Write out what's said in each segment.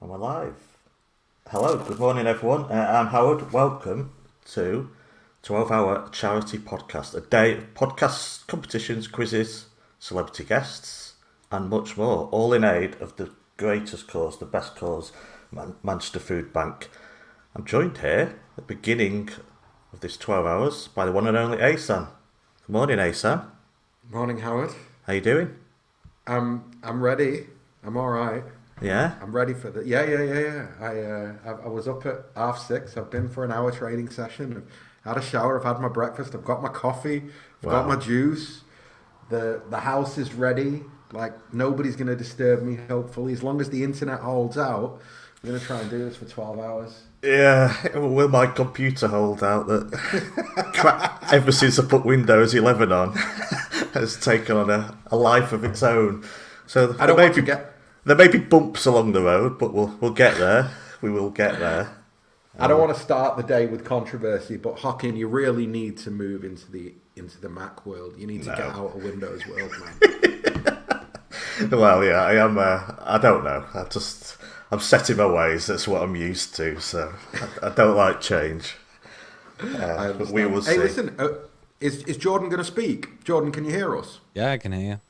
I'm alive. Hello, good morning everyone. I'm Howard. Welcome to 12-hour charity podcast. A day of podcasts, competitions, quizzes, celebrity guests and much more. All in aid of the greatest cause, the best cause, Manchester Food Bank. I'm joined here at the beginning of this 12 hours by the one and only Ahsan. Good morning, Ahsan. Morning, Howard. How you doing? I'm ready. I'm all right. Yeah? I'm ready for the... Yeah. I was up at 6:30. I've been for an hour training session. I've had a shower. I've had my breakfast. I've got my coffee. I've got my juice. The house is ready. Like, nobody's going to disturb me, hopefully. As long as the internet holds out, I'm going to try and do this for 12 hours. Yeah, will my computer hold out that ever since I put Windows 11 on has taken on a life of its own. So I don't want to get... There may be bumps along the road, but we'll get there. We will get there. I don't want to start the day with controversy, but Hockin, you really need to move into the Mac world. You need to get out of Windows world, man. Well, yeah, I am. I don't know. I'm set in my ways. That's what I'm used to. So I don't like change. But we will see. Hey, listen. Is Jordan going to speak? Jordan, can you hear us? Yeah, I can hear you.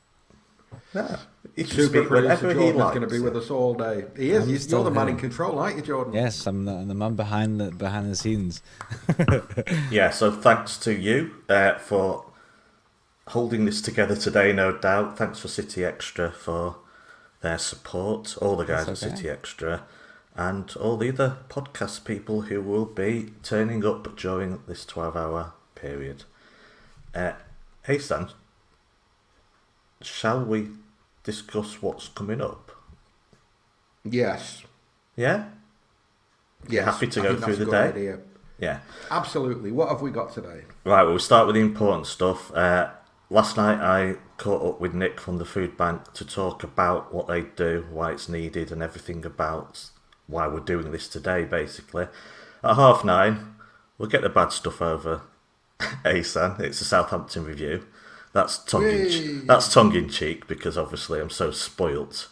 Yeah. He can Super speak whenever he Jordan's likes. going to be with us all day. He is. You're the man in control, aren't you, Jordan? Yes, I'm the man behind the scenes. Yeah, so thanks to you for holding this together today, no doubt. Thanks for City Extra for their support, all the guys at City Extra, and all the other podcast people who will be turning up during this 12-hour period. Hey, Stan, shall we discuss what's coming up? Yes. Yeah? Yes. Happy to go through the day? Idea. Yeah. Absolutely. What have we got today? Right, well, we'll start with the important stuff. Last night I caught up with Nick from the food bank to talk about what they do, why it's needed, and everything about why we're doing this today, basically. At 9:30, we'll get the bad stuff over. Ahsan, it's a Southampton review. That's tongue in cheek because obviously I'm so spoilt.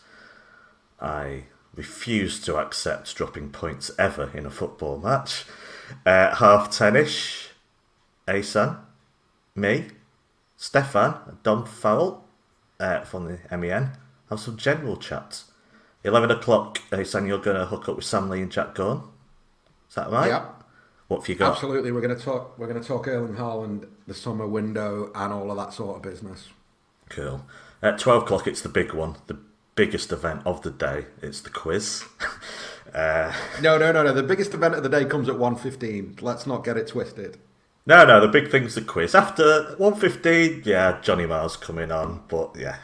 I refuse to accept dropping points ever in a football match. 10:30ish, Ahsan, me, Stefan, Dom Farell from the MEN, have some general chat. 11 o'clock, Ahsan, you're going to hook up with Sam Lee and Jack Gaughan. Is that right? Yeah. What have you got? Absolutely. We're going to talk Erling Haaland, the summer window, and all of that sort of business. Cool. At 12 o'clock, it's the big one, the biggest event of the day. It's the quiz. No. The biggest event of the day comes at 1:15. Let's not get it twisted. No, the big thing's the quiz. After 1:15, yeah, Johnny Marr's coming on, but yeah.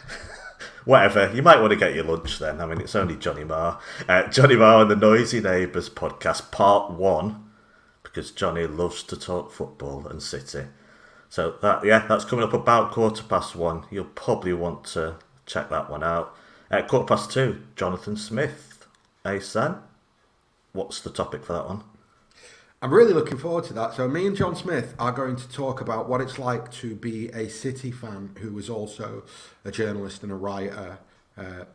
Whatever, you might want to get your lunch then. I mean, it's only Johnny Marr. Johnny Marr and the Noisy Neighbours podcast, part 1. Because Johnny loves to talk football and City. So that's coming up about 1:15. You'll probably want to check that one out. 2:15, Jonathan Smith. Ahsan, what's the topic for that one? I'm really looking forward to that. So me and John Smith are going to talk about what it's like to be a City fan who is also a journalist and a writer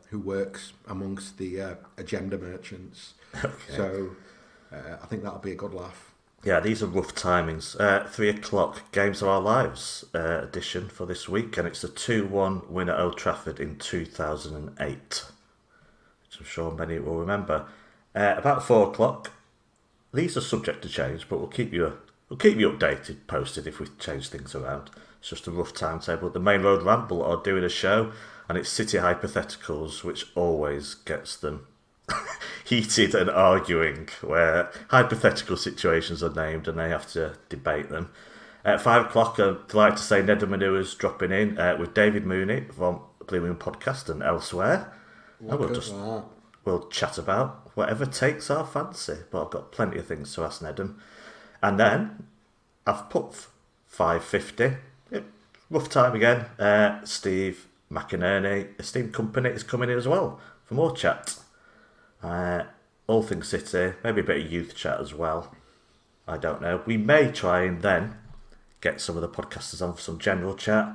who works amongst the agenda merchants. Okay. So I think that'll be a good laugh. Yeah, these are rough timings. 3 o'clock, Games of Our Lives edition for this week, and it's a 2-1 win at Old Trafford in 2008, which I'm sure many will remember. About 4 o'clock, these are subject to change, but we'll keep you updated, posted if we change things around. It's just a rough timetable. The Main Road Ramble are doing a show, and it's City Hypotheticals, which always gets them heated and arguing, where hypothetical situations are named and they have to debate them. At 5 o'clock, I'm delighted to say Nedum is dropping in with David Mooney from Blue Moon Podcast and elsewhere. And we'll chat about whatever takes our fancy. But I've got plenty of things to ask Nedum. And then I've put 5:50. Rough time again. Steve McInerney, Esteemed Kompany, is coming in as well for more chat. All things City, maybe a bit of youth chat as well. I don't know. We may try and then get some of the podcasters on for some general chat.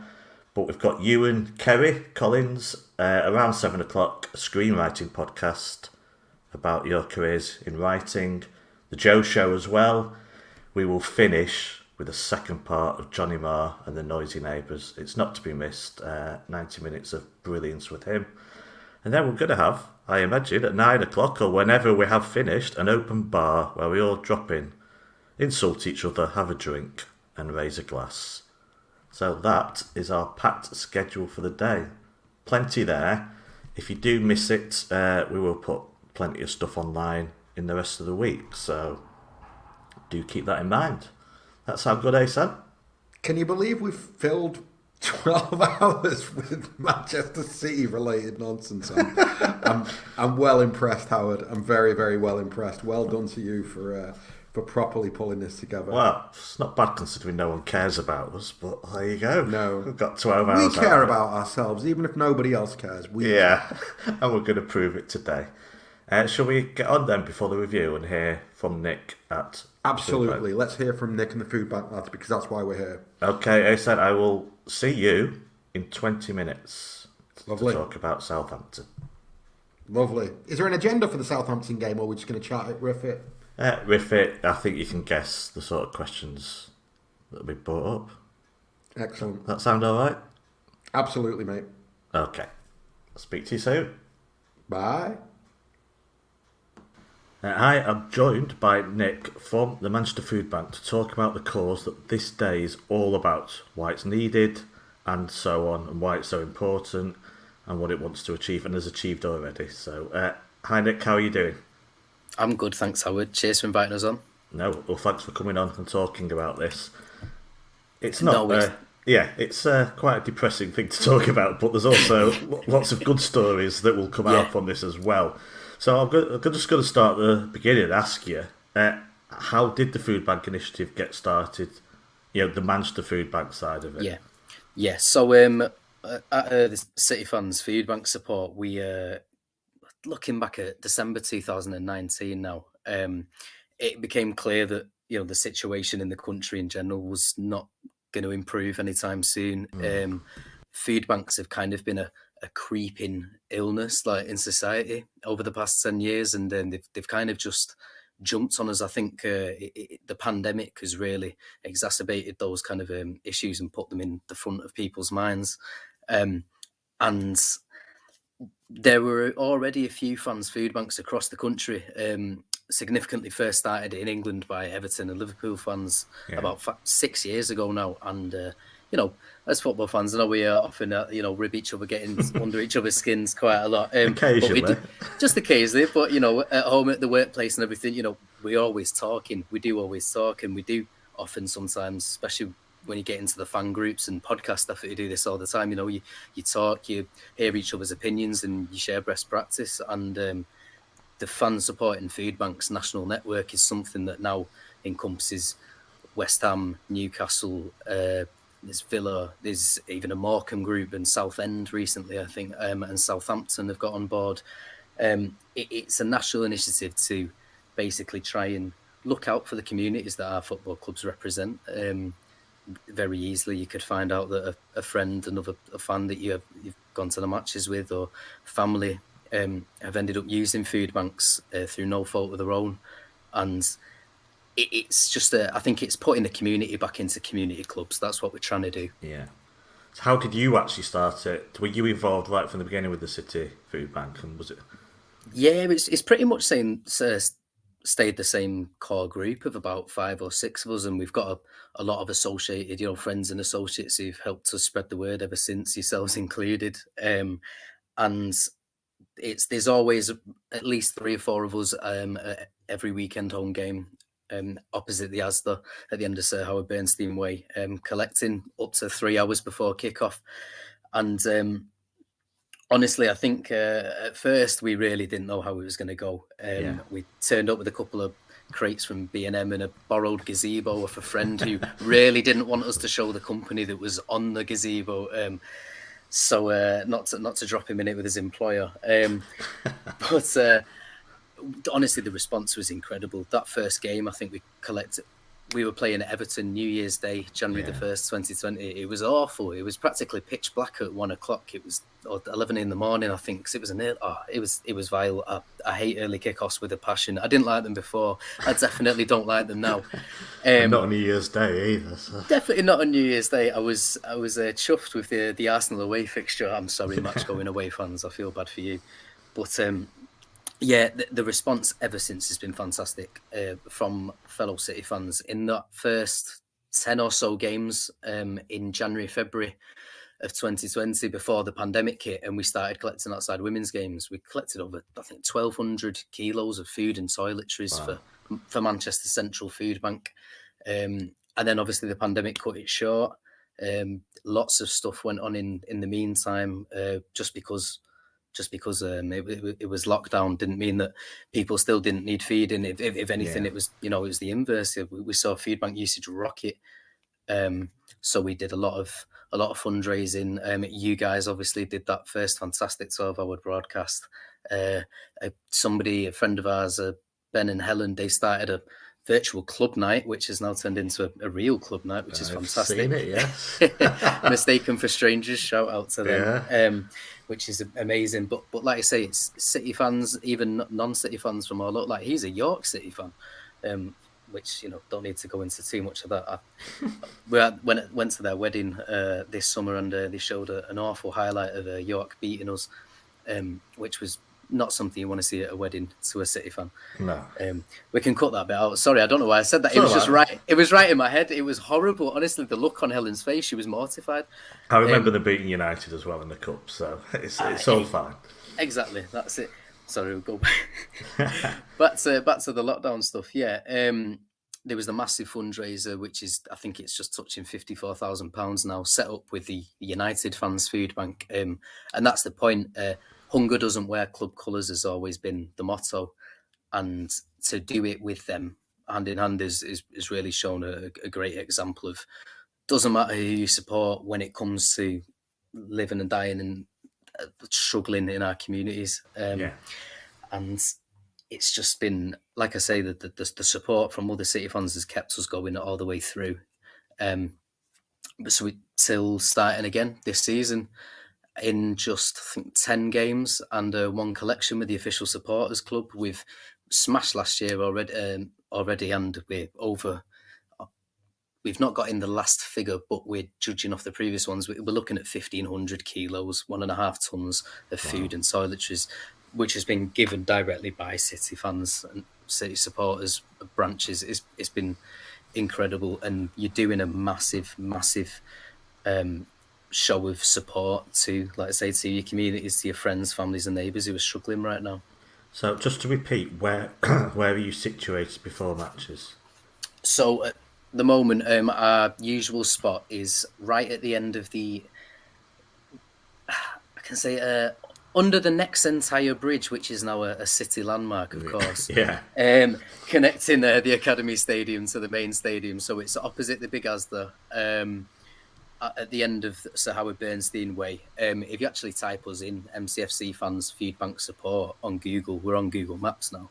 But we've got you and Keri Collins around 7 o'clock, a screenwriting podcast about your careers in writing, the Joe Show as well. We will finish with the second part of Johnny Marr and the Noisy Neighbours. It's not to be missed. 90 minutes of brilliance with him. And then we're going to have, I imagine, at 9 o'clock or whenever we have finished, an open bar where we all drop in, insult each other, have a drink and raise a glass. So that is our packed schedule for the day. Plenty there. If you do miss it, we will put plenty of stuff online in the rest of the week. So do keep that in mind. That sound good, Ahsan? Can you believe we've filled 12 hours with Manchester City related nonsense? I'm well impressed, Howard. I'm very, very well impressed. Well done to you for properly pulling this together. Well, it's not bad considering no one cares about us, but there you go. No. We've got 12 hours. We care about ourselves, even if nobody else cares. Yeah, and we're going to prove it today. Shall we get on then before the review and hear from Nick at... Absolutely. Let's hear from Nick and the Food Bank lads, because that's why we're here. Okay, Ahsan, I will see you in 20 minutes. Lovely. To talk about Southampton. Lovely. Is there an agenda for the Southampton game, or are we just going to chat it, riff it? Riff it. I think you can guess the sort of questions that will be brought up. Excellent. That sound all right? Absolutely, mate. Okay. I'll speak to you soon. Bye. I am joined by Nick from the Manchester Food Bank to talk about the cause that this day is all about, why it's needed and so on, and why it's so important and what it wants to achieve and has achieved already. So, hi Nick, how are you doing? I'm good, thanks Howard. Cheers for inviting us on. No, well thanks for coming on and talking about this. It's not... No, it's quite a depressing thing to talk about, but there's also lots of good stories that will come out from this as well. So I'm just going to start at the beginning and ask you, how did the Food Bank initiative get started? You know, the Manchester Food Bank side of it. Yeah. So at the City Fans Food Bank support, we looking back at December 2019 now, it became clear that the situation in the country in general was not going to improve anytime soon. Food banks have kind of been a creeping illness like in society over the past 10 years, and then they've kind of just jumped on us. I think the pandemic has really exacerbated those kind of issues and put them in the front of people's minds. And there were already a few fans food banks across the country. Significantly first started in England by Everton and Liverpool fans about 6 years ago now. And, as football fans, I know we often, rib each other, getting under each other's skins quite a lot. Occasionally. Just occasionally. But, at home, at the workplace and everything, we're always talking. We do always talk, and we do often sometimes, especially when you get into the fan groups and podcast stuff, that you do this all the time. You talk, you hear each other's opinions, and you share best practice. And the Fan Supporting Food Banks National Network is something that now encompasses West Ham, Newcastle, there's Villa, there's even a Morecambe group, and Southend recently, I think, and Southampton have got on board. It's a national initiative to basically try and look out for the communities that our football clubs represent. Very easily, you could find out that a friend, a fan that you've gone to the matches with, or family have ended up using food banks through no fault of their own. And it's just, I think it's putting the community back into community clubs. That's what we're trying to do. Yeah. So how did you actually start it? Were you involved right from the beginning with the City Food Bank? And was it? Yeah, it's pretty much stayed the same core group of about 5 or 6 of us, and we've got a lot of associated, friends and associates who've helped us spread the word ever since, yourselves included. And there's always at least 3 or 4 of us at every weekend home game opposite the Asda at the end of Sir Howard Bernstein Way, collecting up to 3 hours before kickoff. And honestly, I think at first we really didn't know how it was going to go. We turned up with a couple of crates from B&M and a borrowed gazebo of a friend who really didn't want us to show the company that was on the gazebo. So not to drop him in it with his employer. But honestly, the response was incredible. That first game, I think we collected we were playing at Everton New Year's Day, January the 1st, 2020. It was awful. It was practically pitch black at 1 o'clock. It was 11 in the morning, I think, because it was it was vile. I hate early kickoffs with a passion. I didn't like them before. I definitely don't like them now. And not on New Year's Day either. So. Definitely not on New Year's Day. I was chuffed with the Arsenal away fixture. I'm sorry, match going away fans. I feel bad for you, but yeah, the response ever since has been fantastic from fellow City fans. In that first 10 or so games in January, February of 2020, before the pandemic hit, and we started collecting outside women's games, we collected over, I think, 1,200 kilos of food and toiletries for Manchester Central Food Bank. And then obviously the pandemic cut it short. Lots of stuff went on in the meantime, just because it was lockdown didn't mean that people still didn't need feeding. If anything, it was it was the inverse. We saw food bank usage rocket. So we did a lot of fundraising. You guys obviously did that first fantastic 12-hour broadcast. A friend of ours, Ben and Helen, they started a virtual club night, which has now turned into a real club night, which is fantastic. Seen it, yes. Mistaken for Strangers, shout out to them, which is amazing. But like I say, it's City fans, even non-City fans from all over. Like, he's a York City fan, which don't need to go into too much of that. When I went to their wedding this summer, and they showed an awful highlight of York beating us, which was not something you want to see at a wedding to a City fan. No. We can cut that bit out. Sorry, I don't know why I said that. It was just right. It was right in my head. It was horrible. Honestly, the look on Helen's face, she was mortified. I remember them beating United as well in the Cup, so it's all fine. Exactly, that's it. Sorry, we'll go back to the lockdown stuff. Yeah, there was the massive fundraiser, which is, I think it's just touching £54,000 now, set up with the United Fans Food Bank, and that's the point. Hunger doesn't wear club colours has always been the motto, and to do it with them hand in hand is really shown a great example of doesn't matter who you support when it comes to living and dying and struggling in our communities. And it's just been, like I say, the support from other City fans has kept us going all the way through. So till starting again this season, in just, I think, 10 games and one collection with the official supporters club. We've smashed last year already, and we've not got in the last figure, but we're judging off the previous ones. We're looking at 1,500 kilos, 1.5 tons of food and toiletries, which has been given directly by City fans and City supporters branches. It's been incredible, and you're doing a massive show of support to, like I say, to your communities, to your friends, families and neighbours who are struggling right now. So just to repeat, where are you situated before matches? So at the moment, our usual spot is right at the end of under the Nexentire Bridge, which is now a city landmark, of course. Yeah. Connecting the Academy Stadium to the main stadium. So it's opposite the Big Asda, at the end of Sir Howard Bernstein Way. If you actually type us in, MCFC Fans Food Bank Support, on Google, we're on Google Maps now,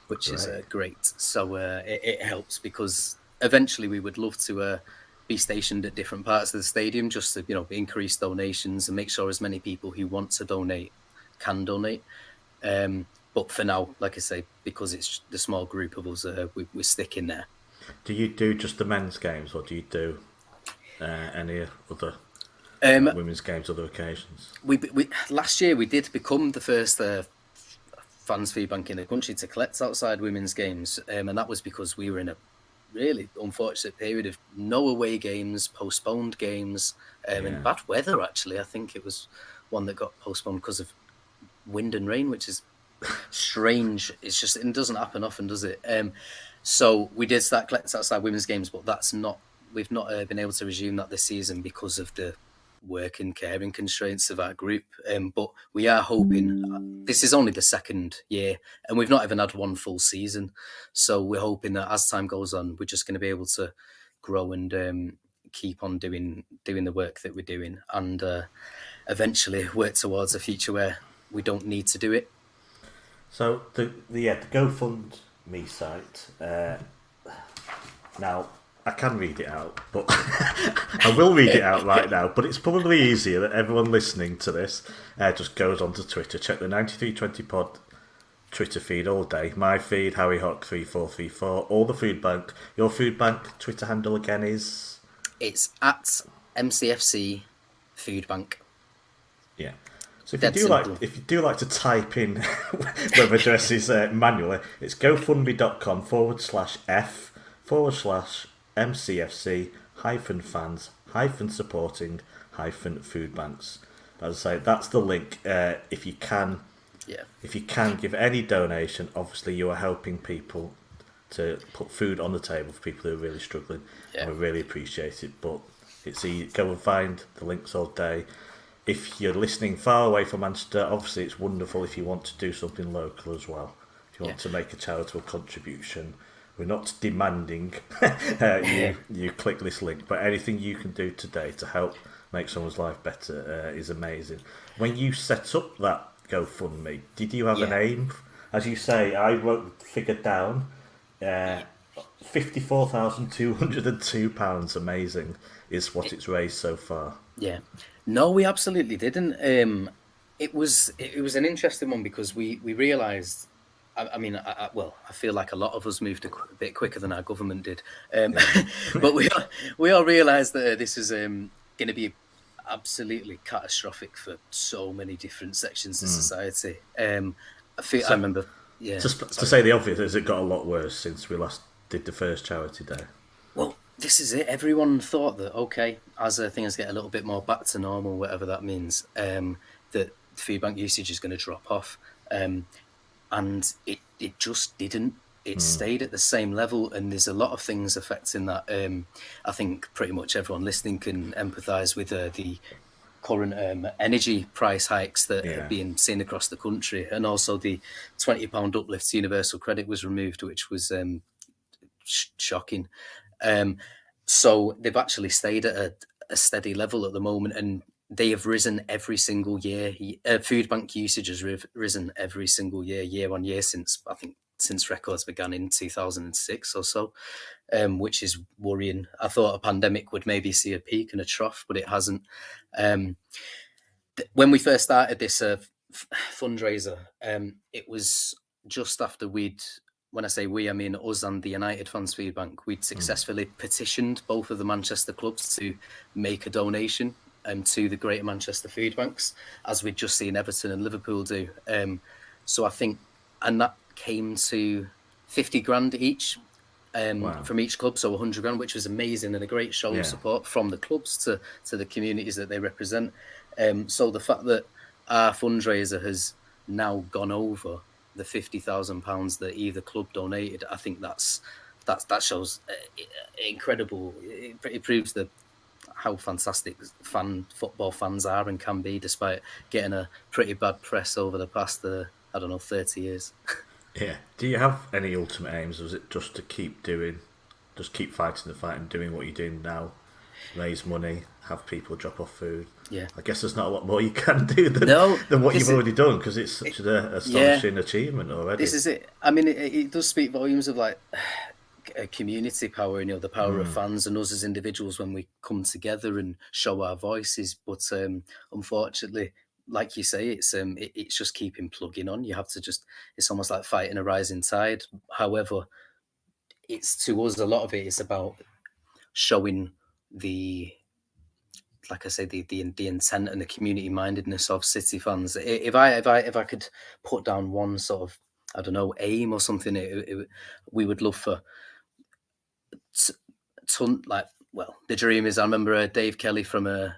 which is great. So it helps, because eventually we would love to be stationed at different parts of the stadium, just to increase donations and make sure as many people who want to donate can donate. But for now, like I say, because it's the small group of us, we're sticking there. Do you do just the men's games, or do you do any other women's games, other occasions? We last year we did become the first fans food bank in the country to collect outside women's games, and that was because we were in a really unfortunate period of no away games, postponed games, and bad weather. Actually, I think it was one that got postponed because of wind and rain, which is strange. It's just, it doesn't happen often, does it? So we did start collecting outside women's games, but we've not been able to resume that this season because of the work and caring constraints of our group. But we are hoping, this is only the second year and we've not even had one full season. So we're hoping that as time goes on, we're just going to be able to grow and keep on doing the work that we're doing, and eventually work towards a future where we don't need to do it. So the GoFundMe site, Now, I can read it out, but I will read it out right now. But it's probably easier that everyone listening to this just goes onto Twitter, check the 9320pod Twitter feed all day. My feed, HarryHawk3434, all the food bank. Your food bank Twitter handle again is? It's at MCFC Food Bank. Yeah. So if you do like to type in web addresses manually, it's gofundme.com/f/MCFC-fans-supporting-food banks. As I say, that's the link. If you can give any donation, obviously you are helping people to put food on the table for people who are really struggling. Yeah. And we really appreciate it. But it's easy. Go and find the links all day. If you're listening far away from Manchester, obviously it's wonderful if you want to do something local as well. If you want to make a charitable contribution, we're not demanding you click this link, but anything you can do today to help make someone's life better is amazing. When you set up that GoFundMe, did you have an aim? As you say, I wrote the figure down. £54,202, amazing, is what it's raised so far. Yeah. No, we absolutely didn't. It was an interesting one because we realised. I feel like a lot of us moved a bit quicker than our government did, but we all realised that this is going to be absolutely catastrophic for so many different sections of society. I remember. Yeah. To say the obvious, has it got a lot worse since we last did the first charity day? Well, this is it. Everyone thought that, okay, as things get a little bit more back to normal, whatever that means, that food bank usage is going to drop off. And it just didn't. It stayed at the same level, and there's a lot of things affecting that. I think pretty much everyone listening can empathise with the current energy price hikes that are being seen across the country, and also the £20 uplift to universal credit was removed, which was shocking. So they've actually stayed at a steady level at the moment, and they have risen every single year. Food bank usage has risen every single year on year since records began in 2006 or so, which is worrying. I thought a pandemic would maybe see a peak and a trough, but it hasn't. When we first started this fundraiser, it was just after when I say we, I mean us and the United Fans Food Bank, we'd successfully petitioned both of the Manchester clubs to make a donation to the Greater Manchester Food Banks, as we'd just seen Everton and Liverpool do. So I think, and that came to 50 grand each from each club, so 100 grand, which was amazing and a great show of support from the clubs to the communities that they represent. So the fact that our fundraiser has now gone over the £50,000 that either club donated, I think that shows incredible. It proves how fantastic football fans are and can be, despite getting a pretty bad press over the past 30 years. Yeah. Do you have any ultimate aims, or is it just to keep fighting the fight and doing what you're doing now? Raise money, have people drop off food. Yeah. I guess there's not a lot more you can do than what you've already done, because it's such an astonishing achievement already. This is it. I mean, it does speak volumes of like community power, the power of fans and us as individuals when we come together and show our voices. But unfortunately, like you say, it's just keeping plugging on. You have to it's almost like fighting a rising tide. However, it's, to us, a lot of it is about showing the intent and the community mindedness of City fans. If I could put down one sort of, I don't know, aim or something, we would love for the dream is, I remember Dave Kelly from the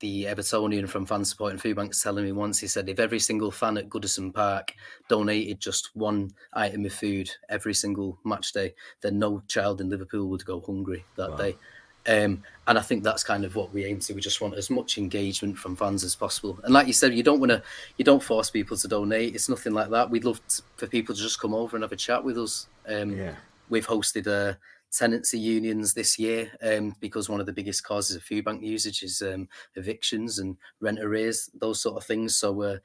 Evertonian from Fan Support and Food Banks telling me once, he said, if every single fan at Goodison Park donated just one item of food every single match day, then no child in Liverpool would go hungry that day. And I think that's kind of what we aim to. We just want as much engagement from fans as possible. And like you said, you don't force people to donate. It's nothing like that. We'd love for people to just come over and have a chat with us. We've hosted tenancy unions this year because one of the biggest causes of food bank usage is evictions and rent arrears, those sort of things. So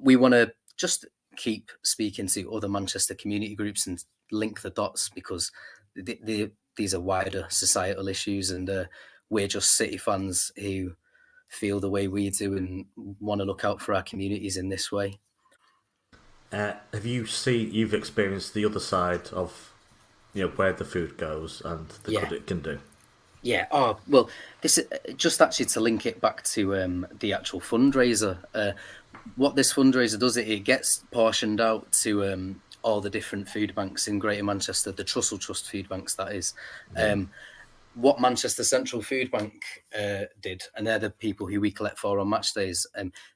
we want to just keep speaking to other Manchester community groups and link the dots, because the these are wider societal issues, and we're just City fans who feel the way we do and want to look out for our communities in this way. Have you've experienced the other side of, where the food goes and the good it can do? Yeah. Oh, well, this is just actually to link it back to the actual fundraiser. What this fundraiser does, it gets portioned out to all the different food banks in Greater Manchester, the Trussell Trust food banks, that is. What Manchester Central Food Bank did, and they're the people who we collect for on match days,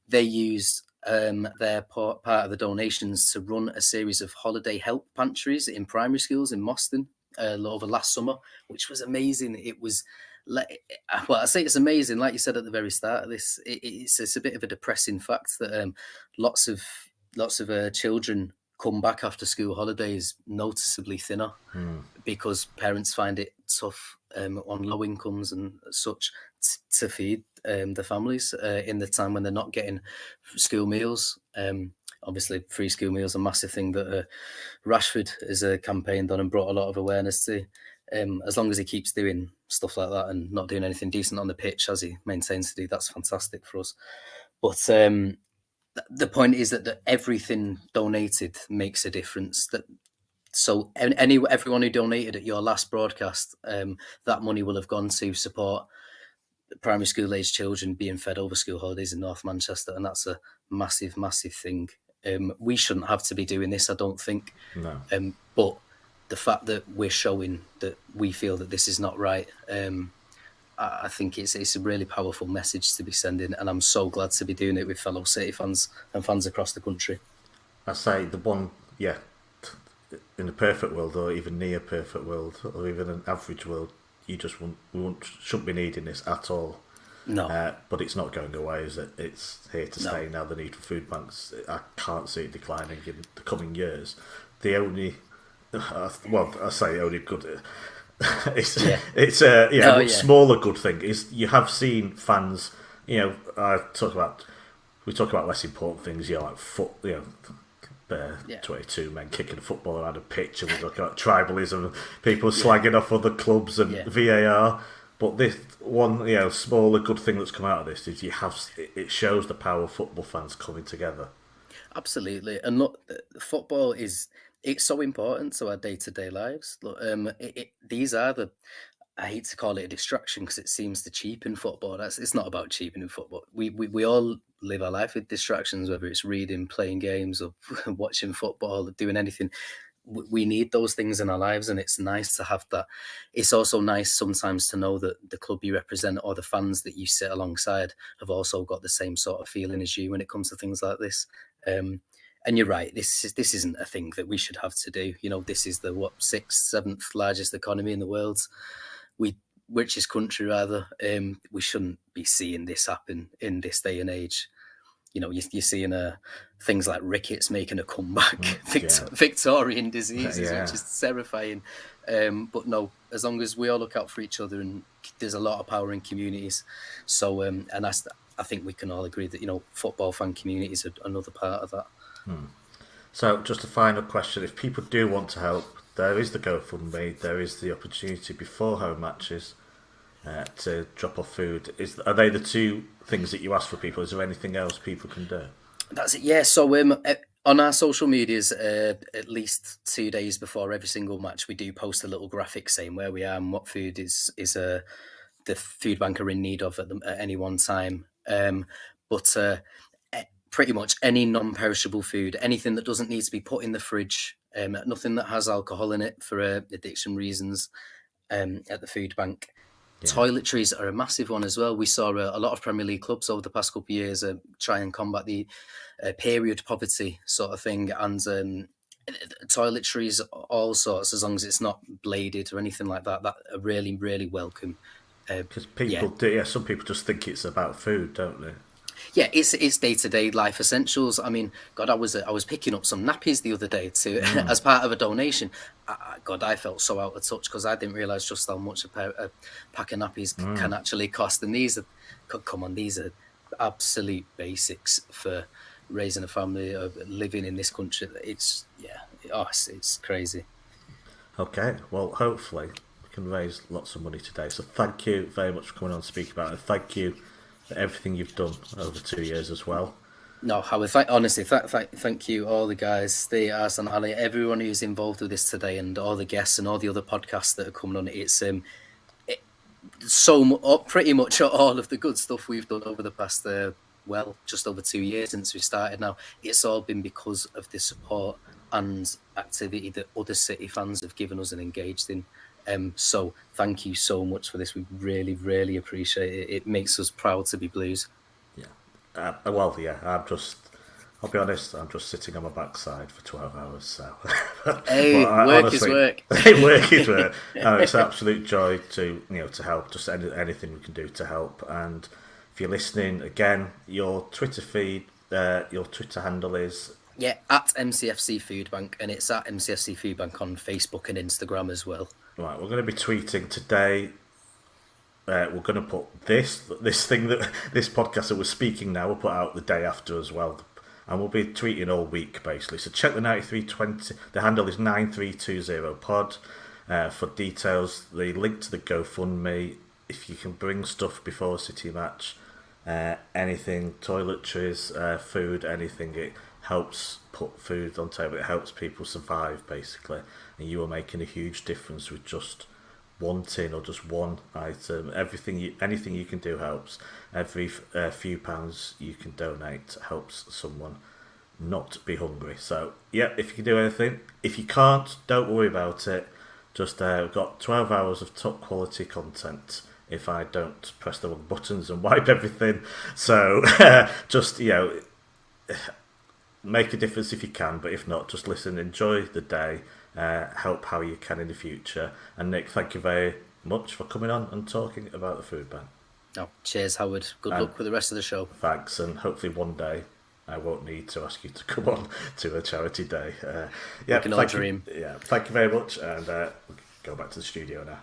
they use their part of the donations to run a series of holiday help pantries in primary schools in Moston over last summer, which was amazing. It was, well, I say it's amazing, like you said at the very start of this. It's a bit of a depressing fact that lots of children come back after school holidays noticeably thinner because parents find it tough on low incomes and such to feed the families in the time when they're not getting school meals. Obviously, free school meals are a massive thing that Rashford has campaigned on and brought a lot of awareness to. As long as he keeps doing stuff like that and not doing anything decent on the pitch, as he maintains to do, that's fantastic for us. But the point is that everything donated makes a difference. So everyone who donated at your last broadcast, that money will have gone to support primary school age children being fed over school holidays in North Manchester, and that's a massive, massive thing. We shouldn't have to be doing this, I don't think. No. But the fact that we're showing that we feel that this is not right, I think it's a really powerful message to be sending, and I'm so glad to be doing it with fellow City fans and fans across the country. I say the one, in a perfect world, or even near perfect world, or even an average world, shouldn't be needing this at all. No. But it's not going away, is it? It's here to stay now, the need for food banks. I can't see it declining in the coming years. The only, I say only good, it's a smaller good thing is you have seen fans, we talk about less important things, like 22 men kicking a football around a pitch, and we look at tribalism, people slagging off other clubs and VAR. But this one, smaller good thing that's come out of this is it shows the power of football fans coming together. Absolutely, and look, football it's so important to our day-to-day lives. Look, these are I hate to call it a distraction because it seems to cheapen football. It's not about cheapening football. We all live our life with distractions, whether it's reading, playing games, or watching football, or doing anything. We need those things in our lives, and it's nice to have that. It's also nice sometimes to know that the club you represent or the fans that you sit alongside have also got the same sort of feeling as you when it comes to things like this. And you're right, this isn't a thing that we should have to do. This is the 6th, 7th largest economy in the world. Richest country rather. We shouldn't be seeing this happen in this day and age. You're seeing things like rickets making a comeback, Victorian diseases, which is terrifying. But no, as long as we all look out for each other, and there's a lot of power in communities. So, and I think we can all agree that football fan communities are another part of that. So, just a final question: if people do want to help, there is the GoFundMe. There is the opportunity before home matches to drop off food. Are they the two things that you ask for people? Is there anything else people can do? That's it. Yeah. So on our social medias, at least 2 days before every single match, we do post a little graphic saying where we are and what food is the food bank are in need of at any one time. But pretty much any non-perishable food, anything that doesn't need to be put in the fridge, nothing that has alcohol in it for addiction reasons, at the food bank. Yeah. Toiletries are a massive one as well. We saw a lot of Premier League clubs over the past couple of years try and combat the period poverty sort of thing, and toiletries, all sorts, as long as it's not bladed or anything like that, that are really, really welcome. Because some people just think it's about food, don't they? Yeah, it's day-to-day life essentials. I mean, God, I was picking up some nappies the other day as part of a donation. I felt so out of touch because I didn't realise just how much a pack of nappies can actually cost. And these are absolute basics for raising a family, living in this country. It's crazy. Okay, well, hopefully can raise lots of money today. So thank you very much for coming on and speaking about it. Thank you for everything you've done over 2 years as well. No, Howard, honestly, thank you, all the guys, the Ahsan, Ali, everyone who's involved with this today, and all the guests and all the other podcasts that are coming on. It's pretty much all of the good stuff we've done over the past, just over 2 years since we started now. It's all been because of the support and activity that other City fans have given us and engaged in. So thank you so much for this. We really, really appreciate it. It makes us proud to be Blues. I'll be honest, I'm just sitting on my backside for 12 hours, so... Hey, work is work. Work is work. It's an absolute joy to help, just anything we can do to help. And if you're listening, again, your Twitter feed, your Twitter handle is... Yeah, at MCFC Food Bank, and it's at MCFC Food Bank on Facebook and Instagram as well. Right, we're going to be tweeting today. We're going to put this podcast that we're speaking now, we'll put out the day after as well. And we'll be tweeting all week, basically. So check the 9320. The handle is 9320pod for details. The link to the GoFundMe. If you can bring stuff before a City match, anything, toiletries, food, anything, it helps put food on table. It helps people survive, basically. And you are making a huge difference with just one tin or just one item. Anything you can do helps. Every few pounds you can donate helps someone not be hungry. So yeah, if you can do anything. If you can't, don't worry about it. Just we've got 12 hours of top quality content if I don't press the wrong buttons and wipe everything. So just make a difference if you can, but if not, just listen, enjoy the day, help how you can in the future. And Nick, thank you very much for coming on and talking about the food bank. Oh, cheers, Howard. Good luck with the rest of the show. Thanks, and hopefully one day I won't need to ask you to come on to a charity day. We can all dream. Thank you very much, and we'll go back to the studio now.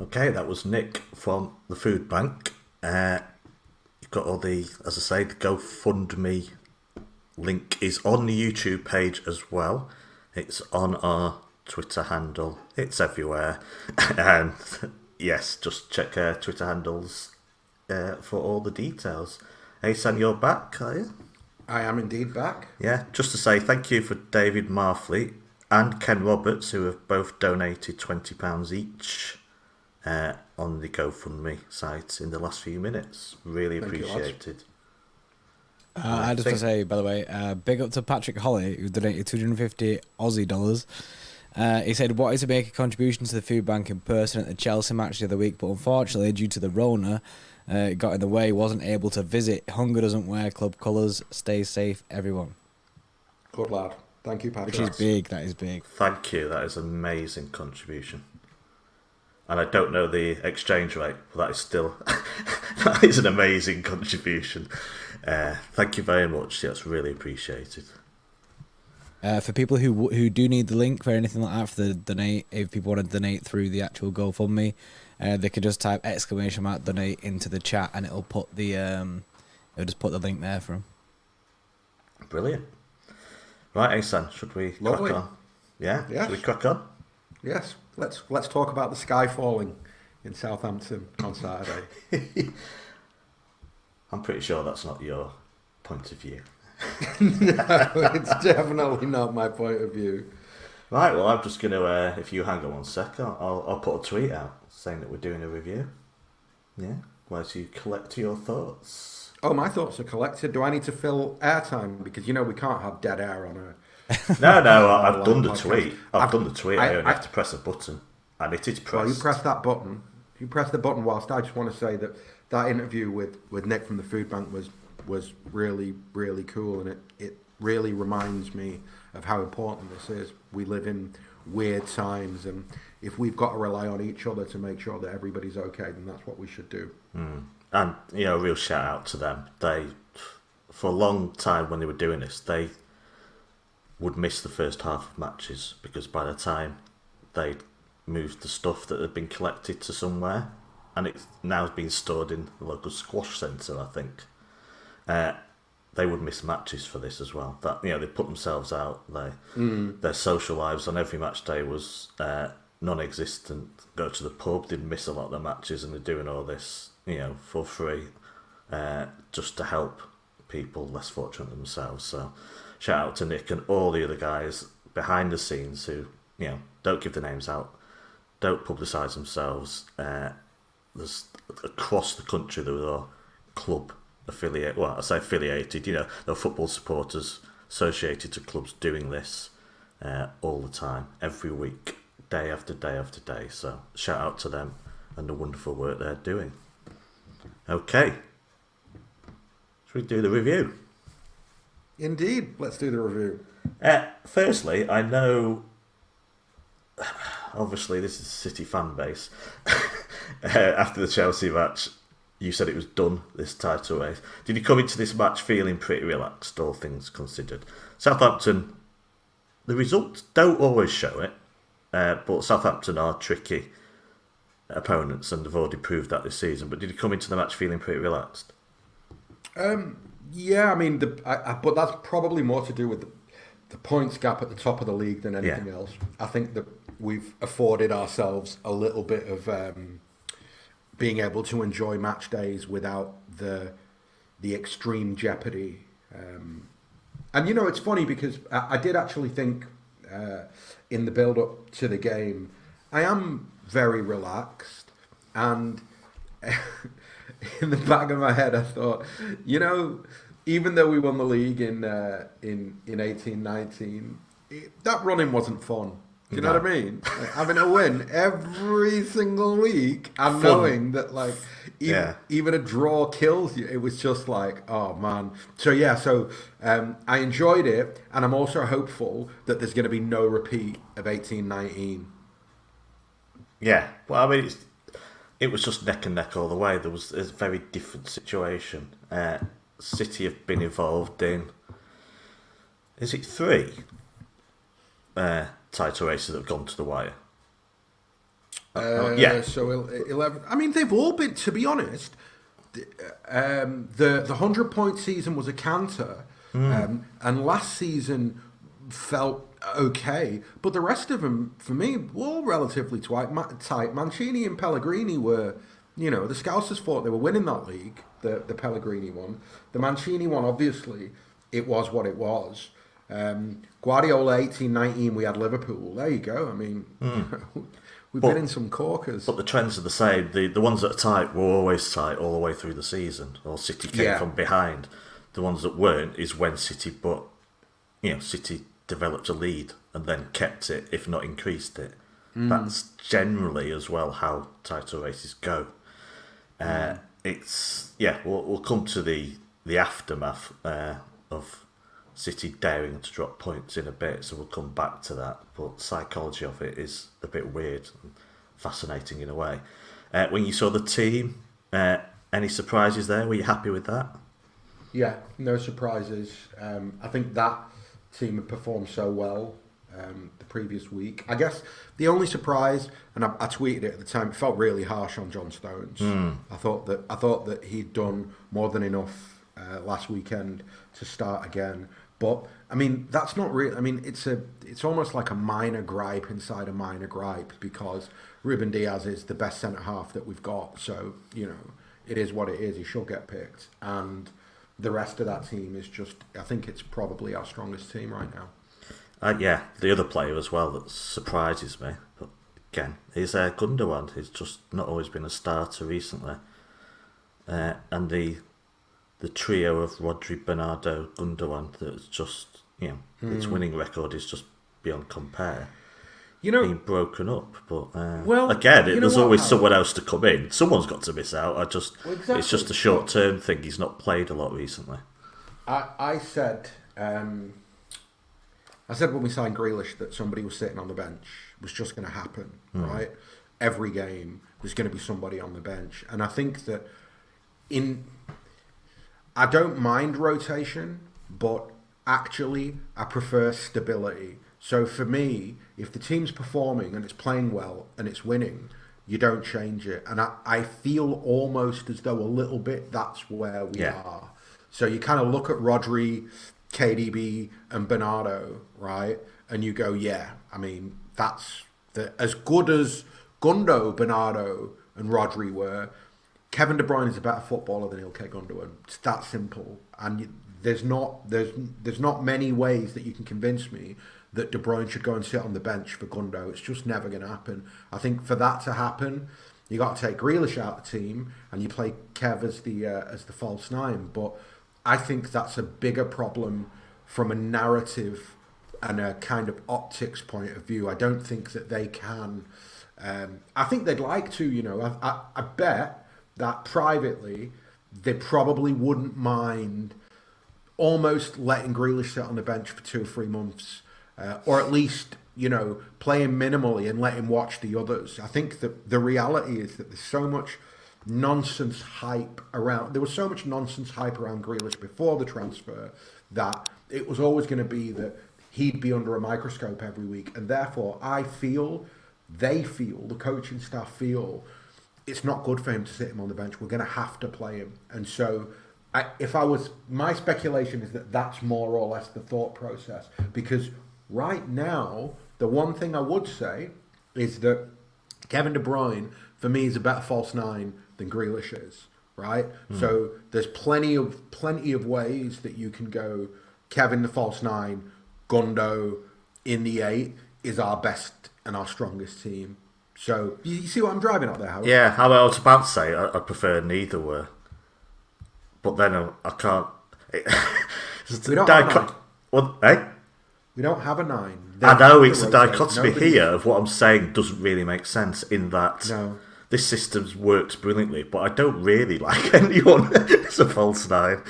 Okay, that was Nick from the food bank. You've got all the, as I say, the GoFundMe link is on the YouTube page as well. It's on our Twitter handle. It's everywhere. And yes, just check Twitter handles for all the details. Ahsan, you're back, are you? I am indeed back. Yeah, just to say thank you for David Marfleet and Ken Roberts, who have both donated £20 each on the GoFundMe site in the last few minutes. Really appreciated. I just want to say, by the way, big up to Patrick Holly, who donated 250 Aussie dollars. He said, wanted to make a contribution to the food bank in person at the Chelsea match the other week, but unfortunately, due to the Rona, it got in the way, wasn't able to visit. Hunger doesn't wear club colours. Stay safe, everyone. Good lad. Thank you, Patrick. Which is big, that is big. Thank you, that is an amazing contribution. And I don't know the exchange rate, but that is still that is an amazing contribution. Thank you very much. That's really appreciated. For people who do need the link for anything like that for the donate, if people want to donate through the actual GoFundMe, they can just type !donate into the chat and it'll put the it'll just put the link there for them. Brilliant. Right, Ahsan, should we crack on? Yeah. Should we crack on? Yes. Let's talk about the sky falling in Southampton on Saturday. I'm pretty sure that's not your point of view. No, it's definitely not my point of view. Right, well, I'm just going to, if you hang on one sec, I'll put a tweet out saying that we're doing a review. Yeah, whilst you collect your thoughts. Oh, my thoughts are collected. Do I need to fill airtime? Because, we can't have dead air on a... No, I've done the tweet. I've done the tweet. I only have to press a button. And it is pressed. Well, you press that button. You press the button whilst I just want to say that interview with Nick from the food bank was really, really cool. And it really reminds me of how important this is. We live in weird times. And if we've got to rely on each other to make sure that everybody's okay, then that's what we should do. And, a real shout out to them. They, for a long time when they were doing this, they would miss the first half of matches because by the time they'd moved the stuff that had been collected to somewhere, and it's now been stored in the local squash centre, I think. they would miss matches for this as well. That they put themselves out. Their social lives on every match day was non-existent. Go to the pub, they'd miss a lot of the matches, and they're doing all this for free, just to help people less fortunate than themselves. So shout out to Nick and all the other guys behind the scenes who don't give the names out, don't publicise themselves. There's across the country there are club affiliated. Well, I say affiliated. There are football supporters associated to clubs doing this all the time, every week, day after day after day. So shout out to them and the wonderful work they're doing. Okay, should we do the review? Indeed, let's do the review. Firstly, I know. Obviously, this is a City fan base. After the Chelsea match, you said it was done, this title race. Did you come into this match feeling pretty relaxed, all things considered? Southampton, the results don't always show it, but Southampton are tricky opponents and have already proved that this season. But did you come into the match feeling pretty relaxed? Yeah, I mean, but that's probably more to do with the points gap at the top of the league than anything else. I think that we've afforded ourselves a little bit of being able to enjoy match days without the extreme jeopardy. And it's funny because I did actually think in the build-up to the game, I am very relaxed, and in the back of my head I thought, even though we won the league in 18-19, that running wasn't fun. Do you know what I mean? Like, having a win every single week and knowing that even a draw kills you. It was just like, oh man. So I enjoyed it, and I'm also hopeful that there's going to be no repeat of 18-19. Yeah, well, I mean, it was just neck and neck all the way. There was a very different situation. City have been involved in, is it 3 title races that have gone to the wire? Yeah. So 11. I mean, they've all been, to be honest, the 100-point season was a canter, and last season felt okay, but the rest of them, for me, were all relatively tight. Mancini and Pellegrini were, the Scousers thought they were winning that league, the Pellegrini one. The Mancini one, obviously, it was what it was. Guardiola 18-19, we had Liverpool. There you go. I mean, we've been in some corkers. But the trends are the same. The ones that are tight were always tight all the way through the season. Or City came from behind. The ones that weren't is when City City developed a lead and then kept it, if not increased it. That's generally as well how title races go. We'll come to the aftermath of City daring to drop points in a bit, so we'll come back to that. But the psychology of it is a bit weird and fascinating in a way. When you saw the team, any surprises there? Were you happy with that? Yeah, no surprises. I think that team had performed so well the previous week. I guess the only surprise, and I tweeted it at the time, it felt really harsh on John Stones. I thought that he'd done more than enough last weekend to start again. But I mean, that's not real. I mean, it's almost like a minor gripe inside a minor gripe, because Ruben Diaz is the best centre half that we've got. So it is what it is. He should get picked, and the rest of that team is just, I think it's probably our strongest team right now. The other player as well that surprises me, but again, is Gundogan. He's just not always been a starter recently. And the trio of Rodri, Bernardo, Gundogan, that's just, its winning record is just beyond compare. Being broken up, but there's always someone else to come in. Someone's got to miss out. It's just a short-term thing. He's not played a lot recently. I said when we signed Grealish that somebody was sitting on the bench. It was just going to happen, right? Every game there's going to be somebody on the bench, and I think that I don't mind rotation, but actually I prefer stability. So for me, if the team's performing and it's playing well and it's winning, you don't change it. And I feel almost as though a little bit that's where we are. So you kind of look at Rodri, KDB, and Bernardo, right? And you go, yeah, I mean, that's as good as Gundo, Bernardo, and Rodri were. Kevin De Bruyne is a better footballer than Ilkay Gundogan. It's that simple. And there's not many ways that you can convince me that De Bruyne should go and sit on the bench for Gundo. It's just never going to happen. I think for that to happen, you got to take Grealish out of the team and you play Kev as the false nine. But I think that's a bigger problem from a narrative and a kind of optics point of view. I don't think that they can. I think they'd like to. You know, I bet that privately they probably wouldn't mind almost letting Grealish sit on the bench for 2 or 3 months, or at least, you know, play him minimally and let him watch the others. I think that the reality is that there's so much nonsense hype around. There was so much nonsense hype around Grealish before the transfer that it was always going to be that he'd be under a microscope every week, and therefore the coaching staff feel it's not good for him to sit him on the bench. We're going to have to play him, and so my speculation is that that's more or less the thought process. Because right now, the one thing I would say is that Kevin De Bruyne, for me, is a better false nine than Grealish is, right? So there's plenty of ways that you can go Kevin the false nine, Gundo in the 8 is our best and our strongest team. So you see what I'm driving at there, Howard? Yeah, I was about to say I prefer neither were. But then I can't. We don't have a 9. Well, eh? We don't have a 9. I know it's a dichotomy here of what I'm saying doesn't really make sense in that this system works brilliantly, but I don't really like anyone as a false 9.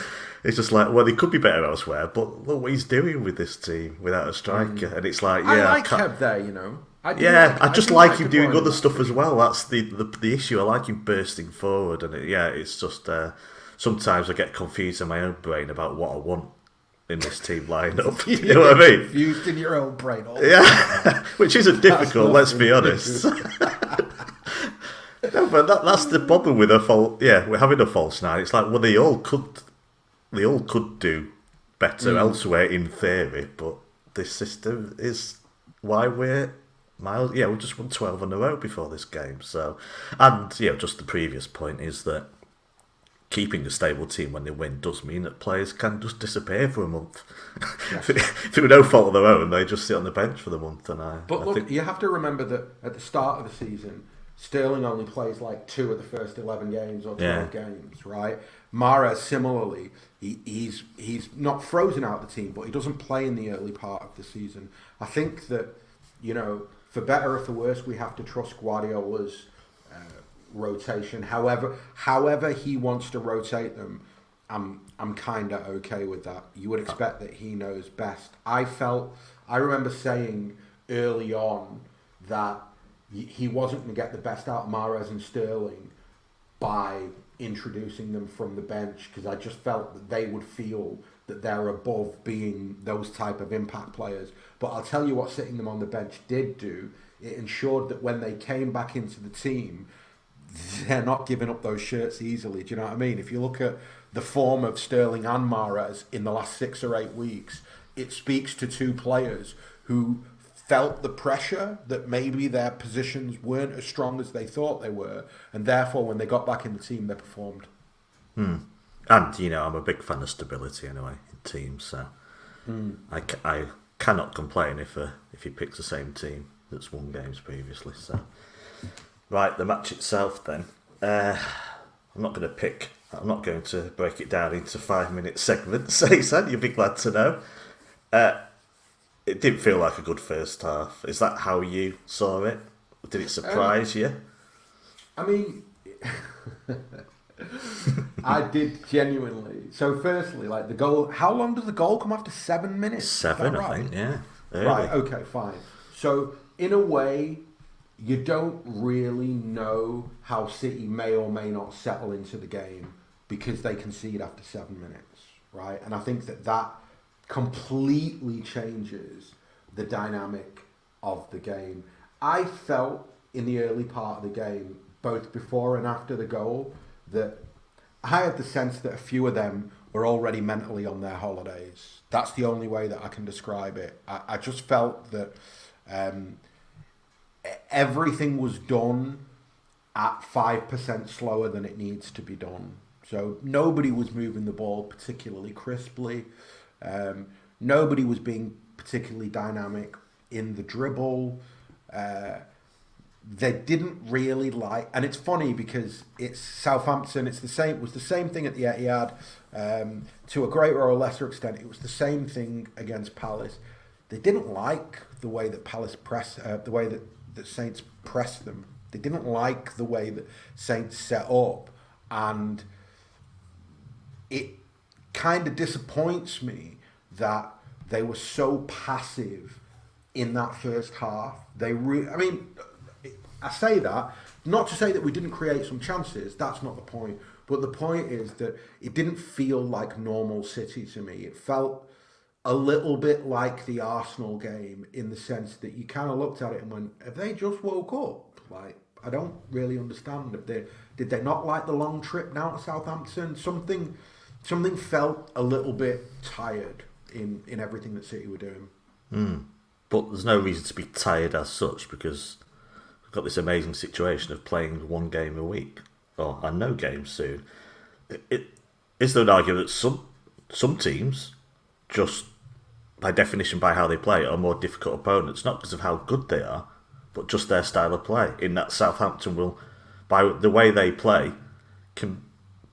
It's just like, well, he could be better elsewhere, but look what he's doing with this team without a striker. And it's like, I like Kev there, you know. I just like him doing other stuff as well. That's the issue. I like him bursting forward, and it's just sometimes I get confused in my own brain about what I want in this team lineup. You know what I mean? Confused in your own brain. Yeah, which isn't difficult. Let's be honest. No, but that's the problem with we're having a false 9. It's like, well, they all could do better elsewhere in theory, but this system is why we're miles. Yeah, we just won 12 in a row before this game. So, and just the previous point is that keeping a stable team when they win does mean that players can just disappear for a month. Yes. Through no fault of their own, they just sit on the bench for the month. But you have to remember that at the start of the season, Sterling only plays like 2 of the first 11 games or 12 games, right? Marr, similarly, he's not frozen out of the team, but he doesn't play in the early part of the season. I think that, for better or for worse, we have to trust Guardiola's rotation. However he wants to rotate them, I'm kind of okay with that. You would expect that he knows best. I remember saying early on that he wasn't going to get the best out of Mahrez and Sterling by introducing them from the bench, because I just felt that they would feel that they're above being those type of impact players. But I'll tell you what sitting them on the bench did do. It ensured that when they came back into the team, they're not giving up those shirts easily. Do you know what I mean? If you look at the form of Sterling and Mahrez in the last 6 or 8 weeks, it speaks to 2 players who felt the pressure that maybe their positions weren't as strong as they thought they were, and therefore when they got back in the team, they performed. And I'm a big fan of stability anyway in teams, so I cannot complain if he picks the same team that's won games previously. So right, the match itself then. I'm not going to break it down into 5-minute segments. Ahsan, you'll be glad to know. It didn't feel like a good first half. Is that how you saw it? Did it surprise you? I mean, I did genuinely. So firstly, like the goal, how long does the goal come after 7 minutes? 7, right? I think, yeah. Early. Right, okay, fine. So in a way, you don't really know how City may or may not settle into the game because they concede after 7 minutes, right? And I think that completely changes the dynamic of the game. I felt in the early part of the game, both before and after the goal, that I had the sense that a few of them were already mentally on their holidays. That's the only way that I can describe it. I just felt that everything was done at 5% slower than it needs to be done. So nobody was moving the ball particularly crisply. Nobody was being particularly dynamic in the dribble. They didn't really like, and it's funny because it's Southampton. It was the same thing at the Etihad, to a greater or lesser extent. It was the same thing against Palace. They didn't like the way that the way that Saints pressed them. They didn't like the way that Saints set up, and it kind of disappoints me that they were so passive in that first half. I say that not to say that we didn't create some chances. That's not the point. But the point is that it didn't feel like normal City to me. It felt a little bit like the Arsenal game in the sense that you kind of looked at it and went, have they just woke up? Like, I don't really understand. Did they not like the long trip down to Southampton? Something felt a little bit tired in everything that City were doing. But there's no reason to be tired as such, because we've got this amazing situation of playing one game a week, and no games soon. Is there an argument that some teams, just by definition, by how they play, are more difficult opponents, not because of how good they are, but just their style of play? In that Southampton will, by the way they play, can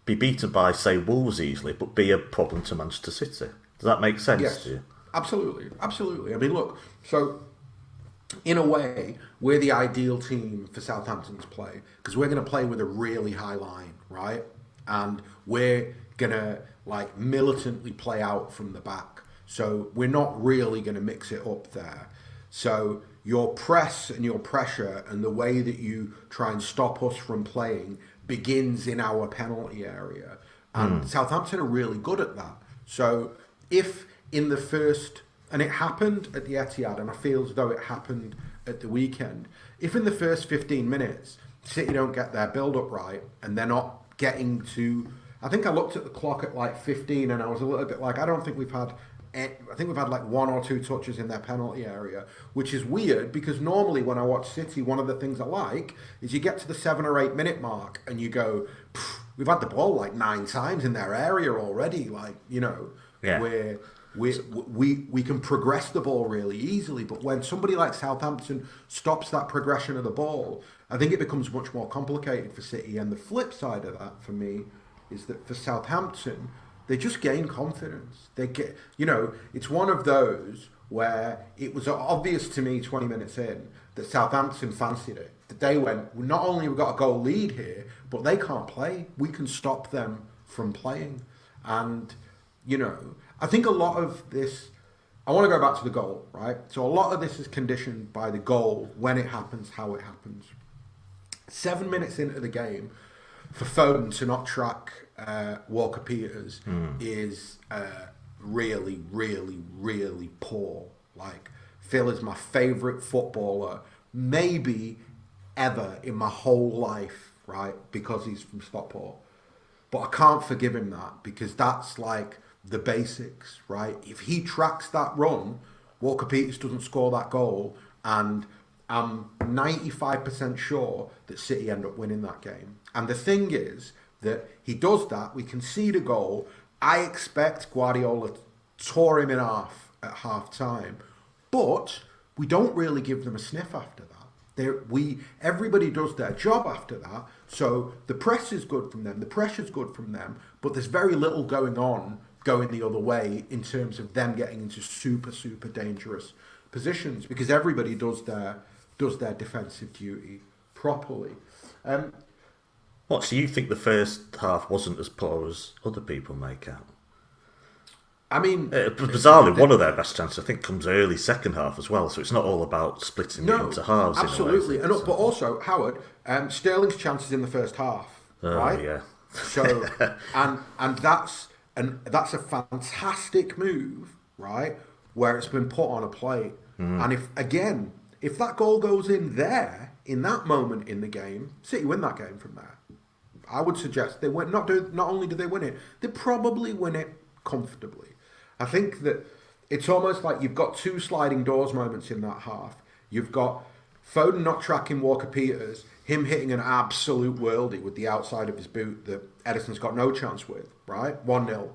be beaten by, say, Wolves easily, but be a problem to Manchester City. Does that make sense to you? Absolutely. I mean, look, so in a way, we're the ideal team for Southampton to play, because we're going to play with a really high line, right? And we're going to militantly play out from the back. So we're not really going to mix it up there. So your press and your pressure and the way that you try and stop us from playing begins in our penalty area. And Southampton are really good at that. So if in the first, and it happened at the Etihad, and I feel as though it happened at the weekend, if in the first 15 minutes City don't get their build-up right and they're not getting to, I think I looked at the clock at 15 and I was a little bit like, I think we've had one or two touches in their penalty area, which is weird because normally when I watch City, one of the things I like is you get to the 7 or 8 minute mark and you go, we've had the ball 9 times in their area already, where we can progress the ball really easily. But when somebody like Southampton stops that progression of the ball, I think it becomes much more complicated for City. And the flip side of that for me is that for Southampton, they just gain confidence. They get, it's one of those where it was obvious to me 20 minutes in that Southampton fancied it. That they went, not only we've got a goal lead here, but they can't play. We can stop them from playing. And, I think a lot of this, I want to go back to the goal, right? So a lot of this is conditioned by the goal, when it happens, how it happens. 7 minutes into the game, for Foden to not track Walker-Peters is really, really, really poor. Phil is my favourite footballer, maybe ever in my whole life, right? Because he's from Stockport. But I can't forgive him that, because that's the basics, right? If he tracks that run, Walker-Peters doesn't score that goal, and I'm 95% sure that City end up winning that game. And the thing is that he does that, we concede a goal. I expect Guardiola tore him in half at half time, but we don't really give them a sniff after that. Everybody does their job after that, so the press is good from them, the pressure's good from them, but there's very little going the other way in terms of them getting into super, super dangerous positions, because everybody does their defensive duty properly. So you think the first half wasn't as poor as other people make out? I mean, bizarrely, one of their best chances, I think, comes early second half as well. So it's not all about splitting it into halves. Absolutely, but also Howard, Sterling's chances in the first half, right? Yeah. So and that's a fantastic move, right? Where it's been put on a plate, and if that goal goes in there in that moment in the game, City win that game from there. I would suggest they win. Not only do they win it, they probably win it comfortably. I think that it's almost like you've got two sliding doors moments in that half. You've got Foden not tracking Walker-Peters, him hitting an absolute worldie with the outside of his boot that Edison's got no chance with, right? 1-0.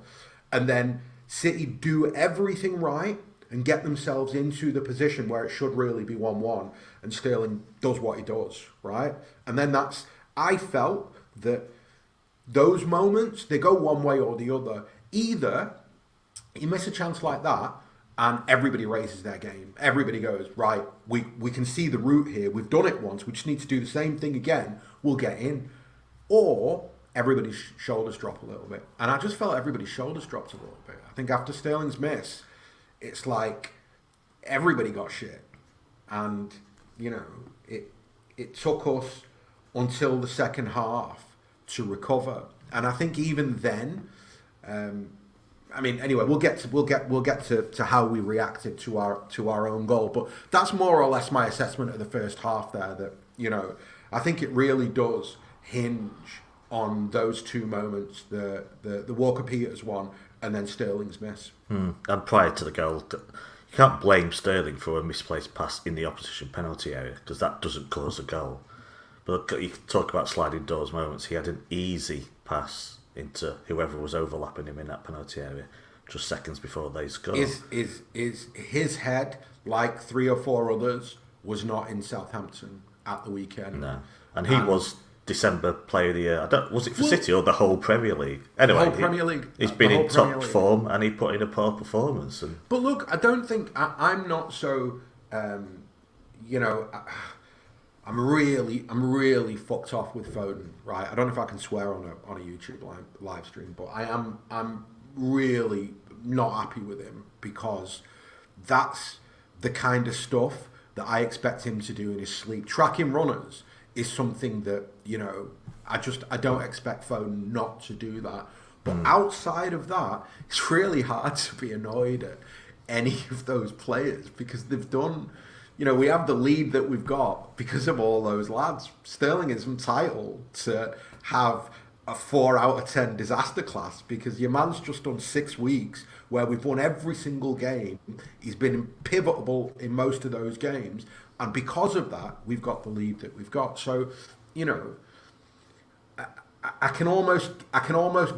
And then City do everything right and get themselves into the position where it should really be 1-1, and Sterling does what he does, right? And then I felt that those moments, they go one way or the other. Either you miss a chance like that and everybody raises their game. Everybody goes, right, we can see the route here. We've done it once. We just need to do the same thing again. We'll get in. Or everybody's shoulders drop a little bit. And I just felt everybody's shoulders dropped a little bit. I think after Sterling's miss, it's like everybody got shit. And, you know, it took us until the second half to recover. And I think even then, I mean, anyway, we'll get to how we reacted to our own goal, but that's more or less my assessment of the first half there. That, you know, I think it really does hinge on those two moments, the Walker-Peters one and then Sterling's miss. And prior to the goal, you can't blame Sterling for a misplaced pass in the opposition penalty area, because that doesn't cause a goal. But you can talk about sliding doors moments. He had an easy pass into whoever was overlapping him in that penalty area just seconds before they scored. Is his head, like 3 or 4 others, was not in Southampton at the weekend? No, and he was December Player of the Year. Was it for City or the whole Premier League? Anyway, the whole Premier League. He's been in top form and he put in a poor performance. But look, I don't think I'm not so. You know. I'm really fucked off with Foden, right? I don't know if I can swear on a YouTube live stream, but I'm really not happy with him, because that's the kind of stuff that I expect him to do in his sleep. Tracking runners is something that, you know, I don't expect Foden not to do that. But outside of that, it's really hard to be annoyed at any of those players, because they've done. You know, we have the lead that we've got because of all those lads. Sterling is entitled to have a 4 out of 10 disaster class, because your man's just done 6 weeks where we've won every single game. He's been pivotal in most of those games. And because of that, we've got the lead that we've got. So, you know, I can almost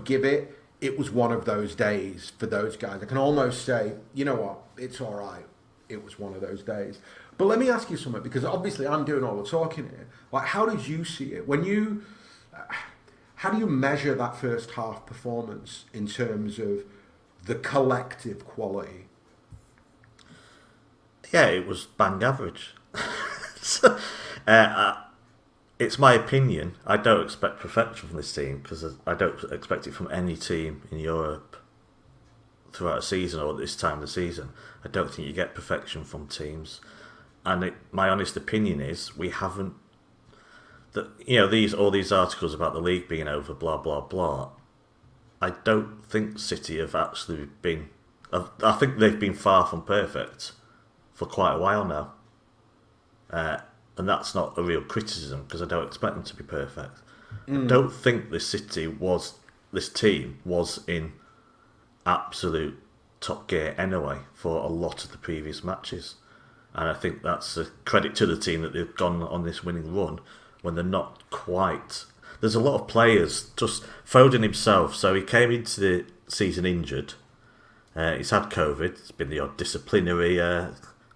give it was one of those days for those guys. I can almost say, you know what, it's all right. It was one of those days. But let me ask you something, because obviously I'm doing all the talking here. Like, how did you see it? How do you measure that first half performance in terms of the collective quality? Yeah, it was bang average. It's my opinion. I don't expect perfection from this team, because I don't expect it from any team in Europe throughout a season or at this time of the season. I don't think you get perfection from teams. And my honest opinion is we haven't. You know, all these articles about the league being over, blah blah blah. I don't think City have actually been. I think they've been far from perfect for quite a while now, and that's not a real criticism, because I don't expect them to be perfect. I don't think this team was in absolute top gear anyway for a lot of the previous matches. And I think that's a credit to the team that they've gone on this winning run when they're not quite. There's a lot of players, just Foden himself. So he came into the season injured. He's had COVID. It's been the odd disciplinary.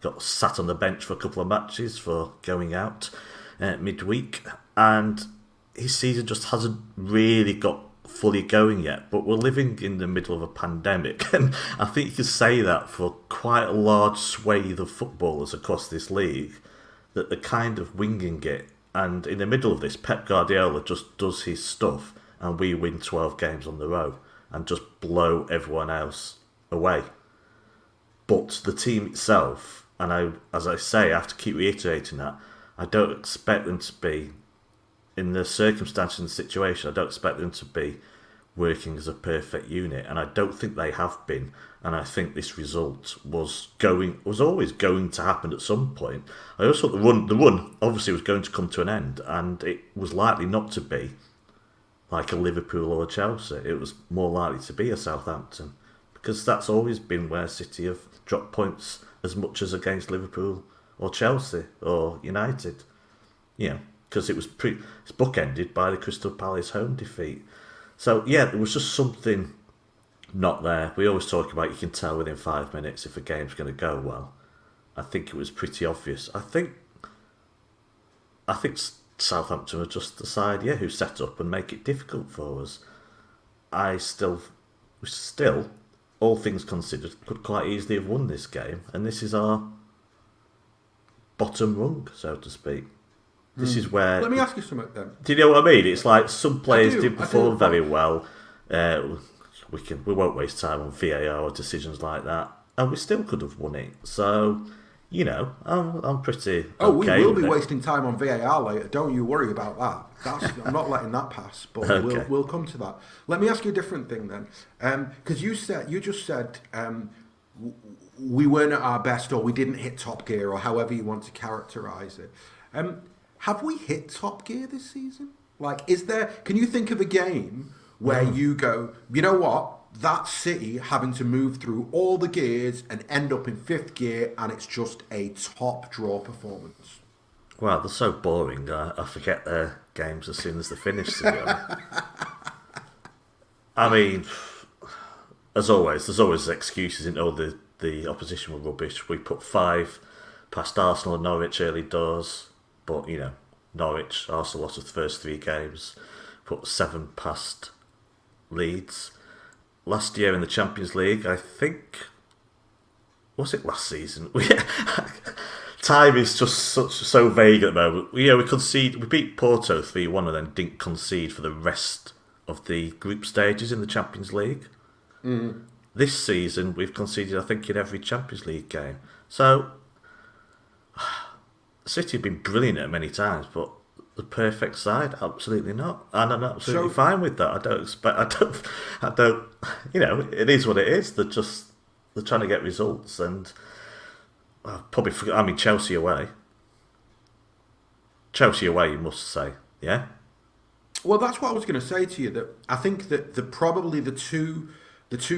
Got sat on the bench for a couple of matches for going out midweek. And his season just hasn't really got fully going yet, but we're living in the middle of a pandemic, and I think you could say that for quite a large swathe of footballers across this league, that they're kind of winging it, and in the middle of this, Pep Guardiola just does his stuff and we win 12 games on the row and just blow everyone else away. But the team itself, and as I say, I have to keep reiterating that, I don't expect them to be, in the circumstances and situation, I don't expect them to be working as a perfect unit, and I don't think they have been. And I think this result was always going to happen at some point. I also thought the run obviously was going to come to an end, and it was likely not to be like a Liverpool or a Chelsea. It was more likely to be a Southampton, because that's always been where City have dropped points as much as against Liverpool or Chelsea or United. You know, because it's bookended by the Crystal Palace home defeat. So yeah, there was just something not there. We always talk about you can tell within 5 minutes if a game's going to go well. I think it was pretty obvious. I think Southampton were just the side, who set up and make it difficult for us. We still, all things considered, could quite easily have won this game, and this is our bottom rung, so to speak. This is where. Let me ask you something then. Do you know what I mean? It's like some players did perform very well. We won't waste time on VAR or decisions like that, and we still could have won it. So, you know, I'm pretty. Okay we will be it. wasting time on VAR later. Don't you worry about that. I'm not letting that pass. But Okay. we'll come to that. Let me ask you a different thing then, because you just said we weren't at our best, or we didn't hit top gear, or however you want to characterise it. Have we hit top gear this season? Like, can you think of a game where you go, you know what, that's City having to move through all the gears and end up in 5th gear, and it's just a top draw performance? Well, they're so boring. I forget their games as soon as they're finished, to be honest. I mean, as always, there's always excuses. The opposition were rubbish. We put 5 past Arsenal and Norwich early doors. But, you know, Norwich, Arsenal lost the first 3 games, put 7 past Leeds. Last year in the Champions League, I think, was it last season? Time is just so vague at the moment. We beat Porto 3-1 and then didn't concede for the rest of the group stages in the Champions League. This season, we've conceded, I think, in every Champions League game. So City have been brilliant at many times, but the perfect side, absolutely not. And I'm absolutely fine with that. I don't. You know, it is what it is. They're trying to get results, and probably forget. I mean, Chelsea away, you must say, yeah. Well, that's what I was going to say to you. That I think that probably the two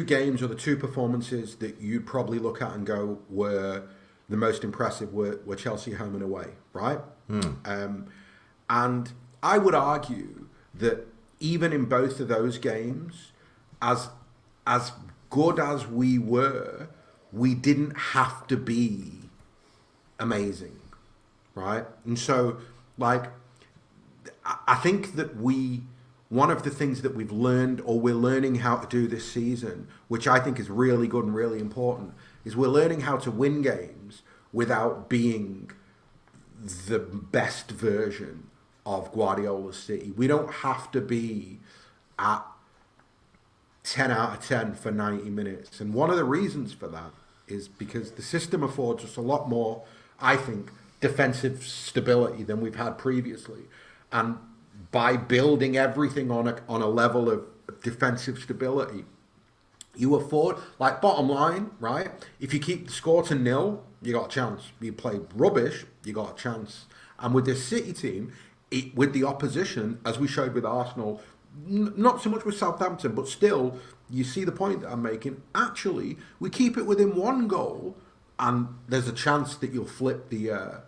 games or the 2 performances that you'd probably look at and go were the most impressive were Chelsea home and away, right? And I would argue that even in both of those games, as good as we were, we didn't have to be amazing, right? And so, like, I think that one of the things that we've learned, or we're learning how to do this season, which I think is really good and really important, is we're learning how to win games without being the best version of Guardiola's City. We don't have to be at 10 out of 10 for 90 minutes. And one of the reasons for that is because the system affords us a lot more, I think, defensive stability than we've had previously. And by building everything on a level of defensive stability, you afford, like, bottom line, right? If you keep the score to 0, you got a chance. You play rubbish, you got a chance. And with this City team, with the opposition, as we showed with Arsenal, not so much with Southampton, but still, you see the point that I'm making. Actually, we keep it within 1 goal, and there's a chance that you'll flip the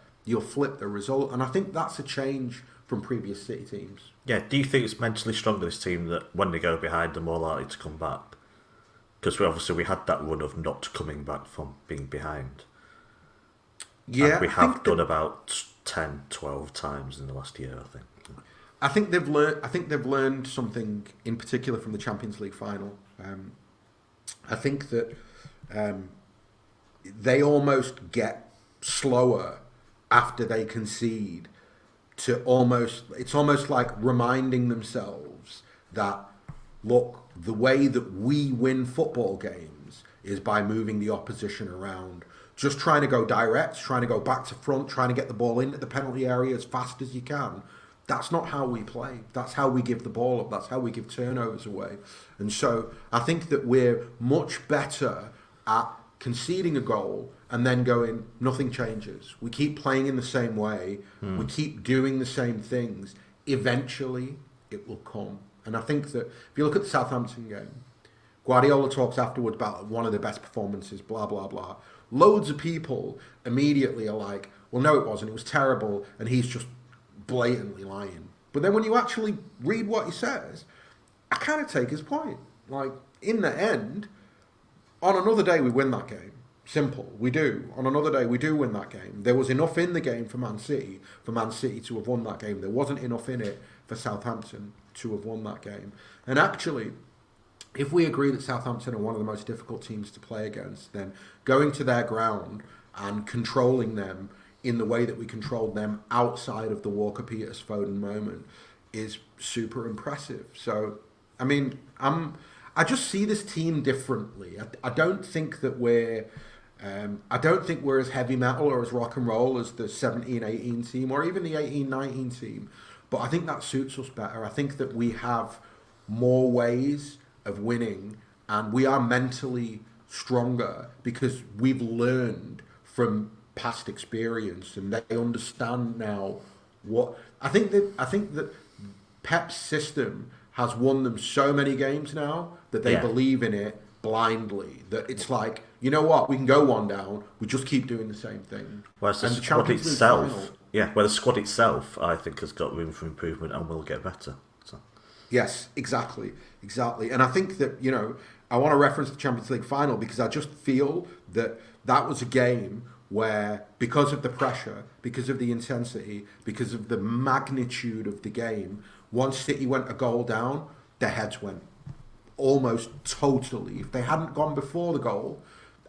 result. And I think that's a change from previous City teams. Yeah. Do you think it's mentally stronger, this team, that when they go behind, they're more likely to come back? Because we had that run of not coming back from being behind. Yeah, and we have done about 10, 12 times in the last year, I think. I think they've learned something in particular from the Champions League final. I think that they almost get slower after they concede. It's almost like reminding themselves that, look, the way that we win football games is by moving the opposition around. Just trying to go direct, trying to go back to front, trying to get the ball into the penalty area as fast as you can. That's not how we play. That's how we give the ball up. That's how we give turnovers away. And so I think that we're much better at conceding a goal and then going, nothing changes. We keep playing in the same way. We keep doing the same things. Eventually, it will come. And I think that if you look at the Southampton game, Guardiola talks afterwards about one of the best performances, blah, blah, blah. Loads of people immediately are like, well, no, it wasn't. It was terrible. And he's just blatantly lying. But then when you actually read what he says, I kind of take his point. Like, in the end, on another day, we win that game. Simple. We do. On another day, we do win that game. There was enough in the game for Man City to have won that game. There wasn't enough in it for Southampton to have won that game. And actually, if we agree that Southampton are one of the most difficult teams to play against, then going to their ground and controlling them in the way that we controlled them outside of the Walker-Peters Foden moment is super impressive. So, I mean, I just see this team differently. I don't think that we're as heavy metal or as rock and roll as the 17-18 team or even the 18-19 team. But I think that suits us better. I think that we have more ways of winning and we are mentally stronger because we've learned from past experience and they understand now what I think that Pep's system has won them so many games now that they believe in it blindly, that it's like, you know what, we can go one down, we just keep doing the same thing. Whereas the squad itself, the squad itself, I think, has got room for improvement and will get better. So. Yes, exactly. And I think that, I want to reference the Champions League final because I just feel that that was a game where, because of the pressure, because of the intensity, because of the magnitude of the game, once City went a goal down, their heads went almost totally. If they hadn't gone before the goal,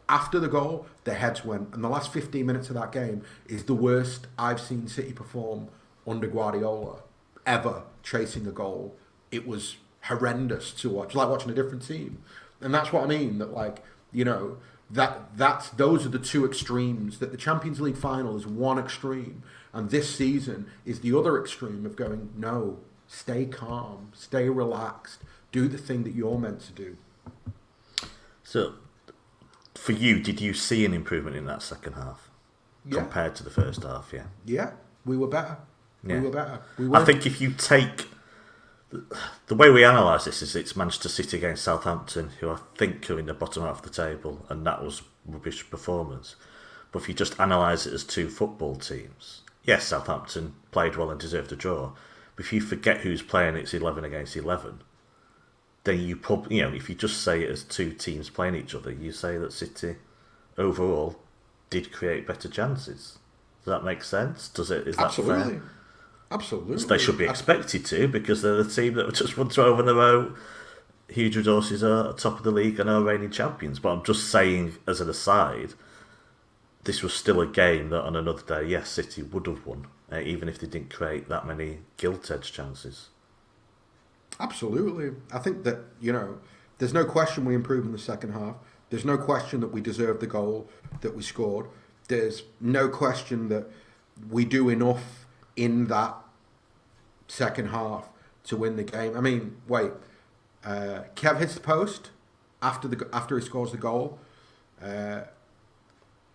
after the goal, their heads went. And the last 15 minutes of that game is the worst I've seen City perform under Guardiola ever, chasing a goal. It was horrendous to watch, like watching a different team. And that's what I mean, that those are the two extremes, that the Champions League final is one extreme and this season is the other extreme of going, no, stay calm, stay relaxed, do the thing that you're meant to do. So, for you, did you see an improvement in that second half compared to the first half? Yeah. Yeah, we were better. Yeah. We were better. I think if you take the way we analyse this is it's Manchester City against Southampton, who I think are in the bottom half of the table, and that was rubbish performance. But if you just analyse it as two football teams, yes, Southampton played well and deserved a draw. But if you forget who's playing, it's 11 against 11. Then you probably, if you just say it as two teams playing each other, you say that City overall did create better chances. Does that make sense? Is that Absolutely. fair? Absolutely. They should be expected to, because they're the team that just won 12 in a row. Huge resources are top of the league and are reigning champions. But I'm just saying, as an aside, this was still a game that on another day, yes, City would have won, even if they didn't create that many gilt-edged chances. Absolutely. I think that, there's no question we improved in the second half. There's no question that we deserved the goal that we scored. There's no question that we do enough in that second half to win the game. I mean, wait. Kev hits the post after he scores the goal.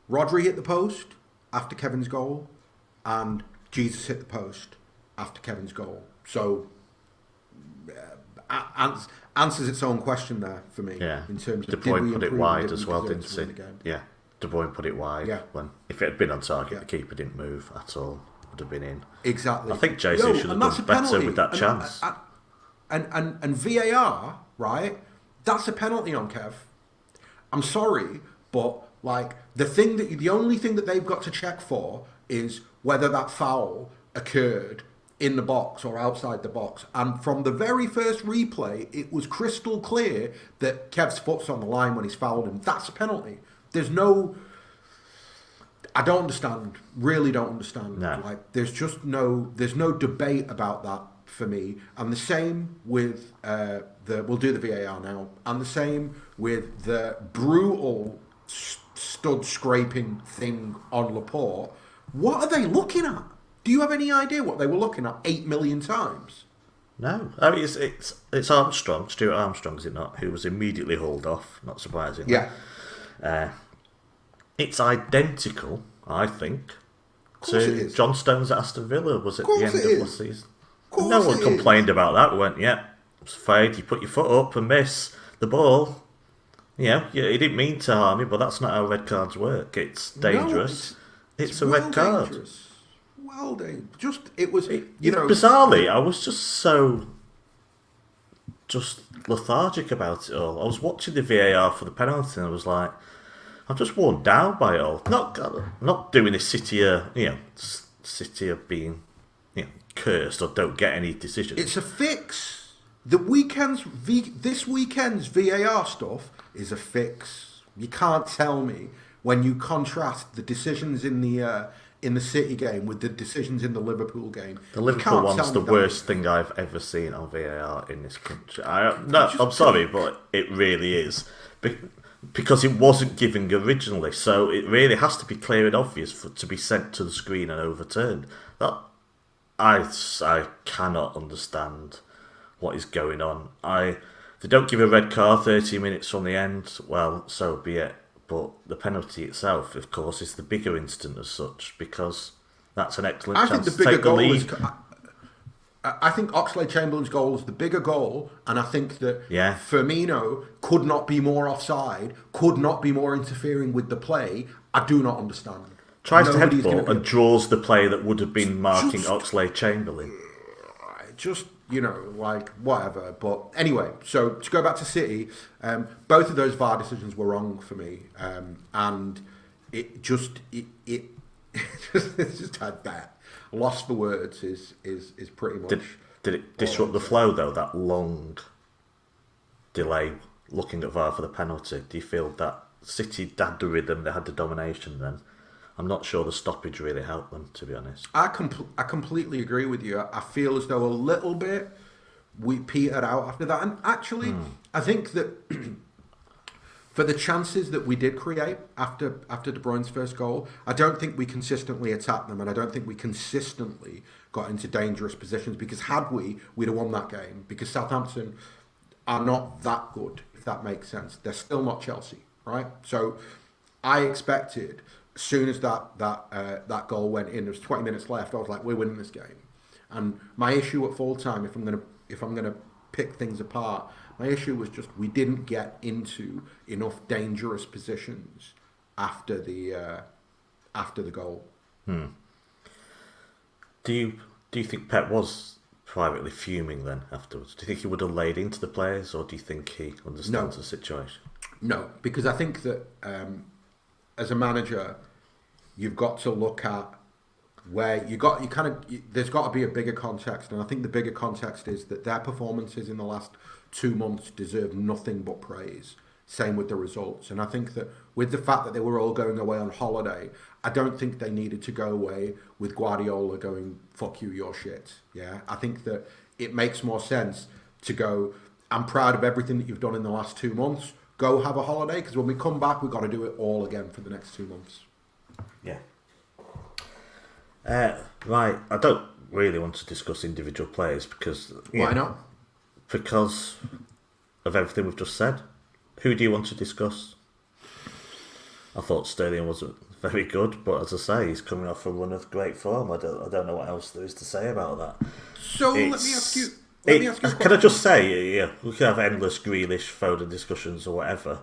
Rodri hit the post after Kevin's goal. And Jesus hit the post after Kevin's goal. So answers its own question there for me. Yeah. In terms of De Bruyne put it wide as well, didn't he? Yeah. De Bruyne put it wide. Yeah. When if it had been on target, the keeper didn't move at all. Would have been in. Exactly. I think Jesus should have done better with that chance. And VAR, right? That's a penalty on Kev. I'm sorry, but the only thing that they've got to check for is whether that foul occurred in the box or outside the box. And from the very first replay, it was crystal clear that Kev's foot's on the line when he's fouled him. That's a penalty. I don't understand. Really don't understand. No. There's no debate about that for me. And the same with we'll do the VAR now. And the same with the brutal stud scraping thing on Laporte. What are they looking at? Do you have any idea what they were looking at 8 million times? No. I mean, it's Armstrong, Stuart Armstrong, is it not, who was immediately hauled off, not surprisingly. Yeah. It's identical, I think, to John Stones at Aston Villa was at the end of last season. No one complained about that. We went, yeah, afraid you put your foot up and miss the ball. Yeah, he didn't mean to harm you, but that's not how red cards work. It's dangerous. No, it's a red card. Dangerous. Well, it was, bizarrely, I was just lethargic about it all. I was watching the VAR for the penalty, and I was like, I'm just worn down by it all. Not doing this City of being, cursed or don't get any decisions. It's a fix. This weekend's VAR stuff is a fix. You can't tell me when you contrast the decisions in the City game with the decisions in the Liverpool game. The Liverpool one's the worst thing I've ever seen on VAR in this country. I'm sorry, but it really is. Because it wasn't given originally, so it really has to be clear and obvious to be sent to the screen and overturned. I cannot understand what is going on. If they don't give a red card 30 minutes from the end, well, so be it. But the penalty itself, of course, is the bigger incident as such, because that's an excellent chance to take the lead. I think Oxlade-Chamberlain's goal is the bigger goal, and I think that Yeah. Firmino could not be more offside, could not be more interfering with the play. I do not understand. Tries to Nobody's headball gonna and draws the play that would have been marking Oxlade-Chamberlain. Just, whatever. But anyway, so to go back to City, both of those VAR decisions were wrong for me. And it just had that. Lost for words is pretty much... Did it disrupt the flow, though, that long delay looking at VAR for the penalty? Do you feel that City had the rhythm, they had the domination then? I'm not sure the stoppage really helped them, to be honest. I completely agree with you. I feel as though a little bit we petered out after that. And actually, I think that for the chances that we did create after De Bruyne's first goal, I don't think we consistently attacked them, and I don't think we consistently got into dangerous positions, because had we'd have won that game, because Southampton are not that good, if that makes sense. They're still not Chelsea, right? So I expected, as soon as that goal went in, there was 20 minutes left, I was like, we're winning this game. And my issue at full time, if I'm gonna pick things apart, my issue was just we didn't get into enough dangerous positions after the goal. Do you think Pep was privately fuming then afterwards? Do you think he would have laid into the players, or do you think he understands the situation? No, because I think that as a manager, you've got to look at where there's got to be a bigger context, and I think the bigger context is that their performances in the last 2 months deserve nothing but praise. Same with the results, and I think that with the fact that they were all going away on holiday, I don't think they needed to go away with Guardiola going, "Fuck you, you're shit." Yeah, I think that it makes more sense to go, "I'm proud of everything that you've done in the last 2 months. Go have a holiday, because when we come back, we've got to do it all again for the next 2 months." Yeah. Right, I don't really want to discuss individual players because... Why not? Because of everything we've just said. Who do you want to discuss? I thought Sterling wasn't very good, but as I say, he's coming off a run of great form. I don't know what else there is to say about that. So let me ask you a question. Can I just say, we can have endless Grealish, Foden discussions or whatever.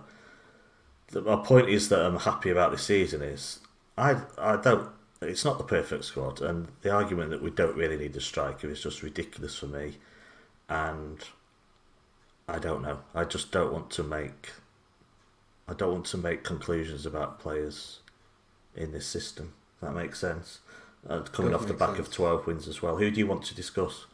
My point is that I'm happy about this season is I don't. It's not the perfect squad, and the argument that we don't really need a striker is just ridiculous for me. And I don't know. I just don't want to make. I don't want to make conclusions about players in this system. If that makes sense. Coming off the back of 12 wins as well. Who do you want to discuss?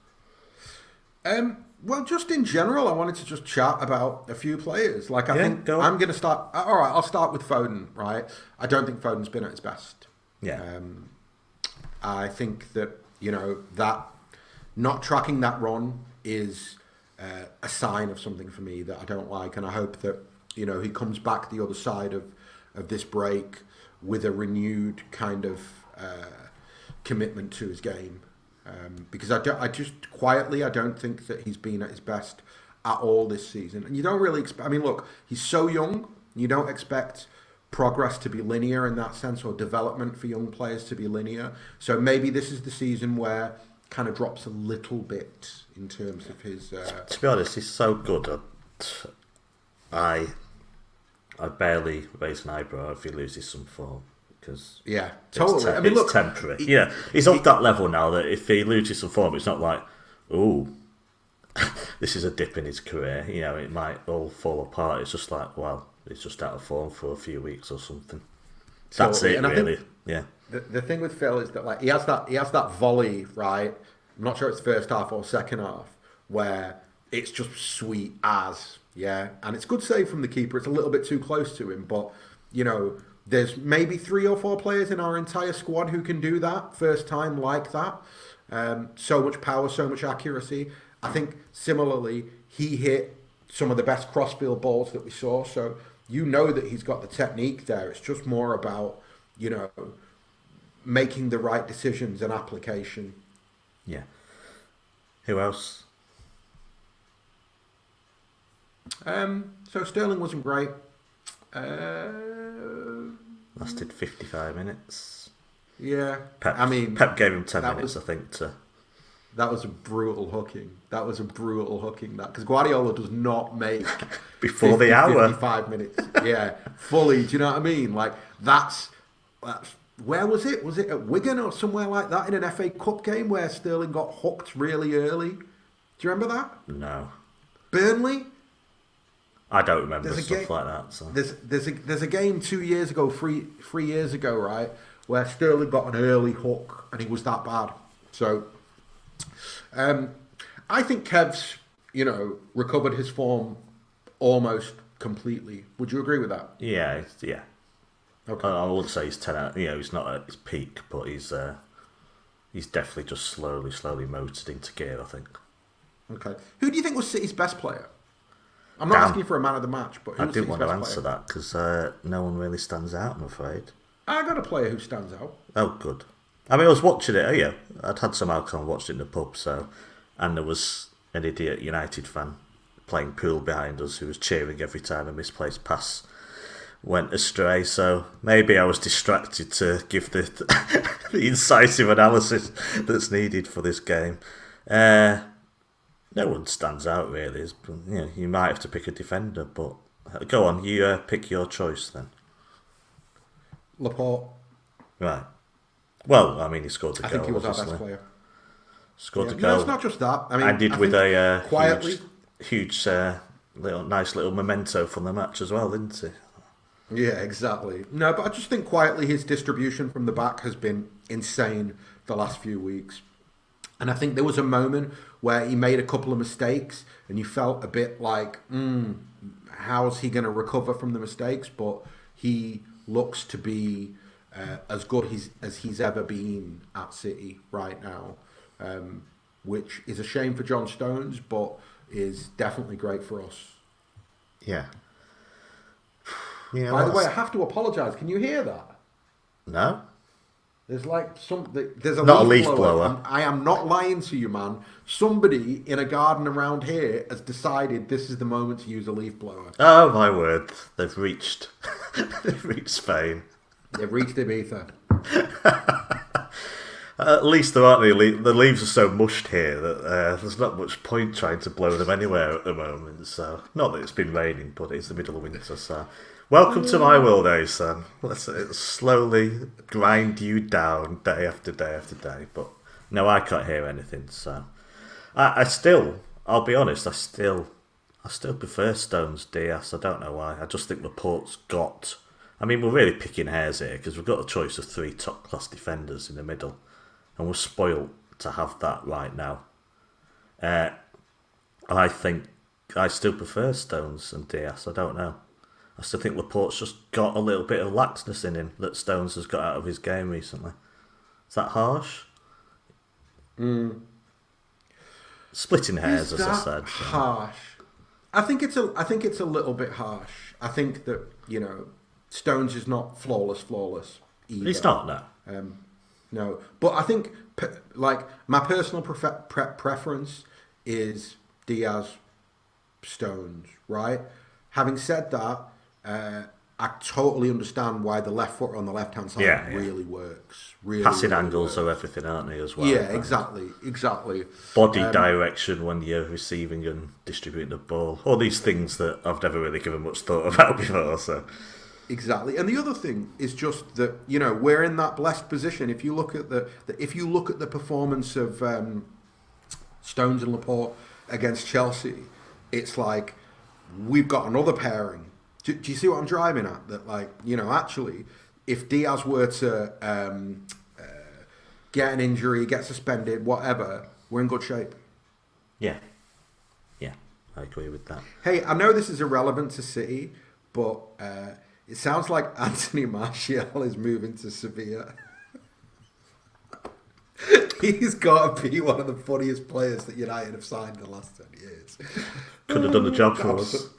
Well, just in general, I wanted to just chat about a few players. I think go on. I'm going to start. All right, I'll start with Foden. Right, I don't think Foden's been at his best. Yeah. I think that that not tracking that run is a sign of something for me that I don't like, and I hope that he comes back the other side of this break with a renewed kind of commitment to his game. Because I don't think that he's been at his best at all this season. And you don't really expect... I mean, look, he's so young. You don't expect progress to be linear in that sense, or development for young players to be linear. So maybe this is the season where kind of drops a little bit in terms of his. To be honest, he's so good at. I barely raise an eyebrow if he loses some form because yeah, totally. I mean, look, temporary. He's off that level now that if he loses some form, it's not like, ooh, this is a dip in his career. You know, it might all fall apart. It's just like, well, he's just out of form for a few weeks or something. That's totally. it, And really. Yeah. The thing with Phil is that like he has that volley, right? I'm not sure it's first half or second half where it's just sweet as. Yeah, and it's good save from the keeper. It's a little bit too close to him, but you know, there's maybe 3 or 4 players in our entire squad who can do that first time like that. So much power, so much accuracy. I think similarly, he hit some of the best crossfield balls that we saw. So you know that he's got the technique there. It's just more about, you know, making the right decisions and application. Yeah. Who else? So Sterling wasn't great. Lasted 55 minutes. Yeah. Pep gave him 10 minutes, I think, to... That was a brutal hooking. Because Guardiola does not make before the hour 55 minutes. Yeah, fully. Do you know what I mean? Like that's where was it? Was it at Wigan or somewhere like that in an FA Cup game where Sterling got hooked really early? Do you remember that? No. Burnley. I don't remember stuff like that. So. There's a game 2 years ago, three years ago, right, where Sterling got an early hook and he was that bad. So. I think Kev's, you know, recovered his form almost completely. Would you agree with that? Yeah. Okay. I would say he's 10 out. You know, he's not at his peak, but he's definitely just slowly motored into gear, I think. Okay. Who do you think was City's best player? I'm not asking for a man of the match, but who I was didn't City's want to best answer player? that because no one really stands out, I'm afraid. I got a player who stands out. Oh, good. I mean, I was watching it. Oh, yeah, I'd had some alcohol and watched it in the pub. And there was an idiot United fan playing pool behind us who was cheering every time a misplaced pass went astray. So maybe I was distracted to give the the incisive analysis that's needed for this game. No one stands out really. You know, you might have to pick a defender, but go on. You pick your choice then. Laporte. Right. Well, I mean, he scored the goal. I think he was obviously. our best player. Scored the No, goal. it's not just that. I mean, Ended with a quietly, huge nice little memento from the match as well, didn't he? Yeah, exactly. No, but I just think quietly his distribution from the back has been insane the last few weeks. And I think there was a moment where he made a couple of mistakes and you felt a bit like, how's he going to recover from the mistakes? But he looks to be as good as he's ever been at City right now, which is a shame for John Stones, but is definitely great for us. Yeah. By the way, I have to apologise. Can you hear that? No. There's like there's a not leaf a leaf blower. I am not lying to you, man. Somebody in a garden around here has decided this is the moment to use a leaf blower. Oh my word! They've reached Spain. They've reached Ibiza. At least there aren't any leaves. The leaves are so mushed here that there's not much point trying to blow them anywhere at the moment. So, not that it's been raining, but it's the middle of winter. So, welcome to my world, Ahsan. Let's slowly grind you down day after day after day. But no, I can't hear anything. So, I'll be honest. I still prefer Stones Diaz. I don't know why. I just think Laporte's got. I mean, we're really picking hairs here because we've got a choice of 3 top-class defenders in the middle. And we're spoilt to have that right now. I think I still prefer Stones and Diaz. I don't know. I still think Laporte's just got a little bit of laxness in him that Stones has got out of his game recently. Is that harsh? Splitting hairs, as I said. Harsh. I think it's a little bit harsh. I think that, you know, Stones is not flawless either. He's not, no. No, but I think like my personal preference is Diaz, Stones, right? Having said that, I totally understand why the left foot on the left-hand side really works. Really, passing really angles works. are everything, aren't they, as well? Yeah, exactly. Body direction when you're receiving and distributing the ball. All these things that I've never really given much thought about before. So exactly. And the other thing is just that, you know, we're in that blessed position. If you look at the performance of Stones and Laporte against Chelsea, it's like we've got another pairing. Do you see what I'm driving at? That, like, you know, actually, if Diaz were to get an injury, get suspended, whatever, we're in good shape. Yeah, I agree with that. Hey, I know this is irrelevant to City, but it sounds like Anthony Martial is moving to Sevilla. He's got to be one of the funniest players that United have signed in the last 10 years. Could have done the job for us.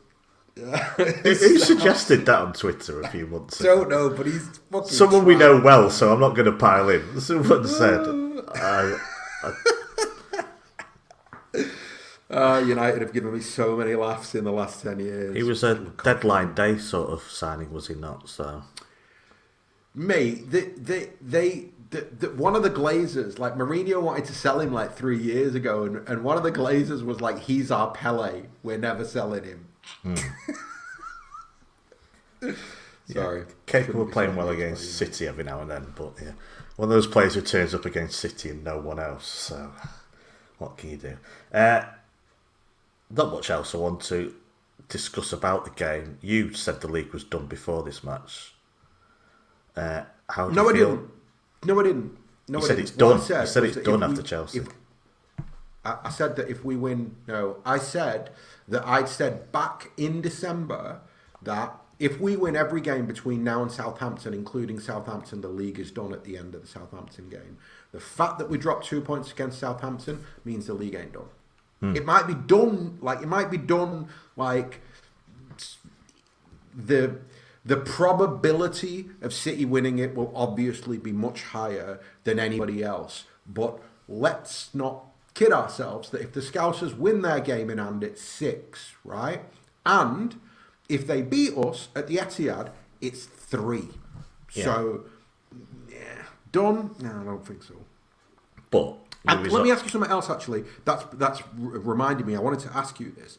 Yeah. Who suggested that on Twitter a few months ago? Don't know, but he's fucking someone we know well, so I'm not going to pile in. Someone said, United have given me so many laughs in the last 10 years. he was a deadline day sort of signing, was he not? So, Mate, one of the Glazers, like Mourinho wanted to sell him like 3 years ago, and one of the Glazers was like, he's our Pele, we're never selling him. Sorry. capable of playing well against City every now and then, but yeah, one of those players who turns up against City and no one else. So, what can you do? Not much else I want to discuss about the game. You said the league was done before this match. How do you feel? No, I didn't. You said it's done. You said it's done after Chelsea. I said that if we win, I said that I'd said back in December that if we win every game between now and Southampton, including Southampton, the league is done at the end of the Southampton game. The fact that we dropped 2 points against Southampton means the league ain't done. It might be done, like the probability of City winning it will obviously be much higher than anybody else. But let's not kid ourselves that if the Scousers win their game in hand, it's 6, right? And if they beat us at the Etihad, it's 3. Yeah. So, yeah, done? No, I don't think so. But let me ask you something else, actually. That's reminded me. I wanted to ask you this.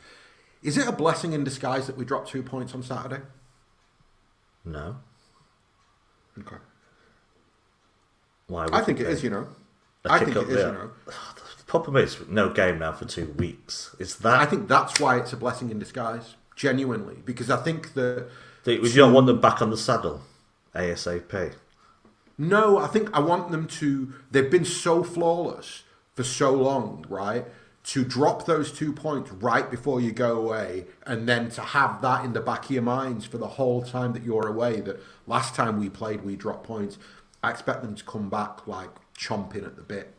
Is it a blessing in disguise that we dropped 2 points on Saturday? No. Okay. Why? I think it is, you know. I think it is, you know. The problem is no game now for 2 weeks. Is that? I think that's why it's a blessing in disguise. Genuinely, because I think that. Would you not want them back on the saddle, ASAP? No, I think I want them to. They've been so flawless for so long, right? To drop those 2 points right before you go away, and then to have that in the back of your minds for the whole time that you're away. That last time we played, we dropped points. I expect them to come back like chomping at the bit.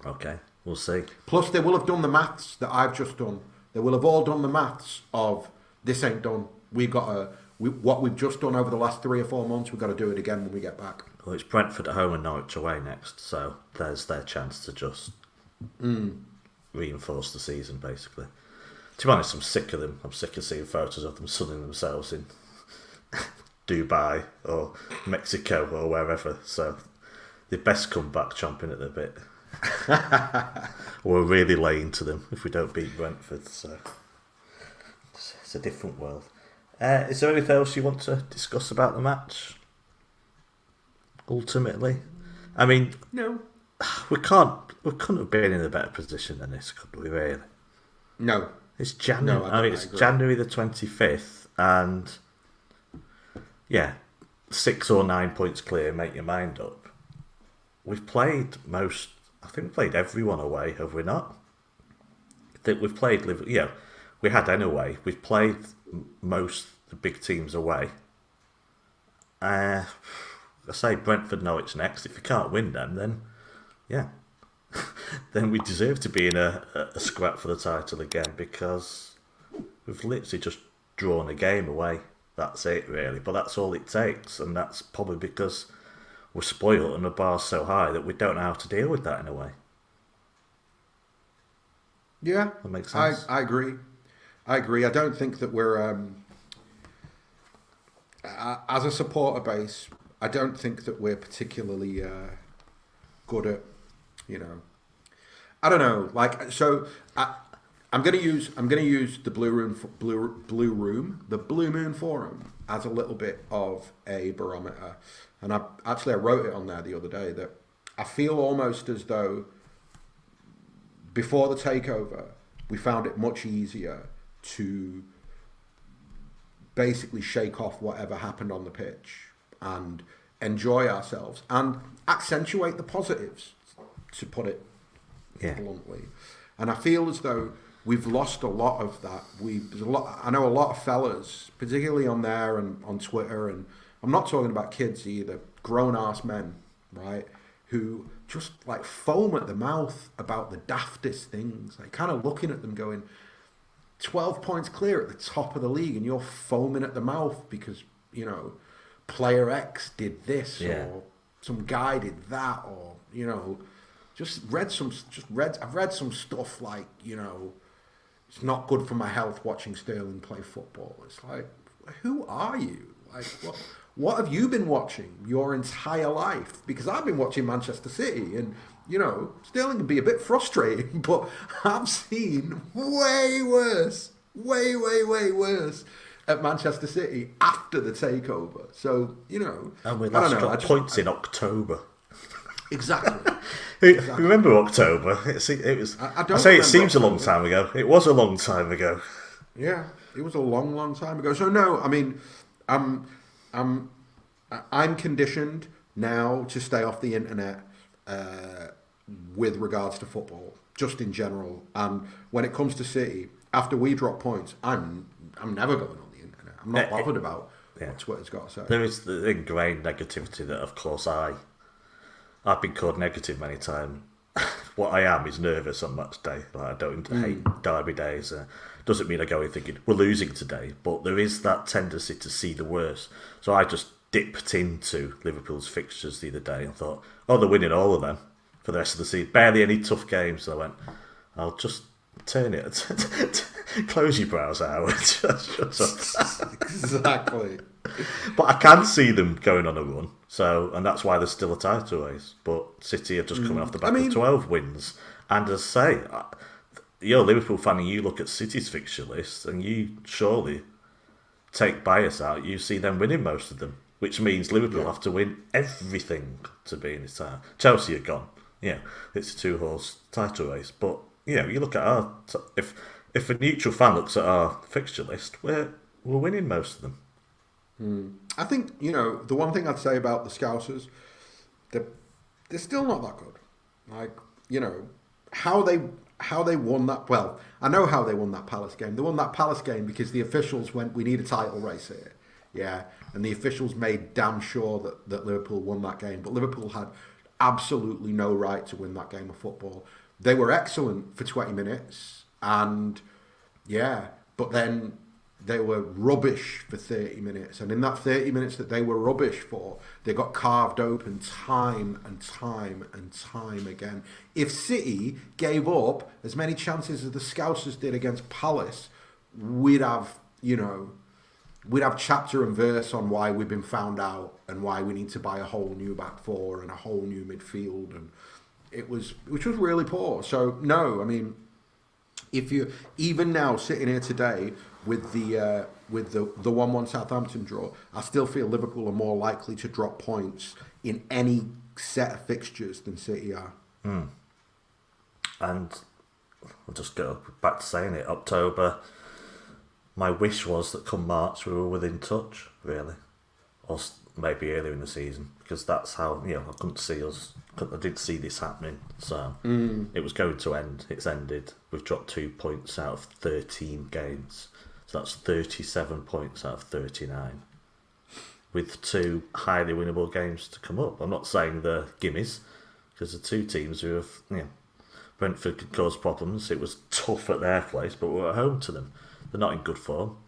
Okay, we'll see. Plus, they will have done the maths that I've just done. They will have all done the maths of this ain't done. We've got to. What we've just done over the last 3 or 4 months, we've got to do it again when we get back. Well, it's Brentford at home and Norwich away next, so there's their chance to just reinforce the season, basically. To be honest, I'm sick of them. I'm sick of seeing photos of them sunning themselves in Dubai or Mexico or wherever. So they best come back chomping at the bit. We're really laying to them if we don't beat Brentford. So it's a different world. Is there anything else you want to discuss about the match? Ultimately, I mean, No. we couldn't have been in a better position than this, could we? Really? No. It's January. No, I mean, it's agree. January the 25th, and yeah, 6 or 9 points clear. Make your mind up. We've played most. I think we played everyone away, have we not? I think we've played. Yeah, we had anyway. We've played most the big teams away. I say Brentford, Norwich next. If you can't win them, then yeah, then we deserve to be in a scrap for the title again, because we've literally just drawn a game away. That's it, really. But that's all it takes, and that's probably because we're spoiled and the bar's so high that we don't know how to deal with that in a way. Yeah, That makes sense. I agree. I don't think that we're. as a supporter base, I don't think that we're particularly good at, I don't know. Like, so I'm gonna use the the Blue Moon Forum as a little bit of a barometer, and I wrote it on there the other day that I feel almost as though before the takeover we found it much easier to basically shake off whatever happened on the pitch and enjoy ourselves and accentuate the positives, to put it bluntly. And I feel as though we've lost a lot of that. I know a lot of fellas, particularly on there and on Twitter, and I'm not talking about kids either, grown-ass men, right, who just like foam at the mouth about the daftest things, like kind of looking at them going, 12 points clear at the top of the league and you're foaming at the mouth because, player X did this or some guy did that, or, I've read some stuff like, it's not good for my health watching Sterling play football. It's like, who are you? Like, what have you been watching your entire life? Because I've been watching Manchester City, and Sterling can be a bit frustrating, but I've seen way worse at Manchester City after the takeover. So and we last got points in October. Exactly. Remember October? It was. I say it seems a long time ago. It was a long time ago. Yeah, it was a long time ago. So no, I mean, I'm conditioned now to stay off the internet with regards to football, just in general. And when it comes to City, after we drop points, I'm never going on the internet. I'm not bothered about what Twitter's got to say. There is the ingrained negativity that, of course, I've been called negative many times. What I am is nervous on match day. Like, I don't hate derby days. Doesn't mean I go in thinking we're losing today, but there is that tendency to see the worst. So I just dipped into Liverpool's fixtures the other day and thought, oh, they're winning all of them for the rest of the season. Barely any tough games. So I went, I'll just turn it. Close your browser, Howard. Shut up. Exactly. But I can see them going on a run. So, and that's why there's still a title race. But City are just coming off the back of 12 wins. And as I say, you're a Liverpool fan and you look at City's fixture list and you surely take bias out. You see them winning most of them, which means Liverpool have to win everything to be in this title. Chelsea are gone. Yeah, it's a two-horse title race. But, you look at if a neutral fan looks at our fixture list, we're winning most of them. I think, the one thing I'd say about the Scousers, they're still not that good. Like, how they won that. Well, I know how they won that Palace game. They won that Palace game because the officials went, we need a title race here. Yeah. And the officials made damn sure that Liverpool won that game. But Liverpool had absolutely no right to win that game of football. They were excellent for 20 minutes. And, but then they were rubbish for 30 minutes. And in that 30 minutes that they were rubbish for, they got carved open time and time again. If City gave up as many chances as the Scousers did against Palace, we'd have chapter and verse on why we've been found out and why we need to buy a whole new back four and a whole new midfield. And which was really poor. So, no, I mean, if you even now sitting here today with the 1-1 Southampton draw, I still feel Liverpool are more likely to drop points in any set of fixtures than City are. And I'll just go back to saying it. October, my wish was that come March we were within touch, really, or maybe earlier in the season, because that's how I couldn't see us. I didn't see this happening, so it was going to end. It's ended. We've dropped 2 points out of 13 games, so that's 37 points out of 39, with 2 highly winnable games to come up. I'm not saying they're gimmies, because the 2 teams who have, Brentford could cause problems. It was tough at their place, but we're at home to them. They're not in good form.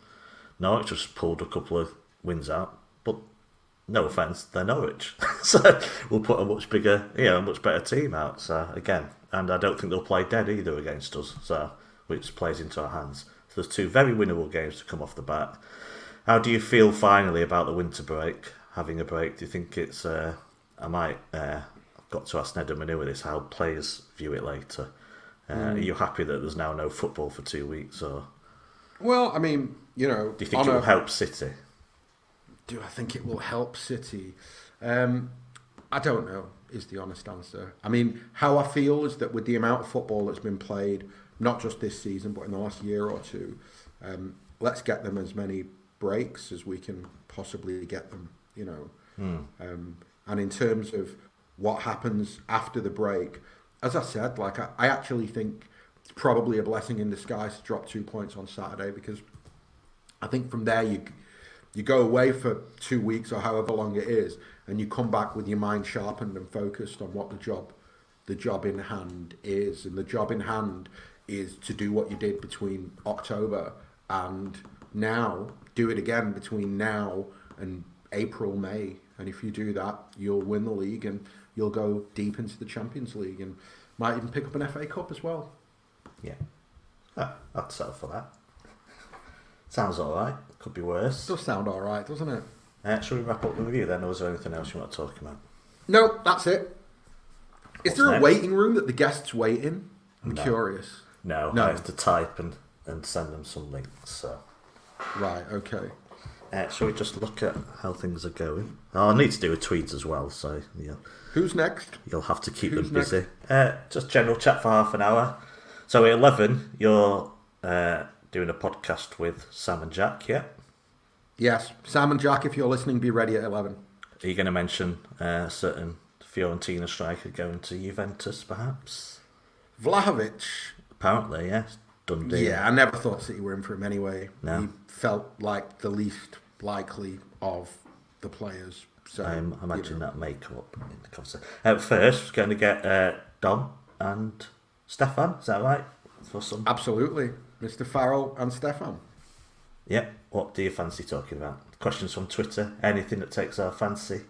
Norwich just pulled a couple of wins out, but no offence, they're Norwich. So we'll put a much bigger, a much better team out. So again, and I don't think they'll play dead either against us, so which plays into our hands. So there's 2 very winnable games to come off the bat. How do you feel finally about the winter break? Having a break? Do you think it's? I've got to ask Nedum and this how players view it later. Are you happy that there's now no football for 2 weeks, or? Well, I mean, do you think it will help City? Do I think it will help City? I don't know, is the honest answer. I mean, how I feel is that with the amount of football that's been played, not just this season, but in the last year or two, let's get them as many breaks as we can possibly get them, And in terms of what happens after the break, as I said, like I actually think it's probably a blessing in disguise to drop 2 points on Saturday, because I think from there you go away for 2 weeks or however long it is, and you come back with your mind sharpened and focused on what the job in hand is. And the job in hand is to do what you did between October and now, do it again between now and April, May. And if you do that, you'll win the league and you'll go deep into the Champions League and might even pick up an FA Cup as well. Yeah. I'd settle for that. Sounds alright. Could be worse. Does sound alright, doesn't it? Shall we wrap up the review then, or is there anything else you want to talk about? No, that's it. Is there next? a waiting room that the guests wait in? I'm curious. No, I have to type and send them some links. So. Right, okay. Shall we just look at how things are going? I need to do a tweet as well, so yeah. Who's next? You'll have to keep them busy. Just general chat for half an hour. So at 11, you're doing a podcast with Sam and Jack, yeah? Yes, Sam and Jack, if you're listening, be ready at 11. Are you going to mention a certain Fiorentina striker going to Juventus, perhaps? Vlahovic. Apparently, yes. Done deal. Yeah, I never thought City were in for him anyway. No. He felt like the least likely of the players. So I imagine that may come up in the conversation. First, we're going to get Dom and Stefan, is that right? For some... Absolutely. Mr. Farell and Stefan. Yep. What do you fancy talking about? Questions from Twitter? Anything that takes our fancy?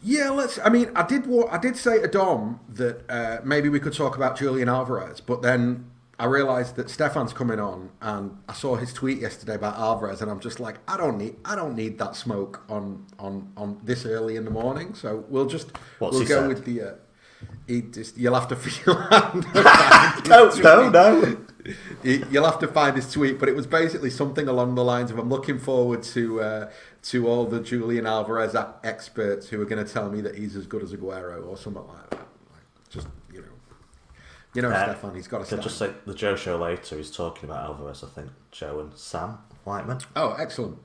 Yeah, I did say to Dom that maybe we could talk about Julian Alvarez, but then I realised that Stefan's coming on, and I saw his tweet yesterday about Alvarez, and I'm just like, I don't need that smoke on this early in the morning. So we'll go said? with the. You'll have to feel. No. You'll have to find his tweet, but it was basically something along the lines of, I'm looking forward to all the Julian Alvarez experts who are going to tell me that he's as good as Aguero or something like that. Just, Stefan, he's got to stand. Just say the Joe show later, he's talking about Alvarez, I think, Joe and Sam Whiteman. Oh, excellent.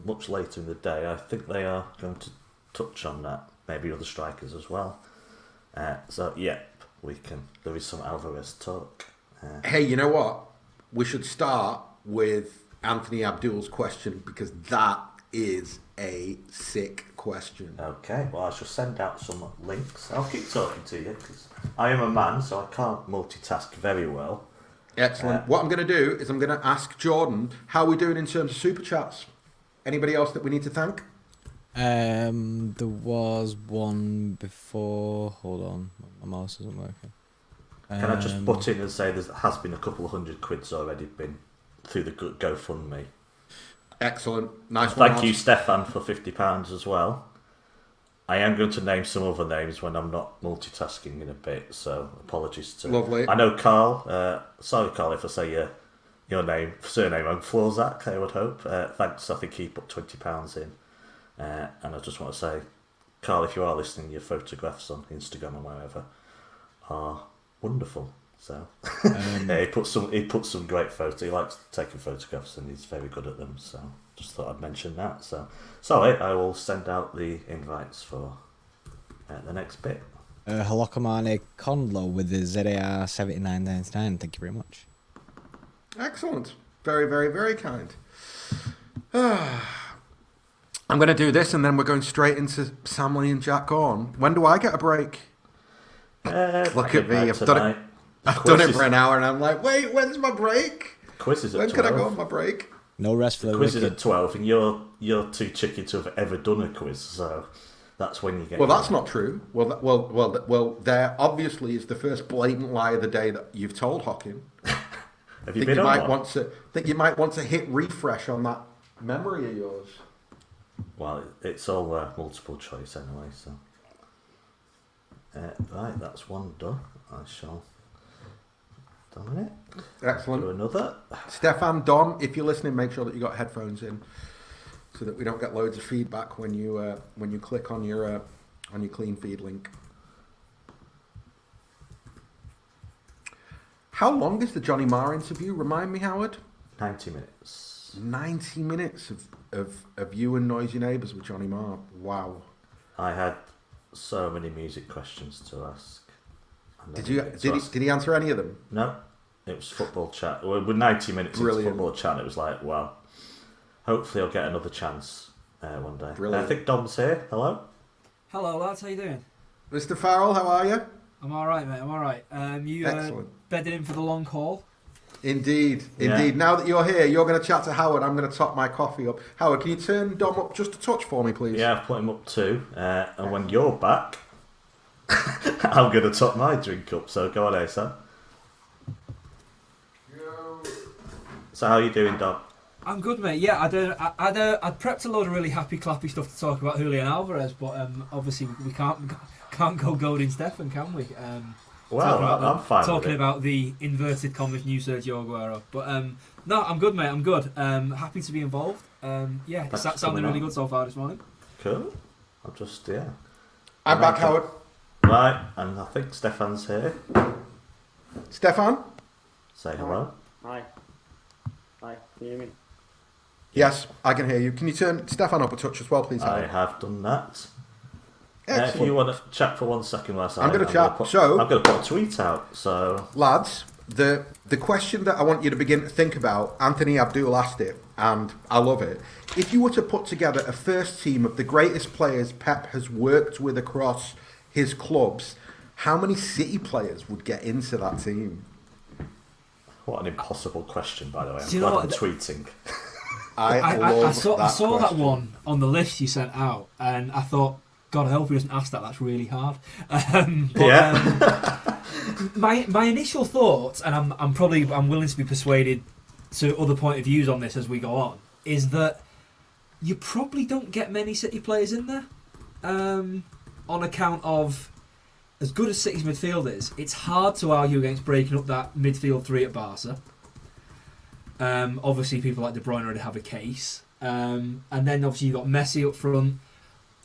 Much later in the day, I think they are going to touch on that, maybe other strikers as well. There is some Alvarez talk. Hey, you know what? We should start with Anthony Abdul's question, because that is a sick question. Okay, well, I shall send out some links. I'll keep talking to you, because I am a man, so I can't multitask very well. Excellent. What I'm going to do is I'm going to ask Jordan, how are we doing in terms of super chats? Anybody else that we need to thank? There was one before. Hold on, my mouse isn't working. Can I just butt in and say there has been a couple of £100 already been through the GoFundMe. Excellent. Nice one. Thank you, Stefan, for £50 as well. I am going to name some other names when I'm not multitasking in a bit, so apologies to... Lovely. I know Carl. Sorry, Carl, if I say your surname wrong. Florzak, I would hope. Thanks, I think he put £20 in. And I just want to say, Carl, if you are listening, your photographs on Instagram and wherever are wonderful. So he put some great photos. He likes taking photographs and he's very good at them. So just thought I'd mention that. So sorry, I will send out the invites for the next bit. Holokamane Conlo with the ZAR 79.99. Thank you very much. Excellent. Very, very, very kind. I'm going to do this and then we're going straight into Samley and Jack Gaughan. When do I get a break? Look at me. I've done it for an hour and I'm like, wait, when's my break? Quiz is at 12. When can I go on my break? No rest for the quiz is wicked. at 12 and you're too chicken to have ever done a quiz, so that's when you get... Well, that's not true. Well, there obviously is the first blatant lie of the day that you've told, Hockin. Have you been on one? Think you might want to hit refresh on memory of yours? Well, it's all multiple choice anyway, so. Right, that's one done. I shall. Dominic. Excellent. Do another. Stefan, Dom, if you're listening, make sure that you got headphones in, so that we don't get loads of feedback when you click on your clean feed link. How long is the Johnny Marr interview? Remind me, Howard. 90 minutes. 90 minutes of you and Noisy Neighbours with Johnny Marr. Wow. I had so many music questions to ask. Did he answer any of them? No. It was football chat. Well, with 90 minutes into football chat, it was like, well, hopefully I'll get another chance one day. Brilliant. I think Dom's here. Hello. Hello, lads. How you doing? Mr. Farrell, how are you? I'm all right, mate. I'm all right. You bedded in for the long haul? Indeed. Yeah. Now that you're here, you're going to chat to Howard. I'm going to top my coffee up. Howard, can you turn Dom up just a touch for me, please? Yeah, I've put him up too. And when you're back, I'm going to top my drink up. So go on, Ahsan. So how are you doing, Dom? I'm good, mate. Yeah, I'd prepped a load of really happy, clappy stuff to talk about Julian Alvarez, but obviously we can't go goading Stefan, can we? Well, I'm fine talking with it. about the inverted commas new Sergio Aguero, but no, I'm good, mate. I'm good. Happy to be involved. Yeah, Thanks it's for sounding coming really on. good so far this morning. Cool. I'm just, yeah. I'm back, Howard. Right, and I think Stefan's here. Stefan? Say hello. Hi. Can you hear me? Yes, I can hear you. Can you turn Stefan up a touch as well, please, I Howard? have done that. Excellent. If you want to chat for 1 second whilst I'm gonna chat. I'm So- going to put a tweet out. So Lads, the question that I want you to begin to think about, Anthony Abdul asked it, and I love it. If you were to put together a first team of the greatest players Pep has worked with across his clubs, how many City players would get into that team? what an impossible question, by the way. I'm Do you know glad I'm what? tweeting. I saw that question. one on the list you sent out, and I thought, God, I hope he doesn't ask that. That's really hard. My initial thoughts, and I'm willing to be persuaded to other point of views on this as we go on, is that you probably don't get many City players in there, on account of as good as City's midfield is. It's hard to argue against breaking up that midfield three at Barca. Obviously, people like De Bruyne already have a case, and then obviously you've got Messi up front.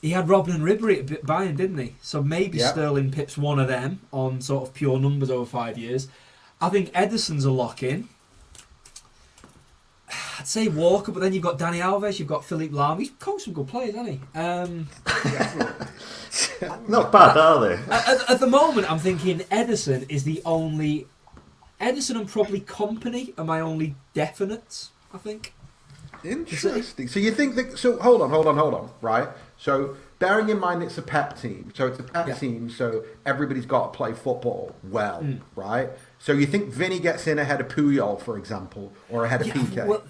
He had Robin and Ribery at Bayern, didn't he? So maybe Sterling pips one of them on sort of pure numbers over 5 years. I think Ederson's a lock-in. I'd say Walker, but then you've got Dani Alves, you've got Philippe Lahm. He's coached some good players, hasn't he? Not bad, are they? At the moment, I'm thinking Ederson is the only... Ederson and probably Kompany are my only definites, I think. Interesting. So you think that? So hold on. Right. So bearing in mind it's a Pep team. So it's a Pep team. So everybody's got to play football well, right? So you think Vinny gets in ahead of Puyol, for example, or ahead of PK? Well,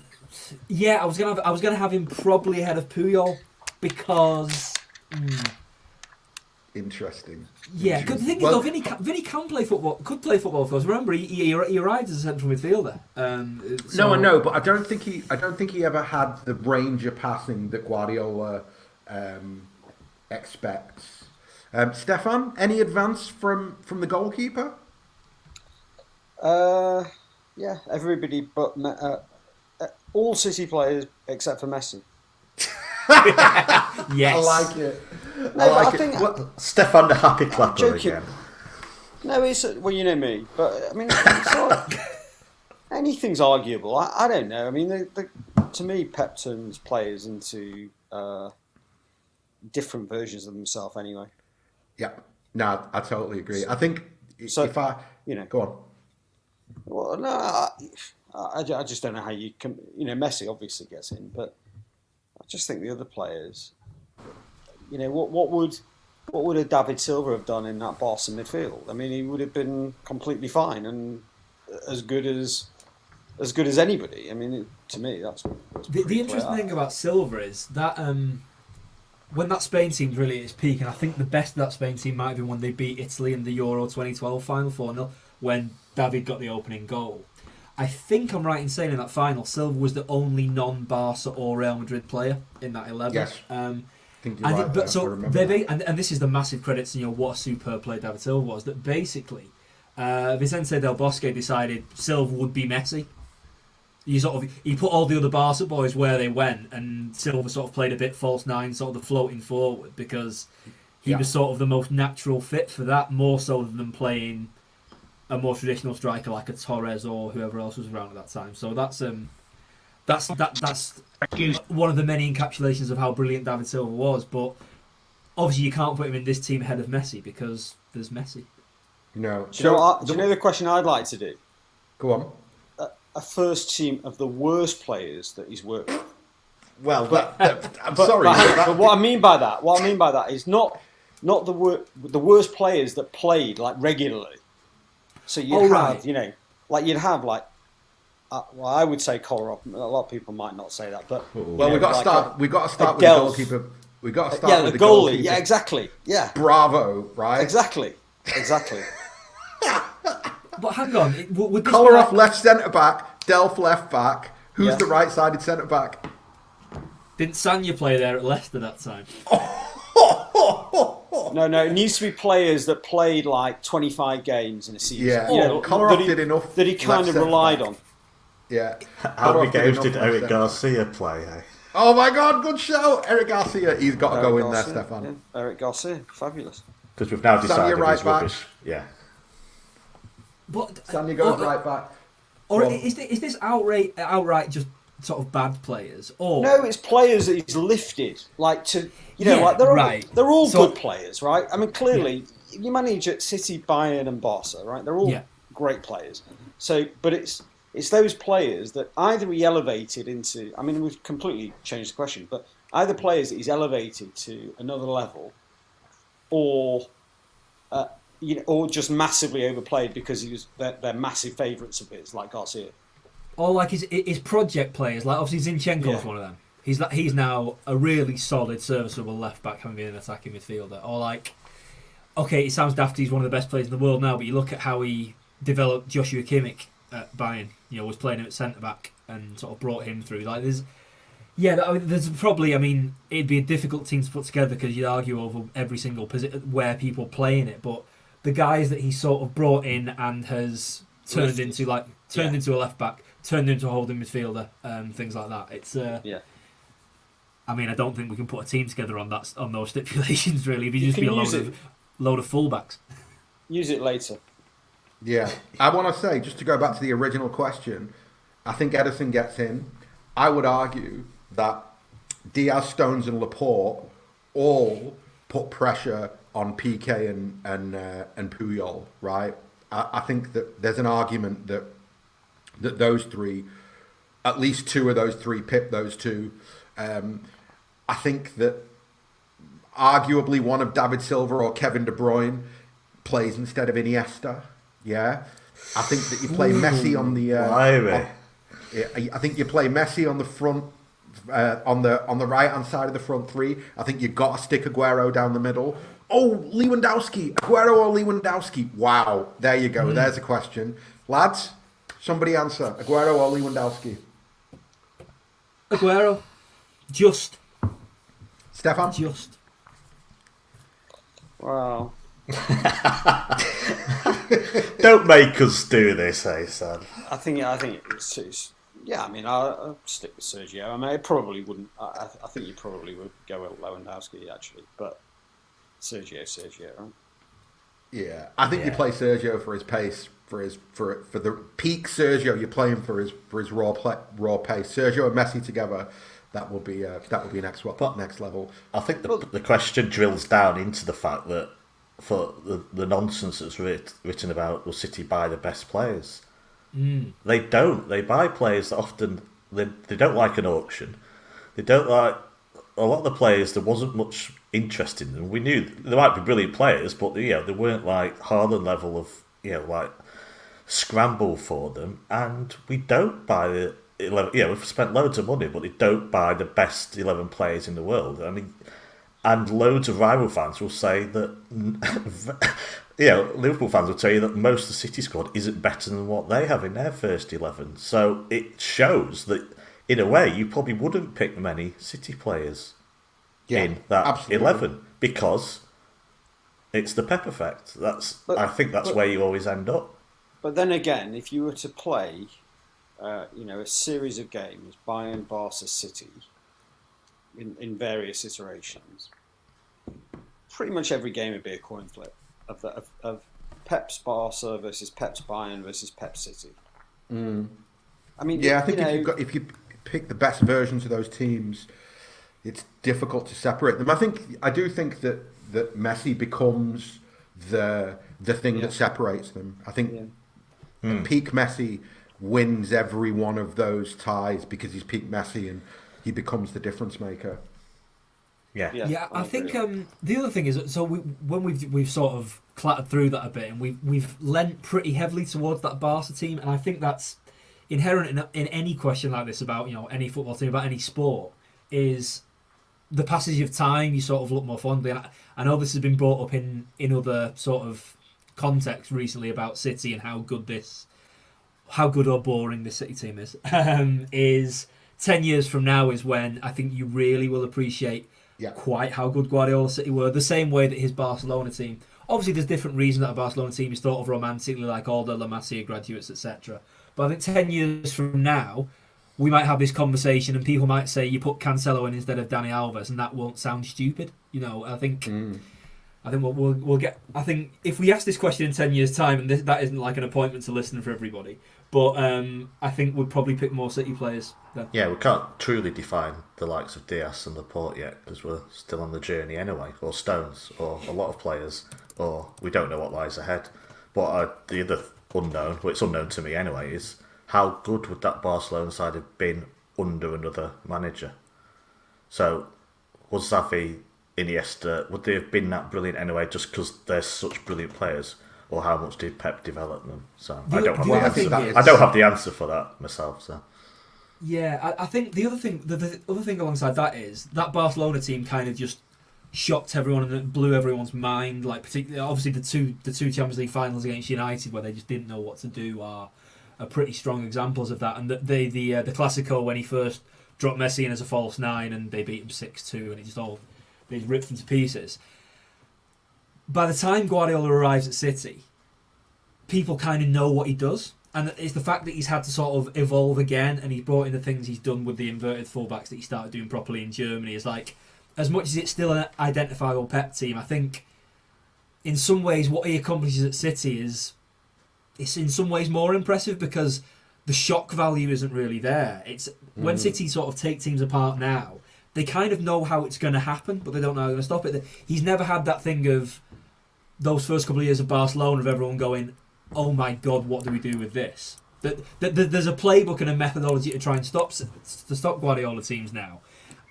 yeah, I was gonna have him probably ahead of Puyol because. Interesting. Yeah, because the thing is, though, Vinny can play football. Could play football, of course. Remember, he arrived as a central midfielder. No, I know, but I don't think he ever had the range of passing that Guardiola expects. Stefan, any advance from the goalkeeper? Yeah, everybody but all City players except for Messi. Yes, I like it. I think Stefan the happy clapper joking. again. No, it's well, you know me, but I mean, it's like, anything's arguable. I don't know. I mean, to me, Pep turns players into different versions of himself. Anyway. Yeah. No, I totally agree. I think So, if I, go on. Well, no, I just don't know how you can. Messi obviously gets in, but I just think the other players. What would a David Silva have done in that Barca midfield? I mean, he would have been completely fine and as good as anybody. I mean, to me, that's the interesting thing about Silva is that when that Spain team's really at its peak, and I think the best of that Spain team might have been when they beat Italy in the Euro 2012 final 4-0, when David got the opening goal. I think I'm right in saying in that final, Silva was the only non-Barca or Real Madrid player in that 11. Yes. I think you're right there. I remember that. and this is the massive credit to what a superb player David Silva was. That basically, Vicente Del Bosque decided Silva would be Messi. He put all the other Barca boys where they went, and Silva sort of played a bit false nine, sort of the floating forward, because he was sort of the most natural fit for that, more so than playing a more traditional striker like a Torres or whoever else was around at that time. So that's one of the many encapsulations of how brilliant David Silva was. But obviously, you can't put him in this team ahead of Messi because there's Messi. No. Do you know the question I'd like to do? Go on. A first team of the worst players that he's worked with. Well, I'm sorry. But what I mean by that is not the worst players that played like regularly. So you'd have I would say Kolarov. A lot of people might not say that, but we got to start. We got to start with the goalkeeper. We got to start with the the goalie. goalkeeper. Yeah, exactly. Yeah, Bravo, right? Exactly. But hang on, would this Kolarov left centre back, Delph left back. Who's the right-sided centre back? Didn't Sanya play there at Leicester that time? No, it needs to be players that played like 25 games in a season. Yeah, Kolarov did enough that he kind of relied on. Yeah. How many games did Eric Garcia play? Eh? Oh my God, good show! Eric Garcia, he's got to go in there, Stefan. Yeah. Eric Garcia, fabulous. Because we've now decided right he's back. rubbish. Yeah. But Sanya goes right back. Or is this outright just sort of bad players? Or no, it's players that he's lifted, like they're all good players, right? I mean, clearly you manage at City, Bayern, and Barca, right? They're all great players. So, but it's those players that either he elevated into. I mean, we've completely changed the question, but either players that he's elevated to another level, or or just massively overplayed because they're massive favourites of his, like Garcia. Or like his project players, like obviously Zinchenko's one of them. He's now a really solid, serviceable left back, having been an attacking midfielder. Or like, okay, it sounds daft. He's one of the best players in the world now, but you look at how he developed Joshua Kimmich at Bayern. Was playing him at centre back and sort of brought him through. Like there's probably. It'd be a difficult team to put together because you'd argue over every single position where people play in it, but the guys that he sort of brought in and has turned into a left back, turned into a holding midfielder, things like that. It's I don't think we can put a team together on those stipulations really. If you just be a load of fullbacks. Use it later. Yeah, I want to say, just to go back to the original question, I think Ederson gets in. I would argue that Diaz, Stones, and Laporte all put pressure on PK and Puyol, right? I think that there's an argument that those three, at least two of those three, pip those two. I think that arguably one of David Silva or Kevin De Bruyne plays instead of Iniesta. Yeah, I think that you play Messi on the. I think you play Messi on the front, on the right hand side of the front three. I think you've got to stick Aguero down the middle. Oh, Lewandowski, Aguero or Lewandowski? Wow, there you go. There's a question, lads. Somebody answer: Aguero or Lewandowski? Aguero, just. Stefan, just. Wow. Don't make us do this, Ahsan. I think it's I'll stick with Sergio. It probably wouldn't. I think you probably would go with Lewandowski actually, but Sergio, right? Yeah, I think you play Sergio for his pace, for the peak Sergio. You play him for his raw pace. Sergio and Messi together, that will be next level. I think the question drills down into the fact that for the nonsense that's written about, will City buy the best players? They don't. They buy players that often they don't like an auction. They don't like a lot of the players. There wasn't much interest in them. We knew there might be brilliant players, but they weren't like Haaland level of like scramble for them. And we don't buy the 11. We've spent loads of money, but they don't buy the best 11 players in the world. I mean, And loads of rival fans will say that, Liverpool fans will tell you that most of the City squad isn't better than what they have in their first 11. So it shows that, in a way, you probably wouldn't pick many City players in that absolutely. 11 because it's the Pep effect. I think that's where you always end up. But then again, if you were to play, a series of games, Bayern, Barca, City, in various iterations, pretty much every game would be a coin flip of Pep's Barca versus Pep's Bayern versus Pep's City. Mm. I mean, I think if you pick the best versions of those teams, it's difficult to separate them. I do think that Messi becomes the thing that separates them. I think peak Messi wins every one of those ties because he's peak Messi and he becomes the difference maker. Yeah, I think the other thing is, so when we've sort of clattered through that a bit, and we've lent pretty heavily towards that Barca team, and I think that's inherent in any question like this about any football team, about any sport, is the passage of time. You sort of look more fondly. And I know this has been brought up in other sort of contexts recently about City and how good or boring this City team is. Is 10 years from now is when I think you really will appreciate quite how good Guardiola City were. The same way that his Barcelona team, obviously there's different reasons that a Barcelona team is thought of romantically, like all the La Masia graduates, etc. But I think 10 years from now, we might have this conversation and people might say you put Cancelo in instead of Dani Alves, and that won't sound stupid. I think we'll get. I think if we ask this question in 10 years' time, and that isn't like an appointment to listen for everybody, but I think we'd probably pick more City players then. Yeah, we can't truly define the likes of Diaz and Laporte yet because we're still on the journey anyway, or Stones, or a lot of players, or we don't know what lies ahead. But the other unknown, it's unknown to me anyway, is how good would that Barcelona side have been under another manager? So, was Xavi, Iniesta, would they have been that brilliant anyway just because they're such brilliant players? Or how much did Pep develop them? So I don't have the answer for that myself. So yeah, I think the other thing alongside that is that Barcelona team kind of just shocked everyone and blew everyone's mind. Like particularly, obviously the two Champions League finals against United where they just didn't know what to do are pretty strong examples of that. And the Clasico when he first dropped Messi in as a false nine and they beat him 6-2 and they ripped him to pieces. By the time Guardiola arrives at City, people kind of know what he does. And it's the fact that he's had to sort of evolve again and he's brought in the things he's done with the inverted fullbacks that he started doing properly in Germany. Is like, as much as it's still an identifiable Pep team, I think in some ways what he accomplishes at City it's in some ways more impressive because the shock value isn't really there. It's when City sort of take teams apart now, they kind of know how it's going to happen, but they don't know how they're going to stop it. He's never had that thing of those first couple of years of Barcelona of everyone going, oh my God, what do we do with this? There's a playbook and a methodology to try and stop Guardiola teams now,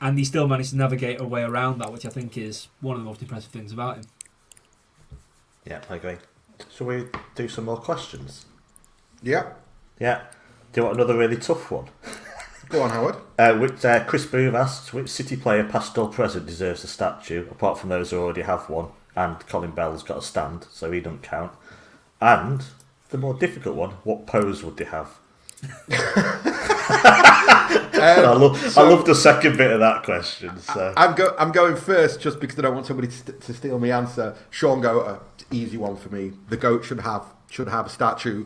and he still managed to navigate a way around that, which I think is one of the most impressive things about him. Yeah, I agree. Shall we do some more questions? Yeah. Yeah. Do you want another really tough one? Go on, Howard. Chris Booth asks, which City player, past or present, deserves a statue, apart from those who already have one, and Colin Bell's got a stand, so he doesn't count. And the more difficult one, what pose would they have? I love the second bit of that question. So. I'm going first just because I don't want somebody to steal my answer. Sean Goater, easy one for me. The GOAT should have a statue.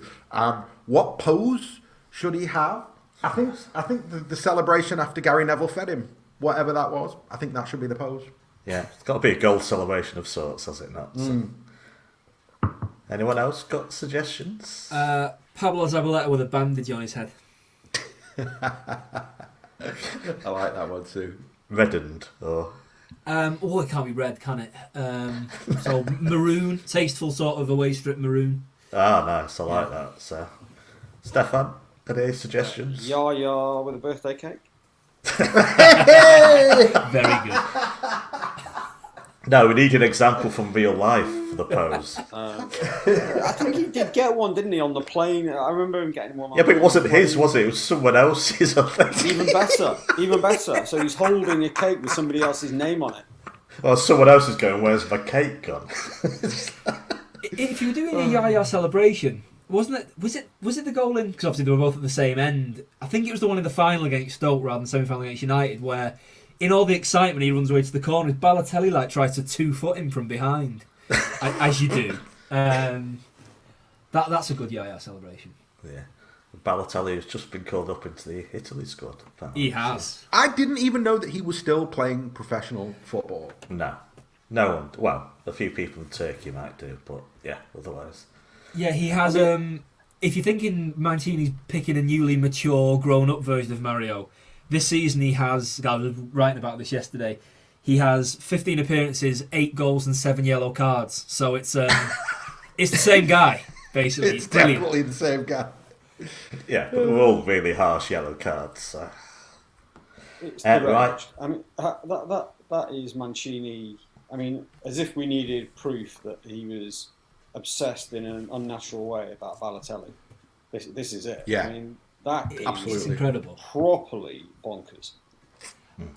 What pose should he have? I think the celebration after Gary Neville fed him, whatever that was, I think that should be the pose. Yeah, it's got to be a goal celebration of sorts, has it not? So. Anyone else got suggestions? Pablo Zabaleta with a bandage on his head. I like that one too. Reddened, or? It can't be red, can it? So maroon, tasteful sort of away strip maroon. Ah, nice, I like that. So, Stefan, any suggestions? Yaya with a birthday cake. Very good. No, we need an example from real life for the pose. I think he did get one, didn't he, on the plane? I remember him getting one. Yeah, but it wasn't his, was it? It was someone else's, I think. Even better. So he's holding a cake with somebody else's name on it. Well, someone else is going, where's my cake gone? If you were doing a Yaya celebration, wasn't it? Was it the goal in? Because obviously they were both at the same end. I think it was the one in the final against Stoke rather than semi-final against United, where in all the excitement he runs away to the corner. Balotelli tries to 2-foot him from behind, as you do. That's a good Yaya celebration. Yeah. Balotelli has just been called up into the Italy squad. Apparently. He has. I didn't even know that he was still playing professional football. No one. Well, a few people in Turkey might do, but yeah, otherwise. Yeah, he has. If you're thinking Mancini's picking a newly mature, grown-up version of Mario, this season he has. I was writing about this yesterday. He has 15 appearances, 8 goals, and 7 yellow cards. So it's it's the same guy basically. It's definitely the same guy. Yeah, but we're all really harsh yellow cards. So. It's right. I mean, that is Mancini. I mean, as if we needed proof that he was obsessed in an unnatural way about Balotelli. This is it. Yeah. I mean, that Absolutely. It's incredible. properly bonkers.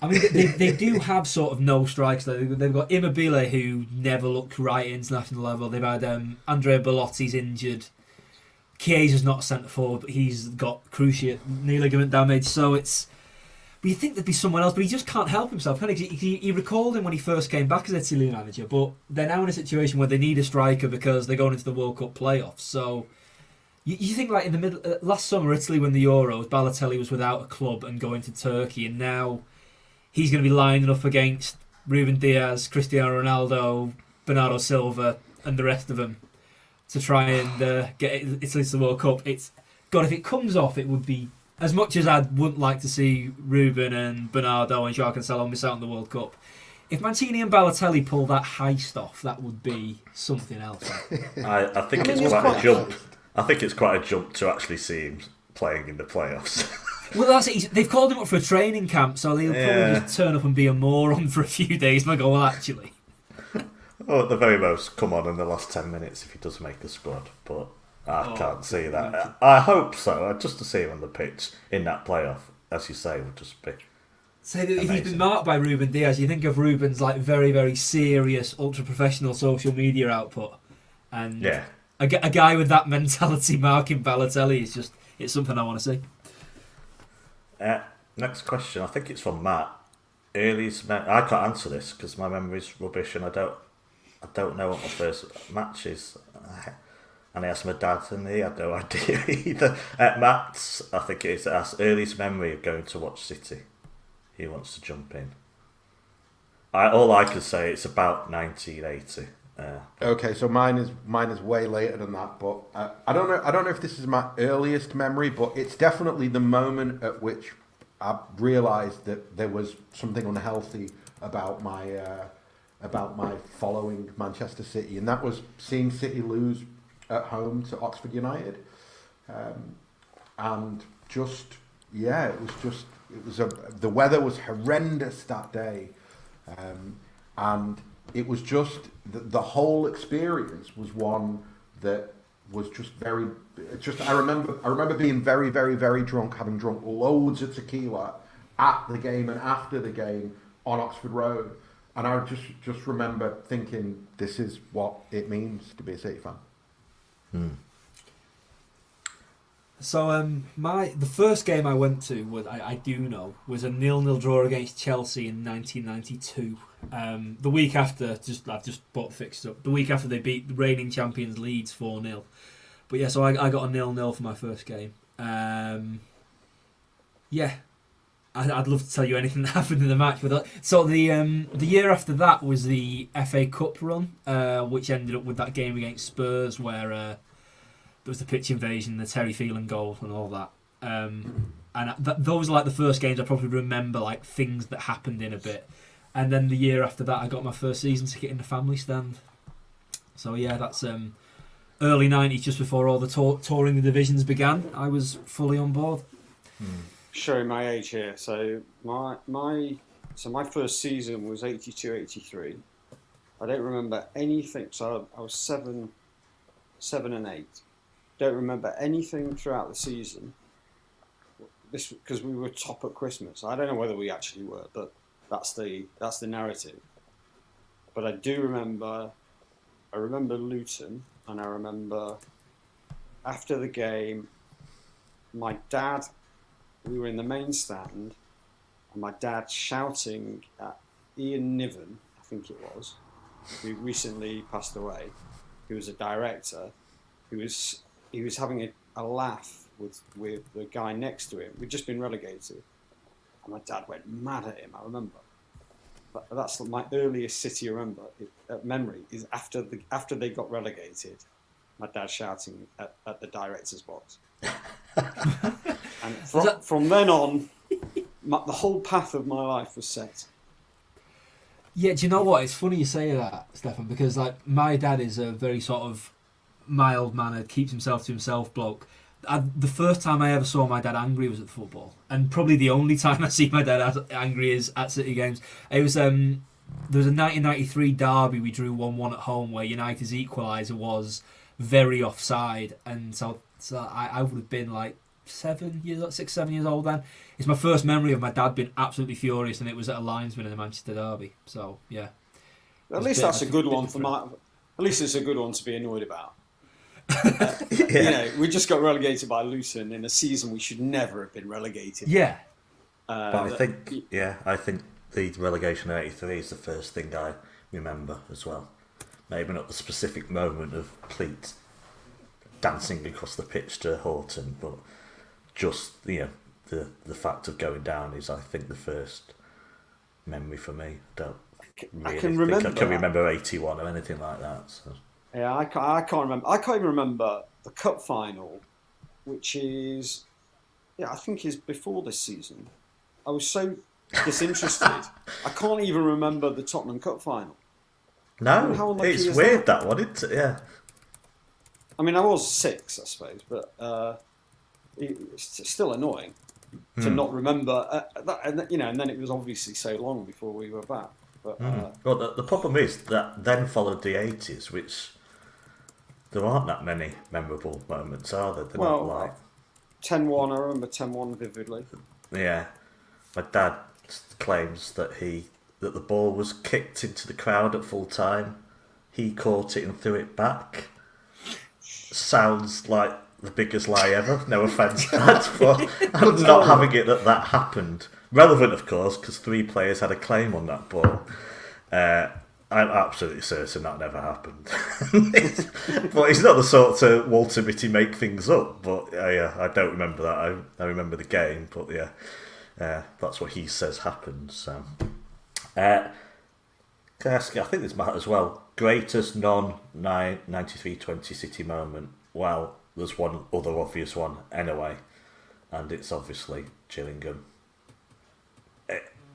I mean, they do have sort of no strikers. They've got Immobile, who never looked right at international level. They've had Andrea Belotti's injured. Chiesa's not centre forward, but he's got cruciate knee ligament damage. So it's. But you think there'd be someone else, but he just can't help himself. He recalled him when he first came back as Italy manager, but they're now in a situation where they need a striker because they're going into the World Cup playoffs. So you think in the middle last summer, Italy won the Euros. Balotelli was without a club and going to Turkey, and now he's going to be lining up against Ruben Diaz, Cristiano Ronaldo, Bernardo Silva, and the rest of them to try and get Italy to the World Cup. If it comes off, it would be. As much as I wouldn't like to see Ruben and Bernardo and Joao Cancelo miss out on the World Cup, if Mancini and Balotelli pull that heist off, that would be something else. I think it's quite a jump. I think it's quite a jump to actually see him playing in the playoffs. Well, that's it. They've called him up for a training camp, so they'll probably just turn up and be a moron for a few days and go, well, actually. Or at the very most, come on in the last 10 minutes if he does make the squad, but... I can't see that. I hope so. Just to see him on the pitch in that playoff, as you say, would just be. Say that if he's been marked by Ruben Diaz, you think of Ruben's very, very serious, ultra-professional social media output, and a guy with that mentality marking Balotelli is it's something I want to see. Next question, I think it's from Matt. I can't answer this because my memory's rubbish, and I don't know what my first match is. And I asked my dad, and he had no idea either. Matt's, I think it is, earliest memory of going to watch City. He wants to jump in. All I can say, it's about 1980. Okay, so mine is way later than that, but I don't know if this is my earliest memory, but it's definitely the moment at which I realised that there was something unhealthy about my following Manchester City, and that was seeing City lose at home to Oxford United, and the weather was horrendous that day, and it was just the whole experience was one that was I remember being very, very, very drunk, having drunk loads of tequila at the game and after the game on Oxford Road, and I just remember thinking, this is what it means to be a City fan. So the first game I went to was I do know was a 0-0 draw against Chelsea in 1992. The week after, I've just bought the fixtures up. The week after they beat the reigning champions Leeds 4-0. But yeah, so I got a 0-0 for my first game. I'd love to tell you anything that happened in the match. But so the year after that was the FA Cup run, which ended up with that game against Spurs where there was the pitch invasion, the Terry Phelan goal, and all that. Those are the first games I probably remember, things that happened in a bit. And then the year after that, I got my first season ticket in the family stand. So yeah, that's early 90s, just before all the touring the divisions began. I was fully on board. Showing my age here. So my first season was 82-83. I don't remember anything. So I was 7 and 8. Don't remember anything throughout the season. This because we were top at Christmas. I don't know whether we actually were, but that's the narrative. but I do remember. I remember Luton, and I remember after the game, my dad. We were in the main stand, and my dad shouting at Ian Niven, I think it was, who recently passed away. He was a director. He was having a laugh with the guy next to him. We'd just been relegated, and my dad went mad at him. I remember. But that's my earliest City memory is after they got relegated. My dad shouting at the director's box. And from then on, the whole path of my life was set. Yeah, do you know what? It's funny you say that, Stefan, because like my dad is a very sort of mild-mannered, keeps himself to himself bloke. The first time I ever saw my dad angry was at football, and probably the only time I see my dad angry is at City games. It was there was a 1993 derby we drew 1-1 at home where United's equaliser was very offside, and so I would have been like 7 years old then. It's my first memory of my dad being absolutely furious, and it was at a linesman in the Manchester derby. So yeah, at least that's a good one for my. At least it's a good one to be annoyed about. We just got relegated by Luton in a season we should never have been relegated. Yeah, but I think the relegation of '83 is the first thing I remember as well. Maybe not the specific moment of Pleat dancing across the pitch to Horton, but just the fact of going down is, I think, the first memory for me. I can remember 81 or anything like that. So. Yeah, I can't remember. I can't even remember the cup final, which is, I think is before this season. I was so disinterested. I can't even remember the Tottenham Cup final. No, it's weird that one, isn't it? Yeah. I mean, I was 6, I suppose, but it's still annoying to not remember that. And then it was obviously so long before we were back. But well, the problem is that then followed the 80s, which there aren't that many memorable moments, are there? They're not like 10-1. I remember 10-1 vividly. Yeah, my dad claims that the ball was kicked into the crowd at full time. He caught it and threw it back. Sounds like the biggest lie ever. No offence, Dad, but I'm not having it that happened. Relevant, of course, because 3 players had a claim on that ball. I'm absolutely certain that never happened. But he's not the sort to Walter Mitty make things up. But I don't remember that. I remember the game, but that's what he says happened. So, can I ask you, I think this matters as well. Greatest non-93-20 City moment? Well, there's one other obvious one anyway, and it's obviously Gillingham.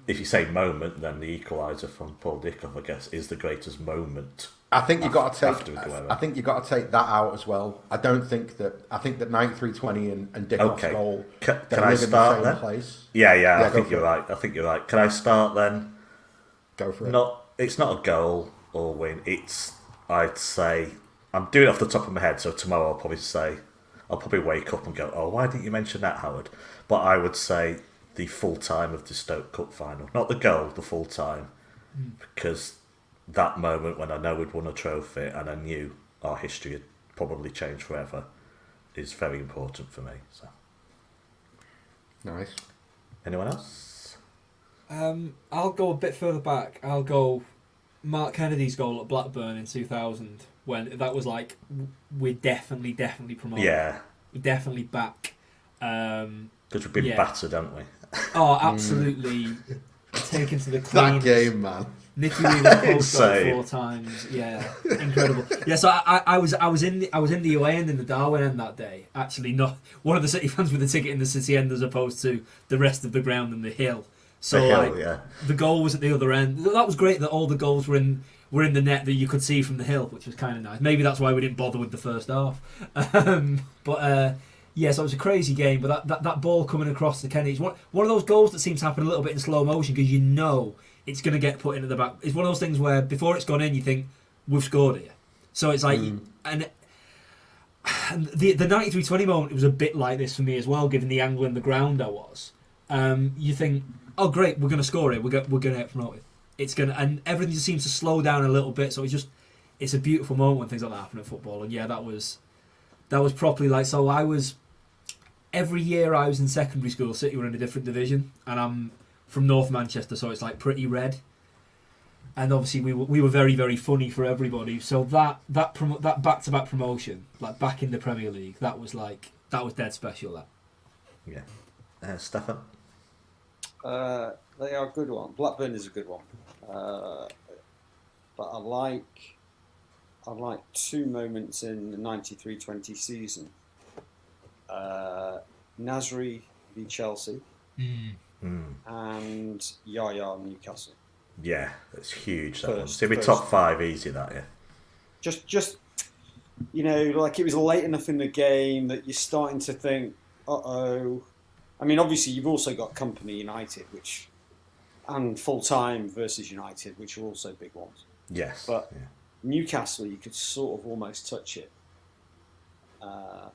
If you say moment, then the equaliser from Paul Dickoff, I guess, is the greatest moment. I think you got to take. I think you got to take that out as well. I think that 93-20 and Dickoff's goal. Can I start then? Place. Yeah. I think you're right. Can I start then? Go for it. It's not a goal or win. I'd say, I'm doing it off the top of my head. So tomorrow I'll probably wake up and go, oh, why didn't you mention that, Howard? But I would say the full time of the Stoke Cup final, not the goal, the full time, because that moment when I know we'd won a trophy and I knew our history had probably changed forever is very important for me. So, nice. Anyone else? I'll go a bit further back. I'll go Mark Kennedy's goal at Blackburn in 2000 when that was like we're definitely promoted. Yeah, we're definitely back. Because we've been battered, haven't we? Oh, absolutely. Taken to the clean. That game, man. Nicky Weaver post goal 4 times. Yeah, incredible. Yeah, so I was in the away end in the Darwin end that day. Actually, not one of the City fans with a ticket in the City end as opposed to the rest of the ground and the hill. So the goal was at the other end. That was great that all the goals were in the net that you could see from the hill, which was kind of nice. Maybe that's why we didn't bother with the first half. Yeah, so it was a crazy game, but that ball coming across the Kennedy is one of those goals that seems to happen a little bit in slow motion because you know it's going to get put into the back. It's one of those things where before it's gone in, you think, we've scored here. So it's like, and the 93-20 moment, it was a bit like this for me as well, given the angle and the ground I was. You think, oh great, we're going to score it, we're going to get promoted. it's gonna, and everything just seems to slow down a little bit. So it's a beautiful moment when things like that happen at football. And yeah, that was properly like. So every year I was in secondary school, City were in a different division, and I'm from North Manchester, so it's like pretty red. And obviously we were very, very funny for everybody. So that back-to-back promotion, like back in the Premier League, that was dead special. That. Yeah. Stefan? They are a good one. Blackburn is a good one. But I like two moments in the 93-20 season. Nasri v Chelsea and Yaya Newcastle. Yeah, that's huge. That one. It's going to be top 5 easy, that, yeah. Just like it was late enough in the game that you're starting to think, uh-oh. I mean, obviously, you've also got Kompany United, and full-time versus United, which are also big ones. Yes. But Newcastle, you could sort of almost touch it.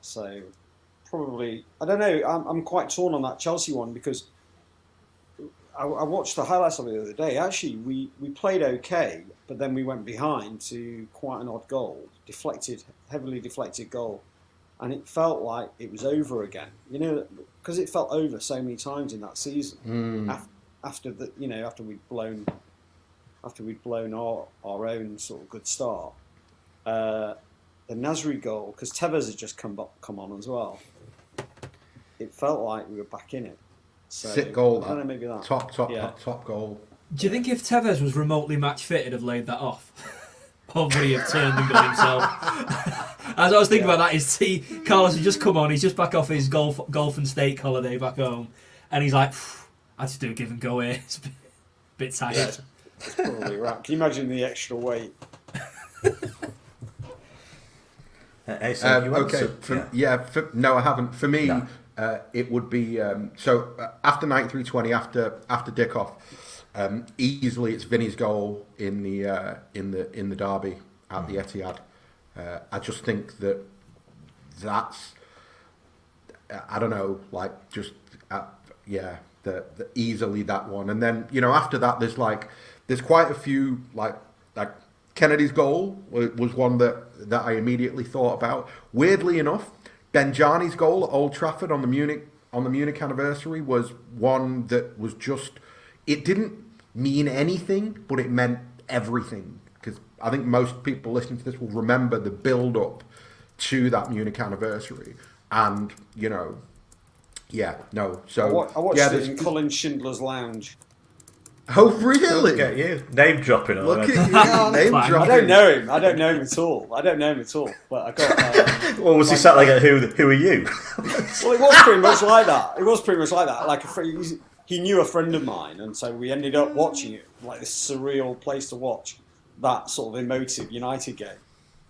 So probably, I don't know, I'm quite torn on that Chelsea one because I watched the highlights of it the other day. Actually, we played okay, but then we went behind to quite an odd goal, heavily deflected goal. And it felt like it was over again, because it felt over so many times in that season. After we'd blown our own sort of good start. The Nasri goal, because Tevez had just come on as well. It felt like we were back in it. So, Sick goal. I don't know, maybe that. Top goal. Do you think if Tevez was remotely match fit, he'd have laid that off? Or would he have turned and got himself? As I was thinking about that, Carlos has just come on. He's just back off his golf and steak holiday back home, and he's like, "I just do a give and go here. It's a bit tired." Yeah, it's probably right. Can you imagine the extra weight? No, I haven't. For me, it would be after 93-20, after Dickoff. Easily, it's Vinny's goal in the derby at the Etihad. I just think that's I don't know, like just the easily that one. And then after that, there's quite a few like Kennedy's goal was one that I immediately thought about. Weirdly enough, Benjani's goal at Old Trafford on the Munich anniversary was one that was just. It didn't mean anything, but it meant everything. Because I think most people listening to this will remember the build-up to that Munich anniversary. And, So I watched it in Colin Schindler's Lounge. Oh, really? Look at you. Name dropping on Look it. at you. Name dropping. I don't know him. I don't know him at all. But I got. Well, was he sat like, who are you? Well, it was pretty much like that. Like he knew a friend of mine, and so we ended up watching it, like this surreal place to watch that sort of emotive United game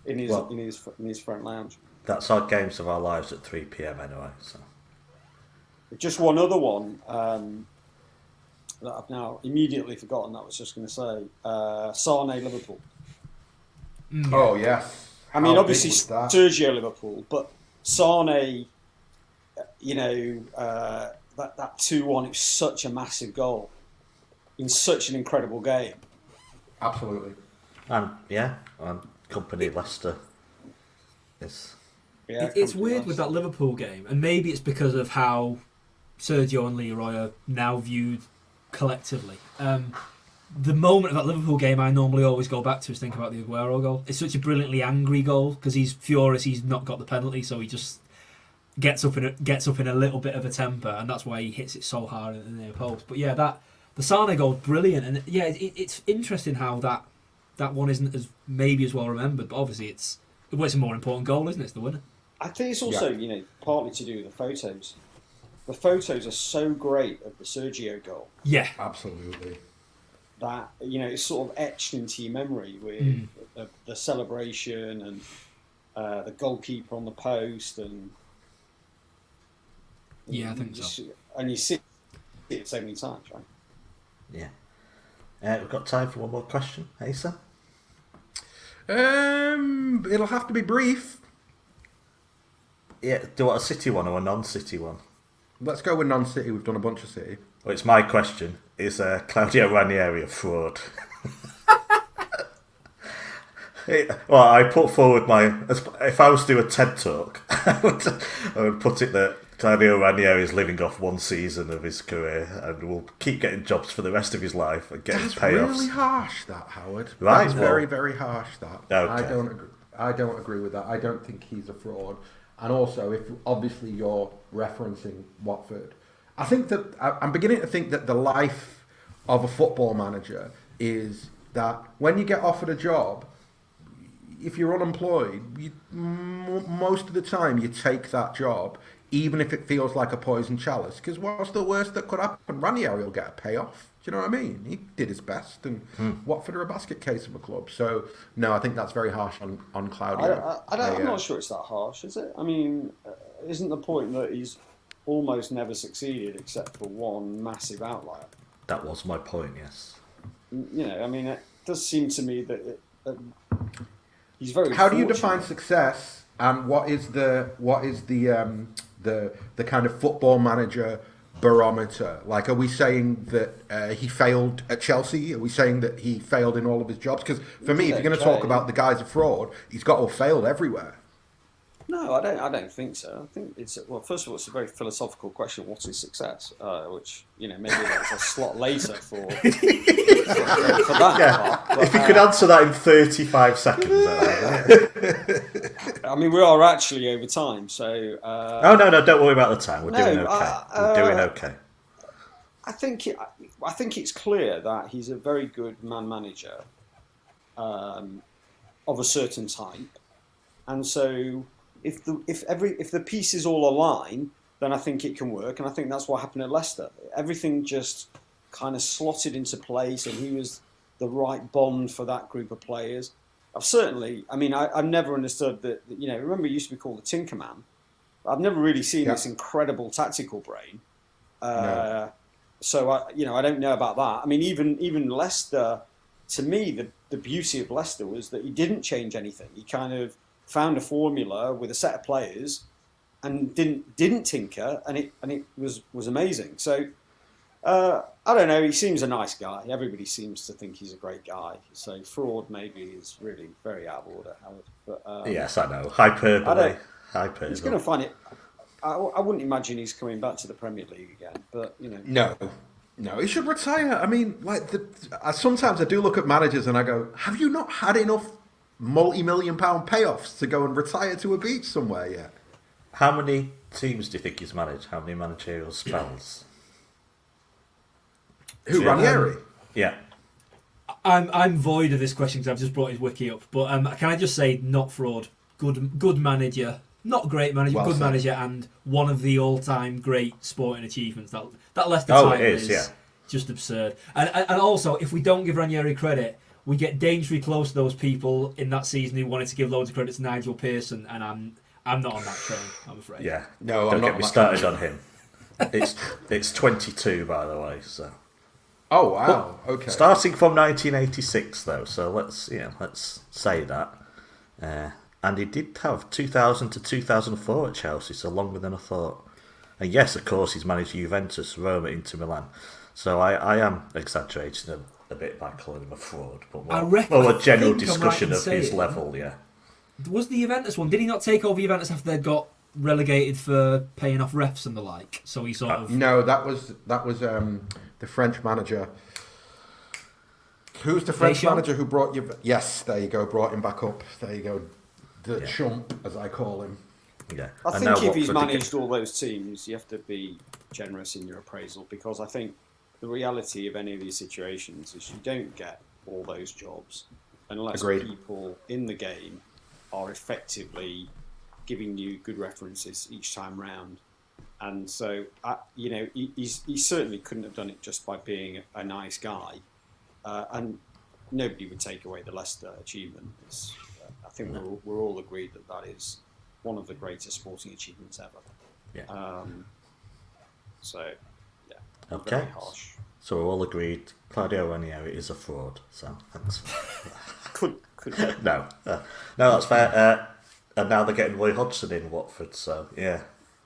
in his front lounge. That's our games of our lives at 3 p.m. anyway. So. Just one other one that I've now immediately forgotten. That I was just going to say Sane Liverpool. Oh yes. I mean, obviously Sergio Liverpool, but Sane, that 2-1, it was such a massive goal in such an incredible game. Absolutely. And Kompany Leicester is. Yeah, it's weird with that Liverpool game, and maybe it's because of how Sergio and Leroy are now viewed collectively. The moment of that Liverpool game I normally always go back to is think about the Aguero goal. It's such a brilliantly angry goal because he's furious he's not got the penalty, so he just gets up in a little bit of a temper, and that's why he hits it so hard in the near post. But yeah, the Sane goal, brilliant, and yeah, it's interesting how that one isn't as maybe as well remembered, but obviously it's a more important goal, isn't it? It's the winner. I think it's also partly to do with the photos. The photos are so great of the Sergio goal. Yeah, absolutely. That it's sort of etched into your memory with the celebration and the goalkeeper on the post and. Yeah, I think so. And you see it so many times, right? Yeah. We've got time for one more question. Ahsan? It'll have to be brief. Yeah, do you want a City one or a non-City one? Let's go with non-City. We've done a bunch of City. Well, it's my question. Is Claudio Ranieri a fraud? Well, I put forward if I was to do a TED talk, I would put it that Claudio Ranieri is living off one season of his career and will keep getting jobs for the rest of his life and getting That's payoffs. really harsh, that, Howard. Right, That's very, very harsh, that. Okay. I don't agree with that. I don't think he's a fraud. And also, if obviously you're referencing Watford, I think that I'm beginning to think that the life of a football manager is that when you get offered a job, if you're unemployed, most of the time you take that job, even if it feels like a poison chalice. Because what's the worst that could happen? Ranieri will get a payoff. Do you know what I mean? He did his best, and Watford are a basket case of a club. So, no, I think that's very harsh on Claudio. I'm not sure it's that harsh, is it? I mean, isn't the point that he's almost never succeeded except for one massive outlier? That was my point, yes. You know, I mean, it does seem to me that he's very. How do you define success, and what is the kind of football manager barometer? Like, are we saying that he failed at Chelsea? Are we saying that he failed in all of his jobs? Because for me, if you're going to talk about the guy's a fraud, he's got to have failed everywhere. No, I don't think so. I think it's first of all, it's a very philosophical question. What is success? Which maybe that's a slot later for that. Yeah. Part. But, if you could answer that in 35 seconds. I mean, we are actually over time, so. No, don't worry about the time. We're doing okay. We're doing okay. I think it's clear that he's a very good man manager of a certain type, and so. If the pieces all align, then I think it can work, and I think that's what happened at Leicester. Everything just kind of slotted into place, and he was the right bond for that group of players. I've never understood that. Remember, he used to be called the Tinker Man. I've never really seen this incredible tactical brain. No. So I don't know about that. I mean, even Leicester, to me, the beauty of Leicester was that he didn't change anything. He kind of found a formula with a set of players and didn't tinker, and it was amazing. So I don't know. He seems a nice guy. Everybody seems to think he's a great guy. So fraud maybe is really very out of order, Howard. But yes, I know. Hyperbole. He's going to find it. I wouldn't imagine he's coming back to the Premier League again. But No, he should retire. I mean, sometimes I do look at managers and I go, have you not had enough multi-million-pound payoffs to go and retire to a beach somewhere yet? How many teams do you think he's managed? How many managerial spells? Who, Ranieri? Yeah. I'm void of this question because I've just brought his wiki up. But can I just say, not fraud, good manager, not great manager, good manager, and one of the all-time great sporting achievements. That Leicester title is just absurd. And also, if we don't give Ranieri credit, we get dangerously close to those people in that season who wanted to give loads of credit to Nigel Pearson, and I'm not on that train, I'm afraid. Yeah, no, don't I'm not get me started on him. It's 22, by the way. So. Oh wow! Okay. Starting from 1986, though, so let's say that. And he did have 2000 to 2004 at Chelsea, so longer than I thought. And yes, of course, he's managed Juventus, Roma, Inter Milan. So I am exaggerating a bit by calling him a fraud, but a general discussion of his level, yeah. Was the Juventus one? Did he not take over Juventus after they got relegated for paying off refs and the like? So he sort of no, that was the French manager. Who's the French manager who brought you? Yes, there you go. Brought him back up. There you go. The chump, as I call him. Yeah, I think if he's managed all those teams, you have to be generous in your appraisal, because I think the reality of any of these situations is you don't get all those jobs unless people in the game are effectively giving you good references each time round. And so, he certainly couldn't have done it just by being a nice guy. And nobody would take away the Leicester achievement. I think we're all agreed that is one of the greatest sporting achievements ever. Yeah. Okay. Very harsh. So we're all agreed Claudio Ranieri is a fraud. So thanks. Could No, that's fair. And now they're getting Roy Hodgson in Watford. So yeah,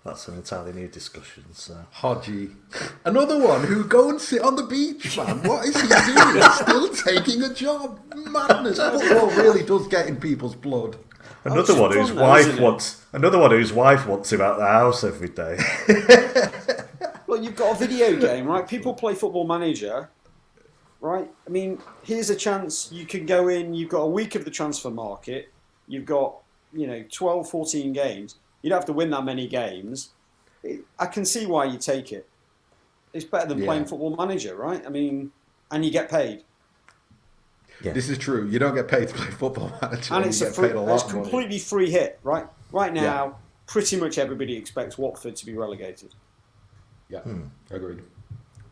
that's an entirely new discussion. So Hodgie. Another one who go and sit on the beach, man. What is he doing? Still taking a job. Madness. Football really does get in people's blood. another one whose wife wants him out the house every day. Well, you've got a video game, right? People play Football Manager, right? I mean, here's a chance you can go in. You've got a week of the transfer market. You've got, 12, 14 games. You don't have to win that many games. I can see why you take it. It's better than playing Football Manager, right? I mean, and you get paid. Yeah. This is true. You don't get paid to play Football Manager. And it's it's completely free hit, right? Right now, pretty much everybody expects Watford to be relegated. Yeah, agreed.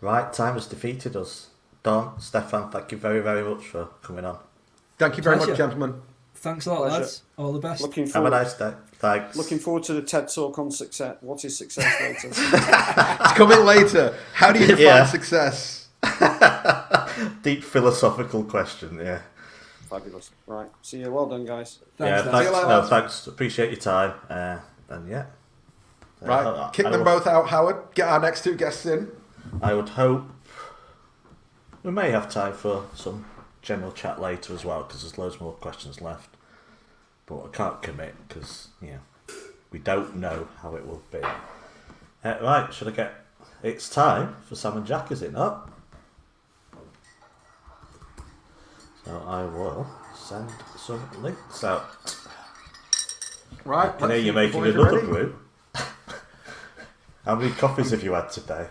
Right, time has defeated us. Don, Stefan, thank you very, very much for coming on. Thank you very Pleasure. much, gentlemen. Thanks a lot, Pleasure. lads. All the best. Have a nice day. Thanks. Looking forward to the TED Talk on success. What is success later? It's coming later. How do you define success? Deep philosophical question, yeah. Fabulous. Right. See you. Well done, guys. Thanks, Thanks. later, No, lads. thanks. Appreciate your time. And yeah. Right, kick them both out, Howard. Get our next two guests in. I would hope we may have time for some general chat later as well, because there's loads more questions left. But I can't commit because we don't know how it will be. Right, should I get? It's time for Sam and Jack, is it not? So I will send some links out. Right, I know you're making another brew. How many coffees have you had today?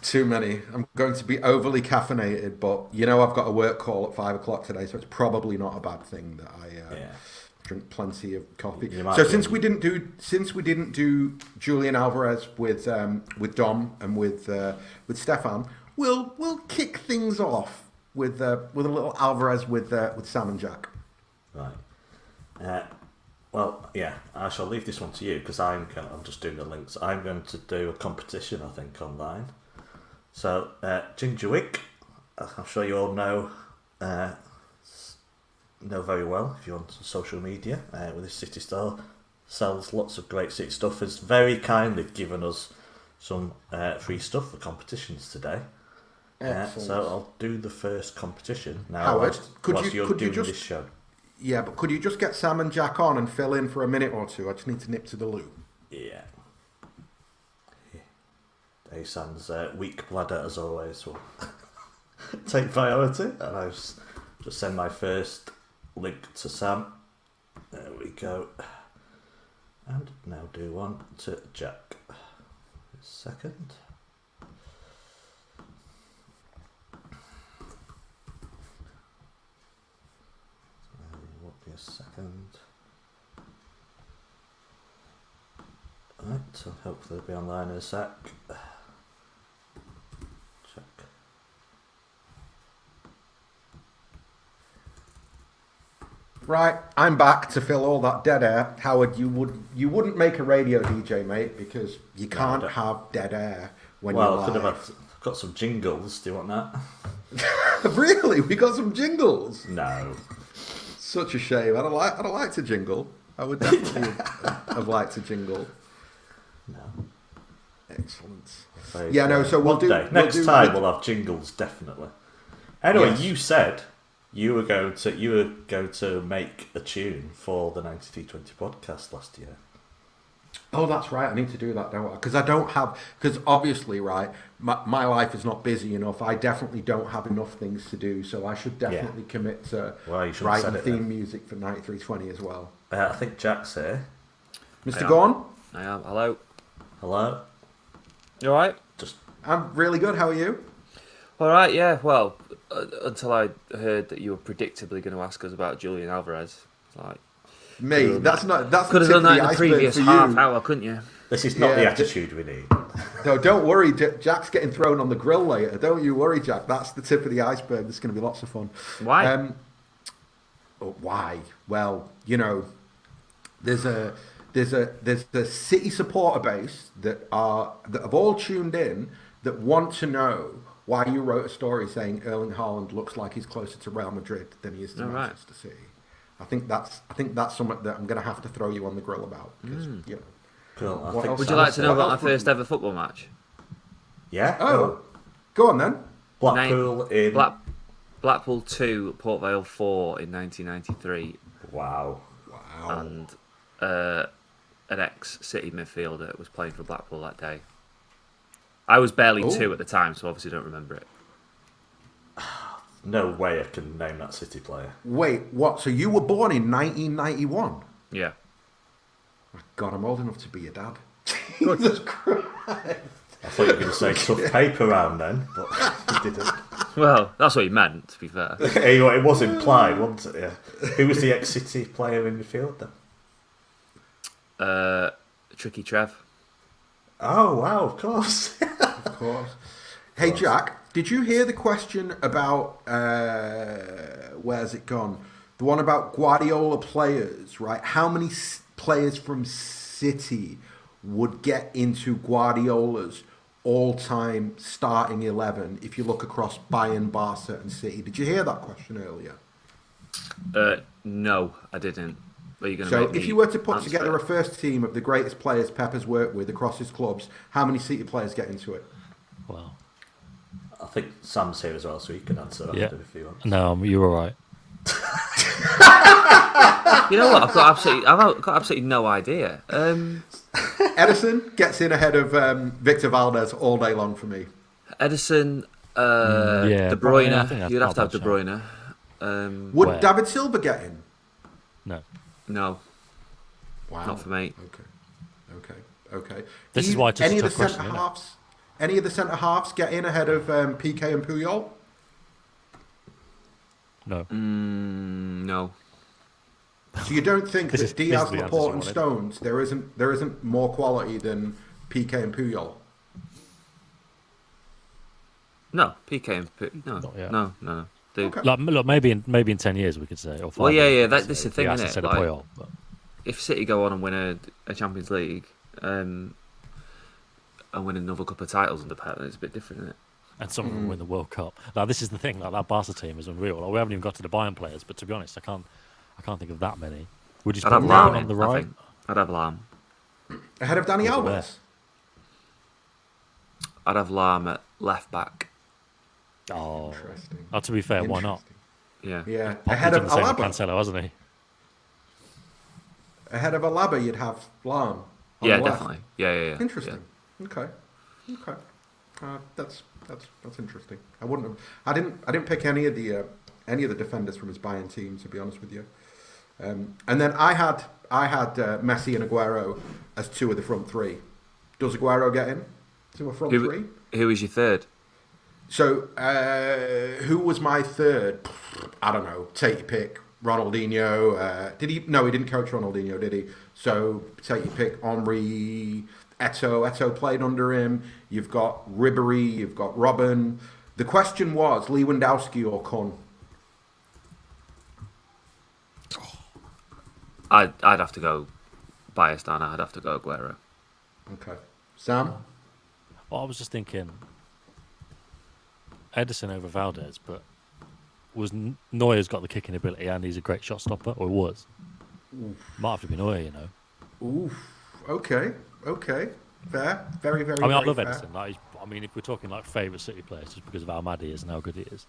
Too many. I'm going to be overly caffeinated, but I've got a work call at 5 o'clock today, so it's probably not a bad thing that I drink plenty of coffee. So since we didn't do Julian Alvarez with Dom and with Stefan, we'll kick things off with a little Alvarez with Sam and Jack. Right. Well, yeah, I shall leave this one to you because I'm just doing the links. I'm going to do a competition, I think, online. So, Gingerwick, I'm sure you all know very well if you're on social media. With this city store, sells lots of great city stuff. Has very kindly given us some free stuff for competitions today. So I'll do the first competition now. Howard, whilst you're doing this show. Yeah, but could you just get Sam and Jack on and fill in for a minute or two? I just need to nip to the loo. Yeah. Ahsan's weak bladder, as always, will take priority. And I'll just send my first link to Sam. There we go. And now do one to Jack. A second. Won't be a second. Right, so hopefully they'll be online in a sec. Check. Right, I'm back to fill all that dead air. Howard, you wouldn't make a radio DJ, mate, because you can't have dead air when you're live. Well, I could have got some jingles. Do you want that? Really? We got some jingles? No. Such a shame. I'd like to jingle. I would definitely have liked to jingle. No. Excellent. Afraid, Yeah, no, so we'll do... Next time we'll have jingles, definitely. Anyway, yes. You said you were going to make a tune for the 9320 podcast last year. Oh, that's right. I need to do that, don't I? Because I don't have... Because obviously, right, my life is not busy enough. I definitely don't have enough things to do, so I should definitely commit to writing theme music for 9320 as well. I think Jack's here. Mr. Gaughan? I am. Hello. Hello. You alright? I'm really good. How are you? Alright, yeah. Well, until I heard that you were predictably going to ask us about Julian Alvarez. Like, me? That's could have done that in the previous half hour, couldn't you? This is not the attitude we need. No, don't worry. Jack's getting thrown on the grill later. Don't you worry, Jack. That's the tip of the iceberg. There's going to be lots of fun. Why? Why? Well, there's a City supporter base that have all tuned in that want to know why you wrote a story saying Erling Haaland looks like he's closer to Real Madrid than he is to Manchester City. I think that's something that I'm going to have to throw you on the grill about because Cool. What I else? Would you like to know What about my else would- first ever football match? Yeah. Oh, go on then. Blackpool in. Blackpool 2, Port Vale 4 in 1993, Wow. and an ex-City midfielder was playing for Blackpool that day. I was barely 2 at the time, so obviously don't remember it. No way I can name that City player. Wait, what? So you were born in 1991? Yeah. God, I'm old enough to be your dad. Jesus Christ. I thought you were going to say tough paper round then, but you didn't. Well, that's what he meant, to be fair. It was implied, wasn't it? Yeah. Who was the ex-City player in midfield then? Tricky Trev. Oh, wow, of course. Of course. Hey, Jack, did you hear the question about, where's it gone? The one about Guardiola players, right? How many players from City would get into Guardiola's all-time starting 11 if you look across Bayern, Barca and City? Did you hear that question earlier? No, I didn't. Are you going So make if me you were to put answer together it? a first team of the greatest players Pep has worked with across his clubs, how many City players get into it? Well, I think Sam's here as well, so he can answer yeah. after if you want. No, you're all right. You know what? I've got absolutely no idea. Edison gets in ahead of Victor Valdez all day long for me. Edison, yeah, De probably, Bruyne. I think that's You'd have to have not De a bad Bruyne. Would Where? David Silva get in? No. No, Wow. not for me. Okay. This is why it's any a of the tough question, centre isn't it? halves? Any of the centre halves get in ahead of PK and Puyol? No. No. So you don't think This that is Diaz, the answers Laporte, you and wanted. Stones there isn't more quality than PK and Puyol? No, PK and no, Not yet. no. Dude. Okay. Like, look, maybe in 10 years we could say, or 5 Well, yeah, years, yeah. we could This is say, the thing, Diaz isn't it? instead of Like, Puyol, but if City go on and win a Champions League, and win another couple of titles under Pep, then it's a bit different, isn't it? and some of them win the World Cup. Now, this is the thing. Like, that Barca team is unreal. Like, we haven't even got to the Bayern players, but to be honest, I can't think of that many. Would you I'd put have Lam Lam on the in, I right? think. I'd have Lam. Ahead of Dani Where? Alves? I'd have Lam at left back. Oh, Interesting. to be fair, why not? Yeah. Yeah. He's Ahead done of the same with Alaba? Cancelo, hasn't he? Ahead of Alaba, you'd have Lam. on Yeah, the left. definitely. Yeah. Interesting. Okay. That's interesting. I didn't pick any of the defenders from his Bayern team, to be honest with you. And then I had Messi and Aguero as two of the front three. Does Aguero get in to a front three? Who was your third? So who was my third? I don't know. Take your pick. Ronaldinho. Did he? No, he didn't coach Ronaldinho, did he? So take your pick. Henry. Eto'o played under him. You've got Ribéry. You've got Robin. The question was Lewandowski or Kun. I'd have to go biased, Anna. I'd have to go Aguero. Okay. Sam? Well, I was just thinking Edison over Valdez, but Neuer's got the kicking ability and he's a great shot stopper, or was. Might have to be Neuer, you know. Oof. Okay. Fair. Very, very. I mean, I very love fair. Edison. Like, if we're talking like favourite City players, just because of how mad he is and how good he is,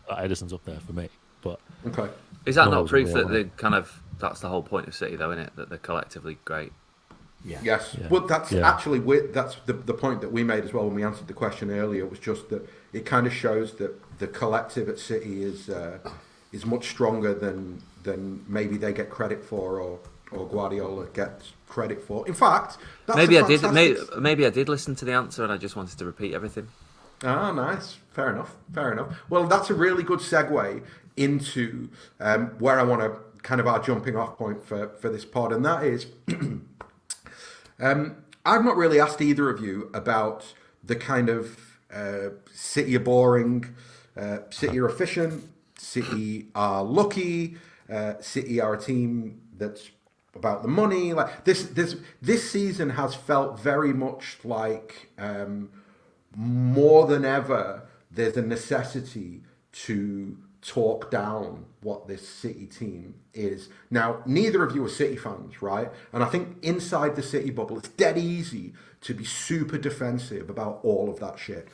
Edison's up there for me. But Okay. Is that Neuer not was proof real, that wasn't that's the whole point of City, though, isn't it? That they're collectively great. Yes, Yeah. but that's Yeah. actually that's the point that we made as well when we answered the question earlier. Was just that it kind of shows that the collective at City is much stronger than maybe they get credit for or Guardiola gets credit for. In fact, that's Maybe a I did. fantastic- Maybe I did listen to the answer, and I just wanted to repeat everything. Ah, nice. Fair enough. Well, that's a really good segue into where I want to kind of our jumping off point for this pod, and that is I've not really asked either of you about the kind of City are boring, City are efficient, City are lucky, City are a team that's about the money. Like this season has felt very much like more than ever there's a necessity to talk down what this City team is. Now, neither of you are City fans, right? And I think inside the City bubble, it's dead easy to be super defensive about all of that shit.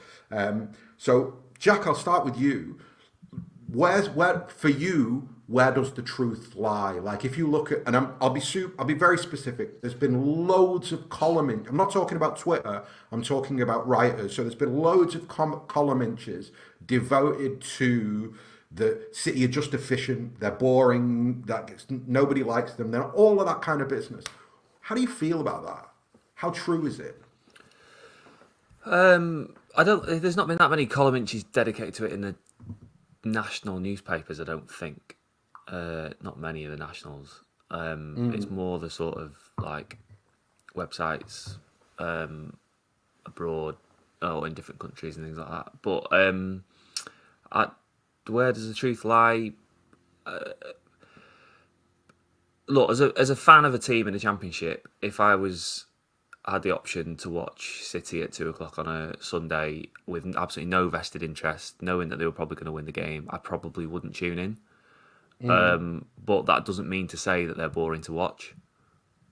So, Jack, I'll start with you. Where does the truth lie? Like, if you look at, and I'll be very specific. There's been loads of I'm not talking about Twitter. I'm talking about writers. So there's been loads of column inches devoted to the City are just efficient. They're boring. Nobody likes them. They're all of that kind of business. How do you feel about that? How true is it? There's not been that many column inches dedicated to it in the national newspapers, I don't think. Not many of the nationals. It's more the sort of like websites abroad or in different countries and things like that. But where does the truth lie? Look, as a fan of a team in the Championship, if I had the option to watch City at 2:00 on a Sunday with absolutely no vested interest, knowing that they were probably going to win the game, I probably wouldn't tune in. But that doesn't mean to say that they're boring to watch.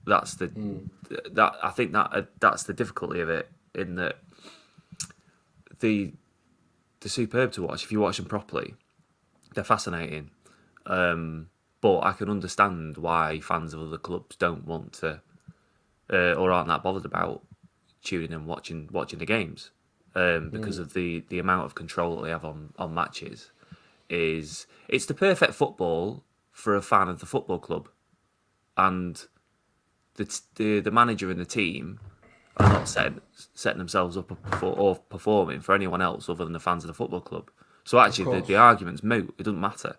That's the difficulty of it, in that they're superb to watch if you watch them properly. They're fascinating, but I can understand why fans of other clubs don't want to or aren't that bothered about tuning and watching the games, because of the amount of control that they have on matches. It's the perfect football for a fan of the football club, and the manager and the team are not setting themselves up or performing for anyone else other than the fans of the football club. So actually, the argument's moot. It doesn't matter.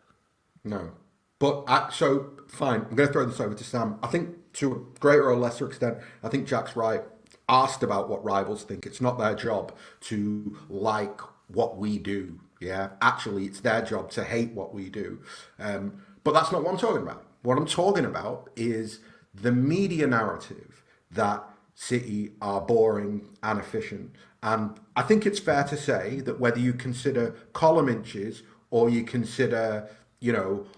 No, but so fine. I'm going to throw this over to Sam. I think to a greater or lesser extent, I think Jack's right. Asked about what rivals think. It's not their job to like what we do. Yeah, actually, it's their job to hate what we do. But that's not what I'm talking about. What I'm talking about is the media narrative that City are boring and efficient. And I think it's fair to say that whether you consider column inches or you consider,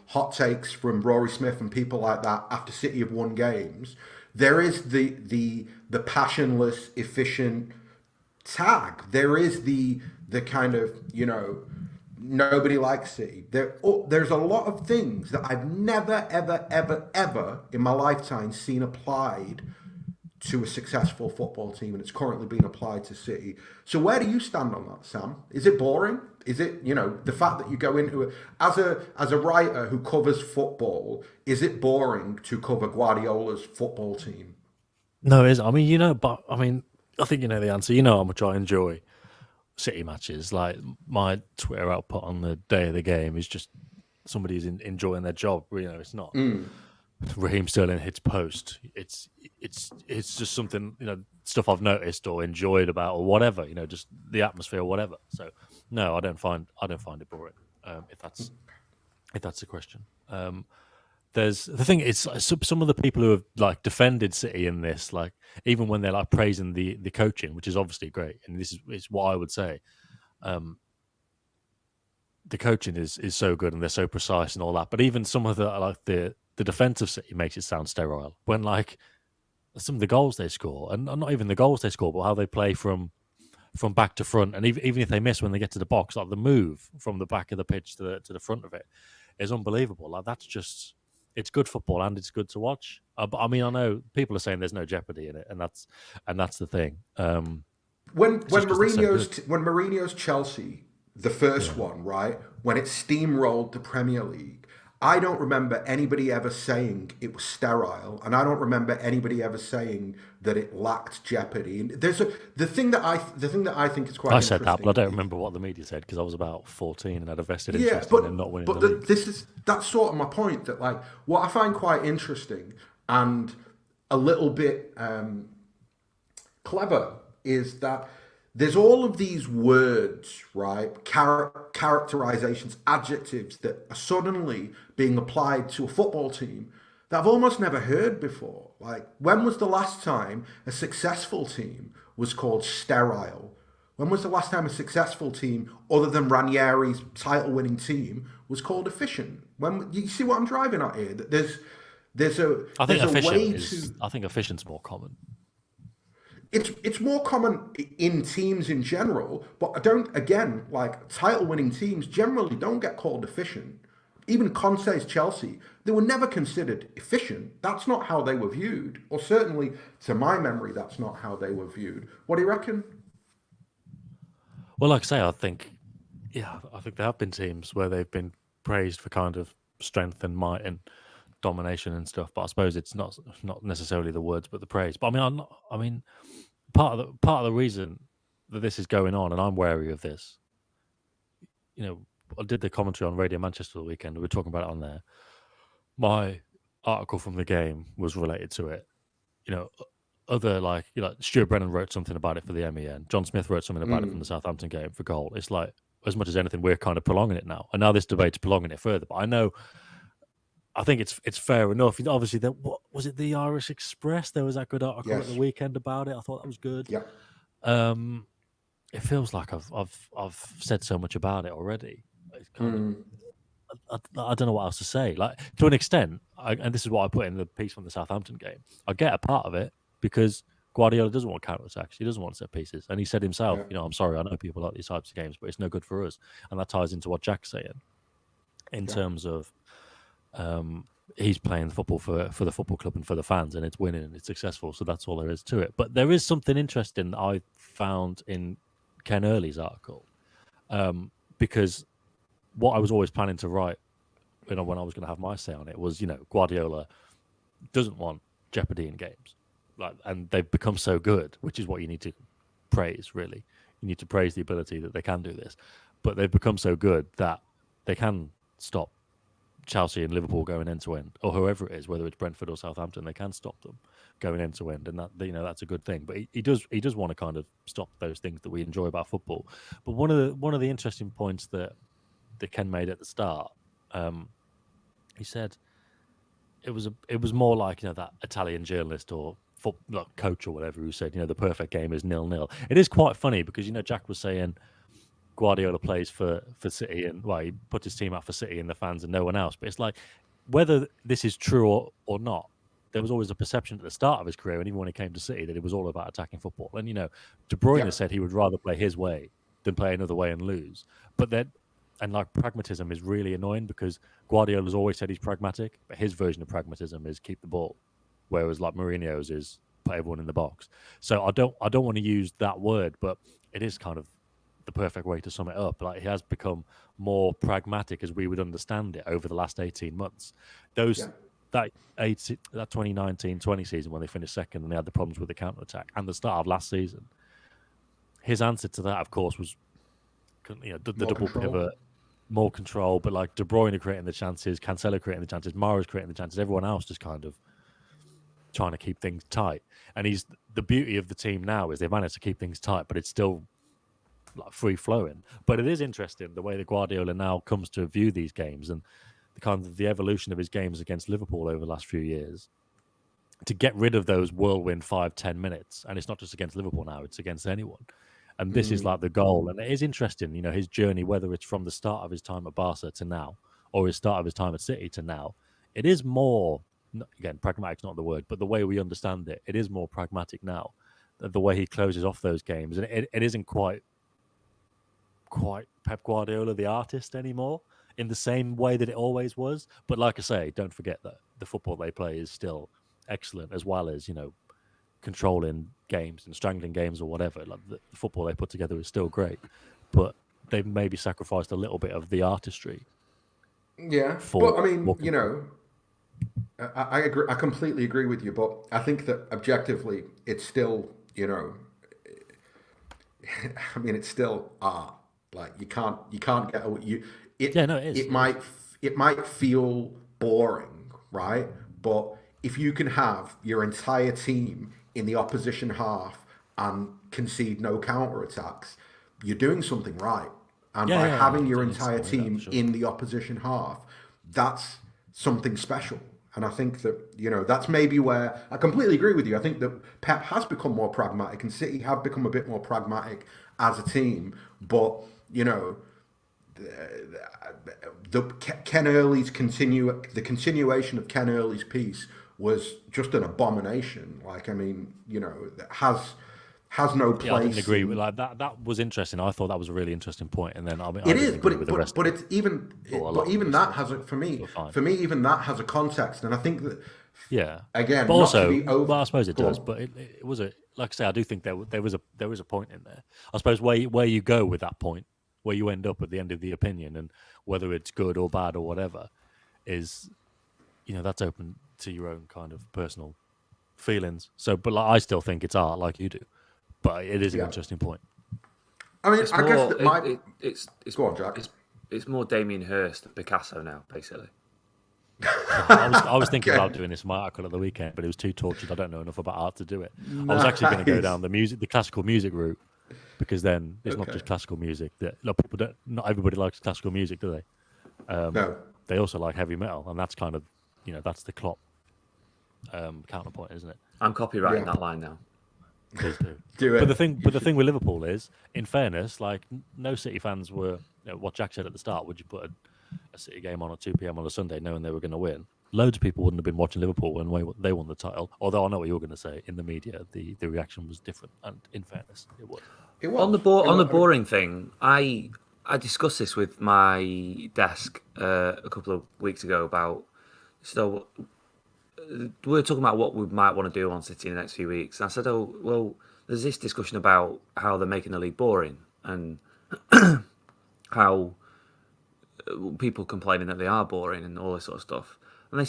hot takes from Rory Smith and people like that after City have won games, there is the passionless, efficient tag. There is the kind of, nobody likes City. There's a lot of things that I've never, ever, ever, ever in my lifetime seen applied to a successful football team, and it's currently being applied to City. So where do you stand on that, Sam? Is it boring? Is it, the fact that you go into it as a writer who covers football, is it boring to cover Guardiola's football team? No, it is. I mean, I think you know the answer. You know how much I enjoy City matches. Like, my Twitter output on the day of the game is just somebody who's enjoying their job. It's not Raheem Sterling hits post. It's just something, stuff I've noticed or enjoyed about or whatever. Just the atmosphere or whatever. So no, I don't find it boring. If that's the question. There's the thing. It's some of the people who have like defended City in this, like even when they're like praising the coaching, which is obviously great, and this is what I would say. The coaching is so good and they're so precise and all that. But even some of the defense of City makes it sound sterile. When like some of the goals they score, and not even the goals they score, but how they play from back to front, and even if they miss when they get to the box, like the move from the back of the pitch to the front of it is unbelievable. Like that's just. It's good football and it's good to watch. But I mean, I know people are saying there's no jeopardy in it, and that's the thing. When Mourinho's Chelsea, the first one, right, when it steamrolled the Premier League, I don't remember anybody ever saying it was sterile, and I don't remember anybody ever saying that it lacked jeopardy. And the thing that I think is quite. I said that, but I don't remember what the media said because I was about 14 and had a vested interest in them not winning the league. That's sort of my point. That like what I find quite interesting and a little bit clever is that there's all of these words, right? Characterizations, adjectives that are suddenly being applied to a football team that I've almost never heard before. Like, when was the last time a successful team was called sterile? When was the last time a successful team, other than Ranieri's title-winning team, was called efficient? When you see what I'm driving at here? There's a way to. I think efficient's more common. It's more common in teams in general, but I don't. Again, like title-winning teams generally don't get called efficient. Even Conte's Chelsea, they were never considered efficient. That's not how they were viewed, or certainly, to my memory, that's not how they were viewed. What do you reckon? Well, like I say, I think there have been teams where they've been praised for kind of strength and might and domination and stuff. But I suppose it's not necessarily the words, but the praise. But I mean, part of the reason that this is going on, and I'm wary of this. I did the commentary on Radio Manchester the weekend. We were talking about it on there. My article from the game was related to it. Other Stuart Brennan wrote something about it for the MEN. John Smith wrote something about it from the Southampton game for Goal. It's like, as much as anything, we're kind of prolonging it now. And now this debate's prolonging it further. But I think it's fair enough. Obviously, what was it, the Irish Express? There was that good article at the weekend about it. I thought that was good. Yeah. It feels like I've said so much about it already. It's kind of, I don't know what else to say. Like, to an extent, and this is what I put in the piece from the Southampton game. I get a part of it because Guardiola doesn't want counter-attacks. He doesn't want set pieces. And he said himself, I'm sorry, I know people like these types of games, but it's no good for us. And that ties into what Jack's saying in terms of he's playing football for the football club and for the fans, and it's winning and it's successful. So that's all there is to it. But there is something interesting that I found in Ken Early's article, because what I was always planning to write, when I was going to have my say on it, was Guardiola doesn't want jeopardy in games, and they've become so good, which is what you need to praise. Really, you need to praise the ability that they can do this, but they've become so good that they can stop Chelsea and Liverpool going end to end, or whoever it is, whether it's Brentford or Southampton, they can stop them going end to end, and that that's a good thing. But he does want to kind of stop those things that we enjoy about football. But one of the interesting points that Ken made at the start, he said it was more like that Italian journalist or coach or whatever who said the perfect game is 0-0. It is quite funny because Jack was saying Guardiola plays for City, and he put his team out for City and the fans and no one else. But it's like, whether this is true or not, there was always a perception at the start of his career, and even when he came to City, that it was all about attacking football. And De Bruyne said he would rather play his way than play another way and lose. But then, and pragmatism is really annoying because Guardiola's always said he's pragmatic, but his version of pragmatism is keep the ball, whereas Mourinho's is put everyone in the box. So I don't want to use that word, but it is kind of the perfect way to sum it up. He has become more pragmatic as we would understand it over the last 18 months. That 2019-20 season when they finished second and they had the problems with the counter-attack, and the start of last season, his answer to that, of course, was the double pivot, more control, but De Bruyne creating the chances, Cancelo creating the chances, Marr creating the chances, everyone else just kind of trying to keep things tight. And the beauty of the team now is they've managed to keep things tight, but it's still free flowing. But it is interesting the way that Guardiola now comes to view these games and the evolution of his games against Liverpool over the last few years, to get rid of those whirlwind 5-10 minutes. And it's not just against Liverpool now, it's against anyone. And this is the goal. And it is interesting, his journey, whether it's from the start of his time at Barca to now, or his start of his time at City to now. It is more, again, pragmatic's not the word, but the way we understand it, it is more pragmatic now. The way he closes off those games. And it isn't quite Pep Guardiola, the artist, anymore, in the same way that it always was. But like I say, don't forget that the football they play is still excellent, as well as, controlling games and strangling games or whatever. The football they put together is still great, but they've maybe sacrificed a little bit of the artistry. Yeah, but I mean, I agree. I completely agree with you, but I think that objectively, it's still, I mean, it's still art. You can't get away. It is. It might feel boring, right? But if you can have your entire team in the opposition half and concede no counter-attacks, you're doing something right. And by having your entire team in the opposition half, that's something special. And I think that, that's maybe where I completely agree with you. I think that Pep has become more pragmatic and City have become a bit more pragmatic as a team. But, Ken Early's the continuation of Ken Early's piece was just an abomination. Like, I mean, has no place. Yeah, I didn't agree with that. That was interesting. I thought that was a really interesting point. And then I it is, but it's even that has for me even that has a context, and I think that again, but also, well, I suppose it does. But it was like I say, I do think there was a point in there. I suppose where you go with that point, where you end up at the end of the opinion, and whether it's good or bad or whatever, is that's open to your own kind of personal feelings. So, but I still think it's art, like you do. But it is an interesting point. I mean, guess that it's go on, Jack. It's more Damien Hirst than Picasso now, basically. I was thinking about doing this in my article at the weekend, but it was too tortured. I don't know enough about art to do it. Nice. I was actually going to go down the classical music route, because then it's not just classical music. Not everybody likes classical music, do they? No. They also like heavy metal, and that's kind of that's the Klopp counterpoint, isn't it? I'm copywriting that line now. Please do. Do it. But the thing with Liverpool is, in fairness, like no City fans were. What Jack said at the start, would you put a City game on at 2 p.m. on a Sunday, knowing they were going to win? Loads of people wouldn't have been watching Liverpool when they won the title. Although I know what you were going to say. In the media, the reaction was different, and in fairness, it was. On the boring thing, I discussed this with my desk a couple of weeks ago about. So we were talking about what we might want to do on City in the next few weeks. And I said, oh, well, there's this discussion about how they're making the league boring and how people complaining that they are boring and all this sort of stuff. And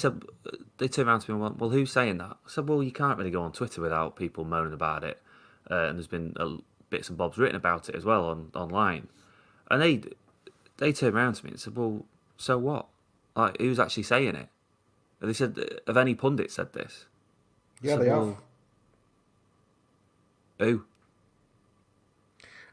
they turned around to me and went, well, who's saying that? I said, well, you can't really go on Twitter without people moaning about it. And there's been bits and bobs written about it as well online. And they turned around to me and said, well, so what? Like, who's actually saying it? And they said, have any pundits said this? Yeah, they have. Who?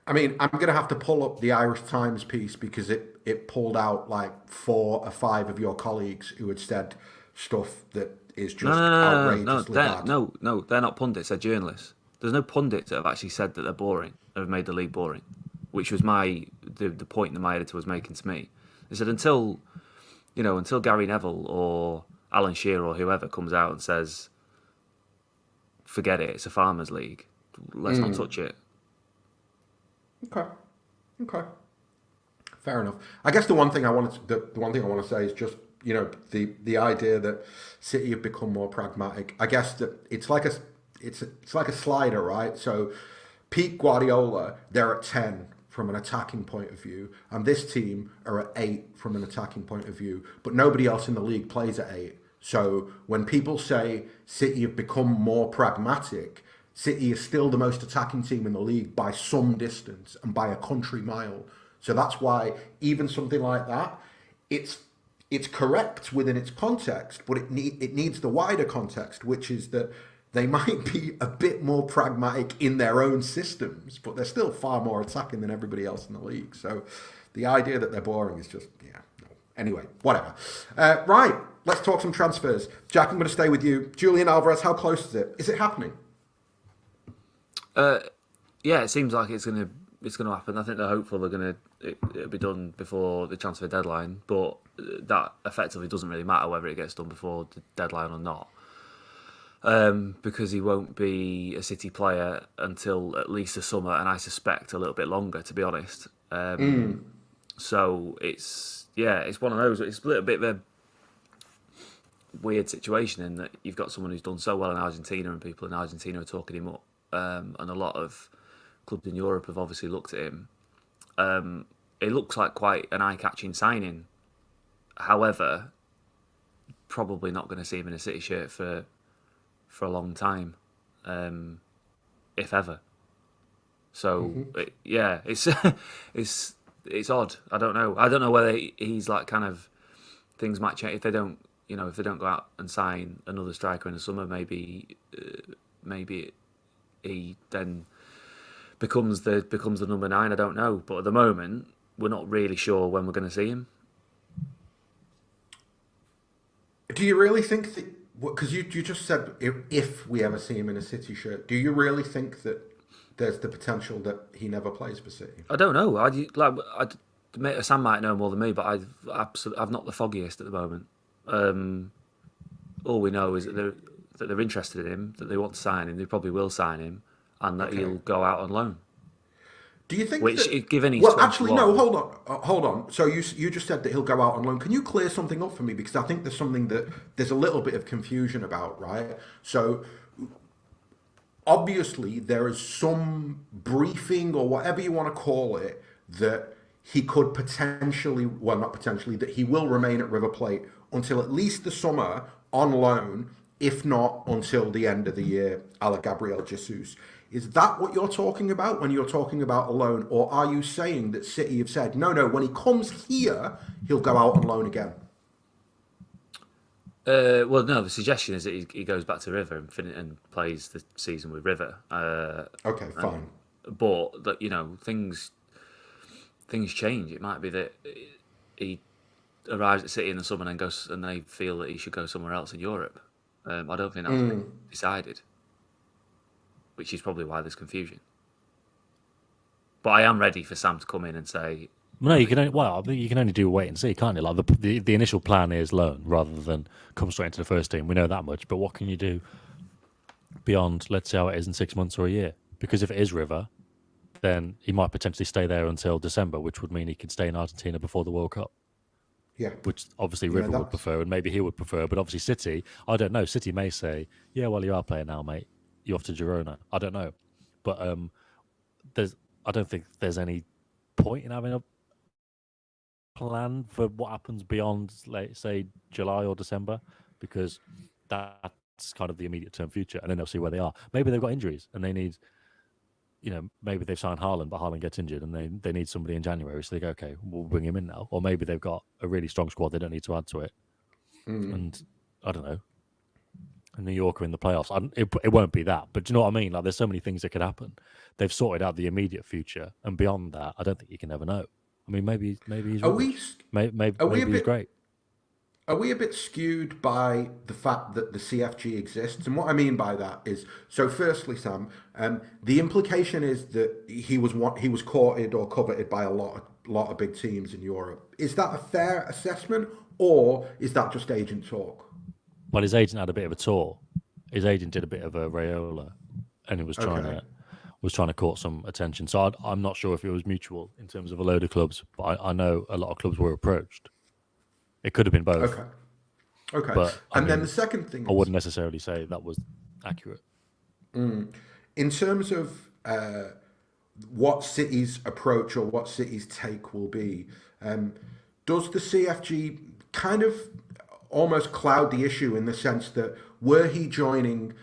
I mean, I'm going to have to pull up the Irish Times piece because it pulled out like 4 or 5 of your colleagues who had said stuff that is just outrageously bad. No, they're not pundits, they're journalists. There's no pundits that have actually said that they're boring, that have made the league boring, which was the point that my editor was making to me. They said until Gary Neville or Alan Shearer or whoever comes out and says, forget it, it's a farmers' league, let's not touch it. Okay. Fair enough. I guess the one thing I want to say is just the idea that City have become more pragmatic. I guess that it's like a slider, right? So Pete Guardiola, they're at 10 from an attacking point of view, and this team are at 8 from an attacking point of view, but nobody else in the league plays at 8. So when people say City have become more pragmatic, City is still the most attacking team in the league by some distance and by a country mile. So that's why even something like that, it's correct within its context, but it needs the wider context, which is that they might be a bit more pragmatic in their own systems, but they're still far more attacking than everybody else in the league. So the idea that they're boring is just, no. Anyway, whatever. Right, let's talk some transfers. Jack, I'm going to stay with you. Julian Alvarez, how close is it? Is it happening? Yeah, it seems like it's gonna happen. I think they're hopeful it'll be done before the transfer deadline, but that effectively doesn't really matter whether it gets done before the deadline or not. Because he won't be a City player until at least the summer, and I suspect a little bit longer, to be honest. So it's one of those. It's a little bit of a weird situation in that you've got someone who's done so well in Argentina, and people in Argentina are talking him up, and a lot of clubs in Europe have obviously looked at him. It looks like quite an eye-catching signing. However, probably not going to see him in a City shirt for a long time, if ever. So it's odd. I don't know whether he's like kind of things might change if they don't go out and sign another striker in the summer. Maybe he then becomes the number 9. I don't know, but at the moment we're not really sure when we're going to see him. do you really think that? Because you just said if we ever see him in a City shirt, do you really think that there's the potential that he never plays for City? I don't know. Sam might know more than me, but I've not the foggiest at the moment. All we know is that they're interested in him, that they want to sign him, they probably will sign him, and that he'll go out on loan. Do you think? Given he's 21, actually, no. Hold on. So you just said that he'll go out on loan. Can you clear something up for me? Because I think there's something that there's a little bit of confusion about, right? So obviously there is some briefing or whatever you want to call it that he could potentially, well, not potentially, that he will remain at River Plate until at least the summer on loan, if not until the end of the year, a la Gabriel Jesus. Is that what you're talking about when you're talking about a loan? Or are you saying that City have said, no, when he comes here, he'll go out on loan again? Well, no, the suggestion is that he goes back to River and plays the season with River. Okay, fine. But, things change. It might be that he arrives at City in the summer and they feel that he should go somewhere else in Europe. I don't think that's been decided, which is probably why there's confusion. But I am ready for Sam to come in and say, no, you can only do wait and see, can't you? Like the initial plan is loan rather than come straight into the first team. We know that much, but what can you do beyond? Let's see how it is in 6 months or a year. Because if it is River, then he might potentially stay there until December, which would mean he could stay in Argentina before the World Cup. Yeah. Which obviously River would prefer, and maybe he would prefer. But obviously City, I don't know. City may say, yeah, well, you are playing now, mate. You're off to Girona. I don't know. But I don't think there's any point in having a plan for what happens beyond, say, July or December, because that's kind of the immediate term future, and then they'll see where they are. Maybe they've got injuries and they need, maybe they've signed Haaland, but Haaland gets injured and they need somebody in January, so they go, okay, we'll bring him in now. Or maybe they've got a really strong squad, they don't need to add to it. And I don't know, a New Yorker in the playoffs. It won't be that, but do you know what I mean? Like, there's so many things that could happen. They've sorted out the immediate future, and beyond that, I don't think you can ever know. I mean, maybe he's maybe he's great. Are we a bit skewed by the fact that the CFG exists? And what I mean by that is, so firstly, Sam, the implication is that he was courted or coveted by a lot of big teams in Europe. Is that a fair assessment, or is that just agent talk? Well, his agent had a bit of a tour. His agent did a bit of a Raiola, and he was trying to court some attention. So I'm not sure if it was mutual in terms of a load of clubs, but I know a lot of clubs were approached. It could have been both. Okay. But then the second thing, I wouldn't necessarily say that was accurate. In terms of what City's approach or what City's take will be, does the CFG kind of almost cloud the issue in the sense that were he joining,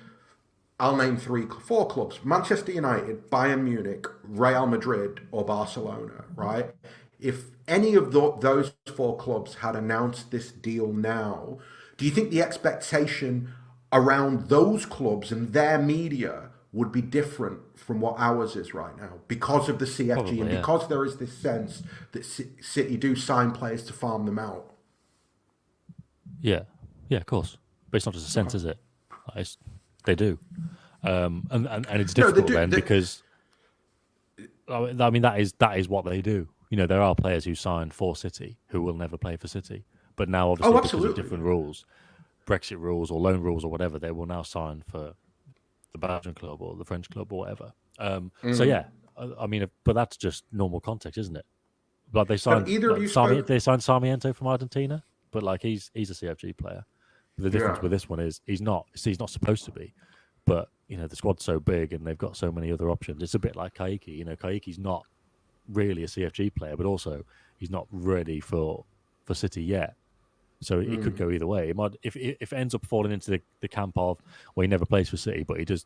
I'll name 4 clubs: Manchester United, Bayern Munich, Real Madrid, or Barcelona, right? If any of those 4 clubs had announced this deal now, do you think the expectation around those clubs and their media would be different from what ours is right now because of the CFG? Probably, and because there is this sense that City do sign players to farm them out? Yeah, of course. But it's not just a sense, is it? They do. And it's difficult because I mean that is what they do. There are players who sign for City who will never play for City. But now, obviously, because of different rules, Brexit rules or loan rules or whatever, they will now sign for the Belgian club or the French club or whatever. So, yeah, I mean, but that's just normal context, isn't it? Like they signed, they signed Sarmiento from Argentina, but like he's a CFG player. The difference with this one is he's not supposed to be. But, the squad's so big and they've got so many other options. It's a bit like Kaiki. Kaiki's not really a CFG player, but also he's not ready for City yet. So it could go either way. It might, if it ends up falling into the camp of, well, he never plays for City, but he does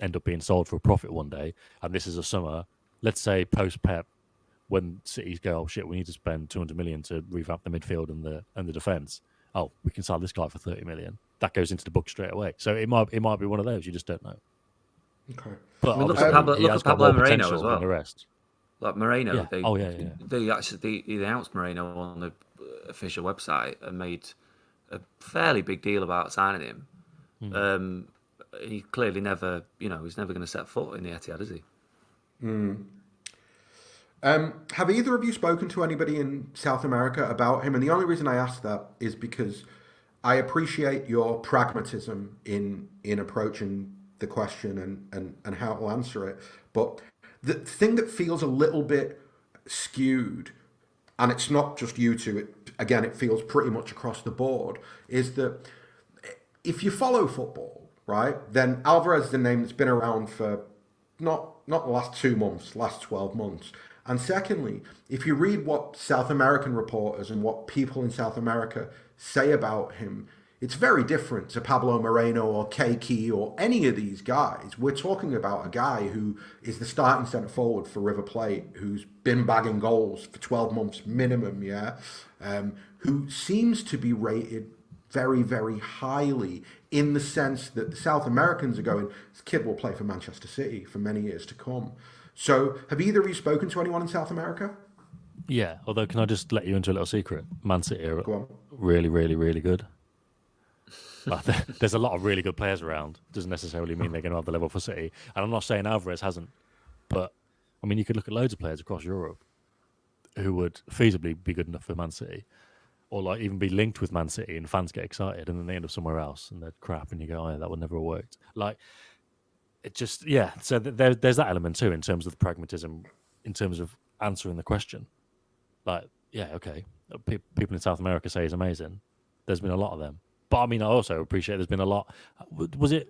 end up being sold for a profit one day, and this is a summer, let's say post-Pep, when City's go, oh shit, we need to spend 200 million to revamp the midfield and the defence. Oh, we can sell this guy for 30 million. That goes into the book straight away. So it might be one of those. You just don't know. Okay. But look at Pablo Moreno as well. The rest. Like Moreno, they announced Moreno on the official website and made a fairly big deal about signing him. He clearly never, he's never going to set foot in the Etihad, is he? Have either of you spoken to anybody in South America about him? And the only reason I ask that is because I appreciate your pragmatism in approaching the question and how to answer it. But the thing that feels a little bit skewed, and it's not just you two, it feels pretty much across the board, is that if you follow football, right, then Alvarez is a name that's been around for not the last 2 months, last 12 months. And secondly, if you read what South American reporters and what people in South America say about him, it's very different to Pablo Moreno or Keki or any of these guys. We're talking about a guy who is the starting centre forward for River Plate, who's been bagging goals for 12 months minimum, who seems to be rated very, very highly in the sense that the South Americans are going, this kid will play for Manchester City for many years to come. So have either of you spoken to anyone in South America? Yeah, although can I just let you into a little secret? Man City are Go on. really, really, really good. Like, there's a lot of really good players around. Doesn't necessarily mean they're going to have the level for City. And I'm not saying Alvarez hasn't, but I mean, you could look at loads of players across Europe who would feasibly be good enough for Man City, or like even be linked with Man City, and fans get excited, and then they end up somewhere else and they're crap, and you go, "Oh, yeah, that would never have worked." Like, it just, yeah. So there's that element too in terms of the pragmatism, in terms of answering the question. Like, yeah, okay, people in South America say he's amazing. There's been a lot of them. But I mean, I also appreciate there's been a lot. Was it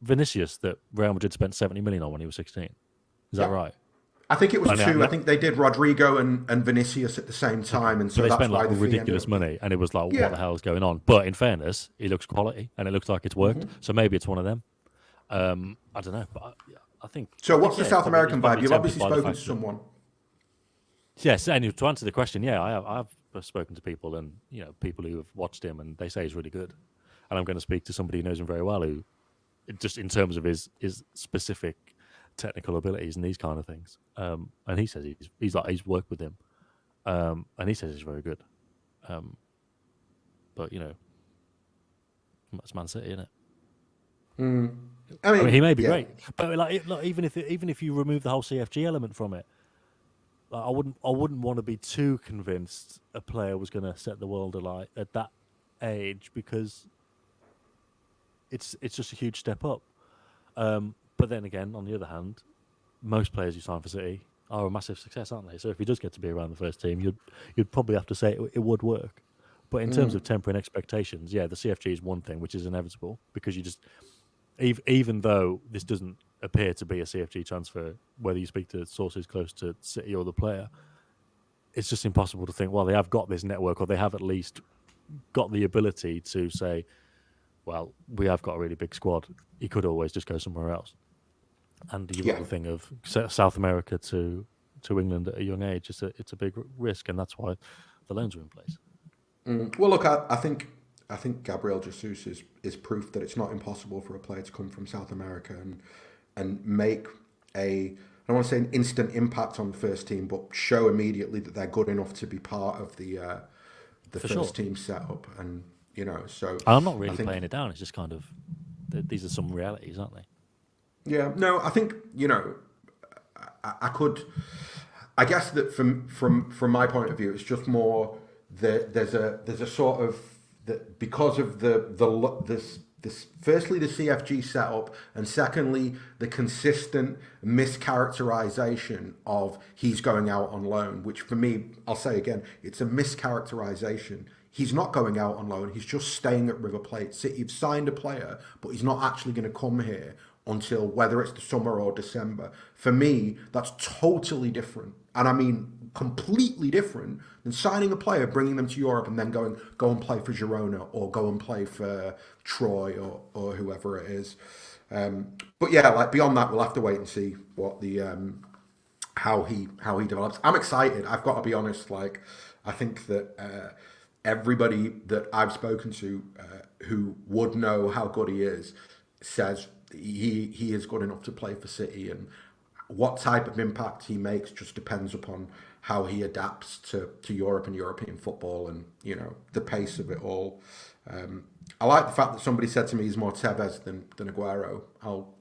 Vinicius that Real Madrid spent 70 million on when he was 16? Is that right? I think it was two. I think they did Rodrigo and Vinicius at the same time, and so they that's spent why like the ridiculous money, and it was like, what the hell is going on? But in fairness, he looks quality, and it looks like it's worked. So maybe it's one of them. I don't know, but I think. So what's the South American vibe? You've obviously spoken to someone. Yes, and to answer the question, yeah, I've spoken to people, and people who have watched him, and they say he's really good. And I'm going to speak to somebody who knows him very well, who, just in terms of his specific technical abilities and these kind of things, and he says he's worked with him, and he says he's very good. But it's Man City, isn't it? I mean, he may be great, but even if you remove the whole CFG element from it. Like, I wouldn't want to be too convinced a player was going to set the world alight at that age, because it's just a huge step up. But then again, on the other hand, most players who sign for City are a massive success, aren't they? So if he does get to be around the first team, you'd probably have to say it would work. But in terms of tempering expectations, yeah, the CFG is one thing which is inevitable, because you just, even though this doesn't appear to be a CFG transfer, whether you speak to sources close to City or the player, it's just impossible to think, well, they have got this network, or they have at least got the ability to say, well, we have got a really big squad. He could always just go somewhere else. And you've got the thing of South America to England at a young age. It's a big risk, and that's why the loans are in place. Well, look, I think Gabriel Jesus is proof that it's not impossible for a player to come from South America and make I don't want to say an instant impact on the first team, but show immediately that they're good enough to be part of the first team setup. And so I'm not really playing it down. It's just kind of these are some realities, aren't they? Yeah, no, I think I guess that from my point of view, it's just more that there's a sort of that because of this firstly the CFG setup, and secondly the consistent mischaracterization of he's going out on loan, which for me, I'll say again, it's a mischaracterization. He's not going out on loan. He's just staying at River Plate. City have signed a player, but he's not actually going to come here until whether it's the summer or December. For me, that's totally different. And I mean completely different than signing a player, bringing them to Europe, and then go and play for Girona or go and play for Troy or whoever it is. But yeah, like beyond that, we'll have to wait and see what the how he develops. I'm excited. I've got to be honest. Like, I think that everybody that I've spoken to who would know how good he is says he is good enough to play for City, and what type of impact he makes just depends upon how he adapts to Europe and European football and, you know, the pace of it all. I like the fact that somebody said to me he's more Tevez than Aguero. I'll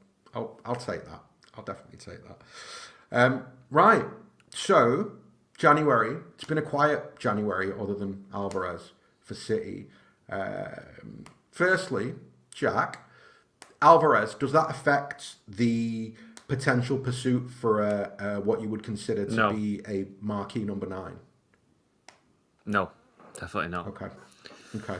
take that. I'll definitely take that. Right. So, January. It's been a quiet January other than Alvarez for City. Firstly, Jack, Alvarez, does that affect the potential pursuit for what you would consider to be a marquee number 9? No, definitely not. Okay.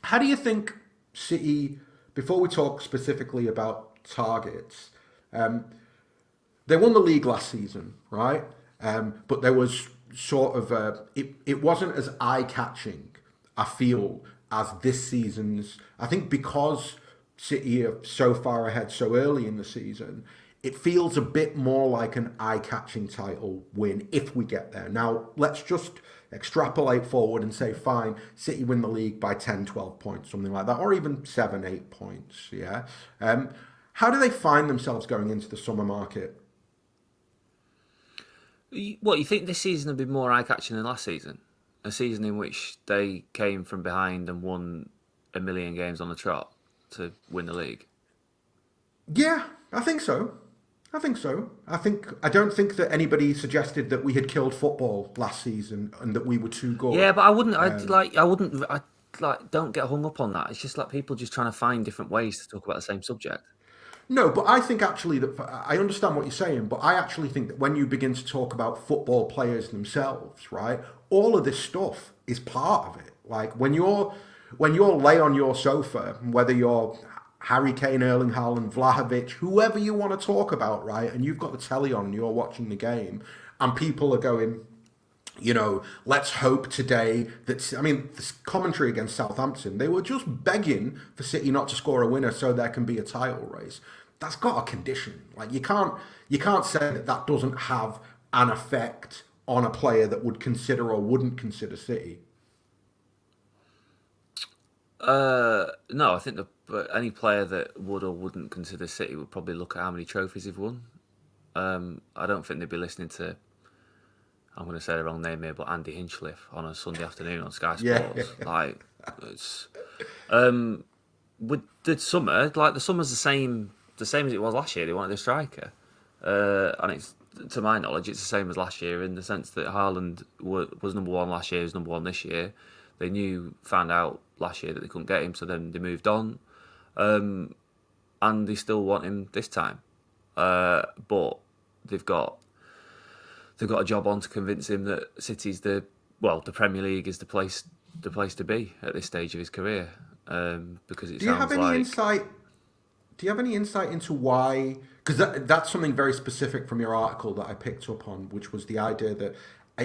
How do you think City, before we talk specifically about targets, they won the league last season, right? But there was sort of, it wasn't as eye-catching, I feel, as this season's. I think because City are so far ahead so early in the season, it feels a bit more like an eye-catching title win if we get there. Now, let's just extrapolate forward and say, fine, City win the league by 10, 12 points, something like that, or even 7, 8 points, yeah? How do they find themselves going into the summer market? What, you think this season will be more eye-catching than last season? A season in which they came from behind and won a million games on the trot to win the league? Yeah, I think so. I don't think that anybody suggested that we had killed football last season and that we were too good. Yeah, but I wouldn't. Don't get hung up on that. It's just like people just trying to find different ways to talk about the same subject. No, but I think actually that I understand what you're saying, but I actually think that when you begin to talk about football players themselves, right, all of this stuff is part of it. Like when you're lay on your sofa, whether you're Harry Kane, Erling Haaland, Vlahovic, whoever you want to talk about, right, and you've got the telly on and you're watching the game, and people are going, you know, let's hope today that, I mean, this commentary against Southampton, they were just begging for City not to score a winner so there can be a title race. That's got a condition. Like you can't say that doesn't have an effect on a player that would consider or wouldn't consider City. No, I think any player that would or wouldn't consider City would probably look at how many trophies they've won. I don't think they'd be listening to, I'm going to say the wrong name here, but Andy Hinchcliffe on a Sunday afternoon on Sky Sports. Yeah. Like, it's with the summer, like the summer's the same as it was last year. They wanted a striker, and it's, to my knowledge, it's the same as last year in the sense that Haaland was number 1 last year, is number 1 this year. They found out last year that they couldn't get him, so then they moved on, and they still want him this time, but they've got a job on to convince him that City's the Premier League is the place to be at this stage of his career, because it sounds like. Do you have any insight into why? Because that's something very specific from your article that I picked up on, which was the idea that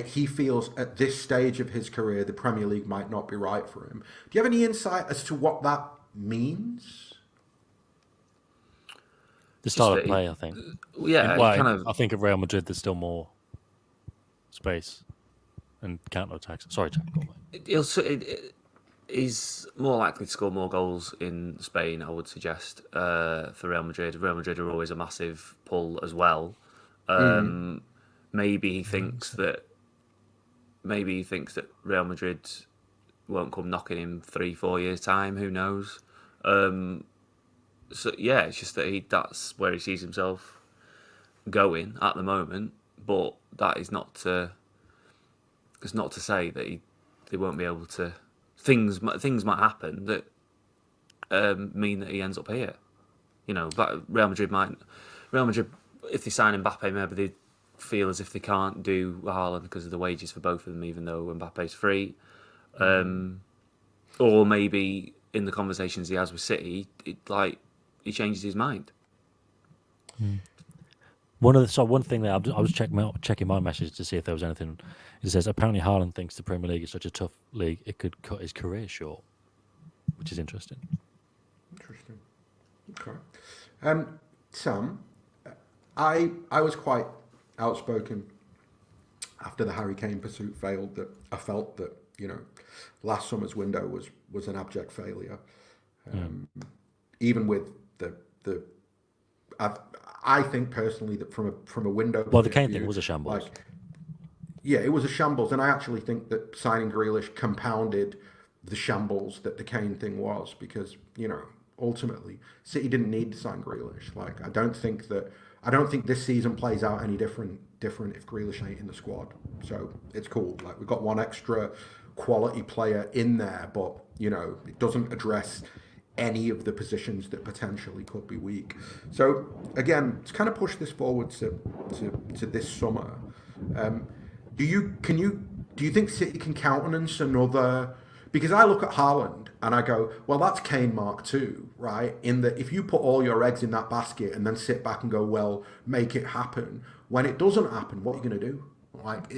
he feels at this stage of his career the Premier League might not be right for him. Do you have any insight as to what that means? The style of play, I think. Yeah, I think at Real Madrid there's still more space and counter-attacks. Sorry, Jack. Go on. He's more likely to score more goals in Spain, I would suggest, for Real Madrid. Real Madrid are always a massive pull as well. Maybe he thinks that Real Madrid won't come knocking him 3-4 years' time. Who knows? So yeah, it's just that that's where he sees himself going at the moment. But that is not to. It's not to say that they won't be able to. Things might happen that mean that he ends up here. You know, but Real Madrid, if they sign Mbappe, maybe they feel as if they can't do Haaland because of the wages for both of them, even though Mbappe's free. Or maybe in the conversations he has with City, he changes his mind. One thing that I was checking my message to see if there was anything. It says apparently Haaland thinks the Premier League is such a tough league it could cut his career short, which is interesting. Interesting. Okay. Sam, I was quite outspoken after the Harry Kane pursuit failed that I felt that, you know, last summer's window was an abject failure. Even with the I think personally that from a window. Well, the point of Kane thing view, was a shambles. Like, yeah, it was a shambles, and I actually think that signing Grealish compounded the shambles that the Kane thing was, because ultimately City didn't need to sign Grealish. Like, I don't think this season plays out any different if Grealish ain't in the squad. So it's cool. Like, we've got one extra quality player in there, but it doesn't address any of the positions that potentially could be weak. So again, to kind of push this forward to this summer, do you think City can countenance another? Because I look at Haaland and I go, well, that's Kane Mark II, right? In that, if you put all your eggs in that basket and then sit back and go, well, make it happen. When it doesn't happen, what are you going to do? Like,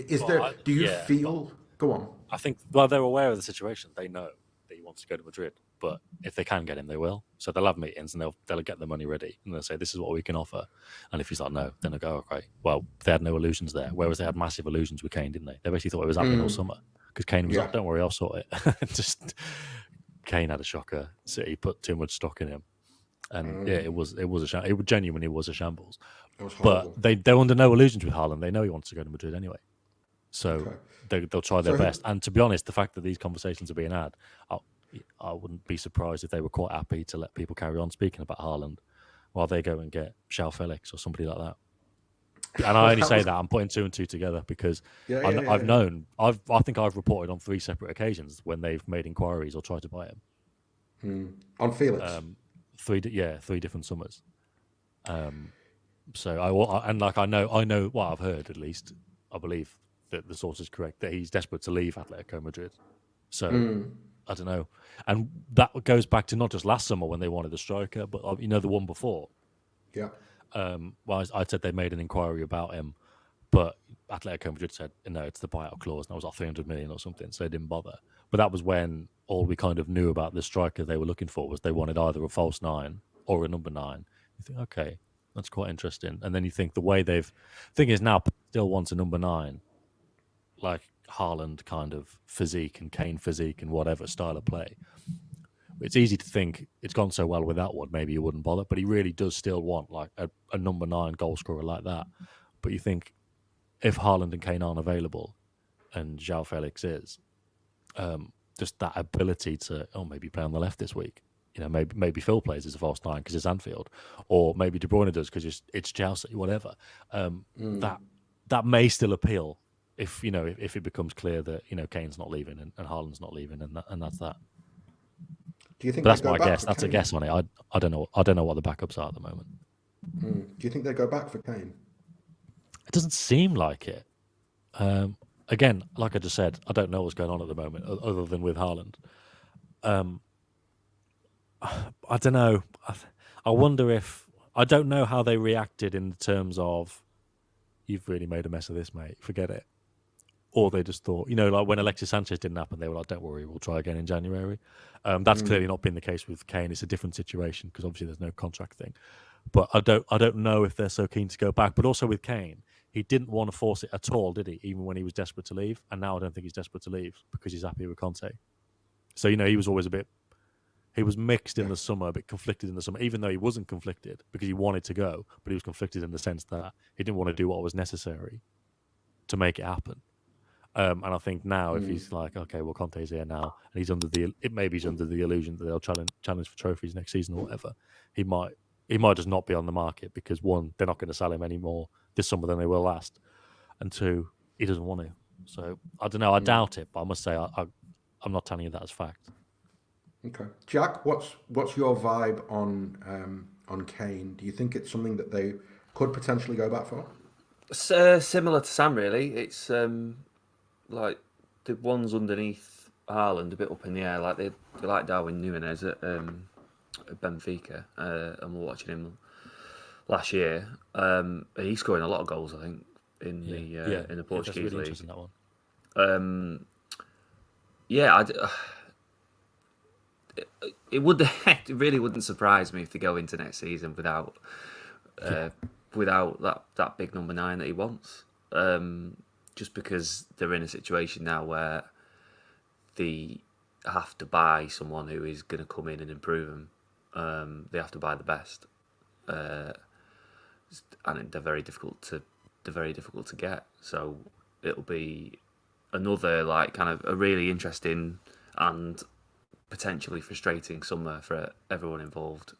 do you feel? Go on. I think, well, they're aware of the situation. They know that he wants to go to Madrid, but if they can get him, they will. So they'll have meetings and they'll get the money ready and they'll say, this is what we can offer. And if he's like, no, then they'll go, okay, well, they had no illusions there. Whereas they had massive illusions with Kane, didn't they? They basically thought it was happening all summer because Kane was like, don't worry, I'll sort it. Just Kane had a shocker. City put too much stock in him. And it was a shambles. It genuinely was a shambles. But they're under no illusions with Haaland. They know he wants to go to Madrid anyway. So they'll try their best. And to be honest, the fact that these conversations are being had, I wouldn't be surprised if they were quite happy to let people carry on speaking about Haaland while they go and get João Felix or somebody like that. And I only say that, I'm putting two and two together because I've known, I think I've reported on 3 separate occasions when they've made inquiries or tried to buy him. On Felix? 3 different summers. So I know what I've heard, at least. I believe that the source is correct, that he's desperate to leave Atletico Madrid. So I don't know. And that goes back to not just last summer when they wanted a striker, but the one before. Yeah. Well, I said they made an inquiry about him, but Atletico Madrid said, no, it's the buyout clause. And that was like 300 million or something, so they didn't bother. But that was when all we kind of knew about the striker they were looking for was they wanted either a false 9 or a number 9. You think, okay, that's quite interesting. And then you think the way thing is now still wants a number 9, like Haaland kind of physique and Kane physique and whatever style of play. It's easy to think it's gone so well with that one, maybe you wouldn't bother, but he really does still want like a number 9 goal scorer like that. But you think if Haaland and Kane aren't available and João Felix is, just that ability to maybe play on the left this week. Maybe Phil plays as a false 9 because it's Anfield, or maybe De Bruyne does because it's Chelsea, whatever. That may still appeal if it becomes clear that Kane's not leaving and Haaland's not leaving, and that's that. Do you think? But that's my guess. That's a guess on it. I don't know. I don't know what the backups are at the moment. Do you think they go back for Kane? It doesn't seem like it. Again, like I just said, I don't know what's going on at the moment, other than with Haaland. I don't know. I wonder if I don't know how they reacted in terms of, you've really made a mess of this, mate. Forget it. Or they just thought, like when Alexis Sanchez didn't happen, they were like, don't worry, we'll try again in January. That's clearly not been the case with Kane. It's a different situation because obviously there's no contract thing. But I don't know if they're so keen to go back. But also with Kane, he didn't want to force it at all, did he? Even when he was desperate to leave. And now I don't think he's desperate to leave because he's happy with Conte. So, he was always he was mixed in the summer, a bit conflicted in the summer, even though he wasn't conflicted because he wanted to go, but he was conflicted in the sense that he didn't want to do what was necessary to make it happen. And I think now, if he's like, okay, well, Conte's here now, and he's under the illusion that they'll challenge for trophies next season or whatever, he might just not be on the market because 1, they're not going to sell him anymore this summer than they will last, and 2, he doesn't want to. So I don't know. I doubt it, but I must say I'm not telling you that as fact. Okay, Jack, what's your vibe on Kane? Do you think it's something that they could potentially go back for? Similar to Sam, really. It's like the ones underneath Haaland, a bit up in the air. Like they like Darwin Núñez at Benfica, and we're watching him last year. He's scoring a lot of goals, I think, in the Portuguese league. That one. It really wouldn't surprise me if they go into next season without that big number 9 that he wants. Just because they're in a situation now where they have to buy someone who is going to come in and improve them. They have to buy the best. and they're very difficult to get. So it'll be another like kind of a really interesting and potentially frustrating summer for everyone involved.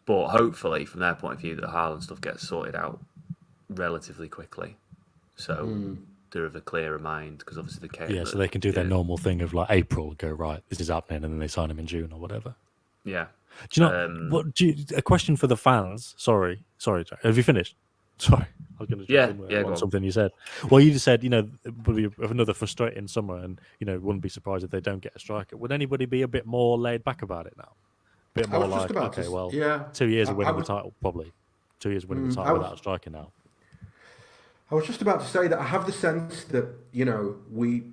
But hopefully, from their point of view, the Haaland stuff gets sorted out relatively quickly, so they're of a clearer mind, because obviously so they can do their normal thing of like April, go right, this is happening, and then they sign him in June or whatever. Yeah. Do you know a question for the fans? Sorry, Jack. Have you finished? Sorry, I was going to jump in on something you said. Well, you just said, it would be another frustrating summer, and wouldn't be surprised if they don't get a striker. Would anybody be a bit more laid back about it now? A bit more like, 2 years of winning the title, probably 2 years of winning the title without a striker now. I was just about to say that I have the sense that we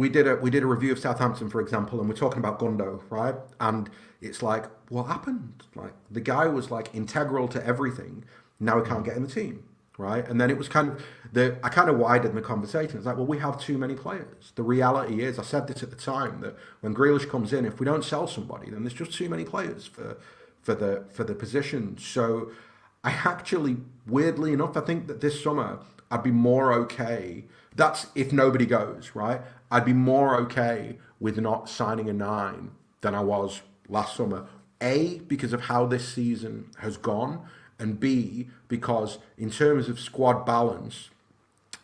did a review of Southampton, for example, and we're talking about Gundo, right? And it's like, what happened? Like, the guy was like integral to everything. Now he can't get in the team, right? And then it was kind of I kind of widened the conversation. It's like, well, we have too many players. The reality is, I said this at the time, that when Grealish comes in, if we don't sell somebody, then there's just too many players for the position. So I actually, weirdly enough, I think that this summer I'd be more okay. That's if nobody goes, right? I'd be more okay with not signing a 9 than I was last summer. A, because of how this season has gone, and B, because in terms of squad balance,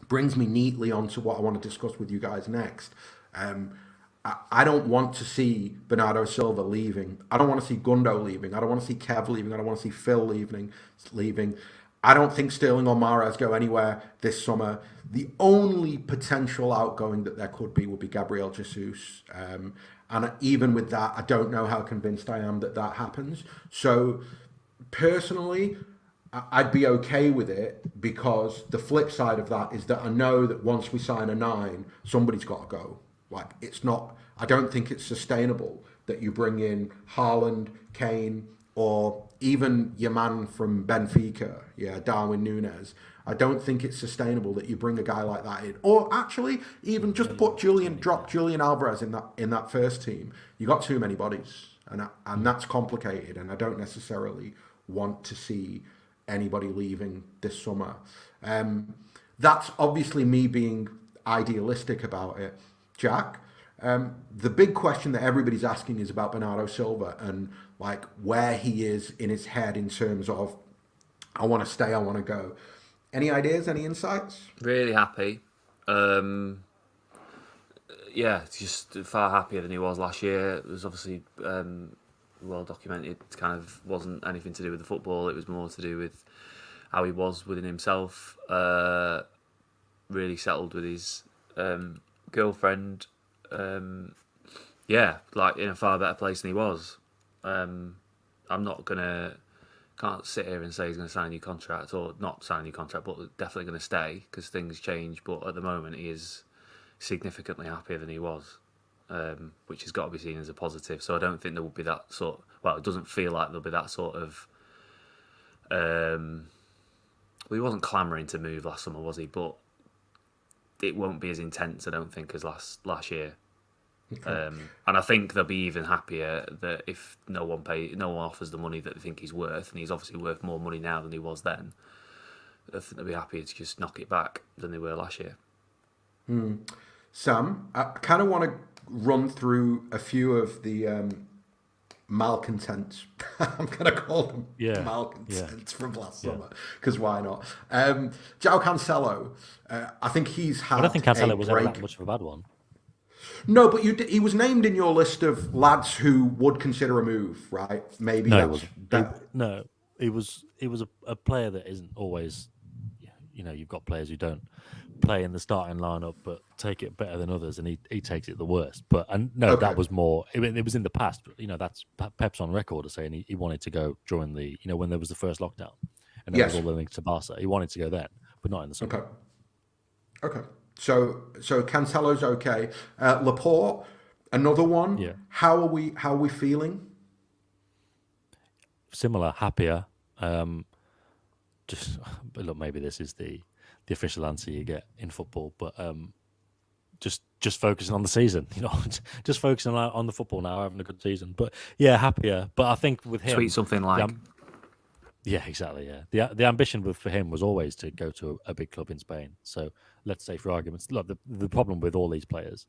brings me neatly onto what I want to discuss with you guys next. I don't want to see Bernardo Silva leaving. I don't want to see Gundo leaving. I don't want to see Kev leaving. I don't want to see Phil leaving. I don't think Sterling or Mahrez go anywhere this summer. The only potential outgoing that there could be would be Gabriel Jesus. And even with that, I don't know how convinced I am that happens. So personally, I'd be okay with it, because the flip side of that is that I know that once we sign a 9, somebody's got to go. Like, it's not, I don't think it's sustainable that you bring in Haaland, Kane, or even your man from Benfica, Darwin Núñez. I don't think it's sustainable that you bring a guy like that in. Or actually, even just drop Julian Alvarez in that first team. You got too many bodies, and that's complicated. And I don't necessarily want to see anybody leaving this summer. That's obviously me being idealistic about it. Jack, the big question that everybody's asking is about Bernardo Silva and like where he is in his head in terms of, I want to stay, I want to go. Any ideas, any insights? Really happy. Just far happier than he was last year. It was obviously well documented. It kind of wasn't anything to do with the football. It was more to do with how he was within himself. Really settled with his girlfriend. Like in a far better place than he was. Can't sit here and say he's going to sign a new contract, or not sign a new contract, but definitely going to stay, because things change. But at the moment, he is significantly happier than he was, which has got to be seen as a positive. So I don't think there will be that sort. Well, it doesn't feel like there'll be that sort of. Well, he wasn't clamouring to move last summer, was he? But it won't be as intense, I don't think, as last year. Okay. And I think they'll be even happier that if no one offers the money that they think he's worth, and he's obviously worth more money now than he was then. I think they'll be happier to just knock it back than they were last year. Sam, I kind of want to run through a few of the malcontents. I'm going to call them malcontents from last summer, because why not? João Cancelo, I think he's had. I don't think Cancelo was ever that much of a bad one. No, but he was named in your list of lads who would consider a move, right? Maybe no, he was a player that isn't always. You've got players who don't play in the starting lineup, but take it better than others, and he takes it the worst. But that was more. It was in the past. But, that's Pep's on record as saying he wanted to go during the when there was the first lockdown, and there was all the links to Barca. He wanted to go then, but not in the summer. Okay. So Cancelo's okay. Laporte, another one. Yeah. How are we feeling? Similar, happier. But look, maybe this is the official answer you get in football, but just focusing on the season, just focusing on the football now, having a good season. But yeah, happier. But I think with him, tweet something like, Yeah, exactly. Yeah, the ambition for him was always to go to a big club in Spain. So let's say, for arguments, look, the problem with all these players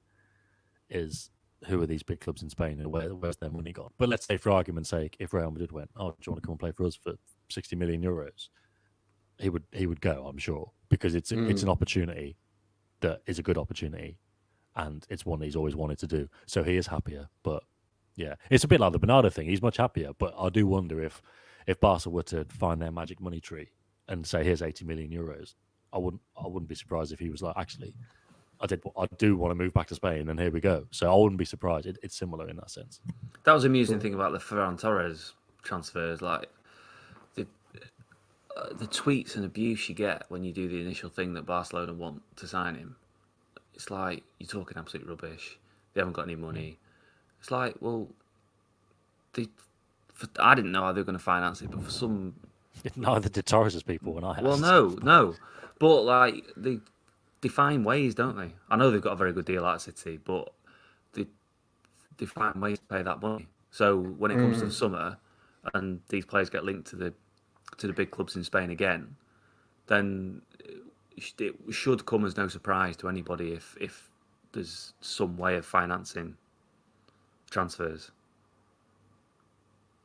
is who are these big clubs in Spain and where's their money gone? But let's say, for argument's sake, if Real Madrid went, "Oh, do you want to come and play for us for 60 million euros?" He would go, I'm sure, because it's an opportunity that is a good opportunity, and it's one he's always wanted to do. So he is happier. But yeah, it's a bit like the Bernardo thing. He's much happier, but I do wonder if Barca were to find their magic money tree and say, "Here's 80 million euros," I wouldn't be surprised if he was like, "Actually, I do want to move back to Spain, and here we go." So I wouldn't be surprised. It's similar in that sense. That was the amusing thing about the Ferran Torres transfers, like the tweets and abuse you get when you do the initial thing that Barcelona want to sign him. It's like, you're talking absolute rubbish. They haven't got any money. It's like, well, I didn't know how they were going to finance it, but for some... Neither did Torres' people when I asked. Well, no. But, like, they find ways, don't they? I know they've got a very good deal at City, but they find ways to pay that money. So when it comes to the summer and these players get linked to the big clubs in Spain again, then it should come as no surprise to anybody if there's some way of financing transfers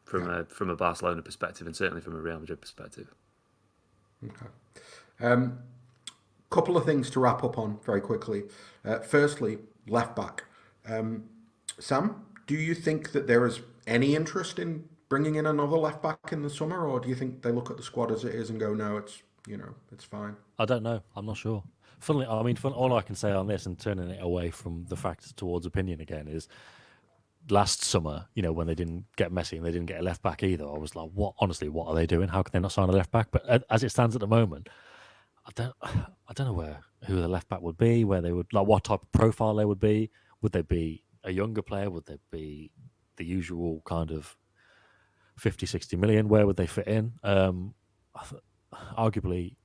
from a Barcelona perspective, and certainly from a Real Madrid perspective. Okay. Couple of things to wrap up on very quickly. Firstly, left back. Sam, do you think that there is any interest in bringing in another left back in the summer, or do you think they look at the squad as it is and go, "No, it's fine"? I don't know. I'm not sure. All I can say on this, and turning it away from the facts towards opinion again, is last summer, when they didn't get Messi and they didn't get a left back either, I was like, what are they doing? How can they not sign a left back? But as it stands at the moment, I don't know who the left back would be, where they would, like, what type of profile they would be. Would they be a younger player? Would they be the usual kind of 50, 60 million? Where would they fit in? Arguably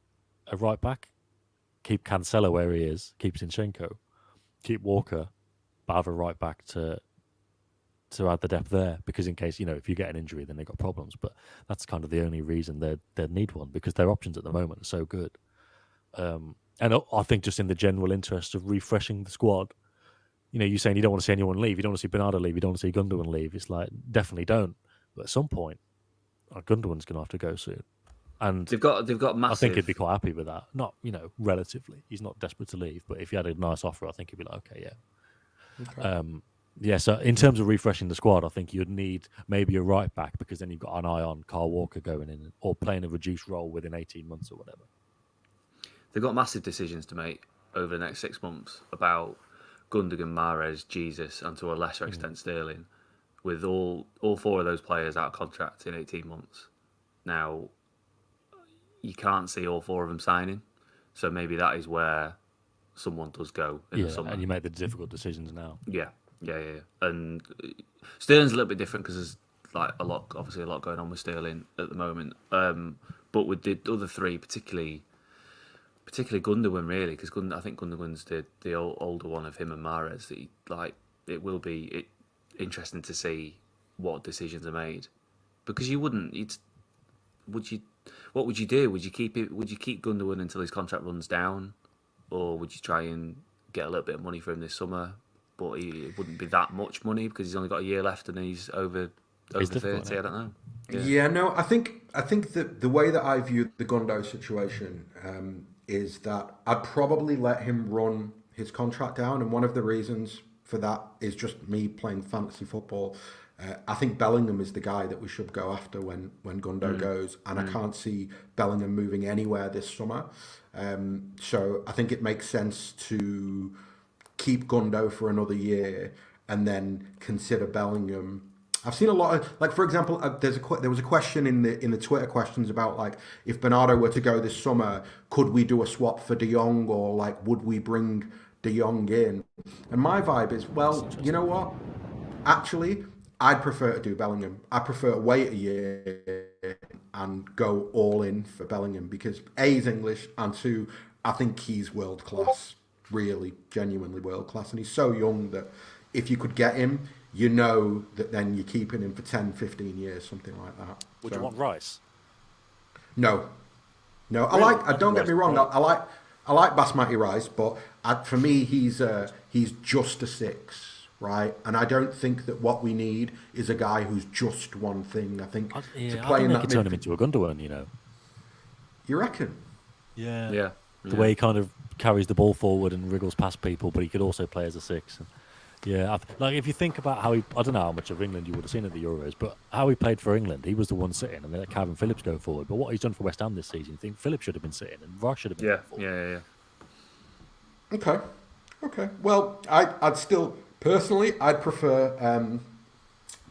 a right back. Keep Cancelo where he is. Keep Zinchenko. Keep Walker. But have a right back to add the depth there, because in case, if you get an injury, then they've got problems. But that's kind of the only reason they'd need one, because their options at the moment are so good. And I think just in the general interest of refreshing the squad, you're saying you don't want to see anyone leave. You don't want to see Bernardo leave. You don't want to see Gundogan leave. It's like, definitely don't. But at some point, Gundogan's going to have to go soon. And they've got massive... I think he'd be quite happy with that. Not, relatively. He's not desperate to leave. But if he had a nice offer, I think he'd be like, okay, yeah. Okay. So in terms of refreshing the squad, I think you'd need maybe a right back, because then you've got an eye on Kyle Walker going in or playing a reduced role within 18 months or whatever. They've got massive decisions to make over the next 6 months about Gundogan, Mahrez, Jesus, and to a lesser extent Sterling, with all four of those players out of contract in 18 months. Now, you can't see all four of them signing, so maybe that is where someone does go in the summer. And you make the difficult decisions now. Yeah. And Sterling's a little bit different because there's a lot going on with Sterling at the moment. But with the other three, particularly Gundogan, really, because I think Gundogan's the older one of him and Mahrez. It will be interesting to see what decisions are made, because what would you do? Would you keep Gundogan until his contract runs down, or would you try and get a little bit of money for him this summer? But it wouldn't be that much money because he's only got a year left and he's over 30. I don't know. No, I think that the way that I view the Gundo situation is that I'd probably let him run his contract down, and one of the reasons for that is just me playing fantasy football. I think Bellingham is the guy that we should go after when Gundo goes, and I can't see Bellingham moving anywhere this summer. So I think it makes sense to keep Gundo for another year and then consider Bellingham. I've seen a lot of, for example, there was a question in the Twitter questions about, if Bernardo were to go this summer, could we do a swap for De Jong, or would we bring De Jong in? And my vibe is, well, you know what? Actually, I'd prefer to do Bellingham. I prefer to wait a year and go all in for Bellingham, because A, he's English, and 2, I think he's world class, really, genuinely world class, and he's so young that if you could get him, that then you're keeping him for 10, 15 years, something like that. Would you want Rice? No. I don't get me wrong. I like Basmati rice, but for me, he's just a 6, right? And I don't think that what we need is a guy who's just one thing. I think I to play think in they that could turn him into a Gundogan, you know. You reckon? Yeah. The way he kind of carries the ball forward and wriggles past people, but he could also play as a 6. And like if you think about how I don't know how much of England you would have seen at the Euros, but how he played for England, he was the one sitting, and they let Calvin Phillips go forward. But what he's done for West Ham this season, you think Phillips should have been sitting, and Ross should have been going forward. Yeah. Okay. Well, I'd still personally, I'd prefer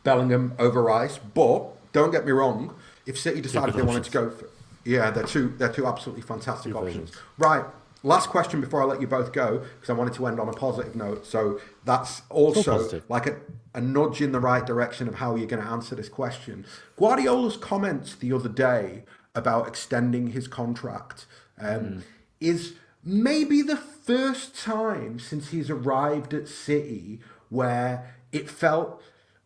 Bellingham over Rice, but don't get me wrong. If City decided they wanted to go for, they're two absolutely fantastic options. Right. Last question before I let you both go, because I wanted to end on a positive note. So that's also like a nudge in the right direction of how you're going to answer this question. Guardiola's comments the other day about extending his contract is maybe the first time since he's arrived at City where it felt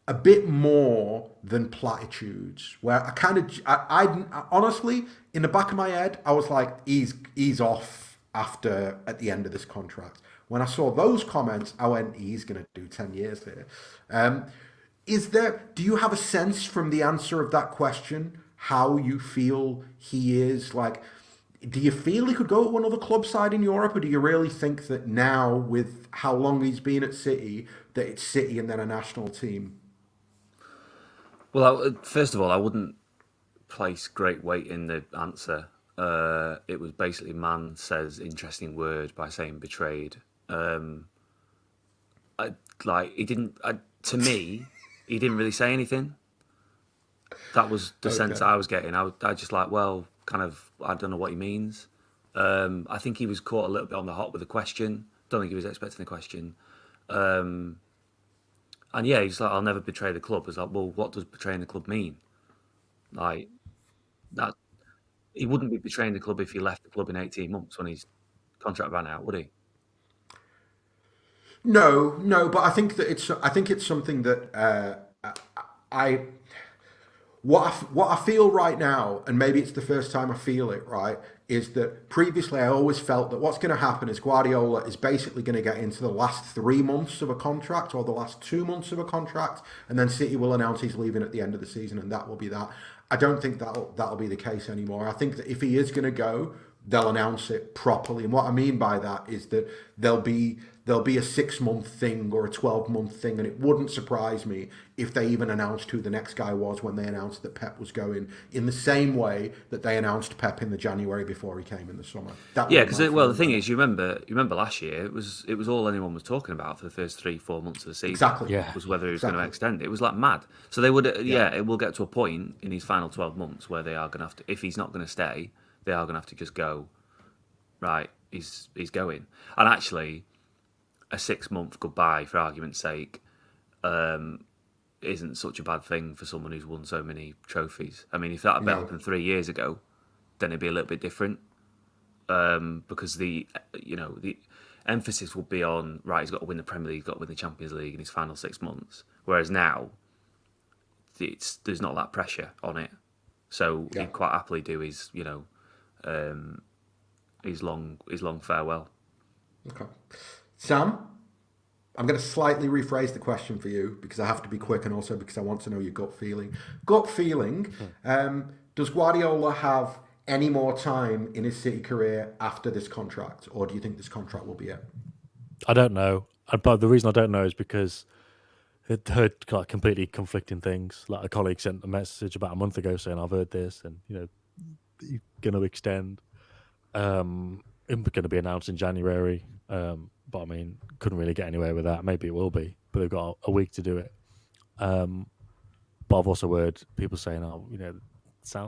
a bit more than platitudes, where I honestly, in the back of my head, I was like, he's off at the end of this contract. When I saw those comments, I went, he's going to do 10 years here. Do you have a sense from the answer of that question how you feel he is? Like, do you feel he could go to another club side in Europe, or do you really think that now, with how long he's been at City, that it's City and then a national team? Well, first of all, I wouldn't place great weight in the answer. It was basically man says interesting word by saying betrayed. To me, he didn't really say anything. That was the sense I was getting. I just like, well, kind of, I don't know what he means. I think he was caught a little bit on the hop with a question. Don't think he was expecting the question. And yeah, he's like, I'll never betray the club. I was like, well, what does betraying the club mean? Like, that. He wouldn't be betraying the club if he left the club in 18 months when his contract ran out, would he? No, but I think it's something that what I feel right now, and maybe it's the first time I feel it, right, is that previously I always felt that what's going to happen is Guardiola is basically going to get into the last 3 months of a contract or the last 2 months of a contract, and then City will announce he's leaving at the end of the season, and that will be that. I don't think that'll be the case anymore. I think that if he is going to go, they'll announce it properly. And what I mean by that is that there'll be a 6-month thing or a 12-month thing, and it wouldn't surprise me if they even announced who the next guy was when they announced that Pep was going, in the same way that they announced Pep in the January before he came in the summer. Because the thing is, you remember last year it was all anyone was talking about for the first 3-4 months of the season. Exactly. Was whether he was going to extend it. It was like mad. So they would. It will get to a point in his final 12 months where they are going to have to. If he's not going to stay, they are going to have to just go. Right, he's going. And actually, a 6-month goodbye, for argument's sake, isn't such a bad thing for someone who's won so many trophies. I mean, if that had happened 3 years ago, then it'd be a little bit different. Because the emphasis would be on, right, he's got to win the Premier League, he's got to win the Champions League in his final 6 months. Whereas now, there's not that pressure on it. So he'd quite happily do his long farewell. Okay. Sam, I'm going to slightly rephrase the question for you because I have to be quick and also because I want to know your gut feeling. Does Guardiola have any more time in his City career after this contract, or do you think this contract will be it? I don't know. But the reason I don't know is because I'd heard like completely conflicting things. Like a colleague sent a message about a month ago saying, I've heard this and, you're going to extend. It's going to be announced in January. But I mean, couldn't really get anywhere with that. Maybe it will be, but they've got a week to do it. But I've also heard people saying,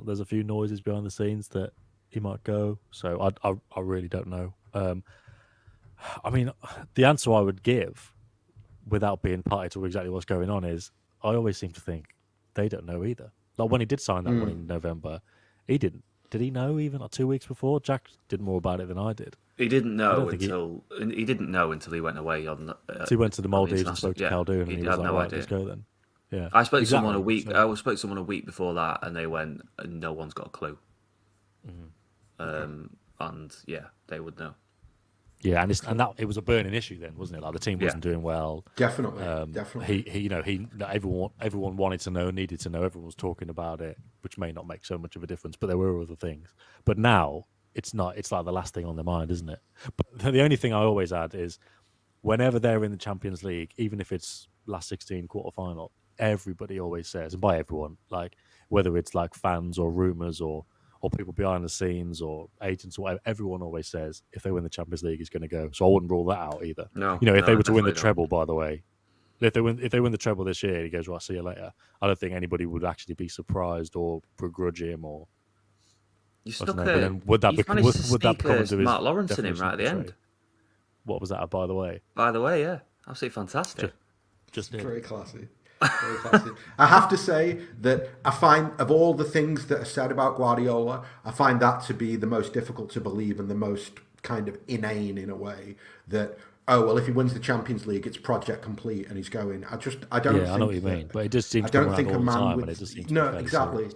there's a few noises behind the scenes that he might go. So I really don't know. I mean, the answer I would give without being party to exactly what's going on is I always seem to think they don't know either. Like when he did sign that one in November, he didn't. Did he know even like 2 weeks before? Jack did more about it than I did. He didn't know until he went away on. So he went to the Maldives and spoke to Khaldoon, and he was like, "Right, let's go then." Yeah, I spoke to someone a week. I spoke to someone a week before that, and they went, "No one's got a clue." And yeah, they would know. Yeah, and that it was a burning issue then, wasn't it? Like the team wasn't doing well. Definitely. Everyone wanted to know, needed to know. Everyone was talking about it, which may not make so much of a difference, but there were other things. But now it's not. It's like the last thing on their mind, isn't it? But the only thing I always add is, whenever they're in the Champions League, even if it's last 16 quarterfinal, everybody always says, and by everyone, like whether it's like fans or rumours or people behind the scenes or agents or whatever, everyone always says if they win the Champions League, he's going to go. So I wouldn't rule that out either. No, if they were to win the definitely treble, by the way, if they win the treble this year, he goes, right, see you later. I don't think anybody would actually be surprised or begrudge him or. You stuck but then would that become into Mark Lawrence in him right at the end? What was that, by the way? By the way, yeah, absolutely fantastic. Just very classy. Very classy. I have to say that I find, of all the things that are said about Guardiola, I find that to be the most difficult to believe and the most kind of inane in a way. That, oh well, if he wins the Champions League, it's project complete and he's going. I don't. Yeah, I know what you mean, but it just seems. I don't think a man with. No, exactly.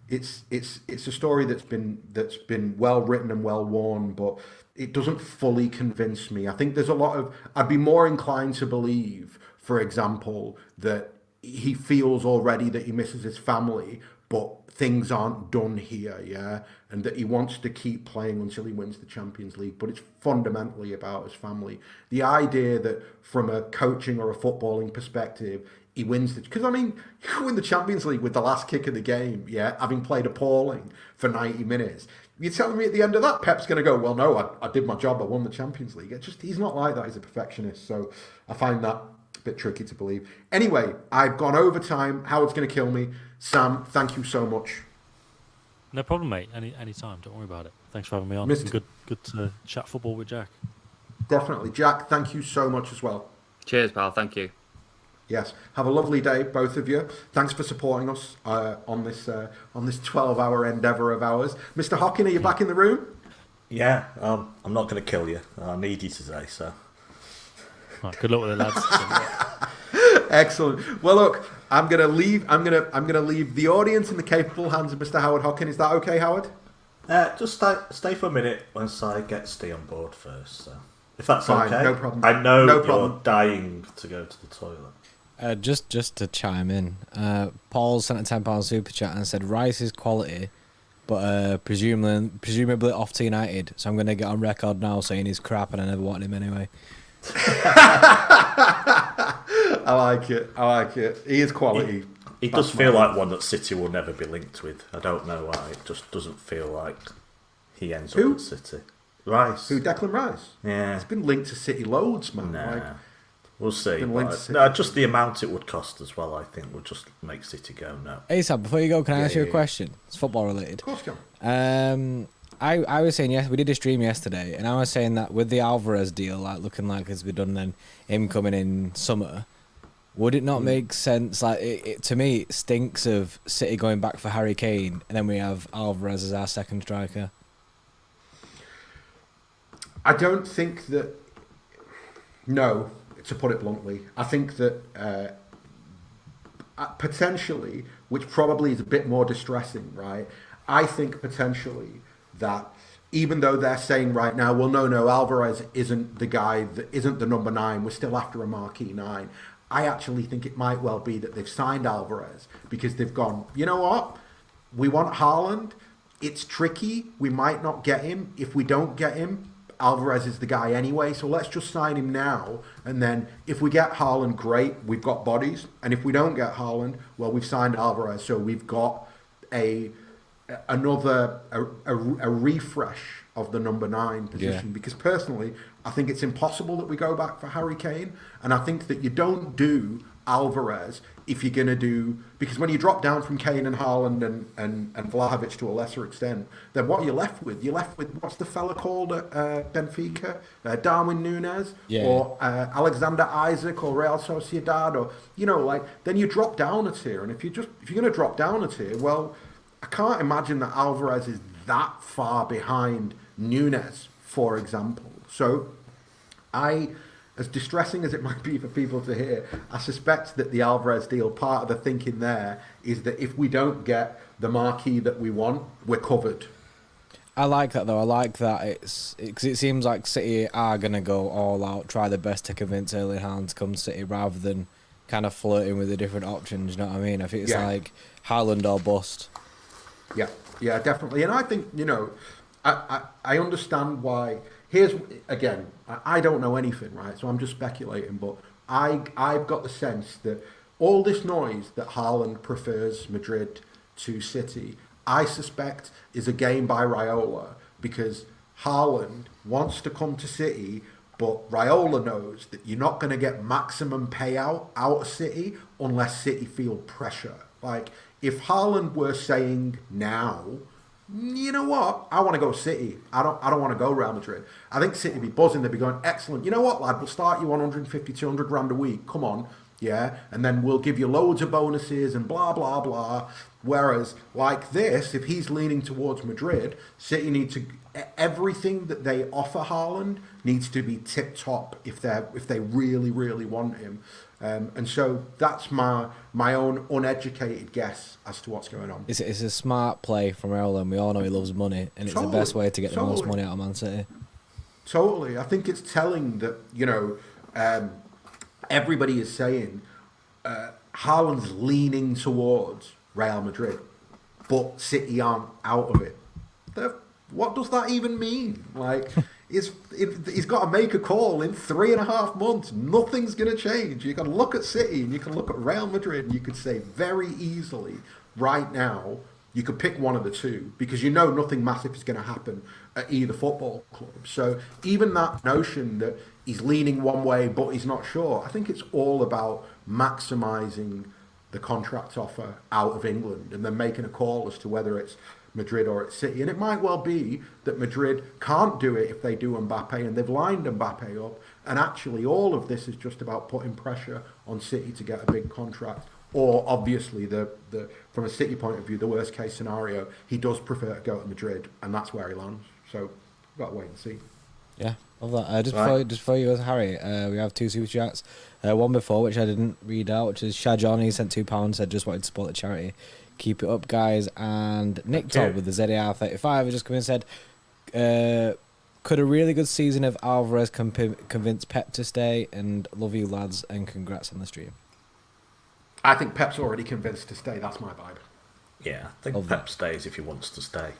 It's a story that's been well written and well worn, but it doesn't fully convince me. I think there's a lot of. I'd be more inclined to believe, for example, that he feels already that he misses his family, but things aren't done here, yeah? And that he wants to keep playing until he wins the Champions League, but it's fundamentally about his family. The idea that from a coaching or a footballing perspective, he wins because I mean, you win the Champions League with the last kick of the game, yeah, having played appalling for 90 minutes. You're telling me at the end of that, Pep's going to go, well, no, I did my job, I won the Champions League. He's not like that, he's a perfectionist, so I find that bit tricky to believe. Anyway, I've gone over time. Howard's going to kill me. Sam, thank you so much. No problem, mate. Any time. Don't worry about it. Thanks for having me on. Good to chat football with Jack. Definitely. Jack, thank you so much as well. Cheers, pal. Thank you. Yes. Have a lovely day, both of you. Thanks for supporting us on this 12-hour endeavour of ours. Mr. Hockin, are you back in the room? Yeah. I'm not going to kill you. I need you today, so... Right, good luck with it, lads. Excellent. Well, look, I'm gonna leave the audience in the capable hands of Mr. Howard Hockin. Is that okay, Howard? Just stay for a minute once I get Steve on board first. So. If that's fine, okay. no problem. I know no you're problem. dying to go to the toilet. Just to chime in, Paul sent a £10 super chat and said Rice is quality, but presumably off to United. So I'm going to get on record now saying he's crap and I never wanted him anyway. I like it. He is quality. He does feel like one that City will never be linked with. I don't know why. It just doesn't feel like he ends up at City. Rice. Who, Declan Rice? Yeah. He's been linked to City loads, man. Nah. We'll see. Just the amount it would cost as well, I think, would just make City go no. Hey Sam, before you go, can I ask you a question? It's football related. Of course you can. I was saying, yes, we did a stream yesterday, and I was saying that with the Alvarez deal, like looking like it's been done, then him coming in summer, would it not make sense? Like to me, it stinks of City going back for Harry Kane, and then we have Alvarez as our second striker. I don't think that. No, to put it bluntly, I think that potentially, which probably is a bit more distressing, right? I think potentially that even though they're saying right now, well, no, Alvarez isn't the guy, that isn't the number 9, we're still after a marquee 9. I actually think it might well be that they've signed Alvarez because they've gone, you know what? We want Haaland. It's tricky. We might not get him. If we don't get him, Alvarez is the guy anyway, so let's just sign him now. And then if we get Haaland, great, we've got bodies. And if we don't get Haaland, well, we've signed Alvarez, so we've got a refresh of the number 9 position. Because personally, I think it's impossible that we go back for Harry Kane, and I think that you don't do Alvarez if you're going to do, because when you drop down from Kane and Haaland and Vlahovic to a lesser extent, then what are you left with? You're left with, what's the fella called at Benfica? Darwin Núñez? Or Alexander Isaac or Real Sociedad? Or, then you drop down a tier. And if you're going to drop down a tier, well, I can't imagine that Alvarez is that far behind Núñez, for example. So as distressing as it might be for people to hear, I suspect that the Alvarez deal, part of the thinking there is that if we don't get the marquee that we want, we're covered. I like that though. I like that because it seems like City are gonna go all out, try their best to convince Erling Haaland to come to City rather than kind of flirting with the different options. You know what I mean? I think it's like Haaland or bust. Yeah, definitely. And I think I understand why. Here's again, I don't know anything, right? So I'm just speculating, but I've got the sense that all this noise that Haaland prefers Madrid to City, I suspect is a game by Raiola, because Haaland wants to come to City, but Raiola knows that you're not going to get maximum payout out of City unless City feel pressure. Like, if Haaland were saying now, you know what, I want to go City, I don't want to go Real Madrid, I think City would be buzzing. They'd be going, excellent, you know what, lad, we'll start you on 150, 200 grand a week, come on, yeah, and then we'll give you loads of bonuses and blah, blah, blah. Whereas, like this, if he's leaning towards Madrid, City need to, everything that they offer Haaland needs to be tip-top if they really, really want him. And so that's my own uneducated guess as to what's going on. It's a smart play from Raiola, and we all know he loves money, and it's the best way to get the most money out of Man City. Totally. I think it's telling that, everybody is saying Haaland's leaning towards Real Madrid, but City aren't out of it. What does that even mean? Like, he's got to make a call in 3.5 months. Nothing's going to change. You can look at City and you can look at Real Madrid, and you could say very easily right now, you could pick one of the two, because nothing massive is going to happen at either football club. So even that notion that he's leaning one way but he's not sure, I think it's all about maximising the contract offer out of England and then making a call as to whether it's Madrid or it's City. And it might well be that Madrid can't do it if they do Mbappe, and they've lined Mbappe up, and actually all of this is just about putting pressure on City to get a big contract. Or obviously, the from a City point of view, the worst case scenario, he does prefer to go to Madrid, and that's where he lands. So we've got to wait and see. Yeah, love that. Just before you go, Harry, we have 2 super chats. One before, which I didn't read out, which is Shajon. He sent £2, said just wanted to support the charity. Keep it up, guys. And Nick Todd with the ZAR35 has just come in and said, could a really good season of Alvarez convince Pep to stay? And love you, lads, and congrats on the stream. I think Pep's already convinced to stay. That's my vibe. Yeah, I think Pep stays if he wants to stay.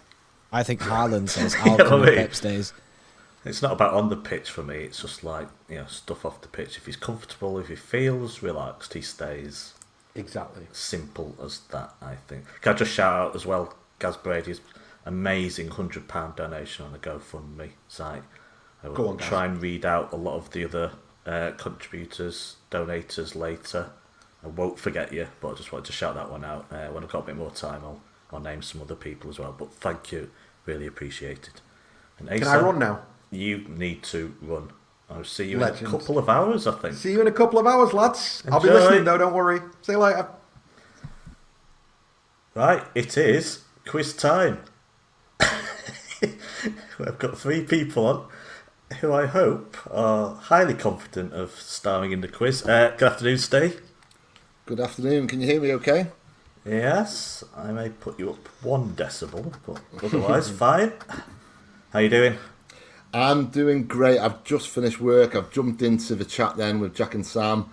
I think Haaland says, I'll come if Pep stays. It's not about on the pitch for me. It's just like, stuff off the pitch. If he's comfortable, if he feels relaxed, he stays. Exactly. Simple as that, I think. Can I just shout out as well, Gaz Brady's amazing £100 donation on the GoFundMe site. I will try and read out a lot of the other contributors, donators later. I won't forget you, but I just wanted to shout that one out. When I've got a bit more time, I'll name some other people as well. But thank you, really appreciate it. And Ahsan, can I run now? You need to run. I'll see you in a couple of hours, I think. See you in a couple of hours, lads. Enjoy. I'll be listening though, don't worry. See you later. Right, it is quiz time. I've got 3 people on who I hope are highly confident of starring in the quiz. Good afternoon, Steve. Good afternoon. Can you hear me okay? Yes, I may put you up 1 decibel, but otherwise fine. How you doing? I'm doing great. I've just finished work. I've jumped into the chat then with Jack and Sam.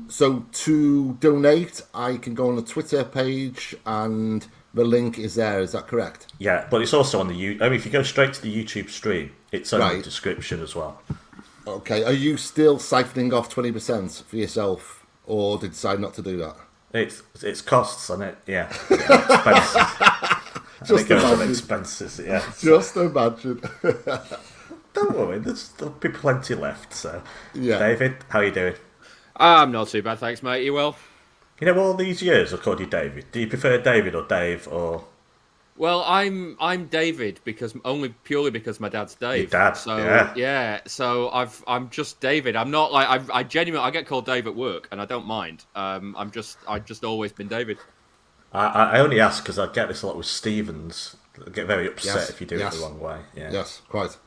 So to donate, I can go on the Twitter page and the link is there. Is that correct? Yeah, but it's also on the if you go straight to the YouTube stream, it's on the description as well. Okay. Are you still siphoning off 20% for yourself, or did you decide not to do that? It's costs on it. Yeah. Expenses. Just imagine. Expenses. Yeah. Just imagine. Don't worry, there'll be plenty left. So, yeah. David, how are you doing? I'm not too bad, thanks, mate. You well? All these years I've called you David. Do you prefer David or Dave or? Well, I'm David purely because my dad's Dave. Your dad, so yeah. So I'm just David. I'm not like I genuinely I get called Dave at work and I don't mind. I've just always been David. I only ask because I get this a lot with Stevens. I get very upset if you do it the wrong way. Yeah. Yes, quite.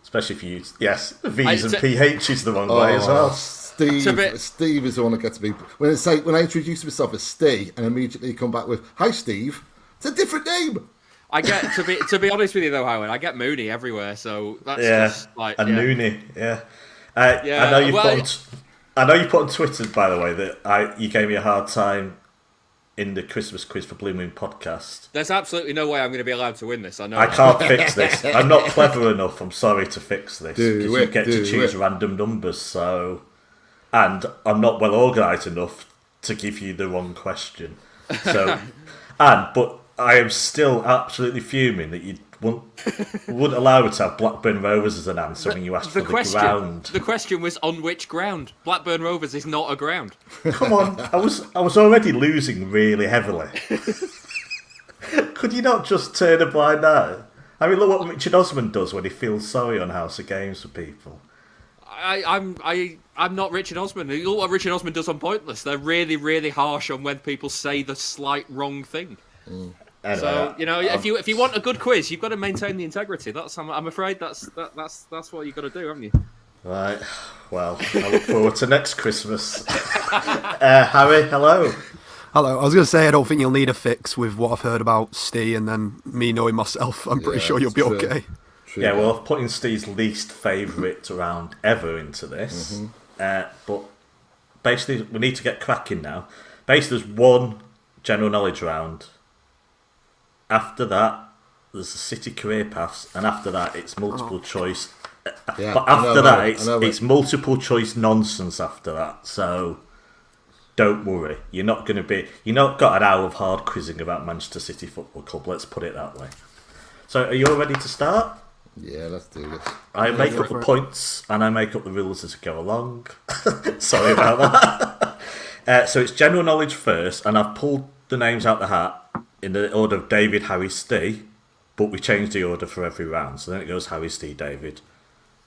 Especially if you use V's and PH's the wrong way as well. Steve is the one that gets me. When I introduce myself as Steve and immediately come back with "Hi, Steve," it's a different name. I get to be honest with you though, Howard. I get Mooney everywhere, so that's just like and yeah. Mooney, yeah. Yeah, I know you put on Twitter, by the way, that you gave me a hard time in the Christmas quiz for Blue Moon podcast. There's absolutely no way I'm going to be allowed to win this. I know. I can't fix this. I'm not clever enough. I'm sorry to fix this because you get to choose random numbers. So, and I'm not well organised enough to give you the wrong question. So, but I am still absolutely fuming that you wouldn't allow me to have Blackburn Rovers as an answer when you asked for the ground. The question was on which ground? Blackburn Rovers is not a ground. Come on, I was already losing really heavily. Could you not just turn a blind eye? I mean, look what Richard Osman does when he feels sorry on House of Games for people. I'm not Richard Osman. Look what Richard Osman does on Pointless. They're really, really harsh on when people say the slight wrong thing. Anyway, so if you want a good quiz, you've got to maintain the integrity. I'm afraid that's what you've got to do, haven't you? Right. Well, I look forward to next Christmas. Harry, hello. Hello. I was going to say I don't think you'll need a fix with what I've heard about Steve, and then me knowing myself, I'm pretty sure you'll be okay. True. Yeah, well, I've put in Steve's least favourite round ever into this. But basically, we need to get cracking now. Basically, there's one general knowledge round. After that, there's the City career paths, and after that, it's multiple choice. Yeah, but after that, it's multiple choice nonsense. After that, so don't worry. You're not got an hour of hard quizzing about Manchester City Football Club. Let's put it that way. So, are you all ready to start? Yeah, let's do this. I make up the points and I make up the rules as I go along. Sorry about that. So it's general knowledge first, and I've pulled the names out the hat in the order of David, Harry, Steve, but we change the order for every round. So then it goes Harry, Steve, David.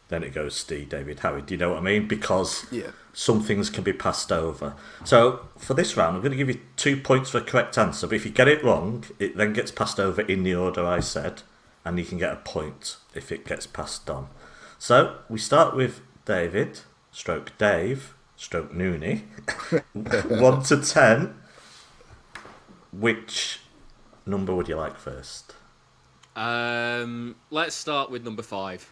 Then it goes Steve, David, Harry. Do you know what I mean? Because some things can be passed over. So for this round, I'm going to give you 2 points for a correct answer. But if you get it wrong, it then gets passed over in the order I said, and you can get a point if it gets passed on. So we start with David, stroke Dave, stroke Mooney. 1 to 10. Which number would you like first? Let's start with number 5.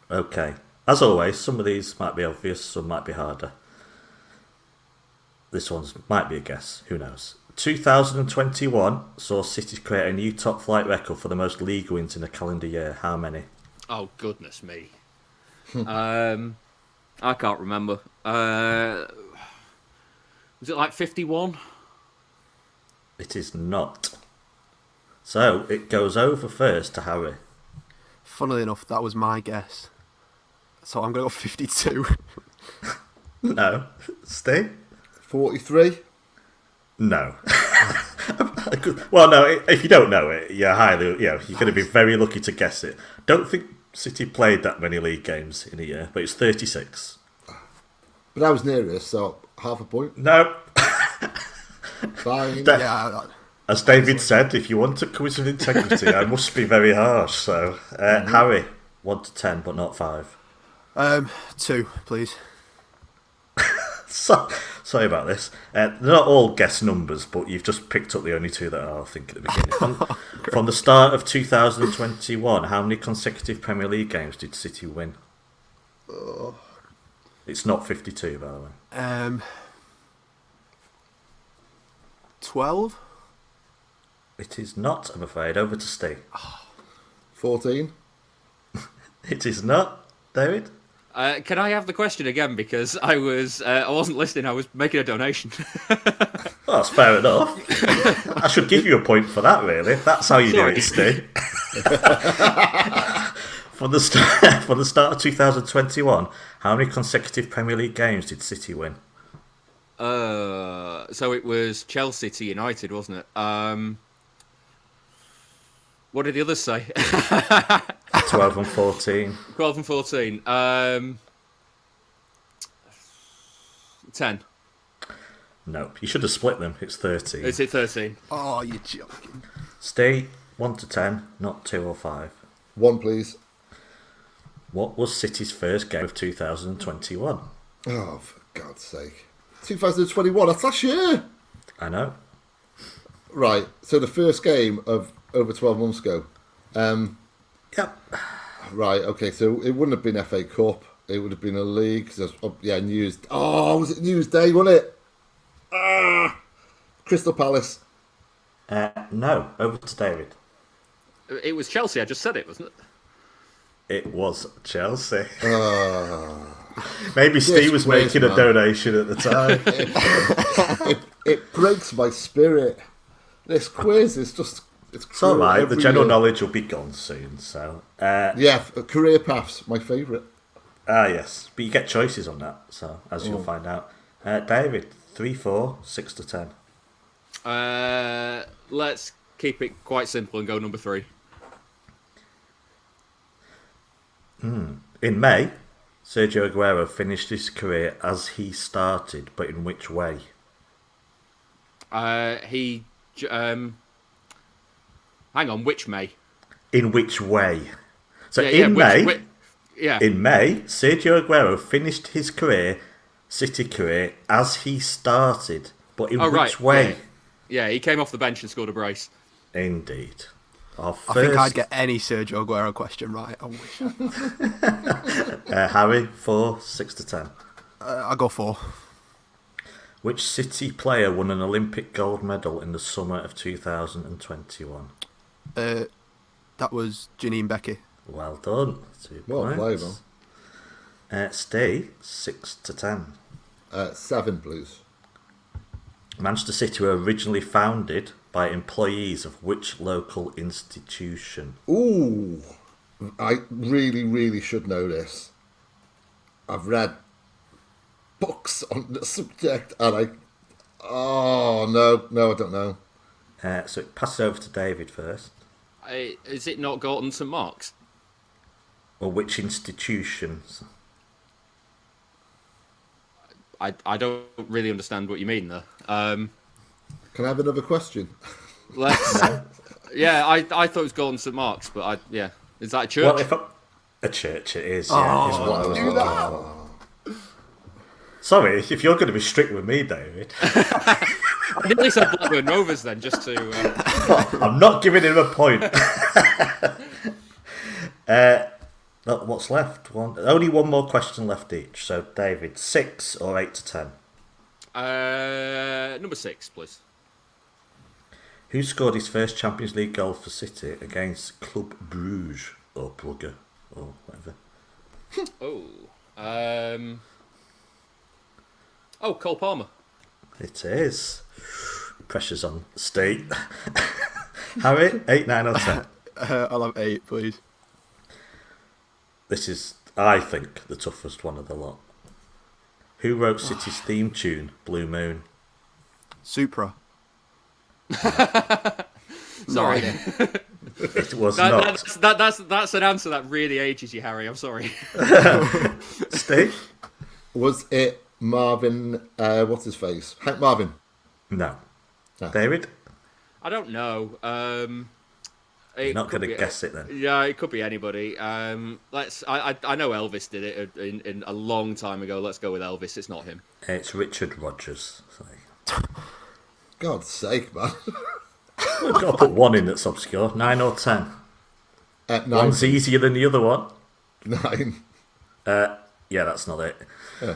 Okay. As always, some of these might be obvious, some might be harder. This one might be a guess. Who knows? 2021 saw City create a new top flight record for the most league wins in a calendar year. How many? Oh, goodness me. I can't remember. Was it like 51? It is not. So it goes over first to Harry. Funnily enough, that was my guess. So I'm going to go 52. No. Steve? 43? No. Well, no, if you don't know it, you're you're going to be very lucky to guess it. Don't think City played that many league games in a year, but it's 36. But I was nearest, so half a point. No. Fine. As David said, if you want a quiz of integrity, I must be very harsh. So, Harry, 1 to 10, but not 5. 2, please. Sorry about this. They're not all guess numbers, but you've just picked up the only 2 that are, I think, at the beginning. From the start of 2021, how many consecutive Premier League games did City win? It's not 52, by the way. 12? It is not, I'm afraid. Over to Steve. 14? It is not. David? Can I have the question again? Because I wasn't listening. I was making a donation. Well, that's fair enough. I should give you a point for that, really. That's how you do it, Steve. From the start of 2021, how many consecutive Premier League games did City win? So it was Chelsea to United, wasn't it? What did the others say? 12 and 14. 12 and 14. 10. No, you should have split them. It's 13. Is it 13? Oh, you're joking. Steve, 1 to 10, not 2 or 5. 1, please. What was City's first game of 2021? Oh, for God's sake. 2021, that's last year. I know. Right, so the first game of over 12 months ago. Yep. Right, okay, so it wouldn't have been FA Cup. It would have been a league. News. Oh, was it Newsday, wasn't it? Crystal Palace. No, over to David. It was Chelsea. I just said it, wasn't it? It was Chelsea. Maybe Steve was quiz, making man. a donation at the time. It breaks my spirit. This quiz is just... It's all right. The every general year. knowledge will be gone soon. So career paths, my favourite. yes, but you get choices on that. So as you'll find out, David, 3, 4, 6 to 10. Let's keep it quite simple and go number 3. In May, Sergio Aguero finished his career as he started, but in which way? Hang on, which May? In which way? So In May, May, Sergio Aguero finished his City career, as he started, but in which way? Yeah, he came off the bench and scored a brace. Indeed. I think I'd get any Sergio Aguero question right. I wish. Harry, 4, 6 to 10. I'll go 4. Which City player won an Olympic gold medal in the summer of 2021? That was Janine Becky. Well done. 2 Well points. played, Stay 6 to 10. 7, please. Manchester City were originally founded by employees of which local institution? Ooh, I really, really should know this. I've read books on the subject, and I don't know. So pass it over to David first. Is it not Gaughan St Mark's? Or which institutions? I don't really understand what you mean there. Can I have another question? Let's. Yeah, I thought it was Gaughan St Mark's, but is that a church? Well, a church it is. Yeah, is what I was looking for. Sorry, if you're going to be strict with me, David. I nearly said Blackburn Rovers then, just to. I'm not giving him a point. What's left? Only one more question left each. So, David, 6 or 8 to 10? Number 6, please. Who scored his first Champions League goal for City against Club Bruges or Brugge or whatever? Cole Palmer. It is. Pressure's on State. Harry, 8, 9 or 10? I'll have 8, please. This is, I think, the toughest one of the lot. Who wrote City's theme tune, Blue Moon? Supra. Sorry. It was not. That's an answer that really ages you, Harry. I'm sorry. Steve? Was it Marvin? What's his face? Hank Marvin. No. David? I don't know. You're not going to guess it then. Yeah, it could be anybody. I know Elvis did it in a long time ago. Let's go with Elvis. It's not him. It's Richard Rodgers. God's sake, man. We've got to put one in that's obscure. 9 or 10? 9. One's easier than the other one. 9. Yeah, that's not it. Yeah.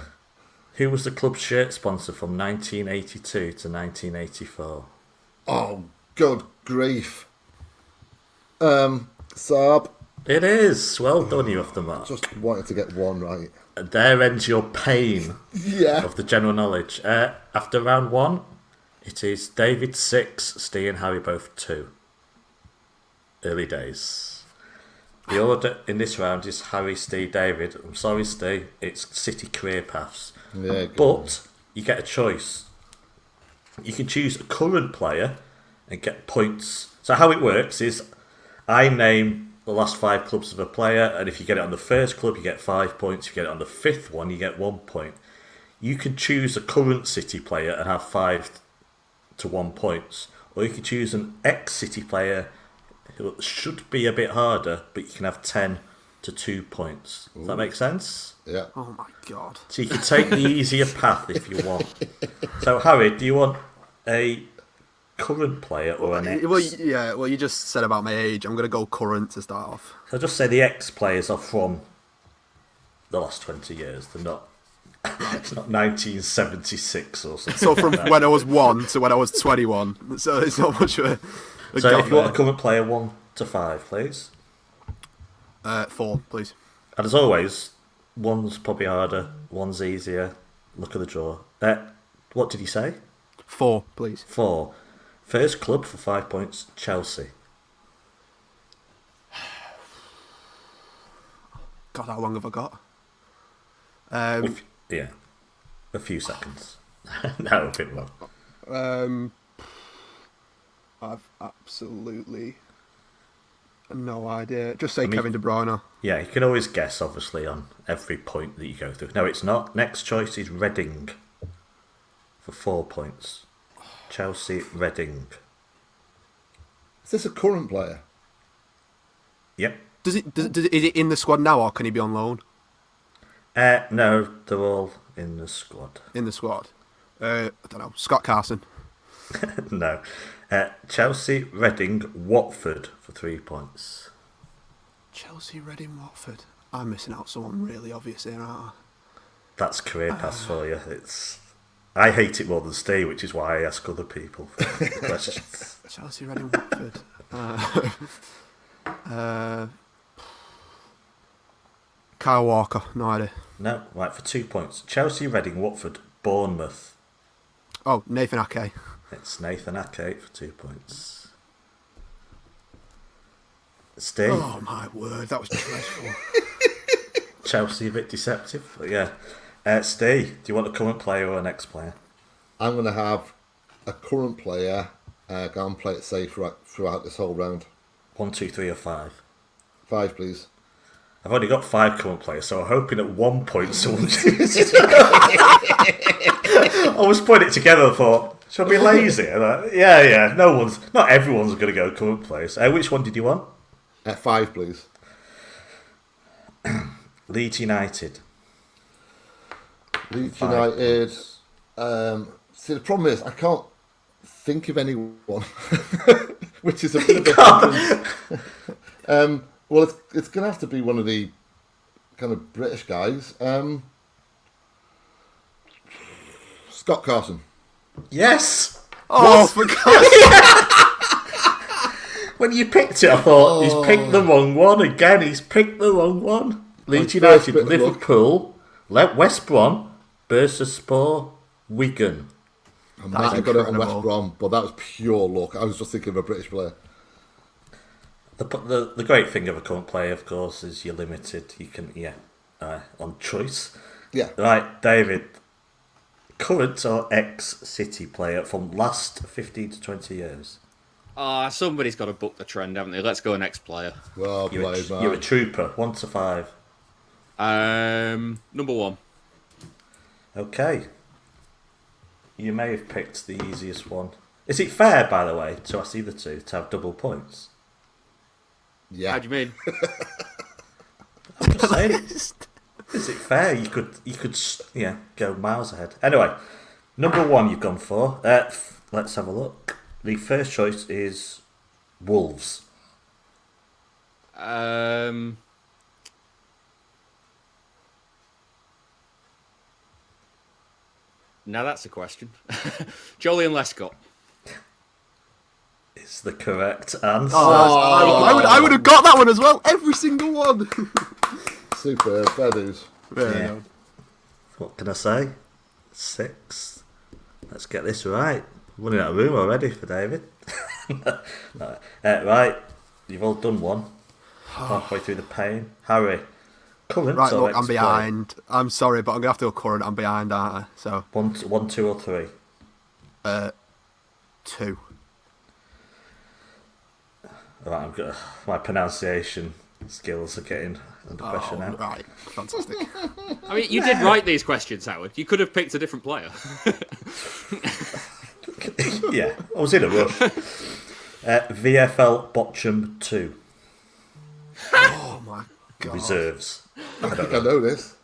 Who was the club's shirt sponsor from 1982 to 1984? Oh, good grief. Saab. It is. Well done, you off the mark. Just wanted to get one right. And there ends your pain of the general knowledge. After round 1, it is David 6, Steve and Harry both 2. Early days. The order in this round is Harry, Steve, David. I'm sorry, Steve. It's City career paths. Yeah, but you get a choice. You can choose a current player and get points. So how it works is I name the last 5 clubs of a player, and if you get it on the first club, you get 5 points. If you get it on the 5th one, you get 1 point. You can choose a current City player and have 5 to 1 points, or you can choose an ex-City player who should be a bit harder, but you can have 10 to 2 points. Does that make sense? Yeah. Oh my god. So you can take the easier path if you want. So Harry, do you want a current player or an ex? Well, you just said about my age. I'm going to go current to start off. So just say the ex-players are from the last 20 years. They're not. It's not 1976 or something. So from when I was 1 to when I was 21. So it's not much of a So gap if you want there. a current player, 1 to 5, please. 4, please. And as always, one's probably harder, one's easier. Look at the draw. What did you say? 4, please. 4. First club for 5 points, Chelsea. God, how long have I got? Yeah, a few seconds. No, a bit more. I've absolutely no idea. Just say Kevin De Bruyne. Yeah, you can always guess, obviously, on every point that you go through. No, it's not. Next choice is Reading for 4 points. Chelsea, Reading. Is this a current player? Yep. Is it in the squad now, or can he be on loan? No, they're all in the squad. In the squad. I don't know. Scott Carson. No. Chelsea, Reading, Watford for 3 points. Chelsea, Reading, Watford. I'm missing out someone really obvious here, aren't I? That's career pass for you. I hate it more than Steve, which is why I ask other people for questions. Chelsea, Reading, Watford. Kyle Walker, no idea. No, right, for 2 points. Chelsea, Reading, Watford, Bournemouth. Oh, Nathan Ake. It's Nathan Ake for 2 points. Steve. Oh my word, that was dreadful. Chelsea a bit deceptive, but yeah. Steve, do you want a current player or an ex-player? I'm going to have a current player go and play it safe throughout this whole round. 1, 2, 3 or 5? 5, please. I've only got 5 current players, so I'm hoping at one point someone... I was putting it together and thought, should I be lazy? And not everyone's going to go current players. Which one did you want? 5, please. Leeds United. Leeds United. See, the problem is I can't think of anyone, which is a bit of a difference. Well, it's going to have to be one of the kind of British guys. Scott Carson. Yes! Oh, for God's sake. When you picked it, I thought, he's picked the wrong one again. He's picked the wrong one. Leeds first United, bit of Liverpool, West Brom, Bursaspor, Wigan. I might have got it on West Brom, but that was pure luck. I was just thinking of a British player. The great thing of a current player, of course, is you're limited. You can, on choice. Yeah. Right, David. Current or ex-City player from last 15 to 20 years? Somebody's got to book the trend, haven't they? Let's go next player. Well played, man. You're a trooper. 1 to 5. Number 1. Okay. You may have picked the easiest one. Is it fair, by the way, to ask either two to have double points? Yeah. How do you mean? I'm just saying. Is it fair? You could go miles ahead. Anyway, number 1 you've gone for. Let's have a look. The first choice is Wolves. Now that's a question. Jolyon Lescott. Is the correct answer. I would have got that one as well. Every single one. Super. Fair dues. Yeah. What can I say? 6. Let's get this right. Running out of room already for David. No. Right, you've all done one. Halfway through the pain. Harry, current Right, or look, I'm ex-player? behind. I'm sorry, but I'm gonna have to go current. I'm behind, aren't I? So 1, 2 or 3? 2. Right, I'm good. My pronunciation skills are getting under pressure now. Right, fantastic. I mean, you did write these questions, Howard. You could have picked a different player. Yeah, I was in a rush. VFL Bochum 2. Oh my God. Reserves. I think I know this.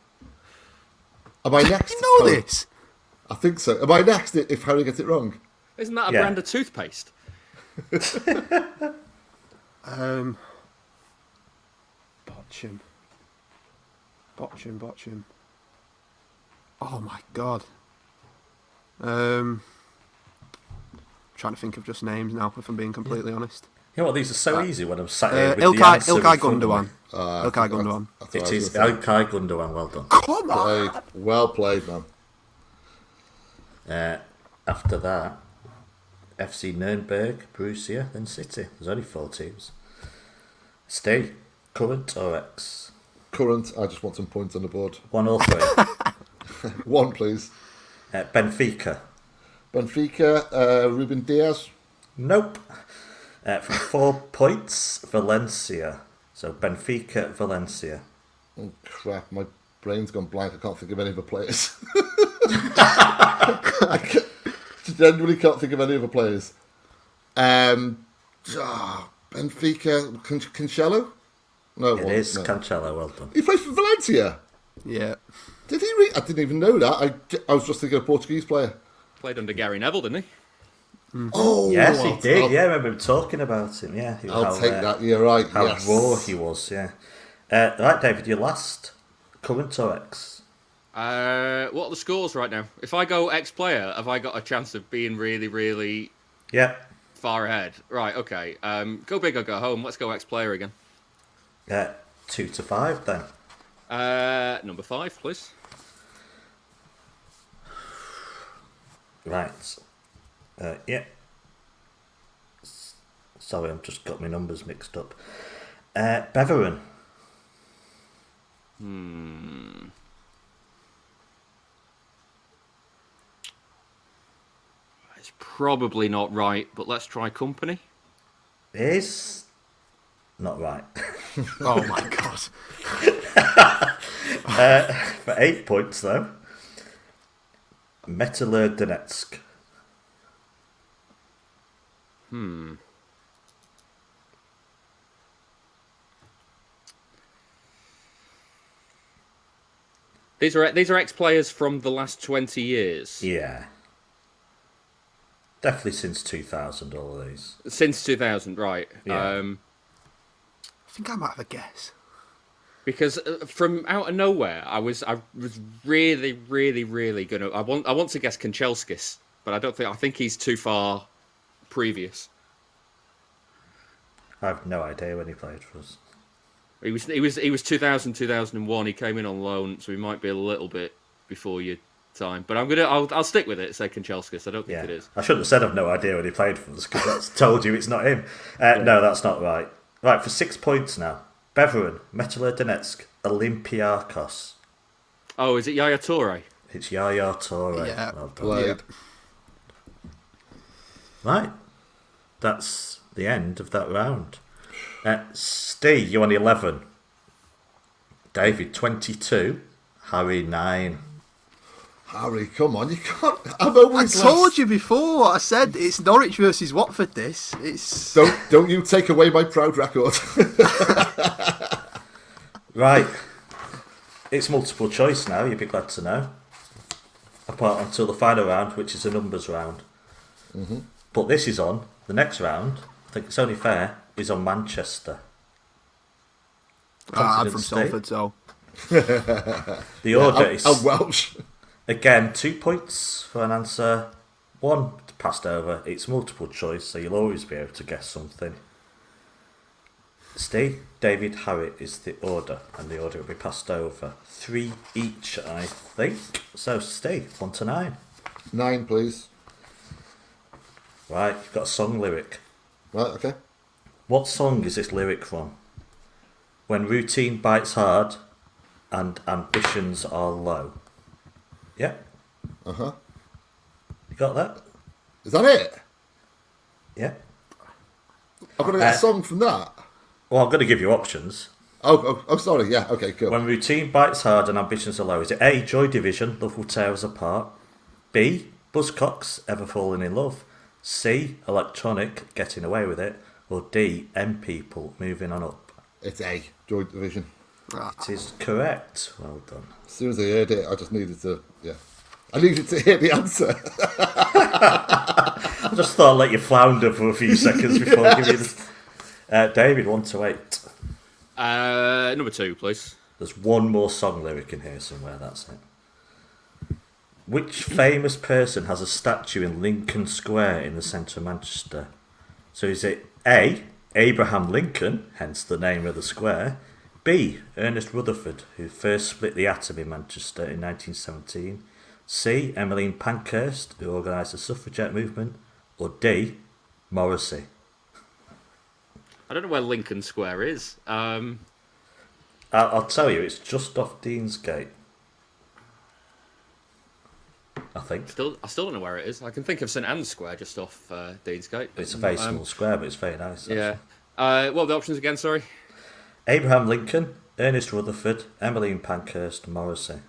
Am I next? You know this? I think so. Am I next if Harry gets it wrong? Isn't that a Yeah. brand of toothpaste? Botcham. Oh my god. Trying to think of just names now, if I'm being completely honest. You know what? These are so easy when I'm sat here with the Ilkay answer in front of me. Gundogan. Ilkay Gundogan. It is Ilkay Gundogan. Well done. Come on! Well played, man. After that, FC Nuremberg, Borussia, then City. There's only 4 teams. Stay. Current or ex? Current, I just want some points on the board. 1 or 3? 1, please. Benfica. Benfica, Ruben Diaz. Nope. For 4 points, Valencia. So Benfica, Valencia. Oh, crap, my brain's gone blank. I can't think of any other players. Genuinely can't think of any other players. Benfica, Cancelo? No, It is Cancelo. Well done. He plays for Valencia. Yeah. Did he? I didn't even know that. I was just thinking of a Portuguese player. Played under Gary Neville, didn't he? Oh, Yes, he did. Yeah, I remember him talking about him. Yeah, I'll take that. Yeah, right. How Yes. raw he was. Yeah. Right, David, your last current or ex? What are the scores right now? If I go ex-player, have I got a chance of being really, really Yeah. far ahead? Right, okay. Go big or go home. Let's go ex-player again. 2 to 5 then. Number 5, please. Right. Yeah. Sorry, I've just got my numbers mixed up. Beveren. It's probably not right, but let's try Kompany. Is not right. Oh my god. For 8 points though. Metalurg Donetsk. These are ex-players from the last 20 years. Yeah. Definitely since 2000, all of these. Since 2000, right. Yeah. I think I might have a guess. Because from out of nowhere, I was really, really, really gonna. I want to guess Kanchelskis, but I think he's too far previous. I have no idea when he played for us. He was 2000, 2001. He came in on loan, so he might be a little bit before your time. But I'll stick with it. Say Kanchelskis. I don't think it is. I shouldn't have said I've no idea when he played for us because that's told you it's not him. No, that's not right. Right, for 6 points now. Beveren, Metalurg Donetsk, Olympiakos. Oh, is it Yaya Toure? It's Yaya Toure. Yeah. Well done. Played. Right. That's the end of that round. Steve, you're on 11. David, 22. Harry, 9. Harry, come on, you can't. I've I always told you before. I said it's Norwich versus Watford. This. It's. Don't you take away my proud record. Right. It's multiple choice now, you'd be glad to know. Apart until the final round, which is a numbers round. Mm-hmm. But this is on, the next round, I think it's only fair, is on Manchester. I'm Confident from Steve? Salford, so. The order I'm is, Welsh. again, 2 points for an answer. 1 passed over. It's multiple choice, so you'll always be able to guess something. Steve, David, Harry is the order, and the order will be passed over. 3 each, I think. So, Steve, 1 to 9. 9, please. Right, you've got a song lyric. Right, okay. What song is this lyric from? When routine bites hard and ambitions are low. Yeah? Uh-huh. You got that? Is that it? Yeah? I've got to get a song from that. Well, I'm going to give you options. Oh, sorry. Yeah, okay, cool. When routine bites hard and ambitions are low. Is it A, Joy Division, Love Will Tear Us Apart? B, Buzzcocks, Ever Falling in Love? C, Electronic, Getting Away With It? Or D, M People, Moving On Up? It's A, Joy Division. It is correct. Well done. As soon as I heard it, I just needed to, yeah. I needed to hear the answer. I just thought I'd let you flounder for a few seconds before I give you this. David, 1 to 8. Number 2, please. There's one more song lyric in here somewhere, that's it. Which famous person has a statue in Lincoln Square in the centre of Manchester? So is it A, Abraham Lincoln, hence the name of the square, B, Ernest Rutherford, who first split the atom in Manchester in 1917, C, Emmeline Pankhurst, who organised the suffragette movement, or D, Morrissey? I don't know where Lincoln Square is. I'll tell you, it's just off Deansgate. I think. I still don't know where it is. I can think of St Anne's Square just off Deansgate. It's a very small square, but it's very nice. Actually. Yeah. What were the options again, sorry? Abraham Lincoln, Ernest Rutherford, Emmeline Pankhurst, Morrissey.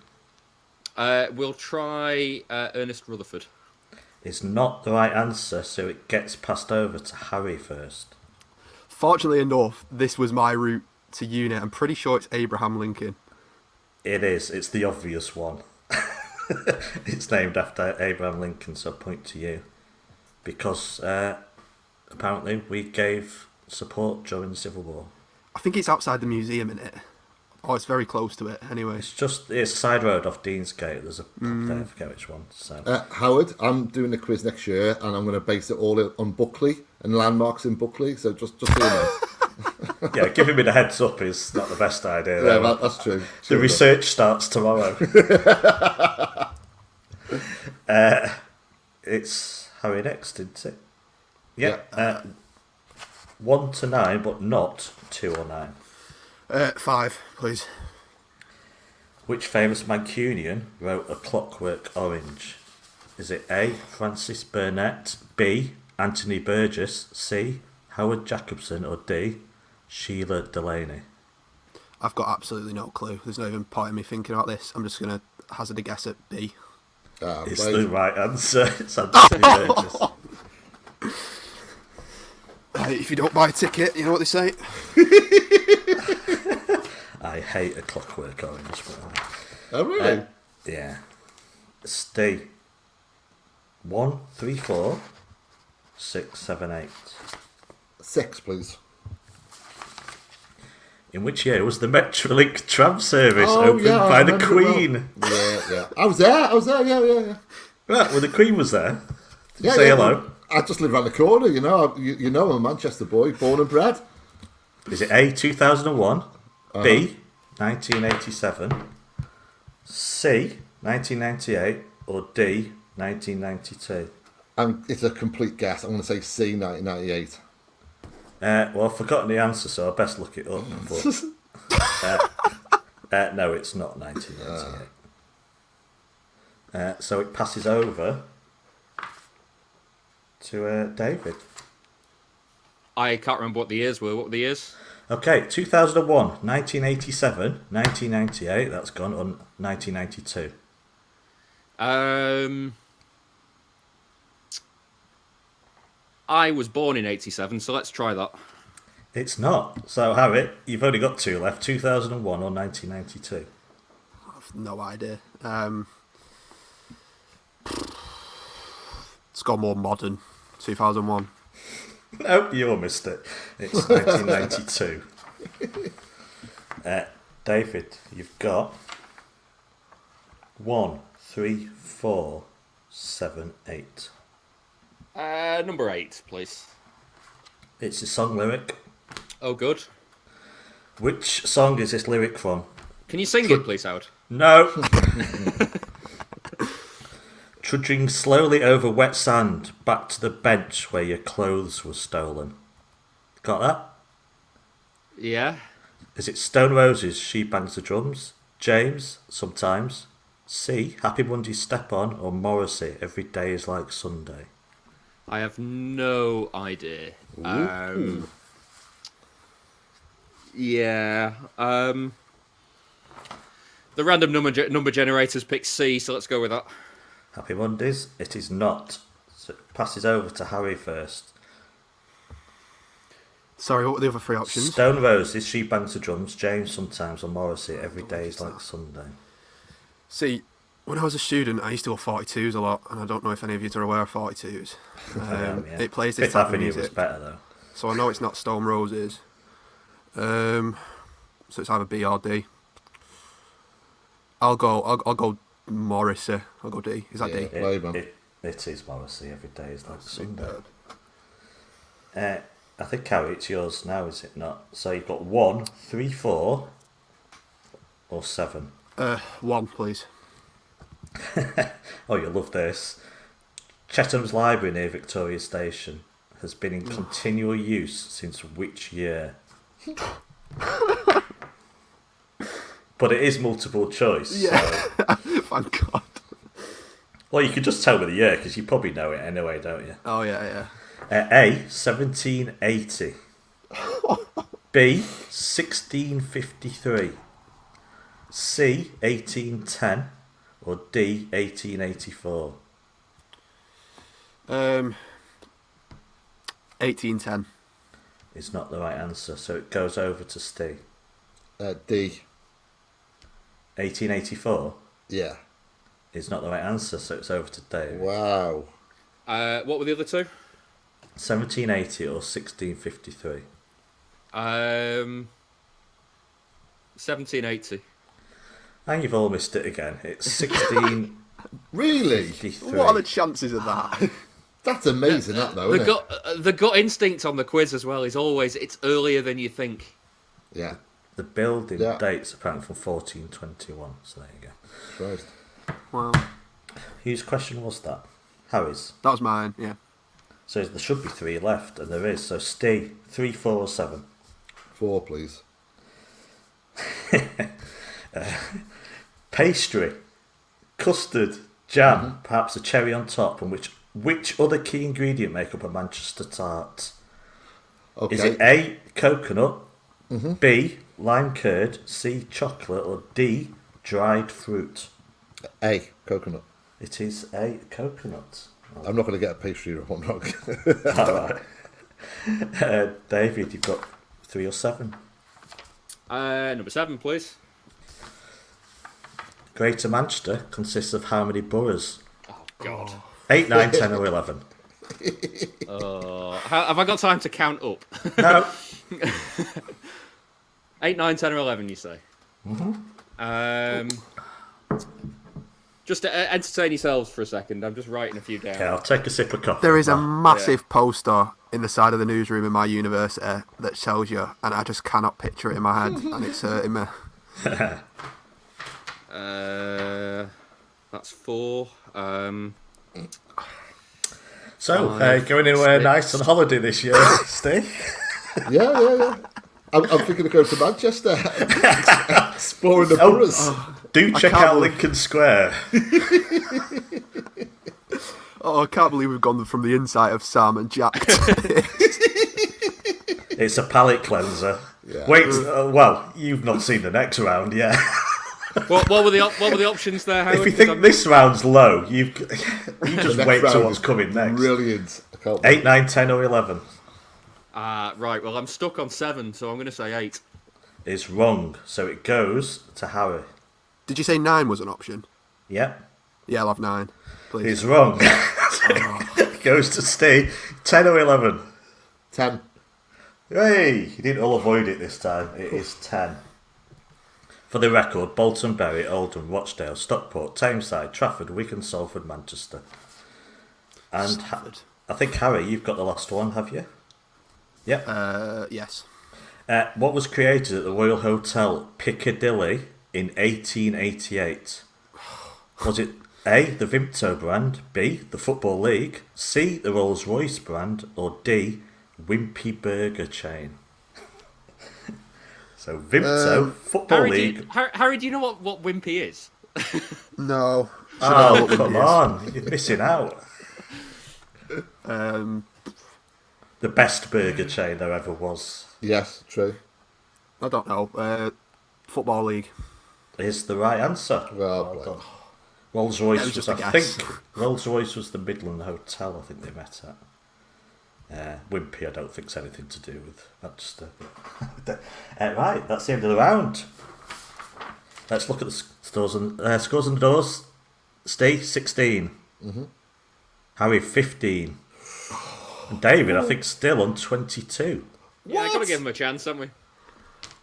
We'll try Ernest Rutherford. It's not the right answer, so it gets passed over to Harry first. Fortunately enough, this was my route to uni. I'm pretty sure it's Abraham Lincoln. It is. It's the obvious one. It's named after Abraham Lincoln, so I point to you. Because apparently we gave support during the Civil War. I think it's outside the museum, isn't it? Oh, it's very close to it, anyway. It's a side road off Deansgate. There's a pub there, I forget which one. So. Howard, I'm doing a quiz next year, and I'm going to base it all on Buckley and landmarks in Buckley. So just so you know. Yeah, giving me the heads up is not the best idea. Yeah, that's true. The research starts tomorrow. It's Harry next, isn't it? Yeah. 1 to 9, but not 2 or 9. 5, please. Which famous Mancunian wrote A Clockwork Orange? Is it A, Francis Burnett, B, Anthony Burgess, C, Howard Jacobson, or D, Sheila Delaney? I've got absolutely no clue. There's no even point in me thinking about this. I'm just going to hazard a guess at B. It's the right answer. It's Anthony Burgess. Right, if you don't buy a ticket, you know what they say? I hate A Clockwork Orange. Oh, really? Yeah. Stay. 1, 3, 4, 6, 7, 8. 6, please. In which year was the Metrolink tram service opened by the Queen? Yeah. I was there, yeah. Right, well, the Queen was there. Did you Yeah, say yeah, hello? I just live around the corner, you know. You know, I'm a Manchester boy, born and bred. Is it A, 2001, B, 1987, C, 1998, or D, 1992? It's a complete guess. I'm going to say C, 1998. Well, I've forgotten the answer, so I best look it up. But, no, it's not 1998. So it passes over to David. I can't remember what the years were. What were the years? Okay, 2001, 1987, 1998, that's gone, on 1992. I was born in 87, so let's try that. It's not. So, Harry, you've only got 2 left, 2001 or 1992. I've no idea. It's got more modern. 2001. Nope, you all missed it. It's 1992. David, you've got 1, 3, 4, 7, 8. Number 8, please. It's a song lyric. Oh, good. Which song is this lyric from? Can you sing it, please, Howard? No. Trudging slowly over wet sand, back to the bench where your clothes were stolen. Got that? Yeah. Is it Stone Roses, She Bangs the Drums, James, Sometimes, C, Happy Monday, Step On, or Morrissey, Every Day is Like Sunday? I have no idea. Yeah. The random number generators pick C, so let's go with that. Happy Mondays, it is not. So it passes over to Harry first. Sorry, what were the other 3 options? Stone Roses, She Bangs the Drums, James Sometimes, or Morrissey, Every Day is Like Sunday. See, When I was a student, I used to go 42s a lot, and I don't know if any of you are aware of 42s. Yeah. It plays this Fifth type of Avenue was music, better though. so I know it's not Stone Roses. So it's either B or D. I'll go Morrissey. I'll go D. Is that D? Play, man. It is Morrissey. Every day is like Sunday. I think, Keri, it's yours now, is it not? So you've got 1, 3, 4, or 7. 1, please. Oh, you'll love this. Chetham's Library near Victoria Station has been in continual use since which year? But it is multiple choice. Yeah. So... Thank God. Well, you could just tell me the year because you probably know it anyway, don't you? Oh, yeah. A, 1780. B, 1653. C, 1810. Or D, 1884. 1810. Is not the right answer, so it goes over to Steve. D. 1884 Yeah. is not the right answer, so it's over to Dave. Wow. What were the other two? 1780 or 1653? 1780. And you've all missed it again. It's 1653. Really? What are the chances of that? That's amazing, that though, isn't The gut instinct on the quiz as well is always it's earlier than you think. it? Yeah. The building dates apparently from 1421, so there you go. Christ. Well, Whose question was that? Harry's. that was mine, yeah. So there should be 3 left, and there is. So Steve, 3, 4 or 7? 4, please. Pastry, custard, jam, perhaps a cherry on top, and which other key ingredient make up a Manchester tart? Okay. Is it A, coconut, B, lime curd, C, chocolate, or D, dried fruit? A, coconut. It is A, coconut. I'm not going to get a pastry wrong. Alright. David, you've got 3 or 7. Number 7, please. Greater Manchester consists of how many boroughs? Oh, God. 8, 9, 10 or 11? Have I got time to count up? No. 8, 9, 10 or 11, you say? Just to entertain yourselves for a second, I'm just writing a few down. Okay, I'll take a sip of coffee. There is a massive poster in the side of the newsroom in my university that tells you, and I just cannot picture it in my head, and it's hurting me. That's 4. So, going anywhere nice on holiday this year, Steve? Yeah. I'm thinking of going to Manchester. Exploring the boroughs. Do check out Lincoln Square. I can't believe we've gone from the insight of Sam and Jack to this. It's a palate cleanser. Yeah. Wait, well, you've not seen the next round yet. What were the options there, Howard? If you think this round's low, you just wait till what's coming next. Brilliant. 8, 9, 10 or 11? Right, well, I'm stuck on 7, so I'm going to say 8. Is wrong, so it goes to Harry. Did you say 9 was an option? Yep. Yeah, I'll have 9, please. It's wrong. It goes to Steve. 10 or 11? 10. Hey, you didn't all avoid it this time. It is 10. For the record, Bolton, Bury, Oldham, Rochdale, Stockport, Tameside, Trafford, Wigan, Salford, Manchester. And I think, Harry, you've got the last one, have you? Yep. Yes. What was created at the Royal Hotel Piccadilly in 1888? Was it A, the Vimto brand, B, the Football League, C, the Rolls-Royce brand, or D, Wimpy Burger chain? So Vimto, Football League... Harry, do you know what Wimpy is? No. Oh, come on. You're missing out. The best burger chain there ever was. Yes, true. I don't know. Football League. Is the right answer. Well done. Rolls-Royce was just was, a I guess. think, Rolls-Royce was the Midland Hotel, I think they met at. Wimpy, I don't think, has anything to do with Manchester. Right, that's the end of the round. Let's look at the scores and doors. Steve, 16. Mm-hmm. Harry, 15. And David, I think, still on 22. Yeah, I gotta give him a chance, haven't we?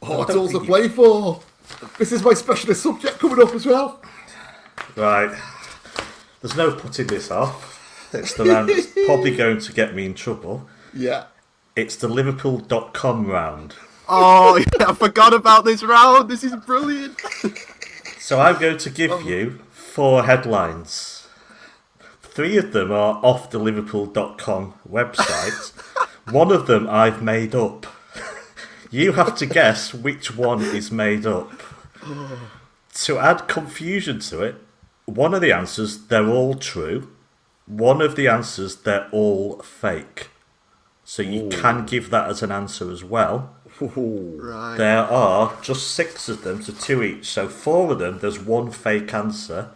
Oh, it's all to play for. This is my specialist subject coming up as well. Right. There's no putting this off. It's the round that's probably going to get me in trouble. Yeah. It's the Liverpool.com round. Oh, yeah, I forgot about this round. This is brilliant. So I'm going to give you 4 headlines. 3 of them are off the Liverpool.com website. One of them I've made up. You have to guess which one is made up. To add confusion to it, one of the answers, they're all true. One of the answers, they're all fake. So you can give that as an answer as well. Right. There are just 6 of them, so 2 each. So 4 of them, there's 1 fake answer.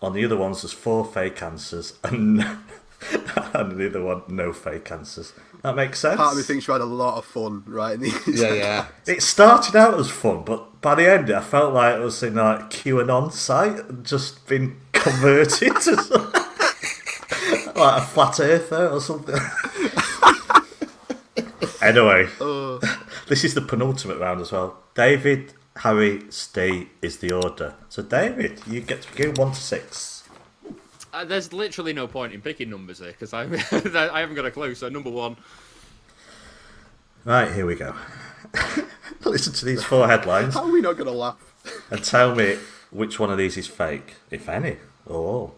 On the other ones, there's 4 fake answers. And the other one, no fake answers. That makes sense? Part of me thinks you had a lot of fun writing these. Yeah. It started out as fun, but by the end, I felt like I was in like QAnon site and just been converted to like a flat earther or something. Anyway, this is the penultimate round as well. David, Harry, Steve is the order. So David, you get to go 1 to 6. There's literally no point in picking numbers here because I haven't got a clue. So number 1. Right, here we go. Listen to these 4 headlines How are we not going to laugh? and tell me which one of these is fake, if any, or all.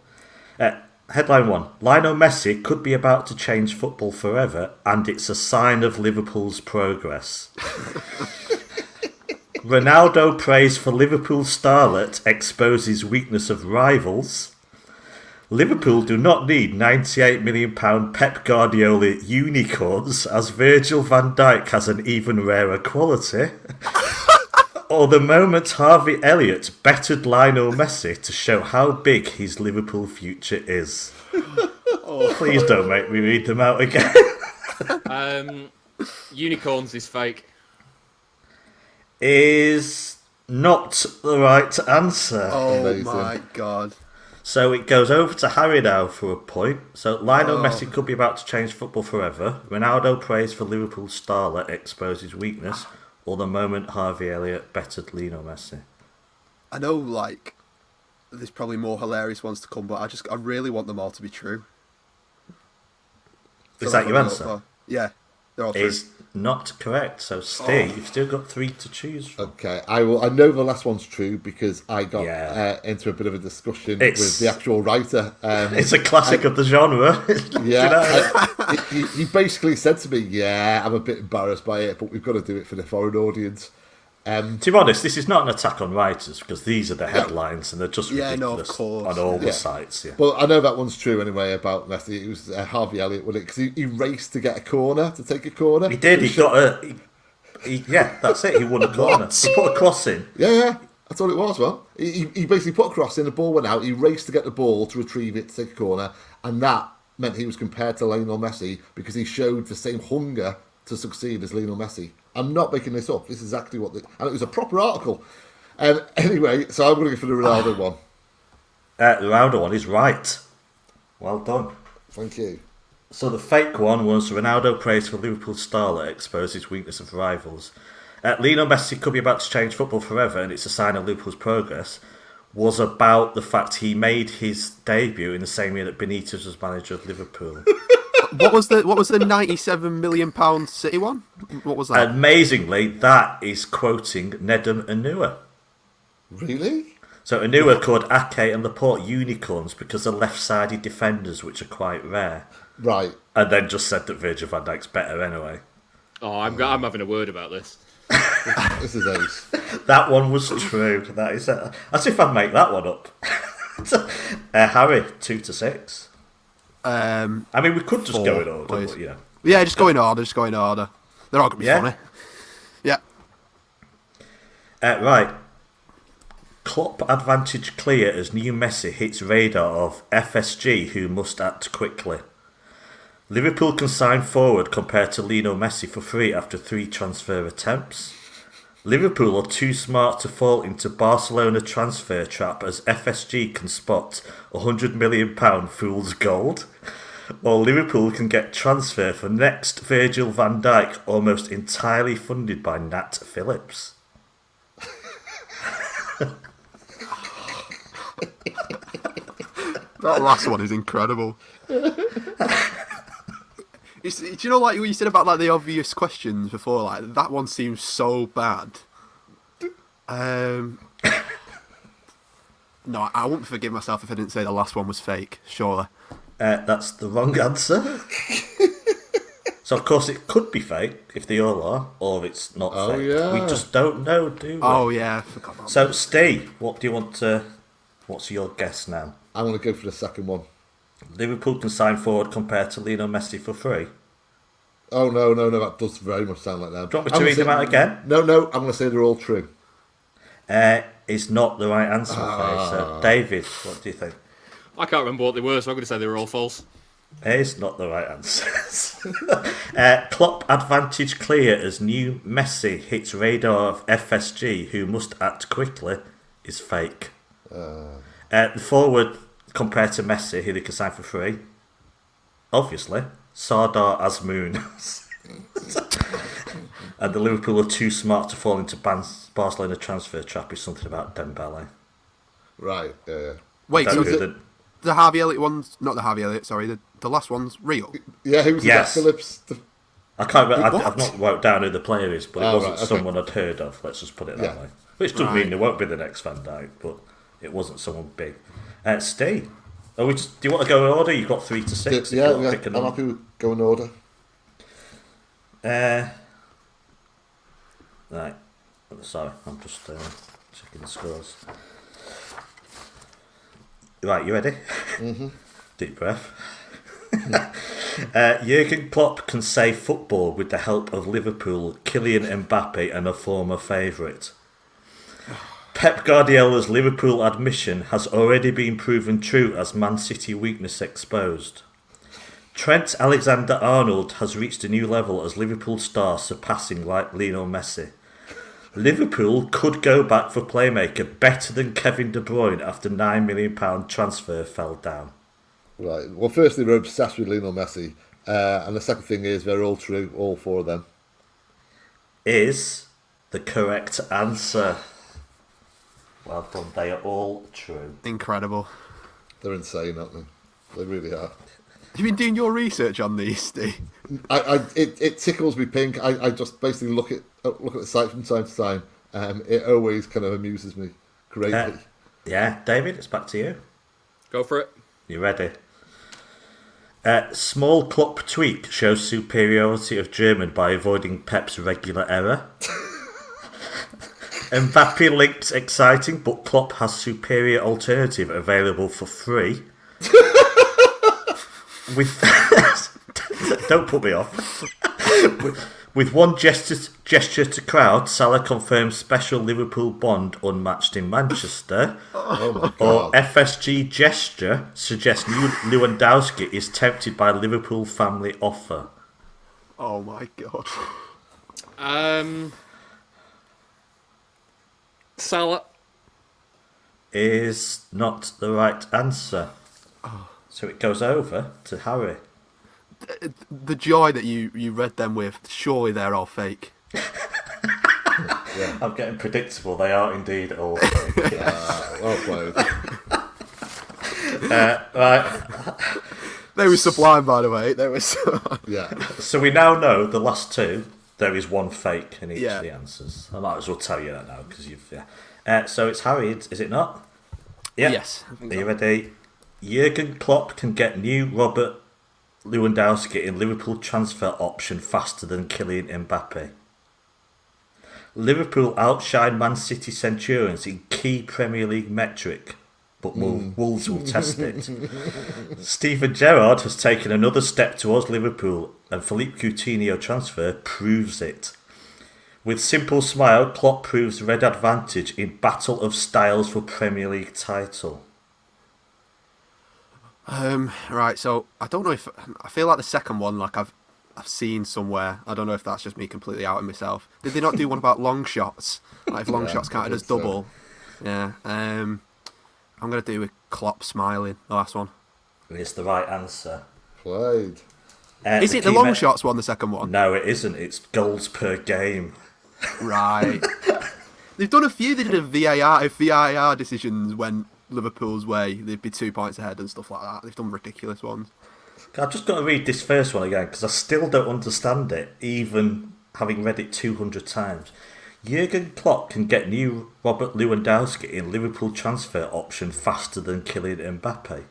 Headline 1. Lionel Messi could be about to change football forever, and it's a sign of Liverpool's progress. Ronaldo prays for Liverpool starlet exposes weakness of rivals. Liverpool do not need £98 million Pep Guardiola unicorns, as Virgil van Dijk has an even rarer quality. Or the moment Harvey Elliott bettered Lionel Messi to show how big his Liverpool future is. Please don't make me read them out again. Unicorns is fake. Is not the right answer. Oh Amazing. my god. So it goes over to Harry now for a point. So Lionel Messi could be about to change football forever. Ronaldo prays for Liverpool starlet exposes weakness. Or the moment Harvey Elliott bettered Lionel Messi. I know, like, there's probably more hilarious ones to come, but I really want them all to be true. Is that your answer? Yeah, they're all true. Is not correct. So Steve, you've still got 3 to choose from. Okay, I know the last one's true because I got Yeah. into a bit of a discussion It's- with the actual writer. It's a classic of the genre. Yeah, he basically said to me, "Yeah, I'm a bit embarrassed by it, but we've got to do it for the foreign audience." To be honest, this is not an attack on writers because these are the headlines and they're just Yeah, no, of ridiculous course. on all the Yeah. sites. Yeah. Well, I know that one's true anyway about Messi. It was Harvey Elliott, wasn't it? Because he raced to get a corner, to take a corner. He did. He got a. Yeah, that's it. He won a corner. He put a cross in. Yeah, that's all it was, well. He basically put a cross in, the ball went out, he raced to get the ball to retrieve it, to take a corner, and that meant he was compared to Lionel Messi because he showed the same hunger to succeed as Lionel Messi. I'm not making this up. This is exactly what... and it was a proper article. Anyway, so I'm going to go for the Ronaldo one. The Ronaldo one is right. Well done. Thank you. So the fake one was Ronaldo prays for Liverpool starlet exposes weakness of rivals. Lionel Messi could be about to change football forever and it's a sign of Liverpool's progress. Was about the fact he made his debut in the same year that Benitez was manager of Liverpool. What was the £97 million City one? What was that? Amazingly, that is quoting Nedum Onuoha. Really? So Onuoha called Ake and Laporte unicorns because they're left-sided defenders, which are quite rare. Right. And then just said that Virgil van Dijk's better anyway. Oh, I'm having a word about this. This is ace. That one was true. That is as if I'd make that one up. Harry, 2 to 6. I mean, we could just 4, go in order, please. but, you know. Yeah, just go in order. They're all going to be funny. Yeah. Right. Klopp advantage clear as new Messi hits radar of FSG who must act quickly. Liverpool can sign forward compared to Lionel Messi for free after 3 transfer attempts. Liverpool are too smart to fall into Barcelona transfer trap as FSG can spot £100 million fool's gold. Or Liverpool can get transfer for next Virgil van Dijk almost entirely funded by Nat Phillips. That last one is incredible. Do you know, like what you said about like the obvious questions before? Like that one seems so bad. No, I won't forgive myself if I didn't say the last one was fake. Surely. That's the wrong answer. So of course it could be fake if they all are, or it's not fake. Yeah. We just don't know, do we? Oh yeah, I forgot about So Steve, what do you want to? What's your guess now? I'm going to go for the second one. Liverpool can sign forward compared to Lionel Messi for free. Oh, no, that does very much sound like that. Do you want me to read them out again? No, I'm going to say they're all true. Is not the right answer, so David, what do you think? I can't remember what they were, so I'm going to say they were all false. Is not the right answer. Klopp advantage clear as new Messi hits radar of FSG, who must act quickly, is fake. The forward compared to Messi, who they can sign for free, obviously, Sardar Azmoun. And the Liverpool are too smart to fall into Barcelona transfer trap is something about Dembele. Right, Wait, Don't so know the Harvey Elliott one's not the Harvey Elliott. Sorry, the last one's real. Yeah, who was Yes. that? Phillips? I can't remember. What? I've not wrote down who the player is, but it Oh, wasn't right, okay. someone I'd heard of. Let's just put it that Yeah. way. Which doesn't Right. mean there won't be the next Van Dijk, but it wasn't someone big. Steve, do you want to go in order? You've got 3 to 6. if you Yeah, want to pick a I'm number. happy with going in order. Right. Sorry, I'm just checking the scores. Right, you ready? Mm-hmm. Deep breath. Jurgen Klopp can save football with the help of Liverpool, Kylian Mbappe and a former favourite. Pep Guardiola's Liverpool admission has already been proven true as Man City weakness exposed. Trent Alexander-Arnold has reached a new level as Liverpool star surpassing like Lionel Messi. Liverpool could go back for playmaker better than Kevin De Bruyne after £9 million transfer fell down. Right. Well, firstly, we're obsessed with Lionel Messi. And the second thing is they're all true, all 4 of them. Is the correct answer. Well done, they are all true. Incredible. They're insane, aren't they? They really are. You've been doing your research on these, Steve. It tickles me pink. I just basically look at the site from time to time. It always kind of amuses me greatly. Yeah, David, it's back to you. Go for it. You ready? Small Klopp tweak shows superiority of German by avoiding Pep's regular error. Mbappe linked exciting, but Klopp has superior alternative available for free. With don't put me off. With one gesture to crowd, Salah confirms special Liverpool bond unmatched in Manchester. Oh my Or God. FSG gesture suggests Lewandowski is tempted by Liverpool family offer. Oh my god. Salah. Is not the right answer. So it goes over to Harry. The joy that you read them with, surely they're all fake. I'm getting predictable. They are indeed all fake. Well played. Right. They were sublime, by the way. They were sublime. Yeah. So we now know the last 2. There is one fake in each Yeah. of the answers. I might as well tell you that now because you've. Yeah. So it's Harry, is it not? Yeah. Yes. I think Are you so. ready? Jurgen Klopp can get new Robert Lewandowski in Liverpool transfer option faster than Kylian Mbappe. Liverpool outshine Man City Centurions in key Premier League metric, but Wolves will test it. Steven Gerrard has taken another step towards Liverpool, and Philippe Coutinho transfer proves it. With simple smile, Klopp proves red advantage in battle of styles for Premier League title. Right, so I don't know if I feel like the second one, like I've I've seen somewhere. I don't know if that's just me completely outing myself. Did they not do one about long shots? Like if long shots counted as double. Yeah. I'm going to do with Klopp smiling, the last one. It's the right answer. Played. Is it the long shots one, the second one? No, it isn't. It's goals per game. Right. They've done a few. They did a VAR decisions when Liverpool's way. They'd be 2 points ahead and stuff like that. They've done ridiculous ones. I've just got to read this first one again because I still don't understand it, even having read it 200 times. Jurgen Klopp can get new Robert Lewandowski in Liverpool transfer option faster than Kylian Mbappe.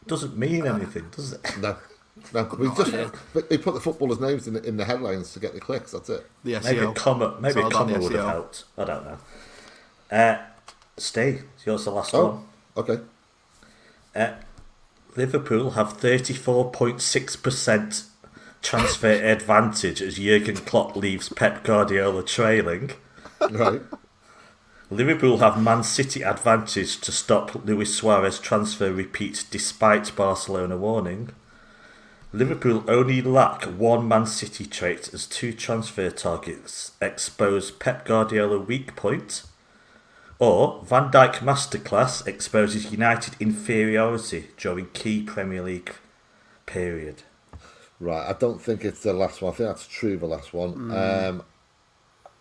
Doesn't mean anything, does it? No. They put the footballers' names in the headlines to get the clicks. That's it. The SEO. Maybe a comma would have helped. I don't know. Steve, yours the last one. Okay. Liverpool have 34.6% transfer advantage as Jurgen Klopp leaves Pep Guardiola trailing. Right. Liverpool have Man City advantage to stop Luis Suarez transfer repeat despite Barcelona warning. Liverpool only lack one Man City trait as 2 transfer targets expose Pep Guardiola weak point. Or Van Dijk masterclass exposes United inferiority during key Premier League period. Right, I don't think it's the last one. I think that's true, the last one.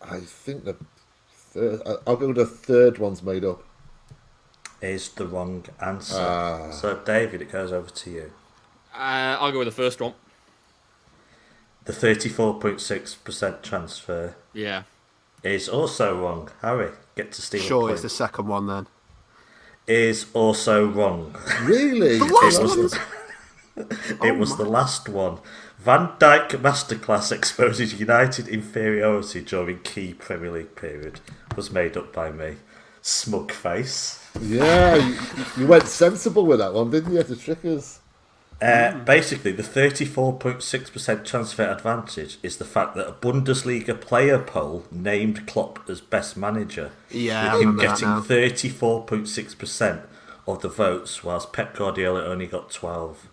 I think the third... I'll go with the third one's made up. Is the wrong answer. So, David, it goes over to you. I'll go with the first one. The 34.6% transfer is also wrong. Harry, get to steal a point. It's the second one then. Is also wrong. Really? The last one? It was the last one. Van Dijk masterclass exposes United inferiority during key Premier League period. Was made up by me. Smug face. Yeah, you went sensible with that one, didn't you? To trick us. Basically, the 34.6% transfer advantage is the fact that a Bundesliga player poll named Klopp as best manager. Yeah, with him getting 34.6% of the votes, whilst Pep Guardiola only got 12.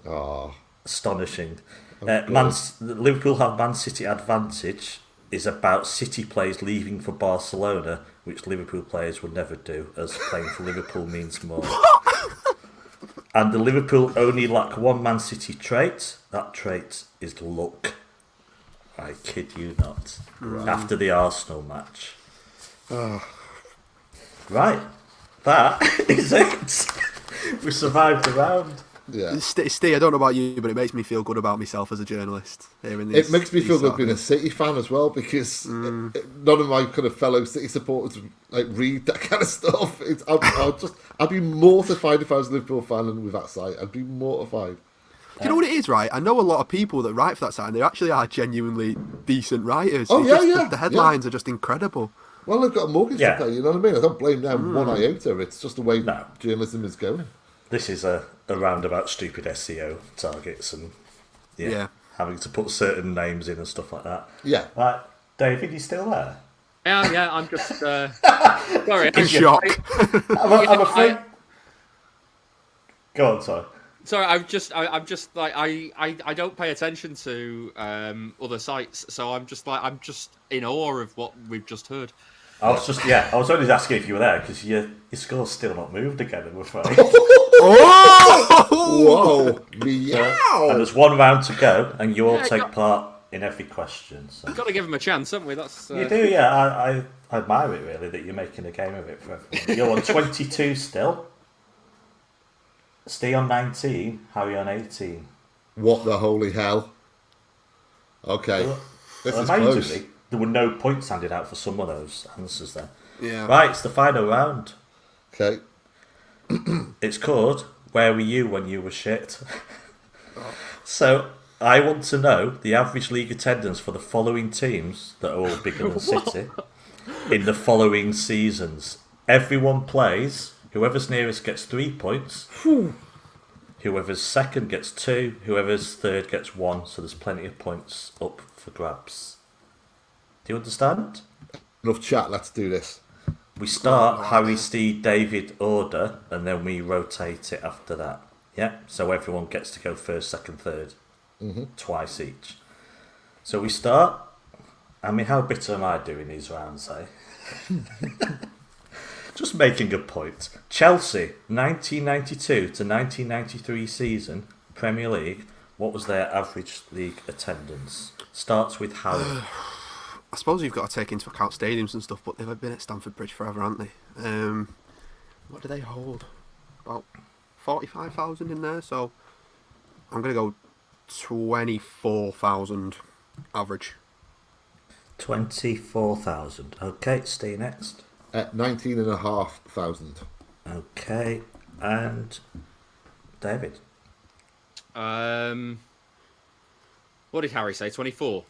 Oh, astonishing. Liverpool have Man City advantage is about City players leaving for Barcelona, which Liverpool players would never do, as playing for Liverpool means more. And the Liverpool only lack one Man City trait. That trait is luck. I kid you not. After the Arsenal match. Right. That is it. We survived the round. Yeah. Steve, I don't know about you, but it makes me feel good about myself as a journalist. It makes me feel good being a City fan as well, because none of my kind of fellow City supporters like read that kind of stuff. I'd be mortified if I was a Liverpool fan and with that site. I'd be mortified. Do you know what it is, right? I know a lot of people that write for that site, and they actually are genuinely decent writers. Oh, The headlines are just incredible. Well, they've got a mortgage to pay, you know what I mean? I don't blame them one iota. It's just the way journalism is going. This is a roundabout stupid SEO targets and having to put certain names in and stuff like that. Yeah. Right, David, you still there? Yeah, I'm just sorry. In shock. I'm afraid. Go on, sorry. Sorry, I'm just like I don't pay attention to other sites, so I'm just in awe of what we've just heard. I was only asking if you were there because your score's still not moved again, I'm afraid. Whoa! Meow! And there's one round to go, and you all take part in every question. So. We've got to give them a chance, haven't we? That's You do, yeah. I admire it really that you're making a game of it for everyone. You're on 22 still. Stay on 19. Harry on 18. What the holy hell? Okay, this is Amazingly, close. there were no points handed out for some of those answers there. Yeah. Right, it's the final round. Okay. It's called Where Were You When You Were Shit? So, I want to know the average league attendance for the following teams that are all bigger than City in the following seasons. Everyone plays. Whoever's nearest gets 3 points. Whoever's second gets 2. Whoever's third gets 1. So there's plenty of points up for grabs. Do you understand? Enough chat, let's do this. We start Harry, Steve, David order, and then we rotate it after that. Yeah? So everyone gets to go first, second, third. twice each. So we start. I mean, how bitter am I doing these rounds, eh? Just making a point. Chelsea, 1992 to 1993 season, Premier League. What was their average league attendance? Starts with Harry. I suppose you've got to take into account stadiums and stuff, but they've been at Stamford Bridge forever, haven't they? What do they hold? About 45,000 in there, so I'm going to go 24,000 average. 24,000. Okay, stay next. 19,500. Okay, and David. What did Harry say? 24.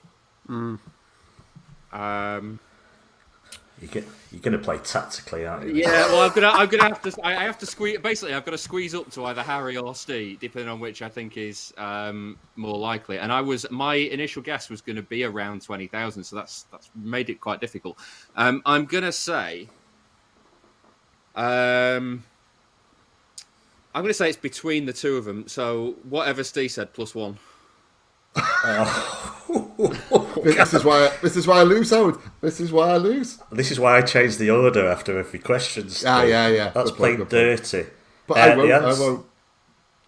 You're gonna play tactically, aren't you? Yeah, well, I'm gonna have to. I have to squeeze. Basically, I've got to squeeze up to either Harry or Steve, depending on which I think is more likely. And my initial guess was going to be around 20,000, so that's made it quite difficult. I'm gonna say. I'm gonna say it's between the two of them. So whatever Steve said, plus one. This is why I lose, Howard. This is why I lose. This is why I changed the order after every question. Yeah. That's playing dirty. But I won't.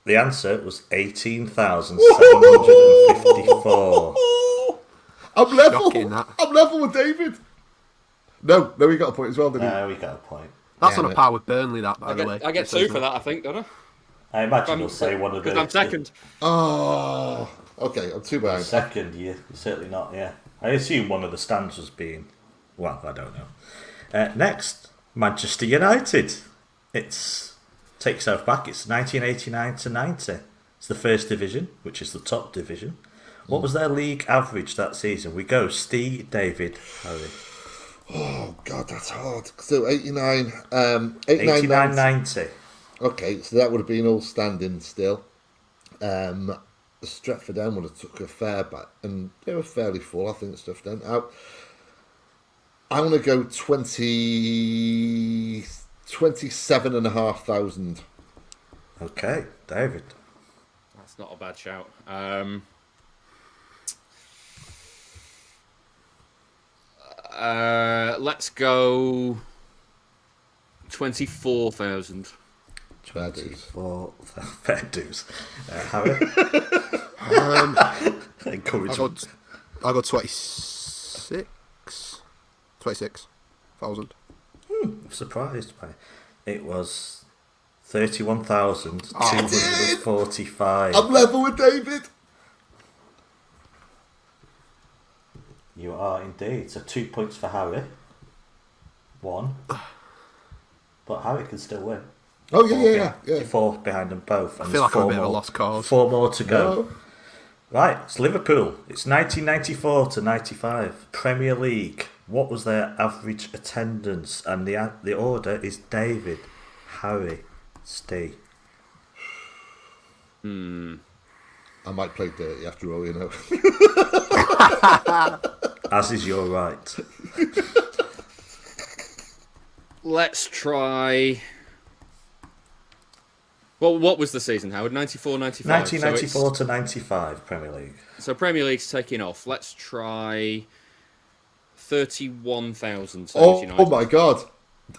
The answer was 18,754. I'm level. That. I'm level with David. No, he got a point as well, didn't he? No, we got a point. That's on a par with Burnley, that, by the way. I get two for that, I think, don't I? I imagine you'll say one of the... Because I'm second. Oh, okay, I'm two behind. Second, you're certainly not, yeah. I assume one of the stands was being... Well, I don't know. Next, Manchester United. Take yourself back, it's 1989 to 90. It's the first division, which is the top division. What was their league average that season? We go Steve, David, Harry. Oh, God, that's hard. So 89... 89-90. Okay, so that would have been all standing still. The Stretford End would have took a fair back, and they were fairly full, I think, the Stretford End. I'm going to go 27,500. Okay, David. That's not a bad shout. Let's go 24,000. 24 fair dues. Harry? Encouragement. I got 26,000. I'm surprised by it. It was 31,245. I'm level with David. You are indeed. So 2 points for Harry. 1. But Harry can still win. Oh, yeah. Four behind them both. I feel like I'm a bit of a lost cause. 4 more to go. No. Right, it's Liverpool. It's 1994 to 95. Premier League. What was their average attendance? And the order is David, Harry, Steve. I might play dirty after all, you know. As is your right. Let's try... Well, what was the season, Howard? 94, 95? 1994 to 95, Premier League. So Premier League's taking off. Let's try 31,000. Oh my God!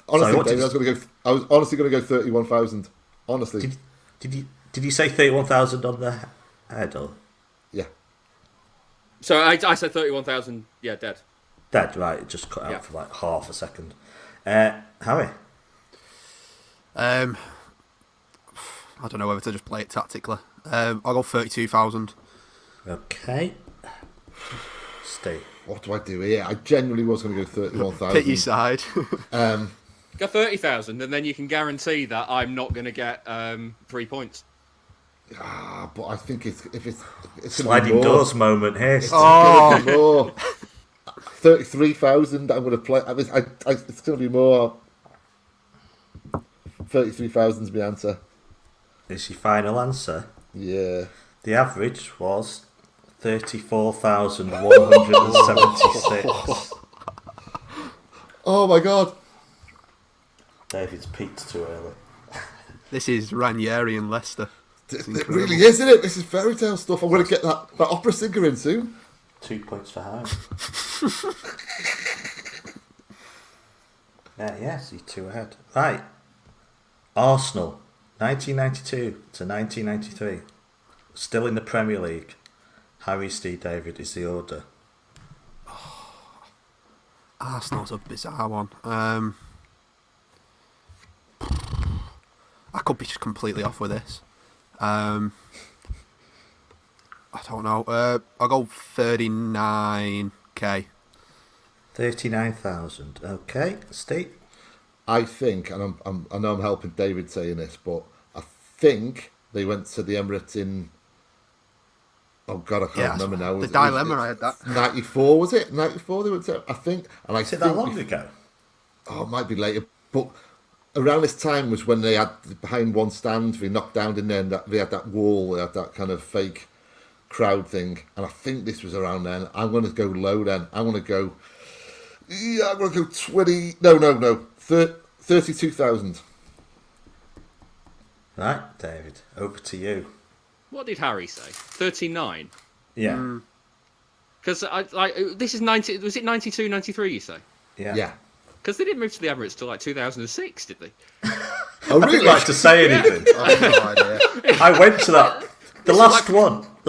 Honestly, Sorry, David, I was honestly going to go 31,000. Honestly. Did you say 31,000 on the head or? Yeah. So I said 31,000. Yeah, dead. Dead, right? It just cut out for like half a second. Harry. I don't know whether to just play it tactically. I'll go 32,000. Okay. Steve. What do I do here? I genuinely was going to go 31,000. Pick your side. Go 30,000, and then you can guarantee that I'm not going to get 3 points. But I think it's Sliding doors moment here. It's going to be more. 33,000. I'm going to play. It's going to be more. 33,000 is my answer. Is your final answer? Yeah. The average was 34,176. Oh my God. David's peaked too early. This is Ranieri and Leicester. It really is, isn't it? This is fairy tale stuff. I'm going to get that opera singer in soon. 2 points for Harry. Yes, you're 2 ahead. Right. Arsenal, 1992 to 1993. Still in the Premier League. Harry, Steve, David is the order. Arsenal's a bizarre one. I could be just completely off with this. I don't know. I'll go 39k. 39,000. Okay, Steve. I think, and I know I'm helping David saying this, but I think they went to the Emirates in. Oh God, I can't remember now. The dilemma, I had that. 94, was it? 94 they went to, I think. And Is it that long ago? Oh, it might be later. But around this time was when they had, behind one stand, they knocked down in there, and they had that wall, they had that kind of fake crowd thing. And I think this was around then. I'm going to go low then. I'm going to go 32,000. Right, David, over to you. What did Harry say? 39. Yeah. Because this is 90. Was it 92, 93? You say? Yeah. Because they didn't move to the Emirates till like 2006, did they? Oh, really? I didn't like to say anything. I went to that. The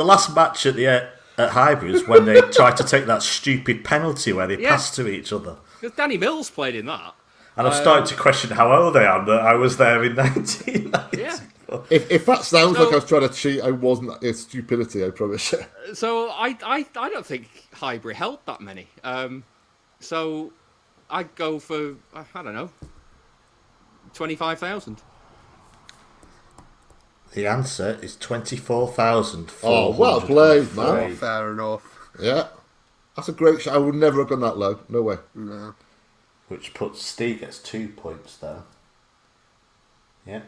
last match at Highbury's when they tried to take that stupid penalty where they passed to each other. Because Danny Mills played in that. And I'm starting to question how old I am that I was there in 1990. Yeah. If that sounds like I was trying to cheat, I wasn't. It's stupidity, I promise you. So I don't think Highbury held that many. So I'd go for, I don't know, 25,000. The answer is 24,000. Oh, well played, man. Oh, fair enough. Yeah. That's a great shot. I would never have gone that low. No way. No. Which puts Steve gets 2 points there. Yeah.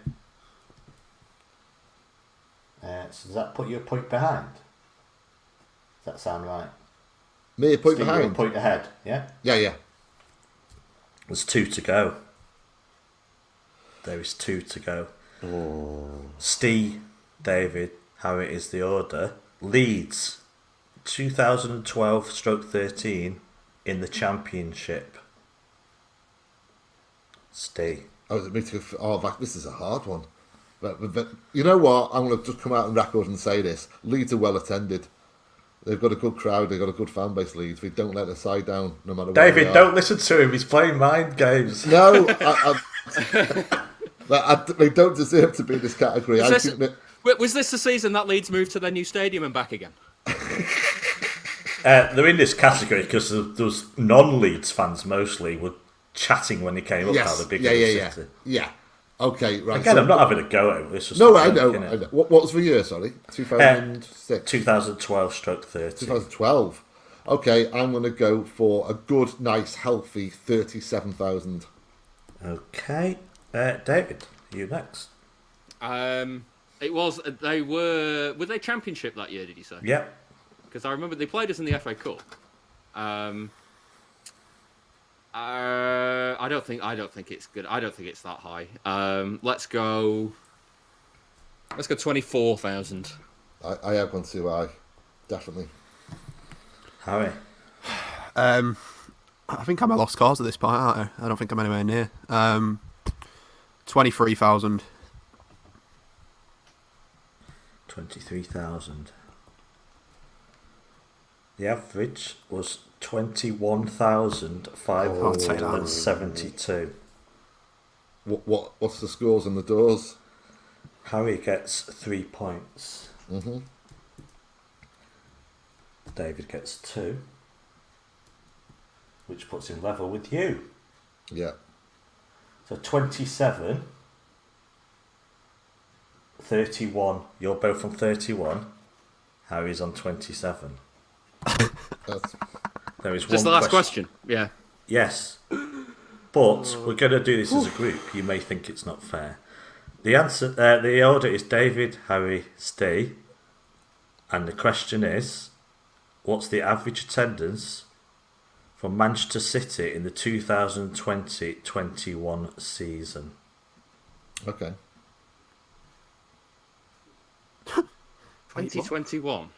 So does that put you a point behind? Does that sound right? Me a point Steve, behind? you're a point ahead, yeah? Yeah. There's 2 to go. There is 2 to go. Steve, David, how it is the order. Leeds, 2012/13 in the Championship. Steve. This is a hard one. But you know what? I'm going to just come out on record and say this. Leeds are well attended. They've got a good crowd. They've got a good fan base, Leeds. We don't let their side down, no matter what. David, don't listen to him. He's playing mind games. No, they don't deserve to be in this category. Was this the season that Leeds moved to their new stadium and back again? They're in this category because those non-Leeds fans mostly were chatting when they came up. How the big city. Yeah. Okay, right. Again, I'm not having a go at this. No, I know. What was the year, sorry? 2006? 2012/13. 2012. Okay, I'm going to go for a good, nice, healthy 37,000. Okay. David, you next. It was, were they Championship that year, did you say? Yeah. Because I remember they played us in the FA Cup. I don't think it's good. I don't think it's that high. Let's go 24,000. I have gone too high, definitely. Harry. I think I'm a lost cause at this point, aren't I? I don't think I'm anywhere near. 23,000. 23,000. The average was 21,572. What's the scores on the doors? Harry gets 3 points. Mm-hmm. David gets 2, which puts him level with you. Yeah. So 27, 31. You're both on 31. Harry's on 27. There is just one the last question. Yeah. Yes. But we're going to do this as a group. You may think it's not fair. The answer, the order is David, Harry, Steve. And the question is, what's the average attendance for Manchester City in the 2020-21 season? Okay. 2021.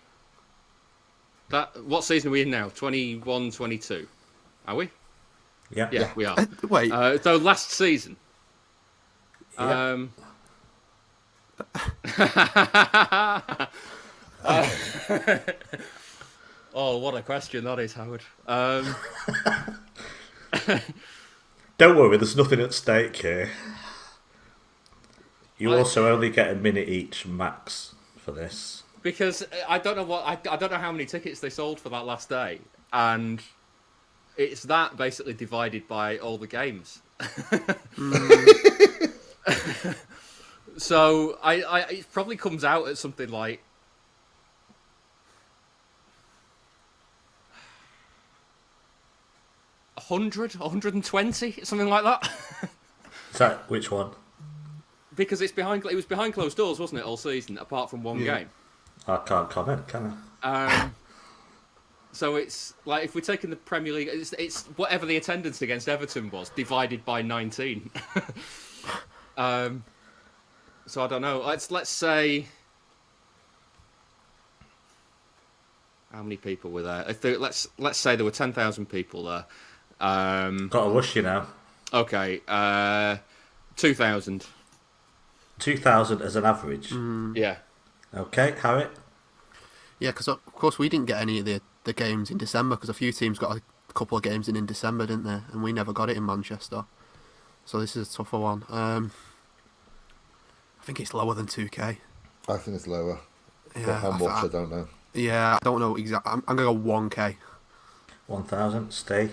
What season are we in now? 21, 22. Are we? Yeah. Yeah, we are. Wait. So last season. Yeah. Oh, what a question that is, Howard. Don't worry, there's nothing at stake here. You also only get a minute each max for this. Because I don't know I don't know how many tickets they sold for that last day, and it's that basically divided by all the games. So it probably comes out at something like 100, 120, something like that. So, which one? Because it was behind closed doors, wasn't it, all season, apart from one game. I can't comment, can I? So it's like if we're taking the Premier League, it's whatever the attendance against Everton was divided by 19. So I don't know. Let's say how many people were there. Let's say there were 10,000 people there. Got a rush, you know. Okay, 2,000. 2,000 as an average. Yeah. Okay, Harry. Yeah, because of course we didn't get any of the games in December because a few teams got a couple of games in December, didn't they? And we never got it in Manchester. So this is a tougher one. I think it's lower than 2K. I think it's lower. Yeah, But how much, I don't know. Yeah, I don't know exactly. I'm going to go 1K. 1,000, stay.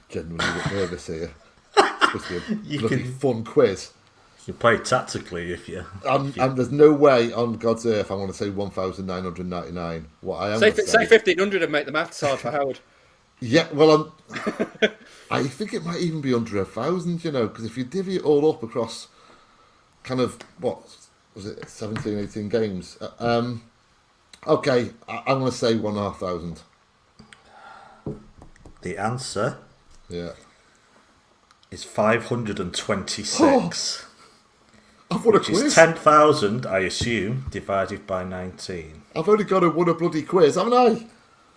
Genuinely a bit nervous here. It's supposed to be a bloody fun quiz. You play tactically if you... And there's no way on God's earth I want to say 1,999. What I am Say gonna say 1,500 and make the maths hard for Howard. Yeah, well, I think it might even be under 1,000, you know, because if you divvy it all up across kind of, what was it, 17, 18 games? Okay, I'm going to say 1,500. The answer is 526. I've won a which quiz. is 10,000, I assume, divided by 19. I've only got to win a bloody quiz, haven't I?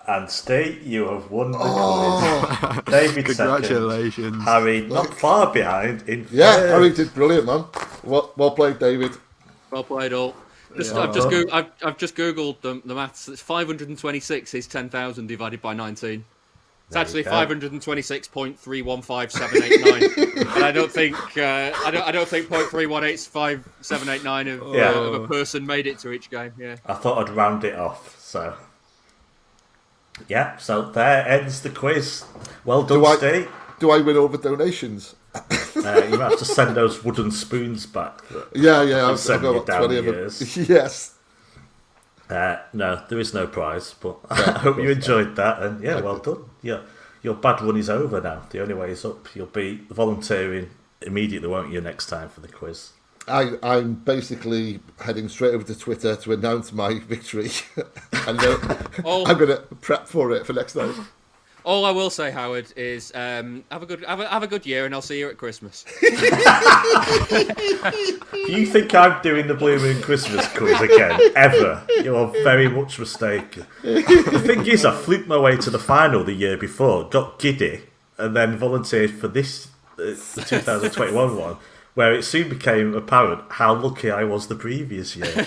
And Steve, you have won the quiz. David Congratulations. second. Harry, not far behind. Yeah, Harry did brilliant, man. Well played, David. Well played, all. I've just googled the maths. It's 526 is 10,000 divided by 19. It's actually 526.315789, and I don't think 0.3185789 of a person made it to each game. Yeah, I thought I'd round it off. So yeah, so there ends the quiz. Well done, Steve. Do I win over donations? You have to send those wooden spoons back. Yeah, I've got about 20 of them. Yes. No, there is no prize, but I hope you enjoyed that, and well done. Yeah, your bad run is over now. The only way is up. You'll be volunteering immediately, won't you, next time for the quiz? I'm basically heading straight over to Twitter to announce my victory, and I'm going to prep for it for next time. All I will say, Howard, is have a good year, and I'll see you at Christmas. Do you think I'm doing the Blue Moon Christmas quiz again? Ever? You're very much mistaken. The thing is, I fluked my way to the final the year before, got giddy, and then volunteered for this, the 2021 one, where it soon became apparent how lucky I was the previous year.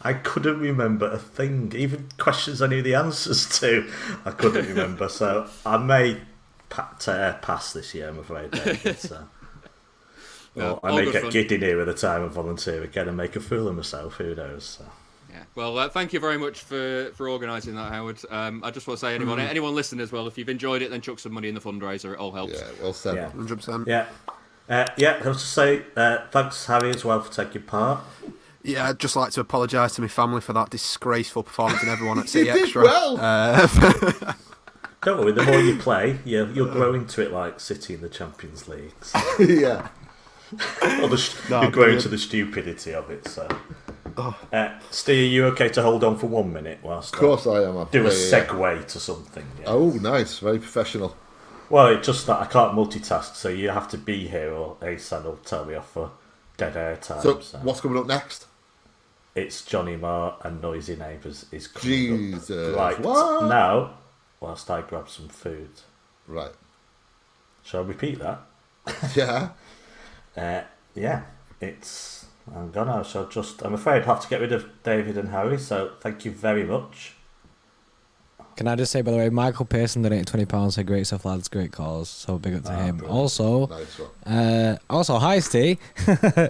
I couldn't remember a thing. Even questions I knew the answers to, I couldn't remember. So I may pass this year, I'm afraid, David. So. Well, I may get giddy nearer the time and volunteer again and make a fool of myself. Who knows? So. Yeah. Well, thank you very much for organising that, Howard. I just want to say, anyone listening as well, if you've enjoyed it, then chuck some money in the fundraiser. It all helps. Yeah, well said. 100%. Yeah. I have to say thanks, Harry, as well, for taking part. Yeah, I'd just like to apologise to my family for that disgraceful performance and everyone at City You did Extra. well. Don't worry, the more you play, you'll grow into it like City in the Champions League. So. Yeah. You grow into the stupidity of it. So, Steve, are you okay to hold on for 1 minute whilst Of course I am. do a segue to something? Yeah. Oh, nice. Very professional. Well, it's just that I can't multitask, so you have to be here or Ahsan will tell me off for dead air time. So, what's coming up next? It's Johnny Marr and Noisy Neighbours is coming up. Jesus. Right, What? now, whilst I grab some food. Right. Shall I repeat that? Yeah. Yeah, it's... I'm gonna, so I'm afraid I'll have to get rid of David and Harry, so thank you very much. Can I just say, by the way, Michael Pearson donated £20, said great stuff, lads, great cause. So big up to him. Brilliant. Also, Nice one. also, hi, Steve. Hey,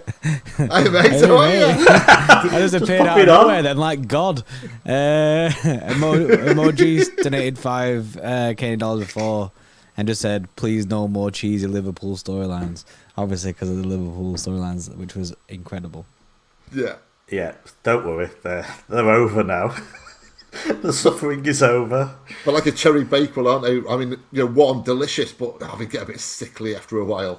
mate, how are you? I just appeared pop out it of on. nowhere then, like God. Emojis donated $5 Canadian dollars before and just said, please no more cheesy Liverpool storylines. Obviously, because of the Liverpool storylines, which was incredible. Yeah. Yeah, don't worry, they're over now. The suffering is over. But like a cherry bakewell, aren't they? I mean, one, delicious, but they get a bit sickly after a while.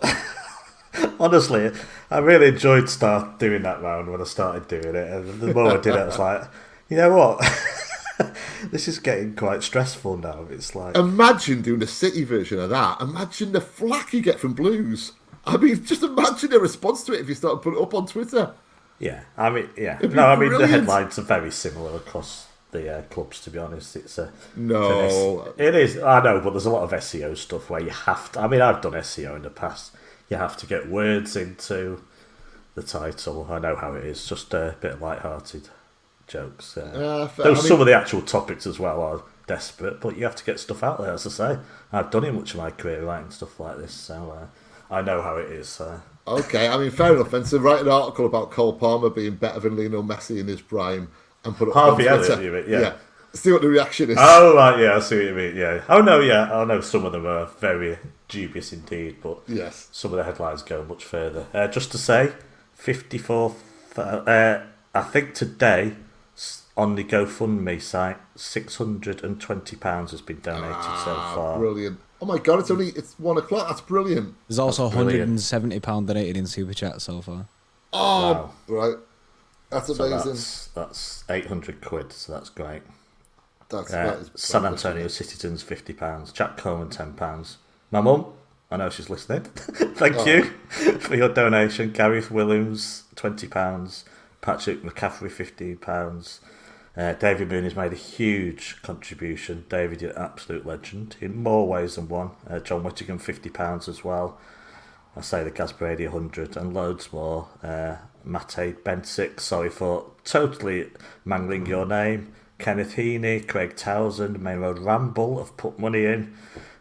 Honestly, I really enjoyed doing that round when I started doing it. And the more I did it, I was like, you know what? This is getting quite stressful now. It's like... Imagine doing a City version of that. Imagine the flack you get from Blues. I mean, just imagine the response to it if you start putting it up on Twitter. Yeah, I mean, yeah. It'd be No, I mean, the brilliant. headlines are very similar across the clubs, to be honest. It's No. it is. I know, but there's a lot of SEO stuff where you have to. I mean, I've done SEO in the past. You have to get words into the title. I know how it is. Just a bit of light-hearted jokes. Some of the actual topics as well are desperate, but you have to get stuff out there. As I say, I've done it much of my career writing stuff like this, so I know how it is. Okay, I mean, fair enough. And to write an article about Cole Palmer being better than Lionel Messi in his prime and put it up Harvey on Twitter. Elliott, you mean, yeah. See what the reaction is. Oh, right, yeah, I see what you mean, yeah. Oh, no, yeah, I know some of them are very dubious indeed, but Yes. some of the headlines go much further. Just to say, 54, I think today, on the GoFundMe site, £620 has been donated so far. Brilliant. Oh my God, it's 1 o'clock. That's brilliant. There's also That's brilliant. £170 donated in Super Chat so far. Oh, Wow. right. That's So amazing. that's 800 quid, so that's great. That is San Antonio Citizens, £50. Jack Coleman, £10. My mum, I know she's listening. Thank you for your donation. Gareth Williams, £20. Patrick McCaffrey, £15. David Mooney's made a huge contribution. David, you're an absolute legend in more ways than one. John Whittingham, £50 as well. I say the Gaz Brady, 100, and loads more. Mate Bensick, sorry for totally mangling your name. Kenneth Heaney, Craig Townsend, Main Road Ramble have put money in.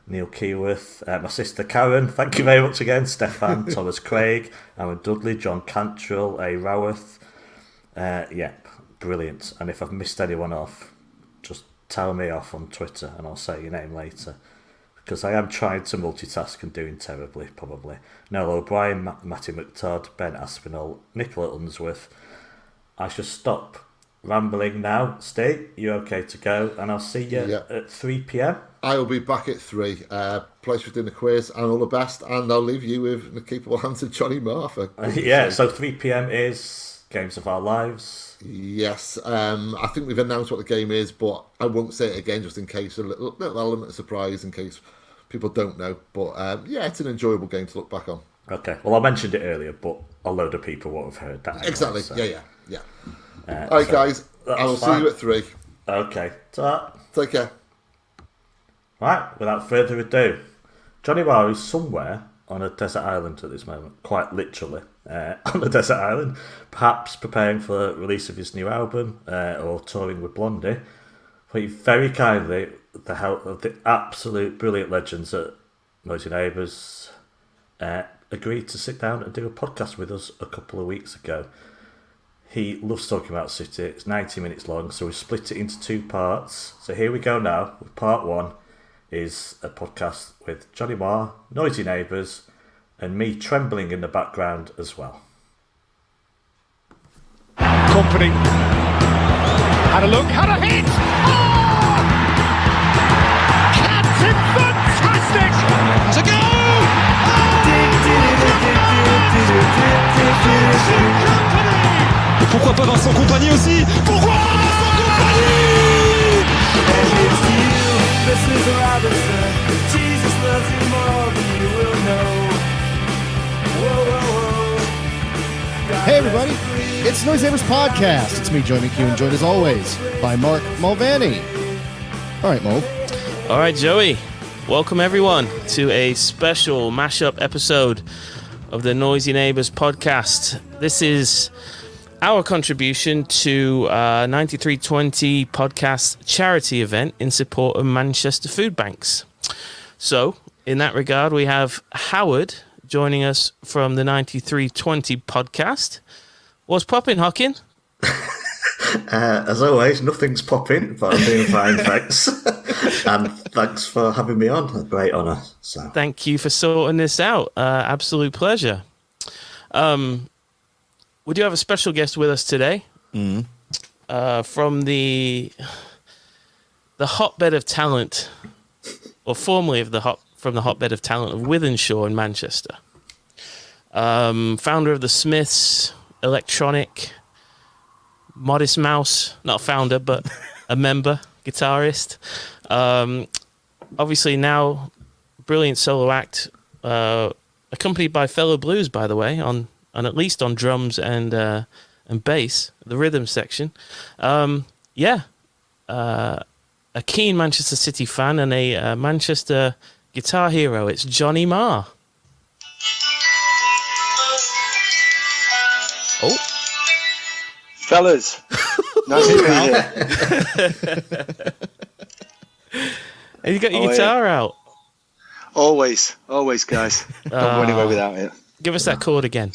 Neil Keyworth, my sister Karen, thank you very much again. Stefan, Thomas Craig, Aaron Dudley, John Cantrell, A. Roworth. Brilliant. And if I've missed anyone off, just tell me off on Twitter and I'll say your name later. Because I am trying to multitask and doing terribly, probably. Noel O'Brien, Matty McTodd, Ben Aspinall, Nicola Unsworth. I should stop rambling now. Steve, you okay to go? And I'll see you at 3 p.m. I will be back at 3. Place for dinner quiz and all the best. And I'll leave you with the capable hands of Johnny Marr. So 3 p.m. is Games of Our Lives. Yes, I think we've announced what the game is, but I won't say it again just in case a little element of surprise in case people don't know. But it's an enjoyable game to look back on. Okay, well I mentioned it earlier, but a load of people won't have heard that. Anyway, Exactly. so. Yeah. All right, guys. I will see you at 3. Okay. Ta. Take care. Right. Without further ado, Johnny Marr is somewhere on a desert island at this moment, quite literally on a desert island, perhaps preparing for the release of his new album or touring with Blondie. But he very kindly, with the help of the absolute brilliant legends at Noisy Neighbours, agreed to sit down and do a podcast with us a couple of weeks ago. He loves talking about City. It's 90 minutes long, so we split it into 2 parts. So here we go now. With part 1 is a podcast with Johnny Marr, Noisy Neighbours, and me trembling in the background as well. Kompany had a look, had a hit! Oh! Captain fantastic! Has a go! Et pourquoi pas Vincent Kompany aussi? Pourquoi Vincent Kompany? Hey everybody, It's the Noise Neighbors Podcast. It's me, Joey McHugh, and joined as always by Mark Mulvaney. All right, Mo. All right, Joey. Welcome, everyone, to a special mashup episode of the Noisy Neighbors Podcast. This is our contribution to 9320 podcast charity event in support of Manchester Food Banks. So, in that regard, we have Howard joining us from the 9320 podcast. What's popping, Hockin? As always, nothing's popping, but I'm doing fine, thanks. And thanks for having me on. A great honour. So. Thank you for sorting this out. Absolute pleasure. We do have a special guest with us today. From the hotbed of talent, or formerly of from the hotbed of talent of Wythenshawe in Manchester. Founder of the Smiths, Electronic, Modest Mouse, not a founder, but a member, guitarist. Obviously now, brilliant solo act, accompanied by fellow blues, by the way, on at least on drums and bass, the rhythm section. A keen Manchester City fan and a Manchester guitar hero. It's Johnny Marr. Oh, fellas, nice to be here. Have you got your guitar out? Always, guys. Don't go anywhere without it. Give us that chord again.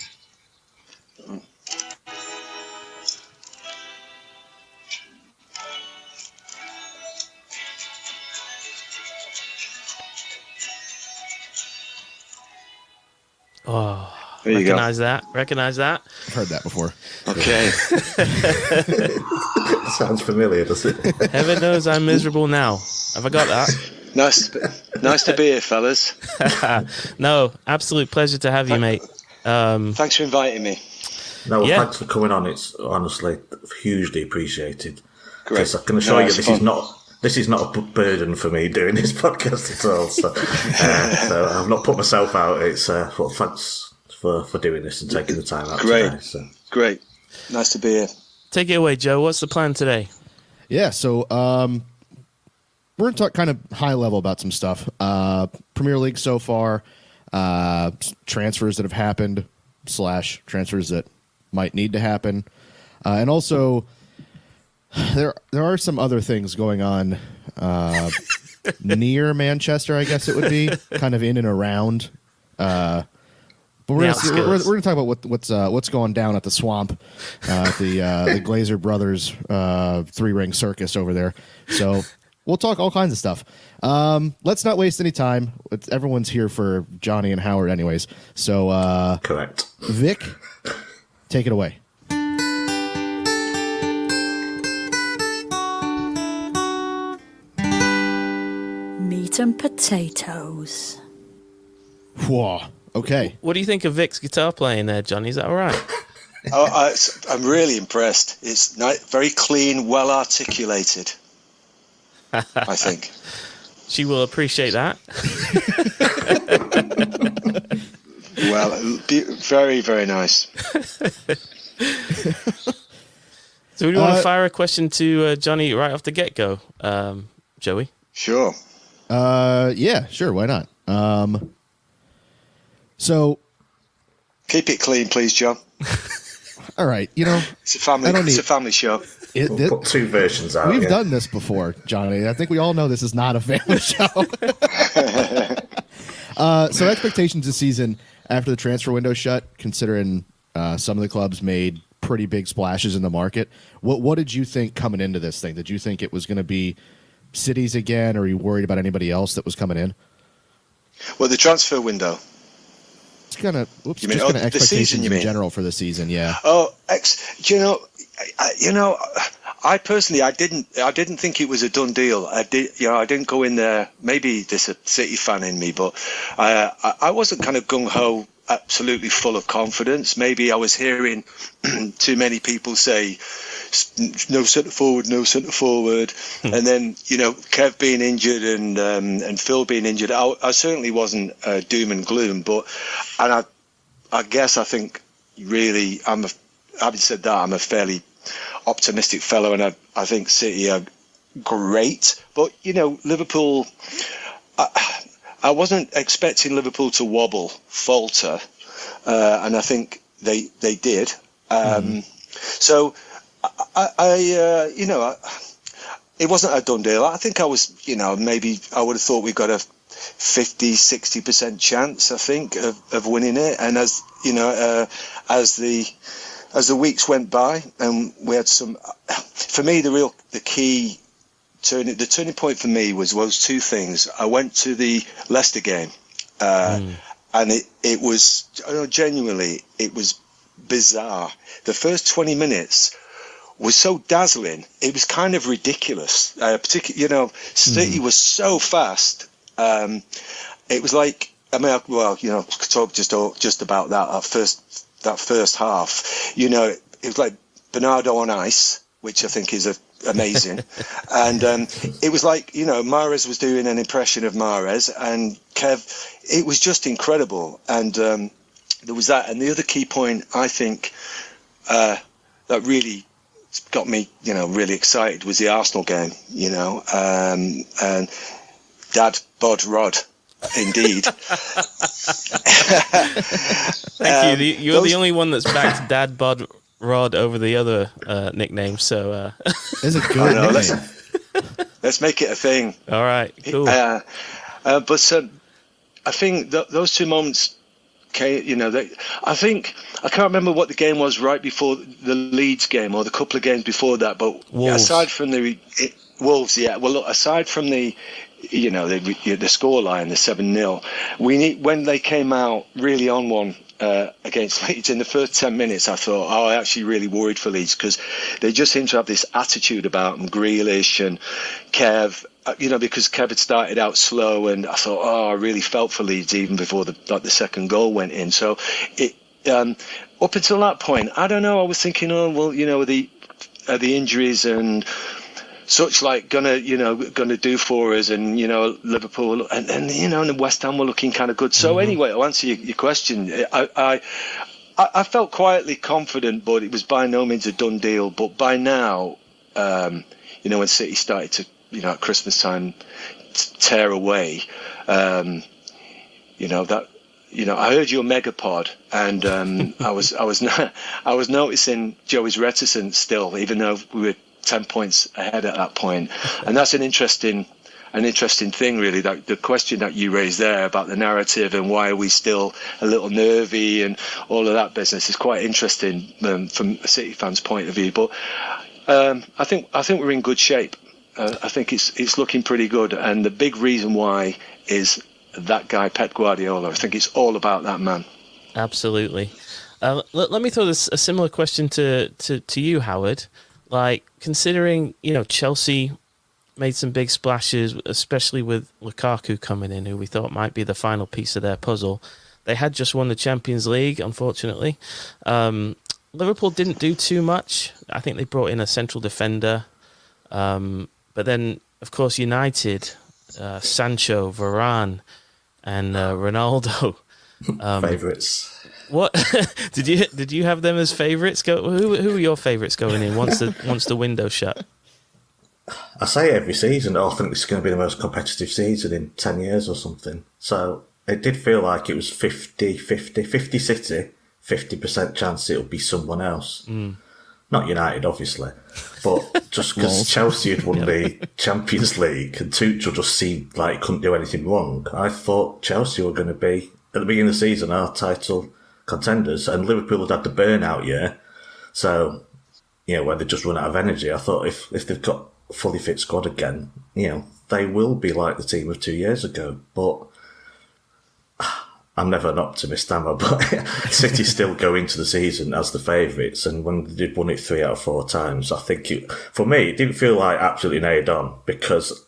Oh, recognize that. I've heard that before. Okay. Sounds familiar, does it? Heaven knows I'm miserable now. Have I got that? Nice to be here, fellas. No, absolute pleasure to have you, mate. Thanks for inviting me. No, thanks for coming on. It's honestly hugely appreciated. Great. I can assure you this is not a burden for me doing this podcast at all. So, so I've not put myself out. It's well, thanks for doing this and taking the time out today. So. Great. Nice to be here. Take it away, Joe. What's the plan today? Yeah, so we're going to talk kind of high level about some stuff. Premier League so far, transfers that have happened, / transfers that might need to happen. And also, there are some other things going on near Manchester, I guess it would be, kind of in and around. But we're going to talk about what's going down at the Swamp, the Glazer Brothers 3-ring circus over there. So we'll talk all kinds of stuff. Let's not waste any time. Everyone's here for Johnny and Howard anyways. So correct. Vic, take it away. Meat and potatoes. Whoa. Okay. What do you think of Vic's guitar playing there, Johnny? Is that all right? I'm really impressed. It's very clean, well articulated. I think. She will appreciate that. Well, very, very nice. So we want to fire a question to Johnny right off the get-go, Joey? Sure. Yeah, sure. Why not? So keep it clean, please, John. All right, it's a family show. We'll put two versions out. We've done this before, Johnny. I think we all know this is not a family show. So expectations this season after the transfer window shut, considering some of the clubs made pretty big splashes in the market. What did you think coming into this thing? Did you think it was going to be cities again, or are you worried about anybody else that was coming in? Well, the transfer window. It's kind of you mean, expectations the season, you mean? in general for the season, yeah. Oh, I personally, I didn't think it was a done deal. I didn't go in there. Maybe there's a City fan in me, but I wasn't kind of gung ho, absolutely full of confidence. Maybe I was hearing too many people say, no centre forward, and then Kev being injured and Phil being injured. I certainly wasn't doom and gloom, but I guess I think really I'm having said that, I'm a fairly optimistic fellow, and I think City are great. But, Liverpool, I wasn't expecting Liverpool to wobble, falter, and I think they did. So, it wasn't a done deal. I think I was, maybe I would have thought we got a 50-60% chance, I think, of winning it. And as the weeks went by, and we had some, for me, the turning point for me was two things. I went to the Leicester game, and it was genuinely, it was bizarre. The first 20 minutes was so dazzling. It was kind of ridiculous. Particularly, City was so fast. It was like, talk just about that first half. It was like Bernardo on ice, which I think is amazing. And it was like, Mahrez was doing an impression of Mahrez, and Kev, it was just incredible. And there was that. And the other key point, I think, that really got me, really excited was the Arsenal game, and Dad, Bod, Rod, indeed. Thank you. You're the only one that's backed Dad, Bod, Rod over the other nicknames, so... It's a good nickname. Let's make it a thing. All right, cool. But I think those two moments... I think I can't remember what the game was right before the Leeds game or the couple of games before that. But aside from the Wolves, well, look, aside from the scoreline, the 7-0, when they came out really on one against Leeds in the first 10 minutes, I thought, I actually really worried for Leeds because they just seem to have this attitude about them, Grealish and Kev. Because Kev had started out slow, and I thought, I really felt for Leeds even before the second goal went in. So it up until that point, I don't know. I was thinking, the injuries and such gonna do for us, and Liverpool and West Ham were looking kind of good. So anyway, to answer your question, I felt quietly confident, but it was by no means a done deal. But by now, when City started to at Christmas time tear away, I heard your megapod, and I was noticing Joey's reticence still, even though we were 10 points ahead at that point. And that's an interesting thing, really, that the question that you raised there about the narrative and why are we still a little nervy and all of that business is quite interesting from a City fan's point of view. But I think we're in good shape. I think it's looking pretty good, and the big reason why is that guy Pep Guardiola. I think it's all about that man. Absolutely. Let me throw a similar question to you, Howard. Like, considering Chelsea made some big splashes, especially with Lukaku coming in, who we thought might be the final piece of their puzzle. They had just won the Champions League, unfortunately. Liverpool didn't do too much. I think they brought in a central defender. But then, of course, United, Sancho, Varane, and Ronaldo. Favourites. What did you have them as favourites? Who are your favourites going in once the window shut? I say every season, I think this is going to be the most competitive season in 10 years or something. So it did feel like it was 50-50 City, 50% chance it'll be someone else. Not United, obviously, but just because Chelsea had won the Champions League and Tuchel just seemed like he couldn't do anything wrong, I thought Chelsea were going to be, at the beginning of the season, our title contenders, and Liverpool had the burnout year. So, where they just run out of energy, I thought if they've got a fully fit squad again, they will be like the team of 2 years ago. But I'm never an optimist, am I? But City still go into the season as the favourites, and when they did won it 3 out of 4 times, I think for me, it didn't feel like absolutely nailed on because,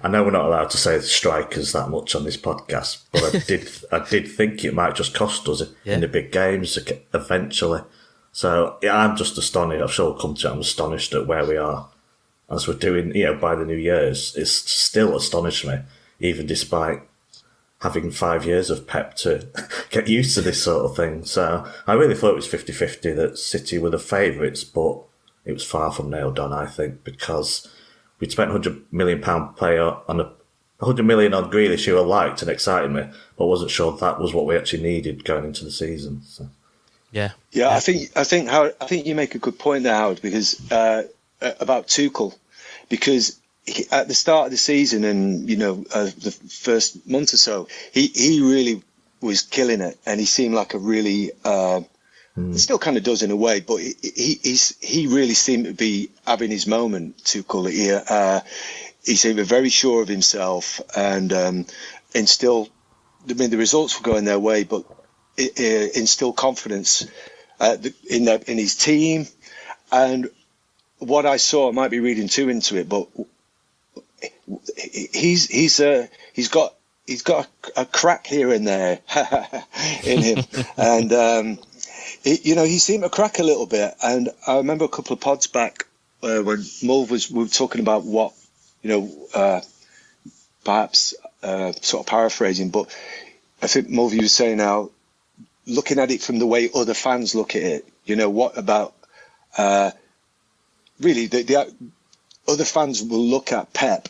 I know we're not allowed to say the strikers that much on this podcast, but I did think it might just cost us in the big games eventually. So I'm just astonished. I'm sure we'll come to it. I'm astonished at where we are as we're doing. By the New Year's, it's still astonished me, even despite having 5 years of Pep to get used to this sort of thing. So I really thought it was 50-50 that City were the favourites, but it was far from nailed on, I think, because we'd spent £100 million player on £100 million on Grealish, who I liked and excited me, but wasn't sure that was what we actually needed going into the season. So. Yeah. I think you make a good point there, Howard, because about Tuchel, because at the start of the season and the first month or so, he really was killing it, and he seemed like a really still kind of does in a way, but he really seemed to be having his moment. Tuchel, he seemed very sure of himself, and instill. I mean, the results were going their way, but instill confidence in his team. And what I saw, I might be reading too into it, but he's got a crack here and there in him, and he seemed to crack a little bit. And I remember a couple of pods back when Mulv we were talking about what perhaps sort of paraphrasing, but I think Mulv was saying now, looking at it from the way other fans look at it, what about really the other fans will look at Pep,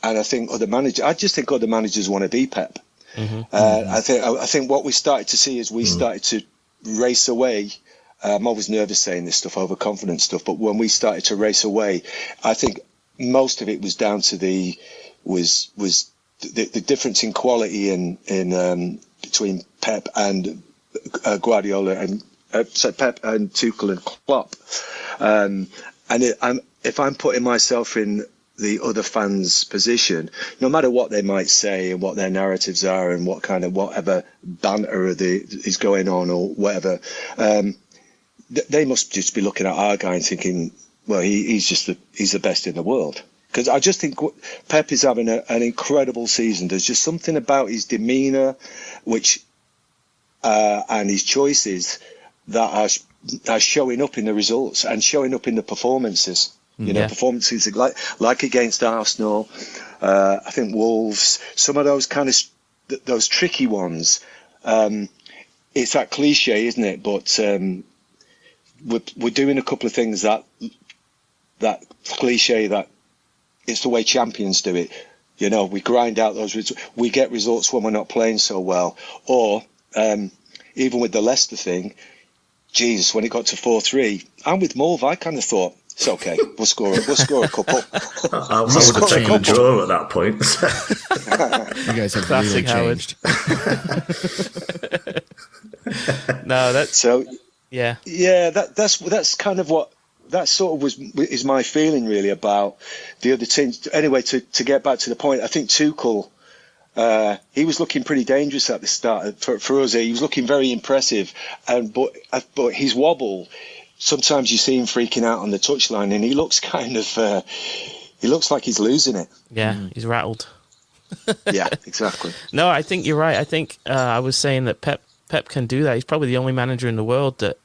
and I think I just think other managers want to be Pep. I think what we started to see is we started to race away. I'm always nervous saying this stuff, overconfident stuff, but when we started to race away, I think most of it was down to the difference in quality in between Pep and Guardiola and Pep and Tuchel and Klopp. If I'm putting myself in the other fans' position, no matter what they might say and what their narratives are and what kind of whatever banter is going on or whatever, they must just be looking at our guy and thinking, well, he's the best in the world. Because I just think Pep is having an incredible season. There's just something about his demeanour, and his choices that are showing up in the results and showing up in the performances. Performances like against Arsenal, I think Wolves, some of those kind of those tricky ones. It's that cliche, isn't it? But we're doing a couple of things that cliche that it's the way champions do it. We grind out those results. We get results when we're not playing so well, or even with the Leicester thing. Jesus, when it got to 4-3, I'm with Mulv. I kind of thought, it's okay. We'll score a couple. I would have taken a draw at that point. You guys have Classic really changed. No, that's so. Yeah. That's kind of what that sort of is my feeling really about the other teams. Anyway, to get back to the point, I think Tuchel. He was looking pretty dangerous at the start for us. He was looking very impressive, but his wobble. Sometimes you see him freaking out on the touchline, and he looks he looks like he's losing it. Yeah, he's rattled. Yeah, exactly. No, I think you're right. I think I was saying that Pep can do that. He's probably the only manager in the world that,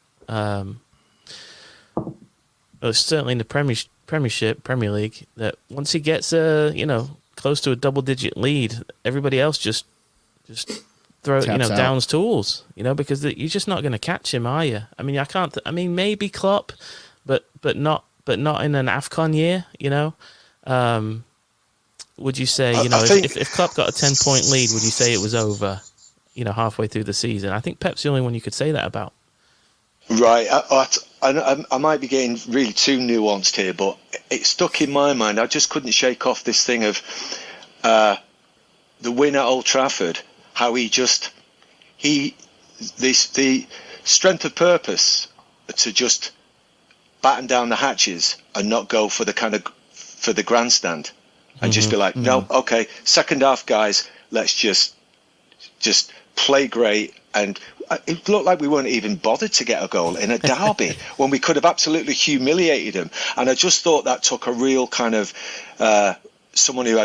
certainly in the Premier League, that once he gets close to a double-digit lead, everybody else just downs tools, because you're just not going to catch him, are you? I mean, I can't. I mean, maybe Klopp, but not in an AFCON year, Would you say, if Klopp got a 10-point lead, would you say it was over, halfway through the season? I think Pep's the only one you could say that about. Right. I might be getting really too nuanced here, but it stuck in my mind. I just couldn't shake off this thing of the win at Old Trafford. How the strength of purpose to just batten down the hatches and not go for the grandstand and just be like, no, okay, second half, guys, let's just play great. And it looked like we weren't even bothered to get a goal in a derby when we could have absolutely humiliated them. And I just thought that took a real kind of someone who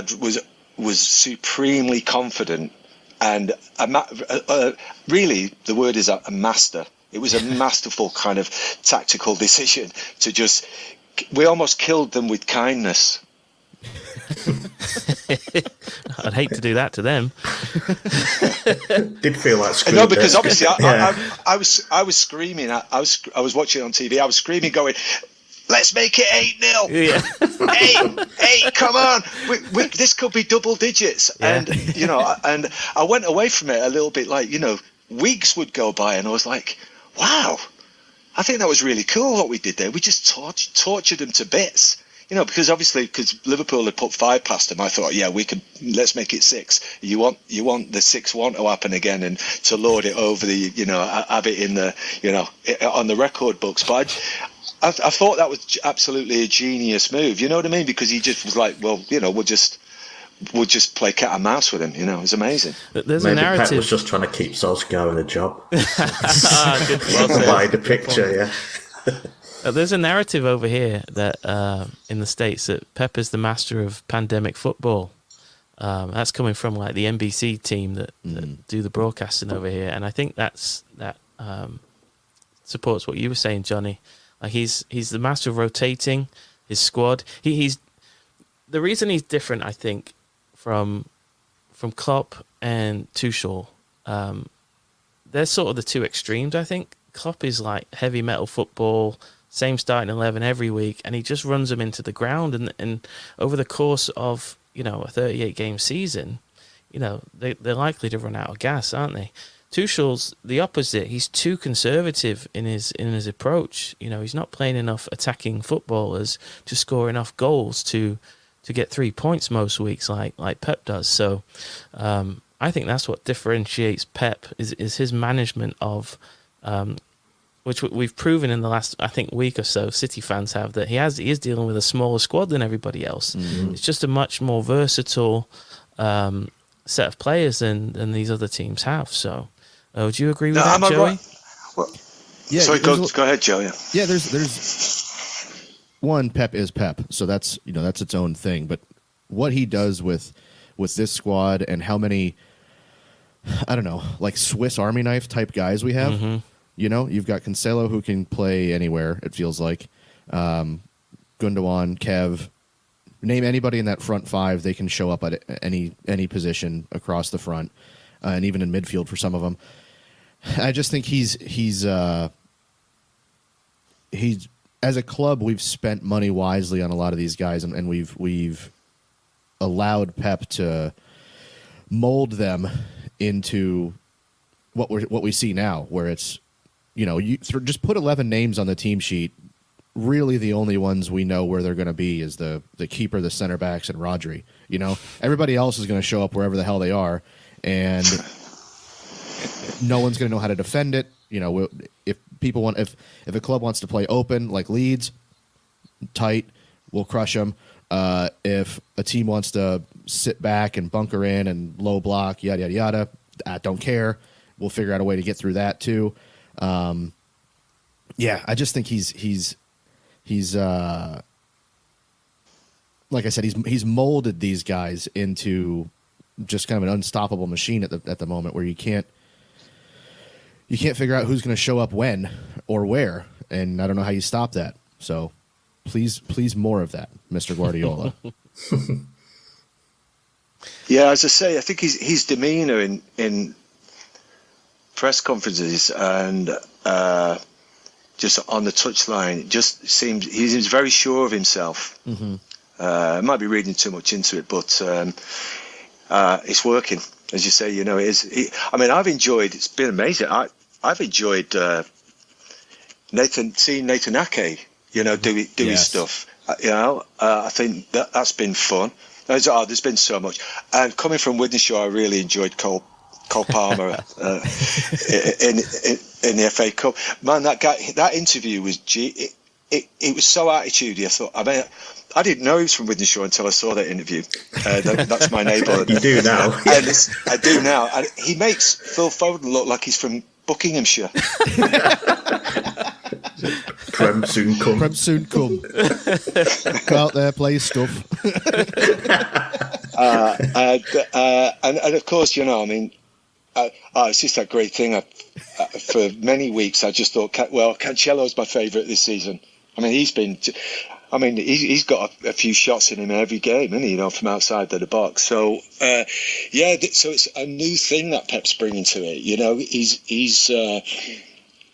was supremely confident. And really, the word is a master. It was a masterful kind of tactical decision to we almost killed them with kindness. I'd hate to do that to them. Did feel like screaming. No, because obviously I was screaming. I was watching it on TV. I was screaming, going, "Let's make it 8-0! Yeah. 8! Come on! This could be double digits." Yeah. And I went away from it a little bit like, weeks would go by, and I was like, "Wow, I think that was really cool what we did there. We just tortured them to bits." Because Liverpool had put 5 past them, I thought, let's make it 6. You want the 6-1 to happen again and to lord it over the, have it in the, on the record books. But I thought that was absolutely a genius move. You know what I mean? Because he just was like, well, we'll just play cat and mouse with him. It was amazing. There's Maybe a narrative. Pep was just trying to keep Solskjaer in a job. Good. Well the picture, yeah. There's a narrative over here that in the States that Pep is the master of pandemic football. That's coming from like the NBC team that do the broadcasting over here, and I think that supports what you were saying, Johnny. Like he's the master of rotating his squad. He's the reason he's different, I think, from Klopp and Tuchel. They're sort of the two extremes. I think Klopp is like heavy metal football. Same starting 11 every week, and he just runs them into the ground. And over the course of a 38-game season, they're likely to run out of gas, aren't they? Tuchel's the opposite. He's too conservative in his approach. He's not playing enough attacking footballers to score enough goals to get 3 points most weeks, like Pep does. So I think that's what differentiates Pep is his management of. Which we've proven in the last, I think, week or so, City fans have, that he is dealing with a smaller squad than everybody else. Mm-hmm. It's just a much more versatile set of players than these other teams have. So, would you agree with that, Joey? Right? Well, yeah, sorry, go ahead, Joe. Yeah, there's one. Pep is Pep, so that's that's its own thing. But what he does with this squad and how many, I don't know, like Swiss Army knife type guys we have. Mm-hmm. You've got Cancelo who can play anywhere, it feels like. Gundogan, Kev. Name anybody in that front 5, they can show up at any position across the front, and even in midfield for some of them. I just think he's as a club, we've spent money wisely on a lot of these guys, and we've allowed Pep to mold them into what we see now, where it's you just put 11 names on the team sheet. Really, the only ones we know where they're going to be is the keeper, the center backs, and Rodri. Everybody else is going to show up wherever the hell they are, and no one's going to know how to defend it. If a club wants to play open like Leeds, tight, we'll crush them. If a team wants to sit back and bunker in and low block, yada yada yada, I don't care. We'll figure out a way to get through that too. I just think he's like I said, he's molded these guys into just kind of an unstoppable machine at the moment, where you can't figure out who's going to show up when or where, and I don't know how you stop that. So please more of that, Mr. Guardiola. Yeah, as I say, I think his demeanour in press conferences and just on the touchline he seems very sure of himself. Mm-hmm. I might be reading too much into it, but it's working, as you say. I've enjoyed. It's been amazing. I've enjoyed Nathan Ake, doing yes. Stuff. I think that's been fun. There's been so much, and coming from Wythenshawe, I really enjoyed Cole Palmer in the FA Cup. Man, that interview was it was so attitudey. I didn't know he was from Wythenshawe until I saw that interview. That's my neighbour. You do now. I do now. And he makes Phil Foden look like he's from Buckinghamshire. Prem soon come. Go out there, play stuff. And of course, it's just that great thing. For many weeks, I just thought, Cancelo's my favourite this season. He's been. I mean, he's got a few shots in him every game, isn't he? From outside of the box. So, so it's a new thing that Pep's bringing to it.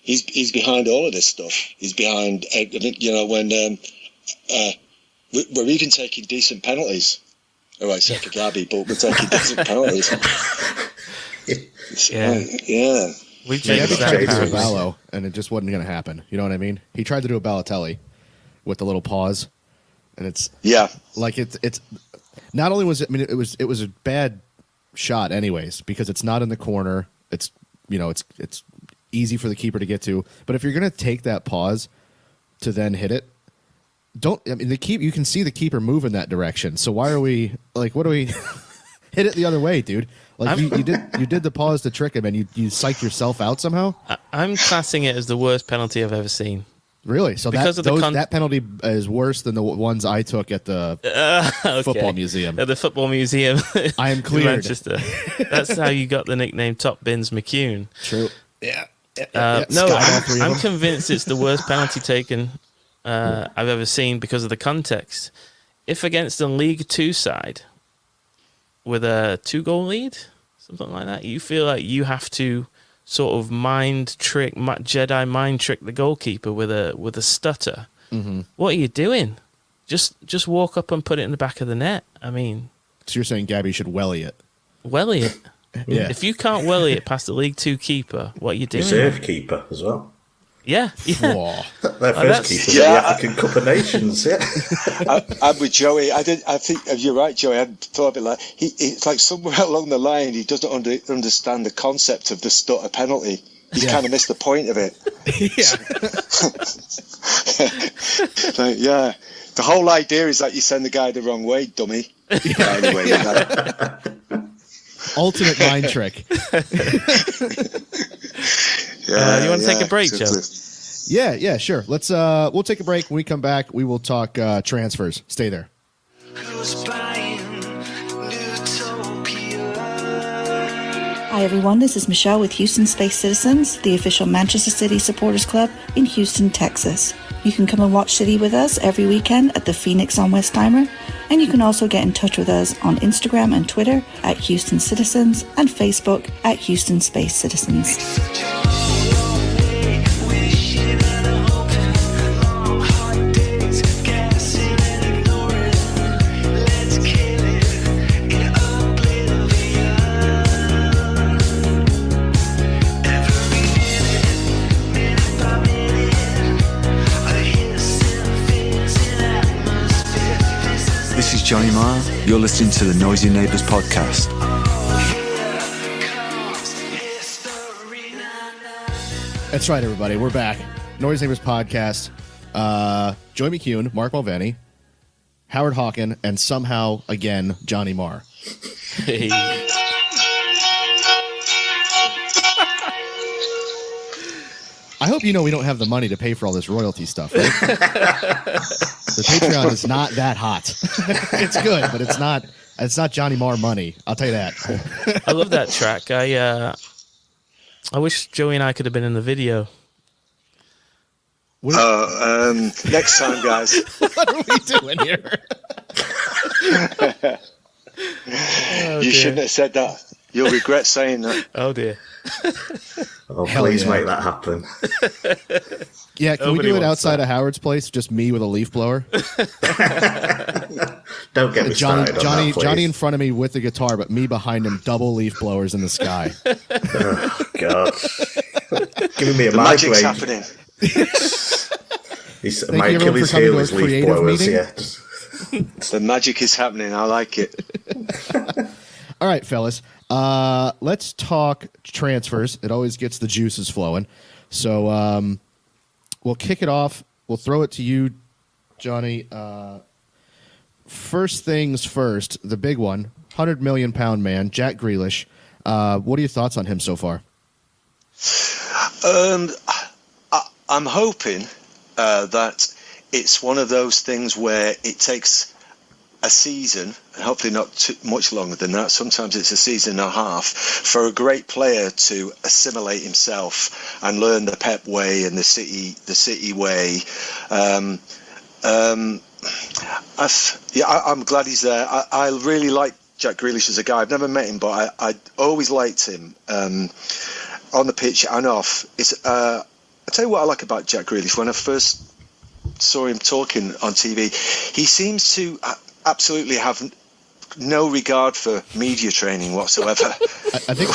He's behind all of this stuff. He's behind, when we're even taking decent penalties. All right, second Gabby, but we're taking decent penalties. Yeah. He tried to do a Ballo, and it just wasn't going to happen. You know what I mean? He tried to do a Balotelli with the little pause, and it's like it's not only was it. I mean, it was a bad shot, anyways, because it's not in the corner. It's it's easy for the keeper to get to. But if you're going to take that pause to then hit it, you can see the keeper move in that direction. So why are we what do we hit it the other way, dude? Like you did the pause to trick him, and you psyched yourself out somehow. I'm classing it as the worst penalty I've ever seen. Really? So that penalty is worse than the ones I took at the football museum. At the football museum, I am cleared. Manchester. That's how you got the nickname Top Bins McCune. True. Yeah. I'm convinced it's the worst penalty taken I've ever seen because of the context. If against a League Two side with a 2-goal lead, something like that, you feel like you have to sort of Jedi mind trick the goalkeeper with a stutter. Mm-hmm. What are you doing? Just walk up and put it in the back of the net. I mean, so you're saying Gabby should welly it? Welly it. Yeah. If you can't welly it past the League Two keeper, what are you doing? Reserve keeper as well. Yeah. Their first keepers at the African Cup of Nations. Yeah. I'm with Joey. I think you're right, Joey. I thought of it like it's like somewhere along the line he doesn't understand the concept of the stutter penalty. He's kind of missed the point of it. The whole idea is that you send the guy the wrong way, dummy. Anyway, ultimate mind trick. You want to take a break, Joe? Yeah, sure. Let's we'll take a break. When we come back, we will talk transfers. Stay there. Hi everyone, this is Michelle with Houston Space Citizens, the official Manchester City supporters club in Houston, Texas. You can come and watch City with us every weekend at the Phoenix on Westheimer, and you can also get in touch with us on Instagram and Twitter at Houston Citizens and Facebook at Houston Space Citizens. This is Johnny Marr. You're listening to the Noisy Neighbours podcast. That's right, everybody. We're back. Noisy Neighbours podcast. Joey McCune, Mark Mulvaney, Howard Hawken, and somehow, again, Johnny Marr. Hey. I hope you know we don't have the money to pay for all this royalty stuff, right? The Patreon is not that hot. It's good, but it's not Johnny Marr money. I'll tell you that. I love that track. I wish Joey and I could have been in the video. Next time, guys. What are we doing here? You shouldn't have said that. You'll regret saying that. Oh dear. Oh, please make that happen. Yeah, can Nobody we do it wants outside that. of Howard's place? Just me with a leaf blower. Don't get me started on that, please. Johnny in front of me with the guitar, but me behind him, double leaf blowers in the sky. Oh, God. Giving me a The magic's migraine. happening. My Achilles heel is leaf blowers, yeah. The magic is happening. I like it. All right, fellas. Let's talk transfers. It always gets the juices flowing. So we'll kick it off. We'll throw it to you, Johnny. First things first, the big one, £100 million man, Jack Grealish. What are your thoughts on him so far? I'm hoping that it's one of those things where it takes a season, and hopefully not too much longer than that. Sometimes it's a season and a half for a great player to assimilate himself and learn the Pep way and the City way. I'm glad he's there. I really like Jack Grealish as a guy. I've never met him, but I always liked him on the pitch and off. I'll tell you what I like about Jack Grealish. When I first saw him talking on TV, he seems to absolutely have no regard for media training whatsoever. I think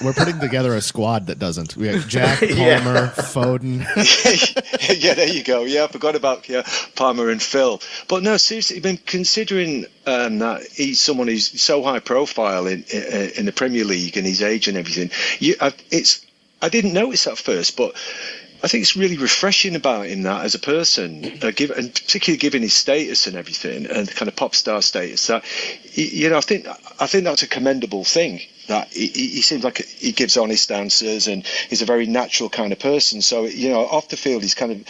we're putting together a squad that doesn't. We have Jack, Palmer, Foden. Yeah, there you go. Yeah, I forgot about Palmer and Phil. But no, seriously, I've been considering that he's someone who's so high profile in the Premier League and his age and everything. I didn't notice at first, but I think it's really refreshing about him that as a person, and particularly given his status and everything, and kind of pop star status. That I think that's a commendable thing. That he seems like he gives honest answers, and he's a very natural kind of person. So off the field, he's kind of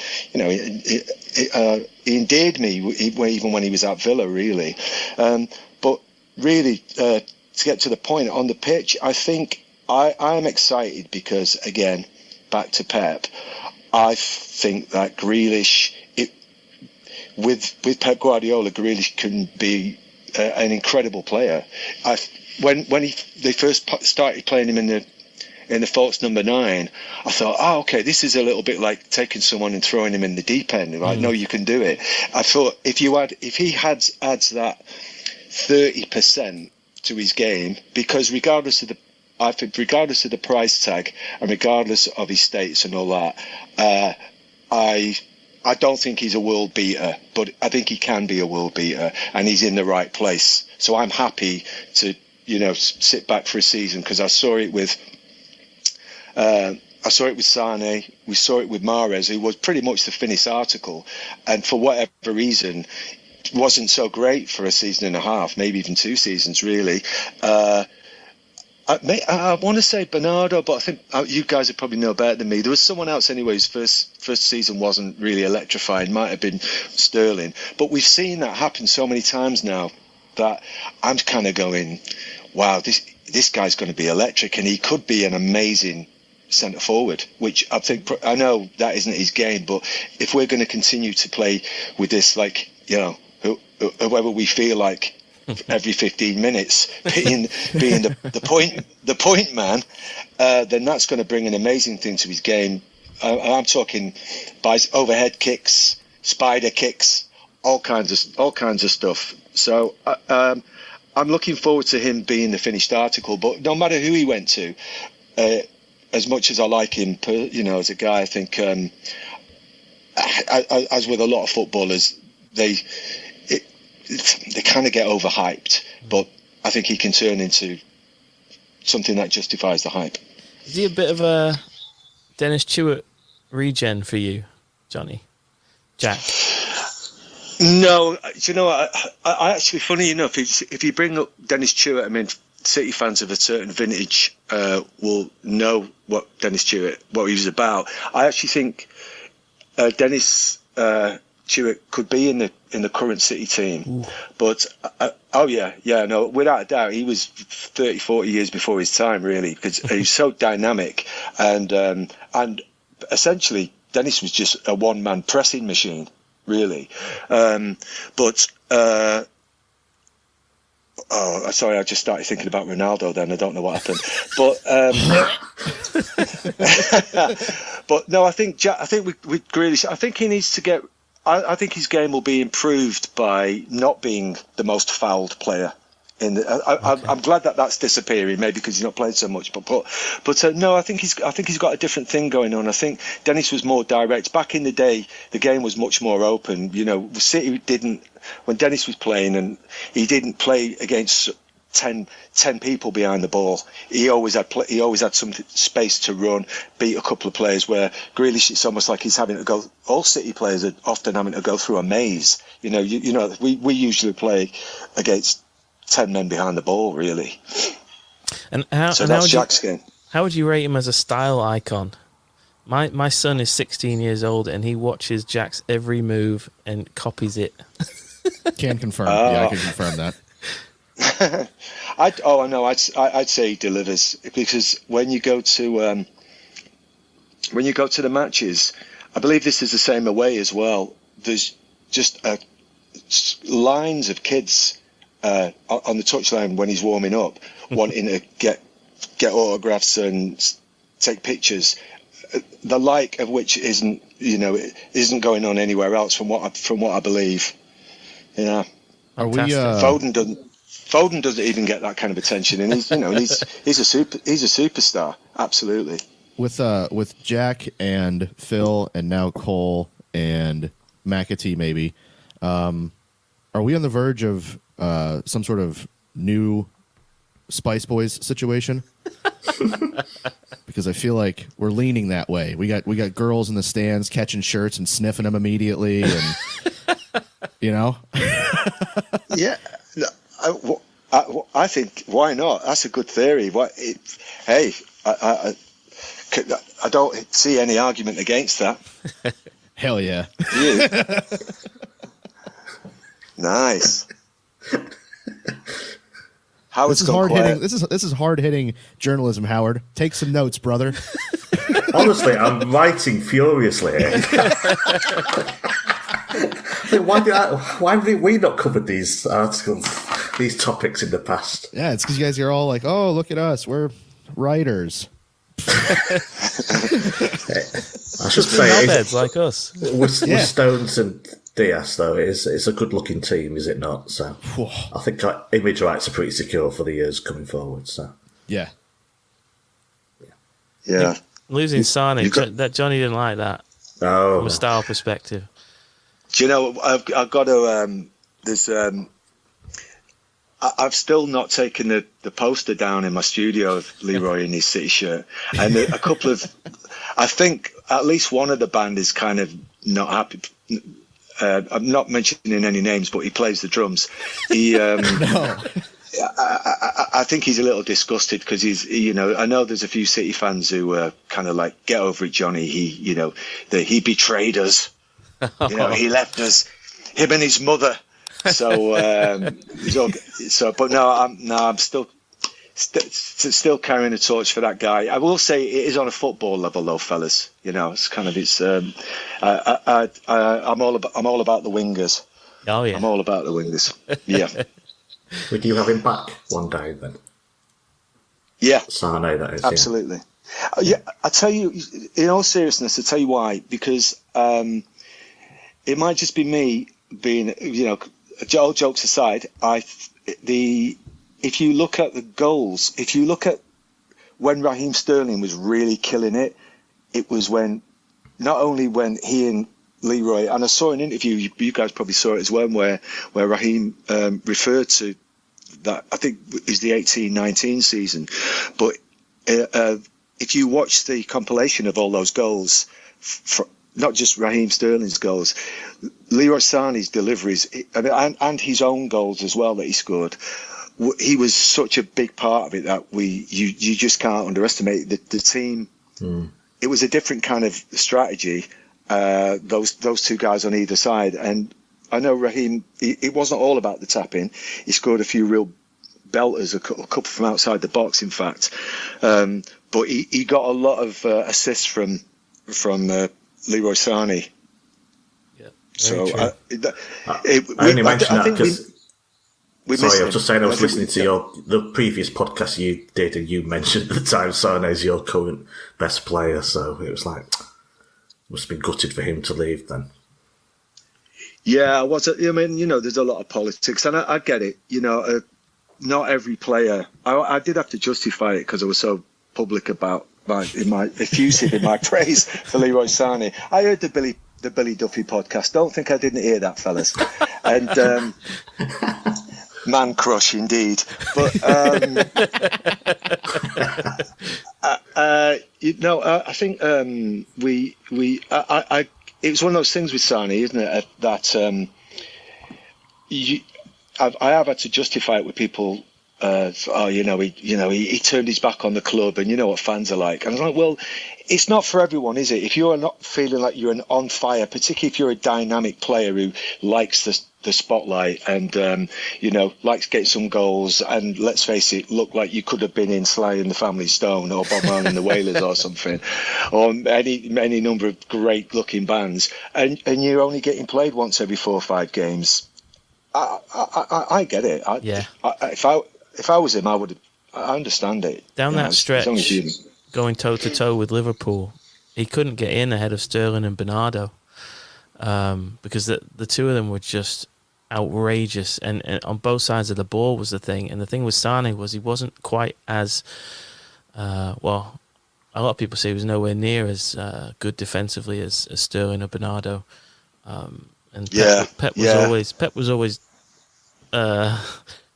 he endeared me even when he was at Villa, really. But really, to get to the point on the pitch, I think I am excited because, again, back to Pep, I think that Grealish, with Pep Guardiola, Grealish can be an incredible player. When they first started playing him in the false number 9, I thought, okay, this is a little bit like taking someone and throwing him in the deep end. I know you can do it. I thought if he adds that 30% to his game, because regardless of the price tag and regardless of his status and all that, I don't think he's a world beater, but I think he can be a world beater, and he's in the right place. So I'm happy to sit back for a season, because I saw it with Sane, we saw it with Mahrez, who was pretty much the finished article, and for whatever reason wasn't so great for a season and a half, maybe even 2 seasons really. I want to say Bernardo, but I think you guys would probably know better than me. There was someone else anyway whose first season wasn't really electrifying. Might have been Sterling. But we've seen that happen so many times now that I'm kind of going, wow, this guy's going to be electric, and he could be an amazing centre forward, which I know that isn't his game, but if we're going to continue to play with this, like, whoever we feel like every 15 minutes being the point man, then that's going to bring an amazing thing to his game. I'm talking by overhead kicks, spider kicks, all kinds of stuff. So I'm looking forward to him being the finished article. But no matter who he went to, as much as I like him, as a guy, I think as with a lot of footballers, they kind of get overhyped, but I think he can turn into something that justifies the hype. Is he a bit of a Dennis Chewett regen for you, Johnny? Jack? No, I actually, funny enough, if you bring up Dennis Chewett, I mean, City fans of a certain vintage will know what Dennis Chewett, what he was about. I actually think Dennis Chewett could be in the current City team. Ooh. But no, without a doubt, he was 30-40 years before his time, really, because he was so dynamic, and essentially Dennis was just a one-man pressing machine, really. Sorry, I just started thinking about Ronaldo then. I don't know what happened. But no, I think with Grealish, I think he needs to get. I think his game will be improved by not being the most fouled player. I'm glad that that's disappearing, maybe because he's not played so much. But no, I think he's got a different thing going on. I think Dennis was more direct. Back in the day, the game was much more open. City didn't, when Dennis was playing, and he didn't play against 10 people behind the ball. He always had some space to run, beat a couple of players. Where Grealish, it's almost like he's having to go. All City players are often having to go through a maze. We usually play against 10 men behind the ball, really. And that's Jack's game. How would you rate him as a style icon? My son is 16 years old, and he watches Jack's every move and copies it. Can confirm. Yeah, I can confirm that. I'd say he delivers, because when you go to the matches, I believe this is the same away as well. There's just lines of kids on the touchline when he's warming up, wanting to get autographs and take pictures. The like of which isn't going on anywhere else from what I believe. Are we? Foden doesn't even get that kind of attention, and he's a superstar. Absolutely. With Jack and Phil and now Cole and McAtee, maybe, are we on the verge of some sort of new Spice Boys situation? Because I feel like we're leaning that way. We got girls in the stands catching shirts and sniffing them immediately, and Yeah, I think why not? That's a good theory. I don't see any argument against that. Hell yeah! You? Nice. This is hard hitting. This is hard hitting journalism, Howard. Take some notes, brother. Honestly, I'm writing furiously. Why have we not covered these articles, these topics in the past? Yeah, it's because you guys are all like, "Oh, look at us, we're writers." I should say, knobheads like us. With Stones and Diaz, though, it's a good-looking team, is it not? So I think our image rights are pretty secure for the years coming forward. So yeah. Losing Sane, that Johnny didn't like that. Oh, from a style perspective. Do you know? I've got to. I've still not taken the poster down in my studio of Leroy in his City shirt, and a couple of. I think at least one of the band is kind of not happy. I'm not mentioning any names, but he plays the drums. He, I think he's a little disgusted because he's, I know there's a few City fans who are kind of like, get over it, Johnny. He betrayed us. He left us, him and his mother. So, but no, I'm still carrying a torch for that guy. I will say it is on a football level, though, fellas. It's kind of I'm all about the wingers. Oh yeah, I'm all about the wingers. Yeah. Would you have him back one day then? Yeah, Sane, that is absolutely. Yeah, I tell you, in all seriousness, I tell you why. Because it might just be me being, all jokes aside. If you look at the goals, if you look at when Raheem Sterling was really killing it, it was not only when he and Leroy, and I saw an interview, you guys probably saw it as well, where Raheem referred to that, I think it was the 18-19 season. But if you watch the compilation of all those goals, not just Raheem Sterling's goals, Leroy Sané's deliveries, and his own goals as well that he scored, he was such a big part of it that you just can't underestimate the team. It was a different kind of strategy. Those two guys on either side, and I know Raheem. It wasn't all about the tapping. He scored a few real belters, a couple from outside the box, in fact. But he got a lot of assists from Leroy Sané. Yeah. So I only mentioned that because. Sorry, I was just saying I was listening to the previous podcast you did, and you mentioned at the time Sané is your current best player, so it was like, must have been gutted for him to leave then. Yeah, there's a lot of politics, and I get it. Not every player. I did have to justify it because I was so public about effusive in my praise for Leroy Sané. I heard the Billy Duffy podcast. Don't think I didn't hear that, fellas. And man crush indeed. But I think it was one of those things with Sané, isn't it? That I have had to justify it with people. He turned his back on the club, and you know what fans are like. And I was like, well, it's not for everyone, is it? If you're not feeling like you're on fire, particularly if you're a dynamic player who likes the spotlight and likes getting some goals, and let's face it, look like you could have been in Sly and the Family Stone or Bob Marley and the Wailers or something, or any number of great looking bands, and you're only getting played once every 4 or 5 games. I get it. If I was him, I would. I understand it. Down that it's stretch, only human. going toe to toe with Liverpool, he couldn't get in ahead of Sterling and Bernardo, because the two of them were just outrageous, and on both sides of the ball was the thing. And the thing with Sane was he wasn't quite as well. A lot of people say he was nowhere near as good defensively as Sterling or Bernardo. And Pep was always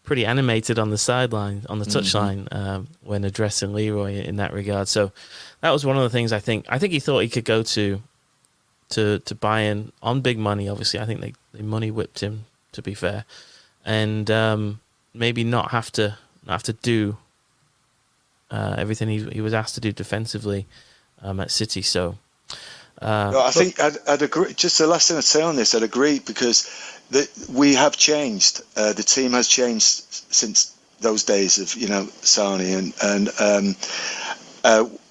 pretty animated on the sideline, on the touchline, when addressing Leroy in that regard. So that was one of the things I think he thought he could go to Bayern on big money. Obviously, I think they money whipped him, to be fair, and maybe not have to do everything he was asked to do defensively at City. So. I think I'd agree. Just the last thing I'd say on this, I'd agree, because we have changed. The team has changed since those days of Sane, and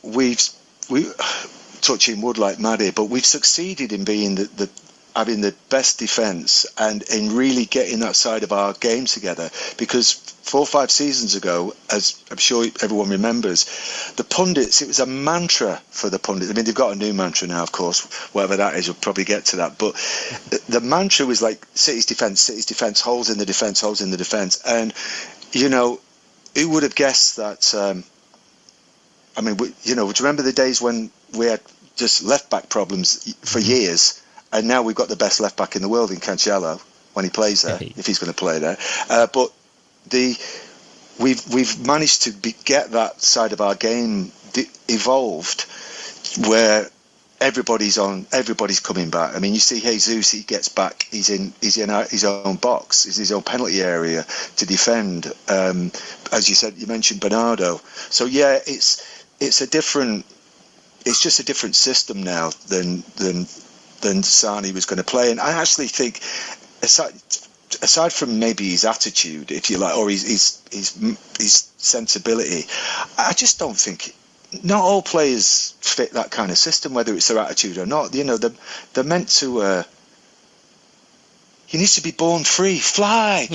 we touching wood like mad here, but we've succeeded in being having the best defence and in really getting that side of our game together. Because 4 or 5 seasons ago, as I'm sure everyone remembers, the pundits, it was a mantra for the pundits. I mean, they've got a new mantra now, of course, whatever that is, we'll probably get to that. But the mantra was like City's defence, holes in the defence. And, who would have guessed that, do you remember the days when we had just left-back problems for years? And now we've got the best left back in the world in Cancelo when he plays there, if he's going to play there. But we've managed to get that side of our game evolved, where everybody's coming back. I mean, you see Jesus, he gets back, he's in his own box, he's his own penalty area to defend. As you said, you mentioned Bernardo. So yeah, it's just a different system now than Sane was going to play. And I actually think, aside from maybe his attitude, if you like, or his sensibility, I just don't think, not all players fit that kind of system, whether it's their attitude or not. They're meant to. He needs to be born free, fly.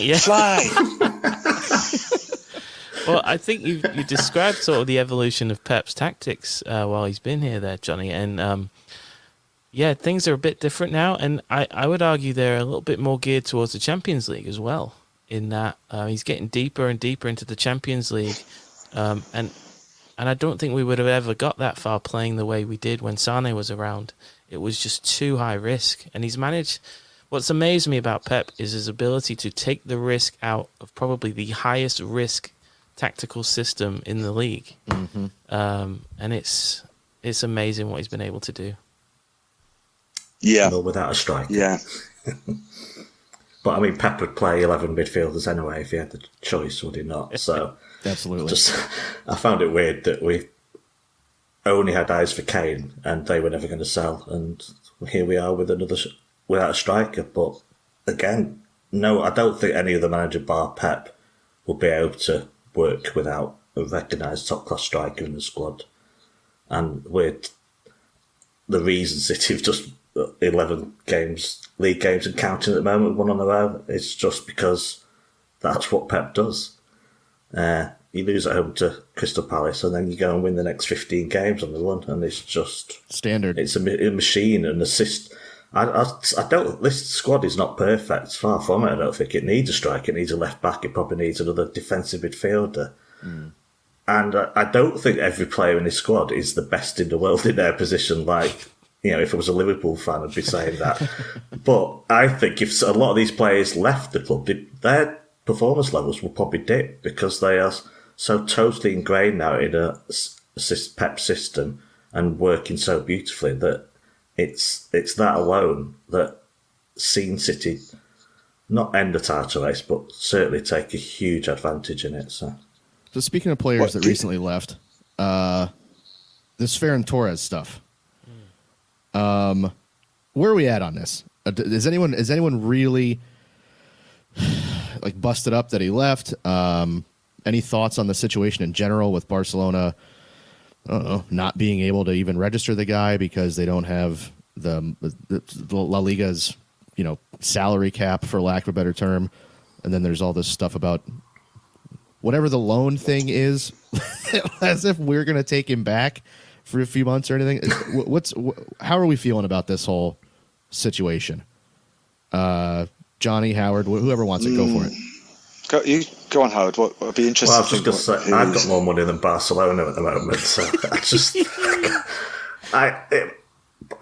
Well, I think you described sort of the evolution of Pep's tactics while he's been here, there, Johnny, and. Yeah, things are a bit different now, and I would argue they're a little bit more geared towards the Champions League as well, in that he's getting deeper and deeper into the Champions League, and I don't think we would have ever got that far playing the way we did when Sane was around. It was just too high risk, and he's managed. What's amazed me about Pep is his ability to take the risk out of probably the highest risk tactical system in the league, and it's amazing what he's been able to do. Yeah. Nor without a strike. Yeah. But I mean, Pep would play 11 midfielders anyway if he had the choice, would he not? So absolutely. I found it weird that we only had eyes for Kane and they were never going to sell, and here we are with another without a striker. But again, no, I don't think any other manager bar Pep will be able to work without a recognised top class striker in the squad. And with the reason City have just 11 games, league games and counting at the moment, one on their own, it's just because that's what Pep does. You lose at home to Crystal Palace and then you go and win the next 15 games on the run, and it's just standard. It's a machine, and assist. I don't. This squad is not perfect. Far from it. I don't think it needs a striker. It needs a left back. It probably needs another defensive midfielder. And I don't think every player in this squad is the best in the world in their position. Like, if I was a Liverpool fan, I'd be saying that. But I think if a lot of these players left the club, their performance levels will probably dip because they are so totally ingrained now in a Pep system and working so beautifully that it's that alone that seen City not end the title race, but certainly take a huge advantage in it. So speaking of players that recently left, this Ferran Torres stuff. Where are we at on this? Is anyone really like busted up that he left? Any thoughts on the situation in general with Barcelona? I don't know, not being able to even register the guy because they don't have the La Liga's salary cap, for lack of a better term, and then there's all this stuff about whatever the loan thing is, as if we're going to take him back for a few months or anything. How are we feeling about this whole situation? Johnny, Howard, whoever wants it, go for it. Go on, Howard. What would be interesting? Well, I was just going to say, I've got more money than Barcelona at the moment, so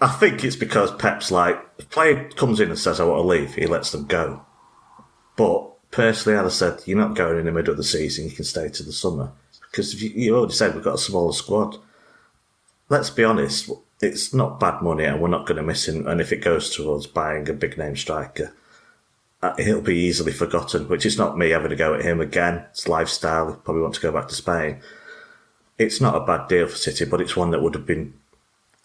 I think it's because Pep's like, if a player comes in and says, I want to leave, he lets them go. But personally, I'd have said, you're not going in the middle of the season, you can stay to the summer. Because you already said we've got a smaller squad. Let's be honest, it's not bad money and we're not going to miss him. And if it goes towards buying a big-name striker, he'll be easily forgotten, which is not me having to go at him again. It's lifestyle, he'll probably want to go back to Spain. It's not a bad deal for City, but it's one that would have been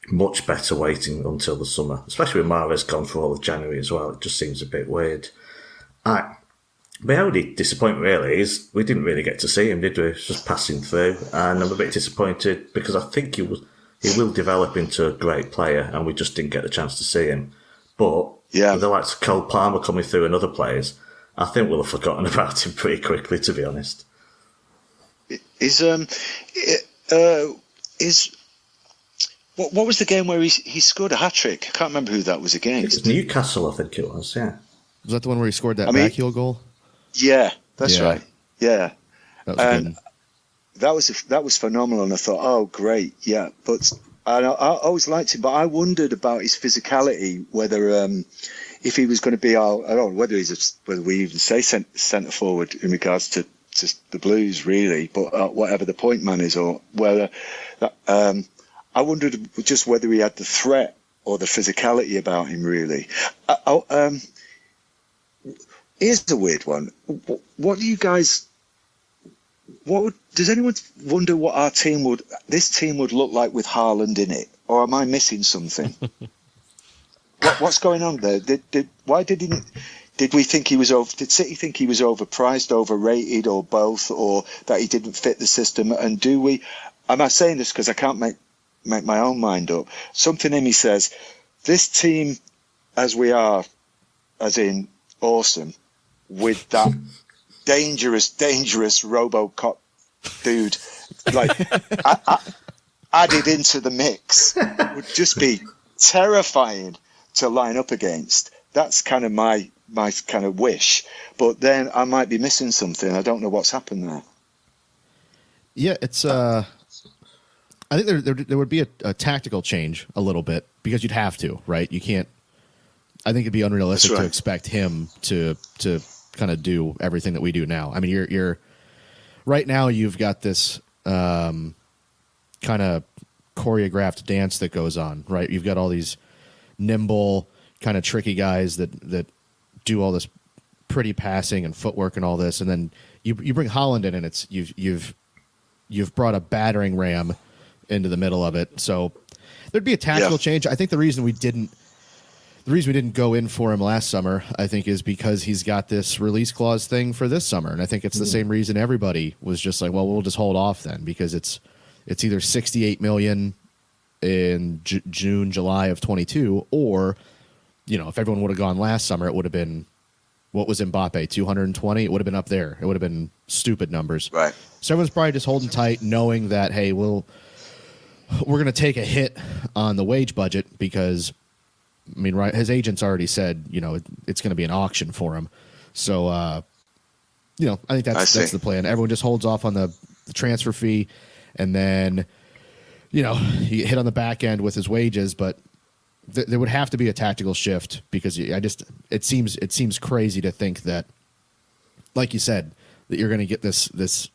much better waiting until the summer, especially with Marr gone for all of January as well. It just seems a bit weird. My only disappointment really is we didn't really get to see him, did we? It was just passing through, and I'm a bit disappointed because I think he will develop into a great player, and we just didn't get the chance to see him. But with the likes of Cole Palmer coming through and other players, I think we'll have forgotten about him pretty quickly, to be honest. What was the game where he scored a hat-trick? I can't remember who that was against. It's Newcastle, I think it was, yeah. Was that the one where he scored that backheel goal? Yeah, that's right. Yeah. That was good. That was phenomenal, and I thought, oh, great, yeah. But I always liked him, but I wondered about his physicality, whether if he was going to be I don't know whether we even say centre forward in regards to the Blues, really, but whatever the point man is, or whether I wondered just whether he had the threat or the physicality about him, really. Here's a weird one. What do you guys? Does anyone wonder what this team would look like with Haaland in it, or am I missing something? What's going on there? Did we think he was Did City think he was overpriced, overrated, or both, or that he didn't fit the system? And do we? Am I saying this because I can't make my own mind up? Something in me says this team, as we are, as in awesome, with that dangerous RoboCop dude, like added into the mix, would just be terrifying to line up against. That's kind of my kind of wish, but then I might be missing something. I don't know what's happened there. Yeah, it's I think there would be a tactical change a little bit, because you'd have to, right? You can't. I think it'd be unrealistic to expect him to kind of do everything that we do now. I mean, you're right now. You've got this kind of choreographed dance that goes on, right? You've got all these nimble, kind of tricky guys that do all this pretty passing and footwork and all this, and then you bring Haaland in, and it's you've brought a battering ram into the middle of it. So there'd be a tactical change. I think the reason we didn't go in for him last summer, I think, is because he's got this release clause thing for this summer, and I think it's the same reason everybody was just like, well, we'll just hold off then, because it's either $68 million in June, July of 22, or if everyone would have gone last summer, it would have been, what was Mbappe, 220? It would have been up there. It would have been stupid numbers. Right. So everyone's probably just holding tight, knowing that, hey, we're going to take a hit on the wage budget, because I mean, right, his agent's already said, it's going to be an auction for him. So, I think that's the plan. Everyone just holds off on the transfer fee, and then, he hit on the back end with his wages. But there would have to be a tactical shift, because it seems crazy to think that, like you said, that you're going to get this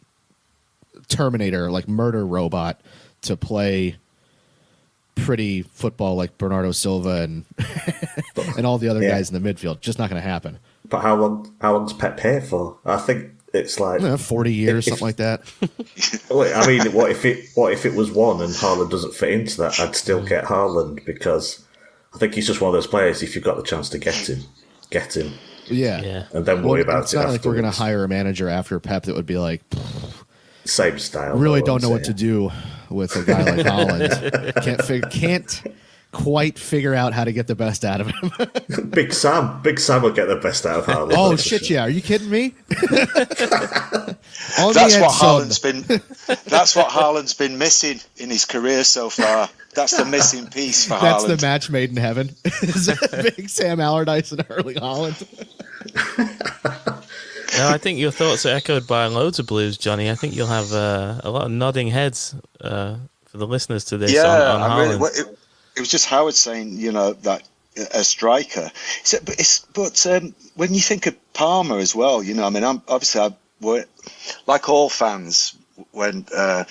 Terminator, like murder robot, to play pretty football like Bernardo Silva and and all the other guys in the midfield. Just not going to happen. But how long's Pep here for? I think it's like 40 years, something like that. I mean, what if it was one and Haaland doesn't fit into that? I'd still get Haaland, because I think he's just one of those players. If you've got the chance to get him. Yeah. And then worry about it. It's not like we're going to hire a manager after Pep that would be like, same style. Really don't know what to do with a guy like Haaland. quite figure out how to get the best out of him. Big Sam will get the best out of Haaland. Oh shit! Yeah, are you kidding me? That's what Haaland's been missing in his career so far. That's the missing piece for That's Haaland. the match made in heaven. Big Sam Allardyce and Erling Haaland. No, I think your thoughts are echoed by loads of Blues, Johnny. I think you'll have a lot of nodding heads for the listeners to this. Yeah, on Haaland. it was just Howard saying, that a striker. But when you think of Palmer as well, I'm like all fans when him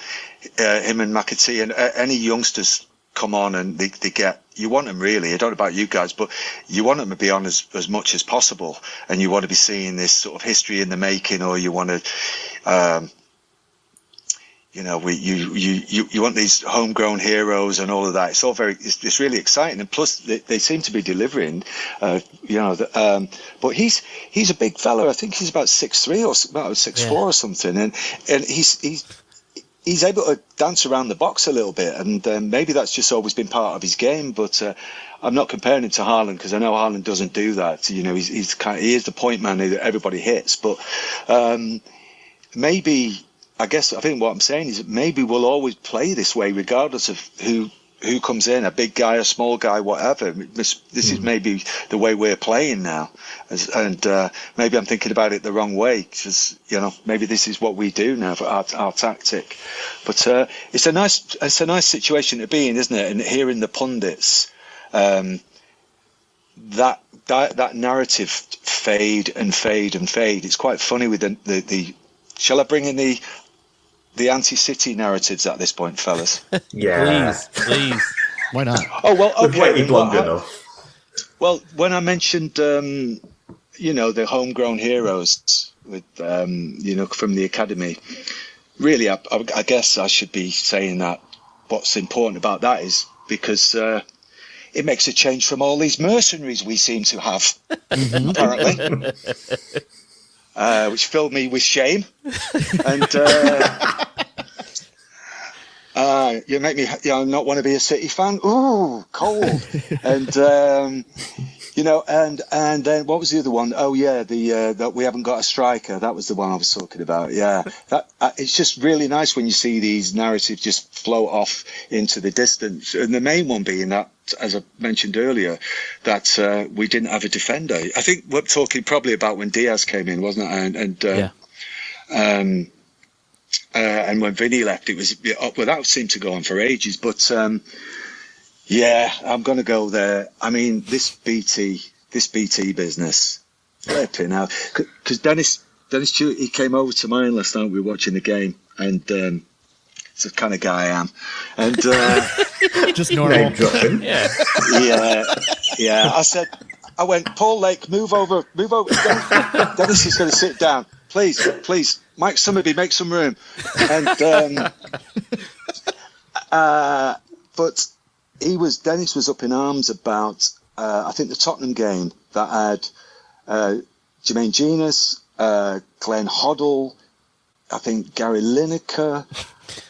and McAtee and any youngsters come on and they get. You want them really. I don't know about you guys, but you want them to be on as much as possible, and you want to be seeing this sort of history in the making, or you want to, you want these homegrown heroes and all of that. It's all it's really exciting, and plus they seem to be delivering. But he's a big fella. I think he's about 6'3" or about 6'4" or something, and he's able to dance around the box a little bit, and maybe that's just always been part of his game. But I'm not comparing him to Haaland because I know Haaland doesn't do that. He is the point man that everybody hits. But maybe I think what I'm saying is that maybe we'll always play this way regardless of who comes in, a big guy, a small guy, whatever. This is maybe the way we're playing now, and maybe I'm thinking about it the wrong way because maybe this is what we do now for our tactic. But it's a nice situation to be in, isn't it? And hearing the pundits, that narrative fade and fade and fade. It's quite funny with the. Shall I bring in the anti-City narratives at this point, fellas? Yeah, please. Why not? Oh well, okay. We've waited long enough. Well, when I mentioned, the homegrown heroes with, from the academy, really, I guess I should be saying that. What's important about that is because it makes a change from all these mercenaries we seem to have, apparently. Which filled me with shame, and you make me not want to be a City fan. Ooh, cold, and and then what was the other one? Oh yeah, that we haven't got a striker. That was the one I was talking about. Yeah, that it's just really nice when you see these narratives just float off into the distance, and the main one being that, as I mentioned earlier, that we didn't have a defender. I think we're talking probably about when Diaz came in, wasn't it? And when Vinny left, it was that seemed to go on for ages. But I'm going to go there. I mean, this BT business, flipping out. Because Dennis Stewart, he came over to mine last night. We were watching the game, and it's the kind of guy I am, and just normal. Name dropping. Yeah. I went, Paul Lake, move over. Dennis is going to sit down. Please, Mike Summerby, make some room. And but Dennis was up in arms about I think the Tottenham game that had Jermaine Genius, Glenn Hoddle, I think Gary Lineker,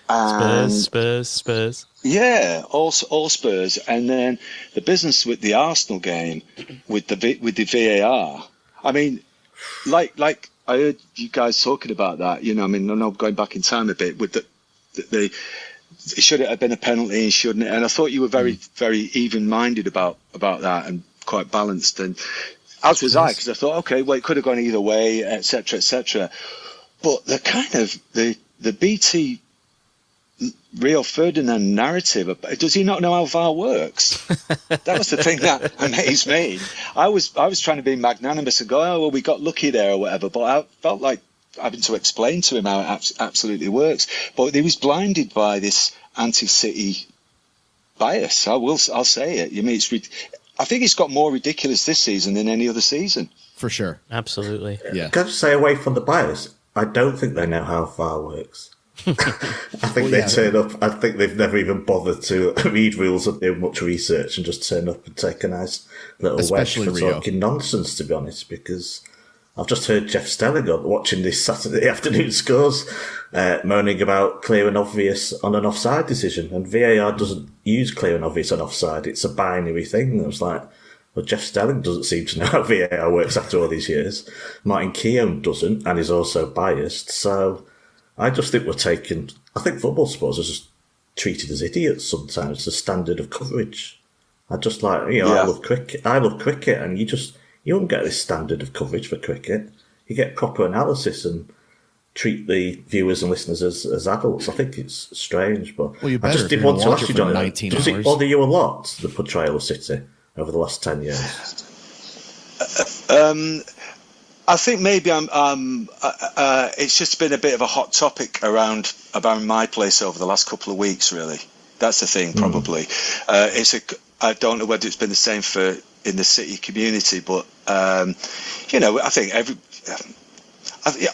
and Spurs. Yeah, all Spurs, and then the business with the Arsenal game with the VAR. I mean, like I heard you guys talking about that. I mean, I'm going back in time a bit with the should it have been a penalty and shouldn't it? And I thought you were very, very even-minded about that and quite balanced. And as was I, because I thought, okay, well, it could have gone either way, etc., etc. But the kind of the BT Rio Ferdinand narrative, does he not know how VAR works? That was the thing that amazed me. I was trying to be magnanimous and go, oh, well, we got lucky there or whatever, but I felt like having to explain to him how it absolutely works. But he was blinded by this anti-City bias. I'll say it. I think it's got more ridiculous this season than any other season. For sure. Absolutely. Yeah. Can I just say, away from the bias, I don't think they know how VAR works. I think they turn up. I think they've never even bothered to read rules or do much research and just turn up and take a nice little Especially wedge for Rio. talking nonsense, to be honest, because I've just heard Jeff Stelling watching this Saturday afternoon scores, moaning about clear and obvious on an offside decision. And VAR doesn't use clear and obvious on offside. It's a binary thing. And I was like, well, Jeff Stelling doesn't seem to know how VAR works after all these years. Martin Keown doesn't, and is also biased. So I just think I think football supporters are just treated as idiots sometimes, the standard of coverage. I just I love cricket, and you don't get this standard of coverage for cricket. You get proper analysis and treat the viewers and listeners as adults. I think it's strange, but I just did want to ask you, John, does it bother you a lot, the portrayal of City over the last 10 years? I think maybe it's just been a bit of a hot topic around my place over the last couple of weeks, really. That's the thing, probably. I don't know whether it's been the same in the City community, but I think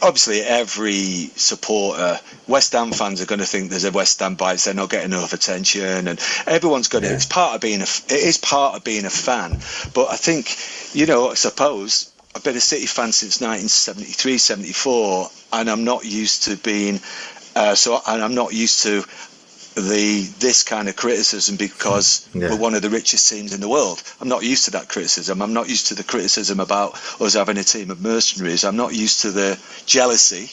obviously every supporter, West Ham fans are going to think there's a West Ham bias. They're not getting enough attention, and everyone's got it. It's part of being it is part of being a fan. But I think, I suppose I've been a City fan since 1973, 74, and I'm not used to being and I'm not used to this kind of criticism because we're one of the richest teams in the world. I'm not used to that criticism. I'm not used to the criticism about us having a team of mercenaries. I'm not used to the jealousy.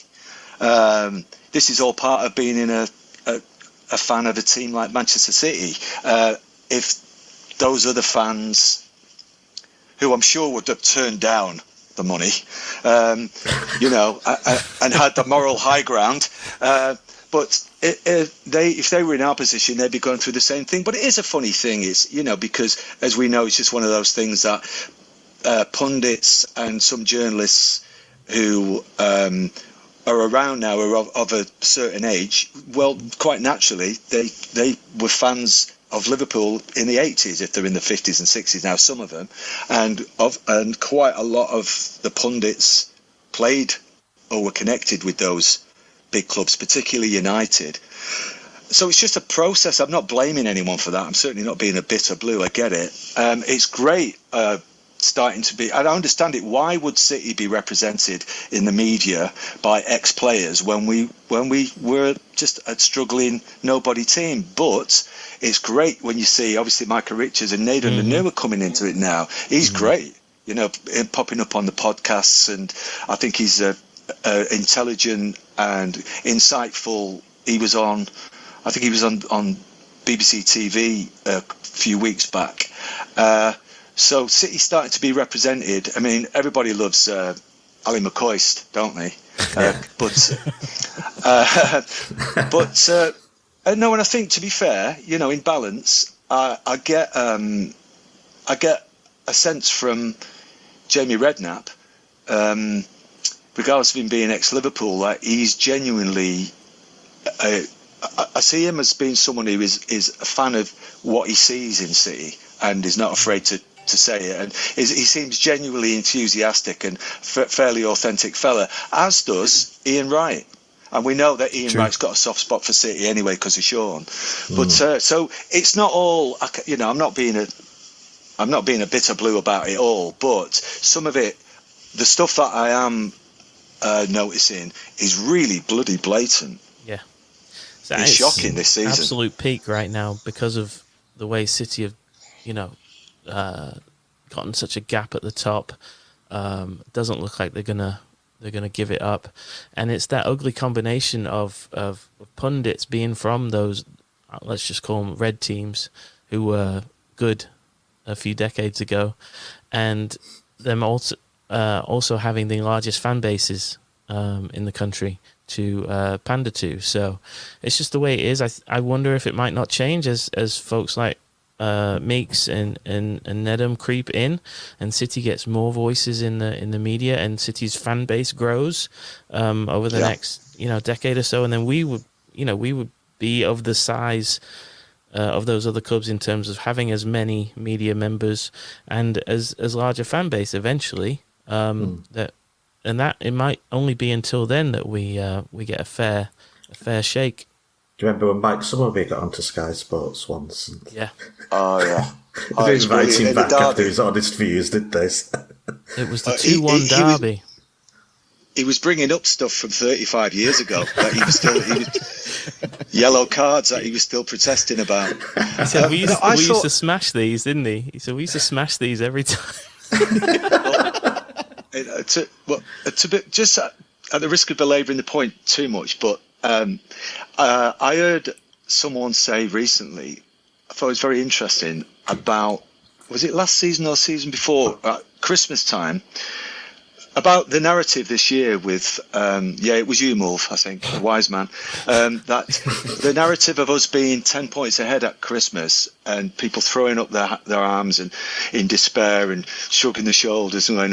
This is all part of being a fan of a team like Manchester City. If those other fans, who I'm sure would have turned down the money, and had the moral high ground, but if they were in our position, they'd be going through the same thing. But it is a funny thing, because as we know, it's just one of those things that pundits and some journalists who are around now are of a certain age. Well, quite naturally, they were fans of Liverpool in the 80s, if they're in the 50s and 60s now, some of them, and quite a lot of the pundits played or were connected with those big clubs, particularly United. So it's just a process. I'm not blaming anyone for that. I'm certainly not being a bitter blue. I get it. It's great starting to be. I don't understand it. Why would City be represented in the media by ex-players when we were just a struggling nobody team? But it's great when you see obviously Michael Richards and Nedum are coming into it now. He's great. Popping up on the podcasts, and I think he's intelligent and insightful. He was on BBC TV a few weeks back. So City's starting to be represented. I mean, everybody loves Ali McCoist, don't they? No, and I think, to be fair, in balance, I get a sense from Jamie Redknapp, regardless of him being ex-Liverpool, like he's genuinely. I see him as being someone who is a fan of what he sees in City and is not afraid to say it. And he seems genuinely enthusiastic and fairly authentic fella, as does Ian Wright. And we know that Ian Wright's got a soft spot for City anyway because of Sean. But so it's not all. I'm not being a bitter blue about it all. But some of it, the stuff that I am noticing, is really bloody blatant. Yeah, it's shocking this season. Absolute peak right now because of the way City have, gotten such a gap at the top. Doesn't look like they're gonna give it up, and it's that ugly combination of pundits being from those, let's just call them red teams, who were good a few decades ago, and them also having the largest fan bases in the country to pander to. So it's just the way it is. I wonder if it might not change as folks like Meeks and Nedum creep in, and City gets more voices in the media, and City's fan base grows over the next decade or so, and then we would be of the size of those other clubs in terms of having as many media members and as large a fan base eventually. That it might only be until then that we get a fair shake. Do you remember when Mike Summerby got onto Sky Sports once? Yeah. Oh yeah. They invited him back after his honest views, did they? It was the 2-1 derby. he was bringing up stuff from 35 years ago that he was yellow cards that he was still protesting about. He said we used to smash these, didn't he? He said we used to smash these every time. Just at the risk of belabouring the point too much, but I heard someone say recently, I thought it was very interesting, about, was it last season or season before, Christmas time, about the narrative this year with, it was you, Mulf, I think, a wise man, that the narrative of us being 10 points ahead at Christmas and people throwing up their arms and in despair and shrugging their shoulders and going,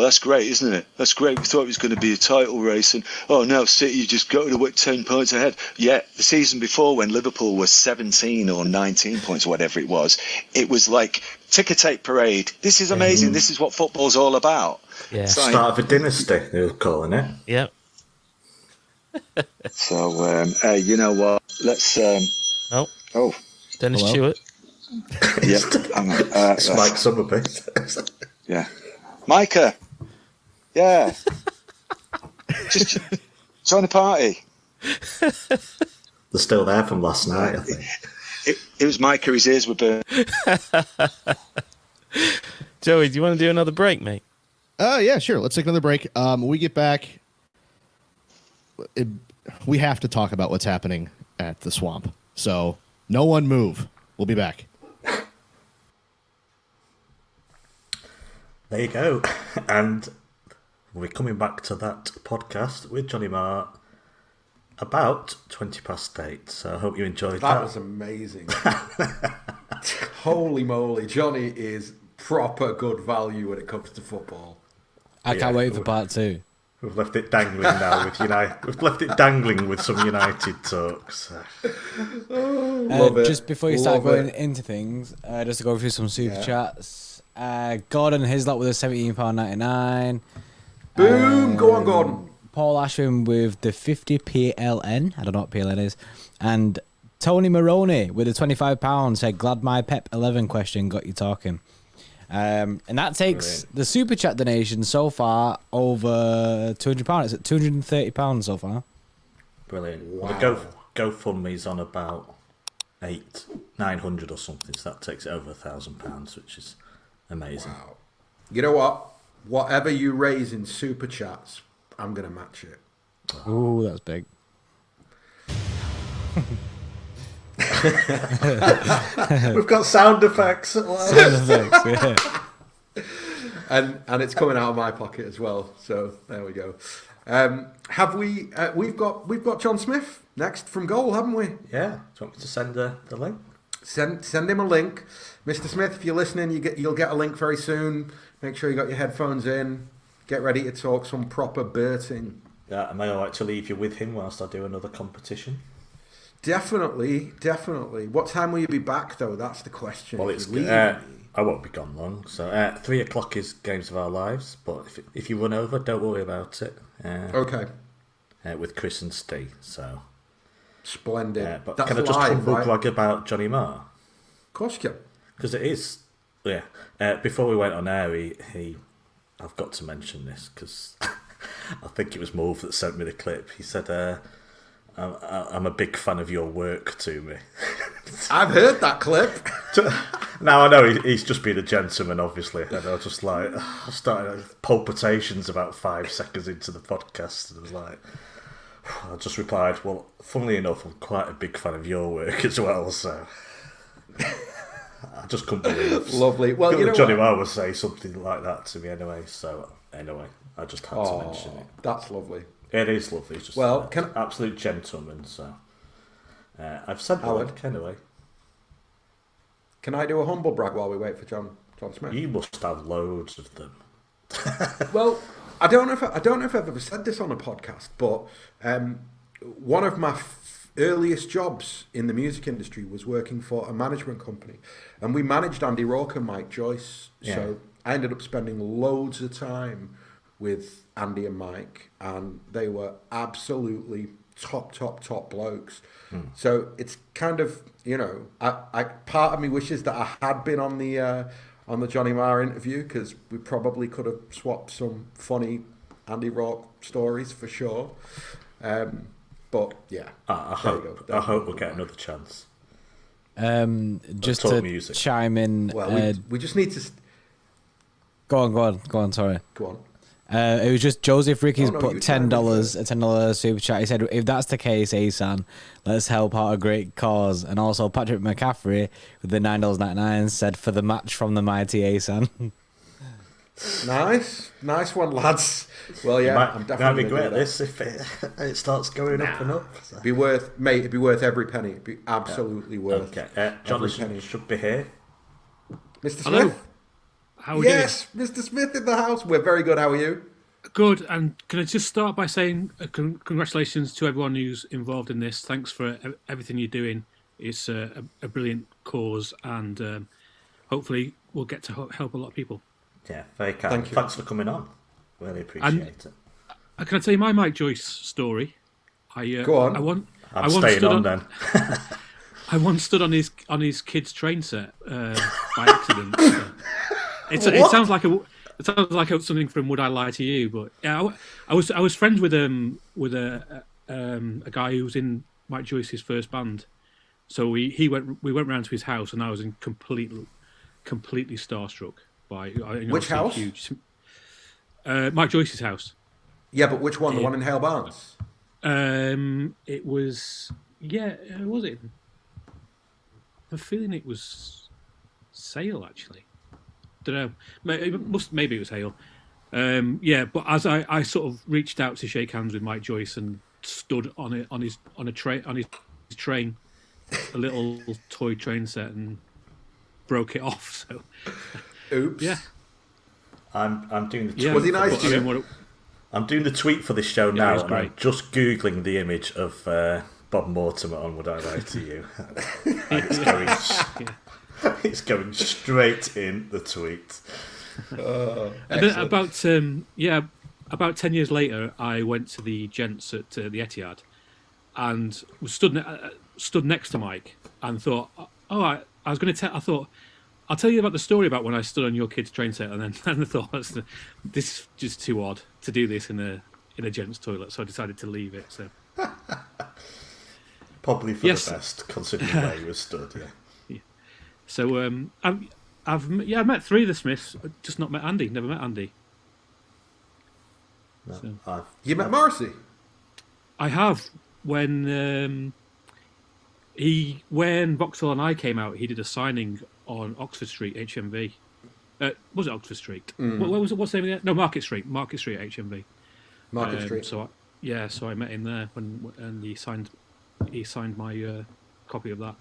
that's great, isn't it? That's great. We thought it was going to be a title race, and now City just got to work 10 points ahead. Yet the season before, when Liverpool was 17 or 19 points, whatever it was like ticker tape parade. This is amazing. This is what football's all about. Yeah. Start of a dynasty, they were calling it. Yep. So, you know what? Let's. Dennis Hello? Stewart. Yep. It's Mike Summerby. Yeah. Micah. Yeah. Just join the party. They're still there from last night, I think. It was Micah, his ears were burning. Joey, do you want to do another break, mate? Yeah, sure. Let's take another break. When we get back, we have to talk about what's happening at the Swamp. So no one move. We'll be back. There you go. And we're coming back to that podcast with Johnny Marr about 8:20. So I hope you enjoyed that. That was amazing. Holy moly. Johnny is proper good value when it comes to football. I can't wait for part 2. We've left it dangling now with United. We've left it dangling with some United talks. Love it. Just before you start going into things, just to go through some super chats. Gordon Hislop with a £17.99. Boom! Go on, Gordon. Paul Ashwin with the 50 PLN. I don't know what PLN is. And Tony Maroney with the £25 said, glad my Pep 11 question got you talking. And that takes the super chat donation so far over £200. It's at £230 so far. Brilliant. Wow. The GoFundMe's on about 900 or something, so that takes it over £1,000, which is amazing. Wow. You know what? Whatever you raise in super chats, I'm going to match it. Ooh, that's big. We've got sound effects. Sound effects, yeah. And it's coming out of my pocket as well. So there we go. Have we? We've got John Smith next from goal, haven't we? Yeah. Do you want me to send the link? Send him a link, Mr. Smith. If you're listening, you'll get a link very soon. Make sure you got your headphones in. Get ready to talk some proper Berting. Yeah. Am I all right to leave you with him whilst I do another competition? Definitely. What time will you be back, though? That's the question. Well, I won't be gone long. So 3:00 is Games of Our Lives, but if you run over, don't worry about it. Okay. With Chris and Steve. So splendid. But That's can I just live, humble right? brag about Johnny Marr? Of course you can. Because it is. Yeah. Before we went on air, he I've got to mention this because I think it was Mulf that sent me the clip. He said, I'm a big fan of your work to me. I've heard that clip. Now I know he's just been a gentleman, obviously. And I was just like, I started palpitations about 5 seconds into the podcast, and I was like, I just replied, well, funnily enough, I'm quite a big fan of your work as well, so I just couldn't believe. Lovely. Well, you know Johnny what? Marr would say something like that to me anyway. So anyway, I just had to mention it. That's lovely. It is lovely. It's just an absolute gentleman. So I've said the Howard, link anyway. Can I do a humble brag while we wait for John Smith? You must have loads of them. Well, I don't know if I've ever said this on a podcast, but one of my earliest jobs in the music industry was working for a management company, and we managed Andy Rourke and Mike Joyce. Yeah. So I ended up spending loads of time with Andy and Mike, and they were absolutely top blokes. So it's kind of, you know, I part of me wishes that I had been on the Johnny Marr interview, because we probably could have swapped some funny Andy Rourke stories for sure. But yeah, I hope we'll get another chance. Just to chime in. Well, we just need to. Go on. Sorry. Go on. It was just Joseph Ricky's put $10, a $10 super chat. He said, if that's the case, Ahsan, let's help out a great cause. And also Patrick McCaffrey with the $9.99 said, for the match from the mighty Ahsan. Nice one, lads. Well, yeah, I'm definitely regret this if it starts going up and up. So. It'd be worth every penny. It'd be absolutely worth. Okay, Jonathan should be here. Mr. Hello. Smith. How are we doing? Yes, Mr. Smith in the house. We're very good. How are you? Good. And can I just start by saying congratulations to everyone who's involved in this. Thanks for everything you're doing. It's a brilliant cause, and hopefully we'll get to help a lot of people. Yeah, very kind. Thank you. Thanks for coming on. Really appreciate it. Can I tell you my Mike Joyce story? Go on. I'm staying on then. I once stood on his kid's train set by accident. It sounds like something from Would I Lie to You? But yeah, I was friends with a guy who was in Mike Joyce's first band. So we went round to his house, and I was completely starstruck by which house? Huge, Mike Joyce's house. Yeah, but which one? The one in Hale Barnes? It was. Yeah, was it? I'm feeling it was Sale, actually. Don't know. Maybe it was Hale. Yeah, but as I sort of reached out to shake hands with Mike Joyce and stood on his train, a little toy train set, and broke it off. So, oops. Yeah. I'm doing the tweet. Yeah, was he nice to you? I'm doing the tweet for this show now, and great. I'm just googling the image of Bob Mortimer on Would I Lie to You. And it's going straight in the tweet. And then about 10 years later, I went to the gents at the Etihad, and was stood next to Mike, and thought, I was going to tell. I thought, I'll tell you about the story about when I stood on your kid's train set, and then I thought, this is just too odd to do this in a gents' toilet, so I decided to leave it. So probably for the best, considering where you were stood. Yeah. So I've met 3 of the Smiths, just not met Andy. Never met Andy. No, so. You met Morrissey? I have. When Vauxhall and I came out, he did a signing on Oxford Street, HMV. Was it Oxford Street? What was it? What's the name again? No, Market Street, HMV. Market Street. So I met him there and he signed my copy of that.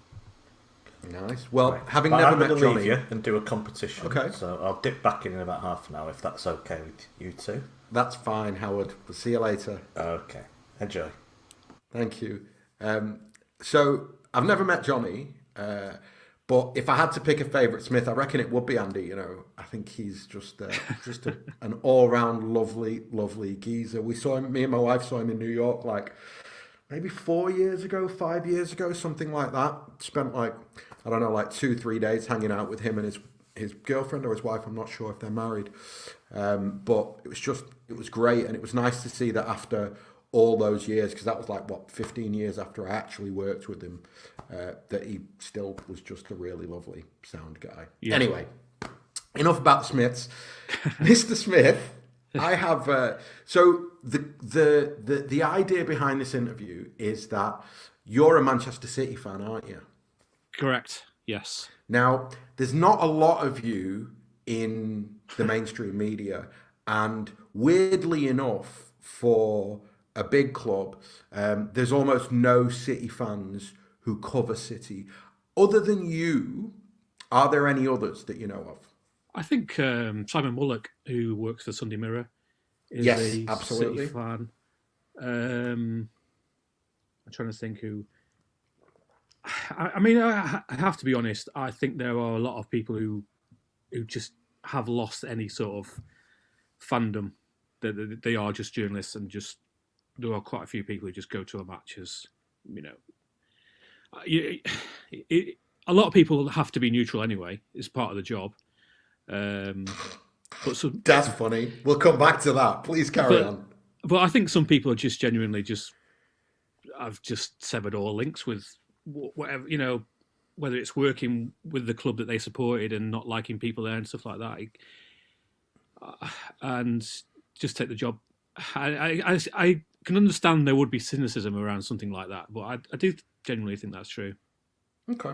Nice. Well, right. having but never I'm met going to leave Johnny, you and do a competition. Okay. So I'll dip back in about half an hour if that's okay with you two. That's fine, Howard. We'll see you later. Okay. Enjoy. Thank you. So I've never met Johnny, but if I had to pick a favourite Smith, I reckon it would be Andy. You know, I think he's just an all-round lovely geezer. Me and my wife saw him in New York like maybe 5 years ago, something like that. Spent like 2-3 days hanging out with him and his girlfriend or his wife. I'm not sure if they're married, but it was great, and it was nice to see that after all those years, because that was 15 years after I actually worked with him, that he still was just a really lovely sound guy. Yeah. Anyway, enough about the Smiths. Mr. Smith, I have so the idea behind this interview is that you're a Manchester City fan, aren't you? Correct. Yes. Now, there's not a lot of you in the mainstream media, and weirdly enough, for a big club, there's almost no City fans who cover City. Other than you, are there any others that you know of? I think Simon Mullock, who works for Sunday Mirror, is a absolutely. City fan. I'm trying to think who. I have to be honest. I think there are a lot of people who just have lost any sort of fandom. That they are just journalists, and just there are quite a few people who just go to a match as, you know. A lot of people have to be neutral anyway. It's part of the job. That's funny. We'll come back to that. Please carry on. But I think some people are just genuinely I've just severed all links with whatever, whether it's working with the club that they supported and not liking people there and stuff like that, and just take the job. I can understand there would be cynicism around something like that, but I do genuinely think that's true. Okay.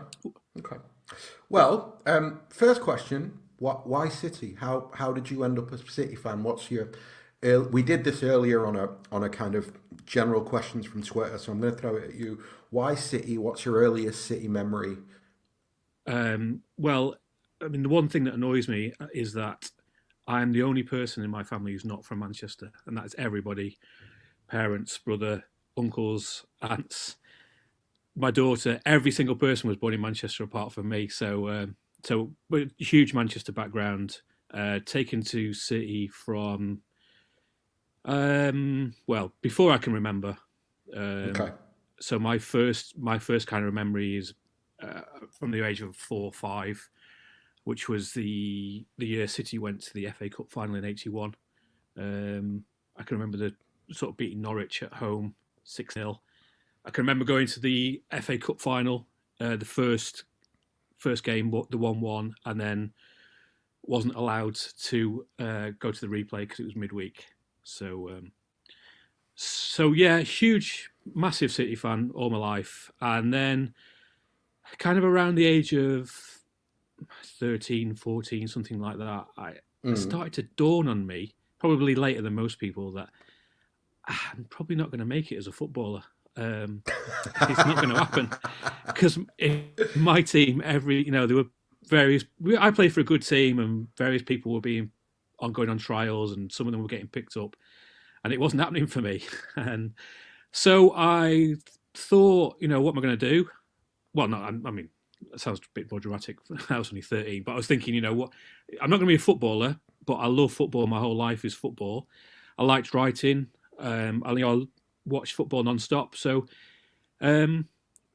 Well, first question: why City? How did you end up a City fan? What's your? We did this earlier on a kind of general questions from Twitter, so I'm going to throw it at you. Why City? What's your earliest City memory? Well, I mean, the one thing that annoys me is that I am the only person in my family who's not from Manchester, and that's everybody: parents, brother, uncles, aunts, my daughter. Every single person was born in Manchester apart from me. So huge Manchester background. Taken to City from before I can remember. Okay. So my first kind of memory is from the age of 4 or 5, which was the year City went to the FA Cup final in '81. I can remember the sort of beating Norwich at home 6-0. I can remember going to the FA Cup final, the first game, the 1-1, and then wasn't allowed to go to the replay because it was midweek. So yeah, huge, massive City fan all my life. And then kind of around the age of 13, 14, something like that, it started to dawn on me, probably later than most people, that I'm probably not going to make it as a footballer. It's not going to happen because in my team, there were various. I played for a good team, and various people were going on trials, and some of them were getting picked up, and it wasn't happening for me. And so I thought, what am I going to do? Well, no, I mean, that sounds a bit more dramatic. I was only 13, but I was thinking, what? I'm not going to be a footballer, but I love football. My whole life is football. I liked writing. I watched football non-stop, so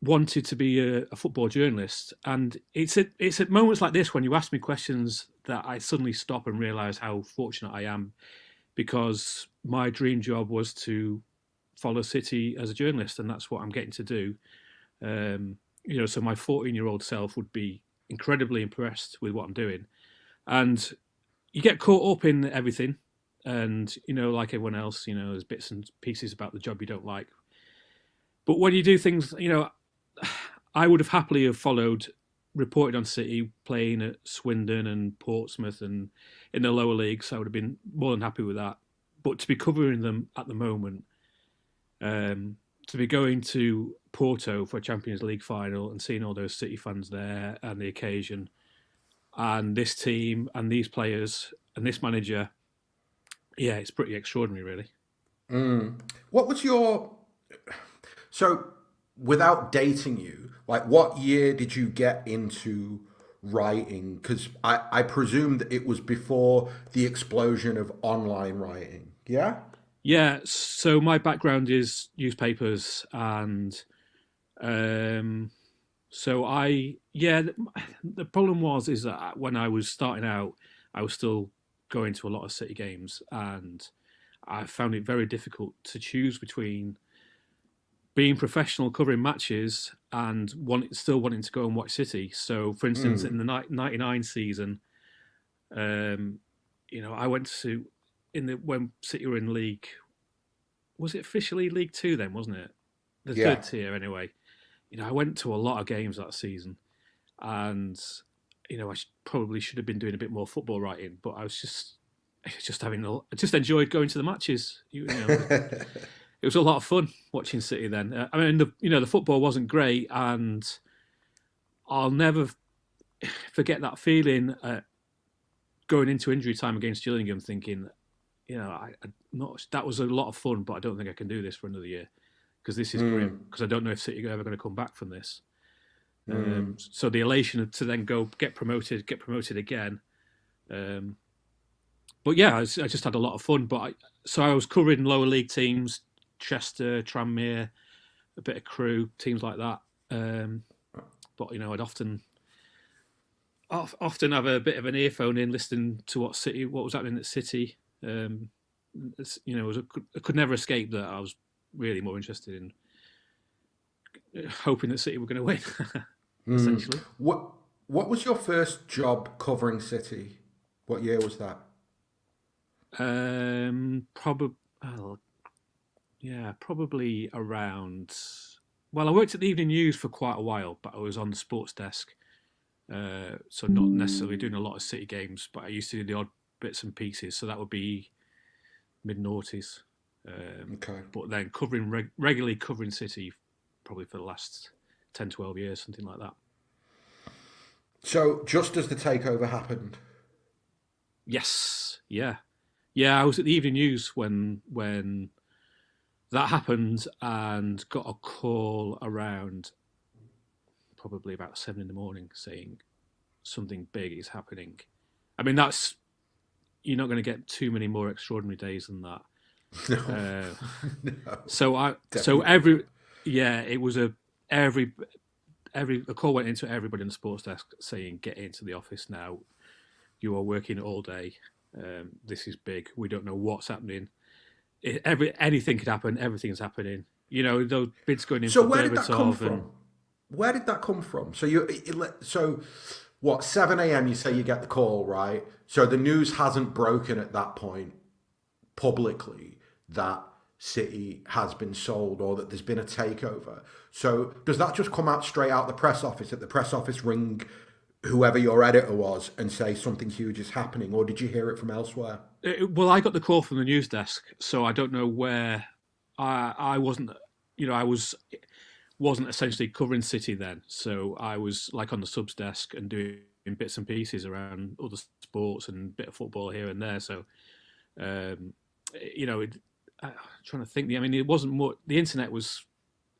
wanted to be a football journalist. And it's at moments like this when you ask me questions that I suddenly stop and realise how fortunate I am, because my dream job was to follow City as a journalist, and that's what I'm getting to do. So my 14-year-old self would be incredibly impressed with what I'm doing. And you get caught up in everything. And, like everyone else, there's bits and pieces about the job you don't like. But when you do things, I would have happily have reported on City, playing at Swindon and Portsmouth and in the lower leagues. I would have been more than happy with that. But to be covering them at the moment, to be going to Porto for a Champions League final and seeing all those City fans there and the occasion, and this team and these players and this manager, yeah, it's pretty extraordinary, really. What was so without dating you, like what year did you get into writing? Because I presume that it was before the explosion of online writing. Yeah? Yeah, so my background is newspapers, and the problem is that when I was starting out, I was still going to a lot of City games, and I found it very difficult to choose between being professional covering matches and still wanting to go and watch City. So, for instance, in the 99 season, I went to when City were in League. Was it officially League 2 then? Wasn't it? The third tier, anyway. I went to a lot of games that season, and I probably should have been doing a bit more football writing, but I was I just enjoyed going to the matches. It was a lot of fun watching City then. I mean, the football wasn't great, and I'll never forget that feeling going into injury time against Gillingham, thinking, that was a lot of fun, but I don't think I can do this for another year because this is grim. Because I don't know if City are ever going to come back from this. So the elation to then go get promoted again. But yeah, I just had a lot of fun. But I was covering lower league teams, Chester, Tranmere, a bit of Crewe, teams like that. But I'd often often have a bit of an earphone in, listening to what was happening at City. I could never escape that. I was really more interested in hoping that City were going to win. Essentially. What was your first job covering City? What year was that? Probably around. Well, I worked at the Evening News for quite a while, but I was on the sports desk, so not necessarily doing a lot of City games. But I used to do the odd bits and pieces, so that would be mid-noughties. Okay. But then regularly covering City, probably for the last 10, 12 years, something like that. So just as the takeover happened. Yes. Yeah. I was at the Evening News when that happened, and got a call around probably about 7 a.m. saying something big is happening. I mean, you're not going to get too many more extraordinary days than that. No. No. It was a call went into everybody on the sports desk saying, get into the office now. You are working all day. This is big. We don't know what's happening. Anything could happen. Everything's happening. Those bids going in. So for where did that come Berbatov from? Where did that come from? So what? 7 a.m. You say you get the call, right? So the news hasn't broken at that point publicly that City has been sold or that there's been a takeover. So does that just come out straight out the press office? At the press office, ring whoever your editor was and say something huge is happening, or did you hear it from elsewhere? Well, I got the call from the news desk, so I don't know where. I wasn't, I wasn't essentially covering City then, so I was like on the subs desk and doing bits and pieces around other sports and a bit of football here and there. So, I'm trying to think. I mean, it wasn't more. The internet was,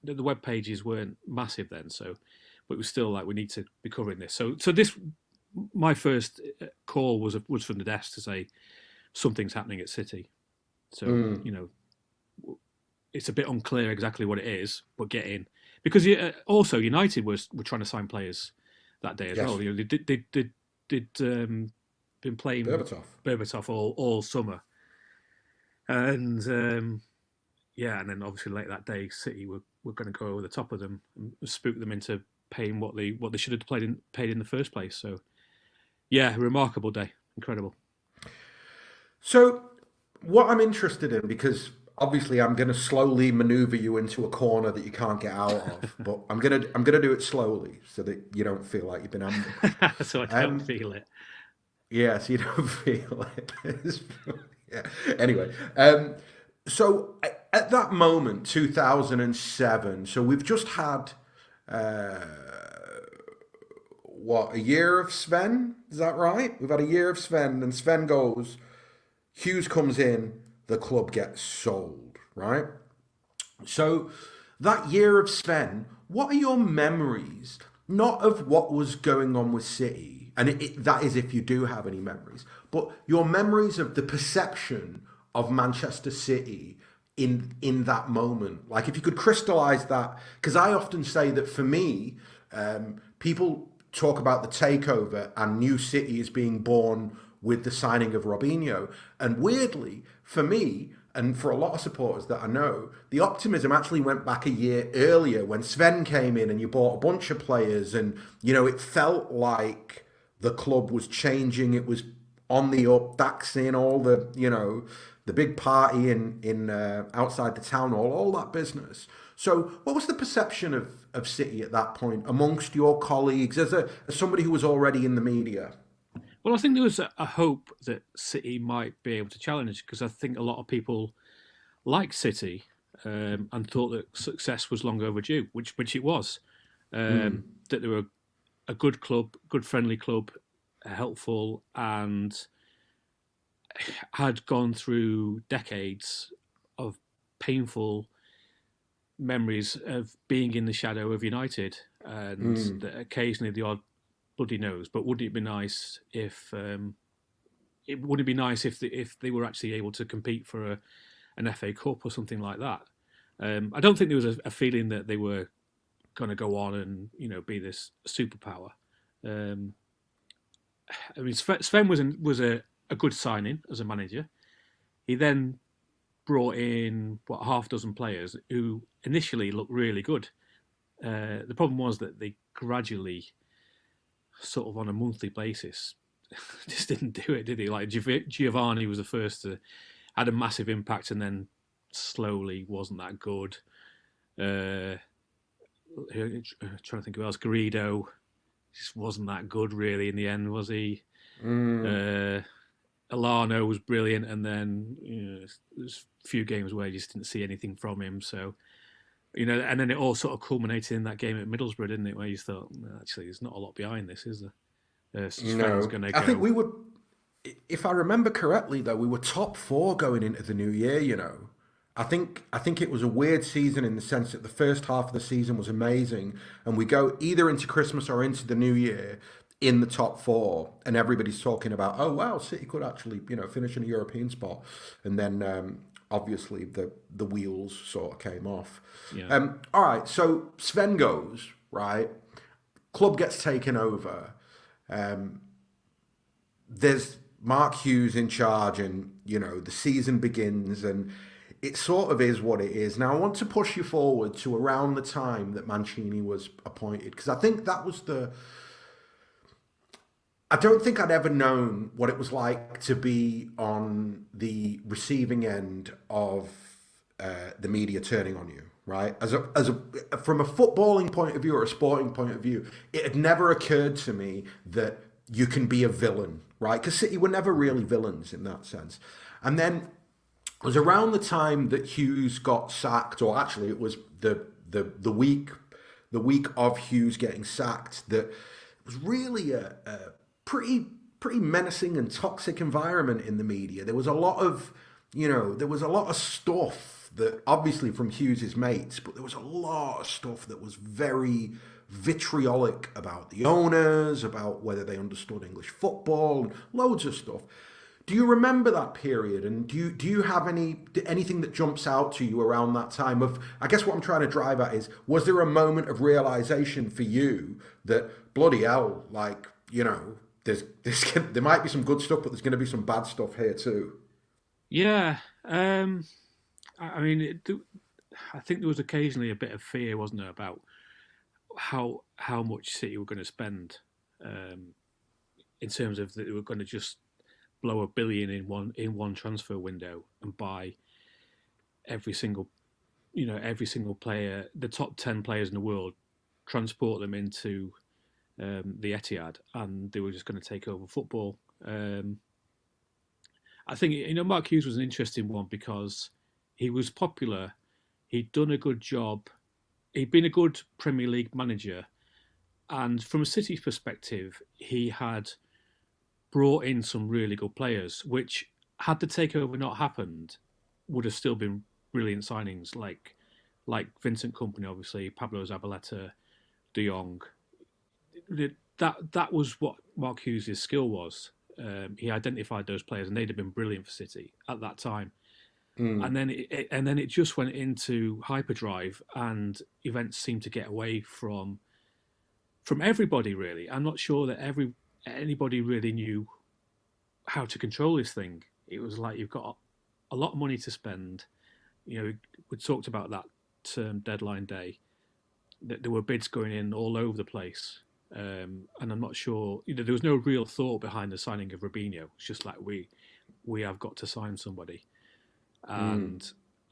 the web pages weren't massive then, so. But it was still like, we need to be covering this. So this, my first call was from the desk to say something's happening at City. So it's a bit unclear exactly what it is, but get in, because also United were trying to sign players that day as well. They did been playing Berbatov all summer, and and then obviously late that day, City were going to go over the top of them and spook them into paying what they should have paid in the first place. So, yeah, remarkable day, incredible. So, what I'm interested in, because obviously I'm going to slowly maneuver you into a corner that you can't get out of, but I'm gonna do it slowly so that you don't feel like you've been ambushed. So I don't feel it. Yeah, so you don't feel it. Yeah. Anyway, so at that moment, 2007. So we've just had. A year of Sven? Is that right? We've had a year of Sven, and Sven goes, Hughes comes in, the club gets sold, right? So that year of Sven, what are your memories, not of what was going on with City, and that is if you do have any memories, but your memories of the perception of Manchester City in that moment? Like, if you could crystallize that, because I often say that for me, people talk about the takeover and New City is being born with the signing of Robinho, and weirdly for me and for a lot of supporters that I know, the optimism actually went back a year earlier when Sven came in and you bought a bunch of players, and it felt like the club was changing, it was on the up, Daxing, all the the big party in outside the town hall, all that business. So what was the perception of City at that point amongst your colleagues as somebody who was already in the media? Well, I think there was a hope that City might be able to challenge, because I think a lot of people liked City and thought that success was long overdue, which it was. That they were a good club, good friendly club, helpful, and had gone through decades of painful memories of being in the shadow of United, and occasionally the odd bloody nose. But wouldn't it be nice if they were actually able to compete for an FA Cup or something like that? I don't think there was a feeling that they were going to go on and be this superpower. I mean, Sven was a good signing as a manager. He then brought in half dozen players who initially looked really good. The problem was that they gradually, sort of on a monthly basis, just didn't do it, did he? Like Giovanni was the first to had a massive impact, and then slowly wasn't that good. Trying to think who else. Garrido just wasn't that good really in the end, was he? Alano was brilliant, and then there's a few games where you just didn't see anything from him. So, and then it all sort of culminated in that game at Middlesbrough, didn't it? Where you thought, actually, there's not a lot behind this, is there? No, gonna I go. think we were. If I remember correctly, though, we were top 4 going into the new year. I think it was a weird season in the sense that the first half of the season was amazing, and we go either into Christmas or into the new year in the top 4, and everybody's talking about, oh wow, City could actually finish in a European spot, and then obviously the wheels sort of came off. Yeah. All right, so Sven goes, right, club gets taken over. There's Mark Hughes in charge, and the season begins, and it sort of is what it is. Now I want to push you forward to around the time that Mancini was appointed, because I think that was I don't think I'd ever known what it was like to be on the receiving end of the media turning on you, right? From a footballing point of view or a sporting point of view, it had never occurred to me that you can be a villain, right? Because City were never really villains in that sense. And then it was around the time that Hughes got sacked, or actually it was the week of Hughes getting sacked, that it was really a pretty menacing and toxic environment in the media. There was a lot of stuff that obviously from Hughes's mates, but there was a lot of stuff that was very vitriolic about the owners, about whether they understood English football, and loads of stuff. Do you remember that period? And do you have anything that jumps out to you around that time? I guess what I'm trying to drive at is, was there a moment of realization for you that bloody hell, there might be some good stuff, but there's going to be some bad stuff here too? Yeah, I mean, I think there was occasionally a bit of fear, wasn't there, about how much City were going to spend in terms of that they were going to just blow $1 billion in one transfer window and buy every single player, the top 10 players in the world, transport them into the Etihad, and they were just going to take over football. I think Mark Hughes was an interesting one because he was popular. He'd done a good job. He'd been a good Premier League manager, and from a City perspective, he had brought in some really good players, which, had the takeover not happened, would have still been brilliant signings, like Vincent Kompany, obviously, Pablo Zabaleta, De Jong. That was what Mark Hughes' skill was. He identified those players, and they'd have been brilliant for City at that time. And then it just went into hyperdrive, and events seemed to get away from everybody. Really, I'm not sure that anybody really knew how to control this thing. It was like, you've got a lot of money to spend. We talked about that term deadline day, that there were bids going in all over the place. And I'm not sure, there was no real thought behind the signing of Robinho. It's just like, we have got to sign somebody. And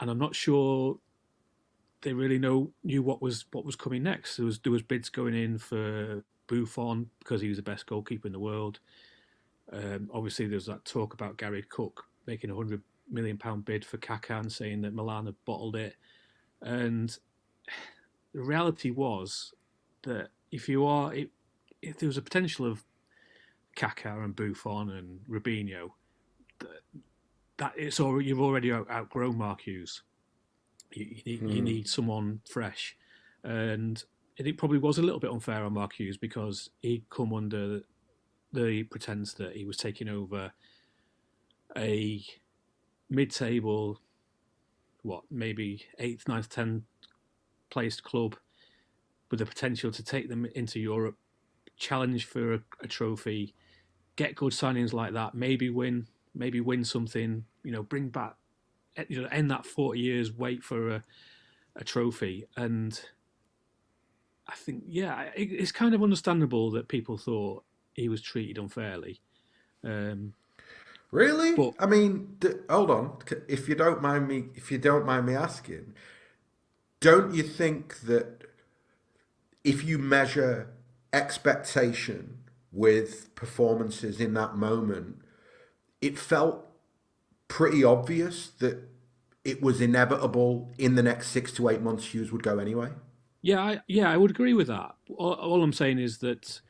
I'm not sure they really knew what was coming next. There was bids going in for Buffon because he was the best goalkeeper in the world. Obviously, there's that talk about Gary Cook making £100 million bid for Kaká and saying that Milan had bottled it. And the reality was that if there was a potential of Kaká and Buffon and Robinho, you've already outgrown Mark Hughes. You need someone fresh, and it probably was a little bit unfair on Mark Hughes because he'd come under the pretense that he was taking over a mid-table, maybe 8th, 9th, 10th placed club with the potential to take them into Europe, challenge for a trophy, get good signings like that, maybe win something, bring back, end that 40 years wait for a trophy. And I think, it's kind of understandable that people thought he was treated unfairly. Really? But, I mean, hold on. If you don't mind me asking, don't you think that if you measure expectation with performances in that moment, it felt pretty obvious that it was inevitable in the next 6 to 8 months Hughes would go anyway? Yeah, I would agree with that. All I'm saying is that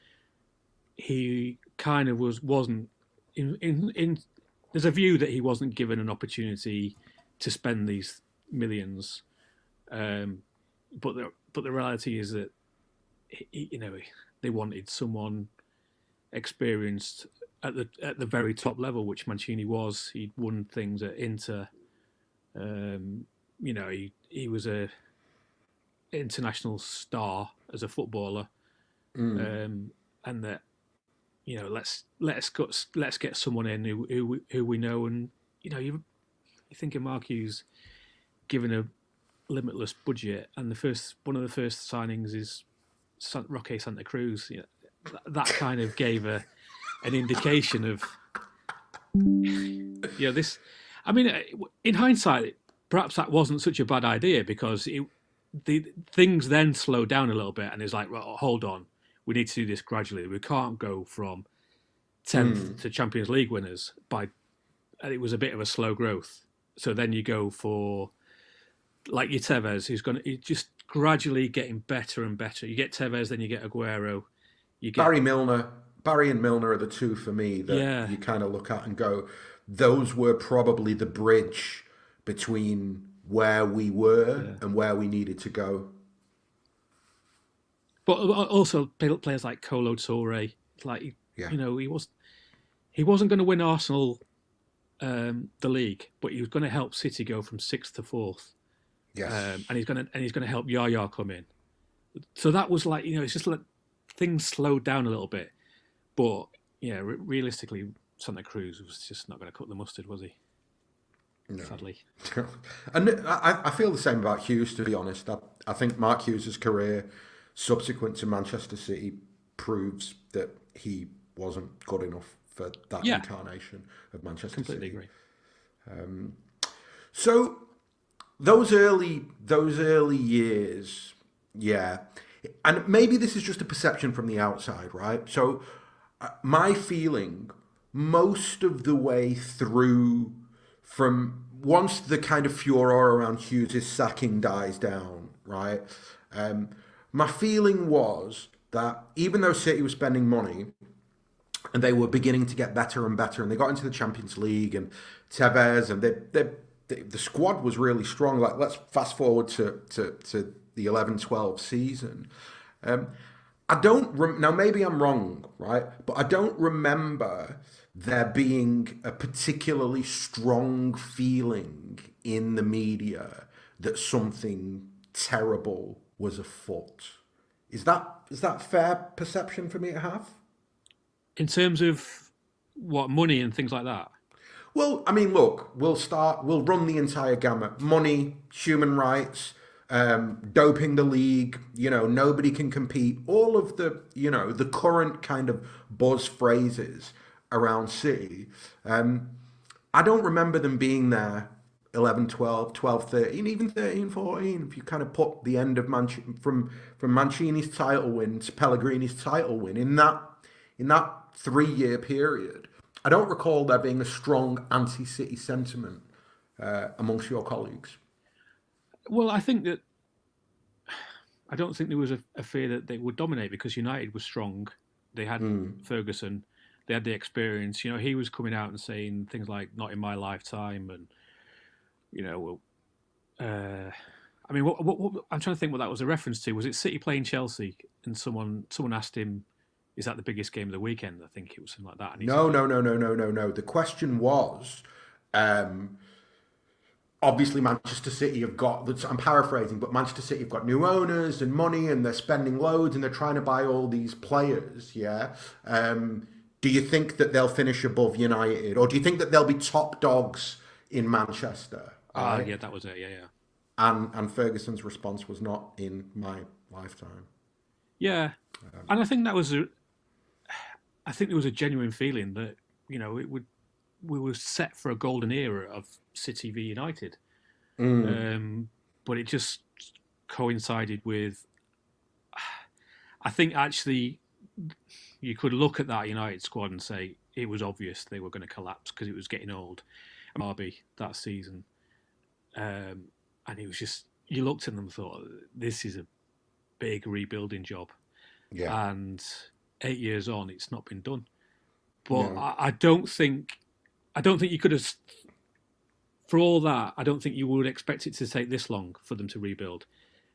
he kind of wasn't in. There's a view that he wasn't given an opportunity to spend these millions, but the reality is that they wanted someone experienced at the very top level, which Mancini was. He'd won things at Inter. He was a international star as a footballer, and that let's get someone in who we know. And you think of Mark Hughes given a limitless budget, and one of the first signings is Roque Santa Cruz. That kind of gave an indication of this. I mean, in hindsight, perhaps that wasn't such a bad idea, because the things then slowed down a little bit, and it's like, well, hold on, we need to do this gradually. We can't go from 10th to Champions League winners and it was a bit of a slow growth. So then you go for like your Tevez, who's just gradually getting better and better. You get Tevez, then you get Aguero. You get Barry and Milner are the two for me that you kind of look at and go, those were probably the bridge between where we were and where we needed to go. But also players like Kolo Touré, he wasn't going to win Arsenal the league, but he was going to help City go from 6th to 4th. Yes, and he's going to help Yaya come in. So that was like, it's just like things slowed down a little bit. But realistically, Santa Cruz was just not going to cut the mustard, was he? No. Sadly. And I feel the same about Hughes, to be honest. I think Mark Hughes' career subsequent to Manchester City proves that he wasn't good enough for that incarnation of Manchester City. Completely agree. So those early years, and maybe this is just a perception from the outside, right? So my feeling most of the way through, from once the kind of furor around Hughes' sacking dies down, right? My feeling was that even though City was spending money and they were beginning to get better and better, and they got into the Champions League and Tevez, and the squad was really strong. Like, let's fast forward to the 11-12 season. Now maybe I'm wrong, right? But I don't remember there being a particularly strong feeling in the media that something terrible was afoot. Is that fair perception for me to have? In terms of what, money and things like that? Well, I mean, look, we'll run the entire gamut. Money, human rights, doping the league, nobody can compete. All of the, the current kind of buzz phrases around City. I don't remember them being there 11, 12, 12, 13, even 13, 14. If you kind of put the end of from Mancini's title win to Pellegrini's title win in that 3-year period, I don't recall there being a strong anti-City sentiment amongst your colleagues. Well, I don't think there was a fear that they would dominate, because United was strong. They had Ferguson. They had the experience. He was coming out and saying things like "not in my lifetime," and I mean, what I'm trying to think what that was a reference to. Was it City playing Chelsea, and someone asked him, "Is that the biggest game of the weekend?" I think it was something like that. And No. The question was, obviously Manchester City have got, I'm paraphrasing, but Manchester City have got new owners and money, and they're spending loads, and they're trying to buy all these players. Do you think that they'll finish above United, or do you think that they'll be top dogs in Manchester? Right? Yeah, that was it. Yeah. And Ferguson's response was not in my lifetime. Yeah, and I think that was I think there was a genuine feeling that we were set for a golden era of City v United, but it just coincided with. I think actually, you could look at that United squad and say it was obvious they were going to collapse because it was getting old. Derby that season, and it was just you looked at them and thought this is a big rebuilding job, and 8 years on it's not been done. But no. I don't think you could have. For all that, I don't think you would expect it to take this long for them to rebuild.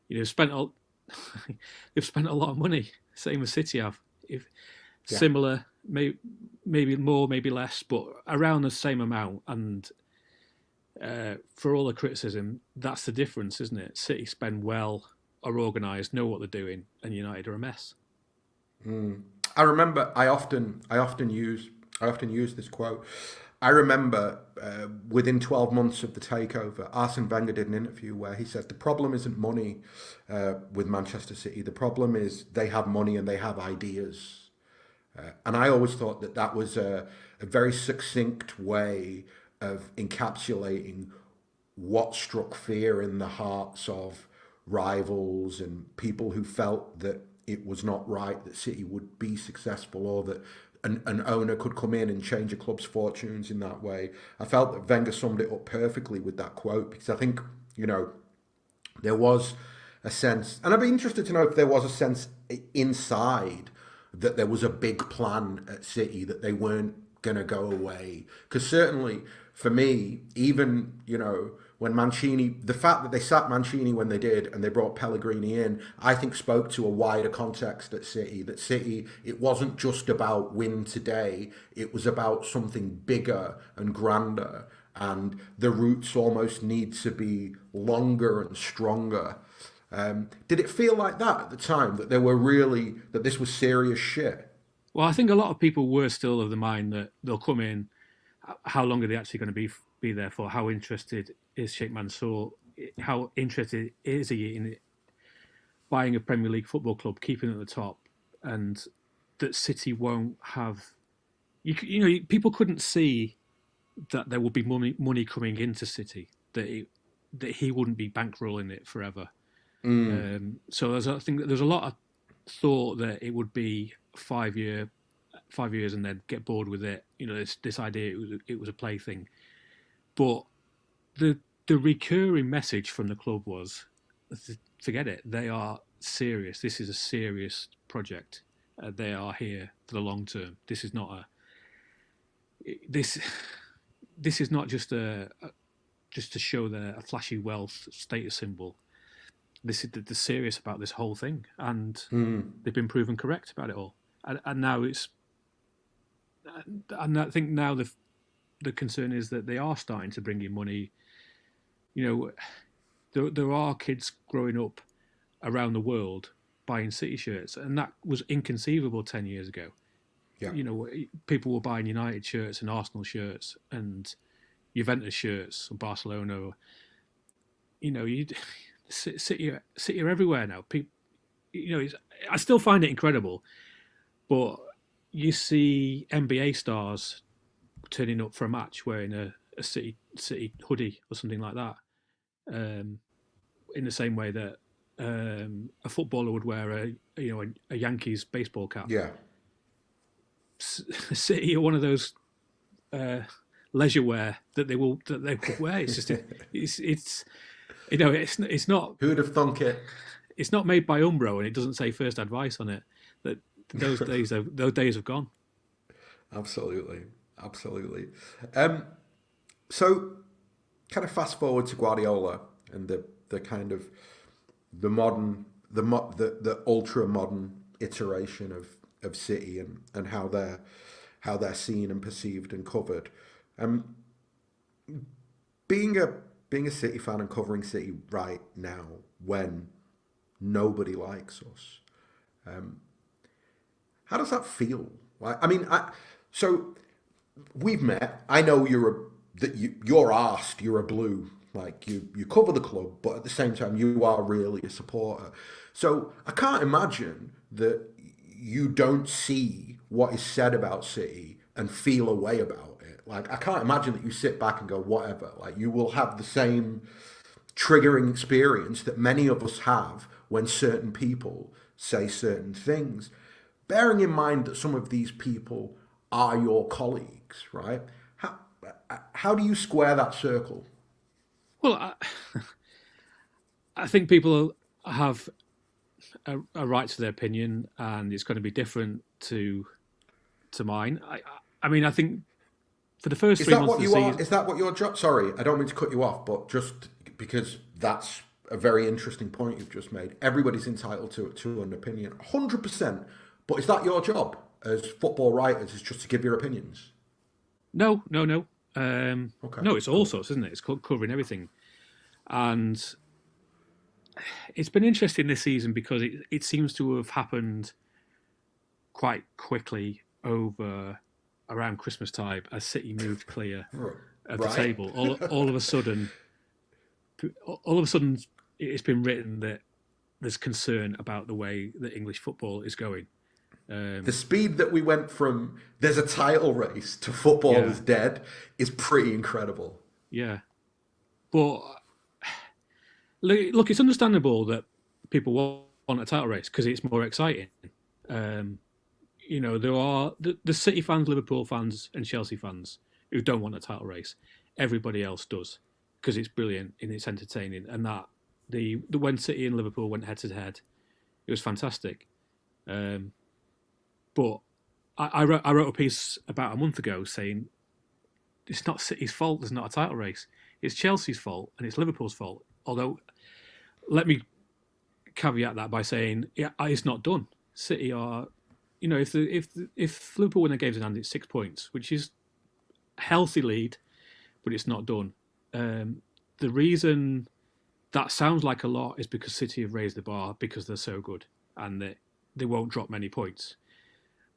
They've spent a lot of money, same as City have. Similar, maybe more, maybe less, but around the same amount. And for all the criticism, that's the difference, isn't it? City spend well, are organised, know what they're doing, and United are a mess. I remember I often use this quote. I remember within 12 months of the takeover, Arsene Wenger did an interview where he said the problem isn't money with Manchester City. The problem is they have money and they have ideas. And I always thought that was a very succinct way of encapsulating what struck fear in the hearts of rivals and people who felt that it was not right that City would be successful, or that an owner could come in and change a club's fortunes in that way. I felt that Wenger summed it up perfectly with that quote, because I think, there was a sense, and I'd be interested to know if there was a sense inside that there was a big plan at City, that they weren't going to go away. Because certainly for me, even, when Mancini, the fact that they sat Mancini when they did and they brought Pellegrini in, I think spoke to a wider context at City. That City, it wasn't just about win today, it was about something bigger and grander, and the roots almost need to be longer and stronger. Did it feel like that at the time, that that this was serious shit? Well, I think a lot of people were still of the mind that they'll come in, how long are they actually going to be there for? How interested is Sheikh Mansour? How interested is he in buying a Premier League football club, keeping it at the top, and that City won't have? People couldn't see that there would be money coming into City, that he wouldn't be bankrolling it forever. So I think there's a lot of thought that it would be 5 years and then get bored with it. This idea it was a plaything. But the recurring message from the club was, forget it. They are serious. This is a serious project. They are here for the long term. This is not this is not just to show a flashy wealth status symbol. They're serious about this whole thing, and they've been proven correct about it all. And now and I think now the concern is that they are starting to bring in money. There are kids growing up around the world buying City shirts, and that was inconceivable 10 years ago. Yeah. People were buying United shirts and Arsenal shirts and Juventus shirts and Barcelona. City are everywhere now. People, I still find it incredible, but you see NBA stars turning up for a match wearing a City hoodie or something like that, in the same way that a footballer would wear a Yankees baseball cap. Yeah, City are one of those leisure wear that they will wear. It's just it's not. Who would have thunk it? It's not made by Umbro, and it doesn't say First Advice on it. That those days have gone. Absolutely. So, kind of fast forward to Guardiola and the kind of the modern, the ultra modern iteration of City and how they're seen and perceived and covered. Being a City fan and covering City right now when nobody likes us, how does that feel? Right? I mean, so we've met. I know you're arsed. You're a blue. Like you cover the club, but at the same time, you are really a supporter. So I can't imagine that you don't see what is said about City and feel a way about it. Like, I can't imagine that you sit back and go, whatever. Like, you will have the same triggering experience that many of us have when certain people say certain things. Bearing in mind that some of these people are your colleagues, right? How do you square that circle? Well, I think people have a right to their opinion, and it's going to be different to mine. I mean, I think for the first 3 months of the season... Is that what your job... Sorry, I don't mean to cut you off, but just because that's a very interesting point you've just made. Everybody's entitled to an opinion, 100%. But is that your job as football writers, is just to give your opinions? No. Okay. No, it's all sorts, isn't it? It's covering everything. And it's been interesting this season because it seems to have happened quite quickly around Christmas time as City moved clear of the table. All of a sudden, it's been written that there's concern about the way that English football is going. The speed that we went from there's a title race to football is dead is pretty incredible. Yeah. But look, it's understandable that people want a title race because it's more exciting. There are the City fans, Liverpool fans and Chelsea fans who don't want a title race. Everybody else does because it's brilliant and it's entertaining. And that the when City and Liverpool went head to head, it was fantastic. But I wrote a piece about a month ago saying it's not City's fault there's not a title race. It's Chelsea's fault and it's Liverpool's fault. Although, let me caveat that by saying it's not done. City are, if Liverpool win their games in hand, it's 6 points, which is a healthy lead, but it's not done. The reason that sounds like a lot is because City have raised the bar because they're so good and they won't drop many points.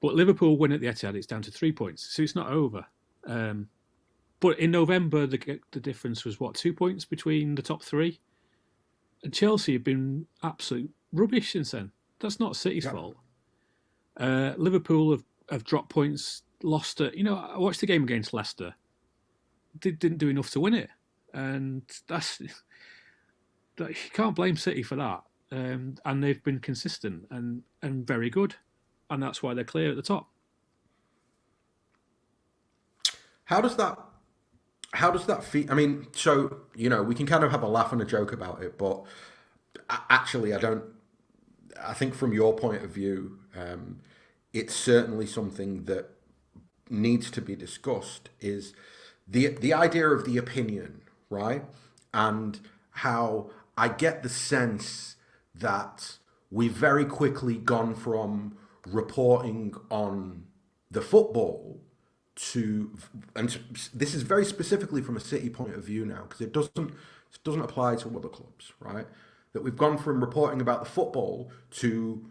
But Liverpool win at the Etihad, it's down to 3 points, so it's not over. But in November, the difference was 2 points between the top three, and Chelsea have been absolute rubbish since then. That's not City's fault. Liverpool have dropped points, lost it. I watched the game against Leicester. Didn't do enough to win it, and you can't blame City for that. And they've been consistent and very good. And that's why they're clear at the top. How does that feel? I mean, so, we can kind of have a laugh and a joke about it, but actually I think from your point of view, it's certainly something that needs to be discussed, is the idea of the opinion, right? And how I get the sense that we've very quickly gone from reporting on the football and this is very specifically from a City point of view now, because it doesn't apply to other clubs, right? That we've gone from reporting about the football to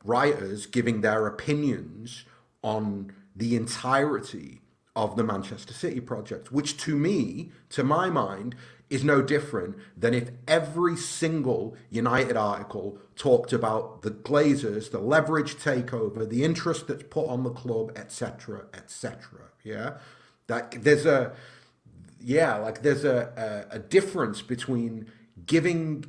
writers giving their opinions on the entirety of the Manchester City project, which to my mind, is no different than if every single United article talked about the Glazers, the leverage takeover, the interest that's put on the club, etc., etc. Yeah, there's a difference between giving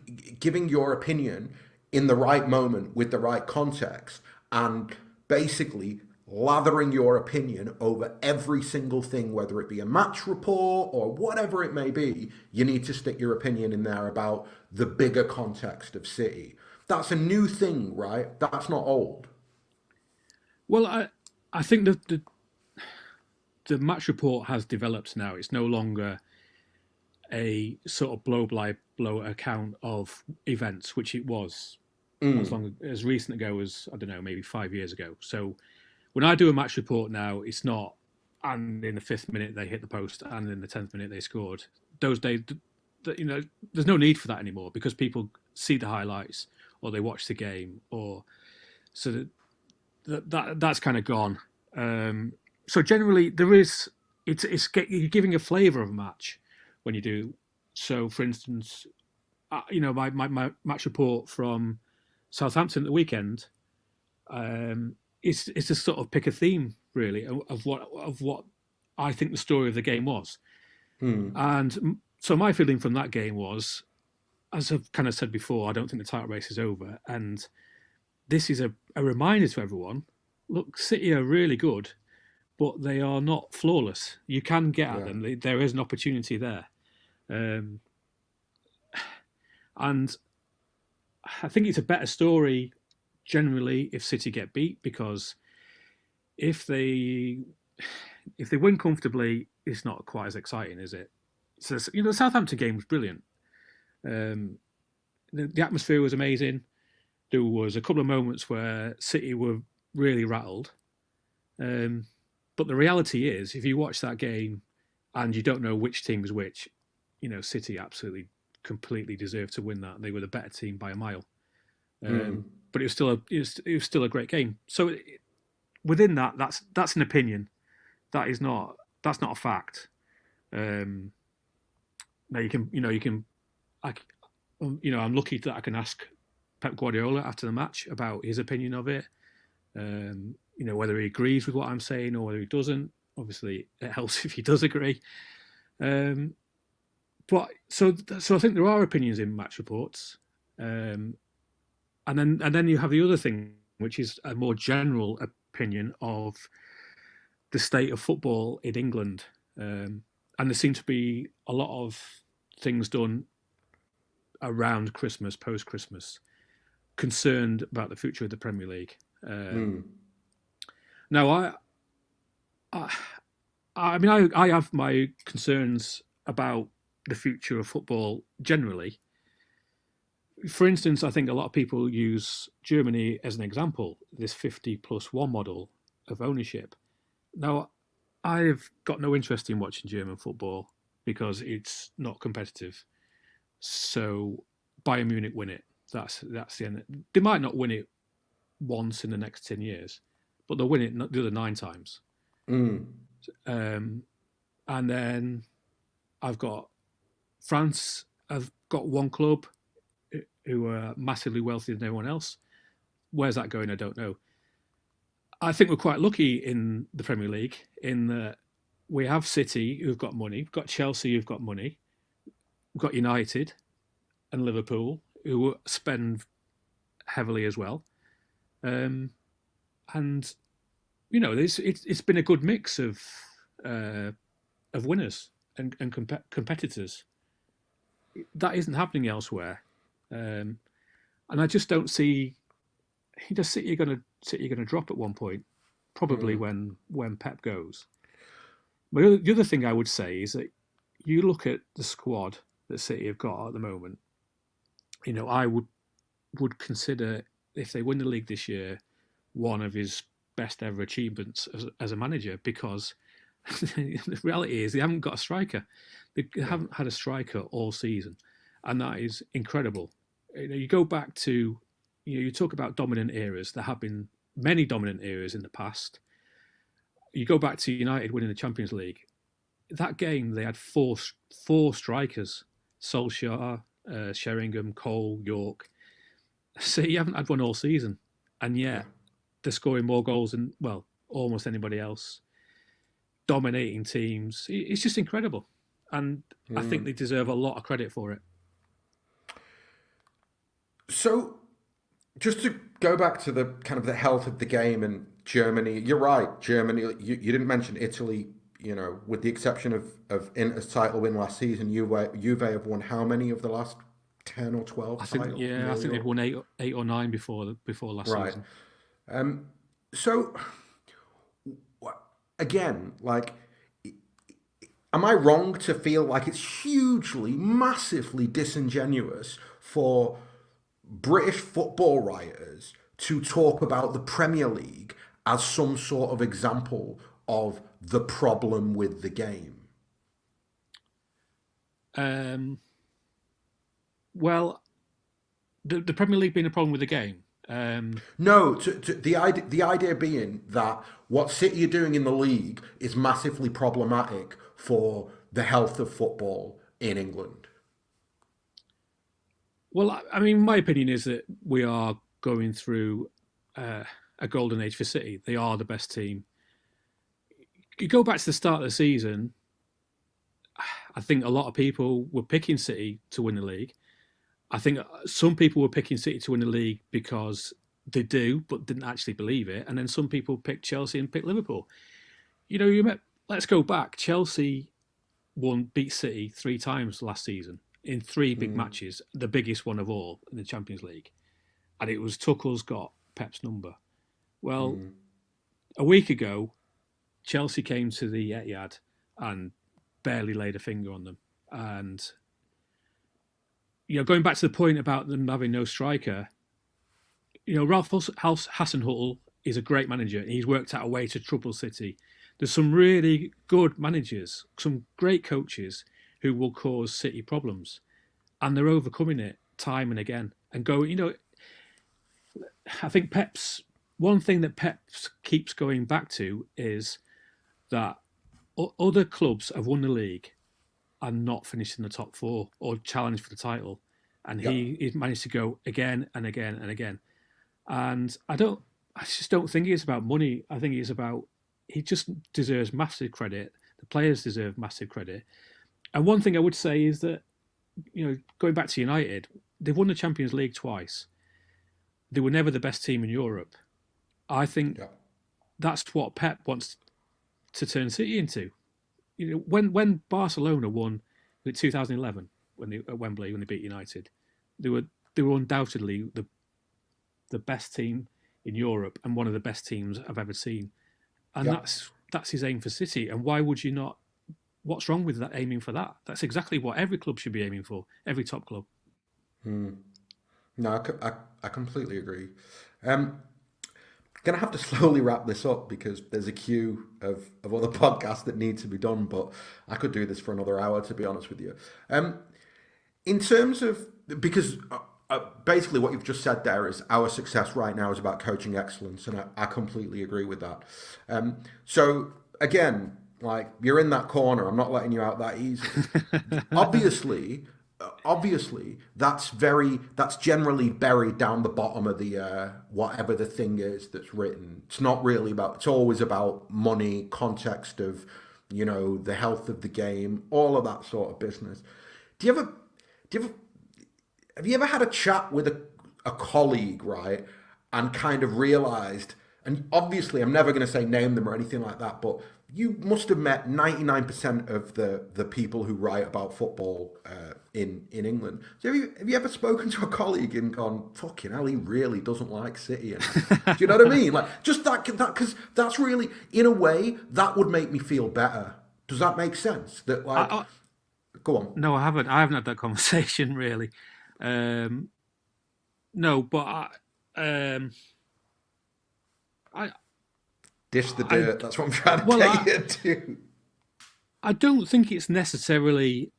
your opinion in the right moment with the right context and basically lathering your opinion over every single thing, whether it be a match report or whatever it may be. You need to stick your opinion in there about the bigger context of City. That's a new thing, right? That's not old. Well, I think the match report has developed now. It's no longer a sort of blow-by-blow account of events, which it was as recent ago as, I don't know, maybe 5 years ago. So when I do a match report now, it's not, and in the 5th minute they hit the post, and in the 10th minute they scored. Those days, there's no need for that anymore because people see the highlights or they watch the game, or so that that's kind of gone. So generally, you're giving a flavour of a match when you do. So, for instance, my match report from Southampton at the weekend, it's to sort of pick a theme really of what I think the story of the game was. And so my feeling from that game was, as I've kind of said before, I don't think the title race is over, and this is a reminder to everyone. Look, City are really good, but they are not flawless. You can get at them. There is an opportunity there. And I think it's a better story generally if City get beat, because if they win comfortably, it's not quite as exciting, is it? So, the Southampton game was brilliant. The atmosphere was amazing. There was a couple of moments where City were really rattled. But the reality is, if you watch that game and you don't know which team was which, City absolutely, completely deserved to win that. They were the better team by a mile. But it was still a great game. So within that, that's an opinion. That's not a fact. Now I'm lucky that I can ask Pep Guardiola after the match about his opinion of it. Whether he agrees with what I'm saying or whether he doesn't. Obviously, it helps if he does agree. But so I think there are opinions in match reports, and then you have the other thing, which is a more general opinion of the state of football in England, and there seem to be a lot of things done around Christmas, post-Christmas, concerned about the future of the Premier League. Now, I mean, I have my concerns about the future of football generally. For instance, I think a lot of people use Germany as an example, this 50+1 model of ownership. Now, I've got no interest in watching German football because it's not competitive. So Bayern Munich win it. That's the end. They might not win it once in the next 10 years, but they'll win it the other 9 times. And then I've got France. I've got one club who are massively wealthier than everyone else. Where's that going? I don't know. I think we're quite lucky in the Premier League in that we have City who've got money, we've got Chelsea who've got money, we've got United and Liverpool who spend heavily as well. And it's been a good mix of winners and competitors. That isn't happening elsewhere, and I just don't see. City are going to drop at one point, probably when Pep goes. But the other thing I would say is that you look at the squad that City have got at the moment. I would consider, if they win the league this year, one of his best ever achievements as a manager, because the reality is they haven't got a striker. They haven't had a striker all season, and that is incredible. You go back to, you talk about dominant eras. There have been many dominant eras in the past. You go back to United winning the Champions League. That game, they had four strikers: Solskjaer, Sheringham, Cole, York. So you haven't had one all season, and yet they're scoring more goals than, well, almost anybody else. Dominating teams. It's just incredible, and I think they deserve a lot of credit for it. So, just to go back to the kind of the health of the game and Germany, you're right. Germany, you didn't mention Italy. With the exception of Inter's title win last season, Juve have won how many of the last 10 or 12 titles? I think they'd won 8 or 9 before last season. So, again, am I wrong to feel like it's hugely, massively disingenuous for British football writers to talk about the Premier League as some sort of example of the problem with the game? Well, the Premier League being a problem with the game. No, the idea being that what City are doing in the league is massively problematic for the health of football in England. Well, I mean, my opinion is that we are going through a golden age for City. They are the best team. You go back to the start of the season, I think a lot of people were picking City to win the league. I think some people were picking City to win the league because they do, but didn't actually believe it. And then some people picked Chelsea and picked Liverpool. Let's go back. Chelsea beat City 3 times last season in 3 big matches, the biggest one of all in the Champions League. And it was Tuchel's got Pep's number. Well, a week ago, Chelsea came to the Etihad and barely laid a finger on them. And, going back to the point about them having no striker, Ralph Hasenhüttl is a great manager and he's worked out a way to trouble City. There's some really good managers, some great coaches who will cause City problems. And they're overcoming it time and again. And I think one thing that Pep keeps going back to is that other clubs have won the league and not finished in the top 4 or challenged for the title. And he's managed to go again and again and again. And I just don't think it's about money. I think it's about, he just deserves massive credit. The players deserve massive credit. And one thing I would say is that, going back to United, they've won the Champions League twice. They were never the best team in Europe. I think that's what Pep wants to turn City into. When Barcelona won in 2011, at Wembley when they beat United, they were undoubtedly the best team in Europe and one of the best teams I've ever seen. And that's his aim for City. And why would you not? What's wrong with that, aiming for that? That's exactly what every club should be aiming for, every top club. No, I completely agree. Going to have to slowly wrap this up because there's a queue of other podcasts that need to be done, but I could do this for another hour, to be honest with you. In terms of, because basically what you've just said there is our success right now is about coaching excellence, and I completely agree with that. So again, you're in that corner. I'm not letting you out that easily. Obviously, that's generally buried down the bottom of the whatever the thing is that's written. It's not really about. It's always about money, context of, the health of the game, all of that sort of business. Have you ever had a chat with a colleague, right, and kind of realised? And obviously, I'm never going to say name them or anything like that, but you must have met 99% of the people who write about football in England. So have you ever spoken to a colleague and gone, fucking hell, he really doesn't like City? Do you know what I mean? Just that, because that's really, in a way, that would make me feel better. Does that make sense? That go on. No, I haven't had that conversation really. No, but I dish the dirt. That's what I'm trying to get you to. I don't think it's necessarily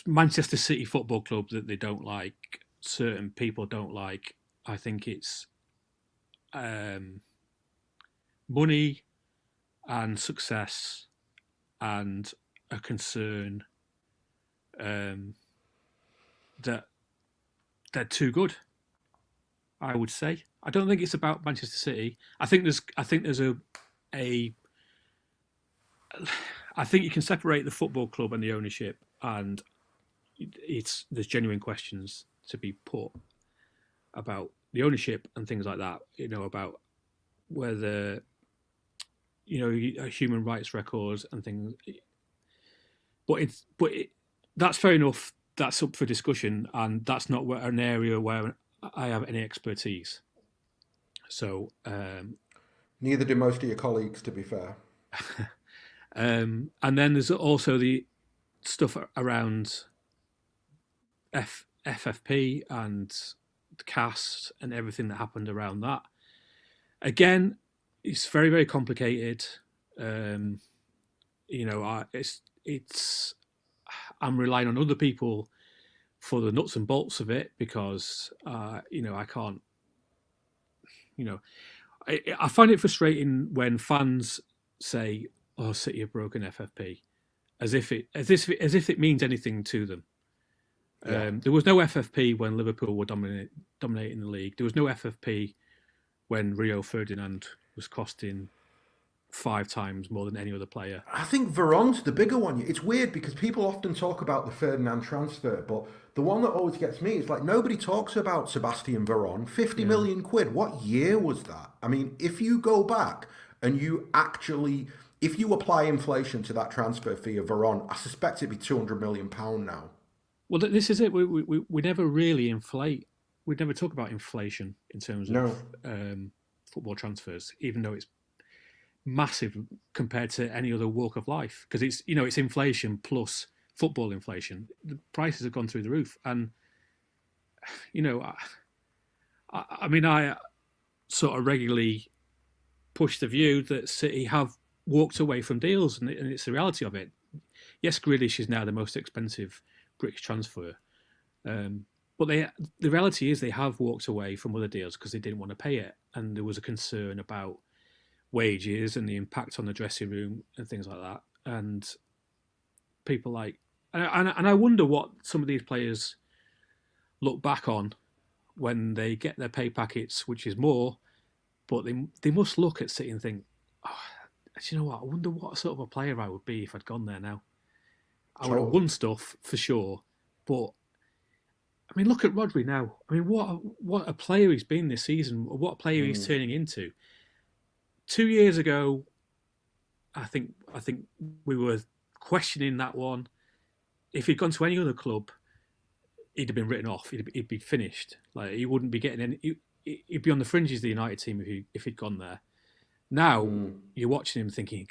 Manchester City Football Club that they don't like, certain people don't like. I think it's money and success and a concern that they're too good, I would say. I don't think it's about Manchester City. I think there's I think you can separate the football club and the ownership, and there's genuine questions to be put about the ownership and things like that. About whether human rights records and things. But that's fair enough. That's up for discussion, and that's not an area where I have any expertise. So neither do most of your colleagues, to be fair. And then there's also the stuff around FFP and the cast and everything that happened around that. Again, it's very, very complicated. I'm relying on other people for the nuts and bolts of it because I can't You know, I find it frustrating when fans say, "Oh, City have broken FFP," as if it means anything to them. Yeah. There was no FFP when Liverpool were dominating the league. There was no FFP when Rio Ferdinand was costing 5 times more than any other player. I think Veron's the bigger one. It's weird because people often talk about the Ferdinand transfer, but the one that always gets me is like nobody talks about Sebastian Veron. 50 million quid. What year was that? I mean, if you go back and if you apply inflation to that transfer fee of Veron, I suspect it'd be £200 million now. Well, this is it. We never really inflate. We never talk about inflation in terms of football transfers, even though it's massive compared to any other walk of life, because it's inflation plus football inflation. The prices have gone through the roof, and I sort of regularly push the view that City have walked away from deals, and it's the reality of it. Yes, Grealish is now the most expensive British transfer, but the reality is they have walked away from other deals because they didn't want to pay it, and there was a concern about wages and the impact on the dressing room and things like that. And people and I wonder what some of these players look back on when they get their pay packets, which is more, but they must look at City and think, oh, do you know what? I wonder what sort of a player I would be if I'd gone there now. I would have won stuff for sure, but I mean, look at Rodri now. I mean, what a player he's been this season. What a player he's turning into. 2 years ago, I think we were questioning that one. If he'd gone to any other club, he'd have been written off. He'd be finished. Like, he wouldn't be getting any. He'd be on the fringes of the United team if he'd gone there. Now you're watching him thinking,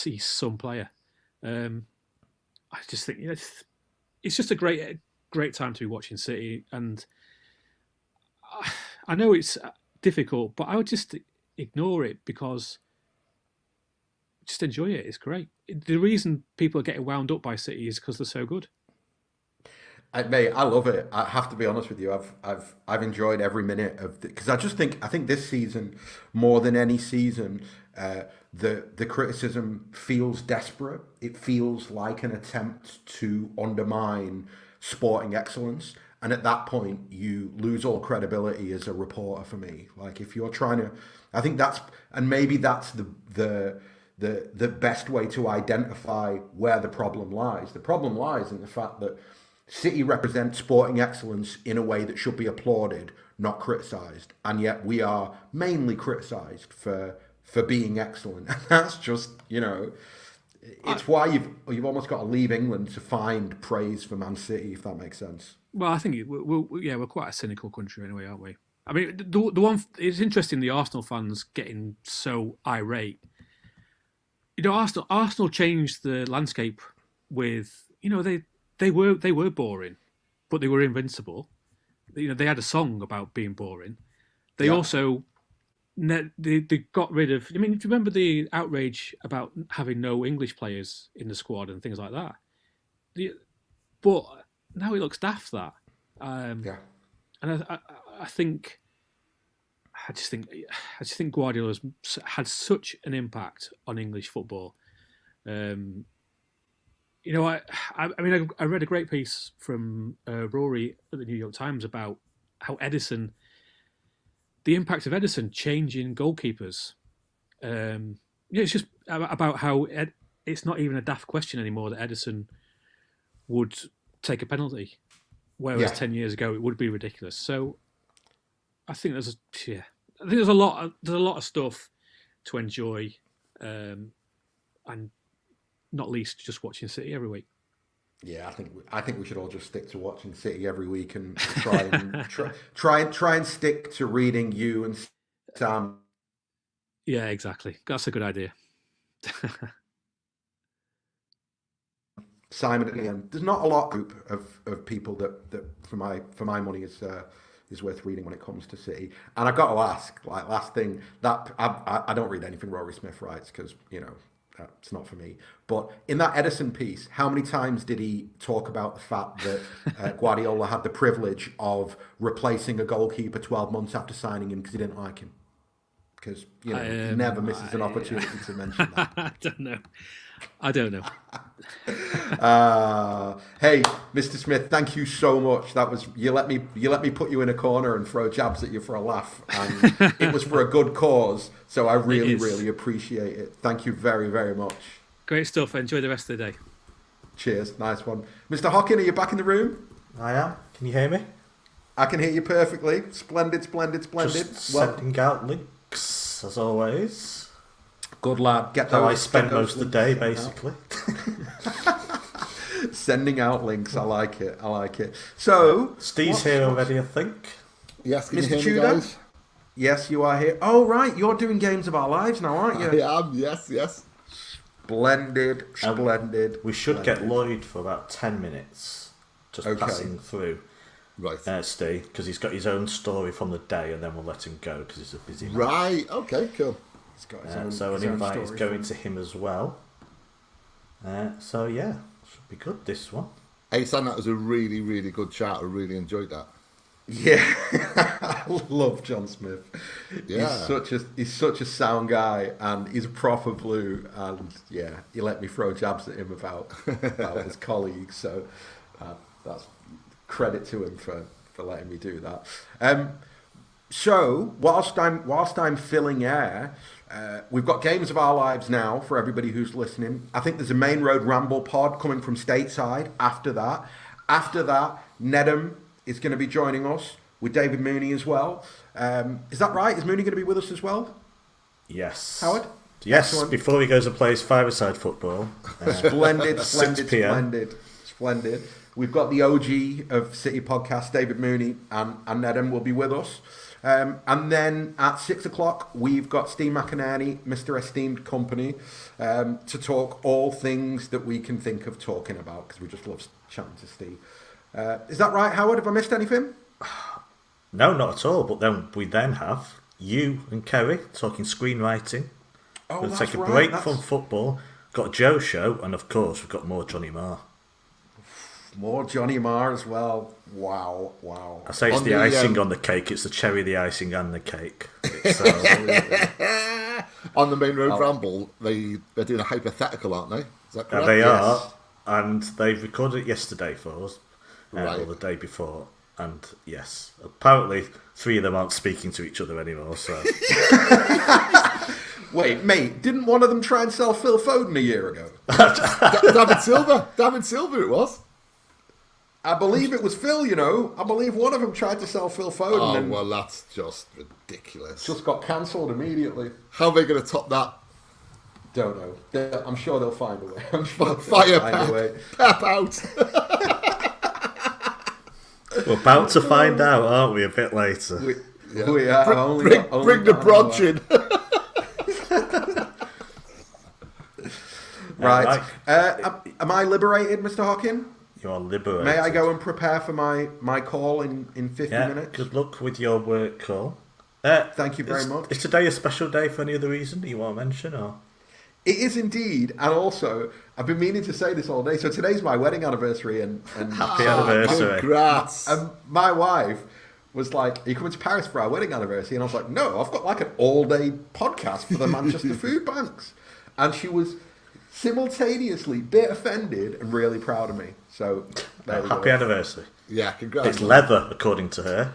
he's some player. I just think it's just a great time to be watching City, and I know it's difficult, but I would just ignore it because just enjoy it. It's great. The reason people are getting wound up by City is because they're so good. Mate, I love it. I have to be honest with you. I've enjoyed every minute of it because I think this season more than any season, the criticism feels desperate. It feels like an attempt to undermine sporting excellence, and at that point, you lose all credibility as a reporter. For me, like if you're trying to, I think maybe that's the best way to identify where the problem lies. The problem lies in the fact that City represent sporting excellence in a way that should be applauded, not criticised. And yet we are mainly criticised for being excellent. And that's just, it's why you've almost got to leave England to find praise for Man City, if that makes sense. Well, I think we're quite a cynical country anyway, aren't we? I mean, the one, it's interesting, the Arsenal fans getting so irate. Arsenal changed the landscape with, They were boring, but they were invincible. They had a song about being boring. They also they got rid of. I mean, do you remember the outrage about having no English players in the squad and things like that? But now it looks daft. That and I just think Guardiola's had such an impact on English football. I read a great piece from Rory at the New York Times about how the impact of Edison changing goalkeepers. It's just about how it's not even a daft question anymore that Edison would take a penalty, whereas 10 years ago it would be ridiculous. So I think there's a lot of stuff to enjoy, and not least just watching City every week. Yeah, I think we should all just stick to watching City every week and try and stick to reading you and Sam. Yeah, exactly. That's a good idea. Simon at the end. There's not a lot group of people that for my money is worth reading when it comes to City. And I've got to ask, like, last thing, that I don't read anything Rory Smith writes because it's not for me. But in that Edison piece, how many times did he talk about the fact that Guardiola had the privilege of replacing a goalkeeper 12 months after signing him because he didn't like him? Because he never misses an opportunity to mention that. I don't know. Hey, Mr. Smith, thank you so much. That was you let me put you in a corner and throw jabs at you for a laugh, and it was for a good cause. So I really appreciate it. Thank you very, very much. Great stuff. Enjoy the rest of the day. Cheers. Nice one, Mr. Hockin. Are you back in the room? I am. Can you hear me? I can hear you perfectly. Splendid. Just sending out links as always. Good lad. Get those. How I spent most of the day, basically. Sending out links. I like it. So Steve's here already, I think. Yes, can Mr. you hear Tudor? me, guys? Yes, you are here. Oh, right. You're doing Games of Our Lives now, aren't you? I am. Yes. Splendid. We should get Lloyd for about 10 minutes, just passing through. Right. Steve, because he's got his own story from the day, and then we'll let him go because he's a busy man. Right. Okay. Cool. He's got his own, so his an own invite is story going to him as well. So yeah, should be good this one. Ahsan, that was a really, really good chat. I really enjoyed that. Yeah, I love John Smith. Yeah. He's such a sound guy, and he's proper blue. And yeah, he let me throw jabs at him about his colleagues. So that's credit to him for letting me do that. So whilst I'm filling air, we've got Games of Our Lives now for everybody who's listening. I think there's a Main Road Ramble pod coming from stateside after that. After that, Nedum is going to be joining us with David Mooney as well. Is that right? Is Mooney going to be with us as well? Yes. Howard? Yes, Excellent. Before he goes and plays five-a-side football. Splendid. We've got the OG of City Podcast, David Mooney, and Nedum will be with us. And then at 6 o'clock, we've got Steve McInerney, Mr. Esteemed Kompany, to talk all things that we can think of talking about, because we just love chatting to Steve. Is that right, Howard? Have I missed anything? No, not at all. But then we have you and Keri talking screenwriting. Oh, we'll that's take a right. break from football. Got a Joe show, and of course we've got more Johnny Marr. More Johnny Marr as well. Wow. I say it's the icing on the cake. It's the cherry, the icing, and the cake. On the Main Road Ramble, they're doing a hypothetical, aren't they? Is that correct? They are, and they've recorded it yesterday for us, right. Or the day before. And yes, apparently 3 of them aren't speaking to each other anymore. So. Wait, mate, didn't one of them try and sell Phil Foden a year ago? David Silva, it was. I believe it was Phil, you know. I believe one of them tried to sell Phil Foden. Oh, well, that's just ridiculous. Just got cancelled immediately. How are they going to top that? Don't know. I'm sure they'll find a way. Fire Pep out. We're about to find out, aren't we, a bit later? We are. Bring the bronch in. Right. Am I liberated, Mr. Hockin? You are liberated. May I go and prepare for my call in 50 minutes? Good luck with your work call. Thank you very much. Is today a special day for any other reason that you want to mention? Or? It is indeed, and also, I've been meaning to say this all day. So today's my wedding anniversary, and happy anniversary. Congrats. And my wife was like, "Are you coming to Paris for our wedding anniversary?" And I was like, "No, I've got like an all-day podcast for the Manchester Food Banks." And she was simultaneously a bit offended and really proud of me. So happy anniversary. Yeah, congrats. It's leather, according to her.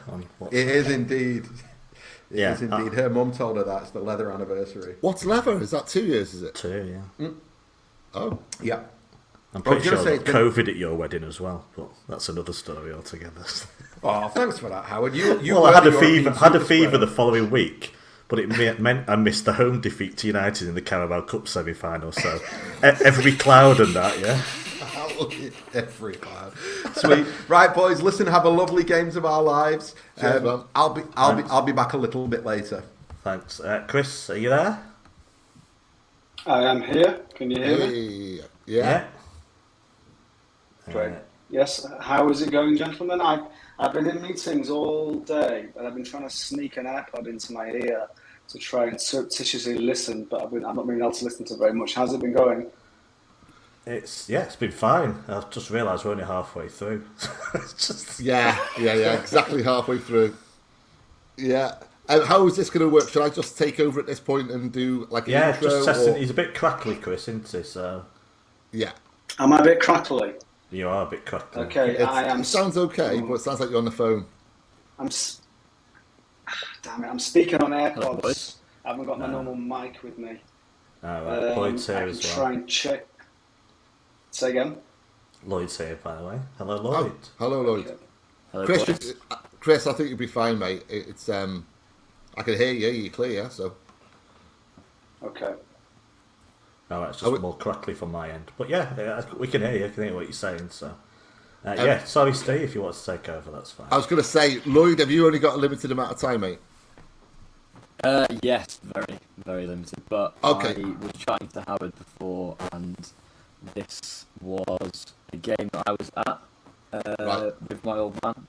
It is indeed. It Yeah. is indeed. Her mum told her that it's the leather anniversary. What's leather? Is that 2 years, is it? 2, yeah. Oh. Yeah. I'm pretty sure I got COVID at your wedding as well, but that's another story altogether. Oh, thanks for that, Howard. I had a fever the following week, but it meant I missed the home defeat to United in the Carabao Cup semi-final. So every cloud and that, yeah. Every cloud. Sweet. Right, boys. Listen, have a lovely Games of Our Lives. I'll be back a little bit later. Thanks, Chris. Are you there? I am here. Can you hear me? Yeah. Great. Yes. How is it going, gentlemen? I've been in meetings all day, and I've been trying to sneak an AirPod into my ear to try and surreptitiously listen, but I've not been able to listen to very much. How's it been going? It's been fine. I've just realised we're only halfway through. Yeah, exactly halfway through. Yeah. How is this going to work? Should I just take over at this point and do like an intro? Just testing. He's a bit crackly, Chris, isn't he? So yeah. Am I a bit crackly? You are a bit crackly. Okay, It sounds okay, but it sounds like you're on the phone. Damn it! I'm speaking on AirPods. I haven't got my normal mic with me. Right. Lloyd's here I can as well. try and check. Say again. Lloyd's here, by the way. Hello, Lloyd. Hello, Lloyd. Okay. Hello, Chris, I think you'll be fine, mate. It's I can hear you. You're clear, yeah? So. Okay. No, it's just more crackly from my end. But yeah, we can hear you. I can hear what you're saying. So, sorry, Steve, if you want to take over, that's fine. I was going to say, Lloyd, have you only got a limited amount of time, mate? Yes, very, very limited. But okay. I was chatting to Howard before, and this was a game that I was at with my old man.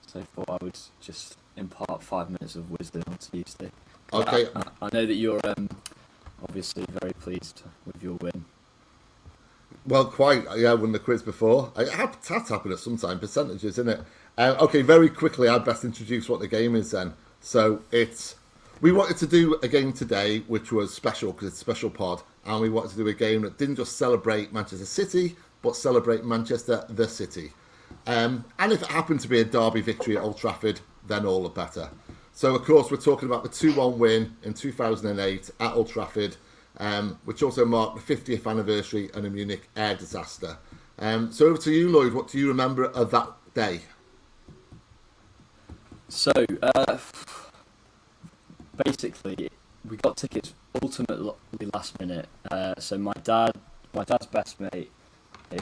So I thought I would just impart 5 minutes of wisdom to you, Steve. Okay. I know that you're obviously very pleased with your win. Well, quite. Yeah, I won the quiz before. It has happened at some time, percentages, isn't it? Okay, very quickly, I'd best introduce what the game is then. So we wanted to do a game today, which was special because it's a special pod, and we wanted to do a game that didn't just celebrate Manchester City, but celebrate Manchester, the city. And if it happened to be a derby victory at Old Trafford, then all the better. So, of course, we're talking about the 2-1 win in 2008 at Old Trafford, which also marked the 50th anniversary of the Munich air disaster. So over to you, Lloyd. What do you remember of that day? So, basically, we got tickets ultimately last minute. So my dad's best mate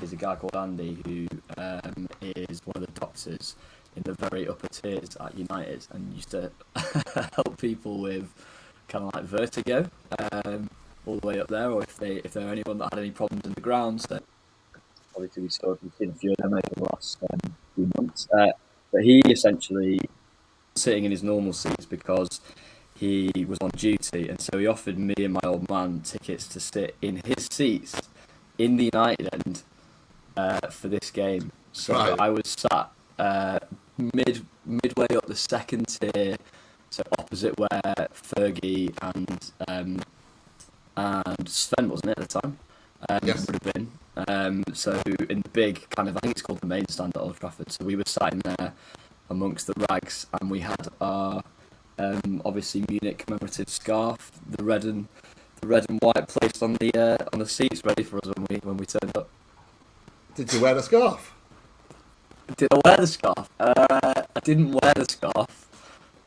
is a guy called Andy, who is one of the doctors in the very upper tiers at United, and used to help people with kind of like vertigo, all the way up there, or if there were anyone that had any problems in the ground. So obviously we've seen a few of them over the last few months. But he essentially sitting in his normal seats because he was on duty, and so he offered me and my old man tickets to sit in his seats in the United end for this game. So I was sat midway up the second tier, so opposite where Fergie and Sven, wasn't it, at the time? Yes. Would have been. So in the big kind of, I think it's called the main stand at Old Trafford. So we were sat in there amongst the rags, and we had our obviously Munich commemorative scarf, the red and white, placed on the seats, ready for us when we turned up. Did you wear the scarf? Did I wear the scarf? I didn't wear the scarf,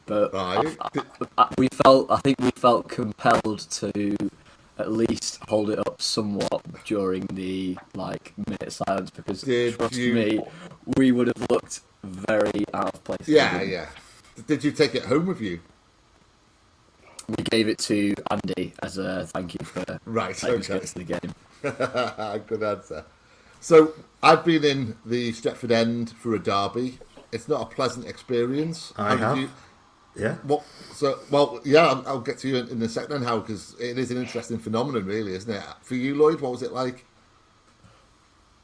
but I think we felt compelled to at least hold it up somewhat during the minute of silence, because trust me, we would have looked very out of place. Yeah. Did you take it home with you? We gave it to Andy as a thank you for taking us to the game. Good answer. So I've been in the Stretford end for a derby. It's not a pleasant experience. I have. Yeah. I'll get to you in a second, how, because it is an interesting phenomenon, really, isn't it? For you, Lloyd, what was it like?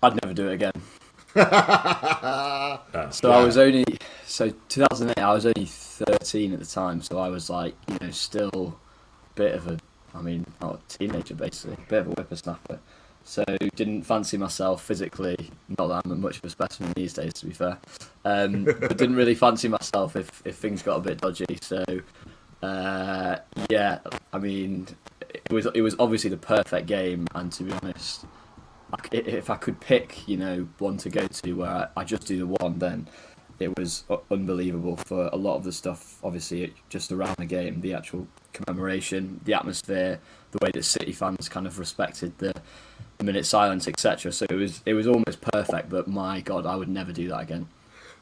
I'd never do it again. I was only 2008. I was only 13 at the time, so I was still a bit of not a teenager, basically, a bit of a whippersnapper. So didn't fancy myself physically. Not that I'm much of a specimen these days, to be fair. But didn't really fancy myself if things got a bit dodgy. So it was obviously the perfect game. And to be honest, if I could pick, one to go to where I just do the one, then it was unbelievable for a lot of the stuff. Obviously, just around the game, the actual commemoration, the atmosphere, the way that City fans kind of respected the minute silence, etc. So it was almost perfect. But my God, I would never do that again.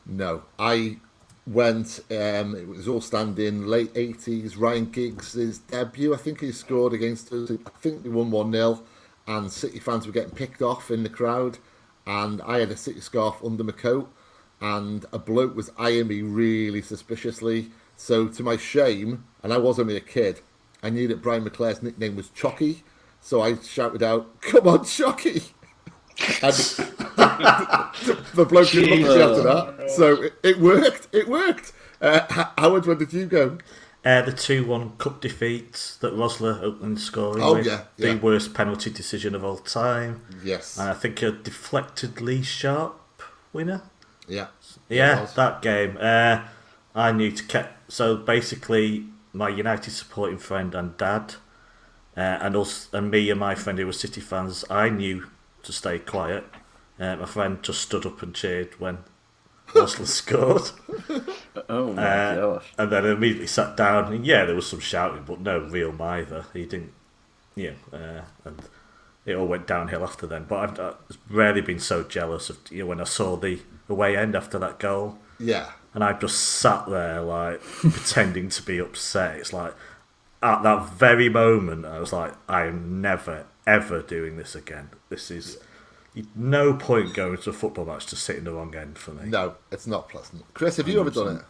No, I went. It was all standing, late 80s. Ryan Giggs' debut. I think he scored against us. I think they won 1-0, and City fans were getting picked off in the crowd. And I had a City scarf under my coat, and a bloke was eyeing me really suspiciously. So to my shame, and I was only a kid, I knew that Brian McClare's nickname was Chocky. So I shouted out, "Come on, Chocky!" And the bloke didn't look at me after that. So it worked. It worked. Howard, where did you go? The 2-1 cup defeat that Rosler opened scoring Oh, with. yeah. The worst penalty decision of all time. Yes. And I think a deflected Lee Sharp winner. Yeah. Yeah, that game. I knew to keep. So basically, my United supporting friend and dad, and me and my friend who were City fans, I knew to stay quiet. My friend just stood up and cheered when Rosler scored. Oh my gosh! And then immediately sat down. And yeah, there was some shouting, but no real mither. He didn't. Yeah, and it all went downhill after then. But I've rarely been so jealous of when I saw the away end after that goal. Yeah. And I just sat there like pretending to be upset. It's like at that very moment I was like, I am never ever doing this again. This is no point going to a football match to sit in the wrong end for me. No, it's not pleasant. Chris, have you ever done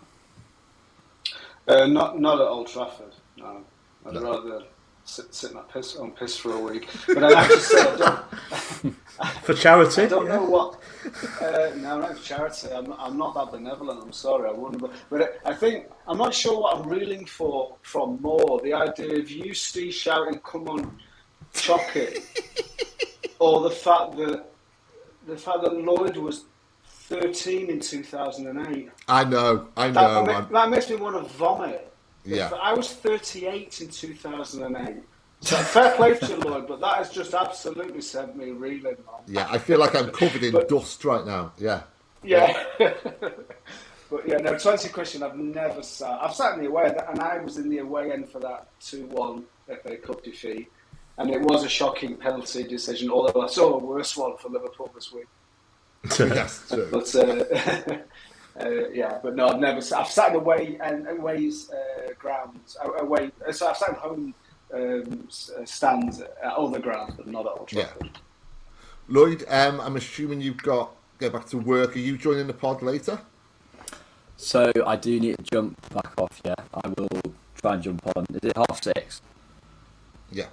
it? Not at Old Trafford. No, I'd rather sit on piss for a week. But I have to say, I don't. For charity? I don't know what. No, not for charity. I'm not that benevolent. I'm sorry, I wouldn't. But I think I'm not sure what I'm reeling for from more. The idea of you, Steve, shouting, "Come on, chock it," or the fact that Lloyd was 13 in 2008. I know. That makes me want to vomit. Yeah. I was 38 in 2008. So fair play to you, Lloyd, but that has just absolutely sent me reeling, man. Yeah, I feel like I'm covered in dust right now. Yeah. Yeah. But yeah, no, to answer your question, I've sat in the away, and I was in the away end for that 2-1 FA Cup defeat. And it was a shocking penalty decision, although I saw a worse one for Liverpool this week. Yes, true. But but no, I've never. I've sat in away grounds, away. So I've sat in home stands at other grounds, but not at Old Trafford. Yeah. Lloyd, I'm assuming you've got to go back to work. Are you joining the pod later? So I do need to jump back off. Yeah, I will try and jump on. Is it 6:30? Yeah.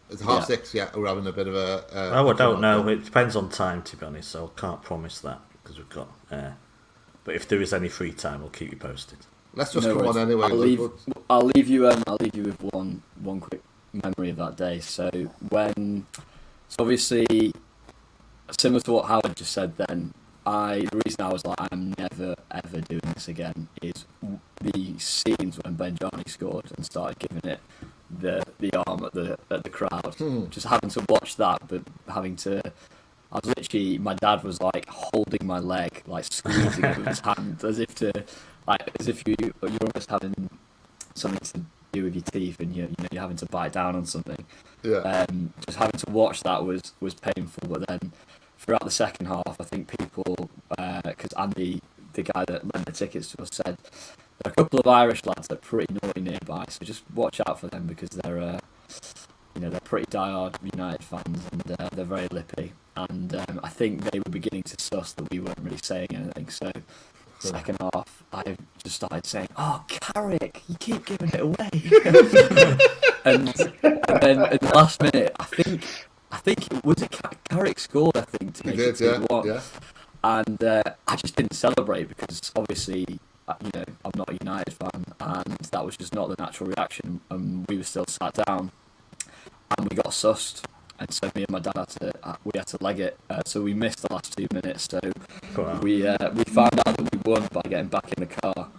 It's 6:30, yeah. We're having a bit of a... I don't know. It depends on time, to be honest, so I can't promise that, because we've got... but if there is any free time, we'll keep you posted. Let's just come on anyway. I'll leave you with one quick memory of that day. So obviously, similar to what Howard just said then, the reason I was like, I'm never ever doing this again is the scenes when Benjani scored and started giving it the arm at the crowd. Just having to watch that, but having to, I was literally, my dad was like holding my leg, like squeezing it with his hand, as if you're almost having something to do with your teeth, and you're having to bite down on something. Yeah. Just having to watch that was painful. But then throughout the second half, I think people, because Andy, the guy that lent the tickets to us, said there are a couple of Irish lads that are pretty naughty nearby, so just watch out for them, because they're pretty diehard United fans, and they're very lippy. And I think they were beginning to suss that we weren't really saying anything. So second half, I just started saying, "Oh, Carrick, you keep giving it away." and then in the last minute, I think it was Carrick scored. I think to make it 2-1. Yeah. And I just didn't celebrate, because obviously, I'm not a United fan, and that was just not the natural reaction. And we were still sat down, and we got sussed, and so me and my dad had to leg it. So we missed the last 2 minutes. So we found out that we won by getting back in the car.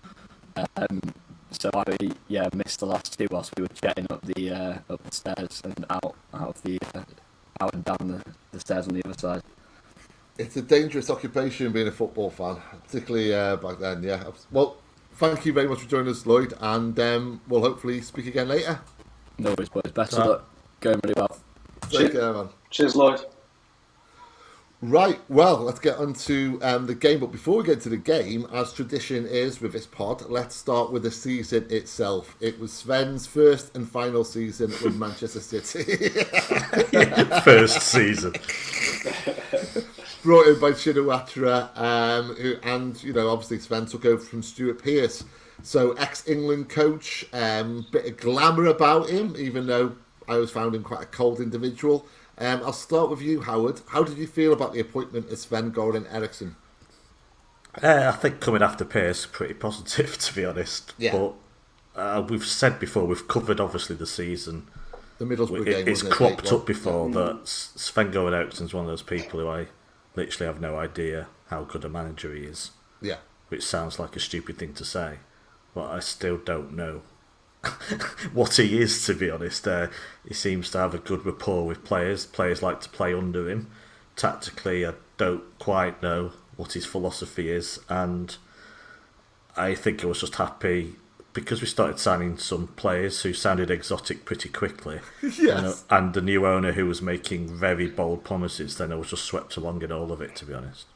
So I missed the last two whilst we were jetting up the stairs and out and down the stairs on the other side. It's a dangerous occupation being a football fan, particularly back then. Yeah. Well, thank you very much for joining us, Lloyd, and we'll hopefully speak again later. No worries, boys. Best of luck. Going really well. Take care, man. Cheers, Lloyd. Right, well, let's get on to the game. But before we get to the game, as tradition is with this pod, let's start with the season itself. It was Sven's first and final season with Manchester City. First season. Brought in by Shinawatra, and obviously Sven took over from Stuart Pearce. So ex-England coach, bit of glamour about him, even though I always found him quite a cold individual. I'll start with you, Howard. How did you feel about the appointment of Sven Goran Eriksson? I think coming after Pearce pretty positive, to be honest. Yeah. But we've said before, we've covered obviously the season. The Middlesbrough game. It's cropped up before that Sven-Göran Eriksson's one of those people who I literally have no idea how good a manager he is. Yeah. Which sounds like a stupid thing to say, but I still don't know what he is, to be honest. He seems to have a good rapport with players. Players like to play under him. Tactically, I don't quite know what his philosophy is, and I think I was just happy because we started signing some players who sounded exotic pretty quickly. Yes. And the new owner who was making very bold promises, then I was just swept along in all of it, to be honest.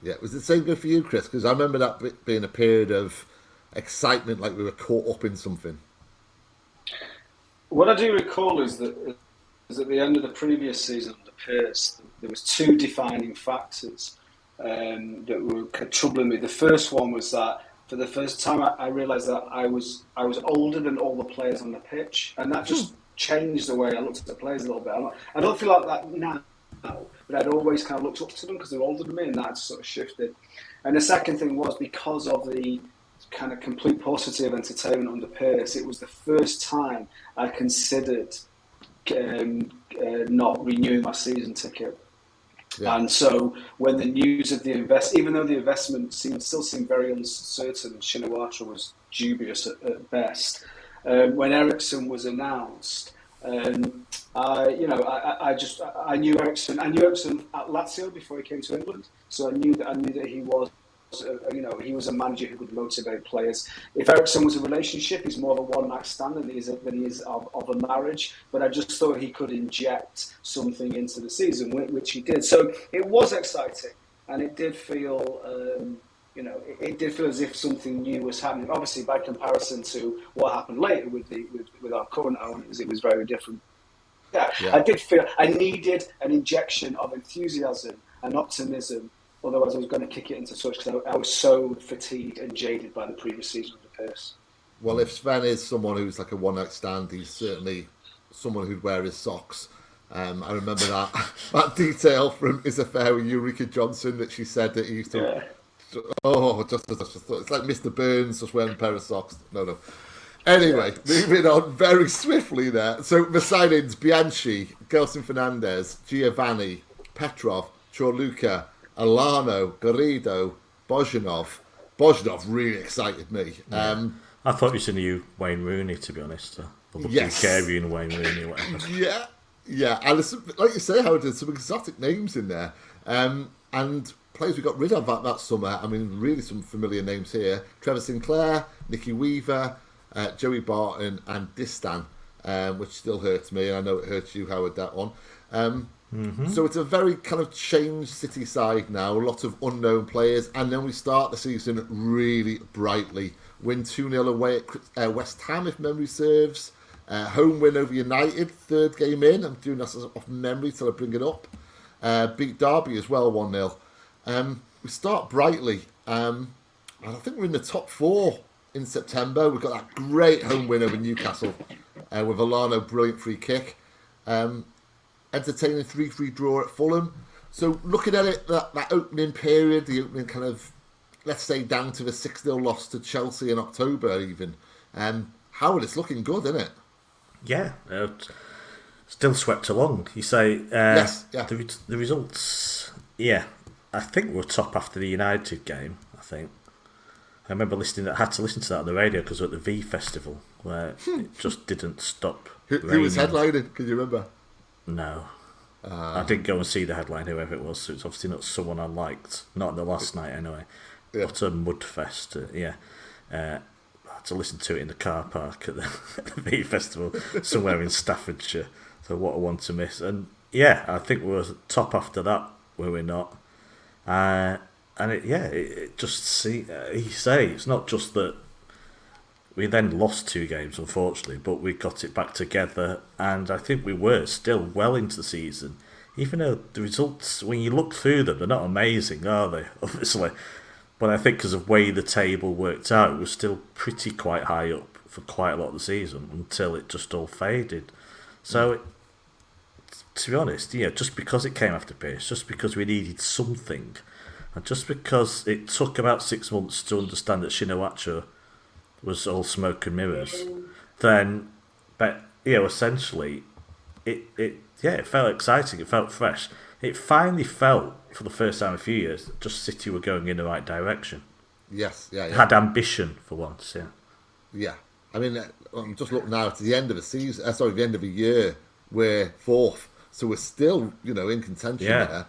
Yeah, was the same good for you, Chris? Because I remember that being a period of excitement, like we were caught up in something. What I do recall is that at the end of the previous season under Pearce, there was two defining factors that were troubling me. The first one was that for the first time I realised that I was older than all the players on the pitch, and that just changed the way I looked at the players a little bit. I don't feel like that now, but I'd always kind of looked up to them because they were older than me, and that sort of shifted. And the second thing was because of the kind of complete paucity of entertainment under Pearce, it was the first time I considered not renewing my season ticket. Yeah. And so when the news of the even though the investment still seemed very uncertain, Shinawatra was dubious at best, when Eriksson was announced, I knew Eriksson at Lazio before he came to England, so I knew that he was. He was a manager who could motivate players. If Eriksson was a relationship, he's more of a one-night stand than he is of a marriage. But I just thought he could inject something into the season, which he did. So it was exciting, and it did feel, it did feel as if something new was happening. Obviously, by comparison to what happened later with our current owners, it was very different. Yeah, I did feel I needed an injection of enthusiasm and optimism. Otherwise, I was going to kick it into touch because I was so fatigued and jaded by the previous season of the Pearce. Well, if Sven is someone who's like a one-night stand, he's certainly someone who'd wear his socks. I remember that detail from his affair with Ulrika Johnson that she said that he used to... Yeah. Just it's like Mr. Burns just wearing a pair of socks. No. Anyway, moving on very swiftly there. So the signings, Bianchi, Gelson Fernandez, Giovanni, Petrov, Chorluka, Alano, Garrido, Bozhanov. Bozhanov really excited me. Yeah. I thought you said you Wayne Rooney, to be honest. Yes. Keri and Wayne Rooney or whatever. Yeah. And like you say, Howard, there's some exotic names in there. And players we got rid of that summer. I mean, really some familiar names here. Trevor Sinclair, Nicky Weaver, Joey Barton and Distan, which still hurts me. And I know it hurts you, Howard, that one. So it's a very kind of changed City side now, a lot of unknown players, and then we start the season really brightly. Win 2-0 away at West Ham, if memory serves. Home win over United, third game in. I'm doing this off memory till I bring it up. Beat Derby as well, 1-0. We start brightly, and I think we're in the top 4 in September. We've got that great home win over Newcastle with Alano, brilliant free kick. Entertaining 3-3 draw at Fulham. So looking at it, that opening period, the opening kind of, let's say, down to the 6-0 loss to Chelsea in October even. Howard, it's looking good, isn't it? Yeah. Still swept along. You say yes, yeah. The results, yeah. I think we're top after the United game, I think. I remember had to listen to that on the radio because we're at the V Festival where it just didn't stop. Who was headlining? Can you remember? No. I didn't go and see the headline, whoever it was, so it's obviously not someone I liked. Not the last night, anyway. Yeah. What a mudfest, yeah. I had to listen to it in the car park at the V Festival, somewhere in Staffordshire. So what a one to miss. And yeah, I think we were top after that, were we not? And it just, you say, it's not just that we then lost 2 games, unfortunately, but we got it back together, and I think we were still well into the season. Even though the results, when you look through them, they're not amazing, are they? Obviously. But I think because of the way the table worked out, it was still pretty quite high up for quite a lot of the season until it just all faded. So, to be honest, just because it came after Pearce, just because we needed something, And just because it took about 6 months to understand that Shinawatra was all smoke and mirrors, then, but essentially, it felt exciting. It felt fresh. It finally felt, for the first time in a few years, just City were going in the right direction. Yes, yeah. Had ambition for once, yeah. Yeah. I mean, I'm just looking now to the end of the season. The end of a year, we're fourth, so we're still, in contention there.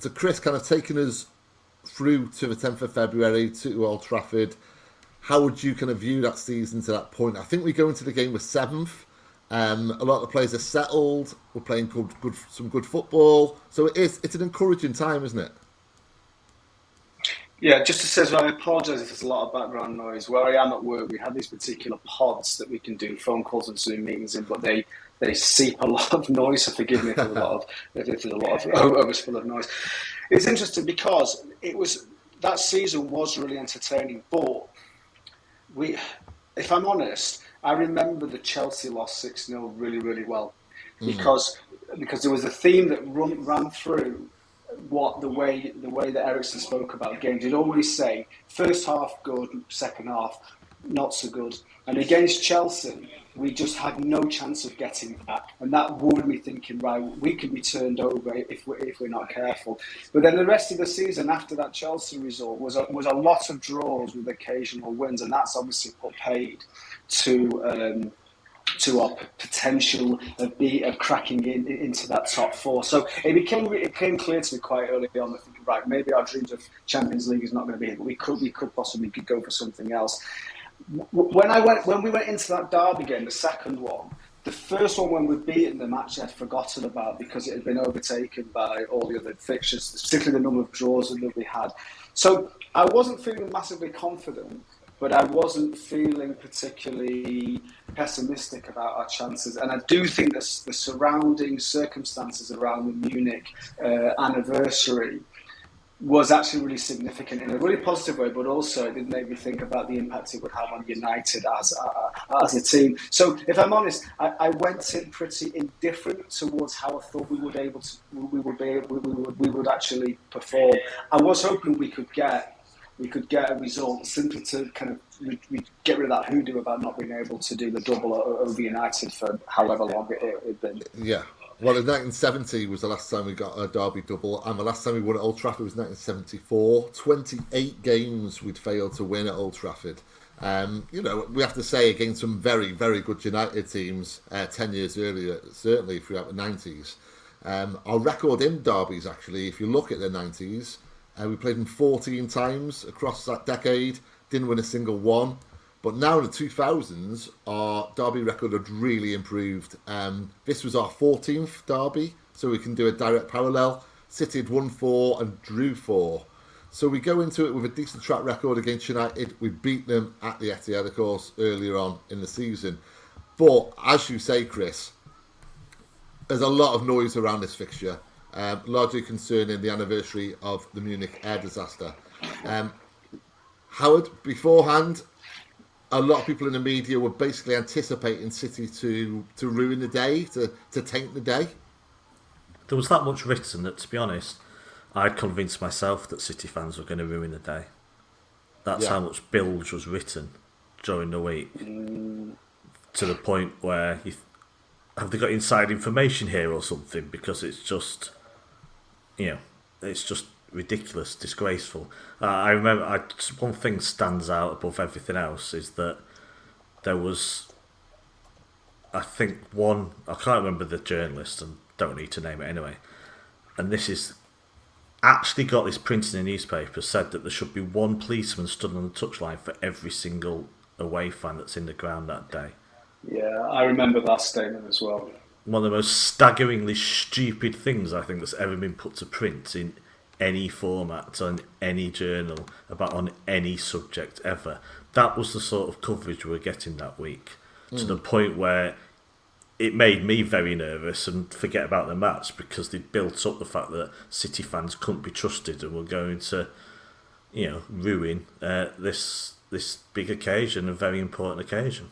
So Chris, kind of taking us through to the 10th of February to Old Trafford. How would you kind of view that season to that point? I think we go into the game with 7th. A lot of the players are settled. We're playing some good football. So it's an encouraging time, isn't it? Yeah, just to say as well, I apologise if there's a lot of background noise. Where I am at work, we have these particular pods that we can do phone calls and Zoom meetings in, but they seep a lot of noise, so forgive me if there's a lot of overspill of noise. It's interesting because that season was really entertaining, but if I'm honest, I remember the Chelsea loss 6-0 really, really well because there was a theme that ran through the way that Ericsson spoke about games. He'd always say first half good, second half not so good. And against Chelsea, we just had no chance of getting back, and that worried me, thinking, right, we could be turned over if we're not careful. But then the rest of the season after that Chelsea result was a lot of draws with occasional wins, and that's obviously put paid to our potential of cracking into that top four. So it became clear to me quite early on that, thinking, right, maybe our dreams of Champions League is not going to be here, but we could possibly go for something else. When we went into that derby game, the second one, the first one when we'd beaten them, actually I'd forgotten about because it had been overtaken by all the other fixtures, particularly the number of draws that we had. So I wasn't feeling massively confident, but I wasn't feeling particularly pessimistic about our chances. And I do think the surrounding circumstances around the Munich anniversary was actually really significant in a really positive way, but also it did make me think about the impact it would have on United as a team. So if I'm honest, I went in pretty indifferent towards how I thought we would actually perform. I was hoping we could get a result simply to kind of get rid of that hoodoo about not being able to do the double over United for however long it had been. Yeah. Well, in 1970 was the last time we got a derby double, and the last time we won at Old Trafford was 1974. 28 games we'd failed to win at Old Trafford. We have to say against some very, very good United teams 10 years earlier, certainly throughout the 90s. Our record in derbies, actually, if you look at the 90s, we played them 14 times across that decade, didn't win a single one. But now in the 2000s, our derby record had really improved. This was our 14th derby, so we can do a direct parallel. City had won 4 and drew 4. So we go into it with a decent track record against United. We beat them at the Etihad, of course, earlier on in the season. But, as you say, Chris, there's a lot of noise around this fixture, largely concerning the anniversary of the Munich air disaster. Howard, beforehand, a lot of people in the media were basically anticipating City to ruin the day, to taint the day. There was that much written that, to be honest, I'd convinced myself that City fans were going to ruin the day. That's how much bilge was written during the week. To the point where, have they got inside information here or something? Because it's just, it's just ridiculous, disgraceful. I remember one thing stands out above everything else is that there was, I think I can't remember the journalist and don't need to name it anyway, and this is actually got this printed in the newspaper, said that there should be one policeman stood on the touchline for every single away fan that's in the ground that day. Yeah, I remember that statement as well. One of the most staggeringly stupid things I think that's ever been put to print in any format on any journal on any subject ever. That was the sort of coverage we were getting that week, to the point where it made me very nervous and forget about the match, because they built up the fact that City fans couldn't be trusted and were going to, ruin this big occasion, a very important occasion.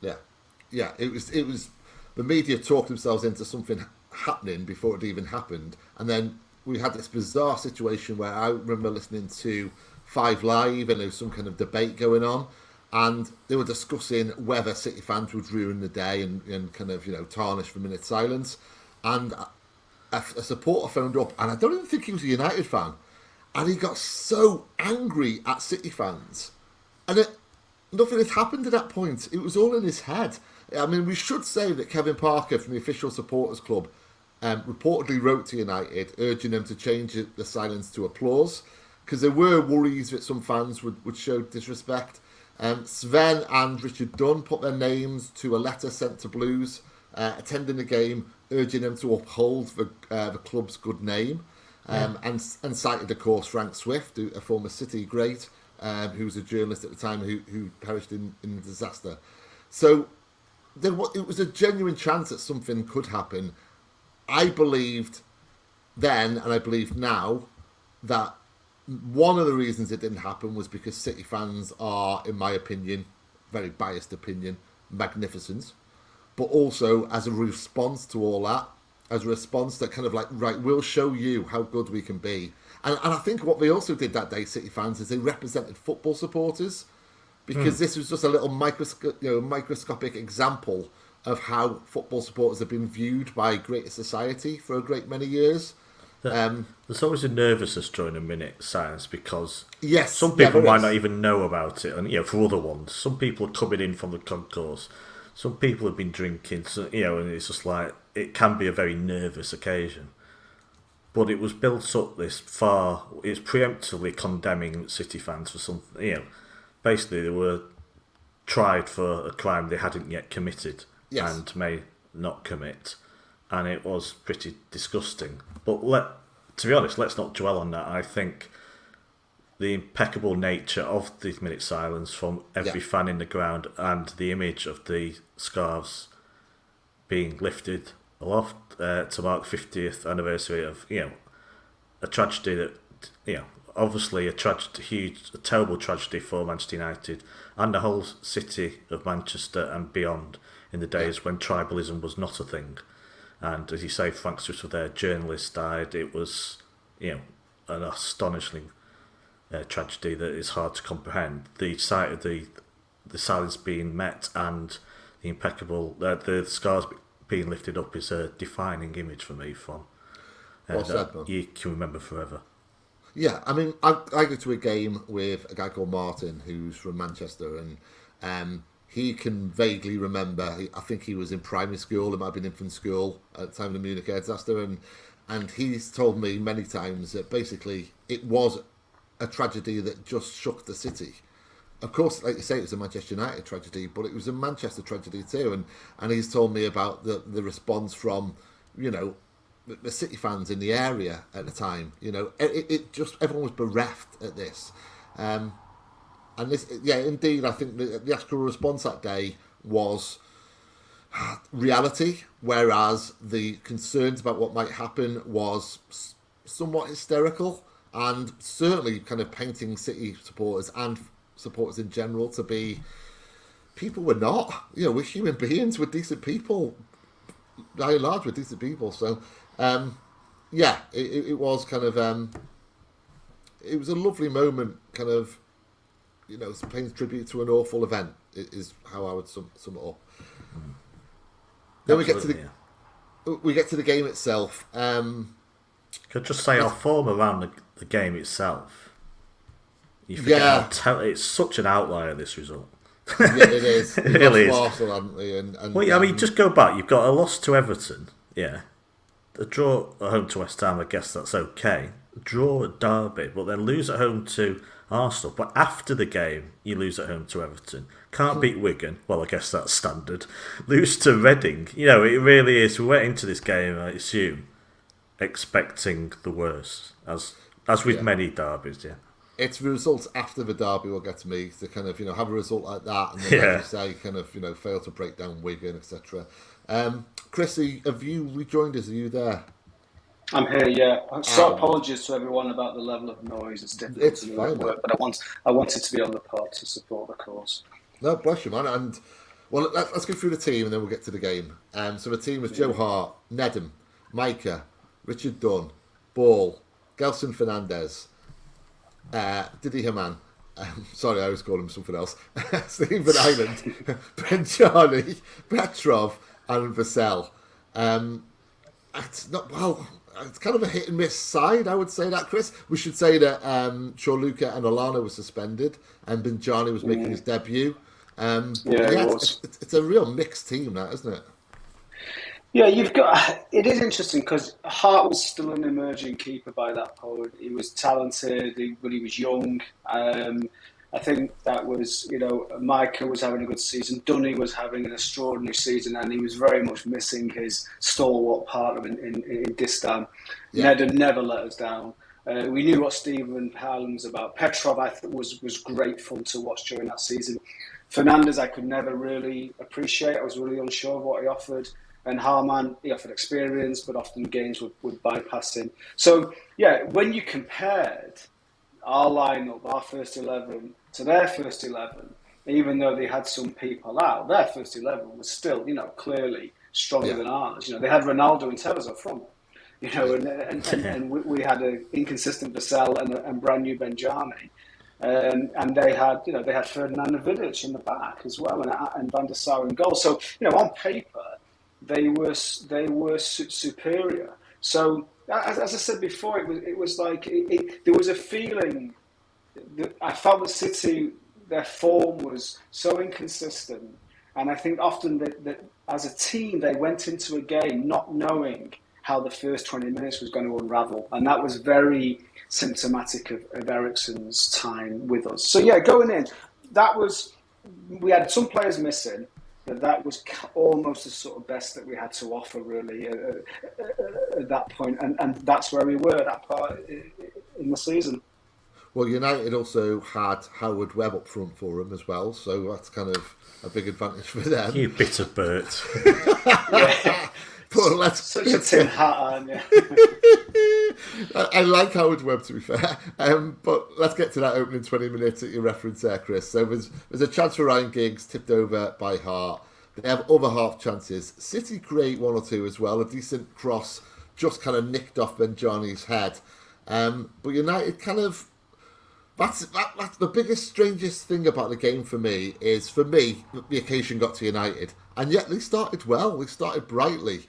Yeah. It was. The media talked themselves into something happening before it even happened, and then we had this bizarre situation where I remember listening to 5 Live and there was some kind of debate going on, and they were discussing whether City fans would ruin the day and kind of, tarnish for a minute's silence. And a supporter phoned up, and I don't even think he was a United fan, and he got so angry at City fans. And nothing had happened at that point. It was all in his head. I mean, we should say that Kevin Parker from the official supporters club reportedly wrote to United urging them to change the silence to applause, because there were worries that some fans would show disrespect. Sven and Richard Dunn put their names to a letter sent to Blues attending the game, urging them to uphold the club's good name, and cited, of course, Frank Swift, a former City great, who was a journalist at the time who perished in the disaster. So it was a genuine chance that something could happen. I believed then, and I believe now, that one of the reasons it didn't happen was because City fans are, in my opinion, very biased opinion, magnificent. But also, as a response to all that, as a response that kind of like, right, we'll show you how good we can be. And I think what they also did that day, City fans, is they represented football supporters, because this was just a little microscopic example of how football supporters have been viewed by greater society for a great many years. There's always a nervousness during a minute silence, because yes, some people might not even know about it, and for other ones, some people are coming in from the concourse, some people have been drinking, so, and it's just like, it can be a very nervous occasion. But it was built up this far. It's preemptively condemning City fans for something. Basically, they were tried for a crime they hadn't yet committed and may not commit, and it was pretty disgusting. But to be honest, let's not dwell on that. I think the impeccable nature of the minute silence from every fan in the ground, and the image of the scarves being lifted aloft to mark the 50th anniversary of a tragedy that obviously a terrible tragedy for Manchester United and the whole city of Manchester and beyond, in the days when tribalism was not a thing. And as you say, Frank Swift, their journalist, died. It was an astonishing tragedy that is hard to comprehend. The sight of the silence being met and the impeccable the scars being lifted up is a defining image for me from you can remember forever. Yeah, I mean, I go to a game with a guy called Martin who's from Manchester, and he can vaguely remember, I think he was in primary school, it might have been infant school at the time of the Munich air disaster, and he's told me many times that basically it was a tragedy that just shook the city. Of course, like you say, it was a Manchester United tragedy, but it was a Manchester tragedy too. And he's told me about the response from, the City fans in the area at the time. It just, everyone was bereft at this. And this, indeed, I think the actual response that day was reality, whereas the concerns about what might happen was somewhat hysterical, and certainly kind of painting City supporters and supporters in general to be people we're not. We're human beings, we're decent people. By and large, we're decent people. So, it was kind of it was a lovely moment, kind of, paying tribute to an awful event is how I would sum it up. Then we get to the game itself. Could just say our form around the game itself. You forget it's such an outlier, this result. Yeah, it is. It really is. Arsenal, haven't we? I mean, just go back. You've got a loss to Everton, a draw at home to West Ham. I guess that's okay. A draw at Derby, but then lose at home to Arsenal. But after the game, you lose at home to Everton. Can't beat Wigan. Well, I guess that's standard. Lose to Reading. It really is. We went into this game, I assume, expecting the worst, as with many derbies. It's the results after the derby will get to me, to kind of have a result like that, and then like you say, kind of fail to break down Wigan, etc. Chrissy, have you rejoined us? Are you there? I'm here, yeah. So apologies to everyone about the level of noise. It's difficult it's to do fine, at work, but I wanted to be on the pod to support the cause. No, bless you, man. And well, let's go through the team and then we'll get to the game. So the team was Joe Hart, Nedum, Micah, Richard Dunn, Ball, Gelson Fernandez, Didi Haman. Sorry, I was calling him something else. Stephen Island, Benjani, Petrov, and Vassell. It's not well. It's kind of a hit and miss side, I would say that, Chris. We should say that Chorluka and Olana were suspended, and Benjani was making his debut. It's a real mixed team, that, isn't it? Yeah, it is interesting because Hart was still an emerging keeper by that point. He was talented, but he was young. I think that was, Micah was having a good season. Dunny was having an extraordinary season, and he was very much missing his stalwart partner in Distan. Yeah. Nedum never let us down. We knew what Stephen Howland was about. Petrov, I thought, was great fun to watch during that season. Fernandez, I could never really appreciate. I was really unsure of what he offered. And Harman, he offered experience, but often games would bypass him. So, yeah, when you compared our lineup, our first 11, to their first 11, even though they had some people out, their first 11 was still, clearly stronger than ours. They had Ronaldo and Tevez up front, and we had an inconsistent Vassell and brand new Benjani. And they had Ferdinand Vidic in the back as well, and Van der Sar in goal. So, on paper, they were superior. So, as I said before, it was like there was a feeling that I felt the City, their form was so inconsistent, and I think often that as a team they went into a game not knowing how the first 20 minutes was going to unravel, and that was very symptomatic of Eriksen's time with us. So yeah, going in, we had some players missing. That was almost the sort of best that we had to offer, really, at that point. And that's where we were at that part in the season. Well, United also had Howard Webb up front for them as well, so that's kind of a big advantage for them. You bitter Bert. But such a tin hat on, yeah. I like Howard Webb, to be fair. But let's get to that opening 20 minutes that you referenced there, Chris. So there's a chance for Ryan Giggs, tipped over by Hart. They have other half chances. City create one or two as well. A decent cross just kind of nicked off Benjani's head. But United kind of... That's the biggest, strangest thing about the game for me is, the occasion got to United. And yet they started well. They started brightly.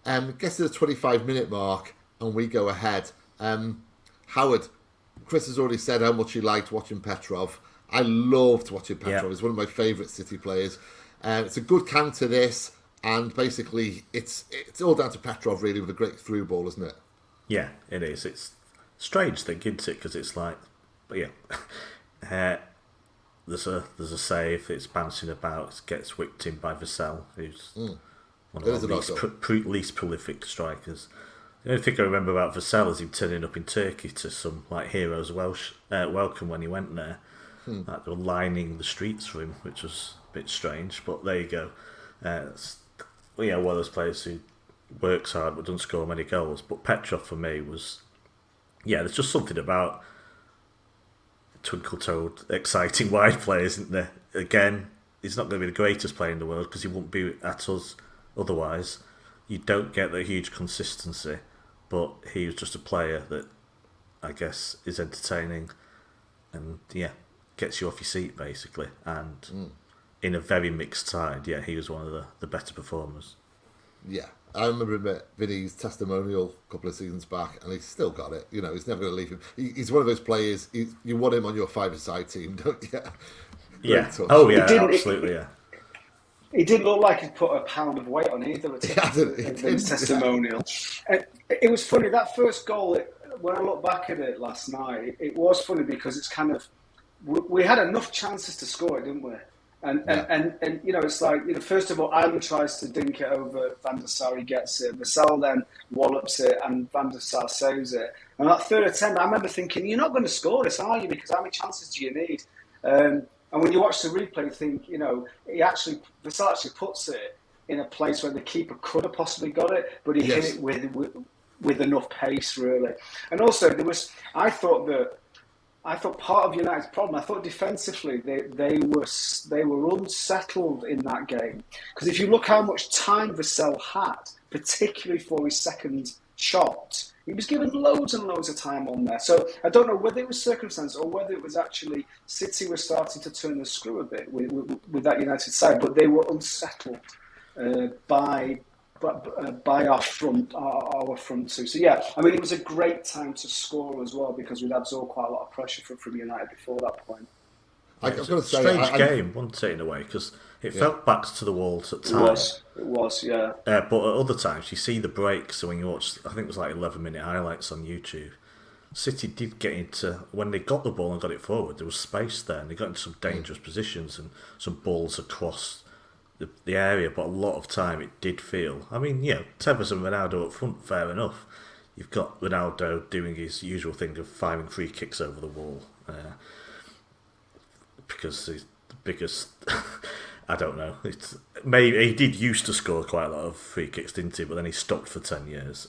Gets to the 25-minute mark and we go ahead. Howard, Chris has already said how much he liked watching Petrov. I loved watching Petrov. He's one of my favourite City players. It's a good counter this, and basically it's all down to Petrov really with a great through ball, isn't it? Yeah, it is. It's a strange thing, isn't it? Because it's like, but yeah, there's a save. It's bouncing about. It gets whipped in by Vassell, who's one of the least prolific strikers. The only thing I remember about Vassell is him turning up in Turkey to some like heroes welcome when he went there. Like they were lining the streets for him, which was a bit strange. But there you go. One of those players who works hard but doesn't score many goals. But Petrov for me was, there's just something about twinkle-toed, exciting wide players, isn't there? Again, he's not going to be the greatest player in the world because he wouldn't be at us otherwise. You don't get the huge consistency, but he was just a player that I guess is entertaining and gets you off your seat basically. And in a very mixed side, he was one of the better performers. Yeah, I remember Vinny's testimonial a couple of seasons back, and he's still got it. He's never going to leave him. He's one of those players. You want him on your five-a-side team, don't you? Absolutely, yeah. He didn't look like he'd put a pound of weight on either at his testimonial. And it was funny, that first goal, when I look back at it last night, it was funny because it's kind of, we had enough chances to score it, didn't we? And it's like, first of all, Island tries to dink it over, Van der Sar, he gets it. Vassell then wallops it, and Van der Sar saves it. And that third attempt, I remember thinking, you're not going to score this, are you? Because how many chances do you need? And when you watch the replay, you think, Vassell actually puts it in a place where the keeper could have possibly got it, but he hit it with enough pace, really. And also, I thought part of United's problem, I thought defensively they were unsettled in that game. Because if you look how much time Vassell had, particularly for his second shot. He was given loads and loads of time on there. So I don't know whether it was circumstance or whether it was actually City were starting to turn the screw a bit with that United side, but they were unsettled by our front two. So yeah, I mean, it was a great time to score as well because we'd absorbed quite a lot of pressure from United before that point. It was a strange game, wasn't it, in a way, because it felt backs to the walls at times. It was, yeah. But at other times, you see the breaks, so when you watch, I think it was like 11-minute highlights on YouTube, City did get into, when they got the ball and got it forward, there was space there, and they got into some dangerous positions and some balls across the area, but a lot of time it did feel, I mean, yeah, Tevez and Ronaldo up front, fair enough. You've got Ronaldo doing his usual thing of firing free kicks over the wall. Because he's the biggest. I don't know. It's maybe he did used to score quite a lot of free kicks, didn't he? But then he stopped for 10 years.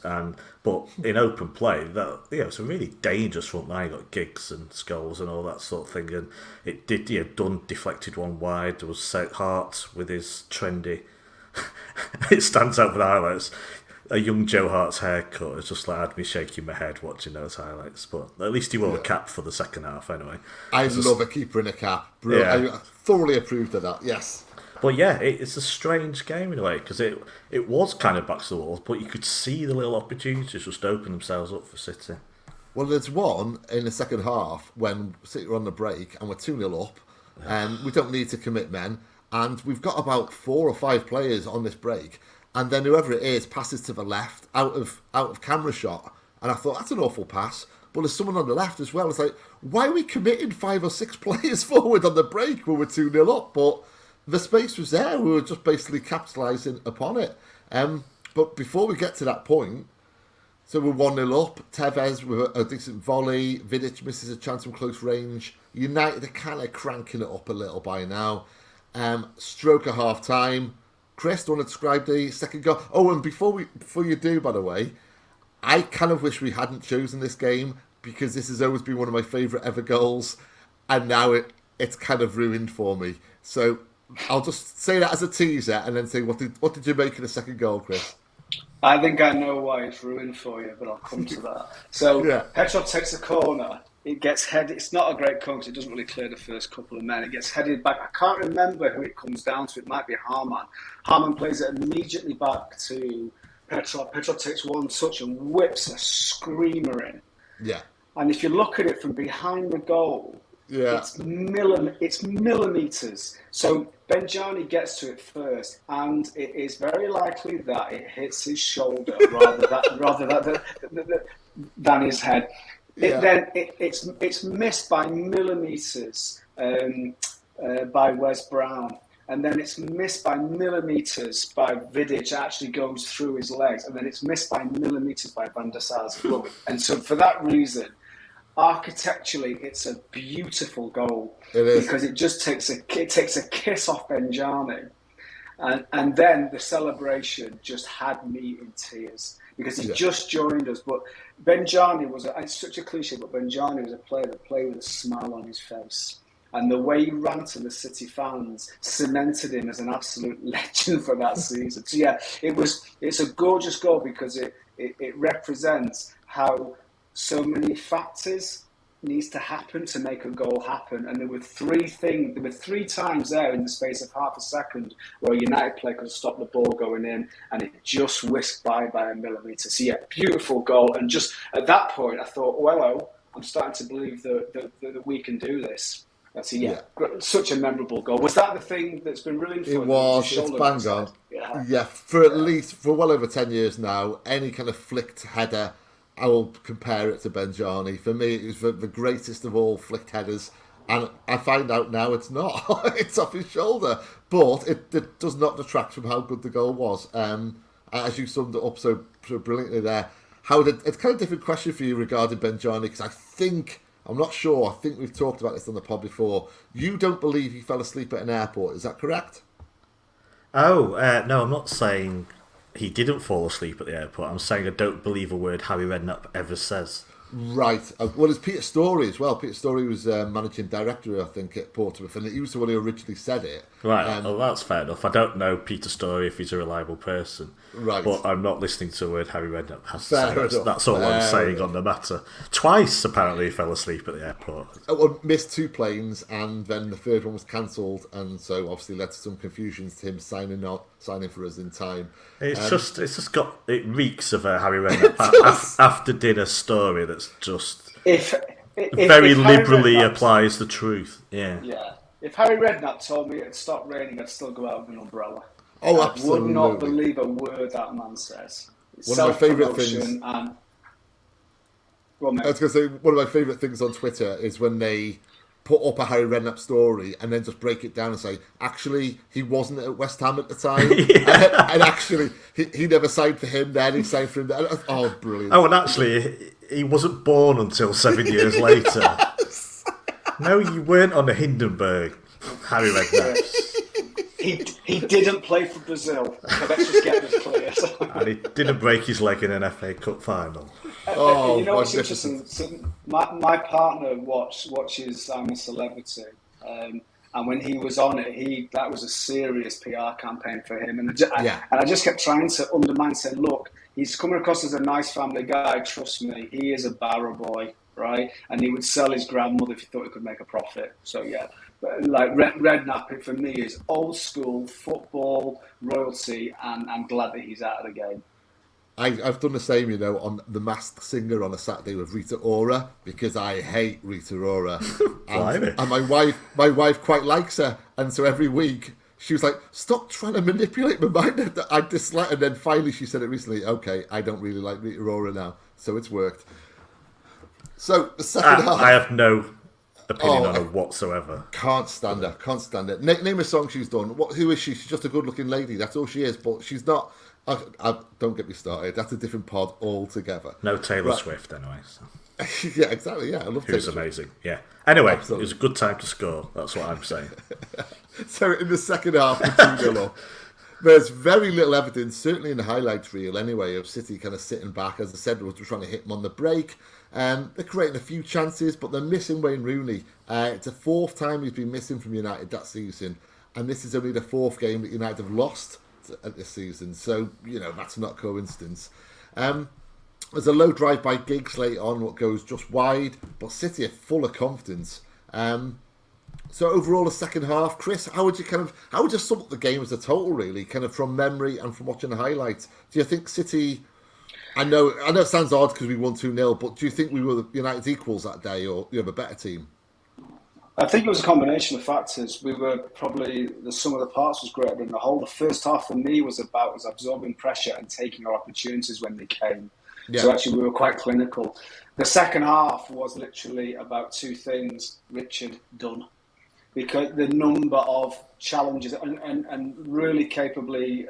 But in open play, it's a really dangerous front line. You got Giggs and Scholes and all that sort of thing. And it did. Dunn deflected one wide. There was Hart with his trendy. It stands out for the highlights. A young Joe Hart's haircut. It's just like had me shaking my head watching those highlights. But at least he wore a cap for the second half anyway. I love a keeper in a cap. Brilliant. Yeah. I thoroughly approved of that, yes. But yeah, it's a strange game in a way because it was kind of back to the walls, but you could see the little opportunities just open themselves up for City. Well, there's one in the second half when City are on the break and we're 2-0 up and we don't need to commit men and we've got about 4 or 5 players on this break. And then whoever it is passes to the left out of camera shot. And I thought, that's an awful pass. But there's someone on the left as well. It's like, why are we committing 5 or 6 players forward on the break when we're 2-0 up? But the space was there. We were just basically capitalising upon it. But before we get to that point, so we're 1-0 up. Tevez with a decent volley. Vidic misses a chance from close range. United are kind of cranking it up a little by now. Stroke of half time. Chris, do you want to describe the second goal? Oh, and before you do, by the way, I kind of wish we hadn't chosen this game because this has always been one of my favourite ever goals, and now it's kind of ruined for me. So I'll just say that as a teaser, and then say what did you make of the second goal, Chris? I think I know why it's ruined for you, but I'll come to that. So Petrov takes a corner. It gets headed. It's not a great corner because it doesn't really clear the first couple of men. It gets headed back. I can't remember who it comes down to. It might be Harman. Harman plays it immediately back to Petrov. Petrov takes one touch and whips a screamer in. Yeah. And if you look at it from behind the goal, it's millimeters. So Benjani gets to it first, and it is very likely that it hits his shoulder rather than his head. It's missed by millimeters by Wes Brown, and then it's missed by millimeters by Vidic. Actually goes through his legs, and then it's missed by millimeters by Van der Sar's glove. And so, for that reason, architecturally, it's a beautiful goal because it just takes a kiss off Benjani, and then the celebration just had me in tears. Because he just joined us. But Benjani it's such a cliche, but Benjani was a player that played with a smile on his face. And the way he ran to the City fans cemented him as an absolute legend for that season. So yeah, it's a gorgeous goal because it represents how so many factors needs to happen to make a goal happen. And there were 3 times there in the space of half a second where a United player could stop the ball going in, and it just whisked by a millimetre. So yeah, beautiful goal. And just at that point, I thought, well, I'm starting to believe that we can do this. Such a memorable goal. Was that the thing that's been ruined for you? It was. It's bang on. Yeah, for well over 10 years now, any kind of flicked header, I will compare it to Benjani. For me, it was the greatest of all flicked headers, and I find out now it's not. It's off his shoulder, but it does not detract from how good the goal was. As you summed it up so brilliantly there, Howard, it's kind of a different question for you regarding Benjani, because I'm not sure, I think we've talked about this on the pod before. You don't believe he fell asleep at an airport, is that correct? No, I'm not saying he didn't fall asleep at the airport. I'm saying I don't believe a word Harry Redknapp ever says. Right. Well, there's Peter Storey as well. Peter Storey was managing director, I think, at Portsmouth, and he was the one who originally said it. Right, well, that's fair enough. I don't know Peter Storey if he's a reliable person. Right. But I'm not listening to a word Harry Redknapp has to Fair say. enough. That's all I'm Fair saying enough. on the matter. Twice, apparently, he fell asleep at the airport. Well, missed 2 planes, and then the third one was cancelled, and so obviously led to some confusions to him signing for us in time. It reeks of a Harry Redknapp after dinner story that's just very liberally applies the truth. Yeah. If Harry Redknapp told me it stopped raining, I'd still go out with an umbrella. Oh, I absolutely. would not believe a word that man says. One of my favourite things. And... I was going to say, one of my favourite things on Twitter is when they put up a Harry Redknapp story and then just break it down and say, actually, he wasn't at West Ham at the time. and actually, he never signed for him then, he signed for him then. Oh, brilliant. Oh, and actually, he wasn't born until 7 years later. No, you weren't on the Hindenburg, Harry Redknapp. He didn't play for Brazil. So let's just get this clear. And he didn't break his leg in an FA Cup final. You know what's interesting? So my partner watches I'm a Celebrity, and when he was on it, that was a serious PR campaign for him. And I just kept trying to undermine, saying, look, he's coming across as a nice family guy. Trust me, he is a barrow boy, right? And he would sell his grandmother if he thought he could make a profit. So yeah. Like Redknapp for me is old school football royalty, and I'm glad that he's out of the game. I've done the same, on The Masked Singer on a Saturday with Rita Ora, because I hate Rita Ora, and my wife quite likes her, and so every week she was like, "Stop trying to manipulate my mind." I dislike, and then finally she said it recently. Okay, I don't really like Rita Ora now, so it's worked. So the second half, I have no opinion on her whatsoever. Can't stand her. Name a song she's done. Who is she? She's just a good-looking lady. That's all she is. But she's not. Don't get me started. That's a different pod altogether. No Taylor Swift, anyway. So. Yeah, exactly. Yeah, I love Taylor Who's Swift. Amazing. Yeah. Anyway, Absolutely. It was a good time to score. That's what I'm saying. So in the second half, the 2-0 up, there's very little evidence, certainly in the highlights reel anyway, of City kind of sitting back. As I said, we're trying to hit them on the break. They're creating a few chances, but they're missing Wayne Rooney. It's the 4th time he's been missing from United that season, and this is only the 4th game that United have lost at this season. So, that's not coincidence. There's a low drive by Giggs late on, what goes just wide, but City are full of confidence. So overall, the second half, Chris, how would you sum up the game as a total, really, kind of from memory and from watching the highlights? Do you think City? I know it sounds odd because we won 2-0, but do you think we were United's equals that day, or you have a better team? I think it was a combination of factors. We were probably the sum of the parts was greater than the whole. The first half for me was absorbing pressure and taking our opportunities when they came. Yeah. So actually, we were quite clinical. The second half was literally about 2 things. Richard done. Because the number of challenges and really capably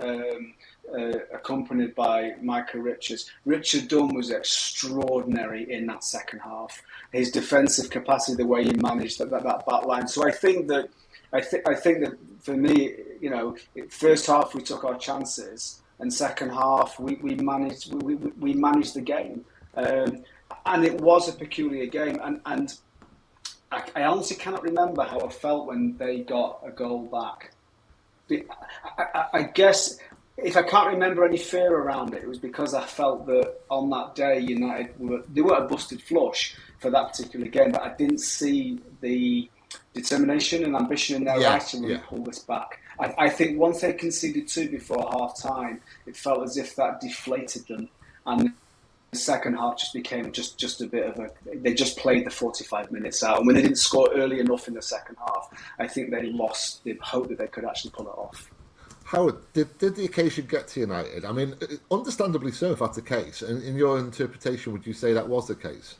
accompanied by Micah Richards. Richard Dunn was extraordinary in that second half. His defensive capacity, the way he managed that back line. So I think that for me, first half we took our chances, and second half we managed the game, and it was a peculiar game, and I honestly cannot remember how I felt when they got a goal back. I guess if I can't remember any fear around it, it was because I felt that on that day United were a busted flush for that particular game, but I didn't see the determination and ambition in their eyes to really pull this back. I think once they conceded 2 before half time, it felt as if that deflated them, and the second half just became just a bit of they just played the 45 minutes out, and when they didn't score early enough in the second half, I think they lost the hope that they could actually pull it off. Howard, did the occasion get to United? I mean, understandably so if that's the case. And in your interpretation, would you say that was the case?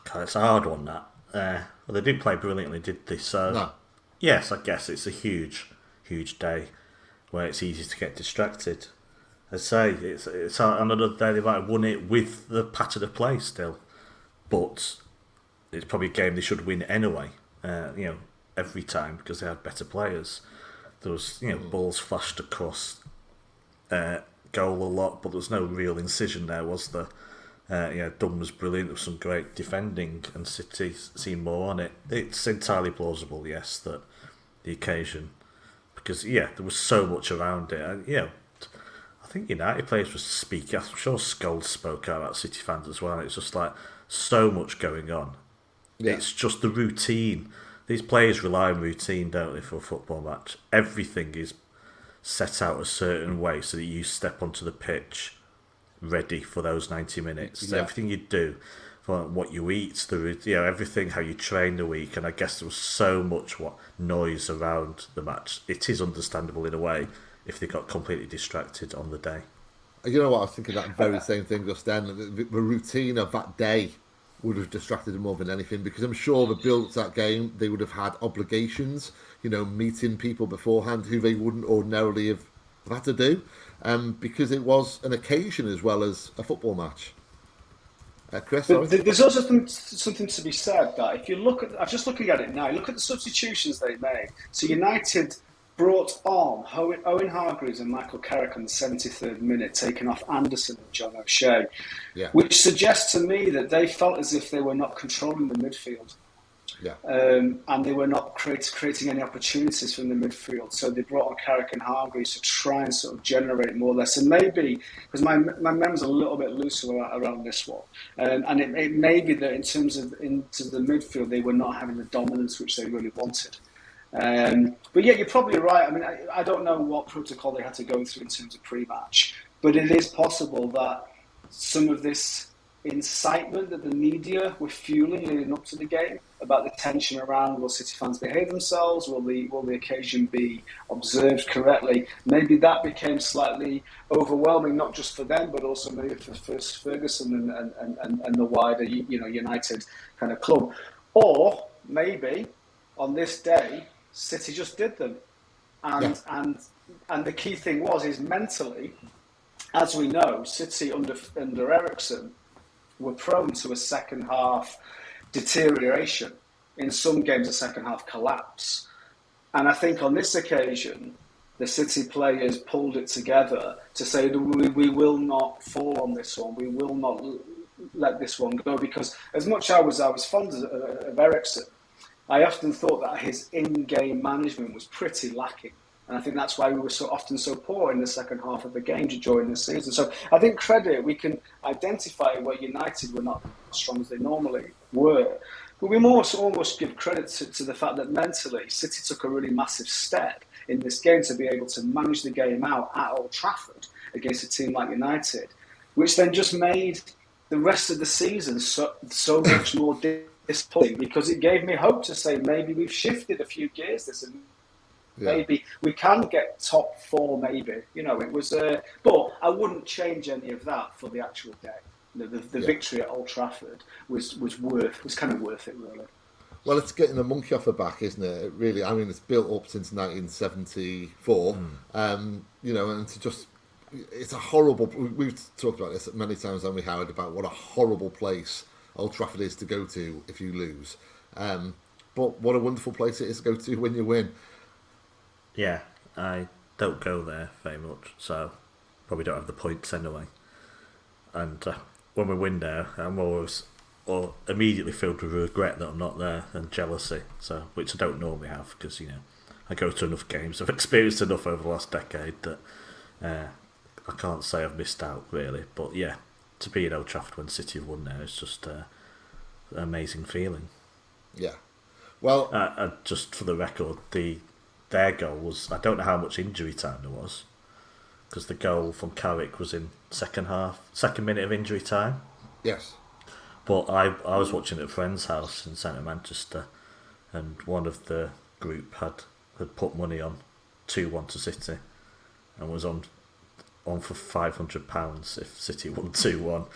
God, it's a hard one, that. Well, they did play brilliantly, did they? So, no. Yes, I guess it's a huge day where it's easy to get distracted. I say, it's another day they might have won it with the pattern of play still. But it's probably a game they should win anyway, every time, because they had better players. There was, balls flashed across goal a lot, but there was no real incision there, was there? Dunn was brilliant. There was some great defending, and City seen more on it. It's entirely plausible, yes, that the occasion, because there was so much around it, and I think United players were speaking. I'm sure Scholes spoke out about City fans as well. It's just like so much going on. Yeah. It's just the routine. These players rely on routine, don't they, for a football match? Everything is set out a certain way so that you step onto the pitch ready for those 90 minutes. Yeah. Everything you do, from what you eat, everything, how you train the week. And I guess there was so much noise around the match. It is understandable in a way if they got completely distracted on the day. You know what, I was thinking that very same thing just then. The routine of that day would have distracted them more than anything, because I'm sure the build to that game, they would have had obligations, meeting people beforehand who they wouldn't ordinarily have had to do, because it was an occasion as well as a football match. Chris, there's also something to be said that if you look at, I'm just looking at it now, look at the substitutions they made. So United brought on Owen Hargreaves and Michael Carrick on the 73rd minute, taking off Anderson and John O'Shea, which suggests to me that they felt as if they were not controlling the midfield. Yeah. And they were not creating any opportunities from the midfield. So they brought on Carrick and Hargreaves to try and sort of generate more or less. And maybe, because my memory's a little bit looser around this one, and it may be that in terms of into the midfield, they were not having the dominance which they really wanted. But yeah, you're probably right. I mean, I don't know what protocol they had to go through in terms of pre-match, but it is possible that some of this incitement that the media were fueling leading up to the game about the tension around will City fans behave themselves, will the occasion be observed correctly, maybe that became slightly overwhelming, not just for them but also maybe for Ferguson and the wider United kind of club. Or maybe on this day City just did them, and the key thing is mentally, as we know, City under Ericsson were prone to a second half deterioration. In some games, a second half collapse. And I think on this occasion, the City players pulled it together to say that we will not fall on this one. We will not let this one go, because as much as I was fond of Ericsson, I often thought that his in-game management was pretty lacking. And I think that's why we were so often so poor in the second half of the game during the season. So I think we can identify where United were not as strong as they normally were. But we almost give credit to the fact that mentally City took a really massive step in this game to be able to manage the game out at Old Trafford against a team like United, which then just made the rest of the season so much more disappointing, because it gave me hope to say maybe we've shifted a few gears this and maybe we can get top four, maybe. It was... but I wouldn't change any of that for the actual day. The victory at Old Trafford was kind of worth it, really. Well, it's getting the monkey off the back, isn't it? Really, I mean, it's built up since 1974. And to just... It's a horrible... We've talked about this many times, haven't we, Howard, about what a horrible place Old Trafford is to go to if you lose. But what a wonderful place it is to go to when you win. Yeah, I don't go there very much, so probably don't have the points anyway. And when we win there, I'm always immediately filled with regret that I'm not there, and jealousy. So, which I don't normally have, because I go to enough games, I've experienced enough over the last decade that I can't say I've missed out really. But yeah, to be in Old Trafford when City have won there is just an amazing feeling. Yeah, well, just for the record, their goal was, I don't know how much injury time there was, because the goal from Carrick was in second minute of injury time. Yes. But I was watching at a friend's house in centre Manchester, and one of the group had put money on 2-1 to City, and was on for £500 if City won 2-1.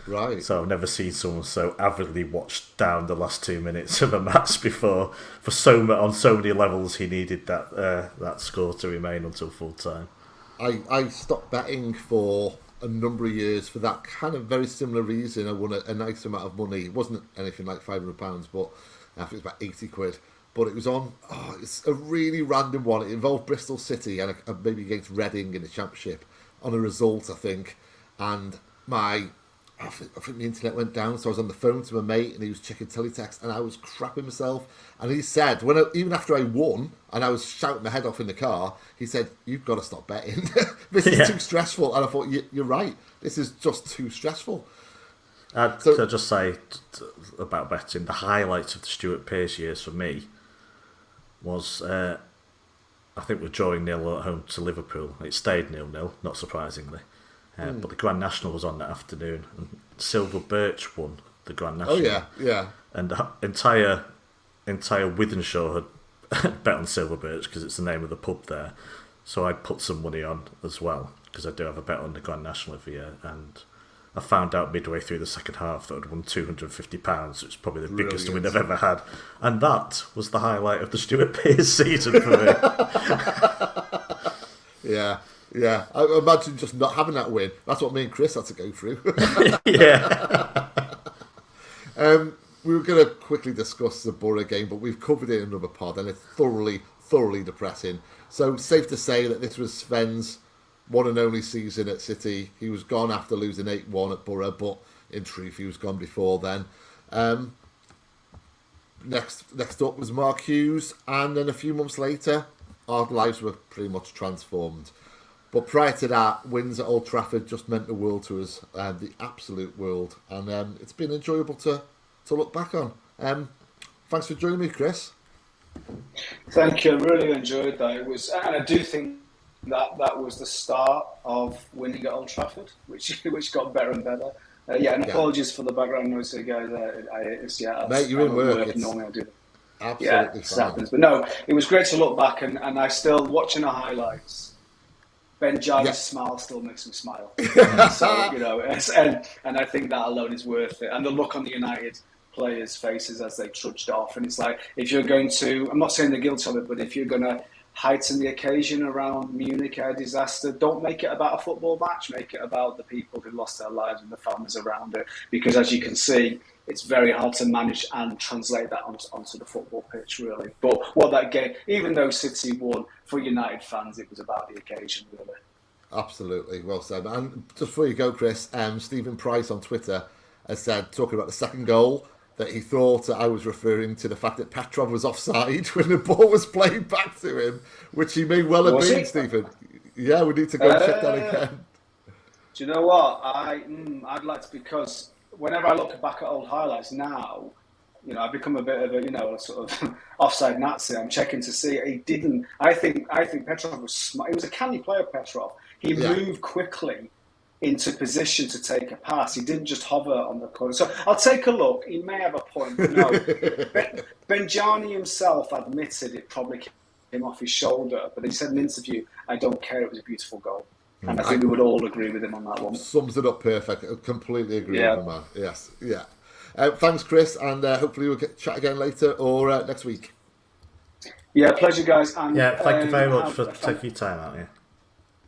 Right. So I've never seen someone so avidly watch down the last 2 minutes of a match before. On so many levels, he needed that score to remain until full time. I stopped betting for a number of years for that kind of very similar reason. I won a nice amount of money. It wasn't anything like £500, but I think it was about 80 quid. But it was on. It's a really random one. It involved Bristol City and maybe against Reading in the Championship on a result, I think. And my I think the internet went down, so I was on the phone to my mate, and he was checking teletext, and I was crapping myself. And he said, even after I won, and I was shouting my head off in the car, he said, "You've got to stop betting. This is too stressful." And I thought, "You're right. This is just too stressful." I'll just say about betting, the highlight of the Stuart Pearce years for me was, I think we're drawing 0 at home to Liverpool. It stayed 0-0, not surprisingly. But the Grand National was on that afternoon, and Silver Birch won the Grand National. Oh yeah. And the entire Wythenshawe had bet on Silver Birch because it's the name of the pub there. So I put some money on as well because I do have a bet on the Grand National every year. And I found out midway through the second half that I'd won £250, which is probably the biggest win I've ever had. And that was the highlight of the Stuart Pearce season for me. Yeah, I imagine just not having that win. That's what me and Chris had to go through. Yeah. We were going to quickly discuss the Borough game, but we've covered it in another pod, and it's thoroughly depressing. So safe to say that this was Sven's one and only season at City. He was gone after losing 8-1 at Borough, but in truth, he was gone before then. Next up was Mark Hughes, and then a few months later, our lives were pretty much transformed. But prior to that, wins at Old Trafford just meant the world to us, the absolute world. And it's been enjoyable to look back on. Thanks for joining me, Chris. Thank you. I really enjoyed that. It was, and I do think that was the start of winning at Old Trafford, which got better and better. Apologies for the background noise, guys. Mate, you're in work. Normally I do. Absolutely fine. Happens. But no, it was great to look back, and I still, watching the highlights, Ben Jarvis' smile still makes me smile. So, and I think that alone is worth it. And the look on the United players' faces as they trudged off. And it's like, if you're going to, I'm not saying they're guilty of it, but if you're going to heighten the occasion around Munich air disaster, don't make it about a football match. Make it about the people who lost their lives and the families around it. Because as you can see, it's very hard to manage and translate that onto the football pitch, really. But what that game, even though City won, for United fans, it was about the occasion, really. Absolutely, well said. And just before you go, Chris, Stephen Price on Twitter has said, talking about the second goal, that he thought I was referring to the fact that Petrov was offside when the ball was played back to him, which he may well have been, Stephen. Yeah, we need to go check that again. Do you know what? I'd like to, because whenever I look back at old highlights now, I've become a bit of a sort of offside Nazi. I'm checking to see he didn't. I think Petrov was smart. He was a canny player, Petrov. He moved quickly into position to take a pass. He didn't just hover on the corner. So I'll take a look. He may have a point. No, Benjani himself admitted it probably came off his shoulder, but he said in an interview, "I don't care. It was a beautiful goal." And I think we would all agree with him on that one. Sums it up perfect. I completely agree with him, man. Yes, yeah. Thanks, Chris, and hopefully we'll chat again later or next week. Yeah, pleasure, guys. And, thank you very much for taking your time out here.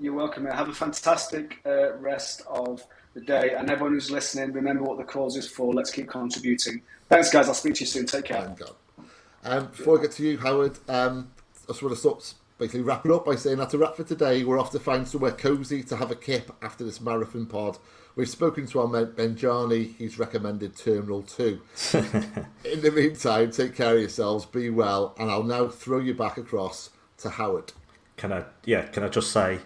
You're welcome, mate. Have a fantastic rest of the day. And everyone who's listening, remember what the cause is for. Let's keep contributing. Thanks, guys. I'll speak to you soon. Take care. Before I get to you, Howard, I just want to basically wrap it up by saying that's a wrap for today. We're off to find somewhere cosy to have a kip after this marathon pod. We've spoken to our mate Benjani. He's recommended Terminal 2. In the meantime, take care of yourselves, be well, and I'll now throw you back across to Howard. Can I just say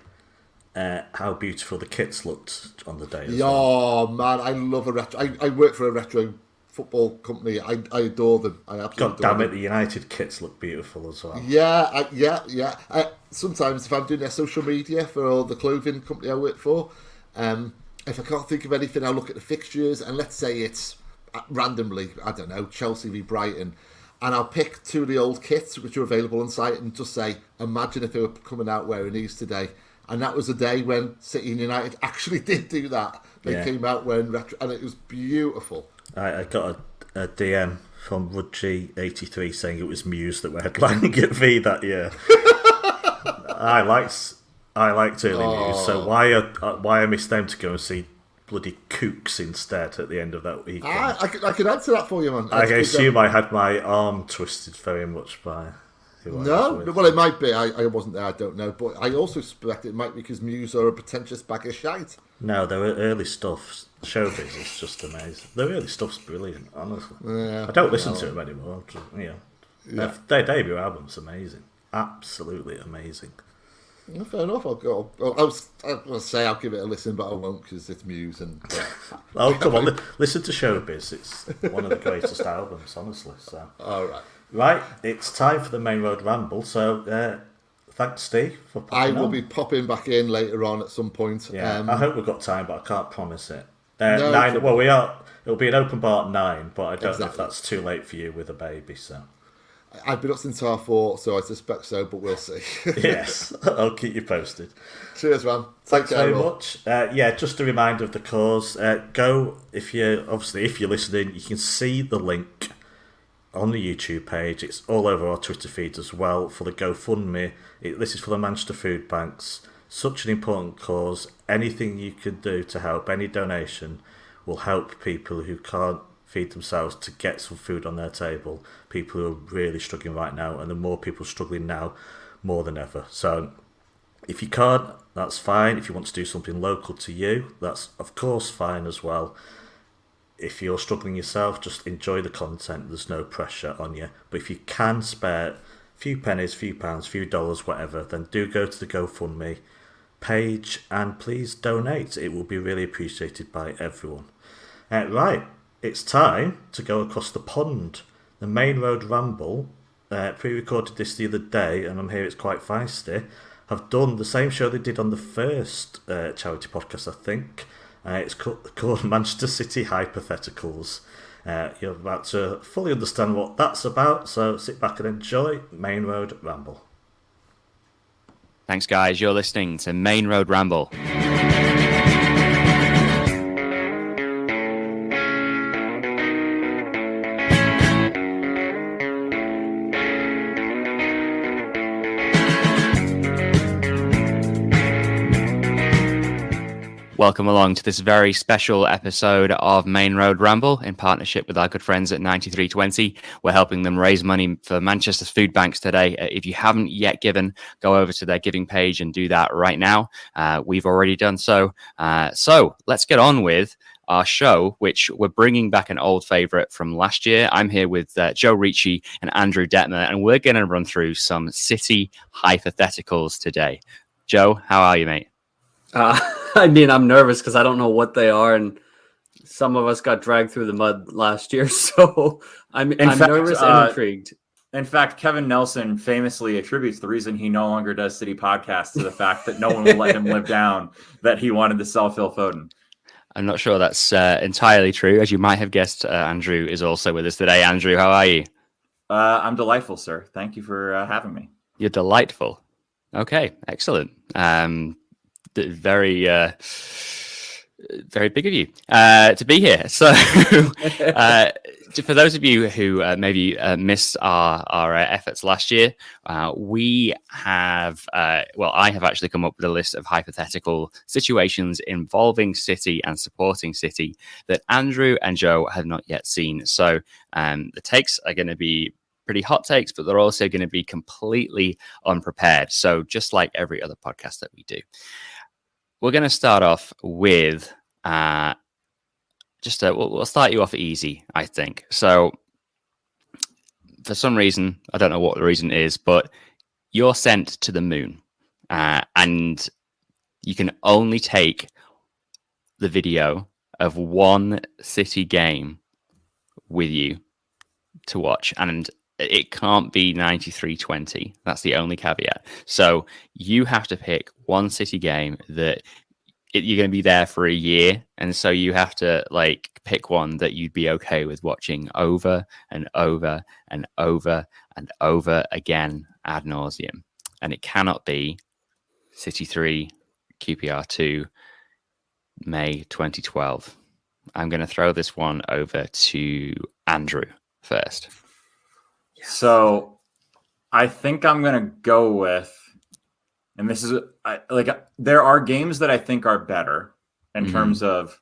how beautiful the kits looked on the day as well? Man, I love a retro. I work for a retro football company. I adore them. I absolutely God damn it, the United kits look beautiful as well. Yeah. Sometimes if I'm doing their social media for the clothing company I work for, if I can't think of anything, I'll look at the fixtures, and let's say it's randomly, I don't know, Chelsea v Brighton, and I'll pick two of the old kits which are available on site and just say, imagine if they were coming out wearing these today. And that was a day when City and United actually did do that. They came out wearing retro, and it was beautiful. I got a DM from Rudgy83 saying it was Muse that were headlining at V that year. I liked early Muse, so why I missed them to go and see bloody Kooks instead at the end of that weekend? I could answer that for you, man. I assume I had my arm twisted very much by who I was with. Well, it might be. I wasn't there, I don't know. But I also suspect it might be because Muse are a pretentious bag of shite. No, they were early stuff. Showbiz is just amazing. The really stuff's brilliant, honestly. Yeah, I don't listen to them anymore. Their debut album's amazing. Absolutely amazing. Yeah, fair enough. I'll go. I'll say I'll give it a listen, but I won't because it's Muse and. Oh come on! Listen to Showbiz. It's one of the greatest albums, honestly. So. All right. Right, it's time for the Main Road Ramble. So, thanks, Steve, for popping I will on. be popping back in later on at some point. Yeah, I hope we've got time, but I can't promise it. No, 9. Well, we are. It'll be an open bar at 9, but I don't know if Exactly. that's too late for you with a baby. So. I've been up since 4:30, so I suspect so, but we'll see. Yes, I'll keep you posted. Cheers, man. Thanks Take care, very Will. much. Just a reminder of the cause. Go if you're listening, you can see the link on the YouTube page. It's all over our Twitter feeds as well for the GoFundMe. This is for the Manchester Food Banks. Such an important cause. Anything you can do to help, any donation, will help people who can't feed themselves to get some food on their table. People who are really struggling right now, and the more people struggling now, more than ever. So if you can't, that's fine. If you want to do something local to you, that's of course fine as well. If you're struggling yourself, just enjoy the content. There's no pressure on you. But if you can spare a few pennies, few pounds, few dollars, whatever, then do go to the GoFundMe page and please donate. It will be really appreciated by everyone. Right, it's time to go across the pond. The Main Road Ramble, pre-recorded this the other day, and I'm here, it's quite feisty, have done the same show they did on the first charity podcast, I think. It's called Manchester City Hypotheticals. You're about to fully understand what that's about, so sit back and enjoy Main Road Ramble. Thanks, guys. You're listening to Main Road Ramble. Welcome along to this very special episode of Main Road Ramble in partnership with our good friends at 9320. We're helping them raise money for Manchester's food banks today. If you haven't yet given, go over to their giving page and do that right now. We've already done so. So let's get on with our show, which we're bringing back an old favorite from last year. I'm here with Joe Ricci and Andrew Detmer, and we're going to run through some City hypotheticals today. Joe, how are you, mate? I mean, I'm nervous because I don't know what they are, and some of us got dragged through the mud last year, so I'm nervous and intrigued. In fact, Kevin Nelson famously attributes the reason he no longer does City podcasts to the fact that no one will let him live down that he wanted to sell Phil Foden. I'm not sure that's entirely true. As you might have guessed, Andrew is also with us today. Andrew, how are you? I'm delightful, sir. Thank you for having me. You're delightful. Okay, excellent. Very big of you to be here. So for those of you who maybe missed our efforts last year, we have I have actually come up with a list of hypothetical situations involving City and supporting City that Andrew and Joe have not yet seen. So the takes are going to be pretty hot takes, but they're also going to be completely unprepared. So just like every other podcast that we do. We're going to start off with we'll start you off easy, I think. So for some reason, I don't know what the reason is, but you're sent to the moon and you can only take the video of one City game with you to watch. And it can't be 93-20. That's the only caveat. So you have to pick one City game that you're going to be there for a year. And so you have to pick one that you'd be okay with watching over and over and over and over again ad nauseum. And it cannot be City 3, QPR 2, May 2012. I'm going to throw this one over to Andrew first. So I think I'm going to go with, and this is there are games that I think are better in terms of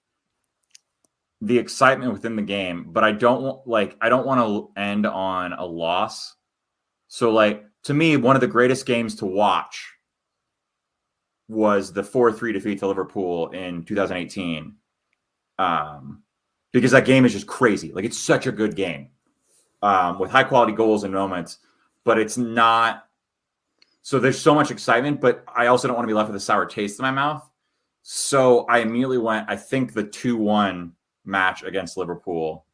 the excitement within the game, but I don't want to end on a loss. So to me, one of the greatest games to watch was the 4-3 defeat to Liverpool in 2018. because that game is just crazy. Like, it's such a good game with high quality goals and moments, but it's not. So there's so much excitement, but I also don't want to be left with a sour taste in my mouth. So I immediately went, I think the 2-1 match against Liverpool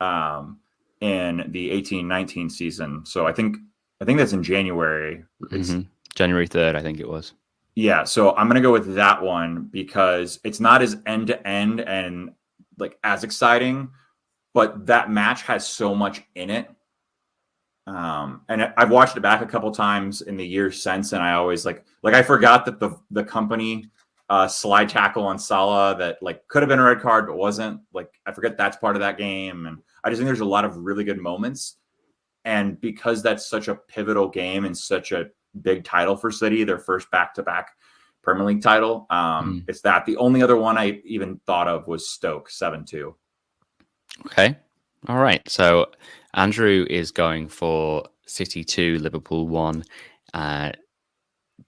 in the 18-19 season. So I think that's in January. It's January 3rd, I think it was. Yeah, so I'm going to go with that one because it's not as end-to-end and like as exciting, but that match has so much in it. And I've watched it back a couple times in the years since, and I always like I forgot that the Kompany slide tackle on Salah that like could have been a red card but wasn't. Like, I forget that's part of that game, and I just think there's a lot of really good moments. And because that's such a pivotal game and such a big title for City, their first back-to-back Premier League title, it's that. The only other one I even thought of was Stoke 7-2. Okay, all right. So Andrew is going for City 2, Liverpool 1,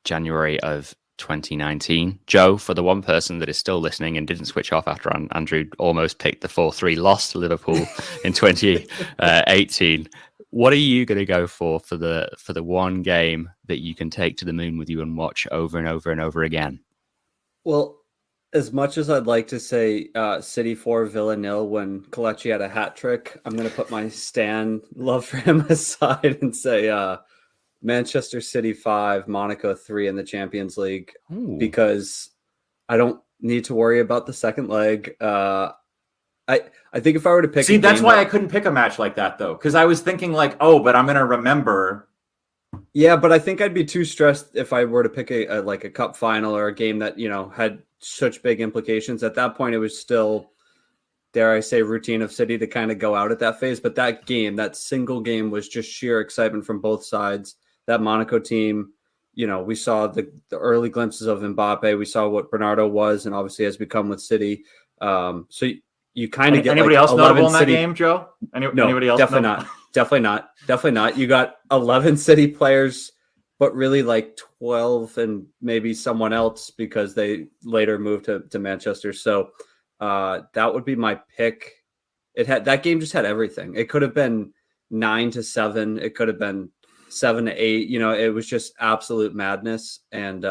January of 2019. Joe, for the one person that is still listening and didn't switch off after Andrew almost picked the 4-3 loss to Liverpool in 2018, what are you going to go for the one game that you can take to the moon with you and watch over and over and over again? Well, as much as I'd like to say City 4, Villa 0 when Kelechi had a hat trick, I'm going to put my Stan love for him aside and say Manchester City 5, Monaco 3 in the Champions League. Ooh. Because I don't need to worry about the second leg. I think if I were to pick, see, that's why I couldn't pick a match like that though, because I was thinking like, oh, but I'm going to remember. Yeah, but I think I'd be too stressed if I were to pick a cup final or a game that, you know, had such big implications. At that point, it was still, dare I say, routine of City to kind of go out at that phase. But that game, that single game, was just sheer excitement from both sides. That Monaco team, you know, we saw the early glimpses of Mbappe. We saw what Bernardo was and obviously has become with City. So you kind of get anybody like else notable in that City... game, Joe? No, anybody else? Definitely not. Definitely not. You got 11 City players, but really like 12 and maybe someone else because they later moved to Manchester. So that would be my pick. That game just had everything. It could have been 9-7. It could have been 7-8. You know, it was just absolute madness. And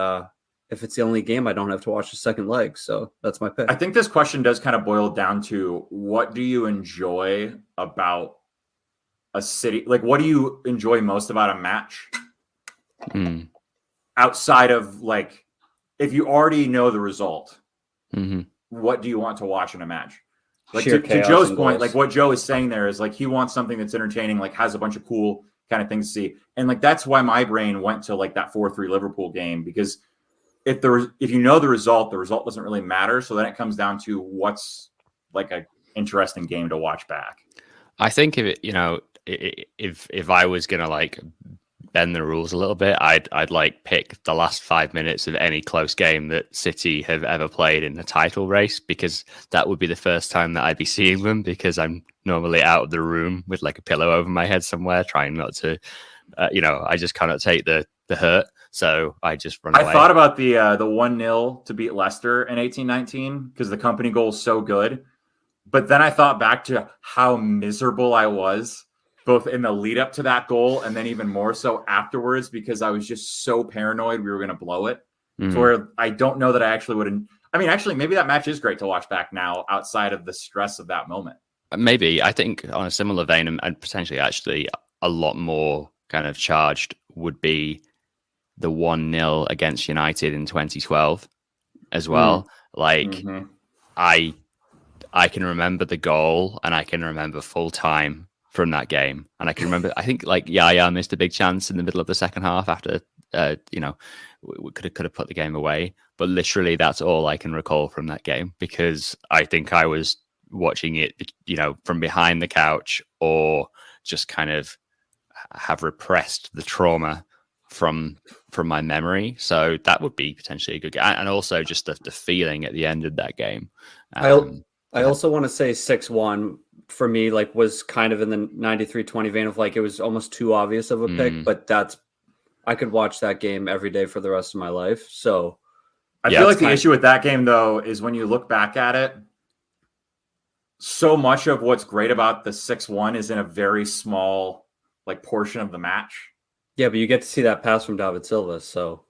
if it's the only game, I don't have to watch the second leg. So that's my pick. I think this question does kind of boil down to, what do you enjoy about a City? Like, what do you enjoy most about a match? Outside of, like, if you already know the result, what do you want to watch in a match? Like, to Joe's point, like what Joe is saying there is like, he wants something that's entertaining, like has a bunch of cool kind of things to see. And like, that's why my brain went to like that 4-3 Liverpool game, because if you know the result doesn't really matter. So then it comes down to what's like a interesting game to watch back. I think if I was gonna like bend the rules a little bit, I'd like pick the last 5 minutes of any close game that City have ever played in the title race, because that would be the first time that I'd be seeing them, because I'm normally out of the room with like a pillow over my head somewhere, trying not to, I just cannot take the hurt. So I just run away. I thought about the 1-0 to beat Leicester in 18-19 because the Kompany goal is so good. But then I thought back to how miserable I was both in the lead up to that goal and then even more so afterwards, because I was just so paranoid we were going to blow it. To where I don't know that I actually would. I mean, actually, maybe that match is great to watch back now outside of the stress of that moment. Maybe. I think on a similar vein and potentially actually a lot more kind of charged would be the 1-0 against United in 2012 as well. I can remember the goal and I can remember full time from that game. And I can remember, I think like Yaya missed a big chance in the middle of the second half after, we could have put the game away. But literally that's all I can recall from that game, because I think I was watching it, from behind the couch, or just kind of have repressed the trauma from my memory. So that would be potentially a good game. And also just the feeling at the end of that game. I also want to say 6-1 for me, like, was kind of in the 93-20 vein of like, it was almost too obvious of a pick, but I could watch that game every day for the rest of my life. So I feel like the issue with that game though is when you look back at it, so much of what's great about the 6-1 is in a very small like portion of the match. Yeah, but you get to see that pass from David Silva, so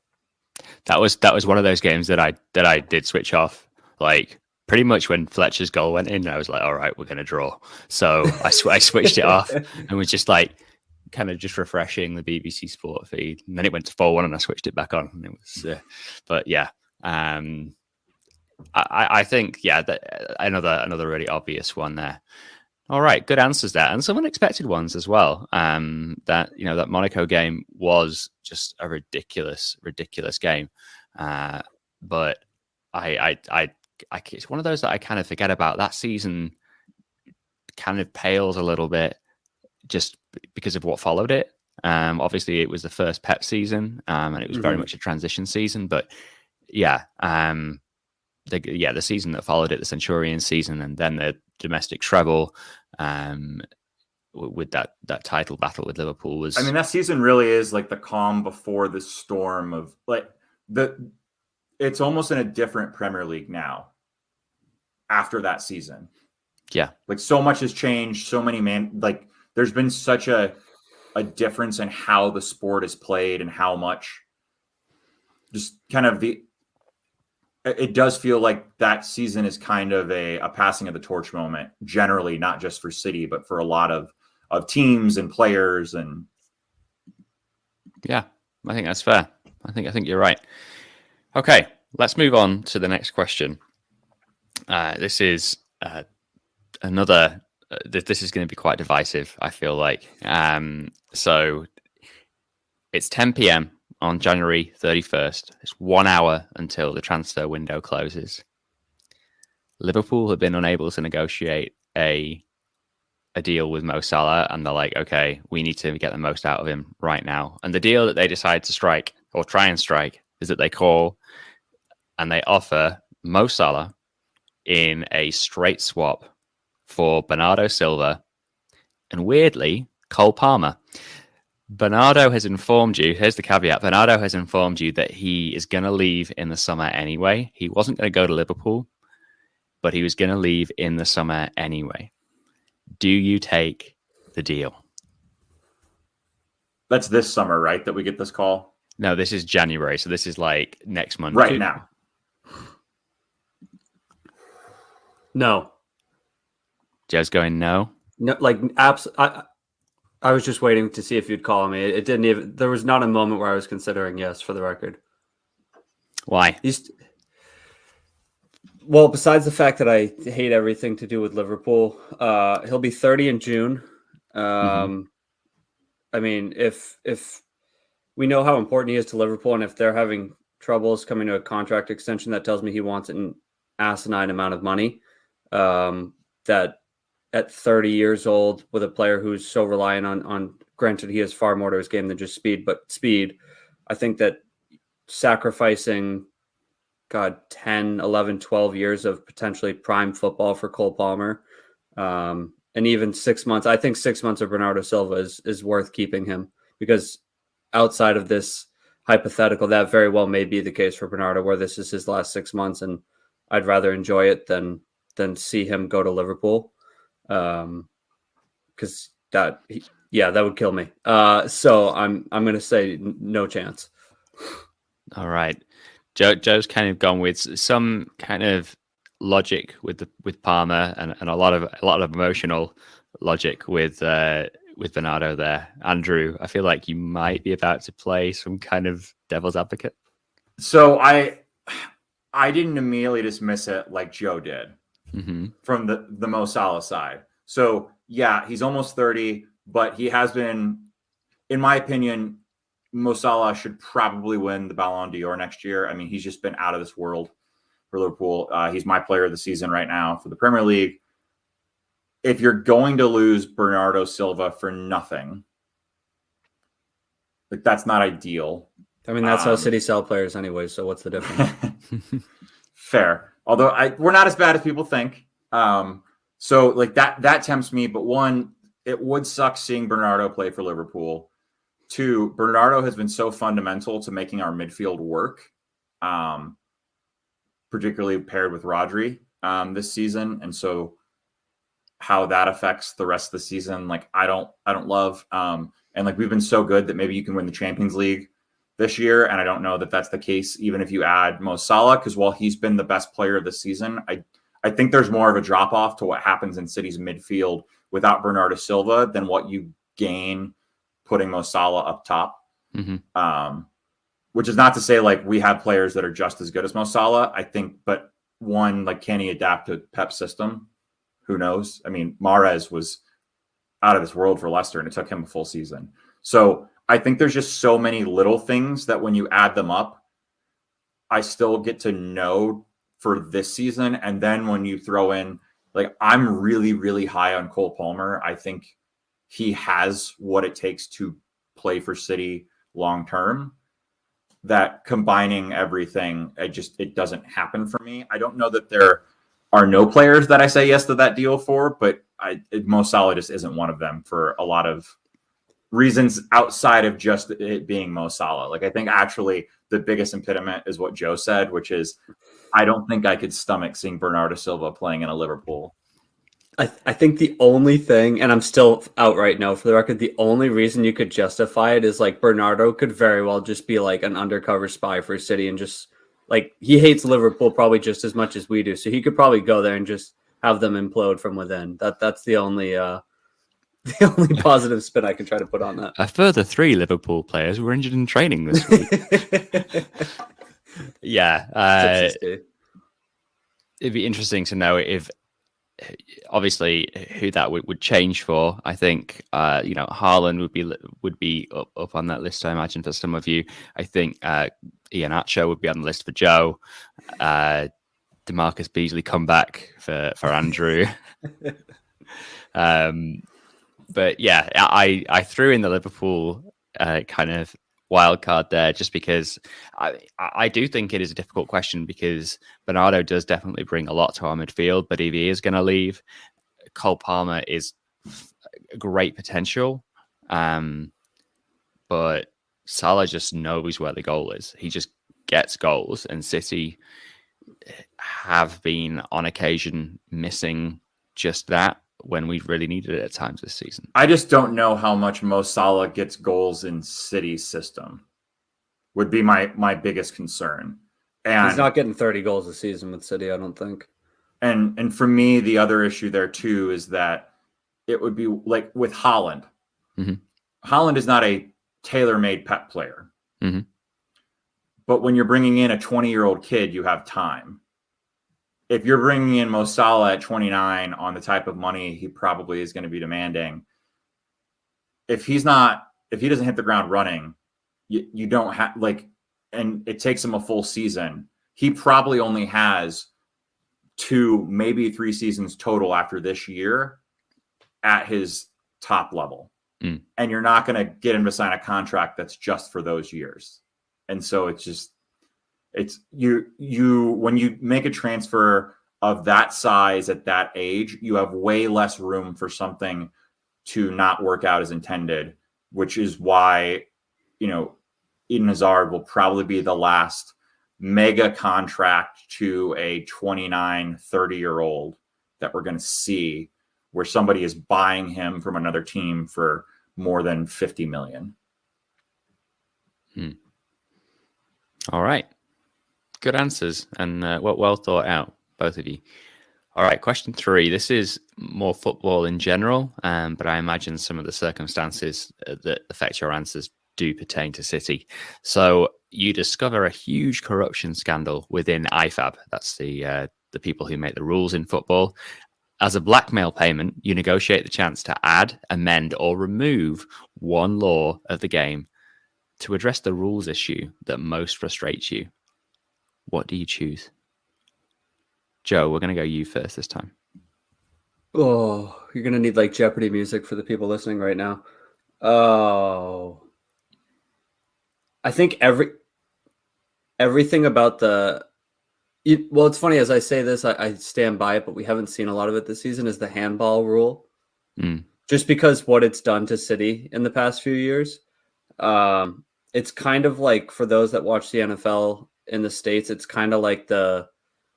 that was one of those games that I did switch off. Like pretty much when Fletcher's goal went in, I was like, all right, we're going to draw. So I switched it off and was just like kind of just refreshing the BBC Sport feed. And then it went to 4-1 and I switched it back on. And it was, but yeah, I think, yeah, another really obvious one there. All right, good answers there, and some unexpected ones as well. That Monaco game was just a ridiculous game, but it's one of those that I kind of forget about. That season kind of pales a little bit just because of what followed it. Obviously, it was the first Pep season, and it was very much a transition season. But yeah, the season that followed it, the Centurion season, and then the domestic treble, with that title battle with Liverpool was. I mean, that season really is like the calm before the storm of like it's almost in a different Premier League now after that season. Yeah. Like so much has changed. So many there's been such a difference in how the sport is played and how much just kind of it does feel like that season is kind of a passing of the torch moment, generally, not just for City, but for a lot of teams and players. And yeah, I think that's fair. I think you're right. Okay, let's move on to the next question. This is another. This is going to be quite divisive, I feel like. So it's 10 p.m. on January 31st. It's 1 hour until the transfer window closes. Liverpool have been unable to negotiate a deal with Mo Salah, and they're like, okay, we need to get the most out of him right now. And the deal that they decide to strike, or try and strike, is that they call and they offer Mo Salah in a straight swap for Bernardo Silva and, weirdly, Cole Palmer. Bernardo has informed you, here's the caveat, Bernardo has informed you that he is going to leave in the summer anyway. He wasn't going to go to Liverpool, but he was going to leave in the summer anyway. Do you take the deal? That's this summer, right, that we get this call? No, this is January, so this is like next month. Right now. No. Joe's going no? No, like, I was just waiting to see if you'd call me. It didn't even. There was not a moment where I was considering yes, for the record. Why? Well, besides the fact that I hate everything to do with Liverpool, he'll be 30 in June. I mean, if we know how important he is to Liverpool, and if they're having troubles coming to a contract extension, that tells me he wants an asinine amount of money. That at 30 years old, with a player who's so reliant on granted, he has far more to his game than just speed, but speed, I think that sacrificing, 10, 11, 12 years of potentially prime football for Cole Palmer, and even 6 months, I think 6 months of Bernardo Silva is worth keeping him, because outside of this hypothetical, that very well may be the case for Bernardo, where this is his last 6 months, and I'd rather enjoy it than see him go to Liverpool. Because that would kill me. So I'm going to say no chance. All right, Joe's kind of gone with some kind of logic with Palmer and a lot of emotional logic with Bernardo there. Andrew, I feel like you might be about to play some kind of devil's advocate. So I didn't immediately dismiss it like Joe did. From the Mo Salah side. So yeah, he's almost 30, but he has been, in my opinion, Mo Salah should probably win the Ballon d'Or next year. I mean, he's just been out of this world for Liverpool. He's my player of the season right now for the Premier League. If you're going to lose Bernardo Silva for nothing, like that's not ideal. I mean, that's how City sell players anyway, so what's the difference? Fair. Although we're not as bad as people think. So like that tempts me. But one, it would suck seeing Bernardo play for Liverpool. Two, Bernardo has been so fundamental to making our midfield work, particularly paired with Rodri this season. And so how that affects the rest of the season, like I don't love. And like we've been so good that maybe you can win the Champions League this year, and I don't know that that's the case even if you add Mo Salah, because while he's been the best player of the season, I think there's more of a drop off to what happens in City's midfield without Bernardo Silva than what you gain putting Mo Salah up top. Which is not to say like we have players that are just as good as Mo Salah, I think, but one, like, can he adapt to Pep's system? Who knows? I mean, Mahrez was out of this world for Leicester, and it took him a full season. So I think there's just so many little things that when you add them up, I still get to know for this season. And then when you throw in, like, I'm really, really high on Cole Palmer. I think he has what it takes to play for City long term. That combining everything, it doesn't happen for me. I don't know that there are no players that I say yes to that deal for, but Mo Salah just isn't one of them for a lot of reasons outside of just it being Mo Salah. Like, I think actually the biggest impediment is what Joe said, which is I don't think I could stomach seeing Bernardo Silva playing in a Liverpool. I think the only thing, and I'm still out right now for the record, the only reason you could justify it is like Bernardo could very well just be like an undercover spy for City and just like he hates Liverpool probably just as much as we do. So he could probably go there and just have them implode from within. That's the only positive spin I can try to put on that. A further 3 Liverpool players were injured in training this week. Yeah. It'd be interesting to know if obviously who that would change for. I think Haaland would be up on that list, I imagine, for some of you. I think Iheanacho would be on the list for Joe. DeMarcus Beasley come back for Andrew. But yeah, I threw in the Liverpool kind of wild card there just because I do think it is a difficult question because Bernardo does definitely bring a lot to our midfield, but if he is going to leave, Cole Palmer is a great potential, but Salah just knows where the goal is. He just gets goals, and City have been on occasion missing just that when we really needed it at times this season. I just don't know how much Mo Salah gets goals in City's system would be my biggest concern. And he's not getting 30 goals a season with City, I don't think. And for me, the other issue there too is that it would be like with Haaland. Haaland is not a tailor-made Pep player. But when you're bringing in a 20-year-old kid, you have time. If you're bringing in Mo Salah at 29 on the type of money he probably is going to be demanding, if he doesn't hit the ground running, you don't have and it takes him a full season. He probably only has 2, maybe 3 seasons total after this year at his top level. And you're not going to get him to sign a contract that's just for those years. And so it's you when you make a transfer of that size at that age, you have way less room for something to not work out as intended, which is why, Eden Hazard will probably be the last mega contract to a 29, 30-year-old that we're going to see where somebody is buying him from another team for more than 50 million. All right. Good answers and well thought out, both of you. All right, question 3. This is more football in general, but I imagine some of the circumstances that affect your answers do pertain to City. So you discover a huge corruption scandal within IFAB. That's the people who make the rules in football. As a blackmail payment, you negotiate the chance to add, amend, or remove one law of the game to address the rules issue that most frustrates you. What do you choose? Joe, we're going to go you first this time. Oh, you're going to need like Jeopardy music for the people listening right now. Oh, I think everything about well, it's funny as I say this, I stand by it, but we haven't seen a lot of it this season, is the handball rule. Just because what it's done to City in the past few years. It's kind of like, for those that watch the NFL in the States, it's kind of like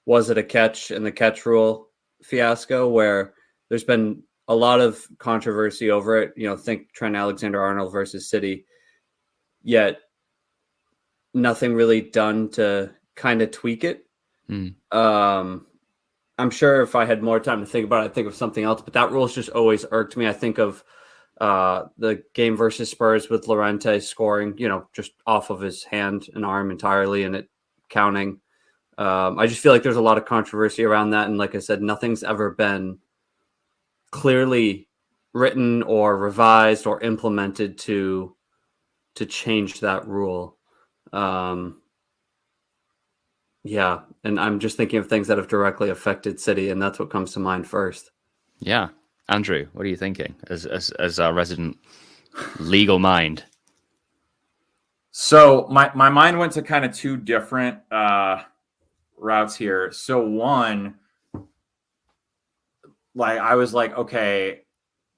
was it a catch and the catch rule fiasco, where there's been a lot of controversy over it. Think Trent Alexander-Arnold versus City, yet nothing really done to kind of tweak it. I'm sure if I had more time to think about it, I'd think of something else, but that rule's just always irked me. I think of the game versus Spurs with Llorente scoring, just off of his hand and arm entirely and it counting. I just feel like there's a lot of controversy around that. And like I said, nothing's ever been clearly written or revised or implemented to change that rule. Yeah, and I'm just thinking of things that have directly affected City, and that's what comes to mind first. Yeah, Andrew, what are you thinking as our resident legal mind? So my mind went to kind of two different routes here. So one, I was like, okay,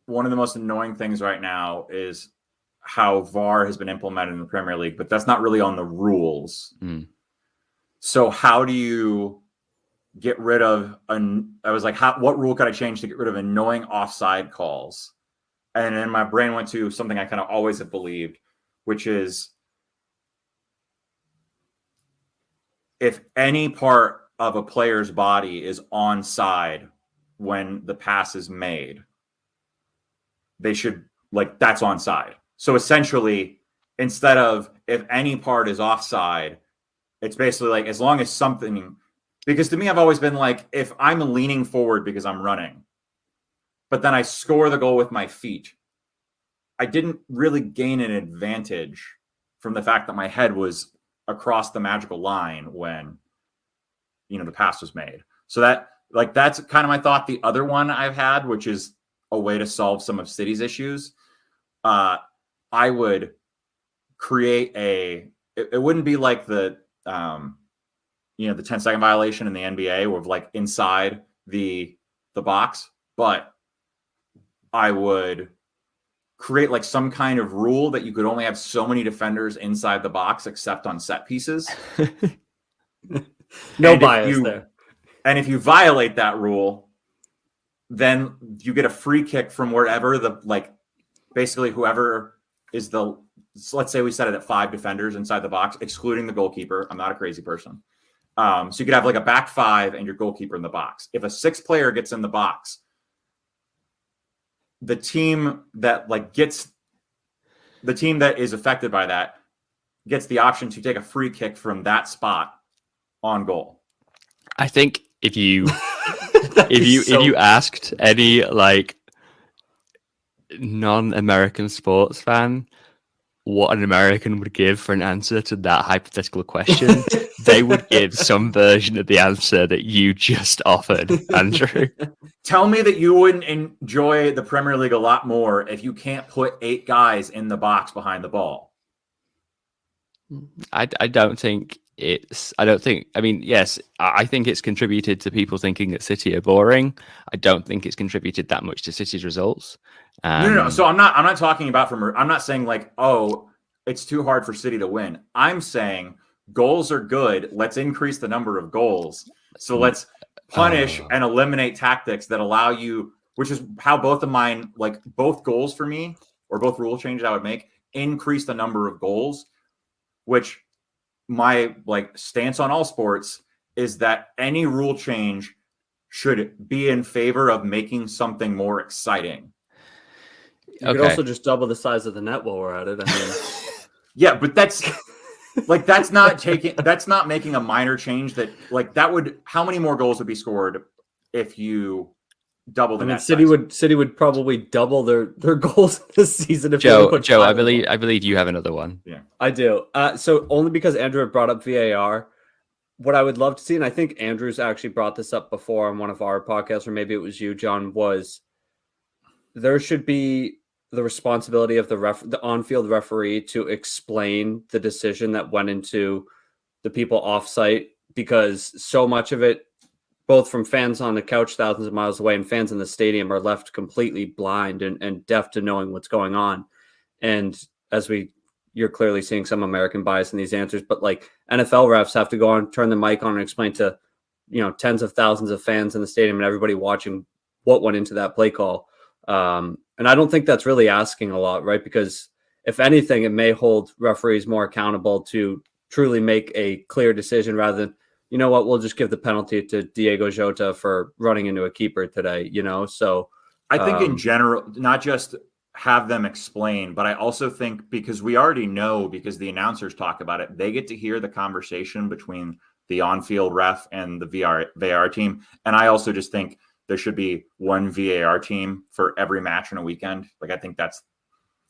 one of the most annoying things right now is how VAR has been implemented in the Premier League, but that's not really on the rules. So how do you get rid of I was like, what rule could I change to get rid of annoying offside calls? And then my brain went to something I kind of always have believed, which is if any part of a player's body is onside when the pass is made, they should, that's onside. So essentially, instead of if any part is offside, it's basically as long as something, because to me, I've always been if I'm leaning forward because I'm running, but then I score the goal with my feet, I didn't really gain an advantage from the fact that my head was across the magical line when, the pass was made. So that's kind of my thought. The other one I've had, which is a way to solve some of City's issues, I would create it wouldn't be like the 10-second violation in the NBA where inside the box, but I would create some kind of rule that you could only have so many defenders inside the box except on set pieces. No bias there. And if you violate that rule, then you get a free kick from wherever basically whoever is so let's say we set it at 5 defenders inside the box, excluding the goalkeeper. I'm not a crazy person. So you could have a back 5 and your goalkeeper in the box. If a 6th player gets in the box, the team that the team that is affected by that gets the option to take a free kick from that spot on goal. I think if you if you asked any non-American sports fan what an American would give for an answer to that hypothetical question, they would give some version of the answer that you just offered, Andrew. Tell me that you wouldn't enjoy the Premier League a lot more if you can't put 8 guys in the box behind the ball. I think, yes, I think it's contributed to people thinking that City are boring. I don't think it's contributed that much to City's results. No. So I'm not talking about I'm not saying it's too hard for City to win. I'm saying goals are good. Let's increase the number of goals. So let's punish and eliminate tactics that allow you, which is how both of mine, both goals for me, or both rule changes I would make, increase the number of goals, which my stance on all sports is that any rule change should be in favor of making something more exciting. You could also just double the size of the net while we're at it. I mean, yeah, but that's that's not making a minor change that would, how many more goals would be scored if you double the net City size? City would probably double their goals this season. If Joe, I believe you have another one. Yeah, I do. So only because Andrew had brought up VAR, what I would love to see, and I think Andrew's actually brought this up before on one of our podcasts, or maybe it was you, John, was there should be the responsibility of the on-field referee to explain the decision that went into the people off-site, because so much of it, both from fans on the couch thousands of miles away and fans in the stadium, are left completely blind and deaf to knowing what's going on. And you're clearly seeing some American bias in these answers, but NFL refs have to go on, turn the mic on and explain to, tens of thousands of fans in the stadium and everybody watching what went into that play call. And I don't think that's really asking a lot, right? Because if anything, it may hold referees more accountable to truly make a clear decision rather than, you know what, we'll just give the penalty to Diego Jota for running into a keeper today, you know? So I think in general, not just have them explain, but I also think because we already know, because the announcers talk about it, they get to hear the conversation between the on-field ref and the VAR team. And I also just think there should be one VAR team for every match in a weekend. Like, I think that's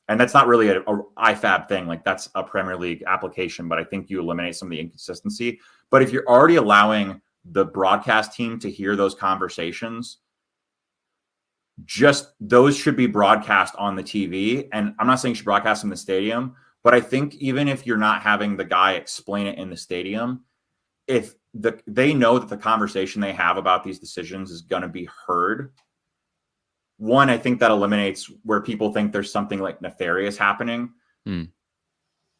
not really a IFAB thing. Like, that's a Premier League application, but I think you eliminate some of the inconsistency. But if you're already allowing the broadcast team to hear those conversations, just those should be broadcast on the TV. And I'm not saying you should broadcast in the stadium, but I think even if you're not having the guy explain it in the stadium, if they know that the conversation they have about these decisions is going to be heard, one, I think that eliminates where people think there's something like nefarious happening.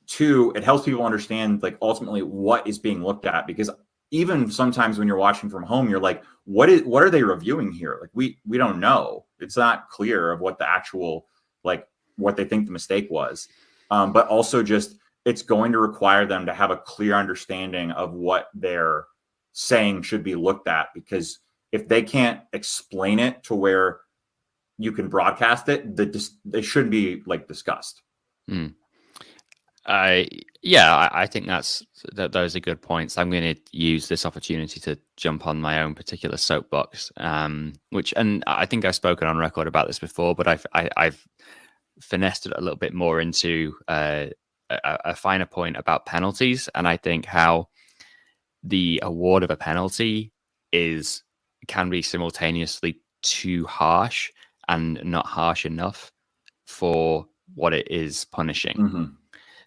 Two, it helps people understand like ultimately what is being looked at, because even sometimes when you're watching from home, you're like, what are they reviewing here? Like we don't know. It's not clear of what the actual, like what they think the mistake was. But also just, it's going to require them to have a clear understanding of what they're saying should be looked at, because if they can't explain it to where you can broadcast it, they shouldn't be like discussed. I think those are good points. I'm going to use this opportunity to jump on my own particular soapbox, which, and I think I've spoken on record about this before, but I've finessed it a little bit more into a finer point about penalties. And I think how the award of a penalty can be simultaneously too harsh and not harsh enough for what it is punishing.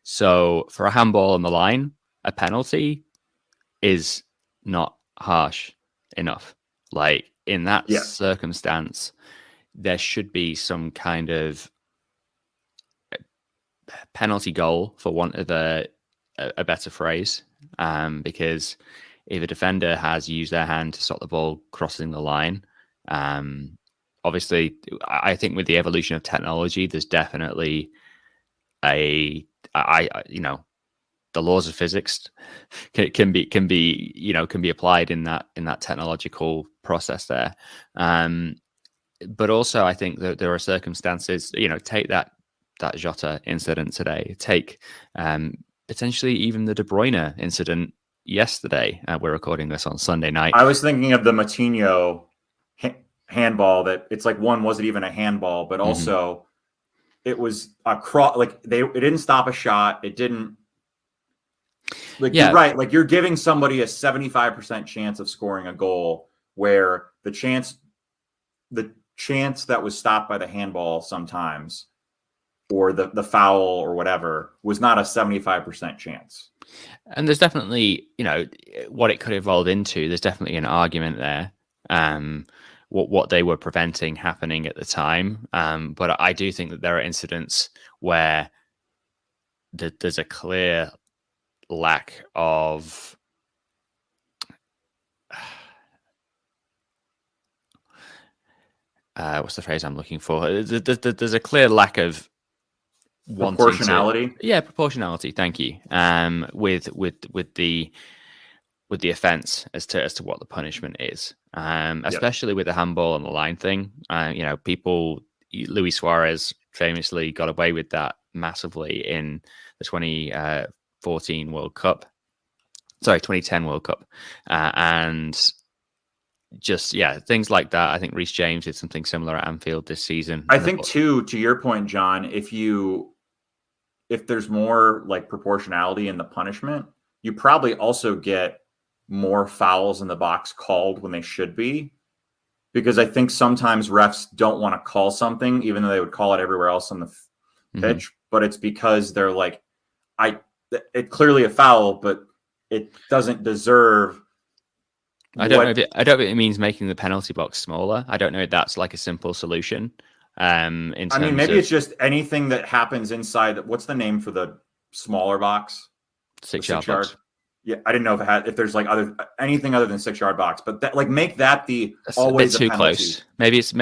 So for a handball on the line, a penalty is not harsh enough. Like in that circumstance, there should be some kind of penalty goal, for want of a better phrase, because if a defender has used their hand to stop the ball crossing the line, obviously, I think with the evolution of technology, there's definitely the laws of physics can be applied in that technological process there. But also, I think that there are circumstances. Take that Jota incident today. Take potentially even the De Bruyne incident yesterday. We're recording this on Sunday night. I was thinking of the Matinho handball. That it's like, one, was it even a handball? But also, it was a cross. Like it didn't stop a shot. It didn't. Like, you're right. Like, you're giving somebody a 75% chance of scoring a goal, where the chance that was stopped by the handball sometimes, or the foul or whatever, was not a 75% chance. And there's definitely, what it could evolve into. There's definitely an argument there. What they were preventing happening at the time. But I do think that there are incidents where there's a clear lack of what's the phrase I'm looking for? There's a clear lack of proportionality. Proportionality. Thank you. With the offense as to what the punishment is, especially with the handball on the line thing. Luis Suarez famously got away with that massively in the 2010 World Cup, and just things like that. I think Reece James did something similar at Anfield this season. I think too, to your point, John, if there's more like proportionality in the punishment, you probably also get more fouls in the box called when they should be, because I think sometimes refs don't want to call something, even though they would call it everywhere else on the pitch, but it's because they're like, it's clearly a foul, but it doesn't deserve. I don't know if it means making the penalty box smaller. I don't know if that's like a simple solution. Maybe it's just anything that happens inside. What's the name for the smaller box? 6 yard box. Yeah, I didn't know if there's like anything other than 6-yard box, but that like make that That's always a bit too penalty. close. Maybe it's a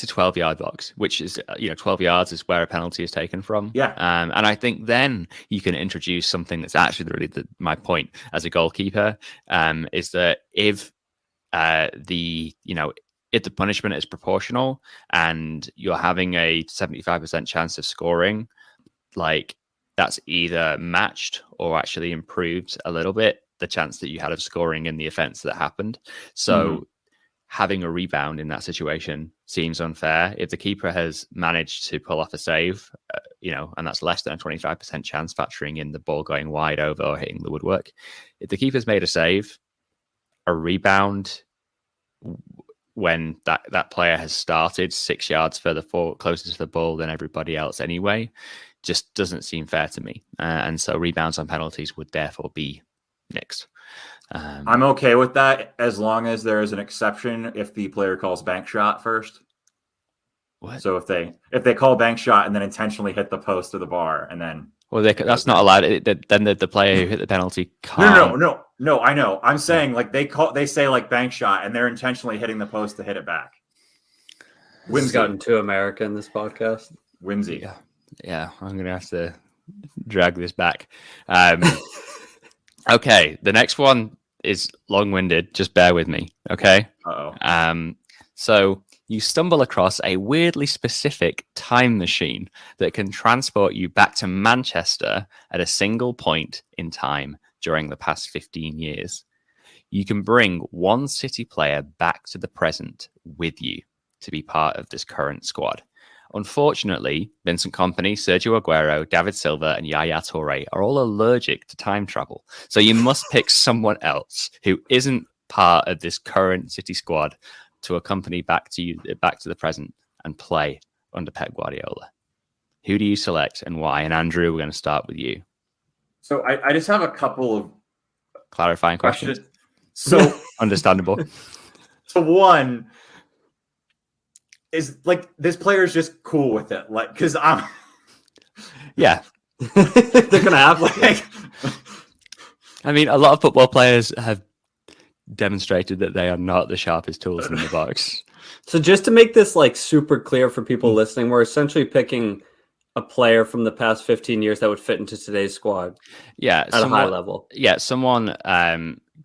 12-yard box, which is 12 yards is where a penalty is taken from. Yeah. And I think then you can introduce something that's actually really my point as a goalkeeper, is that if if the punishment is proportional and you're having a 75% chance of scoring, like that's either matched or actually improved a little bit the chance that you had of scoring in the offense that happened. So having a rebound in that situation seems unfair. If the keeper has managed to pull off a save, and that's less than a 25% chance, factoring in the ball going wide over or hitting the woodwork. If the keeper's made a save, a rebound when that player has started 6 yards further forward, closer to the ball than everybody else anyway, just doesn't seem fair to me. And so rebounds on penalties would therefore be nixed. I'm okay with that as long as there is an exception if the player calls bank shot first. What? So if they call bank shot and then intentionally hit the post or the bar and then that's not allowed. Then the player who hit the penalty can't. No. I know. I'm saying like they say like bank shot and they're intentionally hitting the post to hit it back. This has gotten too American, this podcast. Whimsy. Yeah, I'm gonna have to drag this back. Okay, the next one is long-winded. Just bear with me, okay? So you stumble across a weirdly specific time machine that can transport you back to Manchester at a single point in time during the past 15 years. You can bring one City player back to the present with you to be part of this current squad. Unfortunately, Vincent Kompany, Sergio Aguero, David Silva, and Yaya Toure are all allergic to time travel. So you must pick someone else who isn't part of this current City squad to accompany back to the present and play under Pep Guardiola. Who do you select and why? And Andrew, we're going to start with you. So I just have a couple of clarifying questions. So understandable. So one is like this player's just cool with it, like because I'm. Yeah, they're gonna have like. I mean, a lot of football players have demonstrated that they are not the sharpest tools in the box. So just to make this like super clear for people listening, we're essentially picking a player from the past 15 years that would fit into today's squad. Yeah, at a high level. Yeah, someone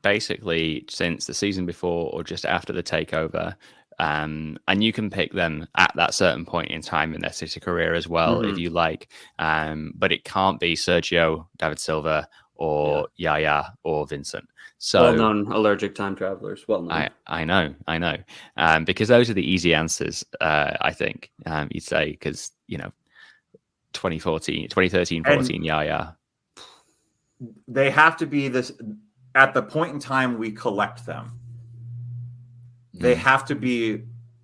basically since the season before or just after the takeover. And you can pick them at that certain point in time in their City career as well, if you like. But it can't be Sergio, David Silva, or Yaya or Vincent. So well-known allergic time travelers. Well known. I know. Because those are the easy answers. I think you'd say because 2013, 14, Yaya. They have to be this at the point in time we collect them. They have to be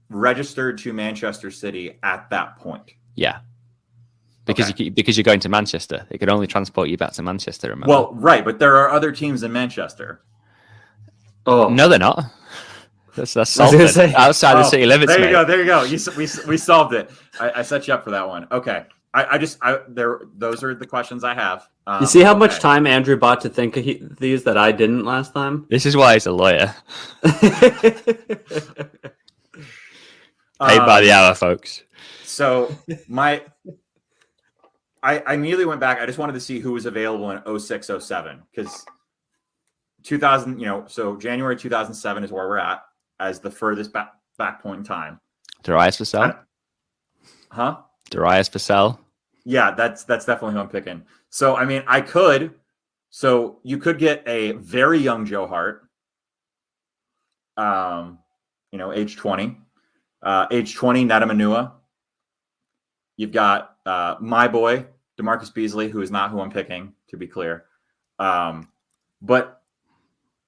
registered to Manchester City at that point. Yeah. Because you're going to Manchester. It could only transport you back to Manchester, remember? Well, right, but there are other teams in Manchester. Oh. No, they're not. That's Salford, outside the city limits. There you go. We solved it. I set you up for that one. Okay. Those are the questions I have. You see how much time Andrew bought to think of these that I didn't last time? This is why he's a lawyer. Paid by the hour, folks. So I immediately went back. I just wanted to see who was available in 06, 07 because 2000, so January 2007 is where we're at as the furthest back point in time. Darius Vassell? Huh? Darius Vassell? Yeah, that's definitely who I'm picking. So, I mean, you could get a very young Joe Hart, age 20. Age 20, Nedum Onuoha. You've got my boy, DeMarcus Beasley, who is not who I'm picking, to be clear. But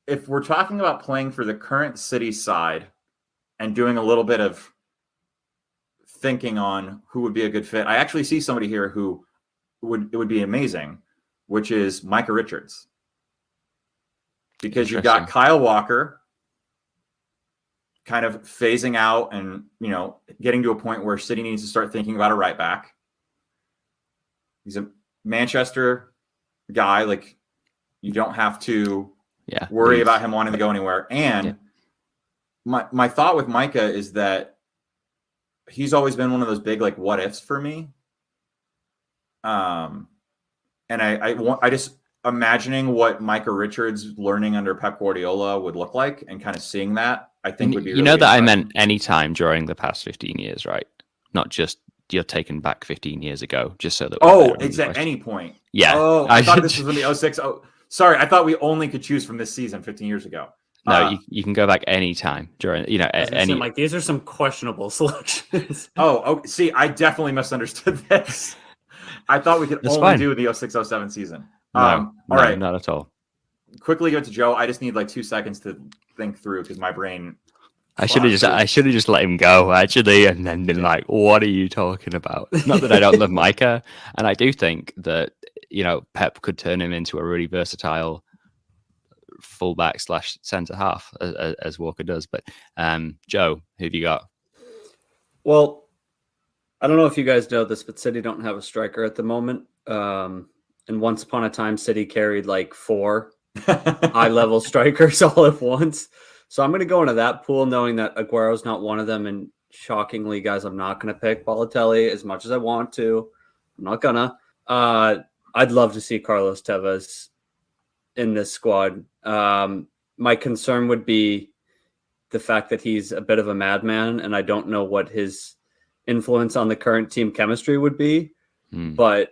if we're talking about playing for the current City side and doing a little bit of thinking on who would be a good fit, I actually see somebody here who would be amazing, which is Micah Richards. Because you've got Kyle Walker kind of phasing out and, getting to a point where City needs to start thinking about a right back. He's a Manchester guy. Like You don't have to worry about him wanting to go anywhere. And my thought with Micah is that he's always been one of those big like what ifs for me. And I just imagining what Micah Richards learning under Pep Guardiola would look like and kind of seeing that, I think would be. You know that I meant any time during the past 15 years, right? Not just you're taken back 15 years ago, just so that. It's at any point. Yeah. Oh, I thought this was in the 06. Oh, sorry. I thought we only could choose from this season 15 years ago. No, you can go back any time during, any. Like these are some questionable selections. See, I definitely misunderstood this. I thought we could only do the 06-07 season. No, all right, not at all. Quickly go to Joe. I just need like 2 seconds to think through because my brain. I should have just let him go actually, and then been like, "What are you talking about?" Not that I don't love Micah, and I do think that Pep could turn him into a really versatile fullback / centre half as Walker does. But Joe, who have you got? Well, I don't know if you guys know this, but City don't have a striker at the moment. And once upon a time, City carried like 4 high-level strikers all at once. So I'm going to go into that pool knowing that Aguero's not one of them. And shockingly, guys, I'm not going to pick Balotelli as much as I want to. I'm not going to. I'd love to see Carlos Tevez in this squad. My concern would be the fact that he's a bit of a madman, and I don't know what his influence on the current team chemistry would be. But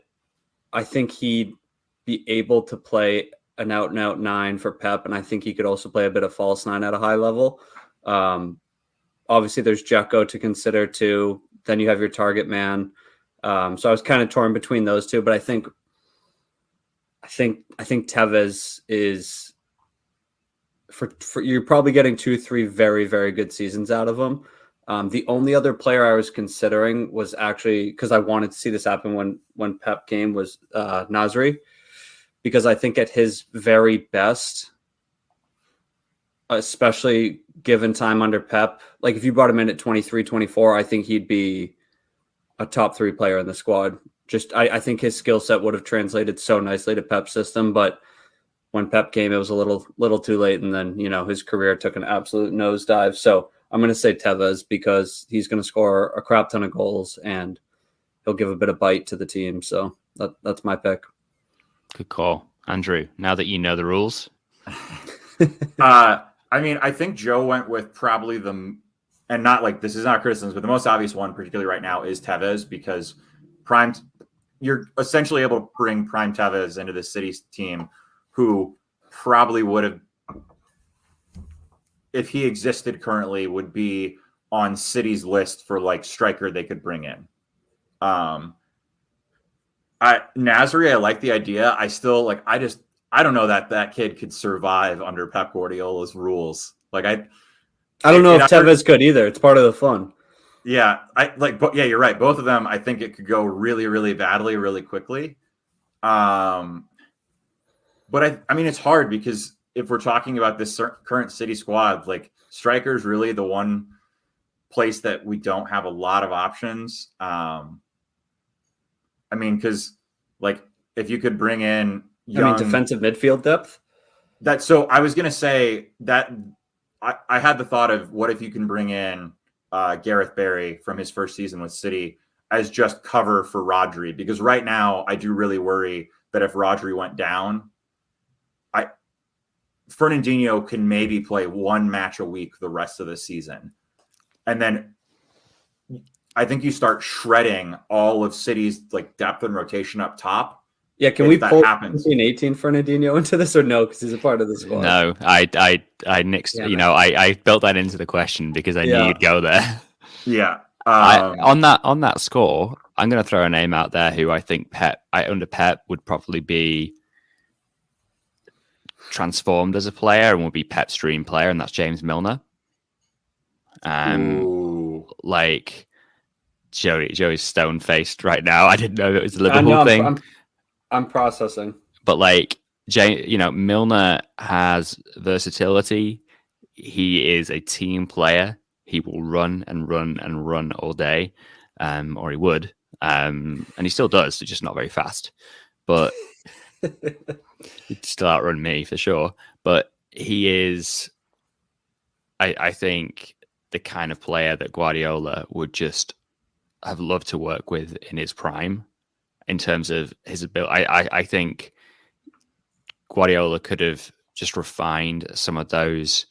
I think he'd be able to play an out-and-out 9 for Pep, and I think he could also play a bit of false 9 at a high level. Obviously, there's Dzeko to consider too. Then you have your target man. So I was kind of torn between those two, but I think Tevez is for you're probably getting 2-3 very, very good seasons out of him. The only other player I was considering was actually, because I wanted to see this happen when Pep came, was Nasri, because I think at his very best, especially given time under Pep, like if you brought him in at 23, 24, I think he'd be a top 3 player in the squad. Just I think his skill set would have translated so nicely to Pep's system, but when Pep came, it was a little too late, and then his career took an absolute nosedive. So I'm going to say Tevez because he's going to score a crap ton of goals and he'll give a bit of bite to the team. So that's my pick. Good call. Andrew, now that you know the rules. I mean, I think Joe went with probably and not like this is not criticism, but the most obvious one, particularly right now, is Tevez because you're essentially able to bring Prime Tevez into the City's team who probably would have, if he existed currently, would be on City's list for like striker they could bring in. Nasri, I like the idea. I still I don't know that kid could survive under Pep Guardiola's rules. Like I don't know if Tevez could either. It's part of the fun. Yeah, you're right. Both of them, I think it could go really, really badly, really quickly. But I mean, it's hard because if we're talking about this current City squad, like striker is really the one place that we don't have a lot of options. I mean, because like if you could bring in defensive midfield depth. So I was gonna say that I had the thought of what if you can bring in Gareth Barry from his first season with City as just cover for Rodri, because right now I do really worry that if Rodri went down, Fernandinho can maybe play 1 match a week the rest of the season. And then I think you start shredding all of City's like depth and rotation up top. Yeah, can we pull 18 Fernandinho into this or no? Because he's a part of the squad. No, I nixed. Yeah, I built that into the question because I knew you'd go there. Yeah. On that score, I'm going to throw a name out there who I think under Pep would probably be transformed as a player and would be Pep's dream player, and that's James Milner. Like Joey's stone faced right now. I didn't know it was a Liverpool thing. I'm processing. But like Milner has versatility. He is a team player. He will run and run and run all day, or he would, and he still does. It's just not very fast. But He'd still outrun me for sure. But he is, I think, the kind of player that Guardiola would just have loved to work with in his prime in terms of his ability. I think Guardiola could have just refined some of those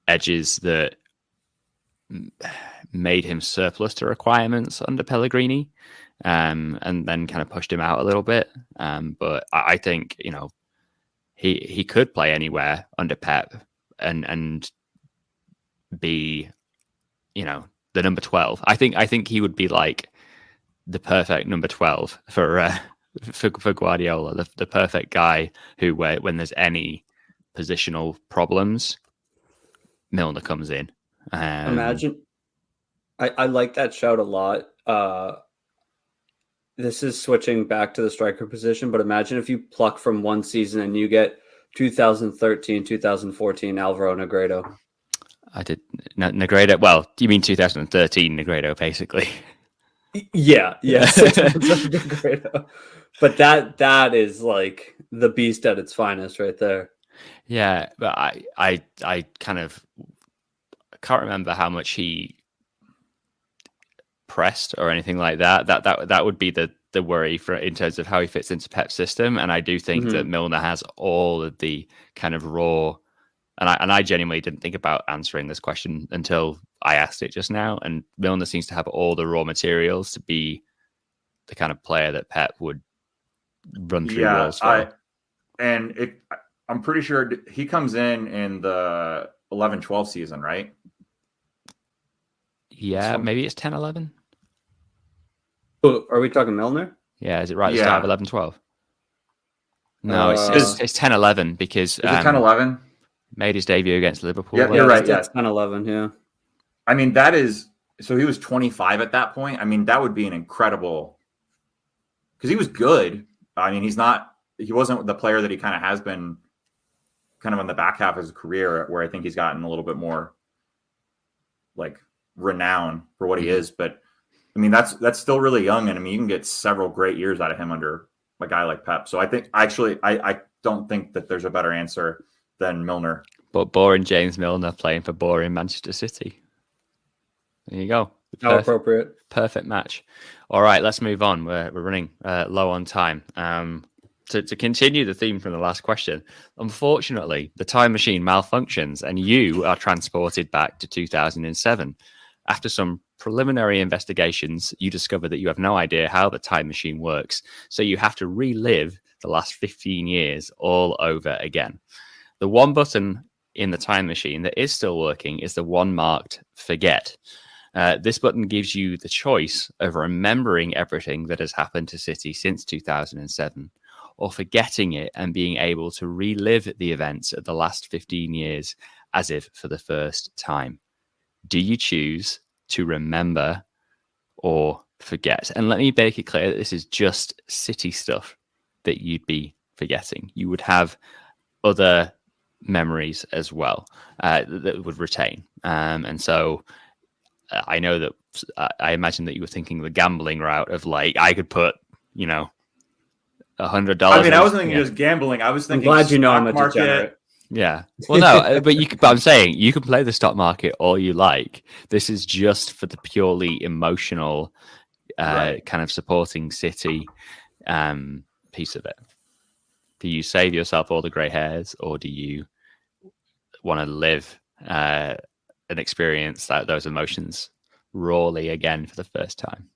edges that made him surplus to requirements under Pellegrini, and then kind of pushed him out a little bit. But I think, he could play anywhere under Pep and be, the number 12. I think he would be like the perfect number 12 for Guardiola, the perfect guy who, when there's any positional problems, Milner comes in. Imagine, I like that shout a lot. This is switching back to the striker position, but imagine if you pluck from one season and you get 2013, 2014 Alvaro Negredo. I did Negredo. Well, you mean 2013 Negredo, basically? Yeah, 6 months of Negredo. But that is like the beast at its finest, right there. Yeah, but I kind of can't remember how much he pressed or anything like that. That would be the worry in terms of how he fits into Pep's system. And I do think that Milner has all of the kind of raw. And I genuinely didn't think about answering this question until I asked it just now. And Milner seems to have all the raw materials to be the kind of player that Pep would run through walls for. I'm pretty sure he comes in the 11-12 season, right? Yeah, maybe it's 10-11. Oh, are we talking Milner? Yeah, is it right at the start of 11-12? No, it's 10-11 because... Is it 10-11? Made his debut against Liverpool. Yeah, you're right. Yeah, 10-11, yeah. I mean, that is... So he was 25 at that point. I mean, that would be an incredible... Because he was good. I mean, he wasn't the player that he kind of has been kind of on the back half of his career, where I think he's gotten a little bit more like renown for what he is. But I mean, that's still really young. And I mean, you can get several great years out of him under a guy like Pep. So I think I don't think that there's a better answer than Milner. But boring James Milner playing for boring Manchester City. There you go. How appropriate. Perfect match. All right, let's move on. We're running low on time. To continue the theme from the last question, unfortunately, the time machine malfunctions and you are transported back to 2007. After some preliminary investigations, you discover that you have no idea how the time machine works, so you have to relive the last 15 years all over again. The one button in the time machine that is still working is the one marked Forget. This button gives you the choice of remembering everything that has happened to City since 2007, or forgetting it and being able to relive the events of the last 15 years as if for the first time. Do you choose to remember or forget? And let me make it clear that this is just City stuff that you'd be forgetting. You would have other memories as well that would retain. And so I know that I imagine that you were thinking the gambling route of like, I could put, $100. I mean, I wasn't thinking just gambling. I was thinking I'm glad you know I'm a degenerate. Yeah. Well, no, but I'm saying you can play the stock market all you like. This is just for the purely emotional kind of supporting City piece of it. Do you save yourself all the grey hairs, or do you want to live and experience those emotions rawly again for the first time?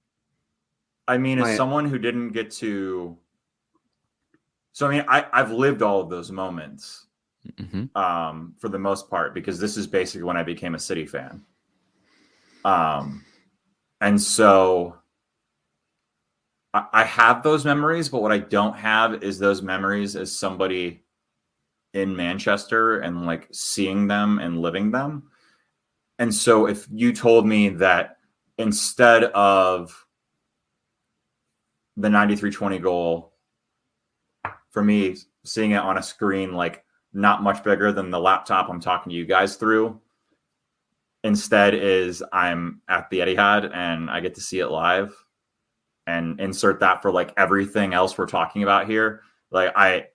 I mean, as someone who didn't get to... So, I mean, I've lived all of those moments for the most part, because this is basically when I became a City fan. And so I have those memories, but what I don't have is those memories as somebody in Manchester and like seeing them and living them. And so if you told me that instead of the 93-20 goal, for me, seeing it on a screen like not much bigger than the laptop I'm talking to you guys through, instead is I'm at the Etihad and I get to see it live, and insert that for like everything else we're talking about here, Like I'm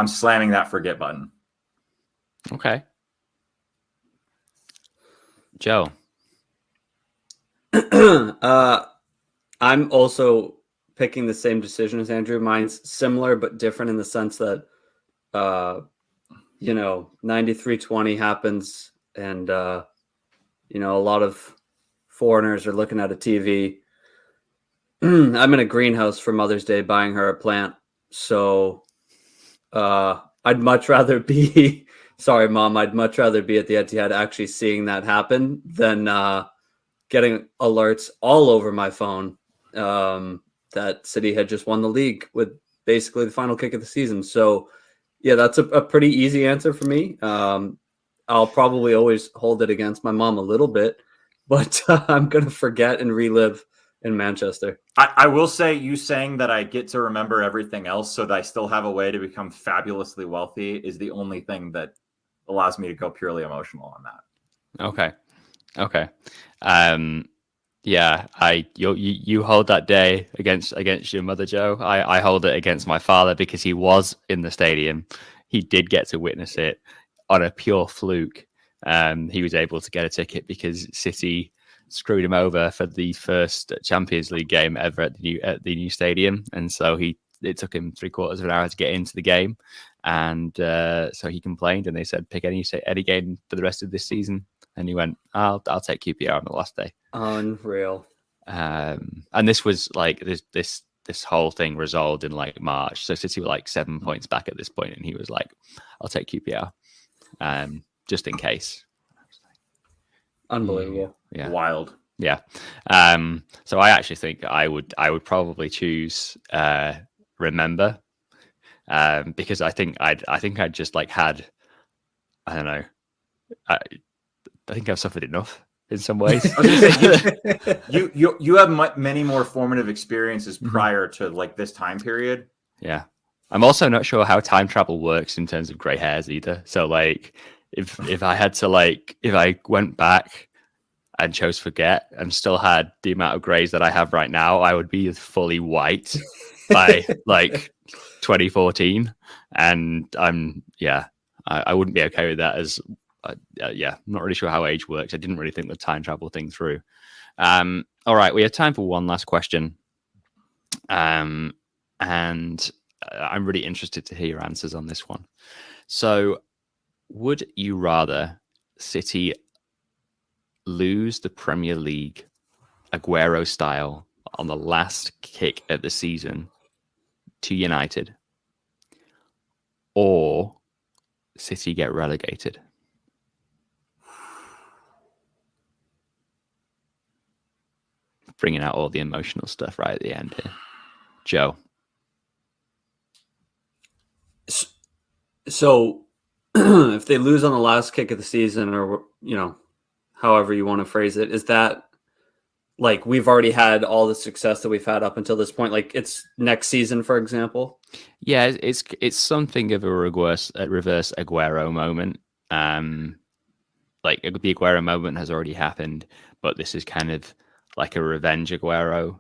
slamming that forget button. Okay. Joe. I'm also picking the same decision as Andrew. Mine's similar but different in the sense that 93-20 happens, and a lot of foreigners are looking at a TV. I'm in a greenhouse for Mother's Day buying her a plant, so I'd much rather be sorry mom, I'd much rather be at the Etihad actually seeing that happen than getting alerts all over my phone that City had just won the league with basically the final kick of the season. So yeah, that's a pretty easy answer for me. I'll probably always hold it against my mom a little bit, but I'm going to forget and relive in Manchester. I will say, you saying that I get to remember everything else so that I still have a way to become fabulously wealthy is the only thing that allows me to go purely emotional on that. Okay. Yeah, you hold that day against your mother, Joe. I hold it against my father because he was in the stadium. He did get to witness it on a pure fluke. He was able to get a ticket because City screwed him over for the first Champions League game ever at the new stadium, and so it took him 3/4 of an hour to get into the game, and so he complained, and they said pick any game for the rest of this season. And he went, I'll take QPR on the last day. Unreal. And this was like this whole thing resolved in like March. So City were like 7 points back at this point, and he was like, I'll take QPR, just in case. Unbelievable. Yeah. Wild. Yeah. So I actually think I would probably choose Remember, because I think I'd just like had, I don't know. I think I've suffered enough in some ways. you have many more formative experiences prior to like this time period. Yeah. I'm also not sure how time travel works in terms of gray hairs either. So like if I had to like, if I went back and chose forget and still had the amount of grays that I have right now, I would be fully white by like 2014. And I wouldn't be okay with that as I'm not really sure how age works. I didn't really think the time travel thing through. All right, we have time for one last question. And I'm really interested to hear your answers on this one. So, would you rather City lose the Premier League Aguero style on the last kick of the season to United, or City get relegated? Bringing out all the emotional stuff right at the end here. Joe. So if they lose on the last kick of the season, or, however you want to phrase it, is that like we've already had all the success that we've had up until this point? Like it's next season, for example? Yeah, it's something of a reverse Aguero moment. Like the Aguero moment has already happened, but this is kind of like a revenge Aguero,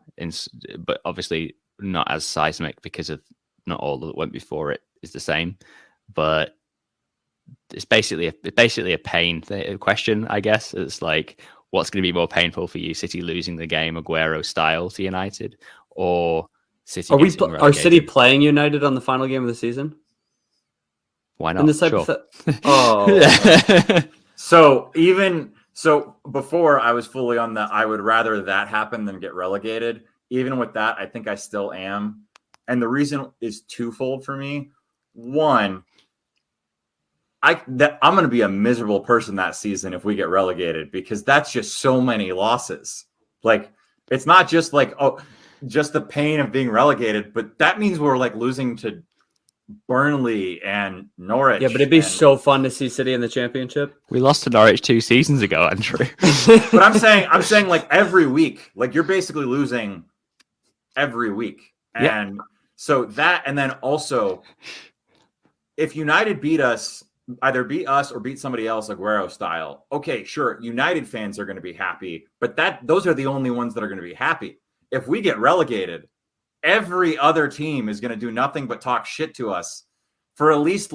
but obviously not as seismic because of not all that went before it is the same. But it's basically a pain question, I guess. It's like, what's going to be more painful for you, City losing the game Aguero style to United, or City? Are City playing United on the final game of the season? Why not? In this So before I was fully on the I would rather that happen than get relegated. Even with that, I think I still am. And the reason is twofold for me. One, I'm going to be a miserable person that season if we get relegated, because that's just so many losses. Like, it's not just like, just the pain of being relegated, but that means we're like losing to Burnley and Norwich. Yeah, but it'd be so fun to see City in the Championship. We lost to Norwich 2 seasons ago, Andrew. But I'm saying like every week, like you're basically losing every week. And so that, and then also if United either beat us or beat somebody else Aguero style, okay, sure, United fans are going to be happy, but those are the only ones that are going to be happy. If we get relegated, every other team is going to do nothing but talk shit to us for at least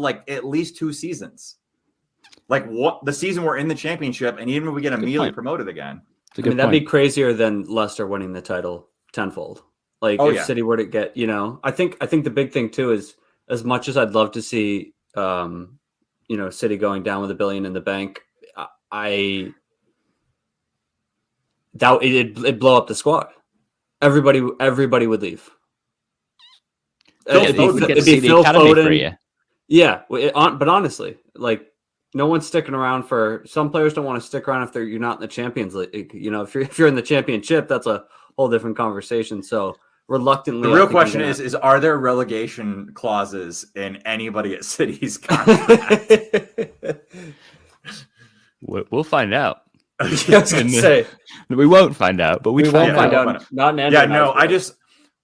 2 seasons. Like what the season we're in the championship, and even if we get immediately promoted again. I mean, that'd be crazier than Leicester winning the title tenfold. Like if City were to get, I think the big thing too is, as much as I'd love to see, City going down with $1 billion in the bank, it'd blow up the squad. Everybody would leave. It'd be Phil Foden. Yeah, but honestly, like no one's sticking around for. Some players don't want to stick around if you're not in the Champions League. If you're in the Championship, that's a whole different conversation. So reluctantly, the real question is are there relegation clauses in anybody at City's contract? We'll find out. I was gonna say we won't find out, but we won't find out. Not in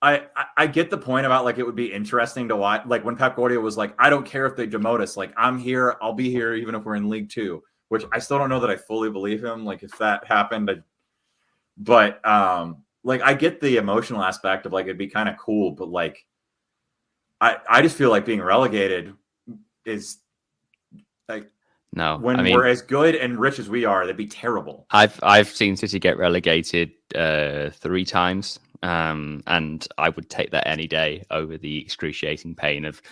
I get the point about like it would be interesting to watch. Like when Pep Guardiola was like, I don't care if they demote us. Like I'm here, I'll be here even if we're in League Two. Which I still don't know that I fully believe him. Like if that happened, but like I get the emotional aspect of like it'd be kind of cool, but like I just feel like being relegated is like. No, when we're as good and rich as we are, that'd be terrible. I've seen City get relegated 3 times, and I would take that any day over the excruciating pain of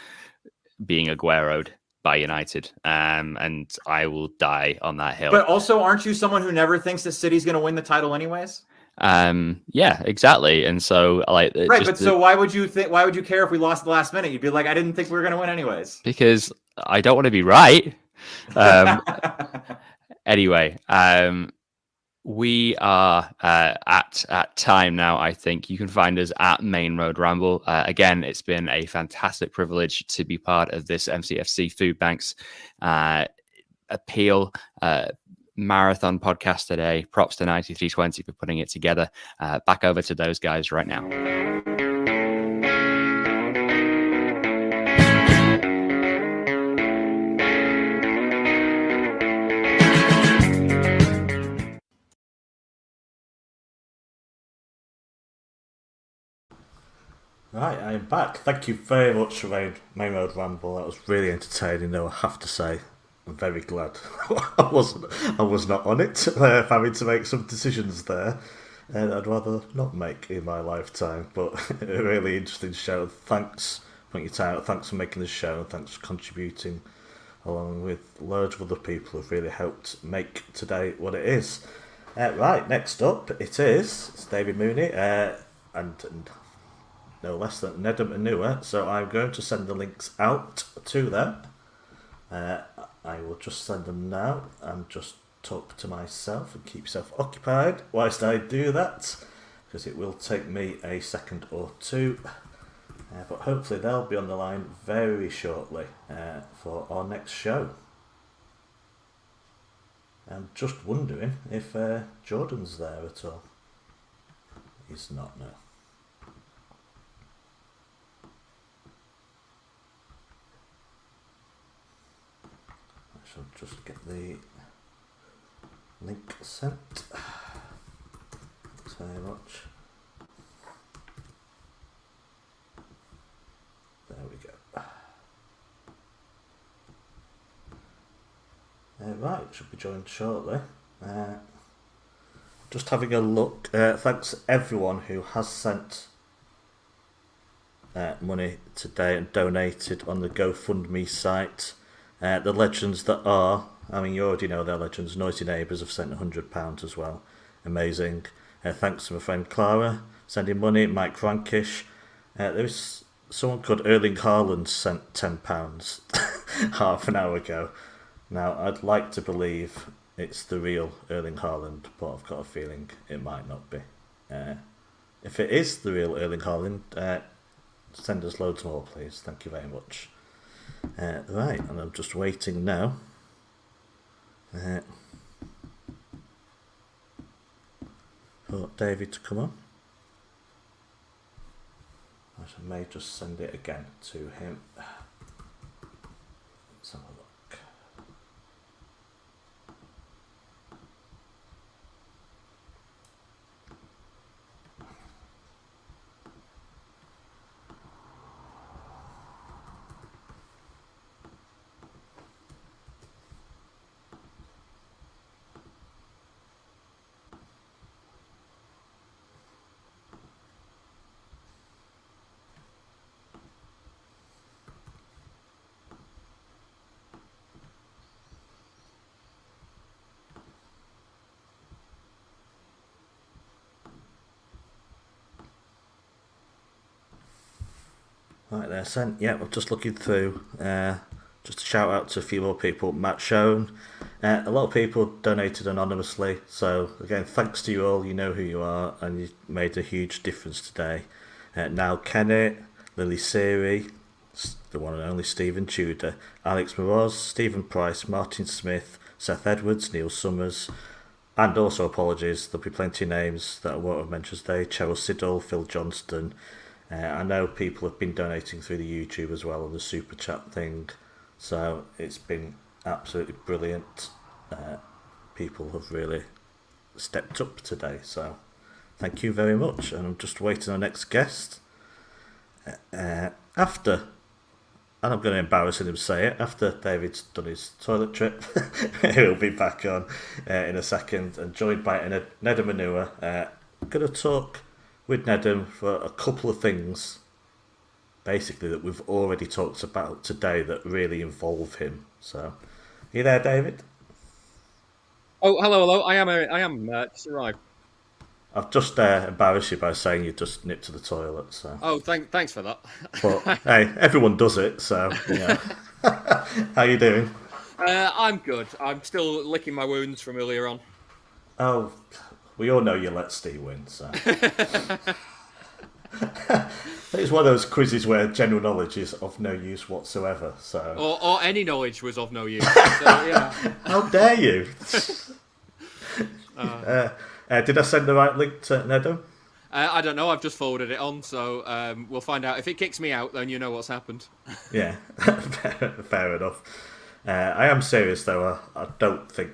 being Aguero'd by United. And I will die on that hill. But also, aren't you someone who never thinks that City's going to win the title anyways? Yeah, exactly. And so like right, but so why would you care if we lost the last minute? You'd be like, I didn't think we were going to win anyways. Because I don't want to be right. Anyway, we are at time now. I think you can find us at Main Road Ramble. Again, it's been a fantastic privilege to be part of this MCFC Food Banks appeal marathon podcast today. Props to 9320 for putting it together. Back over to those guys right now. Right, I am back. Thank you very much for Main Road Ramble. That was really entertaining, though, I have to say. I'm very glad I was not on it, having to make some decisions there, and I'd rather not make in my lifetime. But a really interesting show. Thanks for your time. Thanks for making the show. And thanks for contributing, along with loads of other people who've really helped make today what it is. Right, next up it's David Mooney and no less than Nedum and Onuoha. So I'm going to send the links out to them. I will just send them now and just talk to myself and keep yourself occupied whilst I do that, because it will take me a second or two. But hopefully they'll be on the line very shortly for our next show. I'm just wondering if Jordan's there at all. He's not, no. I shall just get the link sent. Thanks very much. There we go. Right, should be joined shortly. Just having a look. Thanks everyone who has sent money today and donated on the GoFundMe site. The legends that are, I mean, you already know they're legends. Noisy Neighbours have sent £100 as well. Amazing. Thanks to my friend Clara sending money. Mike Frankish. There is someone called Erling Haaland sent £10 half an hour ago. Now, I'd like to believe it's the real Erling Haaland, but I've got a feeling it might not be. If it is the real Erling Haaland, send us loads more, please. Thank you very much. Right, and I'm just waiting now. For David to come on. I may just send it again to him. Let's have a look. Right there, sent. Yeah, I'm just looking through. Just a shout out to a few more people. Matt Schoen. A lot of people donated anonymously. So, again, thanks to you all. You know who you are, and you made a huge difference today. Now Kennett, Lily Seary, the one and only Stephen Tudor, Alex Moroz, Stephen Price, Martin Smith, Seth Edwards, Neil Summers, and also apologies, there'll be plenty of names that I won't have mentioned today. Cheryl Siddle, Phil Johnston. I know people have been donating through the YouTube as well on the Super Chat thing. So it's been absolutely brilliant. People have really stepped up today. So thank you very much. And I'm just waiting on the next guest. After, and I'm going to embarrass him say it, after David's done his toilet trip, he'll be back on in a second and joined by Nedum Onuoha. I'm going to talk with Nedum for a couple of things, basically, that we've already talked about today that really involve him. So, are you there, David? Oh, hello. I am just arrived. I've just embarrassed you by saying you just nipped to the toilet. So. Oh, thanks for that. But hey, everyone does it, so yeah. How you doing? I'm good. I'm still licking my wounds from earlier on. Oh, we all know you let Steve win, so. It's one of those quizzes where general knowledge is of no use whatsoever. So. Or any knowledge was of no use. So, yeah. How dare you? Did I send the right link to Nedum? I don't know. I've just forwarded it on, so we'll find out. If it kicks me out, then you know what's happened. Yeah, fair enough. I am serious though. I don't think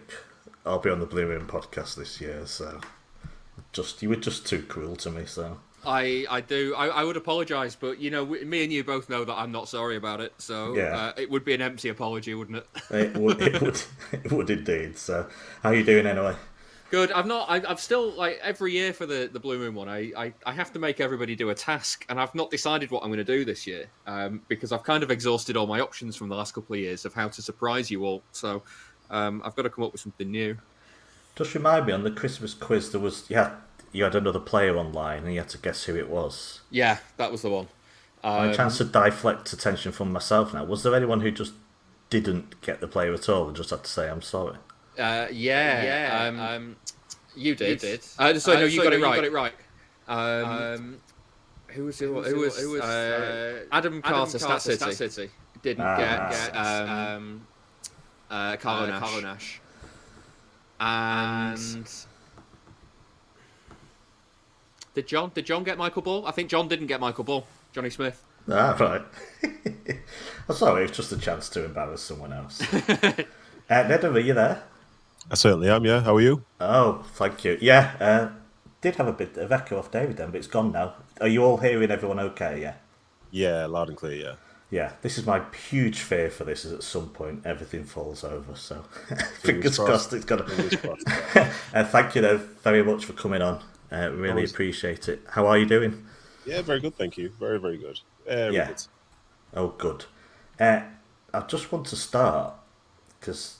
I'll be on the Blue Moon podcast this year. So, you were just too cruel to me. So. I do. I would apologise, but you know, me and you both know that I'm not sorry about it. So yeah. It would be an empty apology, wouldn't it? It would indeed. So, how are you doing anyway? Good. I've still, like, every year for the Blue Moon one, I have to make everybody do a task, and I've not decided what I'm going to do this year, because I've kind of exhausted all my options from the last couple of years of how to surprise you all. So I've got to come up with something new. Just remind me, on the Christmas quiz, you had another player online, and you had to guess who it was. Yeah, that was the one. My chance to deflect attention from myself now. Was there anyone who just didn't get the player at all and just had to say, I'm sorry? Yeah. You did. You got it right. Who was Adam Carter, Stat City. Didn't get Carlo Nash. And did John get Michael Ball? I think John didn't get Michael Ball. Johnny Smith. Right. I'm sorry, it's just a chance to embarrass someone else. Nedum, are you there? I certainly am, yeah. How are you? Oh, thank you. Yeah, did have a bit of echo off David then, but it's gone now. Are you all hearing everyone okay, yeah? Yeah, loud and clear, yeah. Yeah, this is my huge fear for this, is at some point everything falls over, so fingers crossed it's got to... Thank you, though, very much for coming on. Really appreciate it. How are you doing? Yeah, very good, thank you. Very, very good. Yeah. Good. Oh, good. I just want to start, because...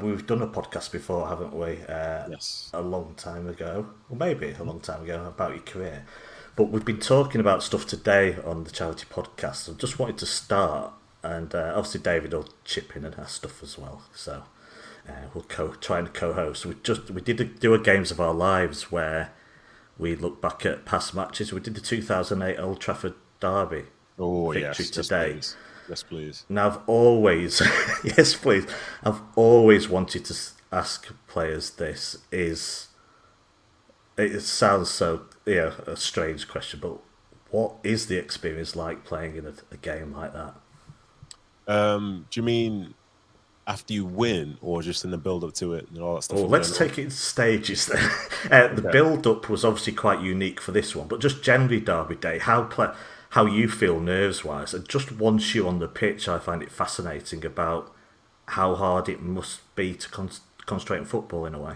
we've done a podcast before, haven't we? Yes. A long time ago, or maybe a long time ago, about your career. But we've been talking about stuff today on the charity podcast. I just wanted to start, and obviously David will chip in and ask stuff as well. So we'll try and co-host. We did do a Games of Our Lives where we look back at past matches. We did the 2008 Old Trafford derby victory today. Yes, please. Now, I've always... yes, please. I've always wanted to ask players this. It sounds so, a strange question, but what is the experience like playing in a game like that? Do you mean after you win, or just in the build-up to it and all that stuff? Let's take it in stages then. The build-up was obviously quite unique for this one, but just generally Derby Day, how you feel nerves-wise, and just once you're on the pitch, I find it fascinating about how hard it must be to concentrate on football in a way.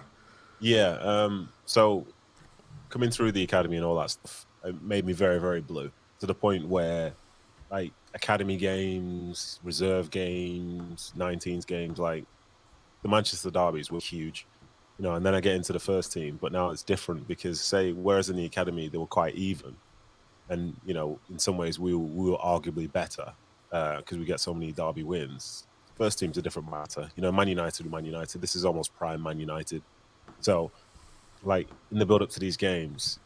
Yeah, so coming through the academy and all that stuff, it made me very, very blue, to the point where, like, academy games, reserve games, 19s games, like, the Manchester derbies were huge, and then I get into the first team, but now it's different because, whereas in the academy they were quite even, and in some ways we were arguably better because we get so many derby wins. First team's a different matter. Man United. This is almost prime Man United. So, like in the build up to these games,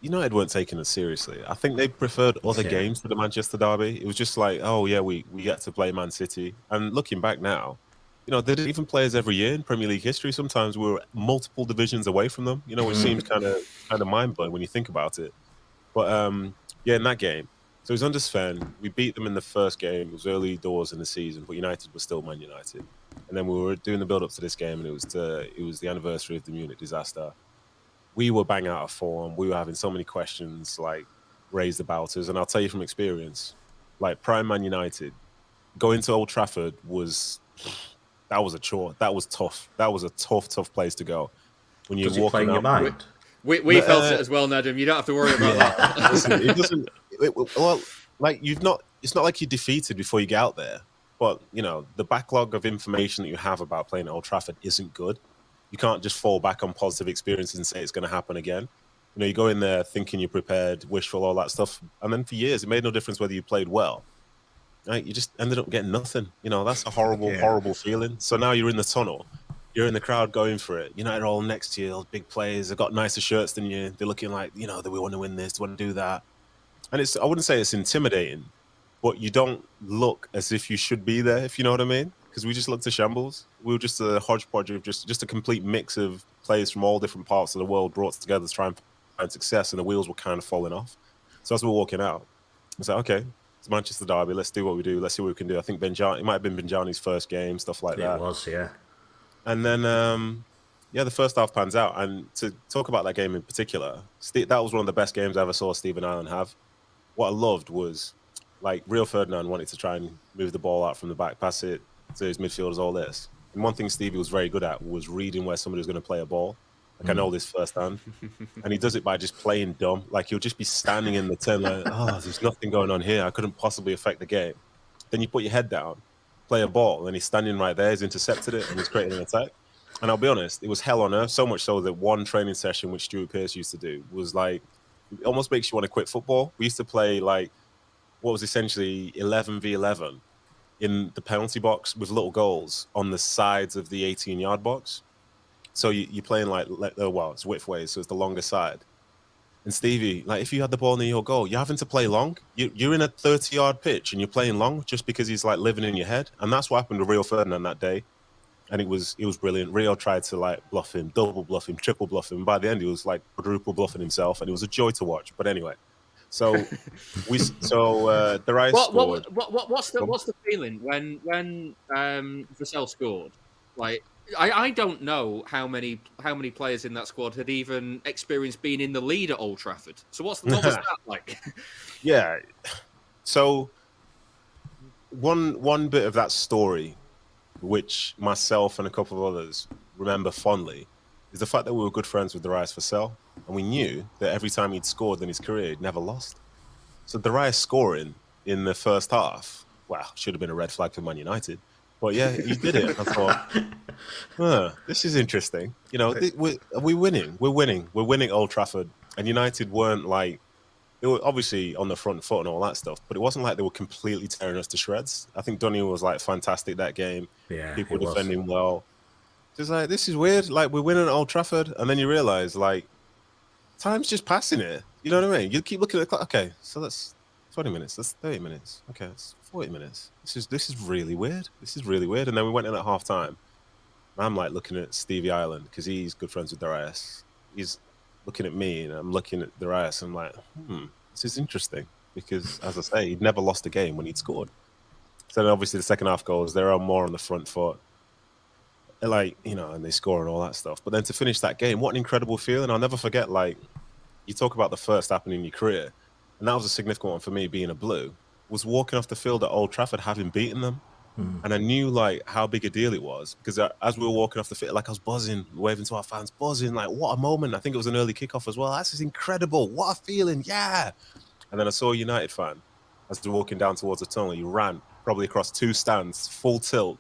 United weren't taking us seriously. I think they preferred other games to the Manchester derby. It was just like, oh yeah, we get to play Man City. And looking back now, they didn't even play us every year in Premier League history. Sometimes we were multiple divisions away from them. Which seems kind of mind blowing when you think about it. But in that game, so it was under Sven. We beat them in the first game. It was early doors in the season, but United was still Man United. And then we were doing the build up to this game, and it was the anniversary of the Munich disaster. We were bang out of form. We were having so many questions raised about us. And I'll tell you from experience, prime Man United, going to Old Trafford that was a chore. That was tough. That was a tough place to go. When you're walking your mind? We felt it as well, Nedum. You don't have to worry about that. Listen, it doesn't. It's not like you're defeated before you get out there. But the backlog of information that you have about playing at Old Trafford isn't good. You can't just fall back on positive experiences and say it's going to happen again. You go in there thinking you're prepared, wishful, all that stuff. And then for years, it made no difference whether you played well. Right? You just ended up getting nothing. That's a horrible feeling. So now you're in the tunnel. You're in the crowd going for it. United are all next to you, all big players. They've got nicer shirts than you. They're looking like, that we want to win this, we want to do that. And I wouldn't say it's intimidating, but you don't look as if you should be there, if you know what I mean. Because we just looked a shambles. We were just a hodgepodge of just a complete mix of players from all different parts of the world brought together to try and find success, and the wheels were kind of falling off. So as we were walking out, I was like, okay, it's Manchester derby. Let's do what we do. Let's see what we can do. I think it might have been Benjani's first game, stuff like that. It was, yeah. And then, the first half pans out. And to talk about that game in particular, that was one of the best games I ever saw Stephen Ireland have. What I loved was, Rio Ferdinand wanted to try and move the ball out from the back, pass it to his midfielders, all this. And one thing Stevie was very good at was reading where somebody was going to play a ball. I know this firsthand. And he does it by just playing dumb. He'll just be standing in the 10 there's nothing going on here. I couldn't possibly affect the game. Then you put your head down, play a ball, and he's standing right there. He's intercepted it, and he's creating an attack. And I'll be honest, it was hell on earth, so much so that one training session, which Stuart Pearce used to do, was it almost makes you want to quit football. We used to play, what was essentially 11v11 in the penalty box with little goals on the sides of the 18-yard box. So you're playing it's width ways, so it's the longer side. And Stevie, if you had the ball near your goal, you're having to play long. You're in a 30-yard pitch and you're playing long just because he's living in your head. And that's what happened to Rio Ferdinand that day. And it was brilliant. Rio tried to bluff him, double bluff him, triple bluff him. By the end, he was quadruple bluffing himself, and it was a joy to watch. But anyway, so the Rice scored. What's the feeling when Vassell scored? I don't know how many players in that squad had even experienced being in the lead at Old Trafford. So what was that like? Yeah. So one bit of that story, which myself and a couple of others remember fondly, is the fact that we were good friends with Darius Vassell, and we knew that every time he'd scored in his career, he'd never lost. So Darius scoring in the first half, should have been a red flag for Man United. But yeah, he did it. I thought, this is interesting. We're winning. We're winning Old Trafford. And United weren't they were obviously on the front foot and all that stuff, but it wasn't like they were completely tearing us to shreds. I think Dunny was fantastic that game. Yeah, people were defending well. Just this is weird. We're winning at Old Trafford, and then you realise time's just passing it. You know what I mean? You keep looking at the clock. Okay, so that's 20 minutes. That's 30 minutes. Okay, that's 40 minutes. This is really weird. This is really weird. And then we went in at half time. I'm looking at Stevie Ireland because he's good friends with Darius. He's looking at me, and I'm looking at Darius. I'm this is interesting because, as I say, he'd never lost a game when he'd scored. So then obviously the second half goes, they're more on the front foot. And they score and all that stuff. But then to finish that game, what an incredible feeling. I'll never forget, you talk about the first happening in your career, and that was a significant one for me being a Blue, was walking off the field at Old Trafford having beaten them. And I knew how big a deal it was because as we were walking off the field, I was buzzing, waving to our fans, buzzing, what a moment. I think it was an early kickoff as well. That's just incredible. What a feeling. Yeah. And then I saw a United fan as they're walking down towards the tunnel. He ran probably across two stands, full tilt,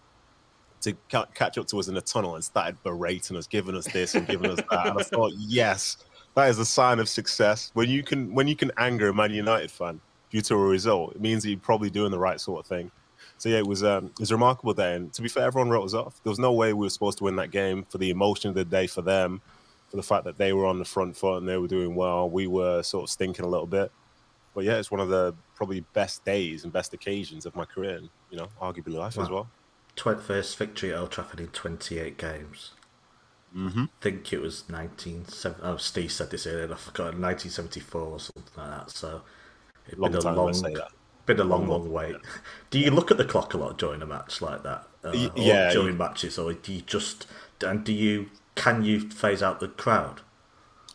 to catch up to us in the tunnel and started berating us, giving us this and giving us that. And I thought, yes, That is a sign of success. When you can anger a Man United fan due to a result, it means that you're probably doing the right sort of thing. So yeah, it was a remarkable day. And to be fair, everyone wrote us off. There was no way we were supposed to win that game for the emotion of the day for them, for the fact that they were on the front foot and they were doing well. We were sort of stinking a little bit. But yeah, it's one of the probably best days and best occasions of my career, and arguably life as well. 21st victory at Old Trafford in 28 games. Mm-hmm. I think it was 1970. Oh, Steve said this earlier. I forgot 1974 or something like that. So it's been a long wait. Yeah. Do you look at the clock a lot during a match like that? During matches, or do you can you phase out the crowd?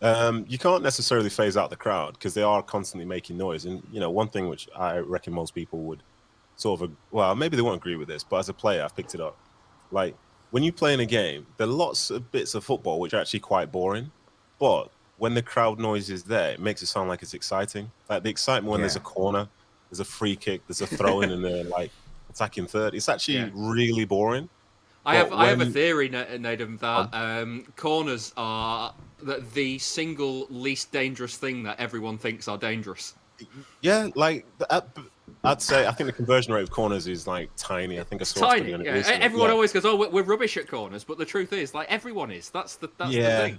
You can't necessarily phase out the crowd because they are constantly making noise. And one thing which I reckon most people would maybe they won't agree with this, but as a player, I've picked it up. Like, when you play in a game, there are lots of bits of football which are actually quite boring. But when the crowd noise is there, it makes it sound like it's exciting. Like the excitement when there's a corner, there's a free kick, there's a throw in, and they're like attacking third. It's actually really boring. I have a theory, Nedum, that corners are the single least dangerous thing that everyone thinks are dangerous. Yeah, like I think the conversion rate of corners is like tiny. I think I saw tiny. Yeah. Everyone always goes, "Oh, we're rubbish at corners," but the truth is, like, everyone is. That's the thing.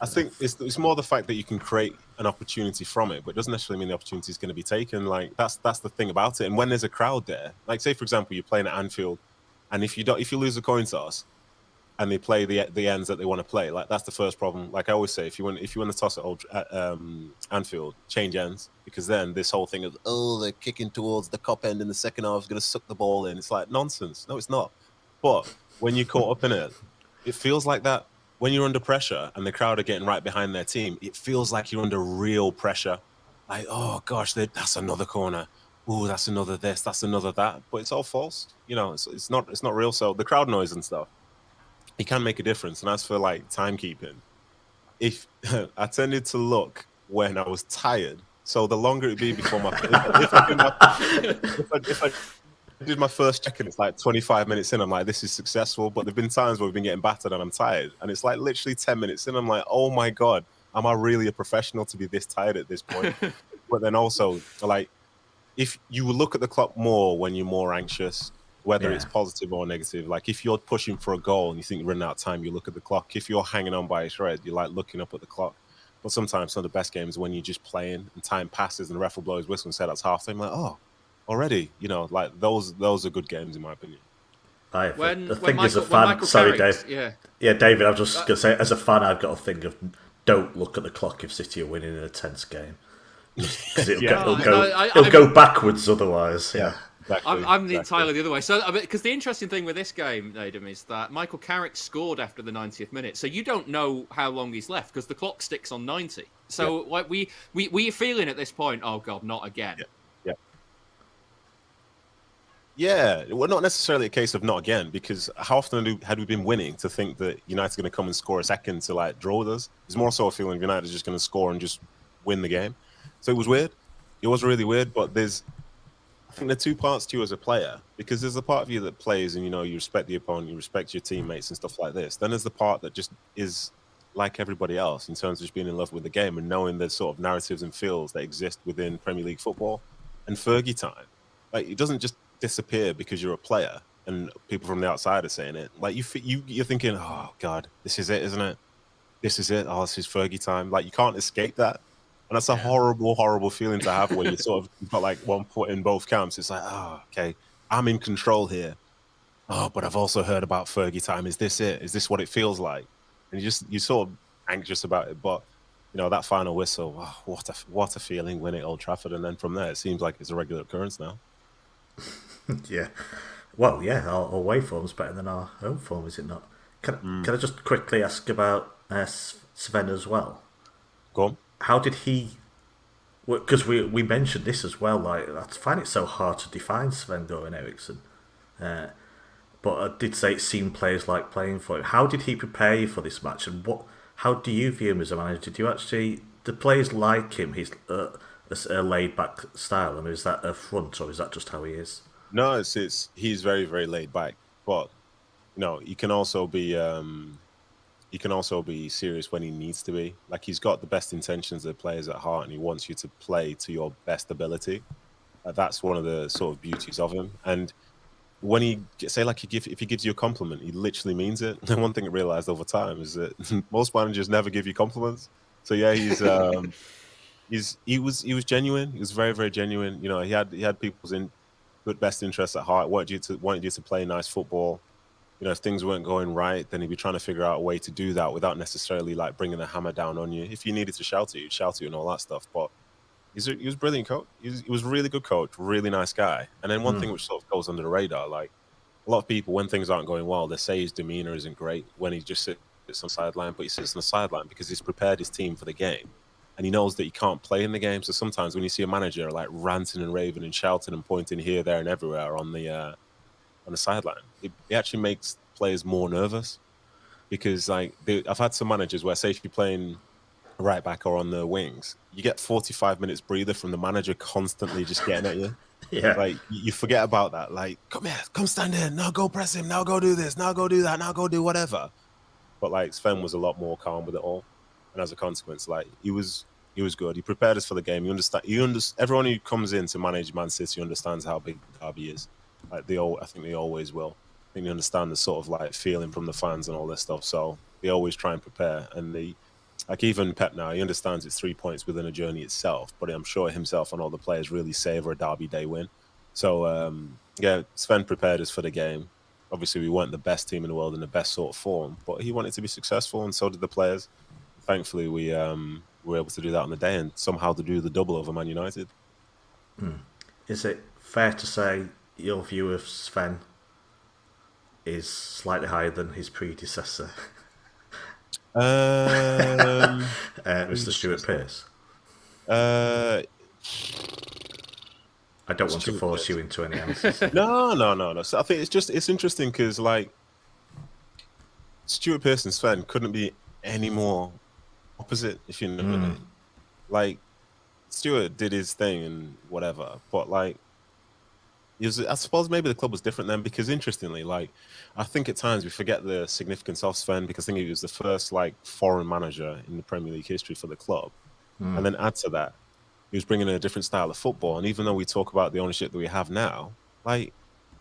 I think it's more the fact that you can create an opportunity from it, but it doesn't necessarily mean the opportunity is going to be taken. Like that's the thing about it. And when there's a crowd there, like say for example, you're playing at Anfield, and if you lose a coin toss, and they play the ends that they want to play, like that's the first problem. Like I always say, if you win the toss at Anfield, change ends, because then this whole thing of they're kicking towards the cop end in the second half is going to suck the ball in. It's like nonsense. No, it's not. But when you're caught up in it, it feels like that. When you're under pressure and the crowd are getting right behind their team, it feels like you're under real pressure. Like, oh gosh, that's another corner. Ooh, that's another this, that's another that. But it's all false. It's not real. So the crowd noise and stuff, it can make a difference. And as for like timekeeping, if I tended to look when I was tired, so the longer it'd be before if I did my first check and it's like 25 minutes in, I'm like, this is successful. But there've been times where we've been getting battered and I'm tired, and it's like literally 10 minutes in, I'm like, oh my god, am I really a professional to be this tired at this point? But then also, like, if you look at the clock more when you're more anxious, whether it's positive or negative, like if you're pushing for a goal and you think you're running out of time, you look at the clock. If you're hanging on by a thread, you're like looking up at the clock. But sometimes some of the best games when you're just playing and time passes and the ref will blow his whistle and say that's half time, like, oh, already, like those are good games in my opinion. The thing is, a fan. Sorry, Dave. Yeah, David. I'm just gonna say, as a fan, I've got a thing of don't look at the clock if City are winning in a tense game, because it'll go backwards otherwise. Yeah. Exactly, I'm entirely the other way. So, because the interesting thing with this game, Nedum, is that Michael Carrick scored after the 90th minute, so you don't know how long he's left because the clock sticks on 90. So, like, we're feeling at this point, oh god, not again. Yeah, well, not necessarily a case of not again, because how often had we been winning to think that United's going to come and score a second to like draw with us? It's more so a feeling United's just going to score and just win the game. So it was weird. It was really weird, but I think there are two parts to you as a player, because there's the part of you that plays and, you respect the opponent, you respect your teammates and stuff like this. Then there's the part that just is like everybody else in terms of just being in love with the game and knowing the sort of narratives and feels that exist within Premier League football. And Fergie time, like, it doesn't just disappear because you're a player and people from the outside are saying it. Like, you're thinking, oh god, this is it, isn't it? This is it. Oh, this is Fergie time. Like, you can't escape that. And that's a horrible, horrible feeling to have when you've got like one foot in both camps. It's like, oh, okay, I'm in control here. Oh, but I've also heard about Fergie time. Is this it? Is this what it feels like? And you're sort of anxious about it. But, that final whistle, oh, what a feeling winning Old Trafford. And then from there, it seems like it's a regular occurrence now. Yeah. Well, yeah, our away form's better than our home form, is it not? Can I just quickly ask about Sven as well? Go on. How did he? Because we mentioned this as well. Like, I find it so hard to define Sven-Göran Eriksson. But I did say it seemed players like playing for him. How did he prepare you for this match? And how do you view him as a manager? Do players like him? He's a laid back style, and is that a front or is that just how he is? No, he's very, very laid back. But he can also be he can also be serious when he needs to be. Like, he's got the best intentions of the players at heart, and he wants you to play to your best ability. That's one of the sort of beauties of him. And when he say like if he gives you a compliment, he literally means it. And one thing I realized over time is that most managers never give you compliments. So yeah, he was genuine. He was very, very genuine. You know, he had people's best interests at heart. Wanted you to play nice football. You know, if things weren't going right, then he'd be trying to figure out a way to do that without necessarily like bringing the hammer down on you. If you needed to shout at you, he'd shout at you and all that stuff. But he was a brilliant coach. He was a really good coach, really nice guy. And then one thing which sort of goes under the radar, like a lot of people, when things aren't going well, they say his demeanor isn't great when he just sits on the sideline. But he sits on the sideline because he's prepared his team for the game. And he knows that he can't play in the game. So sometimes when you see a manager like ranting and raving and shouting and pointing here, there, and everywhere on the sideline, it actually makes players more nervous. Because like I've had some managers where, say, if you're playing right back or on the wings, you get 45 minutes breather from the manager constantly just getting at you. Yeah. Like you forget about that. Like, come here, come stand in. Now go press him. Now go do this. Now go do that. Now go do whatever. But like Sven was a lot more calm with it all. And as a consequence, like he was good. He prepared us for the game. Everyone who comes in to manage Man City understands how big the derby is. Like I think they always will. I think they understand the sort of like feeling from the fans and all this stuff. So they always try and prepare. And like even Pep now, he understands it's 3 points within a journey itself. But I'm sure himself and all the players really savour a derby day win. So yeah, Sven prepared us for the game. Obviously, we weren't the best team in the world in the best sort of form, but he wanted to be successful, and so did the players. Thankfully, we were able to do that on the day and somehow to do the double over Man United. Is it fair to say your view of Sven is slightly higher than his predecessor? Mr. Stuart Pearce? I don't want to force you into any answers. No. So I think it's interesting because like Stuart Pearce and Sven couldn't be any more opposite, if you know what I mean. Like Stuart did his thing and whatever, but like I suppose maybe the club was different then, because interestingly, like I think at times we forget the significance of Sven, because I think he was the first like foreign manager in the Premier League history for the club, and then add to that, he was bringing in a different style of football. And even though we talk about the ownership that we have now, like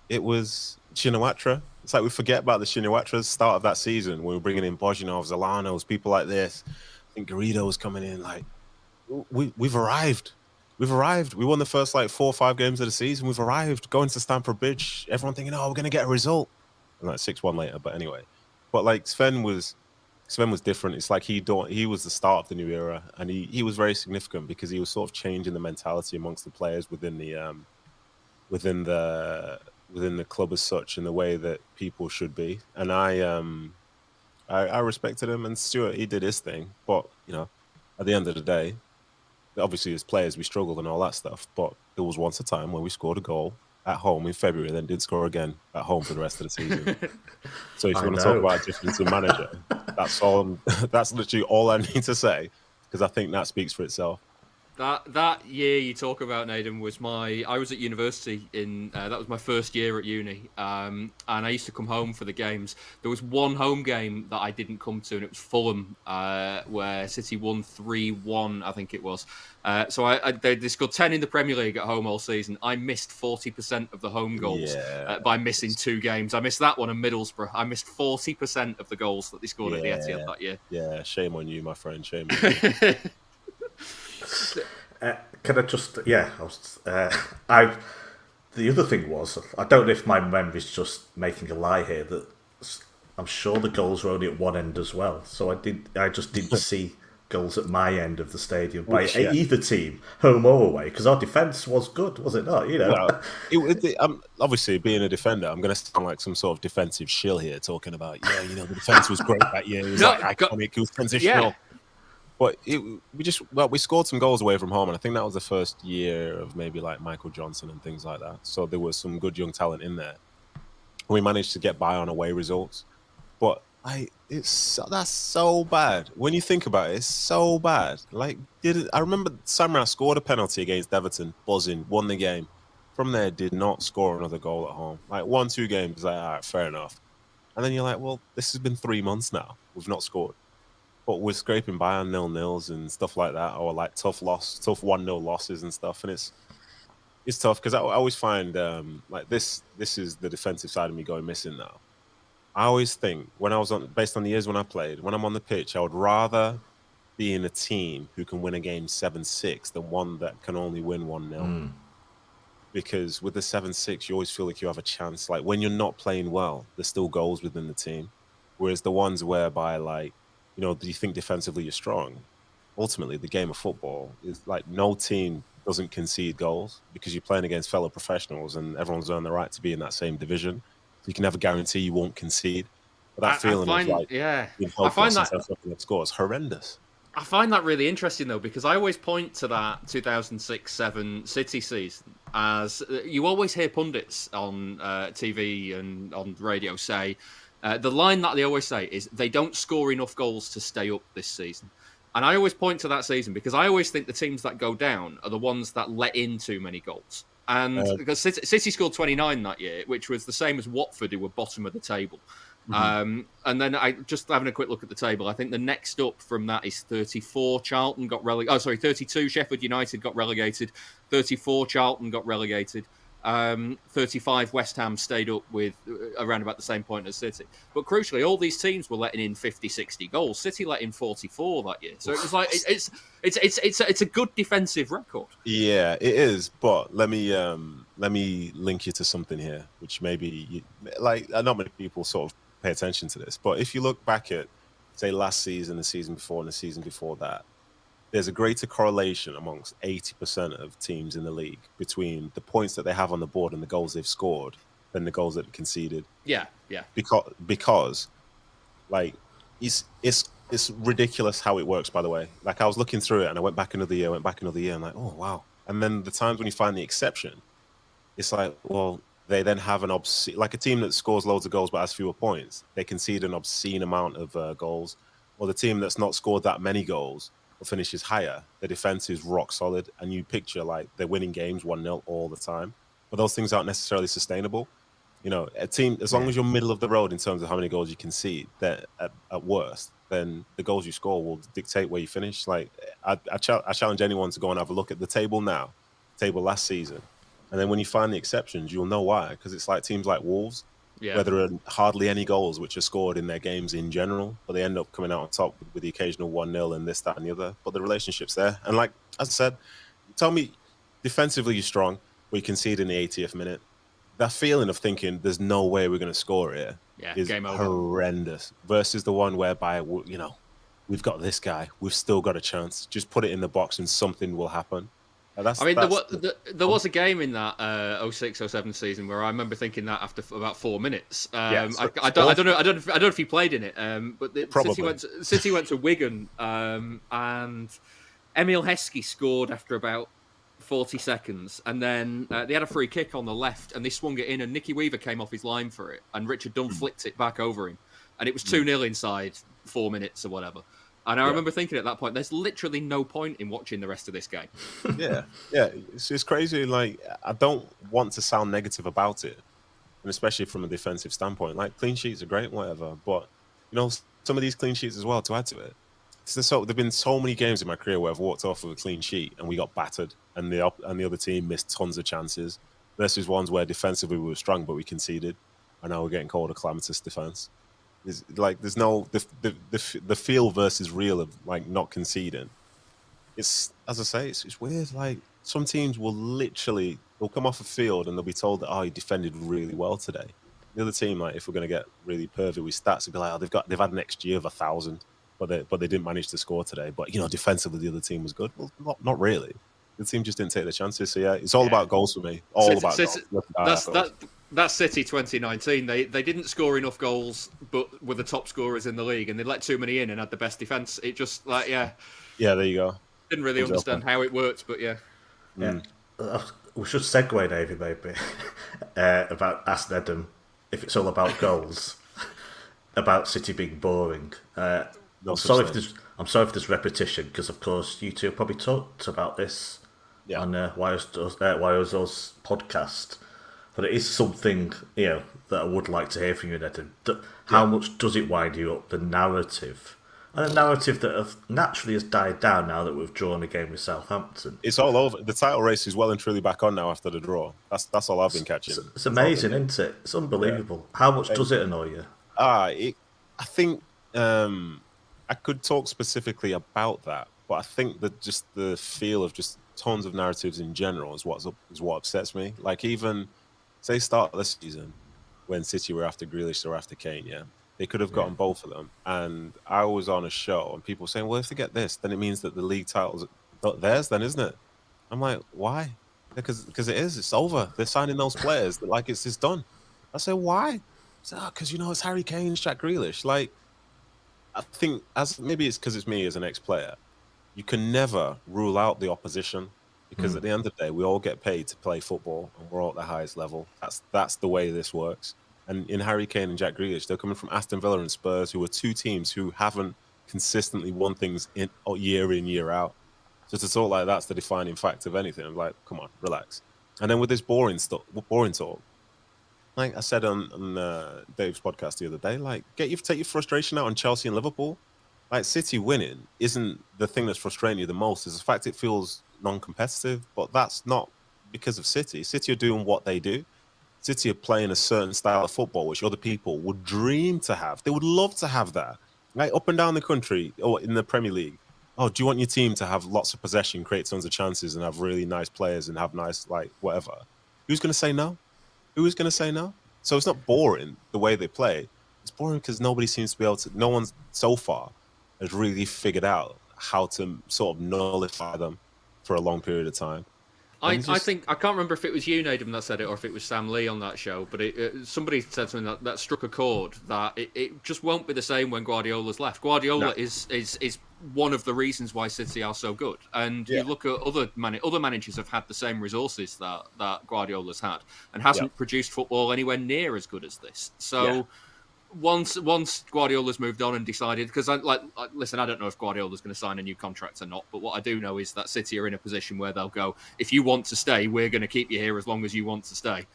it was Shinawatra. It's like we forget about the Shinawatras start of that season when we were bringing in Bozhinovs, Alanos, people like this. I think Garrido was coming in. Like we've arrived. We've arrived. We won the first like 4 or 5 games of the season. We've arrived. Going to Stamford Bridge. Everyone thinking, oh, we're going to get a result. And like 6-1 later. But anyway, but like Sven was different. It's like he was the start of the new era, and he was very significant because he was sort of changing the mentality amongst the players within the club as such, in the way that people should be. And I respected him. And Stuart, he did his thing. But you know, at the end of the day, obviously as players we struggled and all that stuff. But there was once a time when we scored a goal at home in February, then did score again at home for the rest of the season. So if you want to talk about a difference in manager, that's all. That's literally all I need to say, because I think that speaks for itself. That year you talk about, Nedum, was I was at university that was my first year at uni, and I used to come home for the games. There was one home game that I didn't come to, and it was Fulham, where City won 3-1, I think it was. So they scored 10 in the Premier League at home all season. I missed 40% of the home goals by missing 2 games. I missed that one in Middlesbrough. I missed 40% of the goals that they scored at the Etihad that year. Yeah, shame on you, my friend. Shame on you. Can I just? Yeah, the other thing was, I don't know if my memory's just making a lie here, that I'm sure the goals were only at one end as well. So I just didn't see goals at my end of the stadium by either team, home or away, because our defence was good, was it not? You know, well, obviously being a defender, I'm going to sound like some sort of defensive shill here, talking about the defence was great that year. It was iconic, it was transitional. Yeah. But we scored some goals away from home, and I think that was the first year of maybe like Michael Johnson and things like that. So there was some good young talent in there. We managed to get by on away results, but that's so bad. When you think about it, it's so bad. Like, I remember Samra scored a penalty against Everton, buzzing, won the game. From there, did not score another goal at home. Like 1-2 games, like all right, fair enough. And then you're like, well, this has been 3 months now. we've not scored, but we're scraping by on 0-0s and stuff like that, or like tough 1-0 losses and stuff. And it's tough because I always find like this is the defensive side of me going missing now. I always think based on the years when I played, when I'm on the pitch, I would rather be in a team who can win a game 7-6 than one that can only win 1-0. Because with the 7-6, you always feel like you have a chance. Like when you're not playing well, there's still goals within the team. Whereas the ones whereby, like, you know, do you think defensively you're strong? Ultimately, the game of football is like no team doesn't concede goals because you're playing against fellow professionals and everyone's earned the right to be in that same division. So you can never guarantee you won't concede. But that feeling of like, I find that scores horrendous. I find that really interesting though, because I always point to that 2006-7 City season as you always hear pundits on TV and on radio say the line that they always say is they don't score enough goals to stay up this season. And I always point to that season because I always think the teams that go down are the ones that let in too many goals. And because City scored 29 that year, which was the same as Watford, who were bottom of the table. And then I just having a quick look at the table. I think the next up from that is 34. Charlton got relegated. Oh, sorry, 32. Sheffield United got relegated. 34. Charlton got relegated. 35. West Ham stayed up with around about the same point as City. But crucially, all these teams were letting in 50, 60 goals. City let in 44 that year. So it was like it's a good defensive record. Yeah, it is. But let me link you to something here, which maybe not many people sort of pay attention to this, but if you look back at, say, last season, the season before, and the season before that, there's a greater correlation amongst 80% of teams in the league between the points that they have on the board and the goals they've scored than the goals that they've conceded. Yeah. Because like, it's ridiculous how it works, by the way. Like, I was looking through it, and I went back another year, and like, oh, wow. And then the times when you find the exception, it's like, well, they then have an obscene, like a team that scores loads of goals but has fewer points, they concede an obscene amount of goals. Or the team that's not scored that many goals but finishes higher, the defense is rock solid, and you picture like they're winning games 1-0 all the time. But those things aren't necessarily sustainable. You know, a team, as long as you're middle of the road in terms of how many goals you concede, that at worst, then the goals you score will dictate where you finish. Like, I challenge anyone to go and have a look at the table now, table last season. And then when you find the exceptions, you'll know why. Because it's like teams like Wolves, where there are hardly any goals which are scored in their games in general, but they end up coming out on top with the occasional 1-0 and this, that, and the other. But the relationship's there. And like, as I said, tell me, defensively you're strong, but you concede in the 80th minute. That feeling of thinking there's no way we're going to score here is horrendous. Versus the one whereby, you know, we've got this guy, we've still got a chance. Just put it in the box and something will happen. There was a game in that 06-07 season where I remember thinking that after about 4 minutes. I don't know if he played in it, but City went to Wigan, and Emil Heskey scored after about 40 seconds, and then they had a free kick on the left, and they swung it in, and Nicky Weaver came off his line for it, and Richard Dunn flicked it back over him, and it was 2-0 inside 4 minutes or whatever. And I remember thinking at that point, there's literally no point in watching the rest of this game. Yeah. It's crazy. Like, I don't want to sound negative about it, and especially from a defensive standpoint. Like, clean sheets are great, whatever. But, you know, some of these clean sheets as well, to add to it. There've been so many games in my career where I've walked off with a clean sheet and we got battered, and the other team missed tons of chances. Versus ones where defensively we were strong, but we conceded, and now we're getting called a calamitous defense. There's no the feel versus real of like not conceding. It's, as I say, it's weird. Like, some teams they'll come off a field and they'll be told that, oh, you defended really well today. The other team, like, if we're going to get really pervy with stats, it'll be like, oh, they've had an XG of 1,000, but they didn't manage to score today. But, you know, defensively the other team was good. Well, not really. The team just didn't take the chances. So it's all about goals for me. That's City 2019. They didn't score enough goals, but were the top scorers in the league, and they let too many in and had the best defense. It just Yeah, there you go. Didn't really understand how it worked, but yeah. We should segue, Davey, maybe, about Ask Nedum, if it's all about goals, about City being boring. I'm sorry if there's repetition, because of course you two have probably talked about this on YO's podcast. But it is something, that I would like to hear from you, Nedum. How much does it wind you up, the narrative? And a narrative that naturally has died down now that we've drawn a game with Southampton. It's all over. The title race is well and truly back on now after the draw. That's all I've been catching. It's amazing, isn't it? It's unbelievable. Yeah. How much does it annoy you? I think I could talk specifically about that, but I think that just the feel of just tons of narratives in general is what upsets me. Like, even say start of the season when City were after Grealish or after Kane, they could have gotten both of them. And I was on a show and people saying, well, if they get this, then it means that the league title's not theirs then, isn't it? I'm like, why? Because it's over. They're signing those players. Like, it's done. I say, why? Because, it's Harry Kane, Jack Grealish. Like, I think maybe it's because it's me as an ex-player. You can never rule out the opposition, because at the end of the day, we all get paid to play football and we're all at the highest level. That's the way this works. And in Harry Kane and Jack Grealish, they're coming from Aston Villa and Spurs, who are two teams who haven't consistently won things year in, year out. So to talk like that's the defining fact of anything. I'm like, come on, relax. And then with this boring talk, like I said on Dave's podcast the other day, like take your frustration out on Chelsea and Liverpool. Like, City winning isn't the thing that's frustrating you the most. Is the fact it feels non-competitive, but that's not because of City. City are doing what they do. City are playing a certain style of football which other people would dream to have. They would love to have that. Like, up and down the country or in the Premier League. Oh, do you want your team to have lots of possession, create tons of chances, and have really nice players and have nice, like, whatever? Who's going to say no? Who is going to say no? So it's not boring the way they play. It's boring because nobody seems to be able to. No one's so far has really figured out how to sort of nullify them for a long period of time. I think I can't remember if it was you, Nedum, that said it, or if it was Sam Lee on that show. But somebody said something that struck a chord, that it just won't be the same when Guardiola's left. Guardiola is one of the reasons why City are so good. And you look at other managers have had the same resources that Guardiola's had, and hasn't produced football anywhere near as good as this. So. Once Guardiola's moved on and decided, because listen, I don't know if Guardiola's going to sign a new contract or not, but what I do know is that City are in a position where they'll go, if you want to stay, we're going to keep you here as long as you want to stay.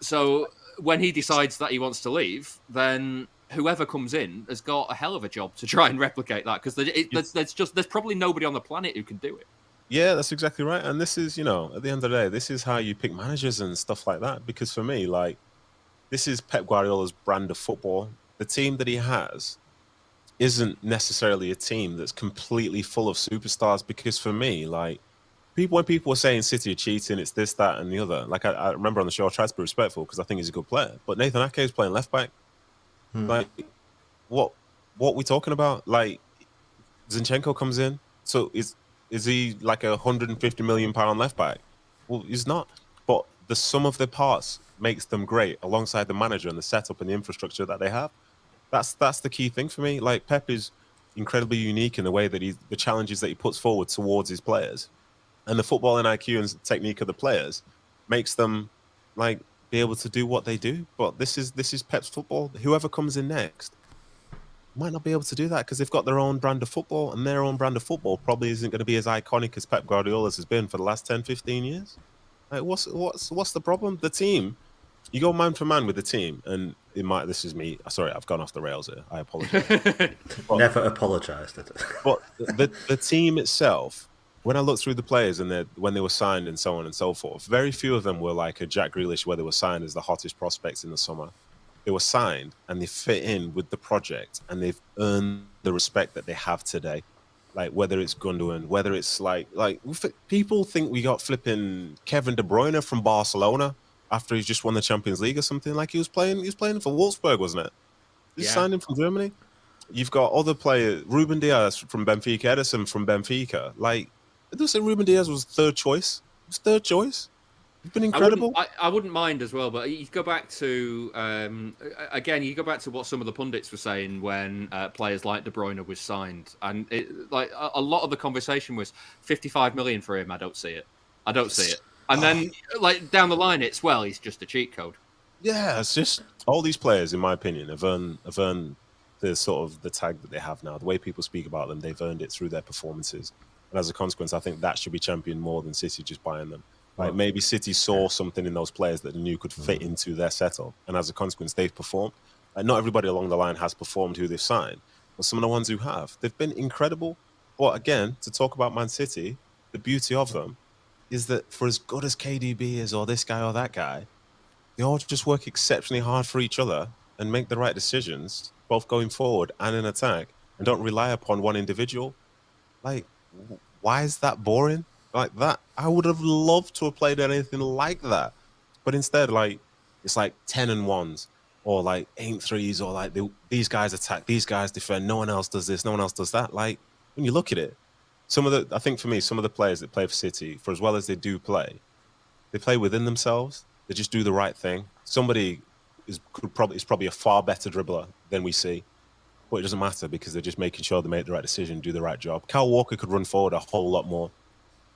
So when he decides that he wants to leave, then whoever comes in has got a hell of a job to try and replicate that, because there's probably nobody on the planet who can do it. Yeah, that's exactly right. And this is, at the end of the day, this is how you pick managers and stuff like that. Because for me, like, this is Pep Guardiola's brand of football. The team that he has isn't necessarily a team that's completely full of superstars, because for me, like, when people were saying City are cheating, it's this, that, and the other. Like, I remember on the show, I tried to be respectful because I think he's a good player. But Nathan Ake is playing left back. Like, what are we talking about? Like, Zinchenko comes in. So is he like a £150 million left back? Well, he's not. But the sum of their parts makes them great, alongside the manager and the setup and the infrastructure that they have. That's the key thing for me. Like, Pep is incredibly unique in the way that the challenges that he puts forward towards his players, and the footballing IQ and technique of the players makes them, like, be able to do what they do. But this is Pep's football. Whoever comes in next might not be able to do that because they've got their own brand of football, and their own brand of football probably isn't going to be as iconic as Pep Guardiola's has been for the last 10, 15 years. Like, what's the problem? The team. You go man for man with the team, and this is me. Sorry, I've gone off the rails here. I apologize. Never apologized. But the team itself, when I looked through the players and when they were signed and so on and so forth, very few of them were like a Jack Grealish, where they were signed as the hottest prospects in the summer. They were signed and they fit in with the project, and they've earned the respect that they have today. Like, whether it's Gundogan, whether it's like people think we got flipping Kevin De Bruyne from Barcelona after he's just won the Champions League or something. Like, he was playing for Wolfsburg, wasn't it? They signed him from Germany. You've got other players, Ruben Diaz from Benfica, Edison from Benfica. Like, I don't say Ruben Diaz was third choice. He was third choice. He's been incredible. I wouldn't mind as well, but you go back to what some of the pundits were saying when players like De Bruyne was signed, and a lot of the conversation was 55 million for him. I don't see it. And then, like, down the line, he's just a cheat code. Yeah, it's just all these players, in my opinion, have earned the sort of the tag that they have now. The way people speak about them, they've earned it through their performances. And as a consequence, I think that should be championed more than City just buying them. Like maybe City saw something in those players that they knew could fit into their setup, and as a consequence, they've performed. Like not everybody along the line has performed who they've signed, but some of the ones who have, they've been incredible. But again, to talk about Man City, the beauty of them is that for as good as KDB is, or this guy or that guy, they all just work exceptionally hard for each other and make the right decisions, both going forward and in attack, and don't rely upon one individual. Like, why is that boring? Like that, I would have loved to have played anything like that, but instead, like it's like 10 and 1s, or like 8 3s, or like these guys attack, these guys defend. No one else does this, no one else does that. Like when you look at it, I think for me, some of the players that play for City, for as well as they do play, they play within themselves. They just do the right thing. Somebody is probably a far better dribbler than we see, but it doesn't matter because they're just making sure they make the right decision, do the right job. Kyle Walker could run forward a whole lot more.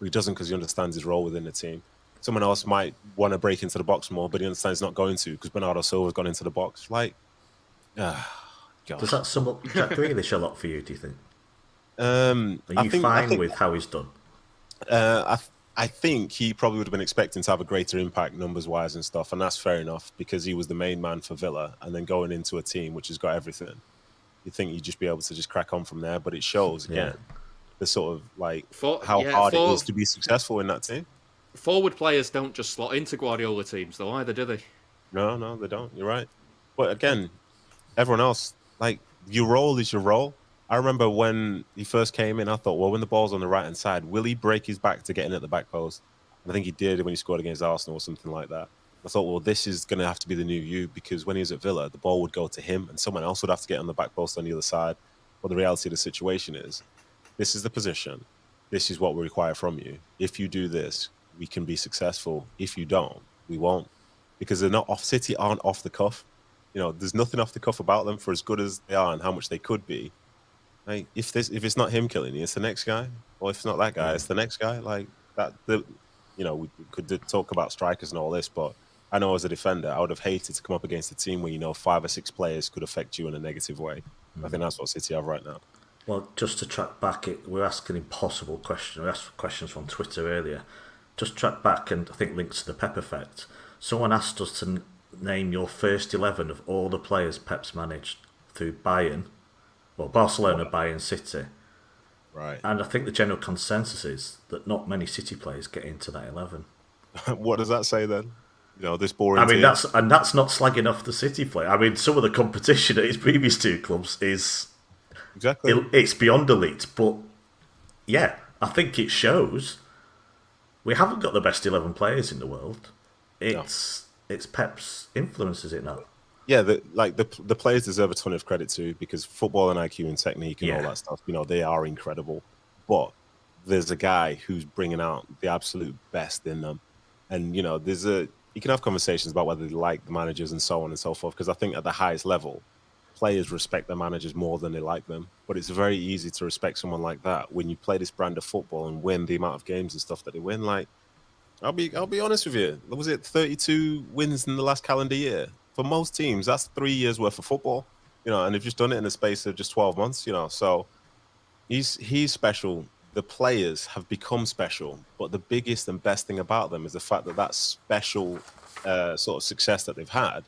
He doesn't because he understands his role within the team. Someone else might want to break into the box more, but he understands he's not going to because Bernardo Silva's gone into the box. Like, does that sum up Jack Grealish a lot for you, do you think? Are you fine with how he's done? I think he probably would have been expecting to have a greater impact numbers-wise and stuff, and that's fair enough because he was the main man for Villa, and then going into a team which has got everything, you'd think you'd just be able to just crack on from there, but it shows, again, the sort of, like, how hard it is to be successful in that team. Forward players don't just slot into Guardiola teams, though, either, do they? No, they don't. You're right. But again, everyone else, like, your role is your role. I remember when he first came in, I thought, well, when the ball's on the right-hand side, will he break his back to get in at the back post? And I think he did when he scored against Arsenal or something like that. I thought, well, this is going to have to be the new you because when he was at Villa, the ball would go to him and someone else would have to get on the back post on the other side. Well, the reality of the situation is, this is the position. This is what we require from you. If you do this, we can be successful. If you don't, we won't. Because they're not off. City aren't off the cuff. You know, there's nothing off the cuff about them for as good as they are and how much they could be. Like, if it's not him killing you, it's the next guy. Or if it's not that guy, it's the next guy. Like that. We could talk about strikers and all this, but I know as a defender, I would have hated to come up against a team where 5 or 6 players could affect you in a negative way. I think that's what City have right now. Well, just to track back, we're asking impossible questions. We asked questions from Twitter earlier. Just track back, and I think links to the Pep effect. Someone asked us to name your first 11 of all the players Pep's managed through Bayern. Well, Barcelona, Bayern, City. Right. And I think the general consensus is that not many City players get into that 11. What does that say then? This boring. I mean, team. that's not slagging off the City player. I mean, some of the competition at his previous 2 clubs is exactly it's beyond elite. But yeah, I think it shows we haven't got the best 11 players in the world. It's Pep's influence, is it not? Yeah, the players deserve a ton of credit too because football and IQ and technique and all that stuff, they are incredible. But there's a guy who's bringing out the absolute best in them, and you can have conversations about whether they like the managers and so on and so forth. Because I think at the highest level, players respect their managers more than they like them. But it's very easy to respect someone like that when you play this brand of football and win the amount of games and stuff that they win. Like, I'll be honest with you, was it 32 wins in the last calendar year? For most teams, that's 3 years worth of football, and they've just done it in the space of just 12 months, So he's special. The players have become special, but the biggest and best thing about them is the fact that special sort of success that they've had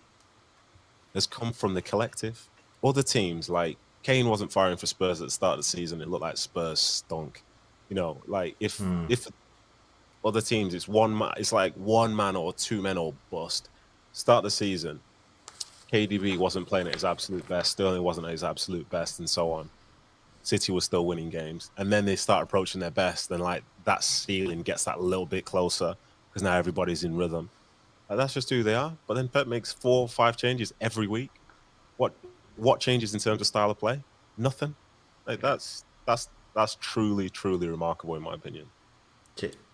has come from the collective. Other teams, like Kane wasn't firing for Spurs at the start of the season. It looked like Spurs stunk. If other teams, it's like 1 man or 2 men or bust. Start the season, KDB wasn't playing at his absolute best. Sterling wasn't at his absolute best, and so on. City was still winning games, and then they start approaching their best, and like that ceiling gets that little bit closer because now everybody's in rhythm. That's just who they are. But then Pep makes 4 or 5 changes every week. What changes in terms of style of play? Nothing. Like that's truly remarkable in my opinion.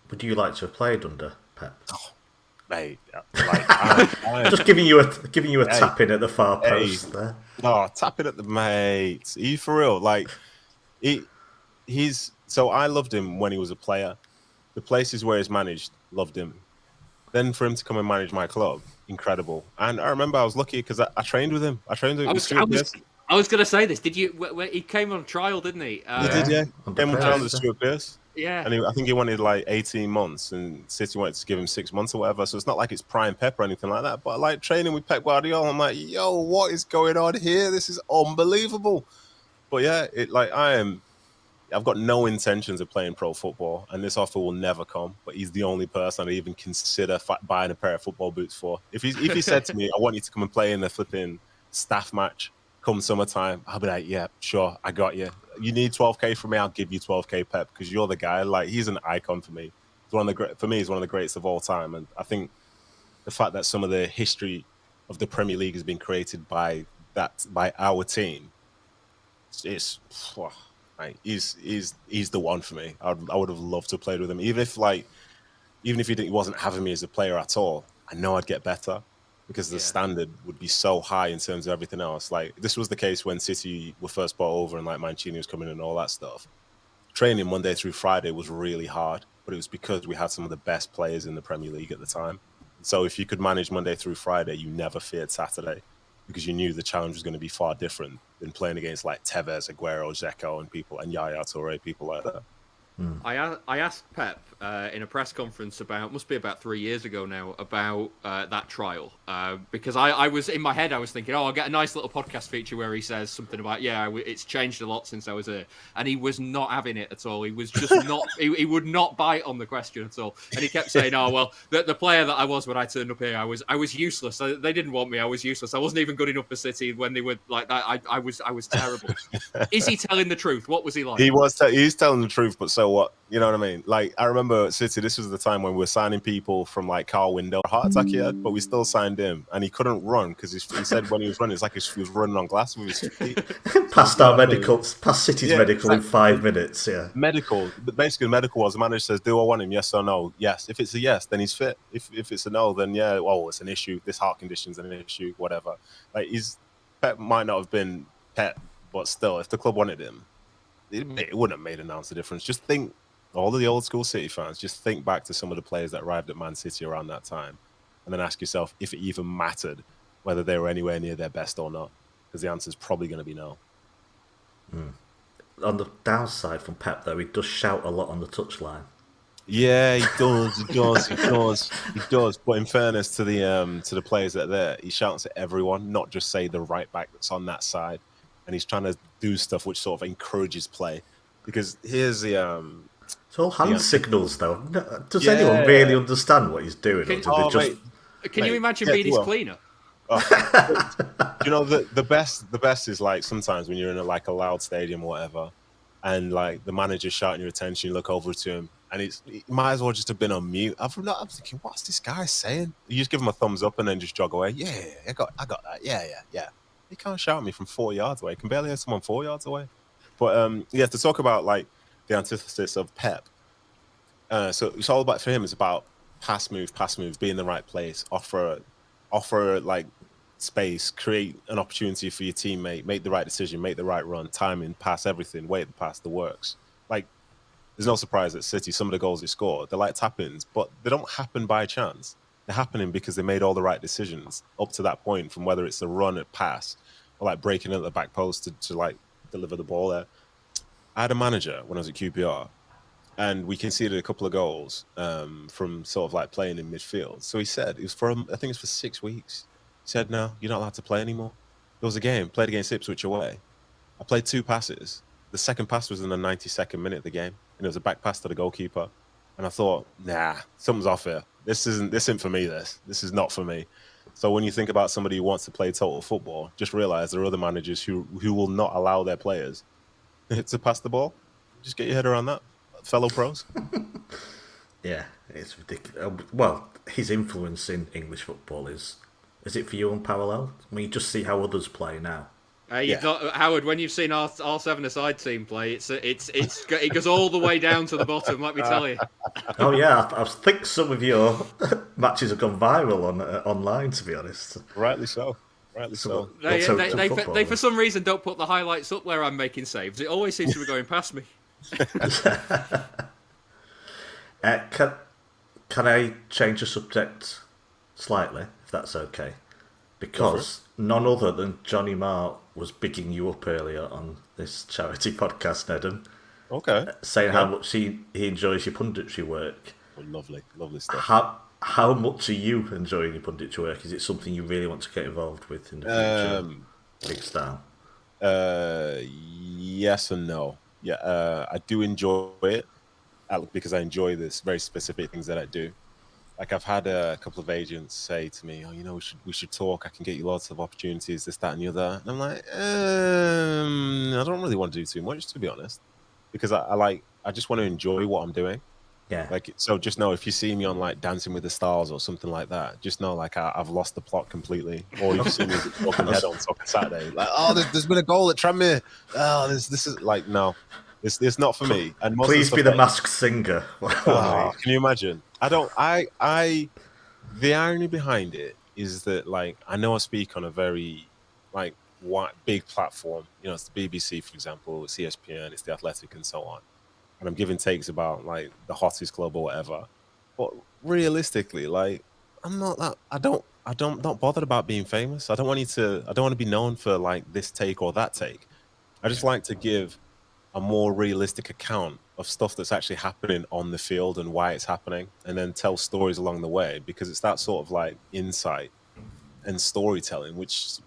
Would you like to have played under Pep? Oh, mate, I'm just giving you a tap in at the far post there. No, tapping at the mate. Are you for real? Like he's so I loved him when he was a player. The places where he's managed, loved him. Then for him to come and manage my club, incredible. And I remember I was lucky because I trained with him. I was going to say this. Did you? He came on trial, didn't he? He did, yeah. Came on trial with Stuart Pearce. Yeah. And I think he wanted like 18 months, and City wanted to give him 6 months or whatever. So it's not like it's prime Pep or anything like that. But like training with Pep Guardiola, I'm like, yo, what is going on here? This is unbelievable. But yeah, I've got no intentions of playing pro football, and this offer will never come. But he's the only person I even consider buying a pair of football boots for. If he said to me, I want you to come and play in the flipping staff match come summertime, I'll be like, yeah, sure, I got you. You need 12K from me, I'll give you 12K, Pep, because you're the guy. Like, he's an icon for me. He's one of the greatest of all time. And I think the fact that some of the history of the Premier League has been created by our team, he's the one for me. I would have loved to have played with him, even if he wasn't having me as a player at all. I know I'd get better, because the standard would be so high in terms of everything else. Like, this was the case when City were first brought over and like Mancini was coming in and all that stuff. Training Monday through Friday was really hard, but it was because we had some of the best players in the Premier League at the time. So if you could manage Monday through Friday, you never feared Saturday, because you knew the challenge was going to be far different than playing against like Tevez, Aguero, Dzeko, and Yaya Toure, people like that. I asked Pep in a press conference must be about 3 years ago now, about that trial, because I was in my head, I was thinking, I'll get a nice little podcast feature where he says something about, it's changed a lot since I was here, and he was not having it at all. He was just not, he would not bite on the question at all, and he kept saying, the player that I was when I turned up here, I was useless. They didn't want me. I was useless. I wasn't even good enough for City when they were like that. I was terrible. Is he telling the truth? What was he like? He's telling the truth, but so what? You know what I mean? Like, I remember at City, this was the time when we were signing people from like car window. Heart attack he had, but we still signed him, and he couldn't run because he said when he was running, it's like he was running on glass with his feet. Past City's medical in 5 minutes. Yeah, medical. Basically, medical was the manager says, "Do I want him? Yes or no?" Yes. If it's a yes, then he's fit. If it's a no, then yeah. Well, it's an issue. This heart condition's an issue. Whatever. Like, Pep might not have been Pep, but still, if the club wanted him, it wouldn't have made an ounce of difference. Just think. All of the old school City fans, just think back to some of the players that arrived at Man City around that time, and then ask yourself if it even mattered whether they were anywhere near their best or not, because the answer is probably going to be no. On the downside from Pep, though, he does shout a lot on the touchline. Yeah, he does. But in fairness to the players that are there, he shouts at everyone, not just say the right back that's on that side, and he's trying to do stuff which sort of encourages play. Because here's the it's all hand signals, though. Does anyone really understand what he's doing? Can you imagine being his cleaner? You know, the best is like sometimes when you're in a loud stadium or whatever, and like the manager's shouting your attention, you look over to him, and it might as well just have been on mute. I'm thinking, what's this guy saying? You just give him a thumbs up and then just jog away. Yeah, I got that. Yeah. He can't shout at me from 4 yards away. He can barely hear someone 4 yards away. But to talk about like the antithesis of Pep. So it's all about, for him, it's about pass move, be in the right place, offer like space, create an opportunity for your teammate, make the right decision, make the right run, timing, pass, everything, wait the pass, the works. Like, there's no surprise at City, some of the goals they score, they're like tap-ins, but they don't happen by chance. They're happening because they made all the right decisions up to that point, from whether it's a run at pass or like breaking at the back post to like deliver the ball there. I had a manager when I was at QPR, and we conceded a couple of goals from sort of like playing in midfield. So he said, I think it was for 6 weeks. He said, no, you're not allowed to play anymore. There was a game, played against Ipswich away. I played 2 passes. The second pass was in the 92nd minute of the game, and it was a back pass to the goalkeeper. And I thought, nah, something's off here. This isn't for me, this is not for me. So when you think about somebody who wants to play total football, just realize there are other managers who will not allow their players to pass the ball. Just get your head around that, fellow pros. Yeah, it's ridiculous. Well, his influence in English football is it for you unparalleled? I mean, you just see how others play now. Howard, when you've seen our 7-a-side team play, it goes all the way down to the bottom. Let me tell you. Oh yeah, I think some of your matches have gone viral online. To be honest, rightly so. They for some reason don't put the highlights up where I'm making saves. It always seems to be going past me. Can I change the subject slightly, if that's okay? Because none other than Johnny Marr was bigging you up earlier on this charity podcast, Nedum. Okay. Saying how much he enjoys your punditry work. Oh, lovely stuff. How much are you enjoying your punditry work? Is it something you really want to get involved with in the future? Big style. Yes and no. Yeah, I do enjoy it because I enjoy this very specific things that I do. Like I've had a couple of agents say to me, "Oh, we should talk. I can get you lots of opportunities, this, that, and the other." And I'm like, I don't really want to do too much, to be honest, because I just want to enjoy what I'm doing. Yeah. Like, so just know if you see me on like Dancing with the Stars or something like that, just know like I've lost the plot completely. Or you see me talking head on Talking Saturday, like, oh, there's been a goal at Tranmere. Oh, this is like, no, it's not for me. And please be the Masked Singer. Oh, can you imagine? The irony behind it is that like I know I speak on a very like big platform. It's the BBC, for example, it's ESPN, it's the Athletic, and so on. And I'm giving takes about like the hottest club or whatever. But realistically, like I'm not bothered about being famous. I don't want to be known for like this take or that take. I just like to give a more realistic account of stuff that's actually happening on the field and why it's happening, and then tell stories along the way, because it's that sort of like insight and storytelling which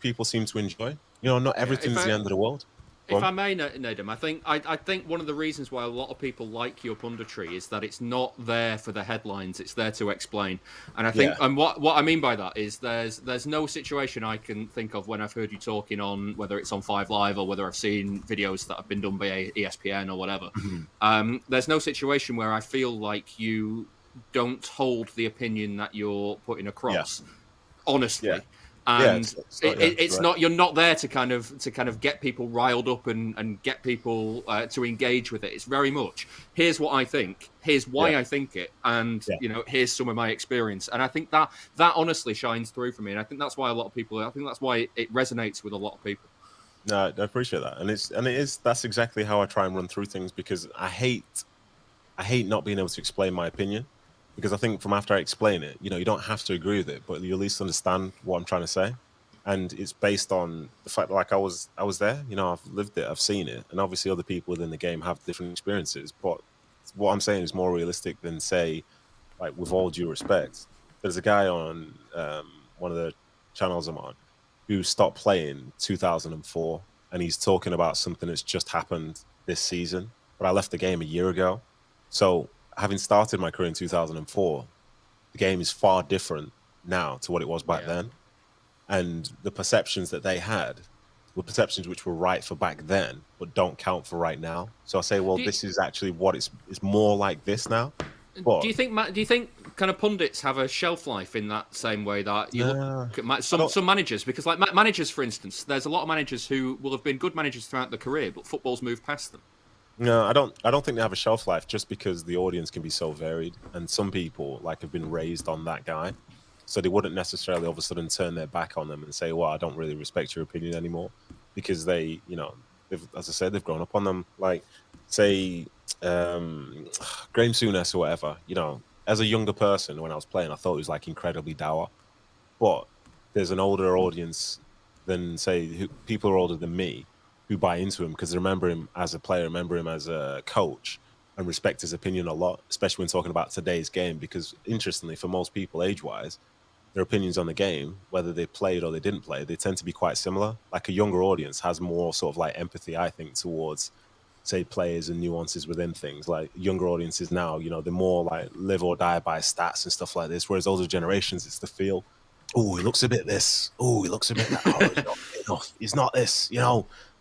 people seem to enjoy. Not everything's the end of the world. If I may, Nedum, I think one of the reasons why a lot of people like your punditry is that it's not there for the headlines; it's there to explain. And I think, and what I mean by that is there's no situation I can think of when I've heard you talking on, whether it's on 5 Live or whether I've seen videos that have been done by ESPN or whatever. Mm-hmm. There's no situation where I feel like you don't hold the opinion that you're putting across, honestly. Yeah. And it's not, you're not there to kind of get people riled up and get people to engage with it. It's very much, here's what I think, here's why I think it, and here's some of my experience. And I think that honestly shines through for me, and I think that's why that's why it resonates with a lot of people. No, I appreciate that, and that's exactly how I try and run through things, because I hate not being able to explain my opinion. Because I think from after I explain it, you don't have to agree with it, but you at least understand what I'm trying to say. And it's based on the fact that, like, I was there, I've lived it, I've seen it. And obviously other people within the game have different experiences. But what I'm saying is more realistic than, say, like, with all due respect, there's a guy on one of the channels I'm on who stopped playing 2004. And he's talking about something that's just happened this season. But I left the game a year ago. So having started my career in 2004, the game is far different now to what it was back then. And the perceptions that they had were perceptions which were right for back then, but don't count for right now. So I say, well, this is actually what it's more like this now. But do you think kind of pundits have a shelf life in that same way that you look at some managers? Because like managers, for instance, there's a lot of managers who will have been good managers throughout their career, but football's moved past them. No, I don't think they have a shelf life, just because the audience can be so varied, and some people like have been raised on that guy, so they wouldn't necessarily all of a sudden turn their back on them and say, well, I don't really respect your opinion anymore, because they, as I said, they've grown up on them. Like, say, Graham Souness or whatever, as a younger person, when I was playing, I thought he was like incredibly dour, but there's an older audience than, say, people who are older than me, who buy into him because they remember him as a player, remember him as a coach, and respect his opinion a lot, especially when talking about today's game. Because interestingly, for most people age-wise, their opinions on the game, whether they played or they didn't play, they tend to be quite similar. Like a younger audience has more sort of like empathy, I think, towards, say, players and nuances within things. Like younger audiences now, they're more like live or die by stats and stuff like this, whereas older generations, it's the feel. Oh, he looks a bit this. Oh, he looks a bit that. Oh, he's not enough. He's not this,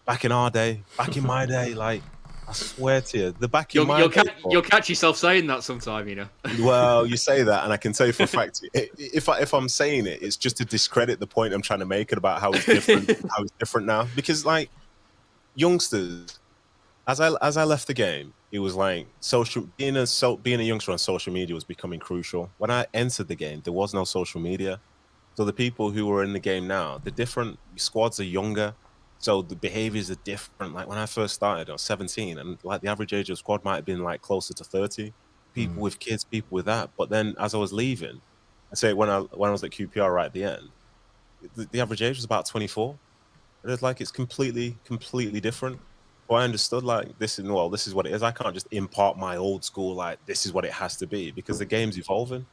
Back in my day, like, I swear to you, you'll catch yourself saying that sometime, Well, you say that, and I can tell you for a fact, if I'm saying it, it's just to discredit the point I'm trying to make about how it's different, now. Because, like, youngsters, as I left the game, it was like being a youngster on social media was becoming crucial. When I entered the game, there was no social media, so the people who are in the game now, the different squads are younger. So the behaviors are different. Like when I first started, I was 17, and like the average age of the squad might have been like closer to 30. People with kids, people with that. But then as I was leaving, I say when I was at QPR right at the end, the average age was about 24. And it's like it's completely different. So I understood like this is what it is. I can't just impart my old school like this is what it has to be because the game's evolving.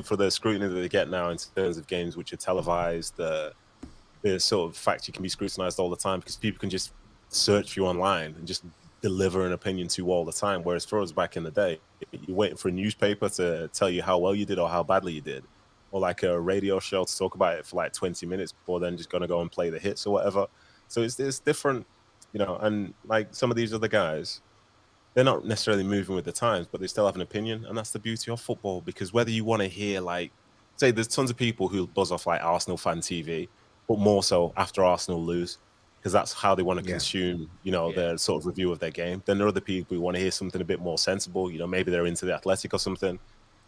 For the scrutiny that they get now in terms of games which are televised, the sort of fact you can be scrutinized all the time because people can just search for you online and just deliver an opinion to you all the time. Whereas for us back in the day, you're waiting for a newspaper to tell you how well you did or how badly you did, or like a radio show to talk about it for like 20 minutes before then just gonna go and play the hits or whatever. So it's different, you know. And like some of these other guys, they're not necessarily moving with the times, but they still have an opinion, and that's the beauty of football. Because whether you want to hear like, say, there's tons of people who buzz off like Arsenal fan TV, but more so after Arsenal lose, because that's how they want to consume, you know, their sort of review of their game. Then there are other people who want to hear something a bit more sensible. You know, maybe they're into the Athletic or something.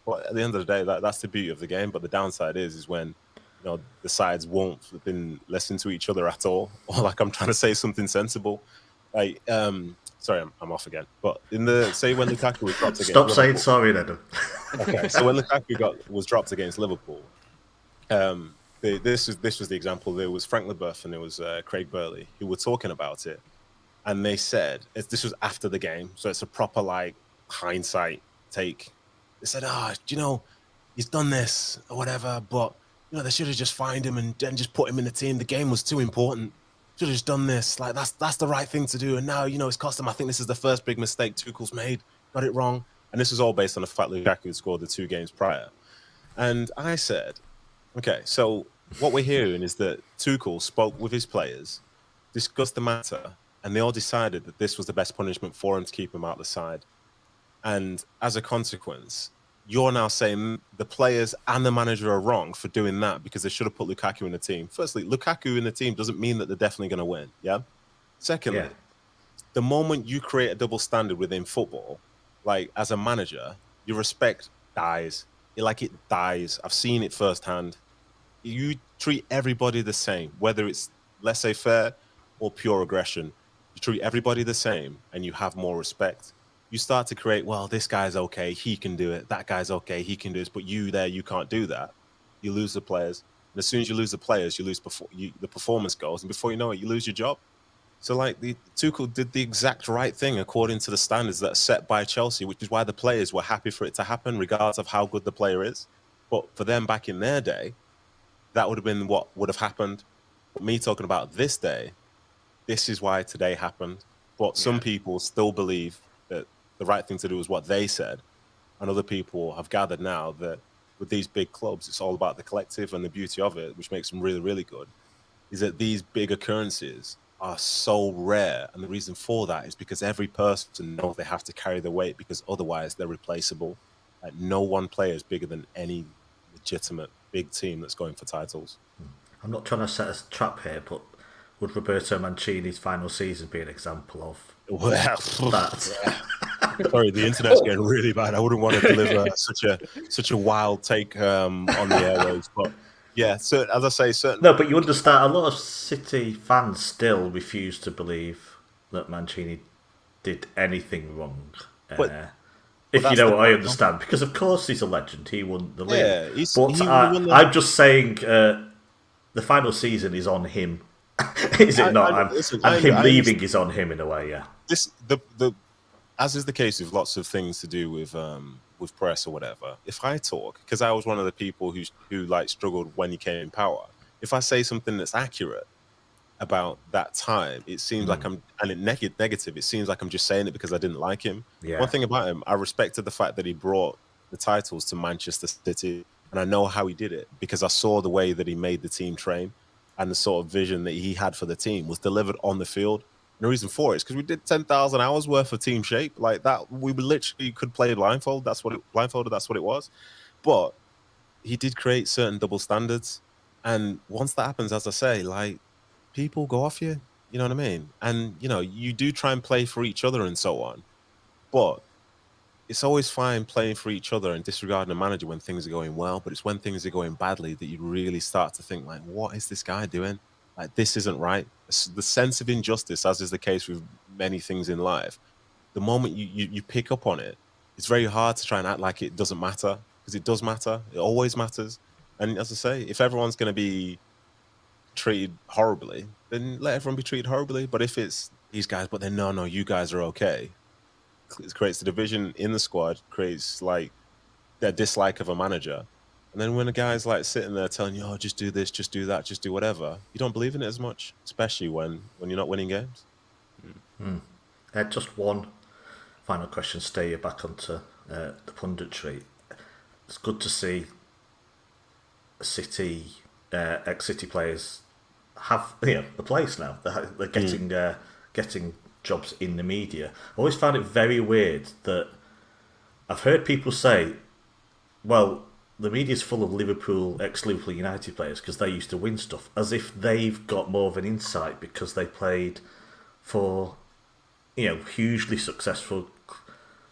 But at the end of the day, that's the beauty of the game. But the downside is when, you know, the sides won't listen to each other at all, or like I'm trying to say something sensible. Like, sorry, I'm off again. But when Lukaku was dropped against Stop saying sorry, Nedum. Okay, so when Lukaku was dropped against Liverpool, this was the example. There was Frank Leboeuf and there was Craig Burley who were talking about it, and they said this was after the game, so it's a proper like hindsight take. They said, you know, he's done this or whatever, but you know they should have just fined him and then just put him in the team. The game was too important. Should have just done this. Like that's the right thing to do. And now, you know, it's cost him. I think this is the first big mistake Tuchel's made. Got it wrong. And this is all based on the fact that Lukaku scored the 2 games prior. And I said, okay, so what we're hearing is that Tuchel spoke with his players, discussed the matter, and they all decided that this was the best punishment for him to keep him out the side. And as a consequence, you're now saying the players and the manager are wrong for doing that because they should have put Lukaku in the team. Firstly, Lukaku in the team doesn't mean that they're definitely going to win, yeah? Secondly, the moment you create a double standard within football, like as a manager, your respect dies. It dies. I've seen it firsthand. You treat everybody the same, whether it's, let's say, fair or pure aggression. You treat everybody the same and you have more respect. You start to create, well, this guy's okay, he can do it. That guy's okay, he can do this. But you can't do that. You lose the players. And as soon as you lose the players, you lose the performance goes. And before you know it, you lose your job. So, like, the Tuchel did the exact right thing according to the standards that are set by Chelsea, which is why the players were happy for it to happen, regardless of how good the player is. But for them back in their day, that would have been what would have happened. But me talking about this day, this is why today happened. But some people still believe that the right thing to do is what they said. And other people have gathered now that with these big clubs, it's all about the collective, and the beauty of it, which makes them really, really good, is that these big occurrences are so rare. And the reason for that is because every person knows they have to carry the weight, because otherwise they're replaceable. Like, no one player is bigger than any legitimate big team that's going for titles. I'm not trying to set a trap here, but would Roberto Mancini's final season be an example of that? Sorry, the internet's getting really bad. I wouldn't want to deliver such a wild take on the airwaves, but yeah. So as I say, certainly. No, but you understand. A lot of City fans still refuse to believe that Mancini did anything wrong. If you know what I understand, because of course he's a legend. He won the league. Yeah, I'm just saying the final season is on him. Is it not? And him leaving is on him in a way. Yeah. As is the case with lots of things to do with press or whatever. If I talk, because I was one of the people who like struggled when he came in power. If I say something that's accurate about that time, it seems like negative. It seems like I'm just saying it because I didn't like him. Yeah. One thing about him, I respected the fact that he brought the titles to Manchester City, and I know how he did it because I saw the way that he made the team train, and the sort of vision that he had for the team was delivered on the field. And the reason for it is because we did 10,000 hours worth of team shape like that. We literally could play blindfolded. That's what it was. But he did create certain double standards, and once that happens, as I say, like, people go off you. You know what I mean? And you know, you do try and play for each other and so on, but it's always fine playing for each other and disregarding a manager when things are going well. But it's when things are going badly that you really start to think, like, what is this guy doing? Like, this isn't right. The sense of injustice, as is the case with many things in life, the moment you pick up on it, it's very hard to try and act like it doesn't matter, because it does matter. It always matters. And as I say, if everyone's going to be treated horribly, then let everyone be treated horribly. But if it's these guys, but then no, you guys are okay. It creates the division in the squad, creates like their dislike of a manager. And then when a guy's like sitting there telling you, oh, just do this, just do that, just do whatever, you don't believe in it as much, especially when you're not winning games. Just one final question, stay you back onto the punditry. It's good to see City, ex-City players have a place now. They're getting jobs in the media. I always found it very weird that I've heard people say, well, the media's full of ex-Liverpool United players because they used to win stuff, as if they've got more of an insight because they played for hugely successful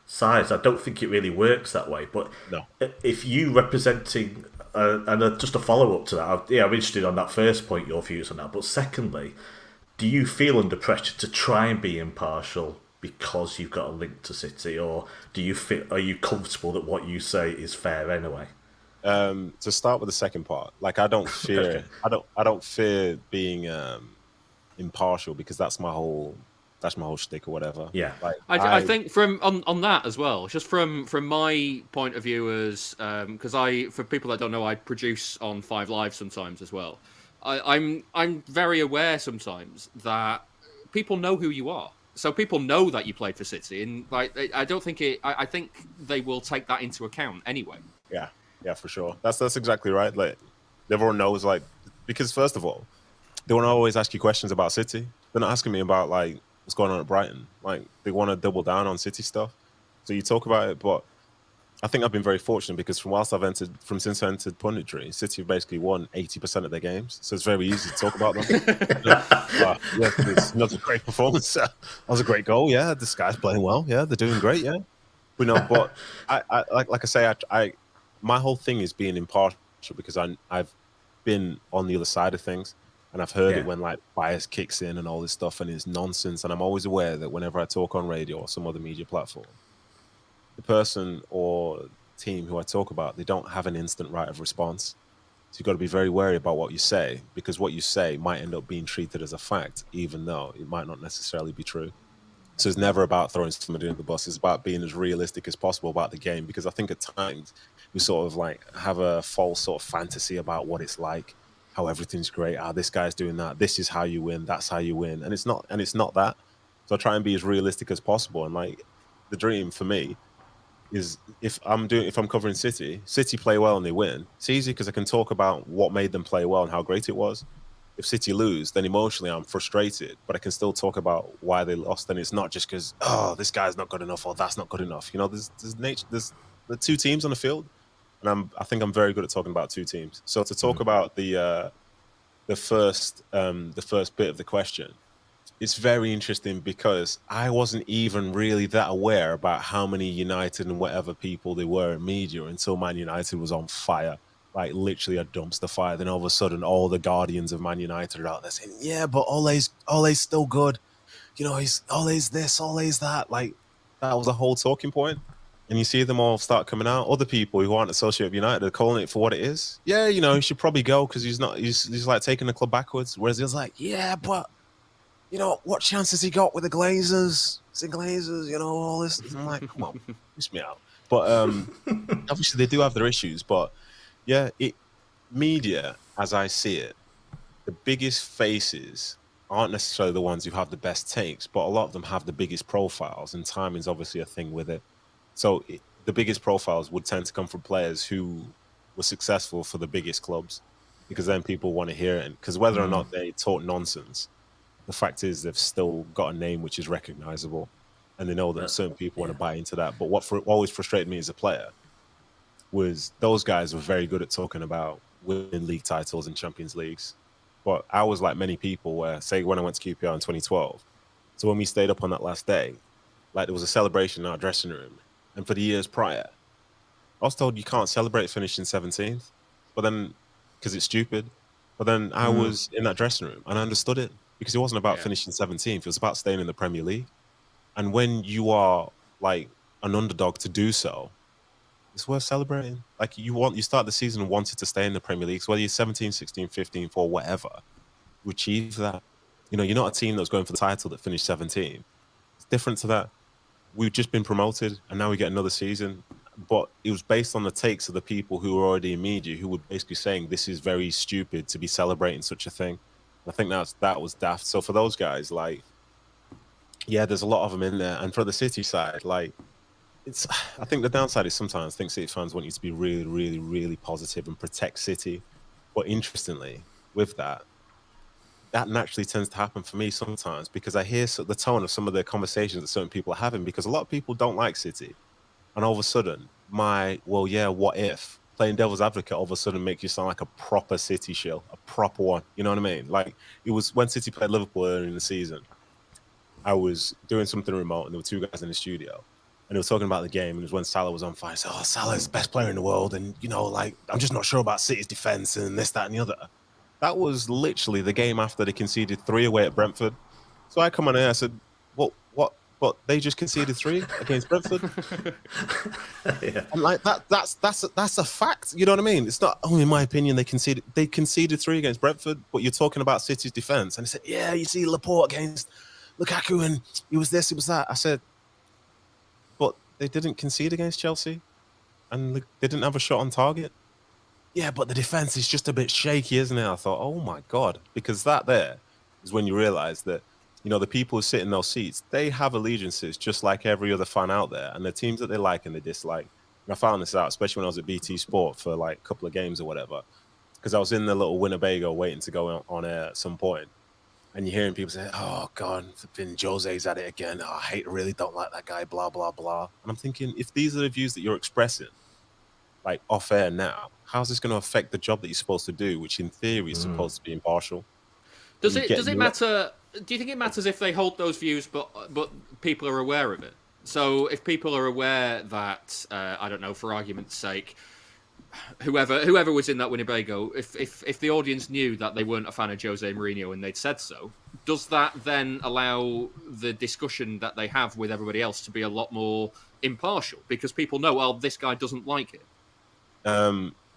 sides. I don't think it really works that way. But no. If you representing, and just a follow-up to that, I'm interested on that first point, your views on that. But secondly, do you feel under pressure to try and be impartial because you've got a link to City, or are you comfortable that what you say is fair anyway? To start with the second part, like I don't fear, I don't fear being impartial because that's my whole shtick or whatever. Yeah, like I think on that as well, just from my point of view as because for people that don't know, I produce on 5 Live sometimes as well. I'm very aware sometimes that people know who you are. So people know that you played for City, and like I don't think I think they will take that into account anyway. Yeah, for sure. That's exactly right. Like everyone knows, like, because first of all, they want to always ask you questions about City. They're not asking me about like what's going on at Brighton. Like they want to double down on City stuff. So you talk about it, but I think I've been very fortunate because since I entered punditry, City have basically won 80% of their games. So it's very easy to talk about them. It's not a great performance. That was a great goal. Yeah, this guy's playing well. Yeah, they're doing great. Yeah, but I like I say, my whole thing is being impartial because I've been on the other side of things and I've heard it when like bias kicks in and all this stuff and it's nonsense. And I'm always aware that whenever I talk on radio or some other media platform, the person or team who I talk about, they don't have an instant right of response. So you've got to be very wary about what you say because what you say might end up being treated as a fact, even though it might not necessarily be true. So it's never about throwing somebody under the bus. It's about being as realistic as possible about the game because I think at times we sort of like have a false sort of fantasy about what it's like, how everything's great. This guy's doing that. This is how you win. That's how you win. And it's not that. So I try and be as realistic as possible. And like the dream for me is if I'm covering City play well and they win, it's easy because I can talk about what made them play well and how great it was. If City lose, then emotionally I'm frustrated, but I can still talk about why they lost. And it's not just because this guy's not good enough or that's not good enough. There's the two teams on the field, and I think I'm very good at talking about two teams. So to talk about the first bit of the question, it's very interesting because I wasn't even really that aware about how many United and whatever people they were in media until Man United was on fire. Like literally a dumpster fire. Then all of a sudden, all the guardians of Man United are out there saying, "Yeah, but Ole's still good. He's Ole's this, Ole's that." Like that was a whole talking point. And you see them all start coming out. Other people who aren't associated with United are calling it for what it is. Yeah, he should probably go because he's like taking the club backwards. Whereas he was like, "Yeah, but what chance has he got with the Glazers? It's the Glazers, all this." I'm like, come on, push me out. But obviously they do have their issues, but. Yeah, media, as I see it, the biggest faces aren't necessarily the ones who have the best takes, but a lot of them have the biggest profiles, and timing's obviously a thing with it. So the biggest profiles would tend to come from players who were successful for the biggest clubs, because then people want to hear it. Because whether or not they talk nonsense, the fact is they've still got a name which is recognizable, and they know that certain people want to buy into that. But what always frustrated me as a player was those guys were very good at talking about winning league titles and Champions Leagues. But I was like many people where, say, when I went to QPR in 2012, so when we stayed up on that last day, like there was a celebration in our dressing room. And for the years prior, I was told you can't celebrate finishing 17th, but then, because it's stupid. But then I was in that dressing room and I understood it because it wasn't about finishing 17th. It was about staying in the Premier League. And when you are like an underdog to do so, it's worth celebrating. Like you start the season and wanted to stay in the Premier League. So whether you're 17, 16, 15, or whatever, you achieve that. you're not a team that's going for the title that finished 17th. It's different to that. We've just been promoted, and now we get another season. But it was based on the takes of the people who were already in media, who were basically saying this is very stupid to be celebrating such a thing. I think that was daft. So for those guys, like, yeah, there's a lot of them in there. And for the City side, like, I think the downside is sometimes I think City fans want you to be really, really, really positive and protect City. But interestingly, with that naturally tends to happen for me sometimes, because I hear the tone of some of the conversations that certain people are having, because a lot of people don't like City. And all of a sudden, what if playing devil's advocate all of a sudden makes you sound like a proper City shill, a proper one. You know what I mean? Like, it was when City played Liverpool earlier in the season. I was doing something remote, and there were two guys in the studio, and they were talking about the game. And it was when Salah was on fire. I said, "Oh, Salah's the best player in the world," and I'm just not sure about City's defense and this, that, and the other. That was literally the game after they conceded 3 away at Brentford. So I come on here, I said, "What? But they just conceded 3 against Brentford." Yeah. And like that's a fact. You know what I mean? It's not only in my opinion they conceded 3 against Brentford, but you're talking about City's defense. And they said, "Yeah, you see Laporte against Lukaku, and it was this, it was that." I said, "But they didn't concede against Chelsea, and they didn't have a shot on target." "Yeah, but the defense is just a bit shaky, isn't it?" I thought, oh my God, because that there is when you realize that, the people who sit in those seats, they have allegiances just like every other fan out there, and the teams that they like and they dislike. And I found this out, especially when I was at BT Sport for like a couple of games or whatever, because I was in the little Winnebago waiting to go on air at some point, and you're hearing people say, "Oh God, Jose's at it again. Oh, really don't like that guy, blah, blah, blah." And I'm thinking, if these are the views that you're expressing, like off air now, how's this going to affect the job that you're supposed to do, which in theory is supposed to be impartial? Does it matter? Do you think it matters if they hold those views, but people are aware of it? So if people are aware that, I don't know, for argument's sake, whoever was in that Winnebago, if the audience knew that they weren't a fan of Jose Mourinho and they'd said so, does that then allow the discussion that they have with everybody else to be a lot more impartial? Because people know, well, this guy doesn't like it.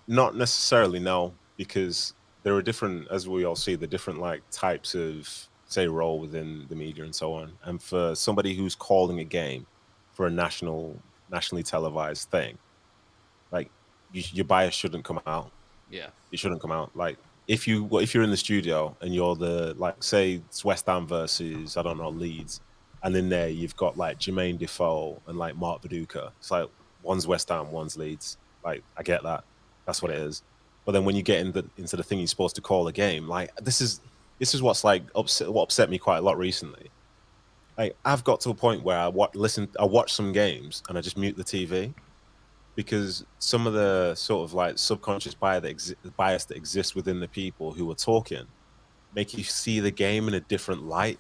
Not necessarily, no, because there are different, as we all see, the different like types of, say, role within the media and so on. And for somebody who's calling a game for a nationally televised thing, like your bias shouldn't come out. Yeah, it shouldn't come out. Like if you're in the studio and you're the, like, say it's West Ham versus, I don't know, Leeds, and in there you've got like Jermaine Defoe and like Mark Viduka. It's like one's West Ham, one's Leeds. Like, I get that. That's what it is. But then when you get into the thing you're supposed to call a game, like this is what's like what upset me quite a lot recently. Like, I've got to a point where I watch some games and I just mute the TV, because some of the sort of like subconscious bias that exists within the people who are talking make you see the game in a different light.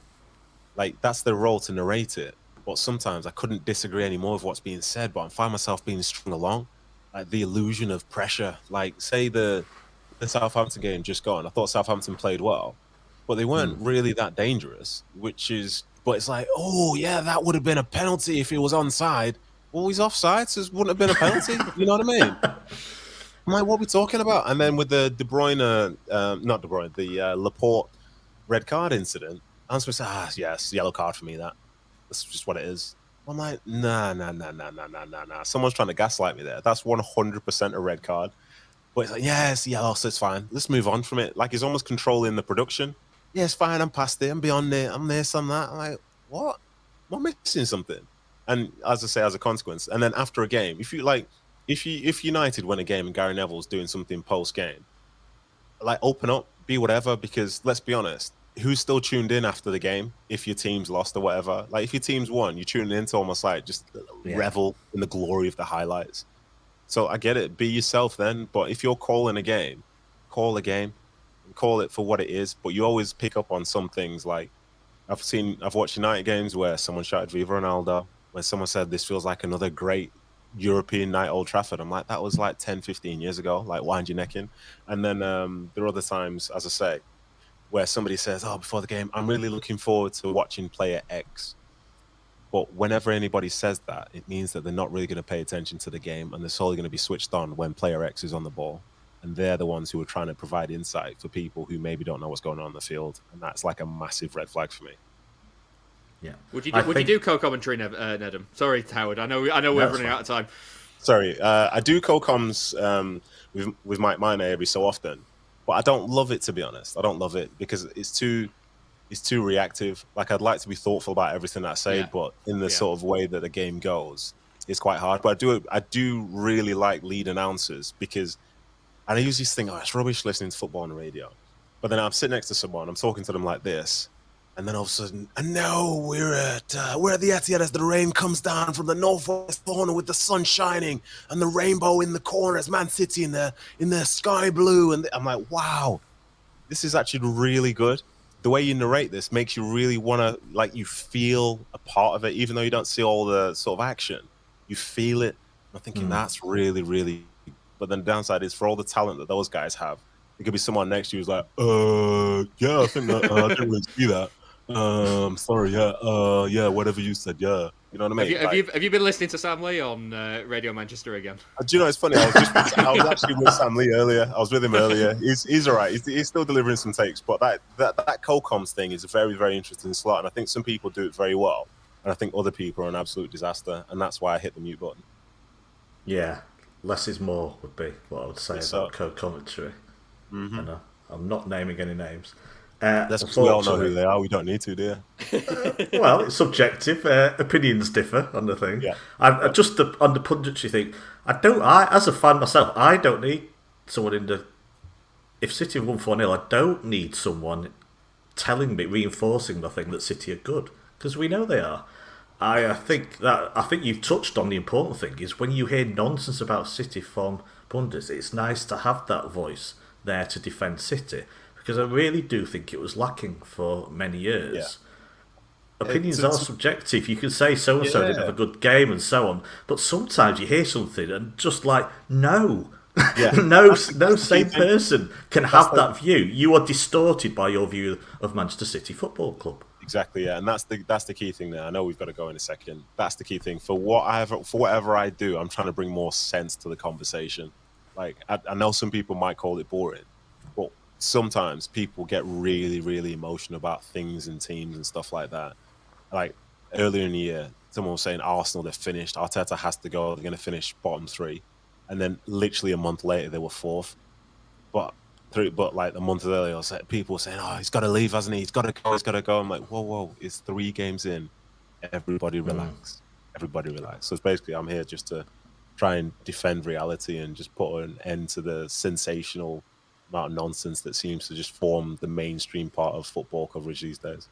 Like, that's their role to narrate it. But sometimes I couldn't disagree anymore with what's being said, but I find myself being strung along. Like the illusion of pressure. Like, say the Southampton game just gone. I thought Southampton played well, but they weren't really that dangerous, but it's like, oh yeah, that would have been a penalty if he was onside. Well, he's offside, so it wouldn't have been a penalty. You know what I mean? I'm like, what are we talking about? And then with the the Laporte red card incident, I'm supposed to say, yes, yellow card for me, that's just what it is. I'm like, nah. Someone's trying to gaslight me there. That's 100% a red card. But it's like, yeah, it's yellow, so it's fine. Let's move on from it. Like, he's almost controlling the production. Yeah, it's fine. I'm past it. I'm beyond it. I'm this, I'm that. I'm like, what? Am I missing something? And as I say, as a consequence, and then after a game, if United win a game and Gary Neville's doing something post game, like, open up, be whatever, because let's be honest, who's still tuned in after the game if your team's lost or whatever? Like, if your team's won, you're tuning in to almost like just revel in the glory of the highlights. So I get it. Be yourself then. But if you're calling a game, call a game and call it for what it is. But you always pick up on some things. Like, I've watched United games where someone shouted Viva Ronaldo, when someone said this feels like another great European night Old Trafford. I'm like, that was like 10, 15 years ago. Like, wind your neck in. And then there are other times, as I say, where somebody says, oh, before the game, I'm really looking forward to watching player X. But whenever anybody says that, it means that they're not really going to pay attention to the game, and they're solely going to be switched on when player X is on the ball. and they're the ones who are trying to provide insight for people who maybe don't know what's going on the field, and that's like a massive red flag for me. Yeah. Would you do co-commentary, Nedum? Sorry, Howard. I know we're running out of time. Sorry, I do co-coms with Mike Minor every so often, but I don't love it, to be honest. I don't love it because it's too reactive. Like, I'd like to be thoughtful about everything I say, but in the sort of way that the game goes, it's quite hard. But I do really like lead announcers, because I usually think, oh, it's rubbish listening to football on the radio. But then I'm sitting next to someone, I'm talking to them like this, and then all of a sudden, and now we're at the Etihad as the rain comes down from the northwest corner with the sun shining and the rainbow in the corner as Man City in their sky blue. And I'm like, wow, this is actually really good. The way you narrate this makes you really want to, like, you feel a part of it, even though you don't see all the sort of action. You feel it. I'm thinking that's really, really. But then the downside is, for all the talent that those guys have, it could be someone next to you who's like, yeah, I think that, I didn't really see that. Sorry, yeah, whatever you said, yeah. You know what I mean? Have you been listening to Sam Lee on Radio Manchester again? Do you know, it's funny, I was actually with Sam Lee earlier. I was with him earlier. He's all right. He's still delivering some takes, but that co-coms thing is a very, very interesting slot, and I think some people do it very well, and I think other people are an absolute disaster, and that's why I hit the mute button. Yeah, less is more would be what I would say about co-commentary. Mm-hmm. I know. I'm not naming any names. That's because we all know who they are. We don't need to, do you? Well, it's subjective. Opinions differ on the thing. Yeah. Just on the punditry thing, I as a fan myself, I don't need someone in the. If City have won 4-0, I don't need someone telling me, reinforcing the thing that City are good, because we know they are. I think you've touched on the important thing, is when you hear nonsense about City from pundits, it's nice to have that voice there to defend City, because I really do think it was lacking for many years. Yeah. Opinions are subjective. You can say so-and-so didn't have a good game and so on, but sometimes you hear something and just like, no. no sane person can have that view. You are distorted by your view of Manchester City Football Club. Exactly, yeah, and that's the key thing there. I know we've got to go in a second. That's the key thing. For whatever I do, I'm trying to bring more sense to the conversation. Like, I know some people might call it boring, but sometimes people get really, really emotional about things and teams and stuff like that. Like, earlier in the year, someone was saying Arsenal, they're finished. Arteta has to go. They're going to finish bottom 3. And then literally a month later, they were 4th. But like a month earlier, people were saying, oh, he's got to leave, hasn't he? He's got to go. I'm like, whoa, it's 3 games in. Everybody relax. Everybody relax. So it's basically, I'm here just to try and defend reality and just put an end to the sensational amount of nonsense that seems to just form the mainstream part of football coverage these days.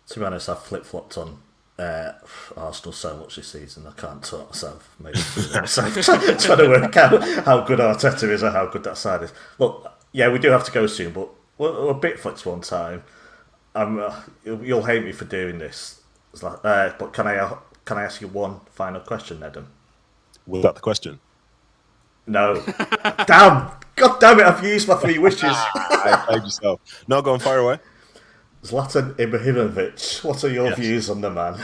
To be honest, I've flip-flopped on Arsenal so much this season, I can't talk myself. Maybe trying to work out how good Arteta is or how good that side is. Look, yeah, we do have to go soon, but we're a bit flipped one time. You'll hate me for doing this, but can I ask you one final question, Nedum? Was that the question? No. God damn it! I've used my 3 wishes. I played yourself. No, go on, fire away. Zlatan Ibrahimovic, what are your views on the man?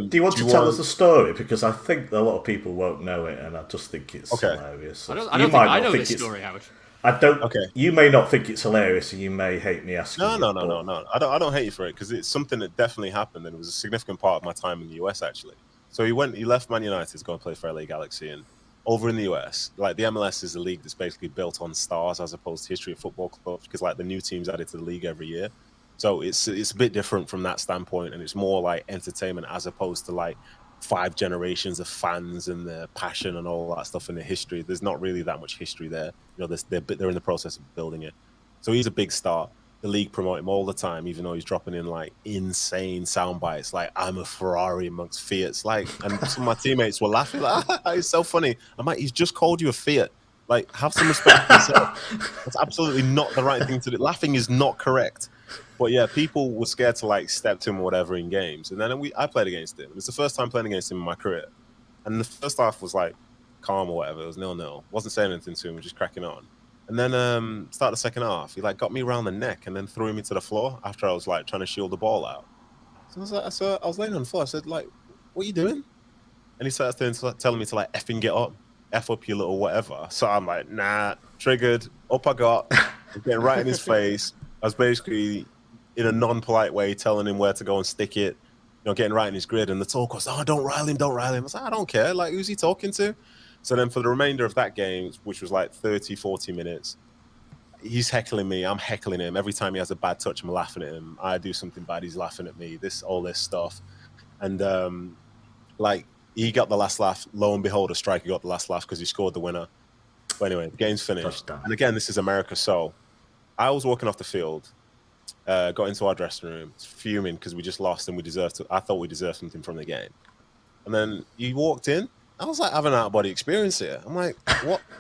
Do you want to tell us the story? Because I think a lot of people won't know it, and I just think it's hilarious. I don't think I know this story, Howard. I don't. Okay. You may not think it's hilarious, and you may hate me asking. No. I don't hate you for it, because it's something that definitely happened, and it was a significant part of my time in the US actually. So he left Man United to go and play for LA Galaxy, and over in the US, like, the MLS is a league that's basically built on stars as opposed to history of football clubs, because like the new teams added to the league every year. So it's a bit different from that standpoint, and it's more like entertainment as opposed to like 5 generations of fans and their passion and all that stuff in the history. There's not really that much history there. You know, they're in the process of building it. So he's a big star. The league promote him all the time, even though he's dropping in like insane sound bites, like I'm a Ferrari amongst Fiats. Like, and some of my teammates were laughing like, it's so funny. I'm like, he's just called you a Fiat. Like, have some respect for yourself. That's absolutely not the right thing to do. Laughing is not correct. But yeah, people were scared to like step to him or whatever in games. And then I played against him. It was the first time playing against him in my career. And the first half was like calm or whatever. It was 0-0. Wasn't saying anything to him, just cracking on. And then start the second half, he like got me around the neck and then threw me to the floor after I was like trying to shield the ball out. So I was laying on the floor. I said, like, what are you doing? And he started telling me to like effing get up. F up your little whatever. So I'm like, nah, triggered. Up I got, getting right in his face. I was basically, in a non-polite way, telling him where to go and stick it, getting right in his grid. And the talk was, oh, don't rile him. I was like, I don't care. Like, who's he talking to? So then for the remainder of that game, which was like 30, 40 minutes, he's heckling me. I'm heckling him. Every time he has a bad touch, I'm laughing at him. I do something bad, he's laughing at me. All this stuff. And he got the last laugh. Lo and behold, a striker got the last laugh because he scored the winner. But anyway, the game's finished. Touchdown. And again, this is America. So I was walking off the field, got into our dressing room, fuming because we just lost and I thought we deserved something from the game. And then he walked in. I was like having an out-of-body experience here. I'm like,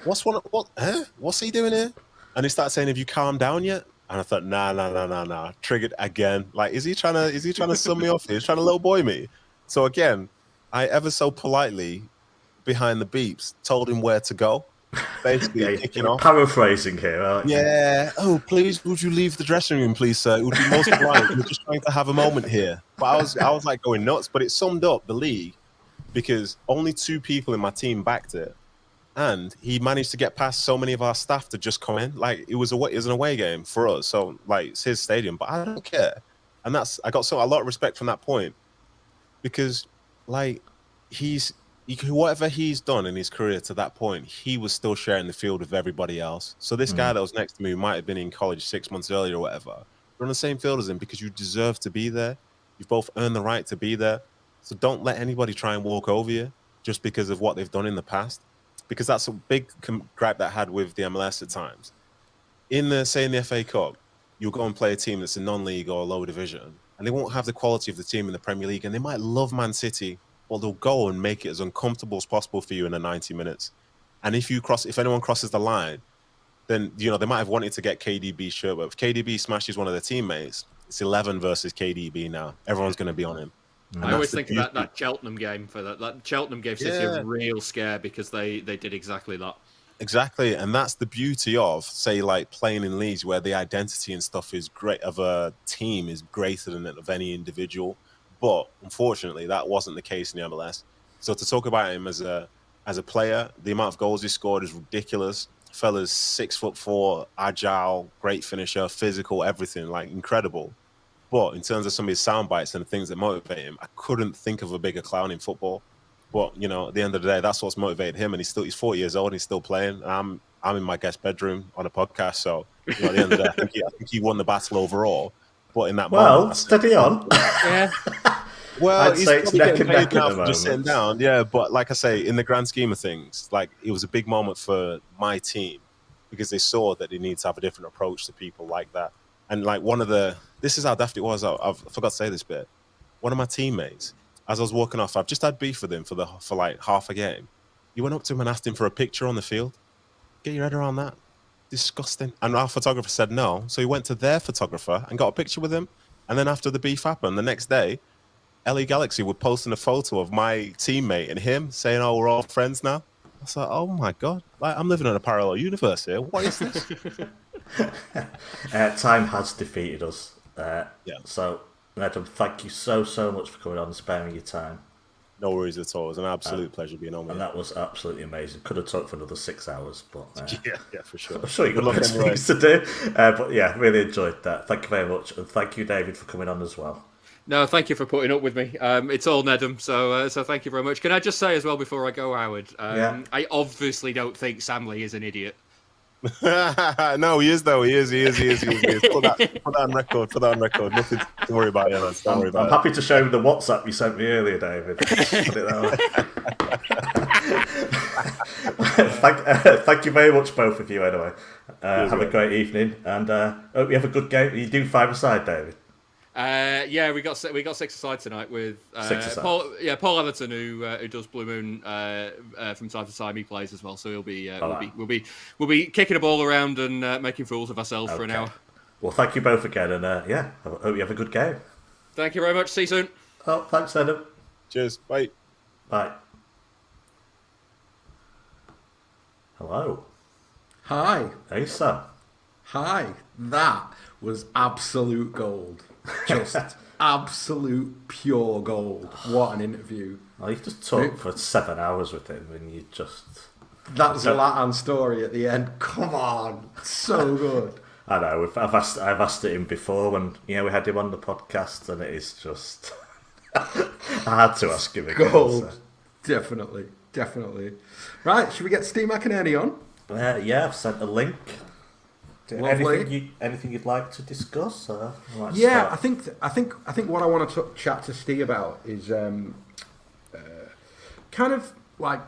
what's he doing here? And he started saying, have you calmed down yet? And I thought, nah. Triggered again. Like, is he trying to sum me off here? He's trying to little boy me. So again, I ever so politely, behind the beeps, told him where to go. Basically kicking off. Paraphrasing here, aren't you? Yeah. Oh, please, would you leave the dressing room, please, sir? It would be most polite. We're just trying to have a moment here. But I was like going nuts. But it summed up the league because only 2 people in my team backed it. And he managed to get past so many of our staff to just come in. Like, it was an away game for us. So, like, it's his stadium. But I don't care. And I got a lot of respect from that point. Because, like, whatever he's done in his career to that point, he was still sharing the field with everybody else. So this guy that was next to me, who might have been in college 6 months earlier or whatever, you're on the same field as him because you deserve to be there. You've both earned the right to be there. So don't let anybody try and walk over you just because of what they've done in the past. Because that's a big gripe that I had with the MLS at times. In the FA Cup, you'll go and play a team that's a non-league or lower division, and they won't have the quality of the team in the Premier League, and they might love Man City, but they'll go and make it as uncomfortable as possible for you in the 90 minutes. And if anyone crosses the line, then they might have wanted to get KDB's shirt, but if KDB smashes one of their teammates, it's 11 versus KDB now. Everyone's going to be on him. I always think about that Cheltenham game for that. That Cheltenham gave City a real scare because they did exactly that. Exactly, and that's the beauty of, say, like playing in leagues where the identity and stuff is great of a team is greater than that of any individual. But unfortunately, that wasn't the case in the MLS. So to talk about him as a player, the amount of goals he scored is ridiculous. Fella's 6'4", agile, great finisher, physical, everything, like incredible. But in terms of some of his sound bites and the things that motivate him, I couldn't think of a bigger clown in football. But at the end of the day, that's what's motivated him, and he's 40 years old and he's still playing. I'm in my guest bedroom on a podcast, so at the end of the day, I think he won the battle overall. But in that moment, steady on. Yeah. Well, I'd say it's neck and neck at the moment. Just sitting down, yeah. But like I say, in the grand scheme of things, like it was a big moment for my team because they saw that they need to have a different approach to people like that. And like this is how daft it was. I forgot to say this bit. One of my teammates, as I was walking off, I've just had beef with him for like half a game. He went up to him and asked him for a picture on the field. Get your head around that. Disgusting. And our photographer said no. So he went to their photographer and got a picture with him. And then after the beef happened, the next day, LA Galaxy were posting a photo of my teammate and him saying, oh, we're all friends now. I was like, oh my God, like I'm living in a parallel universe here. What is this? Time has defeated us. So, Nedum, thank you so much for coming on and sparing your time. No worries at all. It was an absolute pleasure being on with you. And that was absolutely amazing. Could have talked for another 6 hours, but yeah, for sure. I'm sure you got better things to do. But yeah, really enjoyed that. Thank you very much, and thank you, David, for coming on as well. No, thank you for putting up with me. It's all Nedum, so thank you very much. Can I just say as well before I go, Howard? I obviously don't think Sam Lee is an idiot. No, he is though. He is. Put that on record. Nothing to worry about. Yeah, don't worry about I'm happy to show him the WhatsApp you sent me earlier, David. Put it that way. Thank you very much, both of you. Anyway, have a great evening, and hope you have a good game. You do 5-a-side, David. Yeah, we got 6-a-side tonight with Paul Everton, who does Blue Moon from time to time. He plays as well, so we'll be kicking a ball around and making fools of ourselves for an hour. Well, thank you both again, and I hope you have a good game. Thank you very much. See you soon. Oh, thanks, Nedum. Cheers. Bye. Bye. Hello. Hi. Hey, Sam. Hi. That was absolute gold. Just absolute pure gold. What an interview. Well, you just talked for 7 hours with him and you just... That Zlatan story at the end. Come on, so good. I know. I've asked it him before when we had him on the podcast, and it is just. I had to ask him again. Gold, so. definitely. Right, should we get Steve McInerney on? Yeah, I've sent a link. Anything you'd like to discuss? Yeah, I think what I want to chat to Steve about is kind of like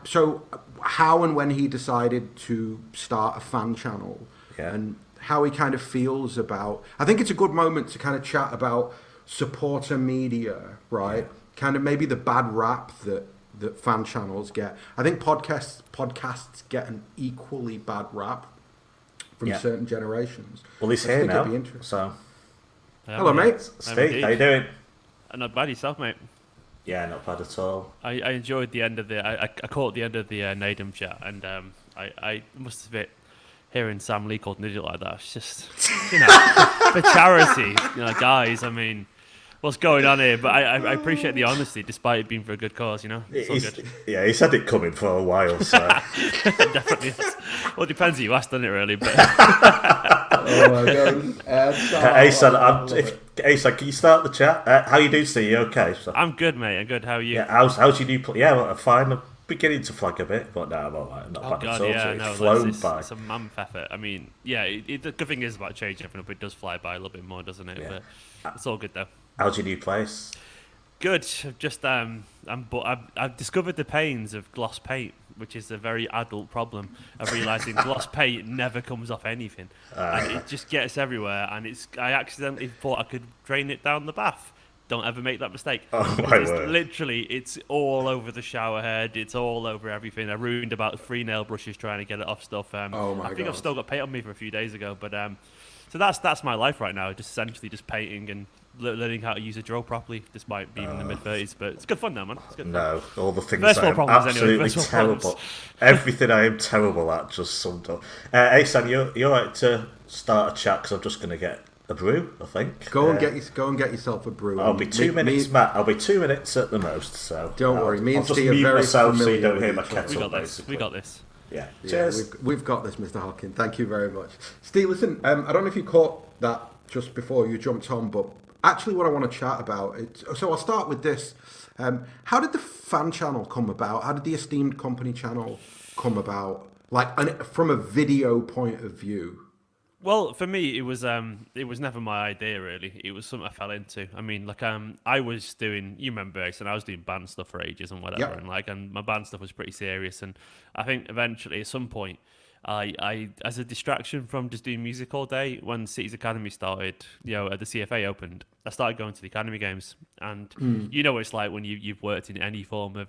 how and when he decided to start a fan channel, and how he kind of feels about. I think it's a good moment to kind of chat about supporter media, right? Yeah. Kind of maybe the bad rap that fan channels get. I think podcasts get an equally bad rap from certain generations. Well, he's here now, so... Hello, mate. Steve, how you doing? Not bad yourself, mate. Yeah, not bad at all. I enjoyed the end of I caught the end of the Nedum chat, and I must admit, hearing Sam Lee called an idiot like that, it's just, for charity, guys, I mean... What's going on here? But I appreciate the honesty, despite it being for a good cause. It's all good. Yeah, he's had it coming for a while. So definitely. Well, it depends who you ask, doesn't it? Really. But oh my god, Ahsan, can you start the chat? How you doing, Steve? You okay? So. I'm good, mate. I'm good. How are you? Yeah, how's your new? Yeah, well, fine. I'm beginning to flag a bit, but no, I'm alright. Not bad at all. Yeah, it's flown by. It's a mammoth effort. I mean, the good thing is about changing everything up. It does fly by a little bit more, doesn't it? Yeah. But it's all good though. How's your new place? Good. Just I've discovered the pains of gloss paint, which is a very adult problem of realizing gloss paint never comes off anything, and it just gets everywhere. And I accidentally thought I could drain it down the bath. Don't ever make that mistake. Oh my word! Literally, it's all over the shower head. It's all over everything. I ruined about 3 nail brushes trying to get it off stuff. I think I've still got paint on me for a few days ago, but so that's my life right now. Just essentially just painting and learning how to use a drill properly, despite being in the mid-30s. But it's good fun now, man. It's good no, fun. All the things I am absolutely terrible. Everything I am terrible at just summed up. Ahsan, you're right to start a chat because I'm just going to get a brew, I think. Go and get yourself a brew. I'll be 2 minutes, Matt. I'll be 2 minutes at the most. So don't worry. Me and Steve are very familiar. So you don't hear my kettle. We got this. Yeah. Cheers. We've got this, Mr. Hawking. Thank you very much, Steve. Listen, I don't know if you caught that just before you jumped on, but actually, what I want to chat about. So I'll start with this. How did the fan channel come about? How did the Esteemed Kompany channel come about? Like from a video point of view. Well, for me, it was never my idea really. It was something I fell into. I mean, I was doing, you remember, and I was doing band stuff for ages and whatever, and my band stuff was pretty serious. And I think eventually, at some point, I as a distraction from just doing music all day, when Cities Academy started, the CFA opened, I started going to the Academy games, and you know what it's like when you've worked in any form of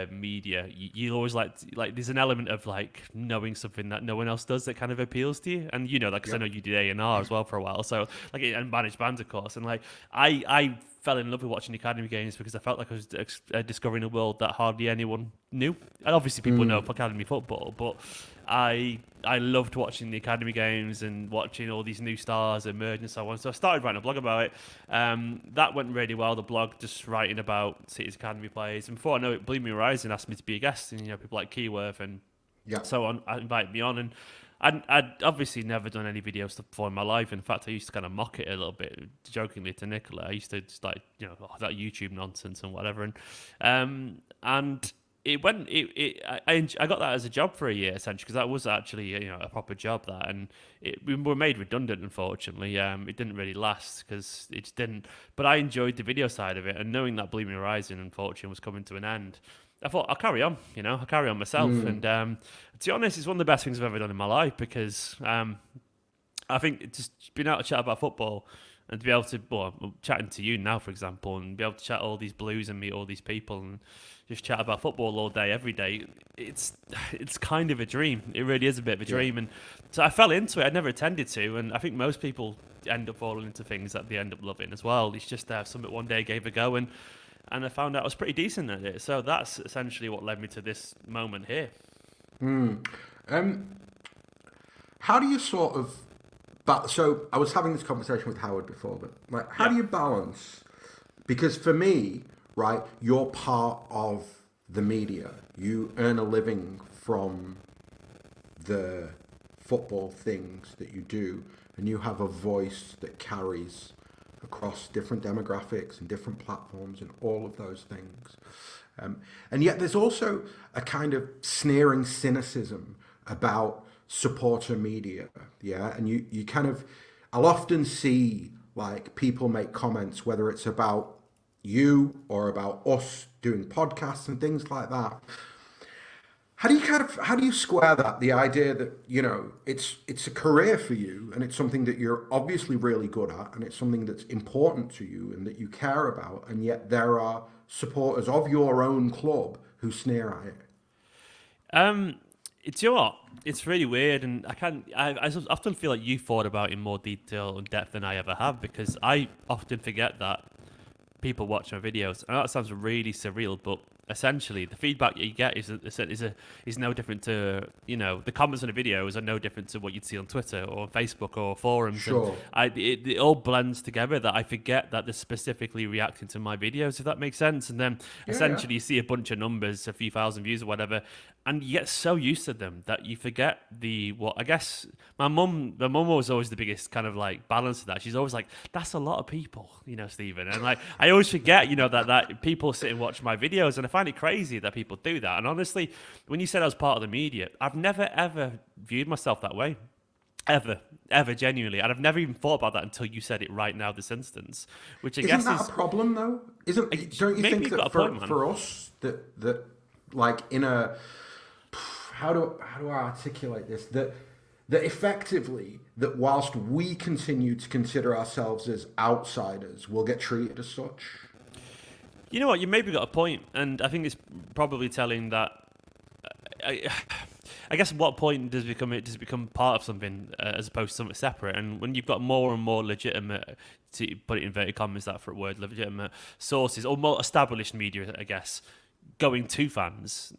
media, you always like there's an element of knowing something that no one else does that kind of appeals to you, and because I know you did A&R as well for a while, so and managed bands of course, and I fell in love with watching the Academy games because I felt like I was discovering a world that hardly anyone knew, and obviously people know Academy football, but I loved watching the Academy games and watching all these new stars emerge and so on. So I started writing a blog about it. That went really well. The blog just writing about Cities Academy players. And before I know it, Blew Me Horizon asked me to be a guest, and people like Keyworth and so on invited me on. And I'd obviously never done any video stuff before in my life. In fact, I used to kind of mock it a little bit jokingly to Nicola. I used to just that YouTube nonsense and whatever. And it went. I got that as a job for a year essentially, because that was actually a proper job, that, and we were made redundant unfortunately. It didn't really last because it just didn't. But I enjoyed the video side of it, and knowing that Blew Me Horizon unfortunately was coming to an end, I thought I'll carry on. I'll carry on myself. And to be honest, it's one of the best things I've ever done in my life, because I think just being able to chat about football. And to be able to, I'm chatting to you now, for example, and be able to chat all these Blues and meet all these people and just chat about football all day, every day, it's kind of a dream. It really is a bit of a dream. And so I fell into it. I never intended to. And I think most people end up falling into things that they end up loving as well. It's just something one day gave a go, and I found out I was pretty decent at it. So that's essentially what led me to this moment here. How do you sort of... So I was having this conversation with Howard before, but how do you balance? Because for me, right, you're part of the media. You earn a living from the football things that you do, and you have a voice that carries across different demographics and different platforms and all of those things. And yet there's also a kind of sneering cynicism about supporter media, yeah? And you kind of, I'll often see like people make comments, whether it's about you or about us doing podcasts and things like that. How do you square that? The idea that, you know, it's a career for you and it's something that you're obviously really good at and it's something that's important to you and that you care about, and yet there are supporters of your own club who sneer at it. It's, you know what? It's really weird, and I often feel like you thought about it in more detail and depth than I ever have, because I often forget that people watch my videos. I know that sounds really surreal, but essentially the feedback you get is no different to, you know, the comments on the videos are no different to what you'd see on Twitter or Facebook or forums. Sure. And it all blends together that I forget that they're specifically reacting to my videos, if that makes sense. And then essentially you see a bunch of numbers, a few thousand views or whatever, and you get so used to them that you forget I guess my mum was always the biggest kind of like balance of that. She's always like, that's a lot of people, you know, Stephen. And like, I always forget, you know, that people sit and watch my videos, and I find it crazy that people do that. And honestly, when you said I was part of the media, I've never ever viewed myself that way. Ever, genuinely. And I've never even thought about that until you said it right now, this instance, which I guess is... Isn't that a problem, though? Don't you think that for us, that like in a... How do I articulate this? That effectively, that whilst we continue to consider ourselves as outsiders, we'll get treated as such? You know what? You maybe got a point, and I think it's probably telling that... I guess at what point does it become part of something as opposed to something separate? And when you've got more and more legitimate, to put it in inverted commas, that for a word, legitimate sources, or more established media, I guess, going to fans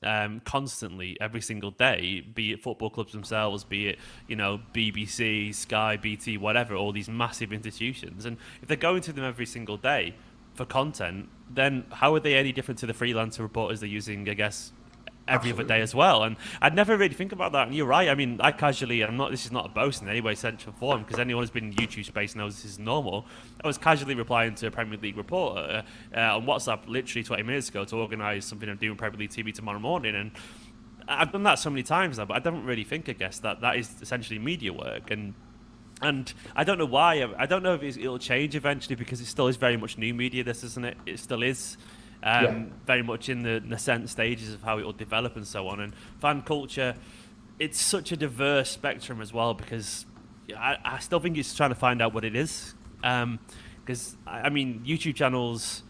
constantly every single day, be it football clubs themselves, be it, you know, BBC, Sky, BT, whatever, all these massive institutions, and if they're going to them every single day for content, then how are they any different to the freelancer reporters they're using, I guess, every other day as well? And I'd never really think about that. And you're right. I mean, this is not a boast in any way, central form, because anyone who's been in YouTube space knows this is normal. I was casually replying to a Premier League reporter on WhatsApp literally 20 minutes ago to organise something I'm doing Premier League TV tomorrow morning. And I've done that so many times now, but I don't really think, I guess, that is essentially media work. And I don't know why. I don't know if it'll change eventually, because it still is very much new media, this, isn't it? It still is. Very much in the nascent stages of how it will develop and so on. And fan culture, it's such a diverse spectrum as well, because I still think it's trying to find out what it is. Because, I mean, YouTube channels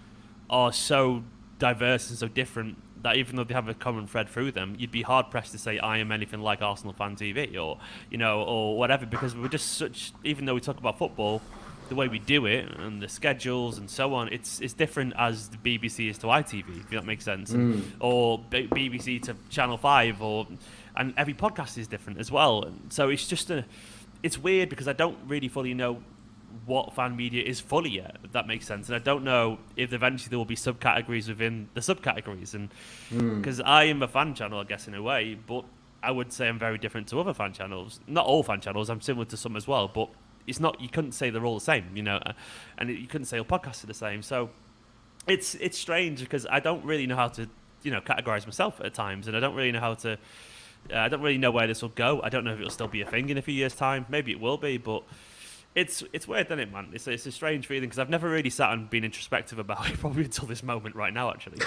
are so diverse and so different that even though they have a common thread through them, you'd be hard-pressed to say I am anything like Arsenal Fan TV or, you know, or whatever, because we're just such, even though we talk about football, the way we do it and the schedules and so on, it's different as the BBC is to ITV, if that makes sense, or BBC to Channel 5, and every podcast is different as well. And so it's just it's weird, because I don't really fully know what fan media is fully yet, if that makes sense, and I don't know if eventually there will be subcategories within the subcategories, and because I am a fan channel, I guess, in a way, but I would say I'm very different to other fan channels. Not all fan channels, I'm similar to some as well, but it's not, you couldn't say they're all the same, you know, and you couldn't say all podcasts are the same. So it's strange, because I don't really know how to, you know, categorize myself at times, and I don't really know how to, I don't really know where this will go. I don't know if it'll still be a thing in a few years' time. Maybe it will be, but it's weird, isn't it, man? It's a strange feeling, because I've never really sat and been introspective about it, probably until this moment right now, actually.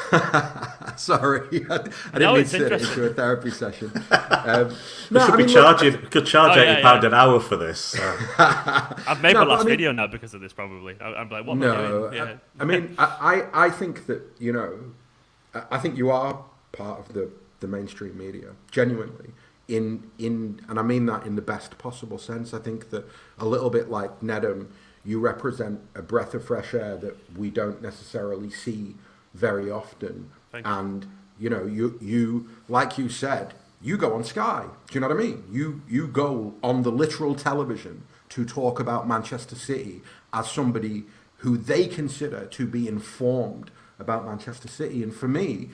Sorry, I didn't mean to turn it into a therapy session. Could charge £80 an hour for this. So. I've made my last video now because of this, probably. I'm like, what am I doing? Yeah. I mean, I think that, you know, I think you are part of the mainstream media, genuinely. And I mean that in the best possible sense. I think that a little bit like Nedum, you represent a breath of fresh air that we don't necessarily see very often. And you know, you like you said, you go on Sky. Do you know what I mean? You go on the literal television to talk about Manchester City as somebody who they consider to be informed about Manchester City. And for me,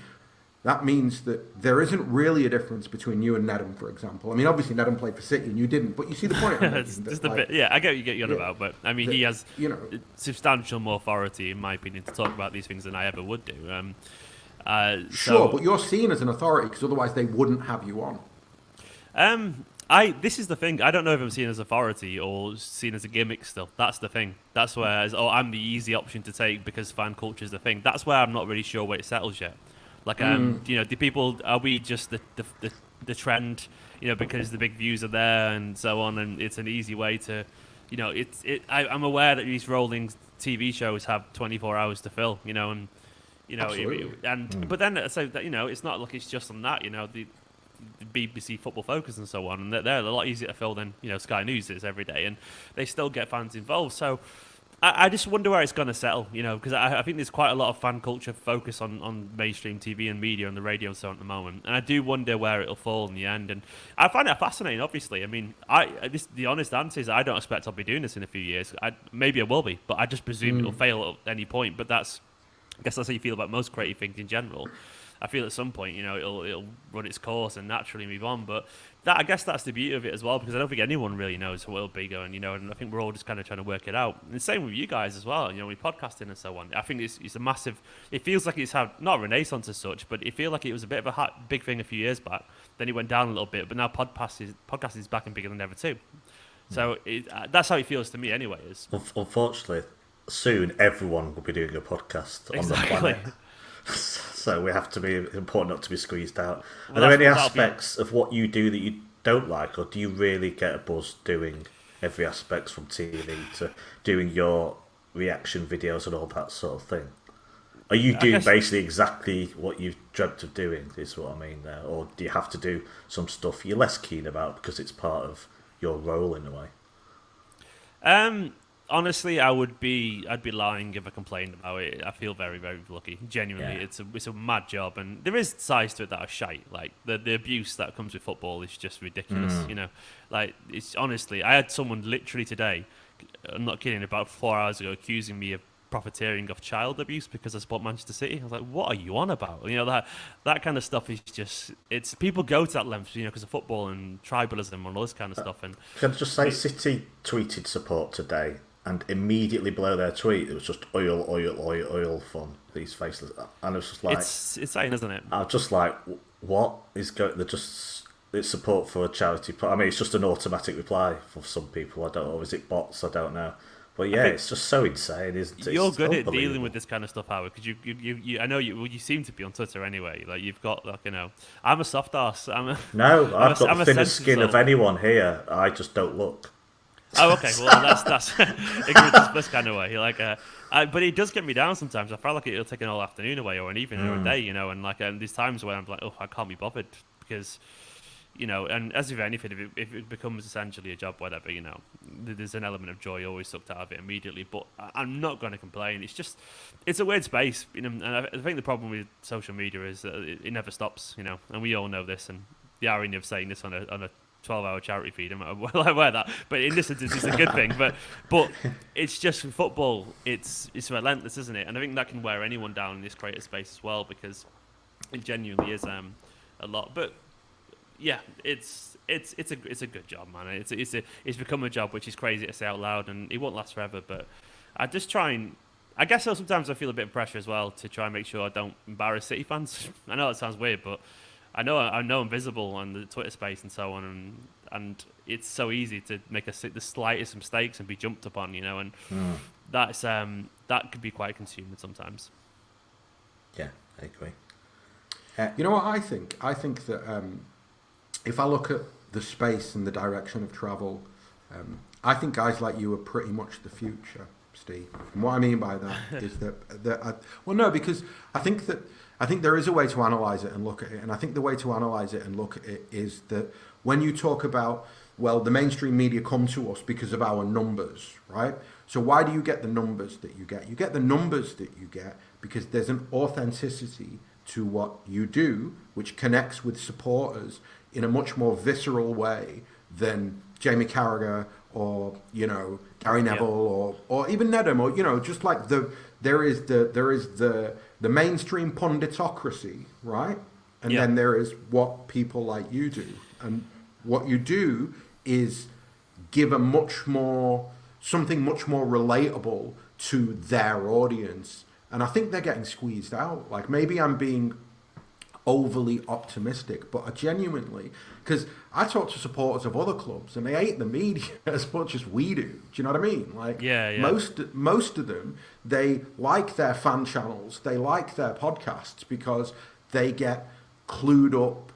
that means that there isn't really a difference between you and Nedum, for example. I mean, obviously Nedum played for City and you didn't, but you see the point I'm making. Just a bit, yeah, I get what you get on about, but I mean, he has substantial more authority, in my opinion, to talk about these things than I ever would do. Sure, but you're seen as an authority because otherwise they wouldn't have you on. This is the thing. I don't know if I'm seen as authority or seen as a gimmick still. That's the thing. That's where, I'm the easy option to take because fan culture is the thing. That's where I'm not really sure where it settles yet. Like, do people, are we just the trend, because the big views are there and so on, and it's an easy way to, I'm aware that these rolling TV shows have 24 hours to fill, and, but then, so that, it's not like it's just on that, the BBC Football Focus and so on, and they're a lot easier to fill than Sky News is every day, and they still get fans involved. So I just wonder where it's going to settle, because I think there's quite a lot of fan culture focus on mainstream TV and media and the radio and so on at the moment, and I do wonder where it'll fall in the end. And I find it fascinating. Obviously, I mean, the honest answer is I don't expect I'll be doing this in a few years. Maybe I will be, but I just presume it'll fail at any point. But I guess that's how you feel about most creative things in general. I feel at some point, it'll run its course and naturally move on. But I guess that's the beauty of it as well, because I don't think anyone really knows what it'll be going, and I think we're all just kind of trying to work it out. And the same with you guys as well, with podcasting and so on. I think it's a massive, it feels like it's had, not a renaissance as such, but it feels like it was a bit of a big thing a few years back. Then it went down a little bit, but now podcasting is back and bigger than ever too. So that's how it feels to me anyway. Unfortunately, soon everyone will be doing a podcast on the planet. So we have to be important not to be squeezed out. Are there any aspects of what you do that you don't like, or do you really get a buzz doing every aspect from TV to doing your reaction videos and all that sort of thing? Are you doing basically exactly what you've dreamt of doing, is what I mean there? Or do you have to do some stuff you're less keen about because it's part of your role in a way? Honestly, I'd be lying if I complained about it. I feel very, very lucky. Genuinely, it's a mad job, and there is sides to it that are shite. Like the abuse that comes with football is just ridiculous. Like it's honestly, I had someone literally today, I'm not kidding, about 4 hours ago, accusing me of profiteering off child abuse because I support Manchester City. I was like, what are you on about? That kind of stuff is just, it's people go to that length, because of football and tribalism and all this kind of stuff. And can I just say, City tweeted support today. And immediately below their tweet, it was just oil from these faceless. And it was just like, it's insane, isn't it? I was just like, what is going? It's support for a charity. I mean, it's just an automatic reply for some people. I don't know. Is it bots? I don't know. But yeah, it's just so insane, isn't it? You're good at dealing with this kind of stuff, Howard, because you I know you seem to be on Twitter anyway. Like you've got I'm a soft ass. I've got the thinnest skin of anyone here. I just don't look. Oh, okay. Well, that's ignorance this kind of way. But it does get me down sometimes. I feel like it'll take an whole afternoon away, or an evening, or a day, and there's times where I'm like, oh, I can't be bothered because, and as with anything, if it becomes essentially a job, whatever, there's an element of joy always sucked out of it immediately. But I'm not going to complain. It's a weird space, and I think the problem with social media is that it never stops, and we all know this. And the irony of saying this on a 12-hour charity feed, I wear that, but in this instance, it's a good thing. But it's just football. It's relentless, isn't it? And I think that can wear anyone down in this creative space as well, because it genuinely is a lot. But yeah, it's a good job, man. It's become a job which is crazy to say out loud, and it won't last forever. But I just try and. I guess sometimes I feel a bit of pressure as well to try and make sure I don't embarrass City fans. I know that sounds weird, but I know I'm visible on the Twitter space and so on, and it's so easy to make the slightest mistakes and be jumped upon, and that's that could be quite consuming sometimes. Yeah, I agree. You know what I think? I think that if I look at the space and the direction of travel, I think guys like you are pretty much the future, Steve. And what I mean by that is because I think there is a way to analyse it and look at it. And I think the way to analyse it and look at it is that when you talk about, well, the mainstream media come to us because of our numbers, right? So why do you get the numbers that you get? You get the numbers that you get because there's an authenticity to what you do, which connects with supporters in a much more visceral way than Jamie Carragher or, Gary Neville or even Nedum, or, just like there is the mainstream punditocracy, right? and then there is what people like you do. And what you do is give something much more relatable to their audience. And I think they're getting squeezed out. Like, maybe I'm being overly optimistic, but I genuinely, because I talk to supporters of other clubs and they hate the media as much as we do. Do you know what I mean? Like, most of them, they like their fan channels, they like their podcasts because they get clued up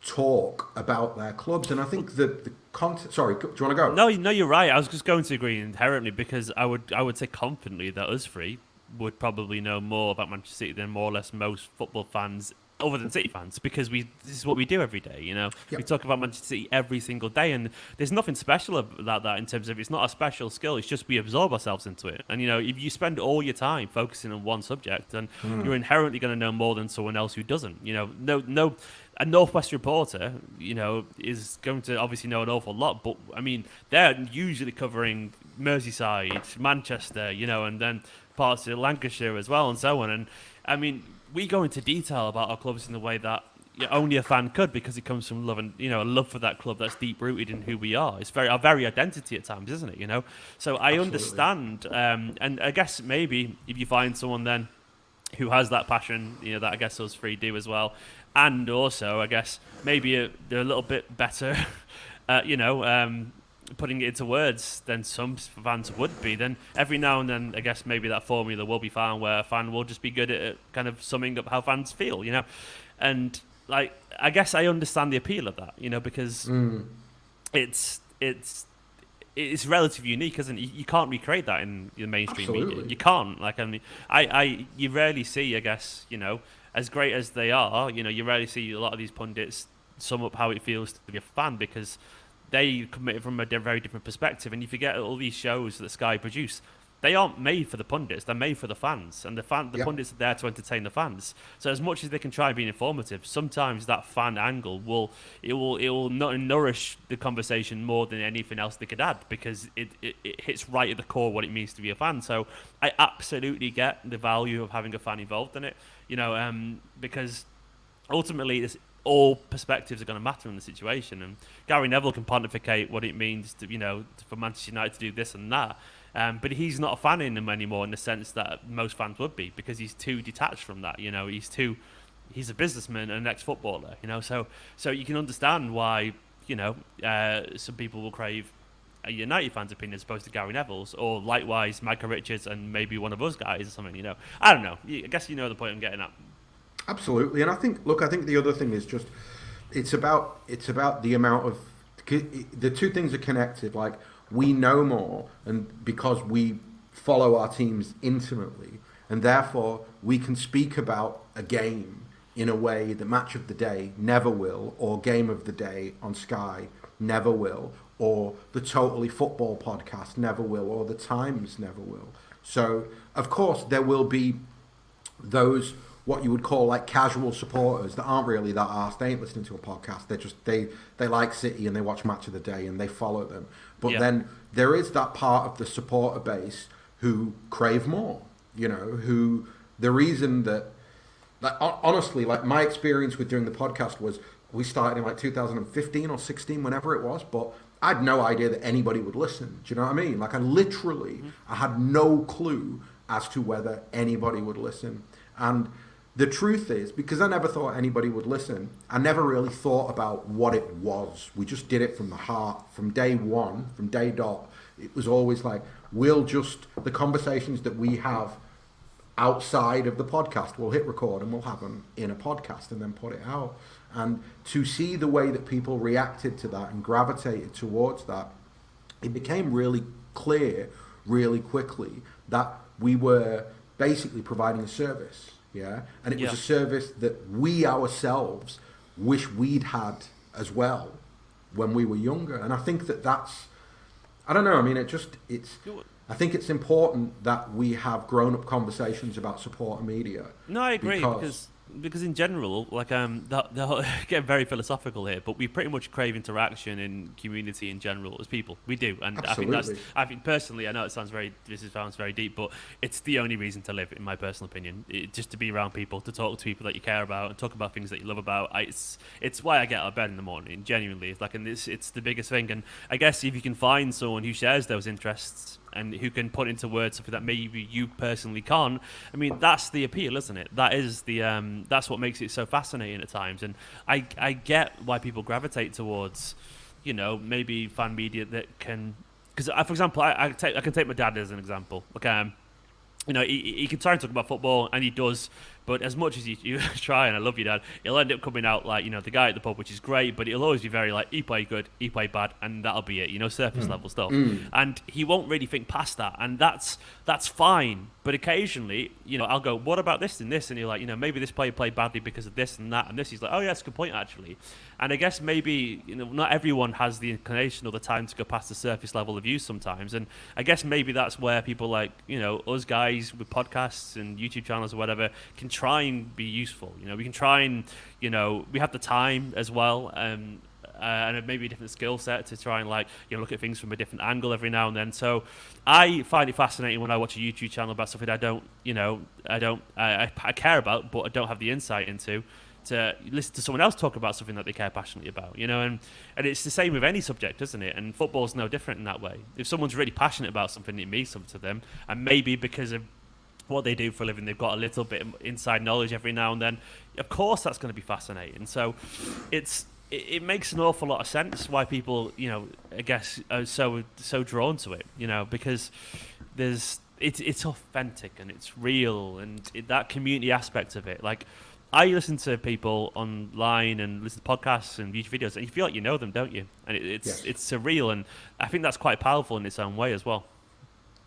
talk about their clubs. And I think the content. Sorry, do you want to go? No, you're right. I was just going to agree inherently, because I would say confidently that us three would probably know more about Manchester City than more or less most football fans, other than City fans, because this is what we do every day. You know, we talk about Manchester City every single day, and there's nothing special about that in terms of, it's not a special skill. It's just we absorb ourselves into it. And you know, if you spend all your time focusing on one subject, then you're inherently going to know more than someone else who doesn't. You know, a Northwest reporter, you know, is going to obviously know an awful lot, but I mean, they're usually covering Merseyside, Manchester, you know, and then parts of Lancashire as well, and so on. And I mean, we go into detail about our clubs in the way that only a fan could, because it comes from love, and you know, a love for that club that's deep rooted in who we are. It's our very identity at times, isn't it? You know, so I understand, and I guess maybe if you find someone then who has that passion, you know, that I guess us three do as well, and also I guess maybe they're a little bit better, putting it into words than some fans would be, then every now and then I guess maybe that formula will be found where a fan will just be good at kind of summing up how fans feel, you know. And like, I guess I understand the appeal of that, you know, because it's relatively unique, isn't it? You can't recreate that in the mainstream media. You can't. Like, I mean, you rarely see, I guess, you know, as great as they are, you know, you rarely see a lot of these pundits sum up how it feels to be a fan, because they come at it from a very different perspective. And you forget all these shows that Sky produce, they aren't made for the pundits, they're made for the fans, and the pundits are there to entertain the fans. So as much as they can try and be informative, sometimes that fan angle will not nourish the conversation more than anything else they could add, because it hits right at the core what it means to be a fan. So I absolutely get the value of having a fan involved in it, you know, because ultimately all perspectives are going to matter in the situation, and Gary Neville can pontificate what it means to, you know, for Manchester United to do this and that, but he's not a fan in them anymore in the sense that most fans would be, because he's too detached from that. You know, he's a businessman and an ex-footballer. You know, so you can understand why, you know, some people will crave a United fan's opinion as opposed to Gary Neville's, or likewise Micah Richards and maybe one of us guys or something. You know, I don't know. I guess you know the point I'm getting at. Absolutely. And I think the other thing is just, it's about the amount of, the two things are connected. Like, we know more, and because we follow our teams intimately, and therefore we can speak about a game in a way that Match of the Day never will, or Game of the Day on Sky never will, or the Totally Football podcast never will, or the Times never will. So of course there will be those, what you would call like casual supporters that aren't really that arsed. They ain't listening to a podcast. They're just, they like City and they watch Match of the Day and they follow them. But then there is that part of the supporter base who crave more, you know, who the reason that, like, honestly, like my experience with doing the podcast was, we started in like 2015 or 16, whenever it was, but I had no idea that anybody would listen. Do you know what I mean? Like, I had no clue as to whether anybody would listen. And the truth is, because I never thought anybody would listen, I never really thought about what it was. We just did it from the heart, from day one, from day dot. It was always like, the conversations that we have outside of the podcast, we'll hit record and we'll have them in a podcast and then put it out. And to see the way that people reacted to that and gravitated towards that, it became really clear really quickly that we were basically providing a service. Yeah, and it was a service that we ourselves wish we'd had as well when we were younger. And I think that's, I don't know, I mean, I think it's important that we have grown-up conversations about supporter media. No, I agree, because because in general, like the getting very philosophical here, but we pretty much crave interaction in community in general as people. We do, and Absolutely. I think personally, I know it sounds very deep, but it's the only reason to live, in my personal opinion. Just to be around people, to talk to people that you care about, and talk about things that you love about. It's why I get out of bed in the morning. Genuinely, it's like, and it's the biggest thing. And I guess if you can find someone who shares those interests and who can put into words something that maybe you personally can't, I mean, that's the appeal, isn't it? That is the that's what makes it so fascinating at times. And I get why people gravitate towards, maybe fan media that can, because for example, I can take my dad as an example. Like he can try and talk about football, and he does. But as much as you try, and I love you, Dad, he'll end up coming out like, the guy at the pub, which is great, but he'll always be very like, he played good, he played bad, and that'll be it, surface level stuff. And he won't really think past that, and that's fine. But occasionally, I'll go, what about this and this? And you're like, maybe this player played badly because of this and that and this. He's like, oh yeah, that's a good point, actually. And I guess maybe, not everyone has the inclination or the time to go past the surface level of views sometimes. And I guess maybe that's where people like, us guys with podcasts and YouTube channels or whatever can try and be useful. We can try and, we have the time as well. And maybe a different skill set to try and look at things from a different angle every now and then. So I find it fascinating when I watch a YouTube channel about something I care about, but I don't have the insight into, to listen to someone else talk about something that they care passionately about, and it's the same with any subject, isn't it? And football's no different in that way. If someone's really passionate about something, it means something to them, and maybe because of what they do for a living, they've got a little bit of inside knowledge every now and then. Of course, that's going to be fascinating. So it makes an awful lot of sense why people, I guess, are so drawn to it, because it's authentic and it's real, and that community aspect of it. Like, I listen to people online and listen to podcasts and YouTube videos, and you feel like you know them, don't you? And it's surreal, and I think that's quite powerful in its own way as well.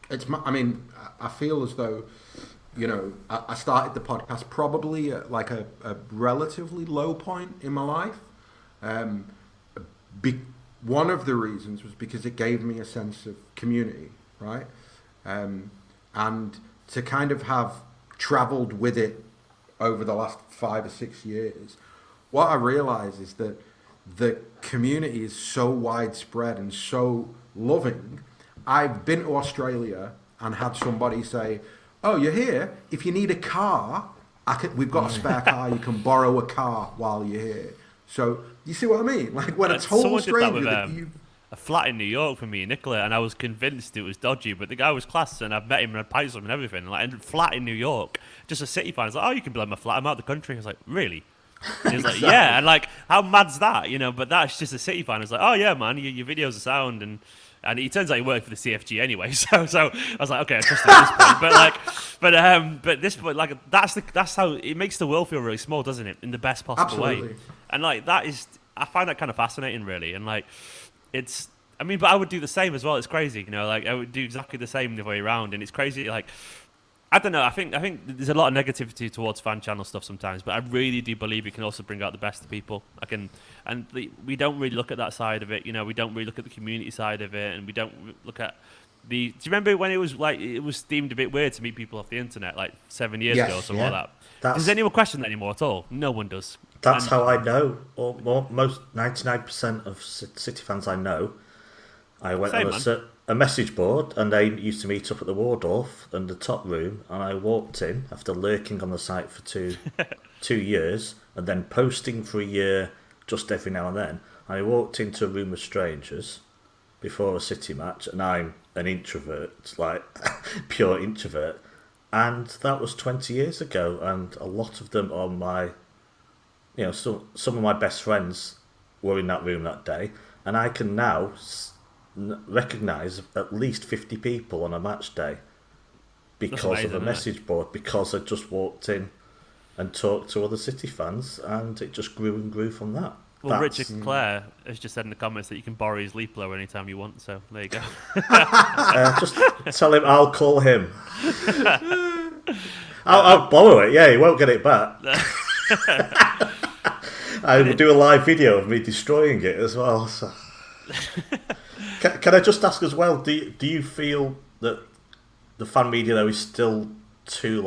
I feel as though, I started the podcast probably at like a relatively low point in my life. One of the reasons was because it gave me a sense of community, right? And to kind of have traveled with it over the last 5 or 6 years, what I realize is that the community is so widespread and so loving. I've been to Australia and had somebody say, oh, you're here? If you need a car, we've got a spare car. You can borrow a car while you're here. So you see what I mean? Like when a total stranger that you... a flat in New York for me and Nicola, and I was convinced it was dodgy, but the guy was class, and I've met him and I'd pints with him and everything. Like, a flat in New York, just a City fan. He's like, oh, you can buy my flat. I'm out of the country. I was like, really? And he's like, yeah. And like, how mad's that? But that's just a City fan. It's like, oh yeah, man, your videos are sound, and he turns out he worked for the CFG anyway. So I was like, okay, I trust him at this point. But this point, like, that's how it makes the world feel really small, doesn't it? In the best possible way. And like, I find that kind of fascinating, really. And like, but I would do the same as well. It's crazy, like I would do exactly the same the way around, and it's crazy. Like, I don't know. I think there's a lot of negativity towards fan channel stuff sometimes, but I really do believe it can also bring out the best of people. We don't really look at that side of it. We don't really look at the community side of it, and we don't look at do you remember when it was deemed a bit weird to meet people off the internet like 7 years ago or something like that? Does anyone question that anymore at all? No one does. That's how I know. Most 99% of City fans I know. I went on a message board, and they used to meet up at the Waldorf and the top room, and I walked in after lurking on the site for 2 years and then posting for a year just every now and then. I walked into a room of strangers before a City match, and I'm an introvert, like pure introvert, and that was 20 years ago, and a lot of them are my, some of my best friends were in that room that day, and I can now recognise at least 50 people on a match day because of a message board, because I just walked in and talked to other City fans, and it just grew and grew from that. Well, Richard Clare has just said in the comments that you can borrow his leaf blower anytime you want, so there you go. Just tell him I'll call him. I'll borrow it, yeah, he won't get it back. I will do a live video of me destroying it as well. So. Can I just ask as well, do you feel that the fan media though is still too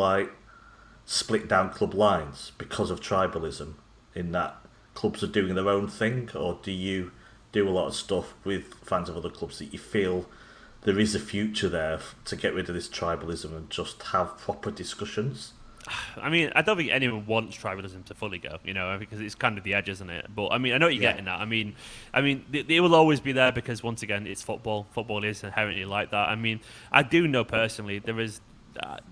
split down club lines because of tribalism, in that clubs are doing their own thing, or do you do a lot of stuff with fans of other clubs that you feel there is a future there to get rid of this tribalism and just have proper discussions? I mean, I don't think anyone wants tribalism to fully go, because it's kind of the edge, isn't it? But I mean, I know what you're getting at. I mean, they will always be there because, once again, it's football. Football is inherently like that. I mean, I do know personally there is.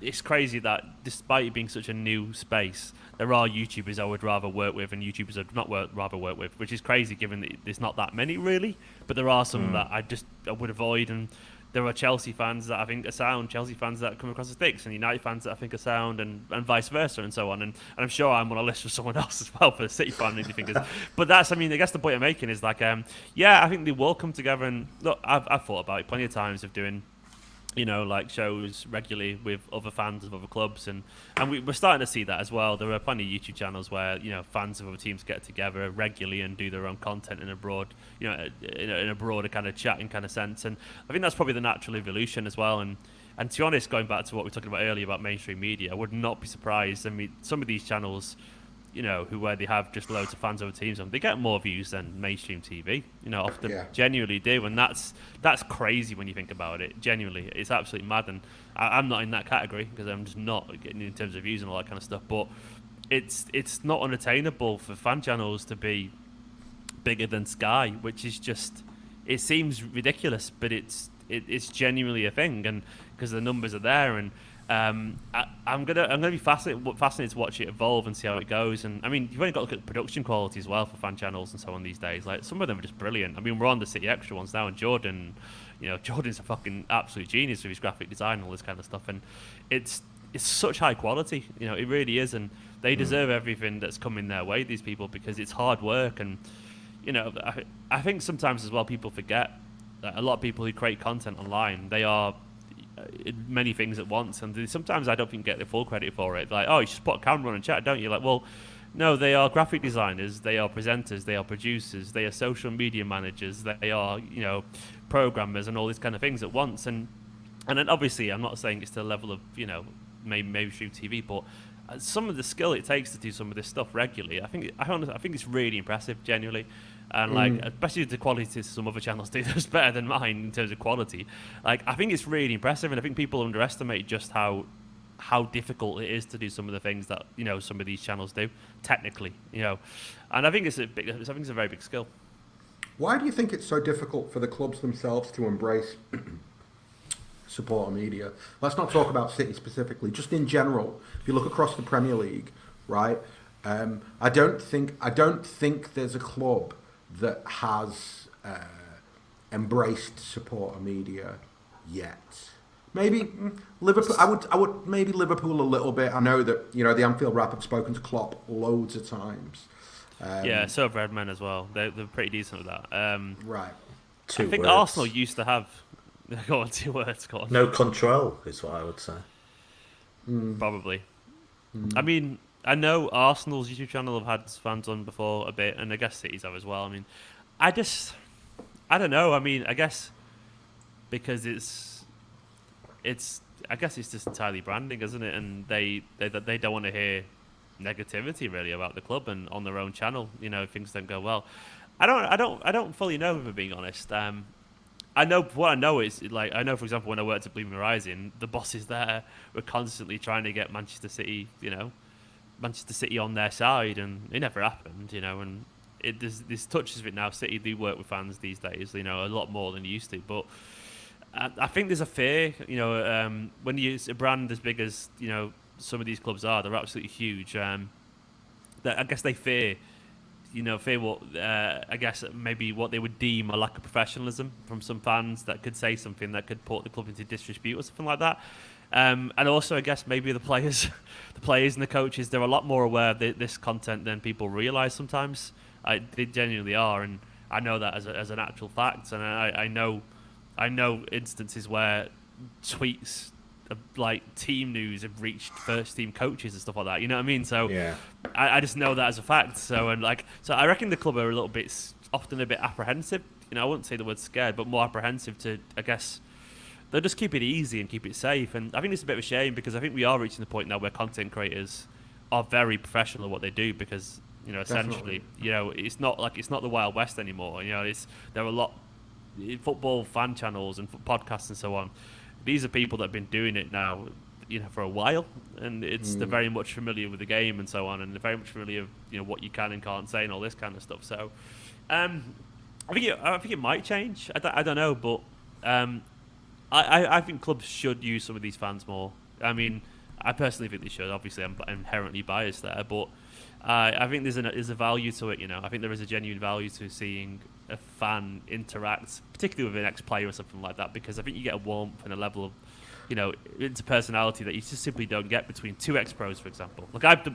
It's crazy that despite it being such a new space, there are YouTubers I would rather work with and YouTubers I'd not rather work with, which is crazy given that there's not that many really. But there are some that I would avoid, and there are Chelsea fans that I think are sound, Chelsea fans that come across the sticks, and United fans that I think are sound, and vice versa, and so on. And I'm sure I'm on a list with someone else as well for the City fan anything. But that's, I guess the point I'm making is like, I think they will come together. And look, I've thought about it plenty of times of doing, like shows regularly with other fans of other clubs, and we're starting to see that as well. There are plenty of YouTube channels where fans of other teams get together regularly and do their own content in a broad, in a broader kind of chatting kind of sense. And I think that's probably the natural evolution as well. And to be honest, going back to what we were talking about earlier about mainstream media, I would not be surprised. I mean, some of these channels, where they have just loads of fans over teams on, they get more views than mainstream TV. Often genuinely do, and that's crazy when you think about it. Genuinely, it's absolutely mad, and I'm not in that category because I'm just not getting in terms of views and all that kind of stuff. But it's not unattainable for fan channels to be bigger than Sky, which is just, it seems ridiculous, but it's genuinely a thing, and because the numbers are there. And I'm gonna be fascinated to watch it evolve and see how it goes. And I mean, you've only got to look at the production quality as well for fan channels and so on these days. Like, some of them are just brilliant. I mean, we're on the City Extra ones now, and Jordan's a fucking absolute genius with his graphic design and all this kind of stuff. And it's such high quality, it really is. And they deserve everything that's coming their way, these people, because it's hard work. And I think sometimes as well people forget that a lot of people who create content online, they are many things at once, and sometimes I don't think get the full credit for it. Like, oh, you just put a camera on and chat, don't you? Like, well, no, they are graphic designers, they are presenters, they are producers, they are social media managers, they are programmers and all these kind of things at once. And then obviously I'm not saying it's to the level of mainstream TV, but some of the skill it takes to do some of this stuff regularly, I think it's really impressive, genuinely. And like, especially the quality some other channels do that's better than mine in terms of quality. Like, I think it's really impressive, and I think people underestimate just how difficult it is to do some of the things that some of these channels do technically. And I think it's a very big skill. Why do you think it's so difficult for the clubs themselves to embrace supporter media? Let's not talk about City specifically, just in general. If you look across the Premier League, right? I don't think there's a club that has embraced supporter media yet. Maybe Liverpool. I would maybe Liverpool a little bit. I know that the Anfield Wrap have spoken to Klopp loads of times. So have Redmen as well. They're pretty decent with that. Right. I think Arsenal used to have. Go on, 2 words. Go on. No control is what I would say. Probably. I mean, I know Arsenal's YouTube channel have had fans on before a bit, and I guess City's have as well. I mean, I don't know. I mean, I guess because I guess it's just entirely branding, isn't it? And they don't want to hear negativity really about the club, and on their own channel, if things don't go well. I don't fully know, if I'm being honest. I know what I know is, like, I know, for example, when I worked at Blooming Horizon, the bosses there were constantly trying to get Manchester City on their side, and it never happened, and there's touches of it now. City do work with fans these days, a lot more than they used to, but I think there's a fear, when you use a brand as big as, some of these clubs are, they're absolutely huge, that I guess they fear what, I guess maybe what they would deem a lack of professionalism from some fans that could say something that could put the club into disrepute or something like that. And also, I guess maybe the players and the coaches, they're a lot more aware of this content than people realise sometimes. They genuinely are, and I know that as an actual fact. And I know instances where tweets of, like, team news have reached first team coaches and stuff like that. You know what I mean? So yeah. I just know that as a fact. So I reckon the club are a little bit, often a bit apprehensive. I wouldn't say the word scared, but more apprehensive to, I guess, they'll just keep it easy and keep it safe. And I think it's a bit of a shame because I think we are reaching the point now where content creators are very professional at what they do because, essentially, it's not the Wild West anymore. There are a lot football fan channels and podcasts and so on. These are people that have been doing it now, for a while, and they're very much familiar with the game and so on, and they're very much familiar with what you can and can't say and all this kind of stuff. So, I think it might change. I don't know, but I think clubs should use some of these fans more. I mean, I personally think they should. Obviously, I'm inherently biased there, but I think there's a value to it. I think there is a genuine value to seeing a fan interact, particularly with an ex-player or something like that, because I think you get a warmth and a level of interpersonality that you just simply don't get between two ex-pros, for example. Like I've done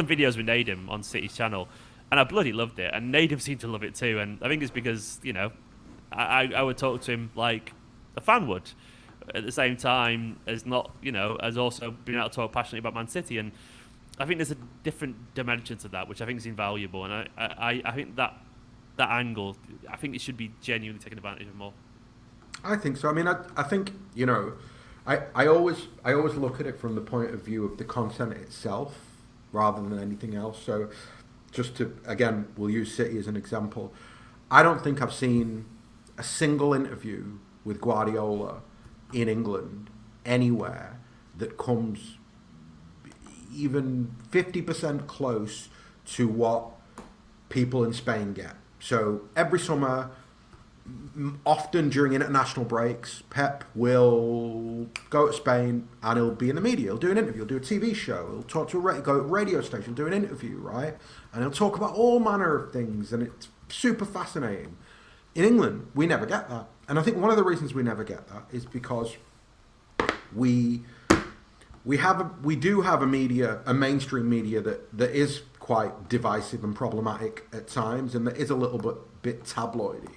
videos with Nedum on City's channel, and I bloody loved it, and Nedum seemed to love it too. And I think it's because I would talk to him like a fan would, at the same time as not as also being able to talk passionately about Man City. And I think there's a different dimension to that, which I think is invaluable. And I think that angle, I think it should be genuinely taken advantage of more. I think so. I mean, I think, I always look at it from the point of view of the content itself rather than anything else. So just to, again, we'll use City as an example. I don't think I've seen a single interview with Guardiola in England anywhere that comes even 50% close to what people in Spain get. So every summer, often during international breaks, Pep will go to Spain and he'll be in the media. He'll do an interview, he'll do a TV show, he'll talk to go to a radio station, do an interview, right? And he'll talk about all manner of things, and it's super fascinating. In England, we never get that. And I think one of the reasons we never get that is because we do have a mainstream media that is quite divisive and problematic at times, and that is a little bit tabloidy.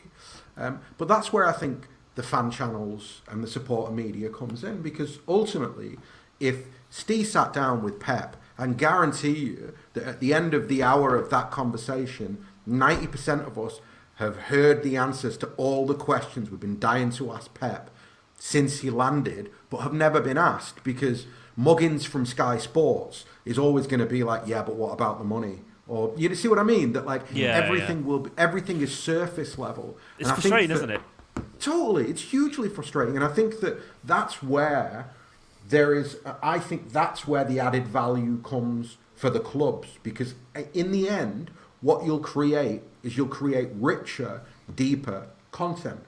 But that's where I think the fan channels and the supporter media comes in, because ultimately, if Steve sat down with Pep, and guarantee you that at the end of the hour of that conversation, 90% of us have heard the answers to all the questions we've been dying to ask Pep since he landed, but have never been asked, because Muggins from Sky Sports is always going to be like, yeah, but what about the money? Or you see what I mean? That everything is surface level. It's frustrating, isn't it? Totally, it's hugely frustrating, and I think that's where I think that's where the added value comes for the clubs, because in the end, what you'll create richer, deeper content.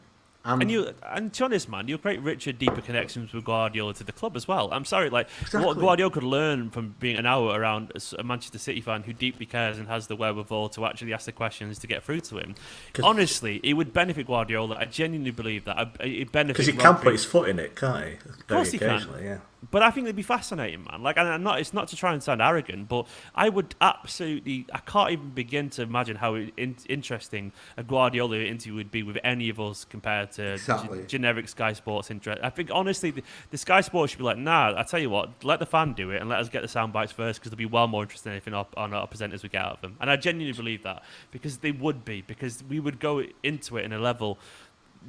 And to be honest, man, you'll create richer, deeper connections with Guardiola to the club as well. I'm sorry, what Guardiola could learn from being an hour around a Manchester City fan who deeply cares and has the wherewithal to actually ask the questions to get through to him. Honestly, it would benefit Guardiola. I genuinely believe that. It benefits because he can put his foot in it, can't he? Of course he can. Yeah. But I think it'd be fascinating, man. It's not to try and sound arrogant, but I can't even begin to imagine how interesting a Guardiola interview would be with any of us compared to generic Sky Sports interest. I think, honestly, the Sky Sports should be like, nah, I tell you what, let the fan do it and let us get the sound bites first, because they'll be well more interesting than anything on our presenters we get out of them. And I genuinely believe that, because they would be, because we would go into it in a level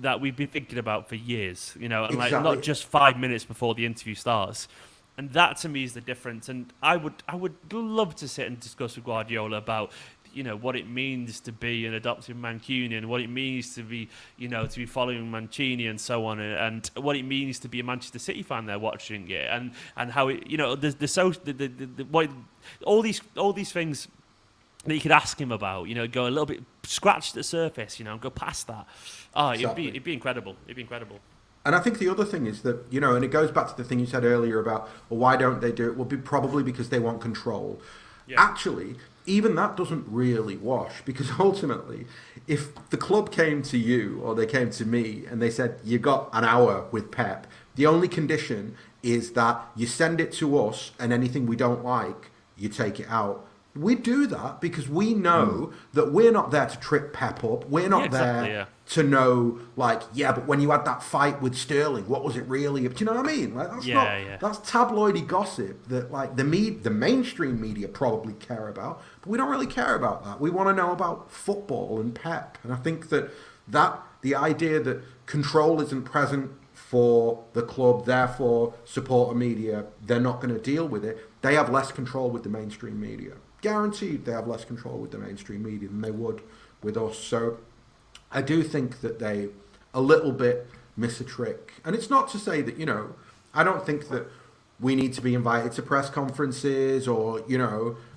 that we've been thinking about for years, and not just 5 minutes before the interview starts. And that to me is the difference. And I would love to sit and discuss with Guardiola about, what it means to be an adopted Mancunian, what it means to be following Mancini and so on, and what it means to be a Manchester City fan there watching it, and how it, all these things that you could ask him about, go a little bit, scratch the surface, go past that. Exactly. It'd be incredible. It'd be incredible. And I think the other thing is that, and it goes back to the thing you said earlier about, well, why don't they do it? Well, probably because they want control. Yeah. Actually, even that doesn't really wash, because ultimately, if the club came to you or they came to me and they said, you got an hour with Pep, the only condition is that you send it to us, and anything we don't like, you take it out. We do that because we know that we're not there to trip Pep up. We're not there to know, but when you had that fight with Sterling, what was it really? Do you know what I mean? That's tabloidy gossip that the mainstream media probably care about, but we don't really care about that. We want to know about football and Pep. And I think that the idea that control isn't present for the club, therefore supporter media, they're not going to deal with it. They have less control with the mainstream media. Guaranteed they have less control with the mainstream media than they would with us. So I do think that they a little bit miss a trick. And it's not to say that, I don't think that we need to be invited to press conferences or,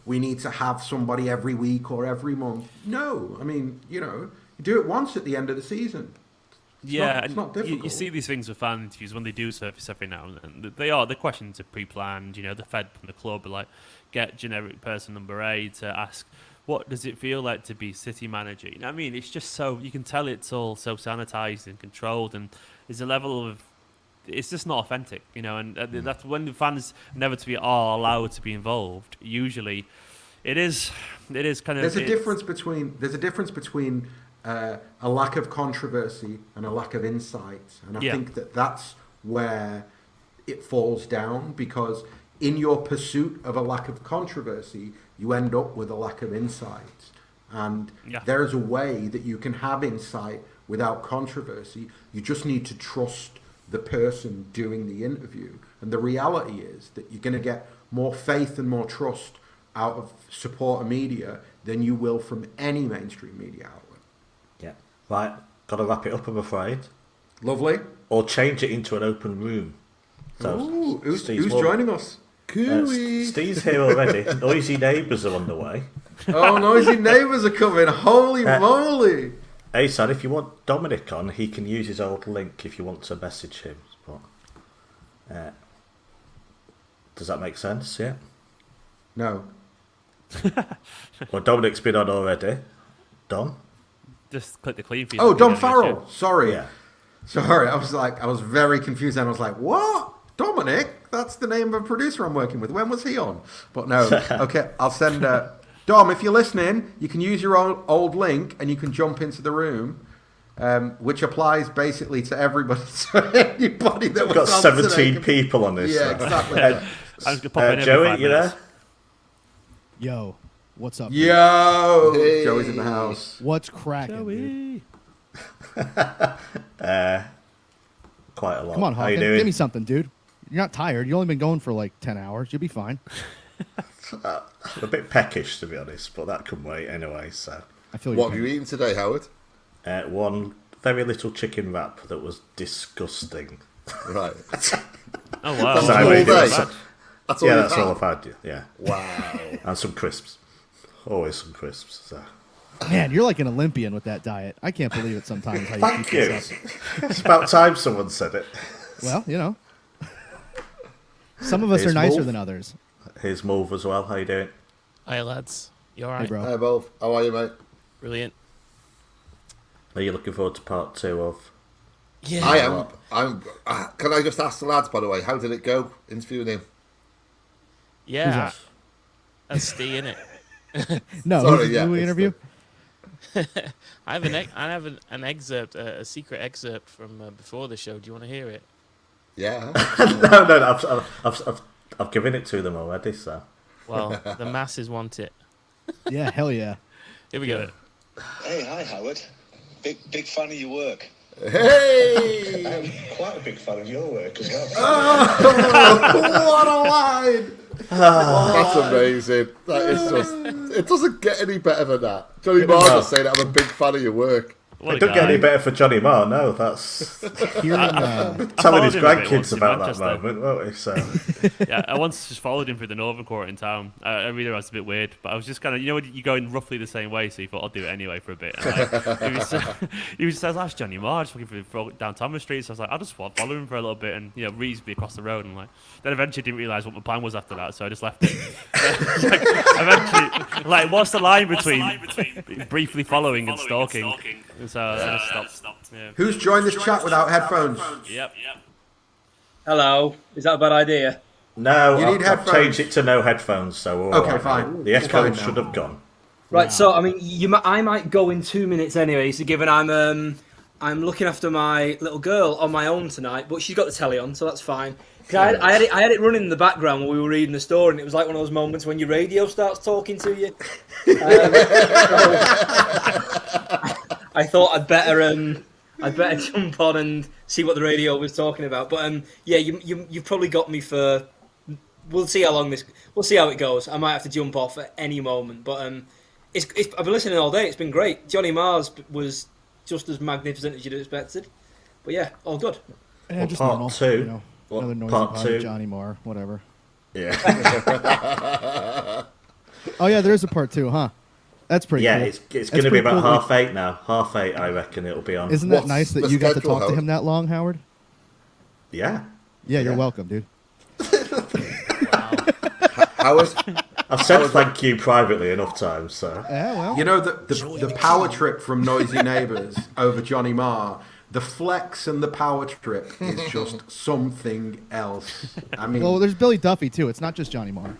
we need to have somebody every week or every month. No, I mean, you do it once at the end of the season. It's not difficult. You see these things with fan interviews when they do surface every now and then. The questions are pre-planned. They're fed from the club. Like, get generic person number A to ask, what does it feel like to be City manager? You know what I mean? It's just so you can tell it's all so sanitized and controlled, and there's a level of it's just not authentic, And that's when the fans inevitably are allowed to be involved. Usually, it is kind of. There's a difference between a lack of controversy and a lack of insight. And I think that's where it falls down, because in your pursuit of a lack of controversy, you end up with a lack of insight. And there is a way that you can have insight without controversy. You just need to trust the person doing the interview. And the reality is that you're going to get more faith and more trust out of supporter media than you will from any mainstream media outlet. Yeah. Right. Got to wrap it up, I'm afraid. Lovely. Or change it into an open room. So, ooh, who's joining us? Keri. Steve's here already. Noisy neighbours are on the way. Oh, noisy neighbours are coming. Holy moly. Ahsan, if you want Dominic on, he can use his old link if you want to message him. But, does that make sense? Yeah? No. Well, Dominic's been on already. Dom? Just click the clean feed. Oh, Dom Farrell. Sorry. Yeah. Sorry, I was very confused and I was like, what? Dominic? That's the name of a producer I'm working with. When was he on? But no. Okay, I'll send... Dom, if you're listening, you can use your old link and you can jump into the room, which applies basically to everybody. So anybody that We've got 17 people on this. Yeah, exactly. I'm just gonna pop in Joey, you there? Yo, what's up? Yo, hey. Joey's in the house. What's cracking? Joey. Quite a lot. Come on, how you Hawkins, doing? give me something, dude. You're not tired. You've only been going for like 10 hours. You'll be fine. A bit peckish, to be honest, but that can wait anyway. So, I feel what have you eaten today, Howard? One very little chicken wrap that was disgusting. Right. Oh wow! That's all day. That's all I've had. Yeah. Wow. And some crisps. Always some crisps. So. Man, you're like an Olympian with that diet. I can't believe it sometimes. How Thank you. you. It's about time someone said it. Well, some of us are nicer than others. Here's Mulv as well. How you doing? Hi, lads. You all right? Hey, bro. Hi, both. How are you, mate? Brilliant. Are you looking forward to part 2 of? Yeah. I am. Can I just ask the lads, by the way, how did it go interviewing him? Yeah. That's Steve, innit? No, Sorry, who we interview? I have an excerpt, a secret excerpt from before the show. Do you want to hear it? Yeah. No. I've given it to them already. So. Well, the masses want it. Yeah, hell yeah. Here we go. Hey, hi, Howard. Big fan of your work. Hey! I'm quite a big fan of your work as well. Oh, what a line! That's amazing. That is just... It doesn't get any better than that. Johnny Marr just saying I'm a big fan of your work. It don't get any better for Johnny Marr, no. That's telling his grandkids about that moment, won't he? So. Yeah, I once just followed him through the Northern Court in town. I realised it's a bit weird, but I was just kind of, you're going roughly the same way, so you thought I'll do it anyway for a bit. And he was says, that's Johnny Marr, just looking for down Thomas Street. So I was like, I'll just follow him for a little bit and reasonably across the road. And then eventually didn't realise what my plan was after that, so I just left it. Eventually, what's the line between briefly following and stalking? So I just stopped. Yeah. Who's joined this chat without headphones? Yep. Hello. Is that a bad idea? No, You need I've headphones. changed it to no headphones, so Okay, fine. The headphones should have gone. Right. So I mean, I might go in 2 minutes anyway. So given I'm looking after my little girl on my own tonight, but she's got the telly on, so that's fine. I had it running in the background when we were reading the story, and it was like one of those moments when your radio starts talking to you. I thought I'd better I'd better jump on and see what the radio was talking about. But yeah, you've probably got me for. We'll see how it goes. I might have to jump off at any moment. But I've been listening all day. It's been great. Johnny Marr's was just as magnificent as you'd expected. But yeah, all good. Yeah, just part normal, two. You know, another noisy part pod, two. Johnny Marr, whatever. Yeah. Oh yeah, there is a part 2, huh? That's pretty cool. Yeah, it's going to be about 8:30 now. 8:30, I reckon it'll be on. Isn't that nice that you got to talk to him that long, Howard? Yeah. Yeah, you're welcome, dude. I've said thank you privately enough times, so. Yeah, well. You know, the power trip from Noisy Neighbours over Johnny Marr, the flex and the power trip is just something else. I mean, well, there's Billy Duffy too. It's not just Johnny Marr.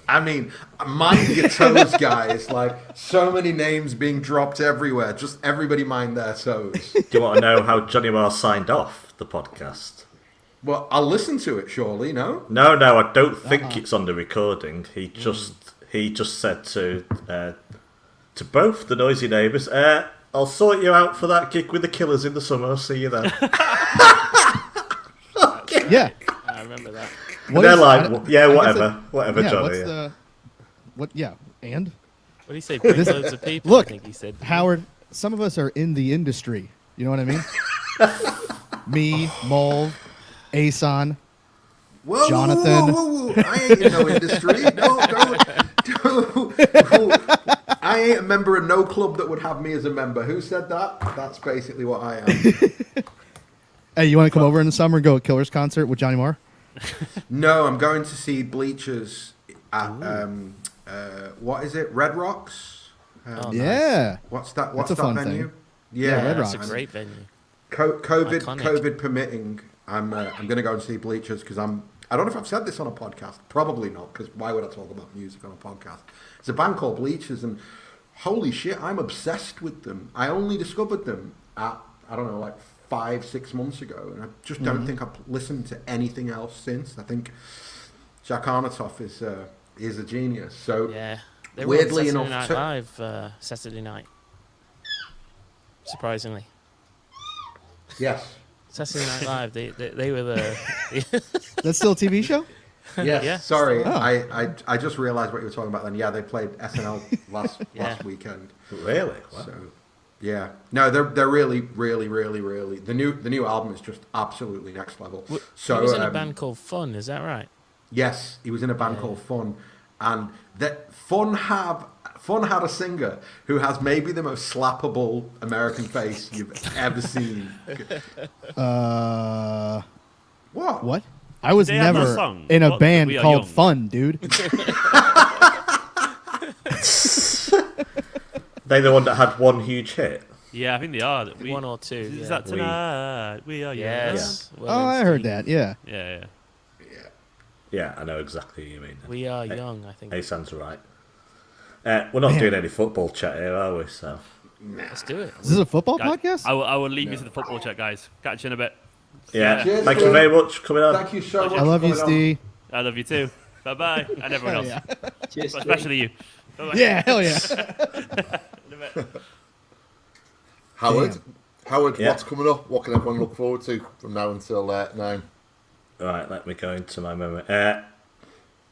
I mean, mind your toes, guys. Like, so many names being dropped everywhere. Just everybody mind their toes. Do you want to know how Johnny Marr signed off the podcast? Well, I'll listen to it, surely, no? No, I don't think it's on the recording. He just said to both the Noisy Neighbours, I'll sort you out for that gig with the Killers in the summer. I'll see you then. Yeah. I remember that. They're like, whatever, yeah, Johnny. And? What did he say? Bring loads of people, Look, I think he said. Howard, some of us are in the industry. You know what I mean? Me, Mole, Ahsan, Jonathan. Whoa. I ain't in no industry. No. I ain't a member of no club that would have me as a member. Who said that? That's basically what I am. Hey, you want to come over in the summer and go to a Killers concert with Johnny Marr? No, I'm going to see Bleachers at what is it? Red Rocks. Yeah. What's that? That's a fun venue? thing. Yeah, Red That's Rocks. a great venue. COVID permitting, I'm going to go and see Bleachers because I don't know if I've said this on a podcast. Probably not, because why would I talk about music on a podcast? It's a band called Bleachers, and holy shit, I'm obsessed with them. I only discovered them at, I don't know, like 5-6 months ago, and I just don't think I've listened to anything else since. I think Jack Arnatoff is a genius. So yeah, they weirdly were on enough, Saturday Night Live Saturday night. Surprisingly, yes. Saturday Night Live. They were the. That's still a TV show? Yes. Yeah. Sorry, Oh. I just realised what you were talking about then. Yeah, they played SNL last weekend. Really? Wow. So, yeah. No, they're really the new album is just absolutely next level. So he was in a band called Fun. Is that right? Yes, he was in a band called Fun, and that Fun had a singer who has maybe the most slappable American face you've ever seen. What? I was They have no never song. in a What? band We Are called Young. Fun, dude. They the one that had one huge hit. Yeah, I think they are. One or two. Is yeah. that tonight? We are young. Yes. Oh, I heard that. Yeah. Yeah. Yeah, I know exactly what you mean. We are young, I think. Ahsan's right. We're not doing any football chat here, are we? So Let's do it. Is this a football Guys, podcast? I will leave you to the football chat, guys. Catch you in a bit. yeah. Cheers, Thank you Steve. very much for coming on. Thank you so much. I love for you, coming on. Steve. I love you too. Bye bye, and everyone else. Cheers, Especially you. Bye-bye. Yeah, hell yeah. In a bit. Howard, Yeah. what's coming up? What can everyone look forward to from now until 9? Right, let me go into my memory.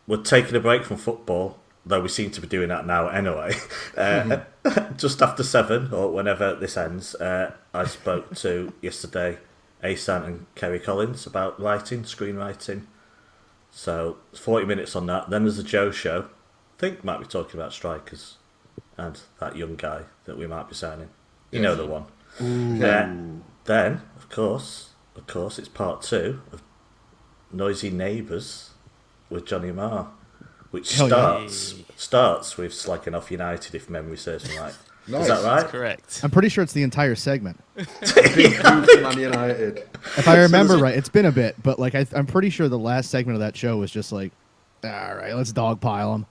We're taking a break from football, though we seem to be doing that now anyway. Just after 7, or whenever this ends, I spoke to yesterday Ahsan and Keri Collins about screenwriting. So 40 minutes on that. Then there's a Joe show. I think might be talking about strikers and that young guy that we might be signing. You know the one. Then, of course, it's part 2 of Noisy Neighbours with Johnny Marr, which starts with Slacking Off United, if memory serves me right. Nice. Is that right? That's correct. I'm pretty sure it's the entire segment. Big boots Man United. If I remember right, it's been a bit, but like I'm pretty sure the last segment of that show was just like, all right, let's dogpile him,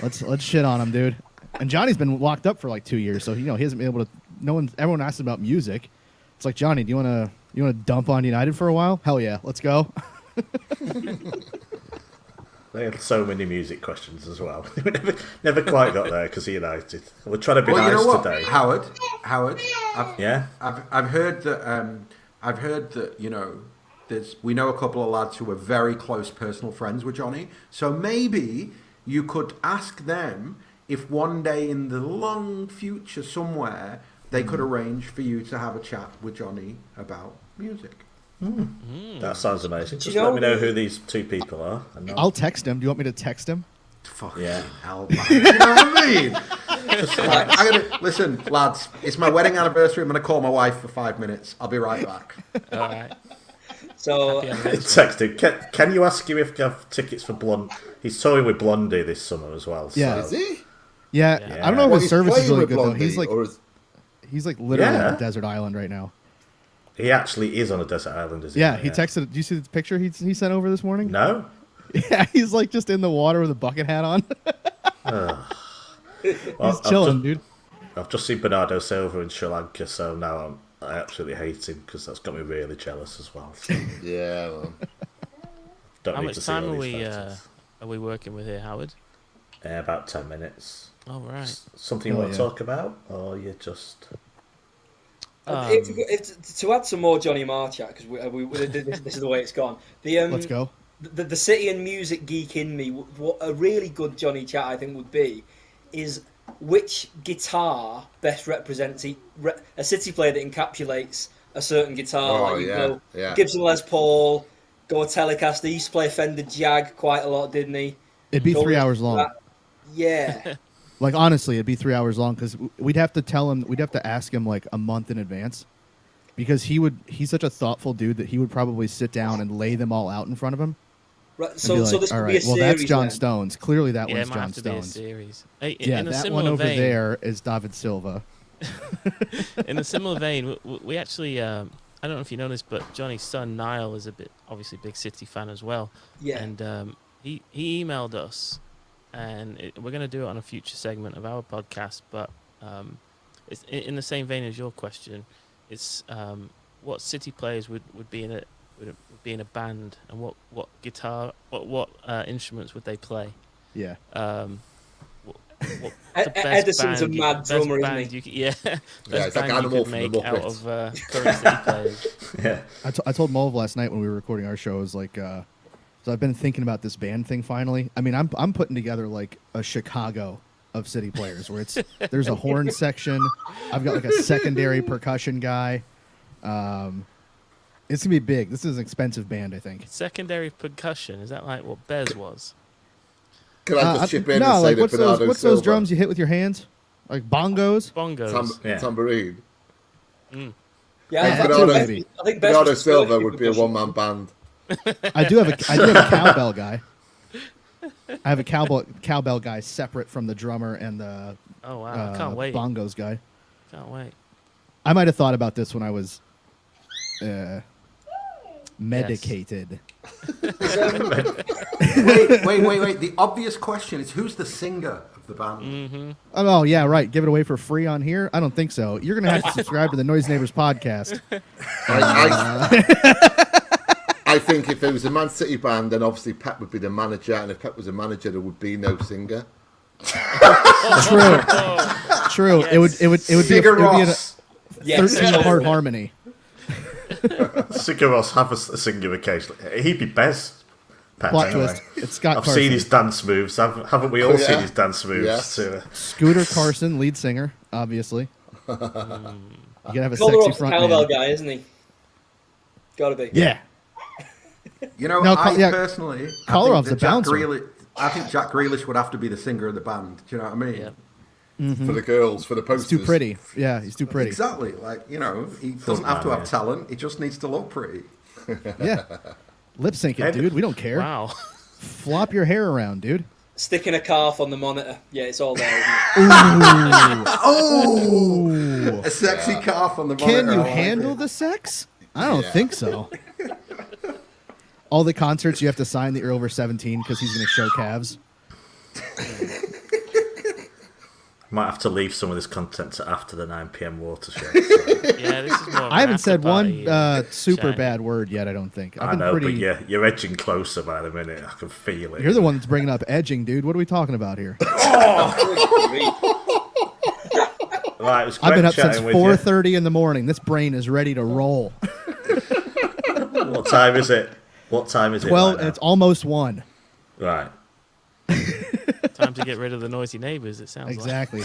let's shit on him, dude. And Johnny's been locked up for like 2 years, so he hasn't been able to. Everyone asks about music. It's like, Johnny, do you want to dump on United for a while? Hell yeah, let's go. They had so many music questions as well. We never quite got there because of United. We're trying to be Well, nice you know what, today. Howard. I've heard that you know, we know a couple of lads who are very close personal friends with Johnny. So maybe you could ask them if one day in the long future somewhere they could arrange for you to have a chat with Johnny about music. That sounds amazing. Just you let know me know the- who these two people are. And I'll text him. Do you want me to text him? Fuck yeah. hell, man. You know what I mean? Just like, listen, lads. It's my wedding anniversary. I'm gonna call my wife for 5 minutes. I'll be right back. All right. So text him. Can you ask him if they have tickets for Blonde? He's touring with Blondie this summer as well. Yeah. So. Is he? Yeah. I don't know if Well, his he's service is playing really with good though. Blondie, He's like literally Yeah. on a desert island right now. He actually is on a desert island, is he? Yeah, he texted. Do you see the picture he sent over this morning? No. Yeah, he's like just in the water with a bucket hat on. He's chilling, dude. I've just seen Bernardo Silva in Sri Lanka, so now I absolutely hate him because that's got me really jealous as well. So. Yeah, well. Don't How need much to see time all are these we photos. working with here, Howard? About 10 minutes. All right. Something you want to talk about, or you just? To add some more Johnny Marr chat, because this is the way it's gone. Let's go. The city and music geek in me, what a really good Johnny chat I think would be, is which guitar best represents a city player that encapsulates a certain guitar. Oh, Like, yeah, yeah. Gibson Les Paul, go a Telecaster. He used to play Fender Jag quite a lot, didn't he? It'd be Go 3 with hours long. that. Yeah. Like honestly, it'd be 3 hours long because we'd have to tell him, we'd have to ask him like a month in advance, because he's such a thoughtful dude that he would probably sit down and lay them all out in front of him. Right, and so be like, this all could right, be a well, series. that's John then. Stones. Clearly, that Yeah, it one's might John have to be a Stones. series. Hey, Yeah, in a that similar one over vein- there is David Silva. In a similar vein, we actually, I don't know if you know this, but Johnny's son Niall is obviously a big City fan as well. Yeah. And he emailed us, and we're going to do it on a future segment of our podcast. But it's in the same vein as your question. It's what City players would be in a band, and what guitar, what instruments would they play? Yeah. What the best Edison's a band mad best drummer, band isn't he? you could- yeah, Yeah, best it's like band you Animal could from the make out Muppets. of current City players. Yeah. I told Mulv last night when we were recording our show, I was like, so I've been thinking about this band thing finally. I mean, I'm putting together like a Chicago of City players where there's a horn section. I've got like a secondary percussion guy. It's gonna be big. This is an expensive band, I think. Secondary percussion, is that like what Bez was? Can I just chip in no, and say like that what's Bernardo those Silva, drums you hit with your hands? Like bongos? Bongos. Tambourine. Yeah, I think Bernardo, maybe. I think Bez Bernardo was Silva good would be a one-man band. I do have a cowbell guy. I have a cowbell guy separate from the drummer and the Oh wow, I can't wait. bongos guy. Can't wait. I might have thought about this when I was medicated. Wait. The obvious question is, who's the singer of the band? Mm-hmm. Oh yeah, right. Give it away for free on here? I don't think so. You're gonna have to subscribe to the Noise Neighbors podcast. I think if it was a Man City band, then obviously Pep would be the manager, and if Pep was a manager, there would be no singer. True. Yes. It would be Sigur a Rós. 13-part harmony. Sigur Rós have a singer occasionally. He'd be Bez. Pep, Plot anyway. twist. It's Scott I've Carson. seen his dance moves. Haven't we all Oh, seen yeah. his dance moves? Yes. Too? Scooter Carson, lead singer, obviously. You gotta have a Kolarov sexy the front cowbell man. guy, isn't he? Gotta be. Yeah. You know, No, personally, Kolarov's I think a bouncer. I think Jack Grealish would have to be the singer of the band. Do you know what I mean? Yeah. Mhm. For the girls, for the posters. He's too pretty. Yeah, he's too pretty. Exactly. Like, you know, he doesn't have to have talent. He just needs to look pretty. Yeah. Lip syncing, dude. We don't care. Wow. Flop your hair around, dude. Sticking a calf on the monitor. Yeah, it's all there. Oh, a sexy calf on the monitor. Can you I like handle it. the sex? I don't Yeah. think so. All the concerts you have to sign that you're over 17 because he's going to show calves. Might have to leave some of this content to after the 9 p.m. watershed. Yeah, this is more. Of I haven't said one super bad word yet. I don't think. I know, but you're edging closer by the minute. I can feel it. You're the one that's bringing up edging, dude. What are we talking about here? Right, it was I've been up great since chatting with you. 4:30 in the morning. This brain is ready to roll. What time is it? What time is it? 12. Right now? It's almost 1. Right. Time to get rid of the noisy neighbours. It sounds exactly.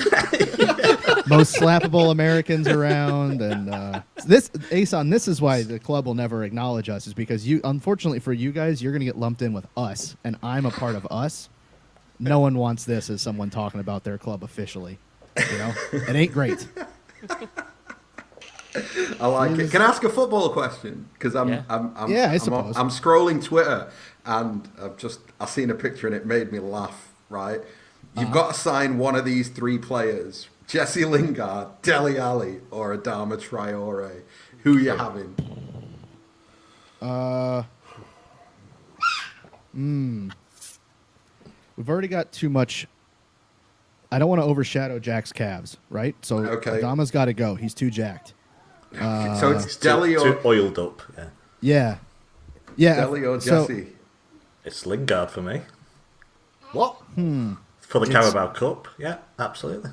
Most slappable Americans around, and this Ahsan. This is why the club will never acknowledge us, is because unfortunately for you guys, you're going to get lumped in with us, and I'm a part of us. No one wants this as someone talking about their club officially. You know, it ain't great. I like it. Can I ask a football question? Because I'm scrolling Twitter and I've seen a picture and it made me laugh. Right, you've got to sign one of these 3 players: Jesse Lingard, Dele Alli, or Adama Traore. Who are you having? We've already got too much. I don't want to overshadow Jack's calves, right? So Adama's got to go. He's too jacked. So it's Dele or too oiled up. Yeah. Dele or Jesse. It's Lingard for me. What? For the Carabao Cup, yeah, absolutely.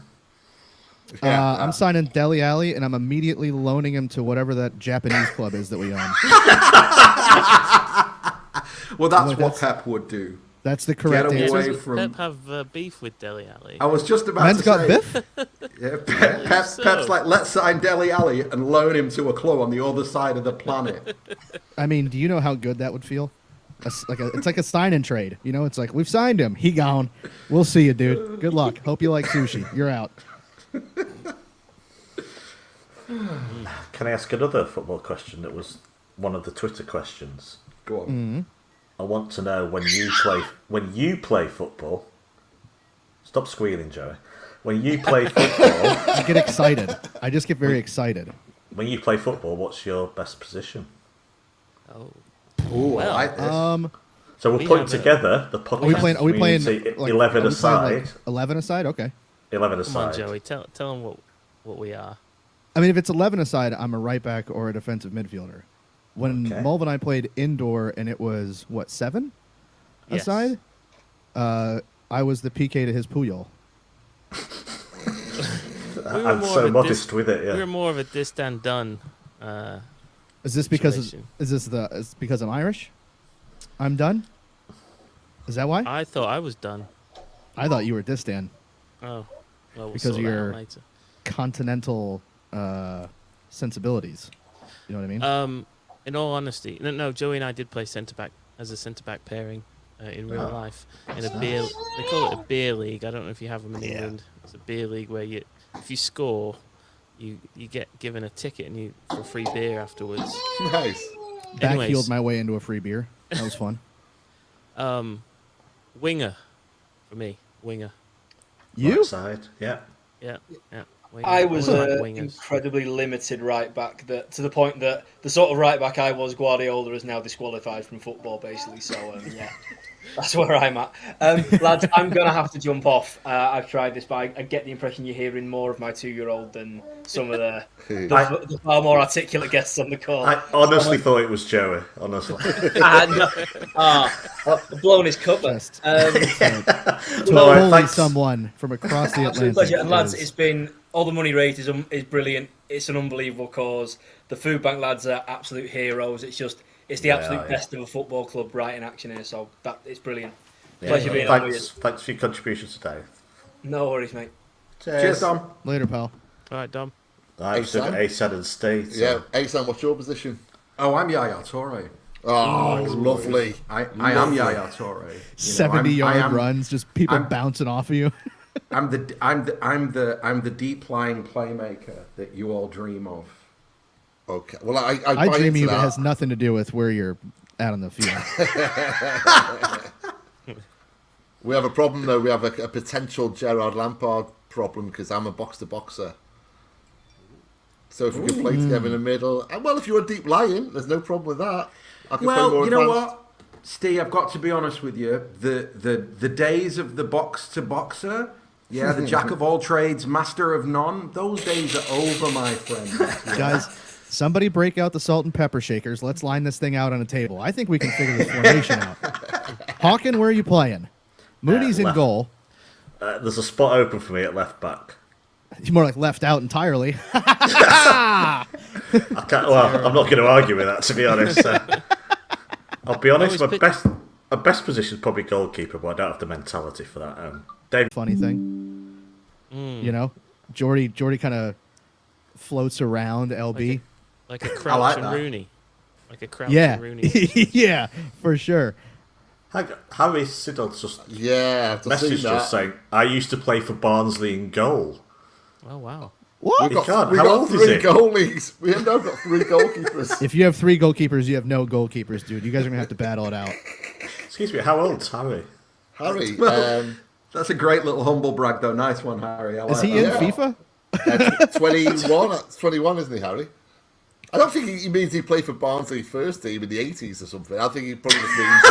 I'm signing Dele Alli, and I'm immediately loaning him to whatever that Japanese club is that we own. Well, that's what Pep would do. That's the correct answer. Does Pep have beef with Dele Alli? I was just about to got say. biff? Yeah, Pep's like, let's sign Dele Alli and loan him to a club on the other side of the planet. I mean, do you know how good that would feel? It's like a sign and trade. You know, it's like, we've signed him. He gone. We'll see you, dude. Good luck. Hope you like sushi. You're out. Can I ask another football question that was one of the Twitter questions? Go on. Mm-hmm. I want to know when you play football. Stop squealing, Joey. When you play football, I get excited. I just get very excited. When you play football, what's your best position? Oh. Ooh, I like this. So we'll put together the podcast. Are we playing like, 11 aside? 11 aside? Okay. 11 aside. Come on, Joey. Tell them what we are. I mean, if it's 11 aside, I'm a right back or a defensive midfielder. When Mulv and I played indoor and it was, 7 aside? I was the PK to his Puyol. I'm so modest with it, yeah. We were more of a this than done. Is this because because I'm Irish? I'm done? Is that why? I thought I was done. I thought you were Distan. Oh. Well, we'll because of sort that out your later. continental sensibilities. You know what I mean? In all honesty, no. Joey and I did play centre back as a centre back pairing in real life in a beer. They call it a beer league. I don't know if you have them in England. It's a beer league where if you score, you get given a ticket and for free beer afterwards. Nice. Backheeled my way into a free beer. That was fun. Winger for me. Winger. You? Right side, yeah. Yeah. Winger. I was wingers. incredibly limited right back to the point that the sort of right back I was, Guardiola is now disqualified from football, basically. So, yeah, that's where I'm at. Lads, I'm going to have to jump off. I've tried this, but I get the impression you're hearing more of my 2-year-old than some of the far more articulate guests on the call. I honestly thought it was Joey, honestly. Blown his cover. Totally someone from across the Atlantic. Pleasure. And lads, it's been... All the money rate is brilliant. It's an unbelievable cause. The food bank lads are absolute heroes. It's the absolute best of a football club right in action here. So it's brilliant. Pleasure being on with you. Thanks for your contributions today. No worries, mate. Cheers, Dom. Later, pal. All right, Dom. Ahsan and Steve. Yeah, Ahsan, what's your position? Oh, I'm Yaya Toure. Oh, lovely. I am Yaya Toure. 70-yard runs, just people bouncing off of you. I'm the deep lying playmaker that you all dream of. Okay. Well, I dream of you, but it has nothing to do with where you're at on the field. We have a problem though. We have a potential Gerard Lampard problem because I'm a box-to-boxer. So if we could play together in the middle, well, if you're deep lying, there's no problem with that. I can play more you know advanced. what, Steve? I've got to be honest with you. The days of the box-to-boxer Yeah, the jack of all trades, master of none. Those days are over, my friend. Guys, somebody break out the salt and pepper shakers. Let's line this thing out on a table. I think we can figure this formation out. Hawken, where are you playing? Mooney's in goal. There's a spot open for me at left back. He's more like left out entirely. I can't. Well, I'm not going to argue with that, to be honest. I'll be honest. My best position is probably goalkeeper, but I don't have the mentality for that. David. Funny thing, you know, Jordy kind of floats around LB like a Crouch and Rooney, like a Crouch and Rooney. Yeah, for sure. Harry Siddle's just messaged us saying, "I used to play for Barnsley in goal." Oh wow! What? We got 3 goalies. We have now got 3 goalkeepers. If you have 3 goalkeepers, you have no goalkeepers, dude. You guys are gonna have to battle it out. Excuse me, how old's Harry? Harry, that's a great little humble brag, though. Nice one, Harry. Is he in FIFA? 21. 21, isn't he, Harry? I don't think he means he played for Barnsley first team in the 80s or something. I think he probably just means...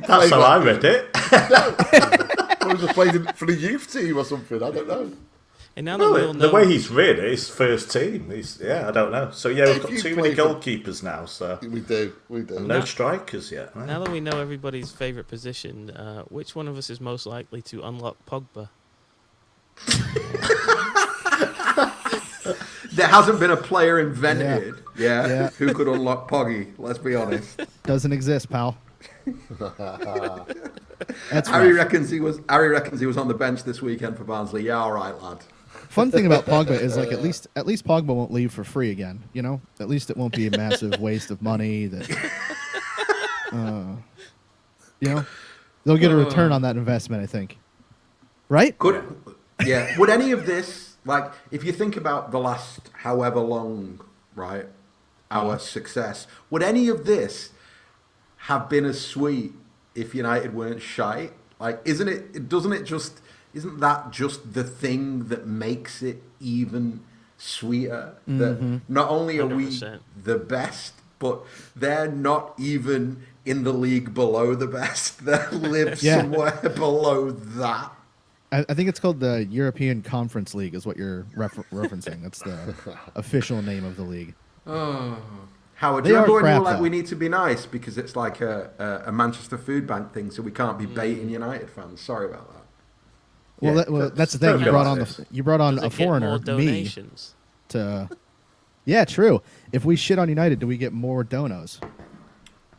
That's how I read it. Probably just played for the youth team or something. I don't know. And now that we all know... The way he's read it, his first team. I don't know. So, yeah, we've got too many goalkeepers now. So We do. And no strikers yet. Right? Now that we know everybody's favourite position, which one of us is most likely to unlock Pogba? There hasn't been a player invented, who could unlock Poggy. Let's be honest. Doesn't exist, pal. Harry reckons he was on the bench this weekend for Barnsley. Yeah, all right, lad. Fun thing about Pogba is like at least Pogba won't leave for free again. You know, at least it won't be a massive waste of money. That you know, they'll get a return on that investment. I think. Right? Yeah. Would any of this, like, if you think about the last however long, right, our success, would any of this have been as sweet if United weren't shite? Like, isn't that just the thing that makes it even sweeter? Mm-hmm. That not only are 100%. we the best, but they're not even in the league below the best. They live somewhere below that. I think it's called the European Conference League is what you're referencing. That's the official name of the league. Oh. Howard, do you remember when you were like, we need to be nice because it's like a Manchester Food Bank thing, so we can't be baiting United fans? Sorry about that. Well, that's the thing. You brought on a foreigner, me, to. Yeah, true. If we shit on United, do we get more donos?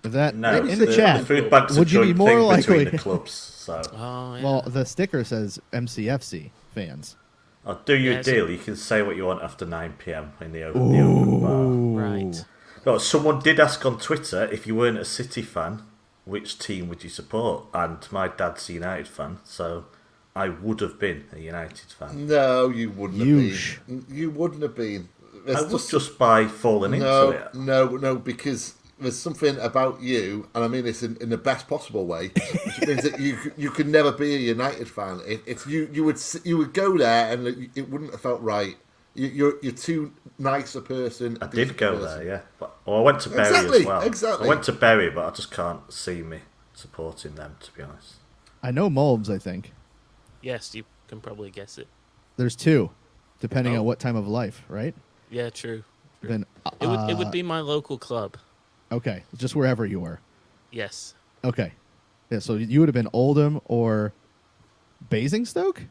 If that in the chat, the food bank's would you be more likely? The clubs, so. Well, the sticker says MCFC fans. I'll do you a deal. You can say what you want after 9 p.m. in the open bar. Right. No, someone did ask on Twitter, if you weren't a City fan, which team would you support? And my dad's a United fan, so I would have been a United fan. No, you wouldn't have been. You wouldn't have been. I would just by falling into it. No, because there's something about you, and I mean this in the best possible way, which means that you could never be a United fan. It's you would go there and it wouldn't have felt right. You're too nice a person. I did go there, yeah. I went to Bury as well. Exactly. I went to Bury, but I just can't see me supporting them, to be honest. I know Mulbs, I think. Yes, you can probably guess it. There's 2, depending on what time of life, right? Yeah, true. Then it would be my local club. Okay, just wherever you were. Yes. Okay. Yeah, so you would have been Oldham or Basingstoke?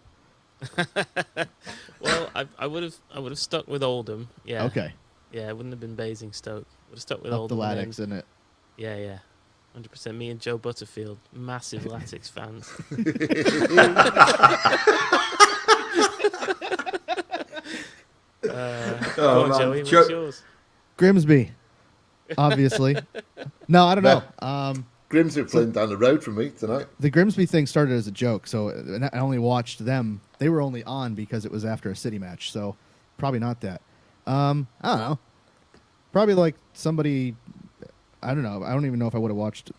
Well, I would have stuck with Oldham. Yeah. Okay. Yeah, it wouldn't have been Basingstoke. Would have stuck with Up Oldham. the Latics, isn't it? Yeah. 100%. Me and Joe Butterfield, massive Latics fans. Go on, Joey, what's yours? Grimsby, obviously. No, I don't know. Grimsby playing down the road from me tonight. The Grimsby thing started as a joke, so I only watched them. They were only on because it was after a City match, so probably not that. I don't know. Probably like somebody. I don't know. I don't even know if I would have watched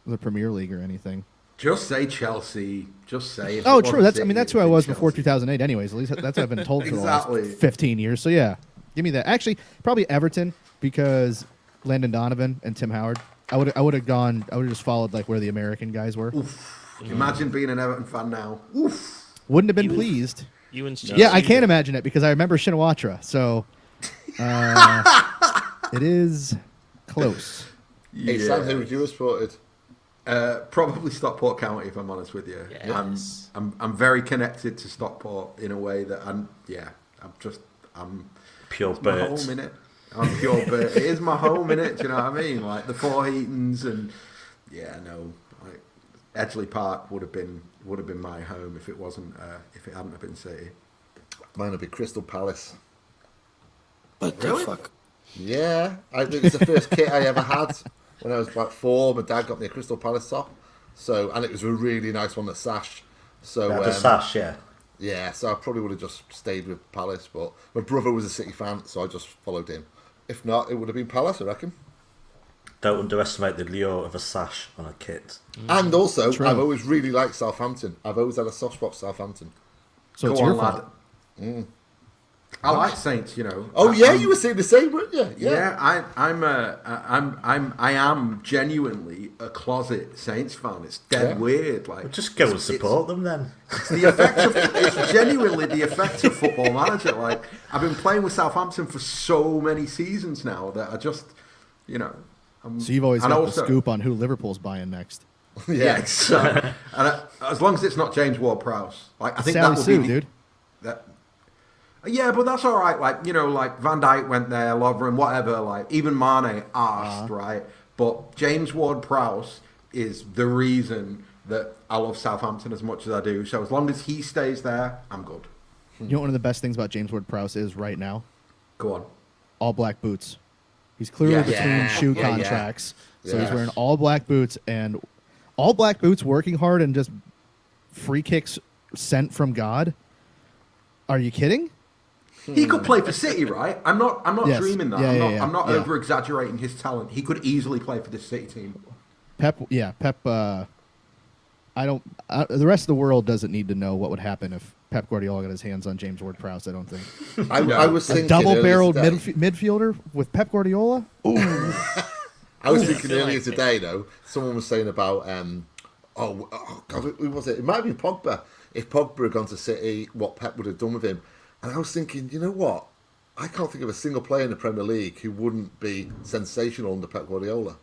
the Premier League or anything. Just say Chelsea. Just say. Oh, true. That's who I was before 2008. Anyways, at least that's what I've been told for the Exactly. last 15 years. So yeah, give me that. Actually, probably Everton because Landon Donovan and Tim Howard. I would have just followed like where the American guys were. Imagine being an Everton fan now. Oof. Wouldn't have been pleased. You and Yeah, I can't imagine it because I remember Shinawatra. So it is close. Hey, Sam, who would you have supported? Probably Stockport County, if I'm honest with you. Yes. I'm very connected to Stockport in a way that I'm pure my Bert. home in it. I'm pure Bert. It is my home in it. Do you know what I mean? Like the Four Heatons and like Edgeley Park would have been my home if it wasn't if it hadn't have been City. Mine would be Crystal Palace. What the fuck? Yeah, it's the first kit I ever had when I was about 4. My dad got me a Crystal Palace top, and it was a really nice one, the sash. So the sash, yeah. Yeah, so I probably would have just stayed with Palace, but my brother was a City fan, so I just followed him. If not, it would have been Palace, I reckon. Don't underestimate the lure of a sash on a kit. And also, True. I've always really liked Southampton. I've always had a soft spot for Southampton. So it's Go your on, fault. lad. I like Saints, you know. Oh yeah, you were saying the same, weren't you? Yeah, I am genuinely a closet Saints fan. It's dead weird. Like, well, just go and support them then. It's the effect of it's genuinely the effect of Football Manager. Like, I've been playing with Southampton for so many seasons now that I just, you know. So you've always got the scoop on who Liverpool's buying next. Yeah, as long as it's not James Ward-Prowse, like I think Sally that would Sue, be dude. Yeah, but that's all right. Like, you know, like Van Dijk went there, Lovren, whatever. Like, even Mane asked, right? But James Ward-Prowse is the reason that I love Southampton as much as I do. So as long as he stays there, I'm good. You know what one of the best things about James Ward-Prowse is right now? Go on. All black boots. He's clearly between shoe contracts. So he's wearing all black boots and all black boots, working hard and just free kicks sent from God. Are you kidding? He could play for City, right? I'm not Yes. dreaming that. Yeah, I'm not yeah. over exaggerating his talent. He could easily play for this City team. Pep. The rest of the world doesn't need to know what would happen if Pep Guardiola got his hands on James Ward-Prowse. I don't think. I was thinking a double-barreled earlier midfielder with Pep Guardiola. Ooh. I was thinking earlier today, though. Someone was saying about God, who was it? It might have been Pogba. If Pogba had gone to City, what Pep would have done with him. And I was thinking, you know what? I can't think of a single player in the Premier League who wouldn't be sensational under Pep Guardiola.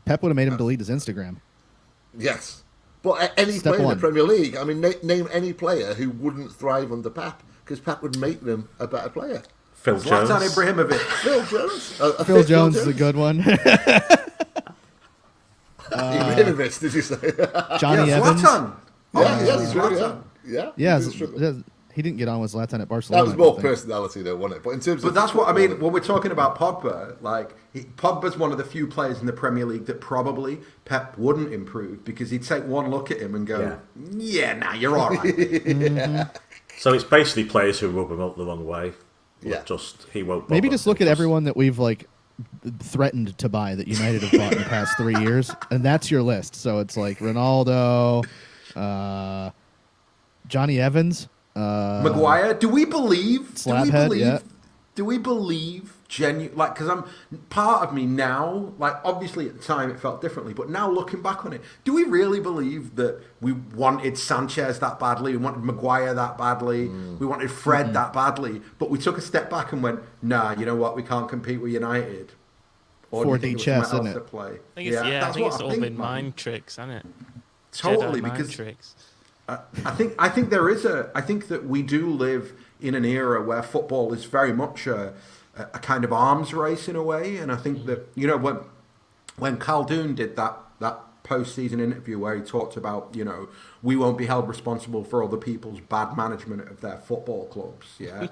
Pep would have made him delete his Instagram. Yes. But any Step player in one. the Premier League, I mean, name any player who wouldn't thrive under Pep, because Pep would make them a better player. Phil Jones. Zlatan Ibrahimovic. Phil Jones. Phil Jones is a good one. Ibrahimovic, did you say? Johnny Evans. Zlatan. Yeah. He didn't get on with Zlatan at Barcelona. That was more personality, though, wasn't it? But in terms But of that's what I mean. When we're talking about Pogba, like Pogba's one of the few players in the Premier League that probably Pep wouldn't improve because he'd take one look at him and go, "Yeah, you're all right." Mm-hmm. So it's basically players who rub him up the wrong way. Yeah. He won't. Maybe bother. just look at everyone that we've threatened to buy that United have bought in the past 3 years, and that's your list. So it's like Ronaldo, Johnny Evans. Maguire, do we believe? Slabhead, Do we believe genuine? Like, because I'm part of me now. Like, obviously at the time it felt differently, but now looking back on it, do we really believe that we wanted Sanchez that badly? We wanted Maguire that badly. We wanted Fred that badly, but we took a step back and went, "Nah, you know what? We can't compete with United." Or do you 4D think chess, there was isn't something else it? at play? I think it's, that's I think what it's all been man. mind tricks, hasn't it? Totally, Jedi mind because tricks. I think there is I think that we do live in an era where football is very much a kind of arms race in a way, and I think that, you know, when Khaldoon did that post-season interview where he talked about, you know, we won't be held responsible for other people's bad management of their football clubs. Yeah.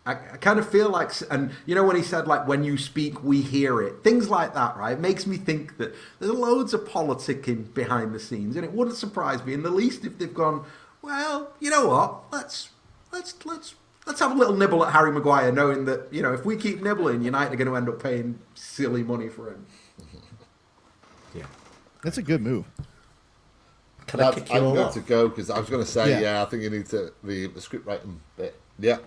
I kind of feel like, and you know, when he said, like, when you speak, we hear it, things like that, right? It makes me think that there's loads of politicking behind the scenes, and it wouldn't surprise me in the least if they've gone, well, you know what, let's have a little nibble at Harry Maguire, knowing that, you know, if we keep nibbling, United are going to end up paying silly money for him. Yeah, that's a good move. Can I kick you all I'm going off? to go because I was going to say, Yeah. I think you need to the script writing bit. Yeah.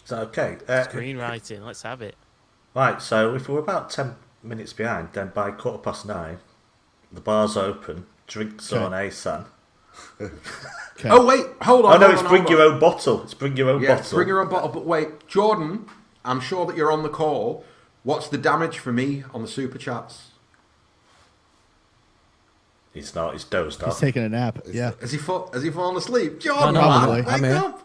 Is that okay? Screenwriting, let's have it. Right, so if we're about 10 minutes behind, then by 9:15, the bar's open, drinks Okay. on Ahsan, Okay. Oh wait, hold on. Oh no, it's bring your own bottle. It's bring your own bottle. Bring your own bottle. But wait, Jordan, I'm sure that you're on the call. What's the damage for me on the super chats? He's not. He's dozed off. He's taking a nap. Yeah. Has he fallen asleep? Jordan, Probably. wake up.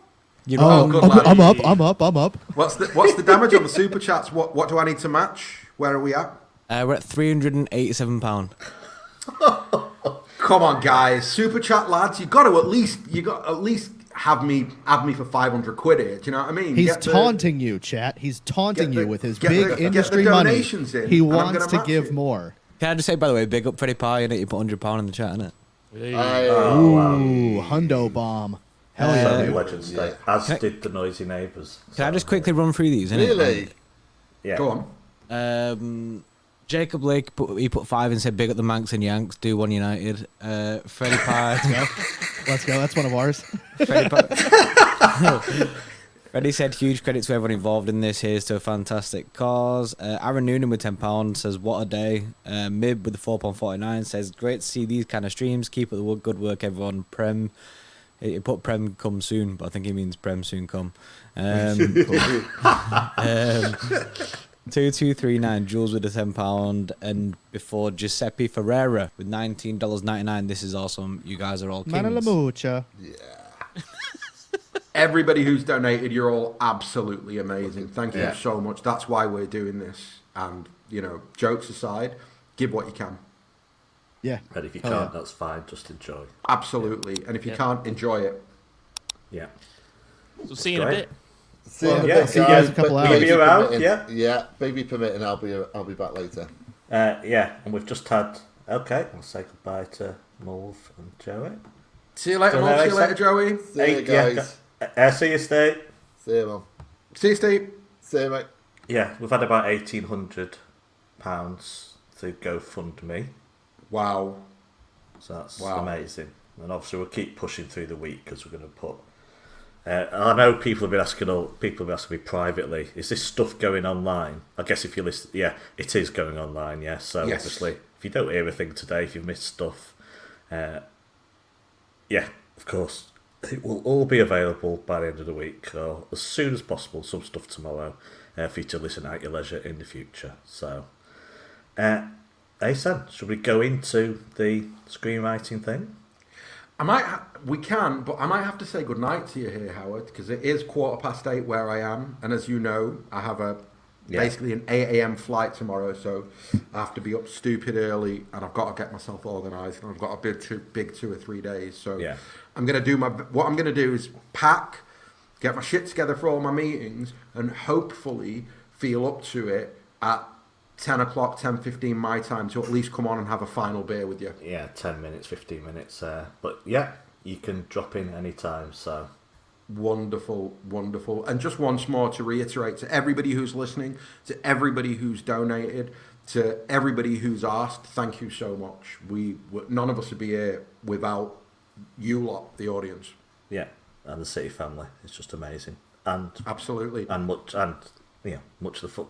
Good lad. I'm up. What's the damage on the super chats? What do I need to match? Where are we at? We're at £387. Come on, guys, super chat lads, you got to at least have me for 500 quid here. Do you know what I mean? He's taunting you, chat. He's taunting you with his big industry money. He wants to give more. Can I just say, by the way, big up Freddie Pie, innit? You put £100 in the chat, innit? Ooh, hundo bomb. Hell yeah. Legends Day, as did the Noisy Neighbours. Can I just quickly run through these, innit? Really? Yeah. Go on. Jacob Lake, he put 5 and said big up the Manx and Yanks, do one United. Freddie Pie. Let's go. That's one of ours. Freddie said huge credit to everyone involved in this. Here's to a fantastic cause. Aaron Noonan with £10 says what a day. Mib with the £4.49 says great to see these kind of streams. Keep up the good work, everyone. Prem. He put Prem come soon, but I think he means Prem soon come. 2239 Jules with a £10, and before Giuseppe Ferreira with $19.99. This is awesome. You guys are all kings. Manalamucha. Yeah. Everybody who's donated, you're all absolutely amazing. Thank you so much. That's why we're doing this. And jokes aside, give what you can. Yeah. And if you can't, that's fine. Just enjoy. Absolutely. And if you can't, enjoy it. Yeah. So see you in a bit. See you in a bit, see you guys in a couple hours. Be around, Yeah, baby permitting, I'll be back later. And we've just had. Okay, I'll say goodbye to Mulv and Joey. See you later, Mulv. See you later, Joey. See you guys. See you, Steve. See you, Mum. See you, Steve. See you, mate. Yeah, we've had about £1,800 to GoFundMe. Wow. So that's amazing. And obviously we'll keep pushing through the week because we're going to put. I know people have been asking me privately, is this stuff going online? I guess if you listen, it is going online, yeah. So obviously, if you don't hear a thing today, if you've missed stuff, of course, it will all be available by the end of the week or as soon as possible, some stuff tomorrow, for you to listen at your leisure in the future. So, Ahsan, should we go into the screenwriting thing? We can, but I might have to say goodnight to you here, Howard, because it is 8:15 where I am, and as you know, I have basically an 8 a.m. flight tomorrow, so I have to be up stupid early, and I've got to get myself organised, and I've got a big 2 or 3 days. So I'm gonna do what I'm gonna do is pack, get my shit together for all my meetings, and hopefully feel up to it at 10 o'clock, 10:15 my time to at least come on and have a final beer with you. Yeah, 10 minutes, 15 minutes. But yeah, you can drop in any time. So wonderful. And just once more to reiterate to everybody who's listening, to everybody who's donated, to everybody who's asked, thank you so much. None of us would be here without you lot, the audience. Yeah, and the City family. It's just amazing. And absolutely. And much of the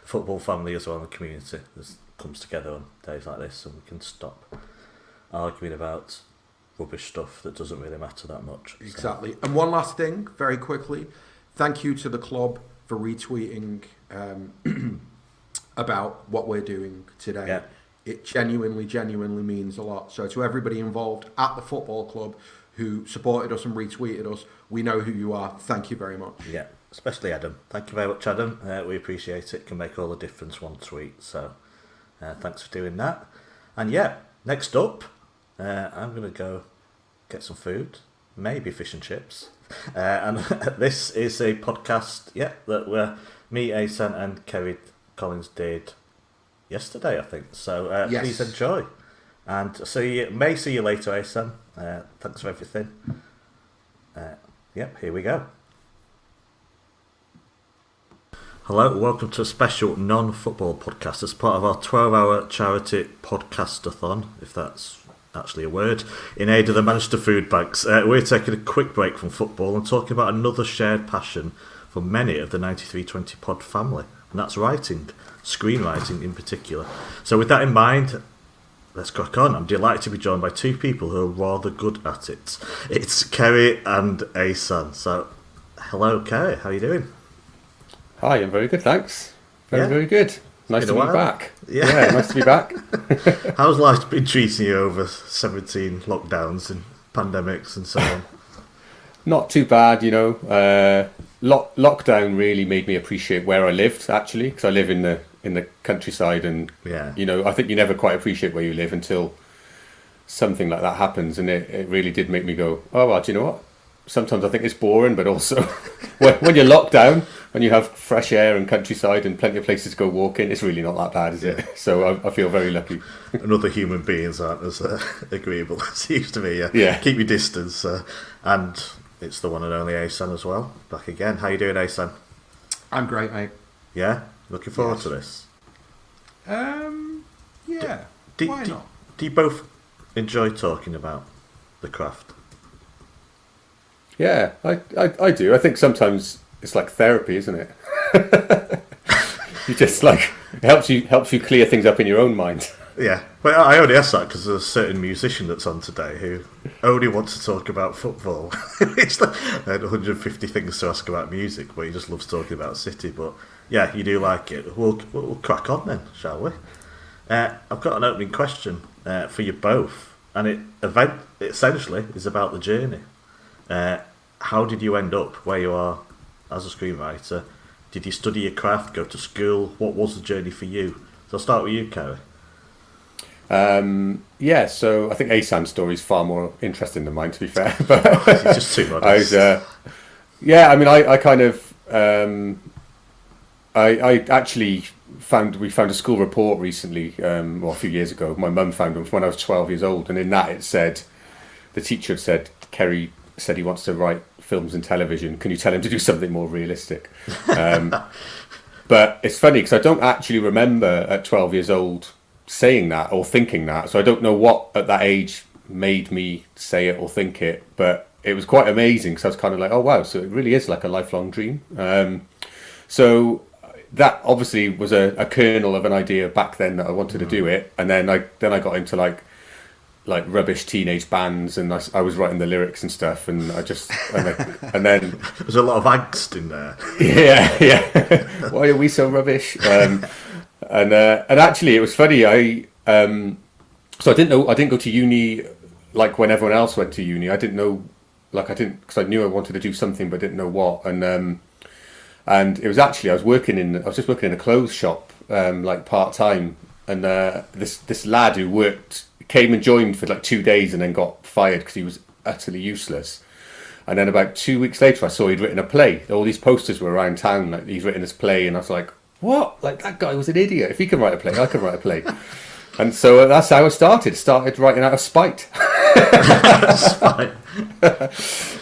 football family as well in the community comes together on days like this, and we can stop arguing about rubbish stuff that doesn't really matter that much. Exactly. And one last thing, very quickly, thank you to the club for retweeting about what we're doing today. Yeah. It genuinely means a lot. So to everybody involved at the football club who supported us and retweeted us, we know who you are. Thank you very much. Yeah. Especially Adam. Thank you very much, Adam. We appreciate it. It can make all the difference, one tweet. So thanks for doing that. And next up, I'm going to go get some food, maybe fish and chips. And this is a podcast, that me, Ahsan, and Keri Collins did yesterday, I think. So please enjoy. And may see you later, Ahsan. Thanks for everything. Here we go. Hello, welcome to a special non-football podcast as part of our 12-hour charity podcastathon, if that's actually a word, in aid of the Manchester Food Banks. We're taking a quick break from football and talking about another shared passion for many of the 9320 pod family, and that's writing, screenwriting in particular. So with that in mind, let's crack on. I'm delighted to be joined by two people who are rather good at it. It's Keri and Ahsan. So, hello, Keri. How are you doing? Hi, I'm very good, thanks. Very good. Nice to be back. Yeah, nice to be back. How's life been treating you over 17 lockdowns and pandemics and so on? Not too bad, you know. Lockdown really made me appreciate where I lived, actually, because I live in the countryside, and you know, I think you never quite appreciate where you live until something like that happens, and it really did make me go, oh well, do you know what? Sometimes I think it's boring, but also when you're locked down and you have fresh air and countryside and plenty of places to go walking, it's really not that bad, is it? So I feel very lucky. And other human beings aren't as agreeable as it used to be. Yeah. Keep your distance. And it's the one and only Ahsan as well. Back again. How you doing, Ahsan? I'm great, mate. Yeah? Looking forward to this? Yeah. Why not? Do you both enjoy talking about the craft? Yeah, I do. I think sometimes it's like therapy, isn't it? You just like it helps you clear things up in your own mind. Yeah, but I only ask that because there's a certain musician that's on today who only wants to talk about football. It's like 150 things to ask about music, but he just loves talking about City. But yeah, you do like it. We'll crack on then, shall we? I've got an opening question for you both, and it essentially is about the journey. How did you end up where you are as a screenwriter? Did you study your craft, go to school? What was the journey for you? So I'll start with you, Keri. Yeah, so I think Ahsan's story is far more interesting than mine, to be fair. But it's just too modest. Yeah, I mean, I kind of I actually found a school report recently, a few years ago. My mum found them when I was 12 years old, and in that it said, the teacher had said, Keri said he wants to write films and television. Can you tell him to do something more realistic? But it's funny because I don't actually remember at 12 years old saying that or thinking that. So I don't know what at that age made me say it or think it. But it was quite amazing because I was kind of like, oh wow, so it really is like a lifelong dream. So that obviously was a kernel of an idea back then that I wanted to do it. And then I got into like rubbish teenage bands, and I was writing the lyrics and stuff, and and then there's a lot of angst in there. Yeah. Why are we so rubbish? And actually, it was funny. So I didn't go to uni like when everyone else went to uni. I didn't know, because I knew I wanted to do something, but didn't know what. And it was actually I was just working in a clothes shop, like part time, and this lad who came and joined for like 2 days and then got fired because he was utterly useless. And then about 2 weeks later, I saw he'd written a play. All these posters were around town, like he's written this play, and I was like, what? Like, that guy was an idiot. If he can write a play, I can write a play. And so that's how I started writing out of spite.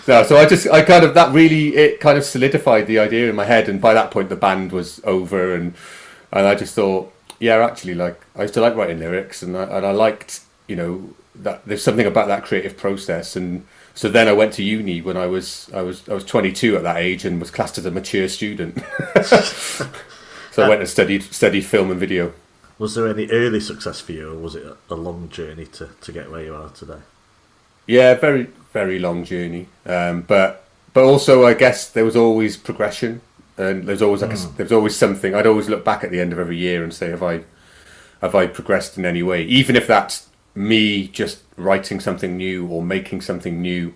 No, so it kind of solidified the idea in my head, and by that point the band was over, and I just thought, yeah, actually, like, I used to like writing lyrics, and I liked, you know, that there's something about that creative process. And so then I went to uni when I was 22 at that age and was classed as a mature student. So I went and studied film and video. Was there any early success for you, or was it a long journey to get where you are today? Yeah, very, very long journey. But also, I guess there was always progression, and there's always something. I'd always look back at the end of every year and say, have I progressed in any way? Even if that's me just writing something new or making something new.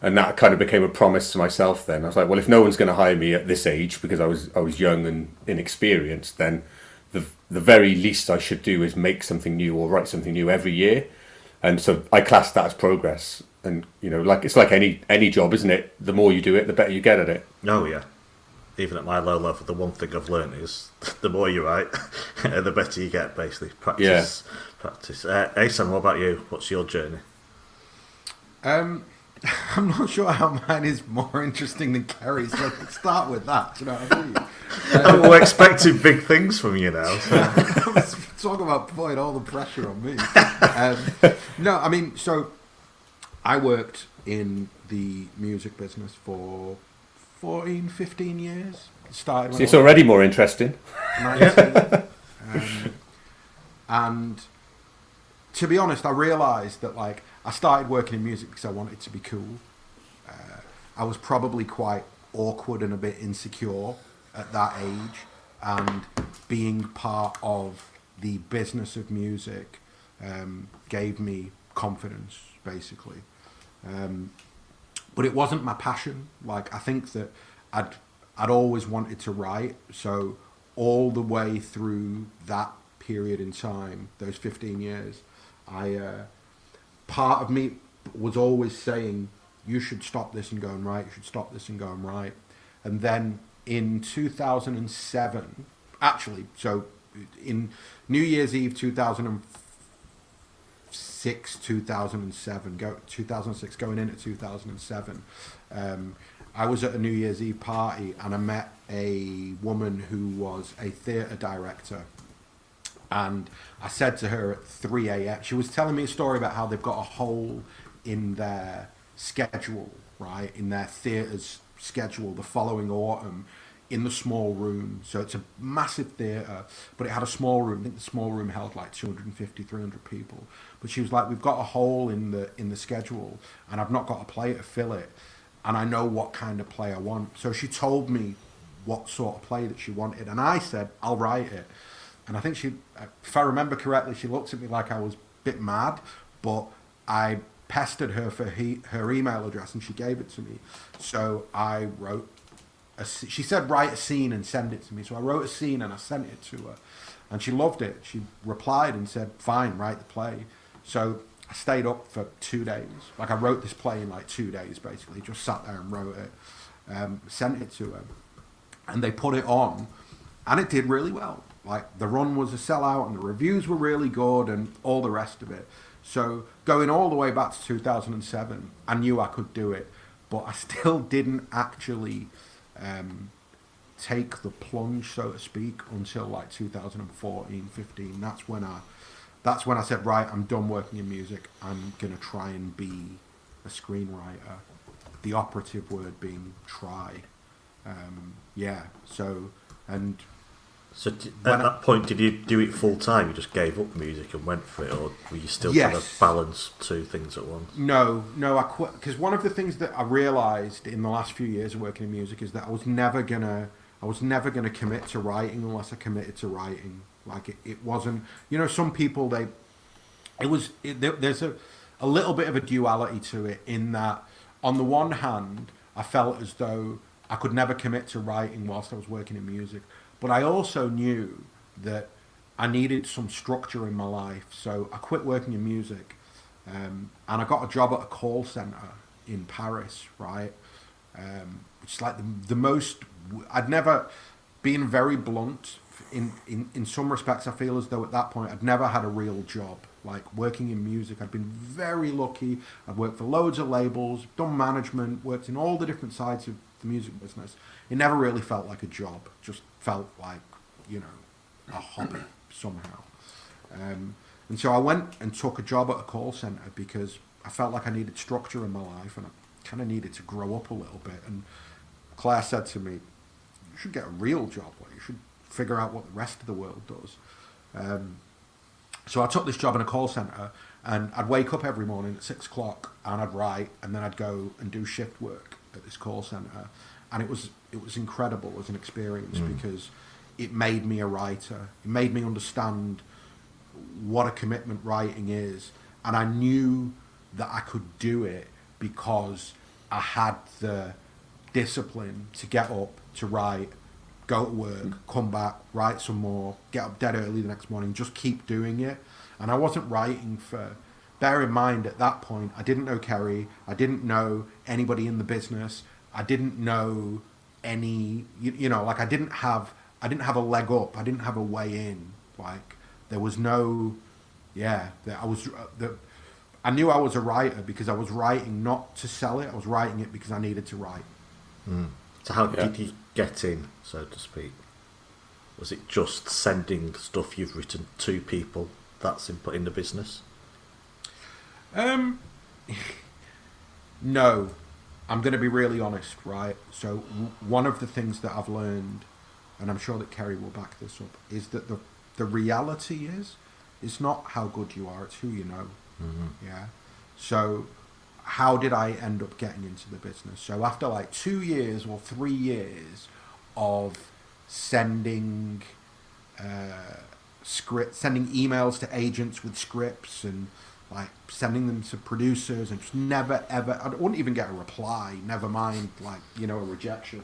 And that kind of became a promise to myself then. I was like, well, if no one's going to hire me at this age because I was young and inexperienced, then the very least I should do is make something new or write something new every year. And so I classed that as progress. And, you know, like it's like any job, isn't it? The more you do it, the better you get at it. Oh, yeah. Even at my low level, the one thing I've learned is the more you write, the better you get, basically. Practice. Ahsan, what about you? What's your journey? I'm not sure how mine is more interesting than Keri's, so let's start with that. Do you know what I mean? We're expecting big things from you now. So. Talk about putting all the pressure on me. No, I mean, so I worked in the music business for 14, 15 years. So it's already more interesting. 19. And to be honest, I realised that like I started working in music because I wanted to be cool. I was probably quite awkward and a bit insecure at that age, and being part of the business of music gave me confidence, basically. But it wasn't my passion. Like, I think that I'd always wanted to write, so all the way through that period in time, those 15 years, part of me was always saying, you should stop this and go and write, you should stop this and go and write. And then in 2007, actually, so in New Year's Eve 2006, 2006, going into 2007, I was at a New Year's Eve party and I met a woman who was a theatre director. And I said to her at 3 a.m., she was telling me a story about how they've got a hole in their schedule, right, in their theatre's schedule the following autumn in the small room. So it's a massive theatre, but it had a small room. I think the small room held like 250, 300 people. But she was like, we've got a hole in the schedule and I've not got a play to fill it. And I know what kind of play I want. So she told me what sort of play that she wanted. And I said, I'll write it. And I think she, if I remember correctly, she looked at me like I was a bit mad, but I pestered her for her email address and she gave it to me. So I wrote, she said, write a scene and send it to me. So I wrote a scene and I sent it to her and she loved it. She replied and said, fine, write the play. So I stayed up for 2 days. Like, I wrote this play in like 2 days, basically, just sat there and wrote it, sent it to her, and they put it on and it did really well. Like, the run was a sellout and the reviews were really good and all the rest of it. So going all the way back to 2007, I knew I could do it, but I still didn't actually take the plunge, so to speak, until like 2014, 15. That's when I said, right, I'm done working in music. I'm going to try and be a screenwriter. The operative word being try. So at that point, did you do it full time? You just gave up music and went for it, or were you still trying to balance two things at once? No, I quit, because one of the things that I realised in the last few years of working in music is that I was never gonna commit to writing unless I committed to writing. Like, it wasn't, some people, there's a little bit of a duality to it, in that on the one hand, I felt as though I could never commit to writing whilst I was working in music. But I also knew that I needed some structure in my life. So I quit working in music and I got a job at a call centre in Paris, right? Which is like the most, I'd never been very blunt. In some respects, I feel as though at that point I'd never had a real job. Like, working in music, I'd been very lucky. I'd worked for loads of labels, done management, worked in all the different sides of the music business. It never really felt like a job. It just felt like, a hobby somehow. And so I went and took a job at a call centre because I felt like I needed structure in my life and I kind of needed to grow up a little bit. And Claire said to me, you should get a real job. You should figure out what the rest of the world does. So I took this job in a call centre and I'd wake up every morning at 6 o'clock and I'd write, and then I'd go and do shift work at this call centre. And it was incredible as an experience because it made me a writer. It made me understand what a commitment writing is. And I knew that I could do it because I had the discipline to get up, to write, go to work, come back, write some more, get up dead early the next morning, just keep doing it. And I wasn't writing for... Bear in mind, at that point, I didn't know Keri. I didn't know anybody in the business. I didn't know any... like, I didn't have a leg up. I didn't have a way in. Like, there was no... I knew I was a writer because I was writing not to sell it. I was writing it because I needed to write. So how did you get in, so to speak? Was it just sending stuff you've written to people that's input in the business? No. I'm going to be really honest, right? So one of the things that I've learned, and I'm sure that Keri will back this up, is that the reality is It's not how good you are, it's who you know. Yeah. So how did I end up getting into the business? So after like 2 years or 3 years of sending sending emails to agents with scripts and like sending them to producers and just never ever, I wouldn't even get a reply, never mind like, you know, a rejection.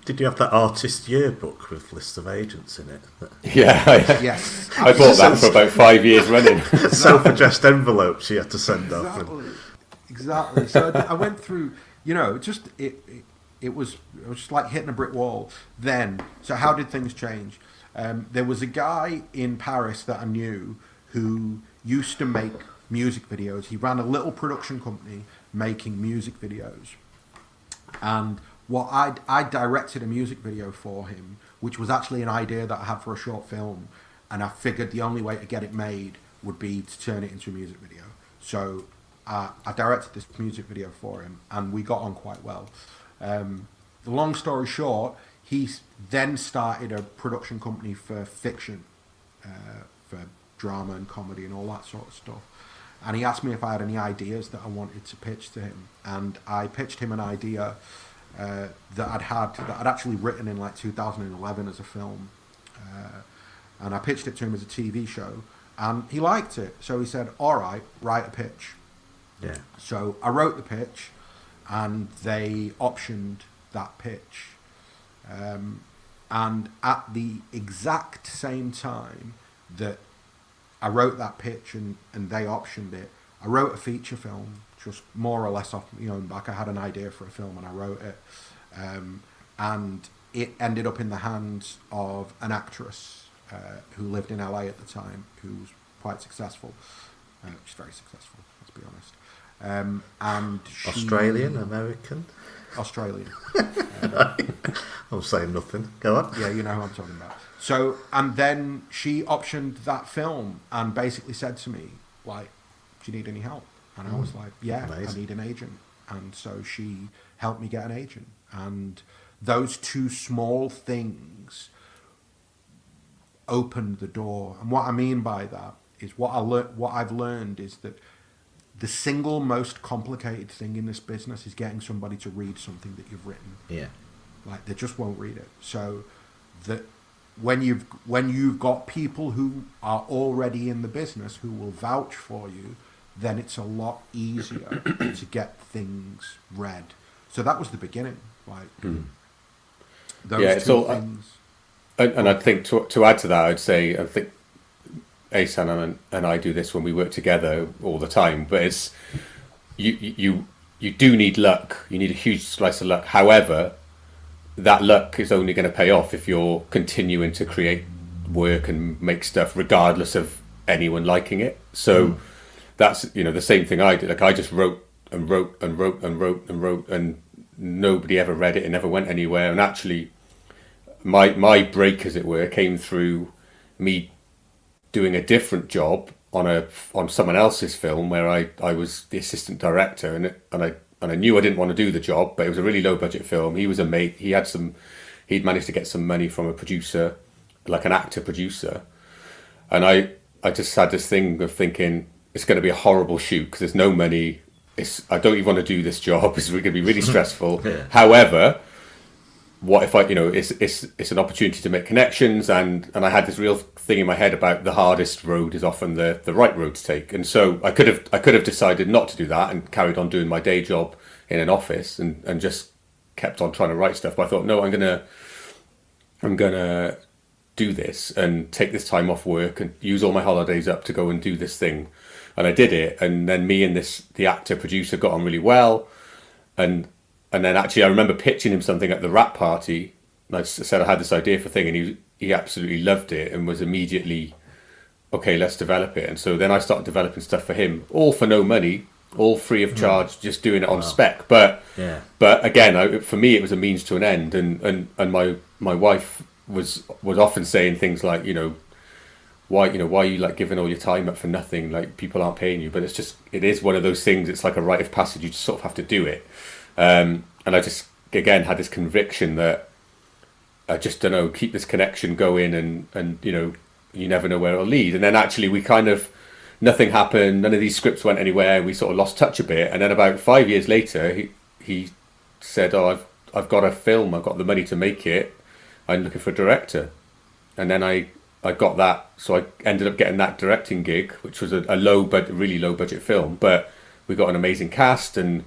Did you have that artist yearbook with lists of agents in it? Yeah, yes. I bought that for about 5 years running. Self-addressed envelopes you had to send off. Exactly. So I went through, you know, just it was just like hitting a brick wall. Then, so how did things change? There was a guy in Paris that I knew who used to make music videos. He ran a little production company making music videos, and I directed a music video for him, which was actually an idea that I had for a short film, and I figured the only way to get it made would be to turn it into a music video. So I directed this music video for him, and we got on quite well. The long story short, he then started a production company for fiction, for drama and comedy and all that sort of stuff. And he asked me if I had any ideas that I wanted to pitch to him, and I pitched him an idea that I'd actually written in like 2011 as a film, and I pitched it to him as a TV show, and he liked it. So he said, "All right, write a pitch." Yeah. So I wrote the pitch, and they optioned that pitch. And at the exact same time that I wrote that pitch and they optioned it, I wrote a feature film, just more or less off, you know, like I had an idea for a film and I wrote it. And it ended up in the hands of an actress who lived in LA at the time, who was quite successful. She's very successful, let's be honest. And Australian, American? Australian. I'm saying nothing. Go on. Yeah, you know who I'm talking about. So, and then she optioned that film and basically said to me, like, "Do you need any help?" And I was like, "Yeah, amazing. I need an agent." And so she helped me get an agent. And those two small things opened the door. And what I mean by that is what I've learned is that the single most complicated thing in this business is getting somebody to read something that you've written. Yeah. Like, they just won't read it. So that when you've got people who are already in the business who will vouch for you, then it's a lot easier to get things read. So that was the beginning. Like those two things. And I think to add to that, I'd say I think Ahsan and I do this when we work together all the time. But it's you do need luck. You need a huge slice of luck. However, that luck is only going to pay off if you're continuing to create work and make stuff regardless of anyone liking it. So that's, you know, the same thing I did. Like, I just wrote and wrote and wrote and wrote and wrote, and nobody ever read it. It never went anywhere. And actually my break, as it were, came through me doing a different job on someone else's film where I was the assistant director, and I knew I didn't want to do the job, but it was a really low budget film. He was a mate. He'd managed to get some money from a producer, like an actor producer. And I just had this thing of thinking, it's going to be a horrible shoot because there's no money. I don't even want to do this job. It's going to be really stressful. Yeah. However, what if it's an opportunity to make connections, and I had this real thing in my head about the hardest road is often the right road to take. And so I could have decided not to do that and carried on doing my day job in an office and just kept on trying to write stuff. But I thought, no, I'm gonna do this and take this time off work and use all my holidays up to go and do this thing. And I did it, and then me and the actor producer got on really well, and then actually I remember pitching him something at the wrap party. And I said I had this idea for a thing, and he absolutely loved it and was immediately, okay, let's develop it. And so then I started developing stuff for him, all for no money, all free of charge, just doing it on spec. But again, for me it was a means to an end, and my wife was often saying things like, why are you like giving all your time up for nothing? Like, people aren't paying you. But it is one of those things. It's like a rite of passage. You just sort of have to do it. And I just, again, had this conviction that I just, don't know, keep this connection going and you never know where it'll lead. And then actually we kind of, nothing happened, none of these scripts went anywhere, we sort of lost touch a bit. And then about 5 years later, he said, oh, I've got a film, I've got the money to make it, I'm looking for a director. And then I got that, so I ended up getting that directing gig, which was a really low budget film, but we got an amazing cast, and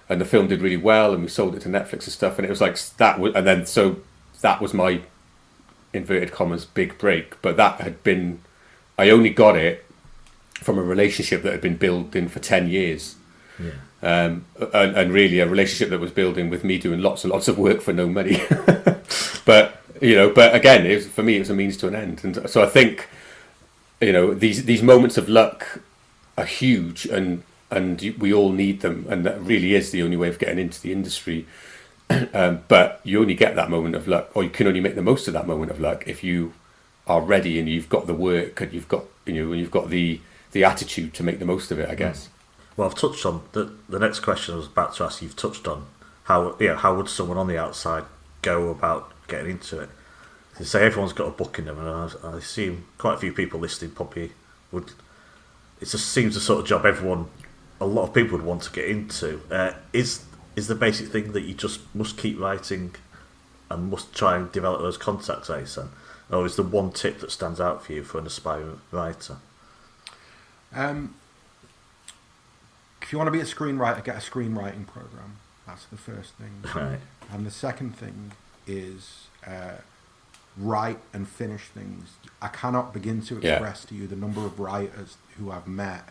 the film did really well, and we sold it to Netflix and stuff, and it was like that. And then so that was my inverted commas big break. But that had been, I only got it from a relationship that had been building for 10 years. Yeah. And really a relationship that was building with me doing lots and lots of work for no money. But again, for me, it was a means to an end. And so I think, these moments of luck are huge, and we all need them. And that really is the only way of getting into the industry. But you only get that moment of luck, or you can only make the most of that moment of luck if you are ready and you've got the work and you've got the attitude to make the most of it, I guess. Well, I've touched on the next question I was about to ask. You've touched on how would someone on the outside go about getting into it? To say everyone's got a book in them, and I assume quite a few people listening probably would. It just seems the sort of job a lot of people would want to get into. Is the basic thing that you just must keep writing and must try and develop those contacts, Ahsan? Or is there one tip that stands out for you for an aspiring writer? If you want to be a screenwriter, get a screenwriting program. That's the first thing. Right. And the second thing is write and finish things. I cannot begin to express to you the number of writers who I've met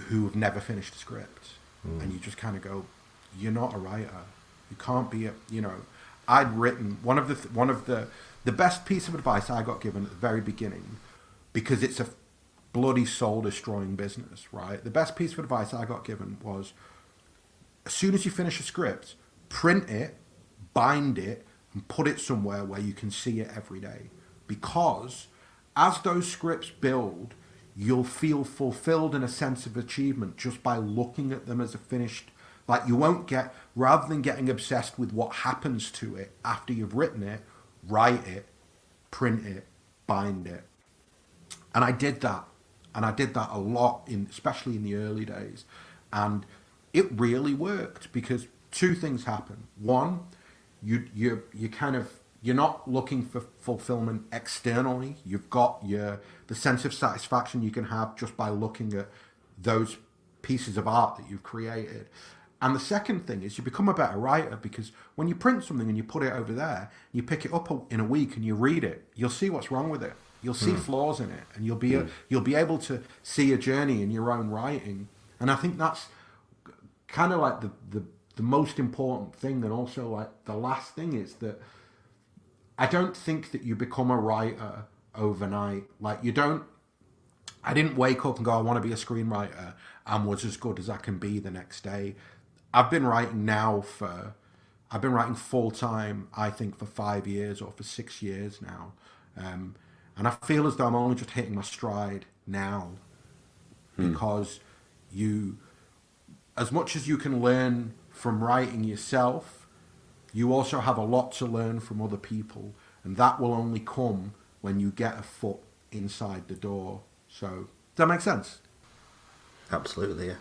who have never finished a script. And you just kind of go, you're not a writer. You can't be I'd written one of the best piece of advice I got given at the very beginning, because it's a bloody soul destroying business, right? The best piece of advice I got given was, as soon as you finish a script, print it, bind it, and put it somewhere where you can see it every day. Because as those scripts build, you'll feel fulfilled in a sense of achievement just by looking at them as a finished. Like, you won't get, rather than getting obsessed with what happens to it after you've written it, write it, print it, bind it. And I did that. And I did that a lot, especially in the early days. And it really worked, because two things happen. One, you're not looking for fulfillment externally. You've got the sense of satisfaction you can have just by looking at those pieces of art that you've created. And the second thing is you become a better writer, because when you print something and you put it over there, you pick it up in a week and you read it, you'll see what's wrong with it. You'll see flaws in it, and you'll be able to see a journey in your own writing. And I think that's kind of like the most important thing. And also, like, the last thing is that I don't think that you become a writer overnight. Like, I didn't wake up and go, I want to be a screenwriter, and was as good as I can be the next day. I've been writing full time, I think, for 5 years or for 6 years now. And I feel as though I'm only just hitting my stride now, because as much as you can learn from writing yourself, you also have a lot to learn from other people, and that will only come when you get a foot inside the door. So, does that make sense? Absolutely, yeah.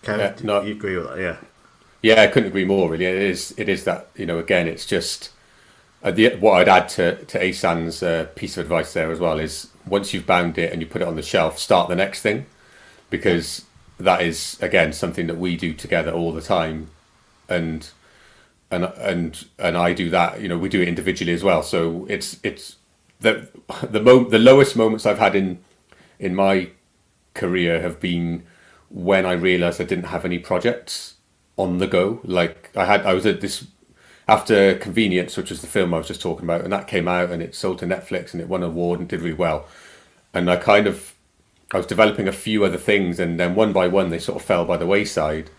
Keri, you agree with that? Yeah. Yeah, I couldn't agree more. Really, it is that, again, it's just what I'd add to Ahsan's piece of advice there as well is, once you've bound it and you put it on the shelf, start the next thing, because that is, again, something that we do together all the time, and I do that. We do it individually as well. So it's the lowest moments I've had in my career have been when I realised I didn't have any projects on the go. Like, I was at this after Convenience, which was the film I was just talking about, and that came out and it sold to Netflix and it won an award and did really well. And I was developing a few other things, and then one by one they sort of fell by the wayside,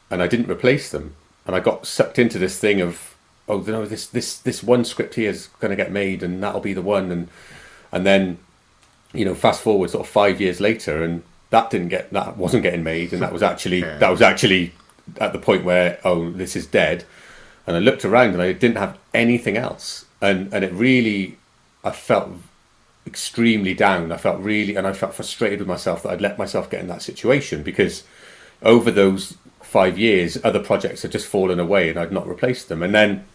and I didn't replace them. And I got sucked into this thing of, this one script here is going to get made, and that'll be the one. And then, fast forward sort of 5 years later, and that wasn't getting made, and that was actually at the point where, this is dead. And I looked around and I didn't have anything else, and it really, I felt extremely down. I felt frustrated with myself that I'd let myself get in that situation, because over those 5 years, other projects had just fallen away and I'd not replaced them. And then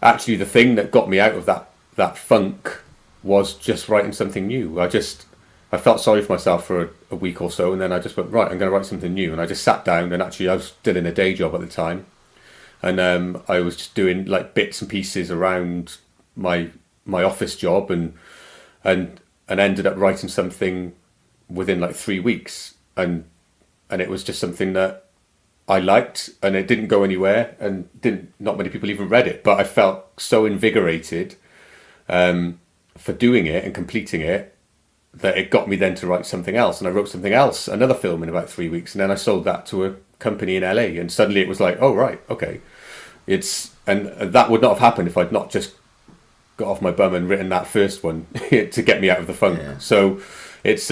actually the thing that got me out of that funk was just writing something new. I felt sorry for myself for a week or so, and then I just went, right, I'm going to write something new. And I just sat down, and actually I was still in a day job at the time. And I was just doing like bits and pieces around my office job, and ended up writing something within like 3 weeks. And it was just something that I liked, and it didn't go anywhere, and not many people even read it. But I felt so invigorated for doing it and completing it, that it got me then to write something else. And I wrote something else, another film, in about 3 weeks. And then I sold that to a company in LA. And suddenly it was like, oh, right, okay. And that would not have happened if I'd not just got off my bum and written that first one to get me out of the funk. Yeah. So it's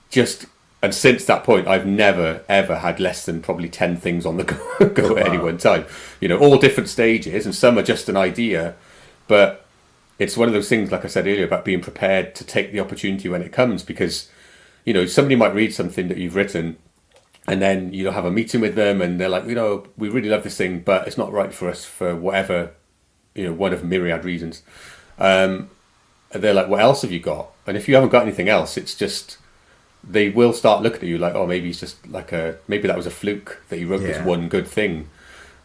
just, and since that point, I've never, ever had less than probably 10 things on the go at any one time. You know, all different stages, and some are just an idea. But it's one of those things, like I said earlier, about being prepared to take the opportunity when it comes, because, you know, somebody might read something that you've written, and then you'll have a meeting with them, and they're like, you know, we really love this thing, but it's not right for us for whatever, you know, one of myriad reasons. And they're like, what else have you got? And if you haven't got anything else, it's just, they will start looking at you like, oh, maybe it's just like maybe that was a fluke that you wrote this one good thing.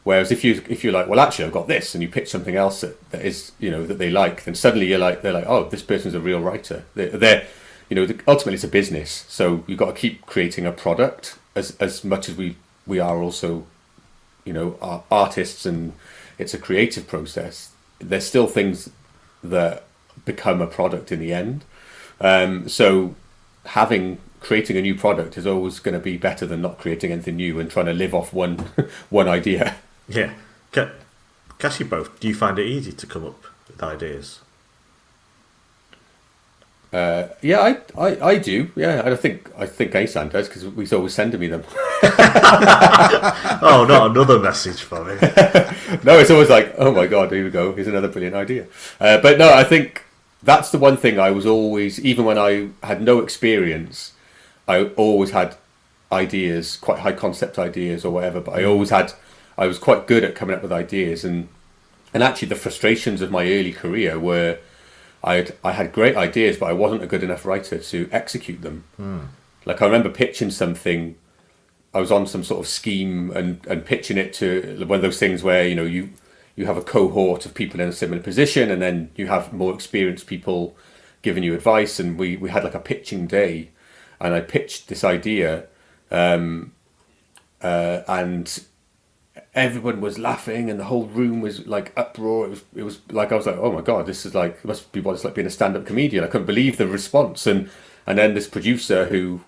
Whereas if you're like, well, actually, I've got this, and you pitch something else that is, you know, that they like, then suddenly they're like, oh, this person's a real writer. They're you know, ultimately it's a business, so you've got to keep creating a product as much as we are also, you know, artists, and it's a creative process. There's still things that become a product in the end. So creating a new product is always going to be better than not creating anything new and trying to live off one idea. Yeah. Cash, you both, do you find it easy to come up with ideas? Yeah, I do. Yeah, I think Ahsan does, because he's always sending me them. Oh, not another message for me. No, it's always like, oh my God, here we go. Here's another brilliant idea. But no, I think that's the one thing I was always, even when I had no experience, I always had ideas, quite high concept ideas or whatever, but I was quite good at coming up with ideas. And actually the frustrations of my early career were I had great ideas, but I wasn't a good enough writer to execute them. Like I remember pitching something, I was on some sort of scheme and pitching it to one of those things where, you know, you have a cohort of people in a similar position, and then you have more experienced people giving you advice. And we had like a pitching day, and I pitched this idea, and everyone was laughing, and the whole room was like uproar. It was like, I was like, oh my God, this is like, it must be what it's like being a stand-up comedian. I couldn't believe the response. And then this producer who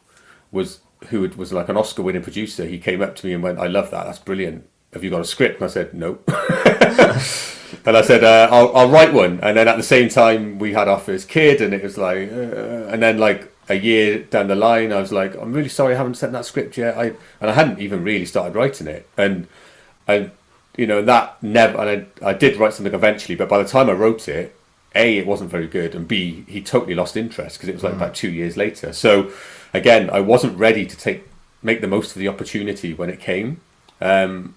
was like an Oscar-winning producer, he came up to me and went, I love that. That's brilliant. Have you got a script? And I said, no. And I said, I'll write one. And then at the same time, we had our first kid, and it was like, and then like a year down the line, I was like, I'm really sorry I haven't sent that script yet. And I hadn't even really started writing it. And you know, that never, and I did write something eventually, but by the time I wrote it, A, it wasn't very good, and B, he totally lost interest, because it was like about 2 years later. So again, I wasn't ready to make the most of the opportunity when it came. And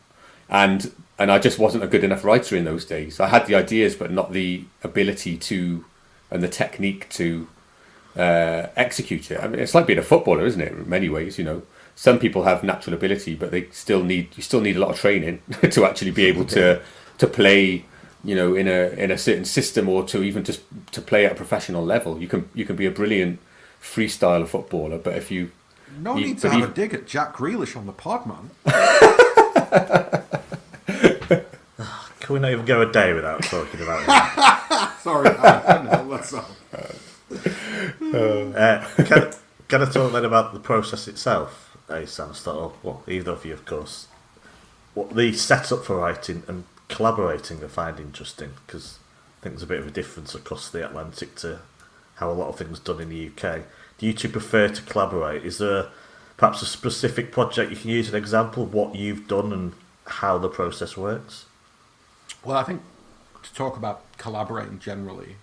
I just wasn't a good enough writer in those days. I had the ideas, but not the ability and the technique to execute it. I mean, it's like being a footballer, isn't it? In many ways, you know, some people have natural ability, but you still need a lot of training to actually be able to play, you know, in a certain system, or to even just to play at a professional level. You can be a brilliant freestyler footballer, but if you need to have a dig at Jack Grealish on the pod, man. Can we not even go a day without talking about it? Sorry, that's all. Can I talk then about the process itself? Ahsan, well, either of you, of course. What the setup for writing and collaborating I find interesting, because I think there's a bit of a difference across the Atlantic to how a lot of things are done in the UK. Do you two prefer to collaborate? Is there perhaps a specific project you can use an example of what you've done and how the process works? Well, I think to talk about collaborating generally,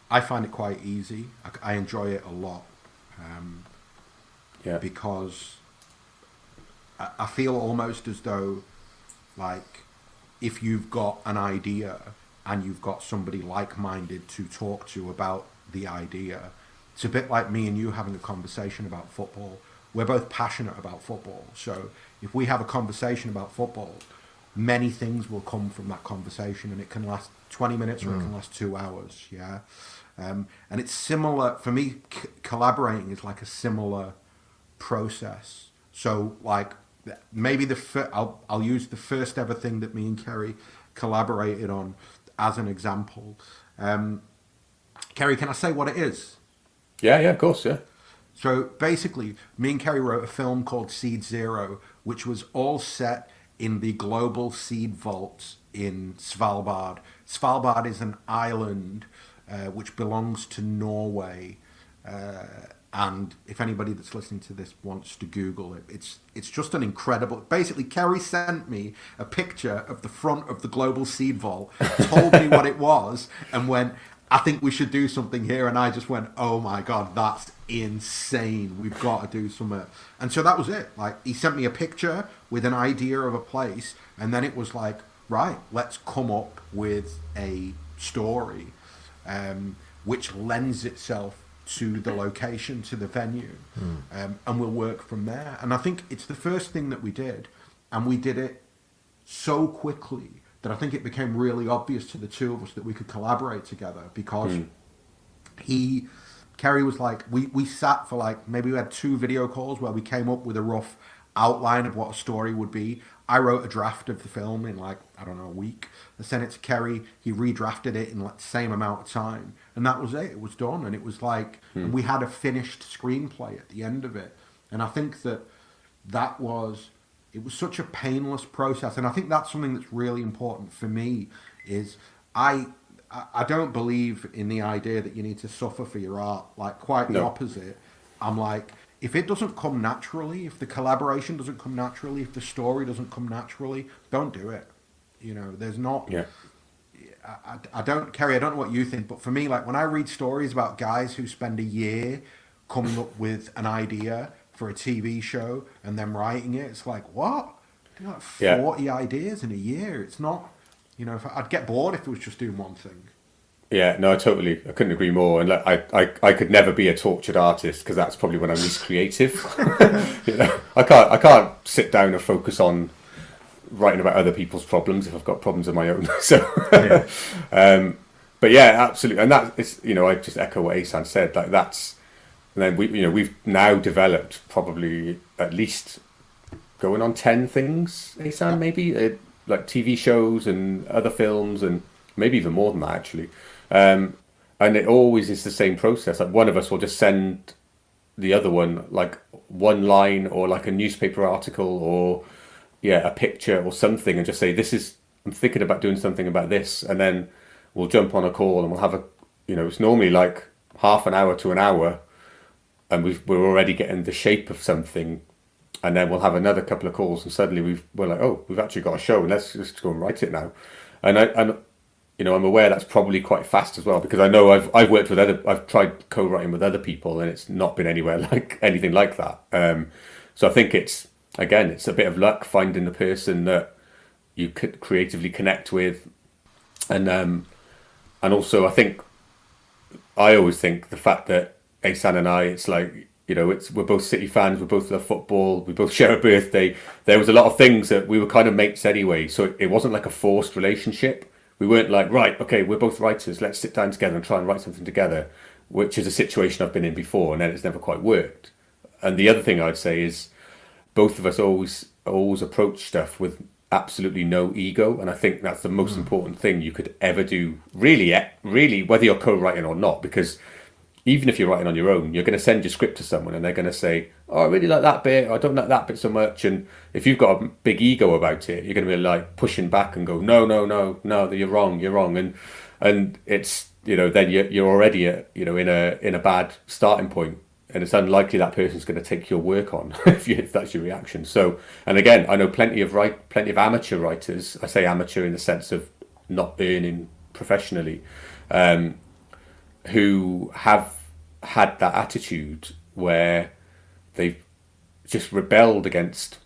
I find it quite easy. I enjoy it a lot. Because I feel almost as though, like, if you've got an idea and you've got somebody like-minded to talk to about the idea, it's a bit like me and you having a conversation about football. We're both passionate about football. So if we have a conversation about football, many things will come from that conversation, and it can last 20 minutes or it can last 2 hours. Yeah. And it's similar for me. Collaborating is like a similar process. So like maybe I'll use the first ever thing that me and Keri collaborated on as an example. Keri, can I say what it is? Yeah, of course, yeah. So basically, me and Keri wrote a film called Seed Zero, which was all set in the global seed vaults in Svalbard. Svalbard is an island which belongs to Norway. And if anybody that's listening to this wants to Google it, it's just an incredible... Basically, Keri sent me a picture of the front of the global seed vault, told me what it was, and went, I think we should do something here. And I just went, oh my God, that's insane. We've got to do something. And so that was it. Like, he sent me a picture with an idea of a place, and then it was like, right, let's come up with a story which lends itself to the location, to the venue, and we'll work from there. And I think it's the first thing that we did, and we did it so quickly that I think it became really obvious to the two of us that we could collaborate together, because Keri was like, we sat for like, maybe we had 2 video calls where we came up with a rough outline of what a story would be. I wrote a draft of the film in like, I don't know, a week. I sent it to Keri. He redrafted it in like the same amount of time. And that was it. It was done. And it was like, and we had a finished screenplay at the end of it. And I think it was such a painless process. And I think that's something that's really important for me is I don't believe in the idea that you need to suffer for your art. Like, quite the opposite. I'm like, if it doesn't come naturally, if the collaboration doesn't come naturally, if the story doesn't come naturally, don't do it. You know, there's not... Yeah. I don't... Keri, I don't know what you think, but for me, like, when I read stories about guys who spend a year coming up with an idea for a TV show and then writing it, it's like, what? You know, like 40 ideas in a year. It's not... You know, I'd get bored if it was just doing one thing. Yeah, no, I couldn't agree more. And like, I could never be a tortured artist, because that's probably when I'm least creative. You know, I can't sit down and focus on writing about other people's problems if I've got problems of my own. So, but yeah, absolutely. And that is, you know, I just echo what Ahsan said. Like, that's, and then we've now developed probably at least going on 10 things, Ahsan, maybe like TV shows and other films, and maybe even more than that, actually. And it always is the same process. Like, one of us will just send the other one like one line or like a newspaper article or a picture or something, and just say, I'm thinking about doing something about this. And then we'll jump on a call and we'll have it's normally like half an hour to an hour, and we're already getting the shape of something. And then we'll have another couple of calls, and suddenly we're like, oh, we've actually got a show, and let's just go and write it now. And I'm aware that's probably quite fast as well, because I know I've tried co-writing with other people, and it's not been anywhere like anything like that. So I think it's a bit of luck finding the person that you could creatively connect with, and also I always think the fact that Ahsan and I, it's like, you know, we're both City fans, we both love football, we both share a birthday. There was a lot of things that we were kind of mates anyway, so it wasn't like a forced relationship. We weren't like, right, okay, we're both writers, let's sit down together and try and write something together, which is a situation I've been in before, and then it's never quite worked. And the other thing I'd say is both of us always approach stuff with absolutely no ego, and I think that's the most important thing you could ever do, really, whether you're co-writing or not, because even if you're writing on your own, you're going to send your script to someone and they're going to say, oh, I really like that bit, or I don't like that bit so much. And if you've got a big ego about it, you're going to be like pushing back and go, no, you're wrong. And it's, you know, then you're already in a bad starting point, and it's unlikely that person's going to take your work on if that's your reaction. So, and again, I know plenty of amateur writers. I say amateur in the sense of not earning professionally, who have had that attitude where they've just rebelled against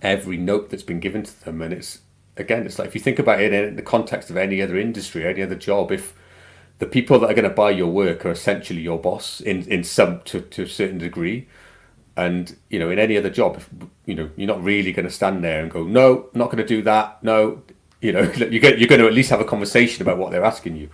every note that's been given to them. And it's like, if you think about it in the context of any other industry, any other job, if the people that are going to buy your work are essentially your boss in some to a certain degree, and in any other job, you're not really going to stand there and go, no, not going to do that, no. You're going to at least have a conversation about what they're asking you.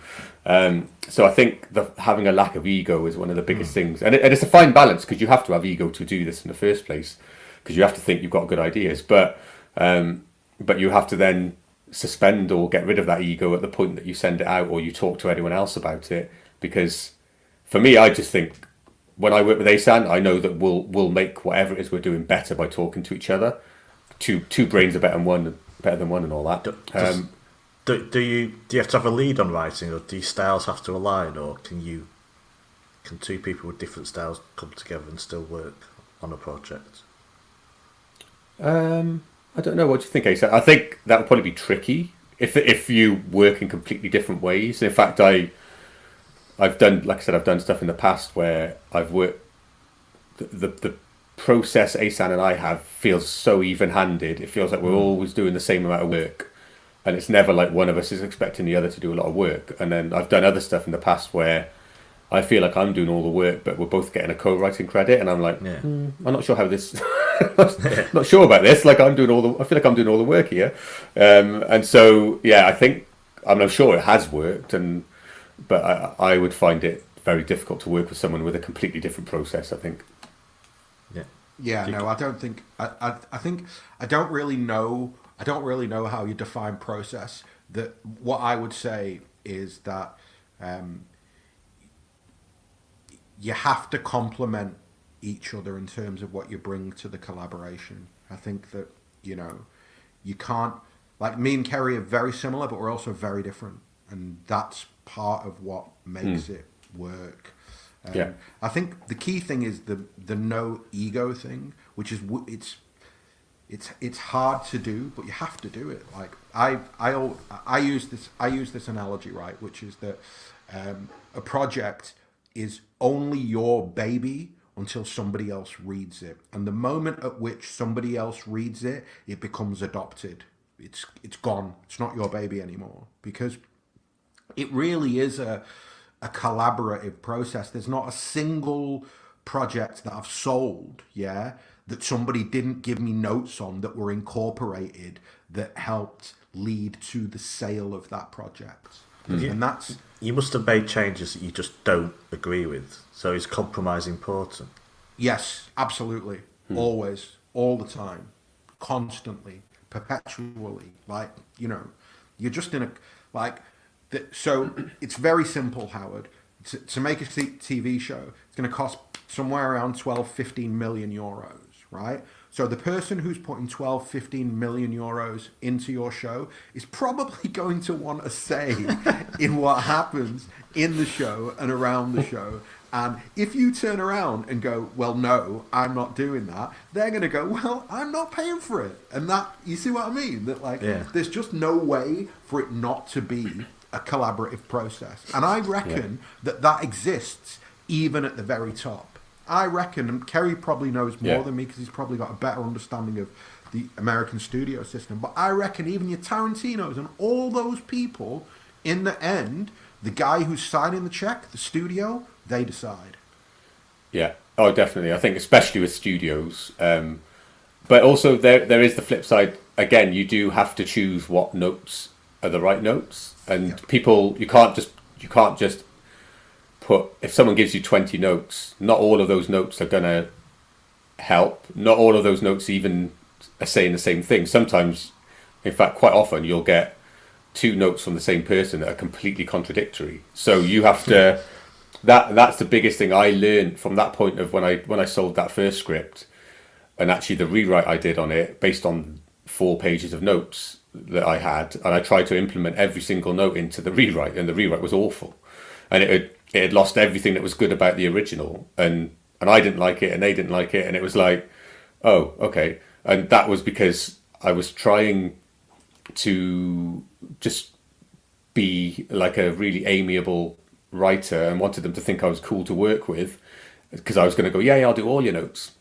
So I think having a lack of ego is one of the biggest things, and it's a fine balance, because you have to have ego to do this in the first place, because you have to think you've got good ideas, but you have to then suspend or get rid of that ego at the point that you send it out or you talk to anyone else about it. Because for me, I just think when I work with Ahsan, I know that we'll make whatever it is we're doing better by talking to each other. Two brains are better than one and all that. Do you have to have a lead on writing, or do your styles have to align, or can two people with different styles come together and still work on a project? I don't know. What do you think, Ahsan? I think that would probably be tricky if you work in completely different ways. In fact, I've done, like I said, I've done stuff in the past where I've worked. The process Ahsan and I have feels so even-handed. It feels like we're always doing the same amount of work, and it's never like one of us is expecting the other to do a lot of work. And then I've done other stuff in the past where I feel like I'm doing all the work, but we're both getting a co-writing credit, and I'm like, I'm not sure how this. Not sure about this. Like I feel like I'm doing all the work here, and so I'm sure it has worked, but I would find it very difficult to work with someone with a completely different process, I think. Yeah, no, I don't think. I think I don't really know how you define process. That what I would say is that you have to complement each other in terms of what you bring to the collaboration. I think that you can't, like, me and Keri are very similar, but we're also very different, and that's part of what makes it work. I think the key thing is the no ego thing, which is it's hard to do, but you have to do it. Like I use this analogy, right, which is that a project is only your baby until somebody else reads it, and the moment at which somebody else reads it, it becomes adopted. It's gone. It's not your baby anymore, because it really is a collaborative process. There's not a single project that I've sold, that somebody didn't give me notes on that were incorporated that helped lead to the sale of that project. And that's... You must have made changes that you just don't agree with. So is compromise important? Yes, absolutely. Always, all the time, constantly, perpetually. Like, you're just in a... So it's very simple, Howard. To make a TV show, it's going to cost somewhere around 12-15 million euros, right? So the person who's putting 12-15 million euros into your show is probably going to want a say in what happens in the show and around the show. And if you turn around and go, well, no, I'm not doing that, they're going to go, well, I'm not paying for it. And that, you see what I mean? That there's just no way for it not to be a collaborative process. And I reckon that exists even at the very top. I reckon, and Keri probably knows more than me because he's probably got a better understanding of the American studio system, but I reckon even your Tarantinos and all those people, in the end, the guy who's signing the check, the studio, they decide. Yeah. Oh, definitely. I think especially with studios. But also there is the flip side. Again, you do have to choose what notes are the right notes. And people, you can't just put, if someone gives you 20 notes, not all of those notes are going to help. Not all of those notes even are saying the same thing. Sometimes, in fact, quite often, you'll get 2 notes from the same person that are completely contradictory. So you have to, that's the biggest thing I learned from that point of when I sold that first script, and actually the rewrite I did on it based on 4 pages of notes that I had, and I tried to implement every single note into the rewrite, and the rewrite was awful, and it had lost everything that was good about the original, and I didn't like it, and they didn't like it, and it was like, oh, okay. And that was because I was trying to just be like a really amiable writer and wanted them to think I was cool to work with, because I was going to go, yeah, I'll do all your notes.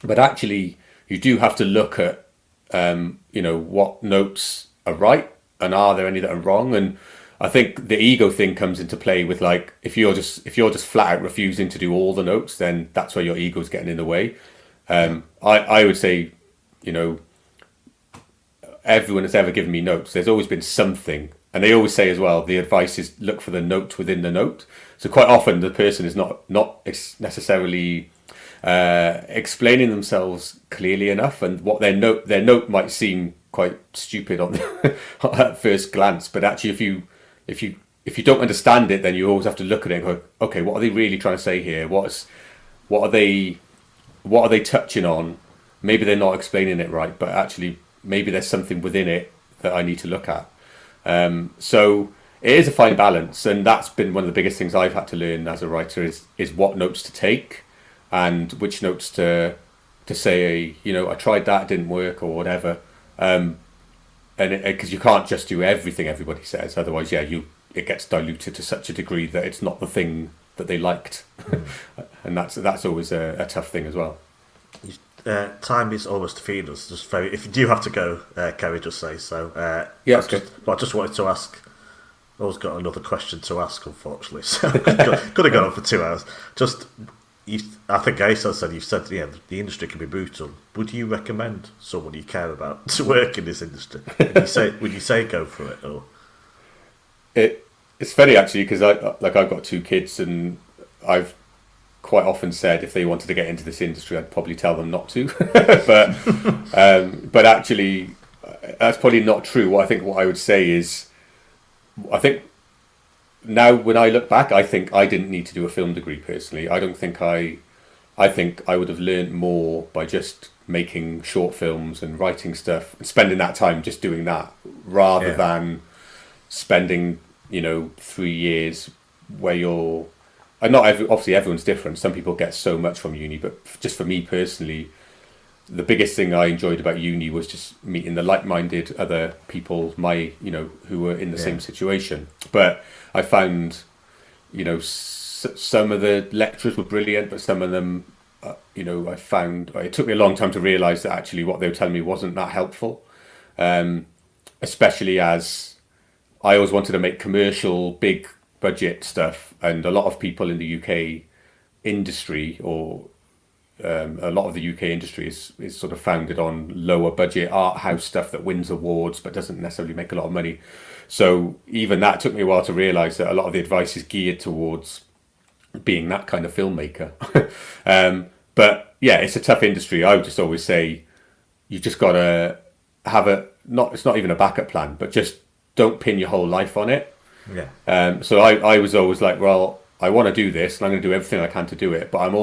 But actually, you do have to look at, what notes are right and are there any that are wrong. And I think the ego thing comes into play with, like, if you're just flat out refusing to do all the notes, then that's where your ego's getting in the way. I would say, everyone that's ever given me notes, there's always been something. And they always say as well, the advice is look for the note within the note. So quite often the person is not necessarily explaining themselves clearly enough, and what their note might seem quite stupid on at first glance. But actually, if you don't understand it, then you always have to look at it and go, okay, what are they really trying to say here? What are they touching on? Maybe they're not explaining it right, but actually maybe there's something within it that I need to look at. So it is a fine balance, and that's been one of the biggest things I've had to learn as a writer is what notes to take and which notes to say, I tried that, it didn't work or whatever. And because you can't just do everything everybody says, otherwise, it gets diluted to such a degree that it's not the thing that they liked. And that's always a tough thing as well. Time is almost defeating us. Just if you do have to go, Keri, just say so. Yeah, I just wanted to ask. I always got another question to ask, unfortunately. So could have gone on for 2 hours. I think Ahsan said you've said the industry can be brutal. Would you recommend someone you care about to work in this industry? Would you say go for it, or? It's funny actually, because I've got 2 kids, and I've quite often said if they wanted to get into this industry, I'd probably tell them not to. but actually, that's probably not true. What I would say is, I think now when I look back, I think I didn't need to do a film degree personally. I think I would have learned more by just making short films and writing stuff and spending that time just doing that, rather than spending 3 years where you're. And obviously everyone's different. Some people get so much from uni, but just for me personally, the biggest thing I enjoyed about uni was just meeting the like-minded other people, who were in the same situation. But I found, some of the lecturers were brilliant, but some of them, I found it took me a long time to realise that actually what they were telling me wasn't that helpful. Especially as I always wanted to make commercial, big budget stuff, and a lot of people in the UK industry, or a lot of the UK industry is sort of founded on lower budget art house stuff that wins awards but doesn't necessarily make a lot of money. So even that took me a while to realise that a lot of the advice is geared towards being that kind of filmmaker. But yeah, it's a tough industry. I would just always say you just got to have it's not even a backup plan, but just don't pin your whole life on it. Yeah. So I was always like, well, I want to do this and I'm going to do everything I can to do it, but I'm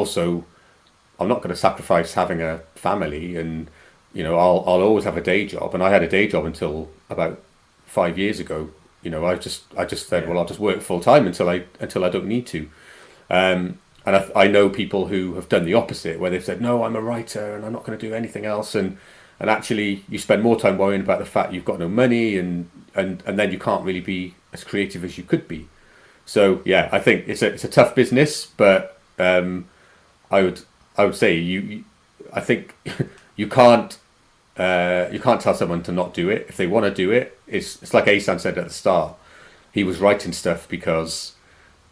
not going to sacrifice having a family, and I'll always have a day job. And I had a day job until about 5 years ago. I just said, well, I'll just work full time until I don't need to. And I know people who have done the opposite, where they've said, no, I'm a writer and I'm not going to do anything else. And actually you spend more time worrying about the fact you've got no money, and then you can't really be as creative as you could be. So yeah, I think it's a tough business, but I would say I think you can't tell someone to not do it if they want to do it. It's like Ahsan said at the start. He was writing stuff because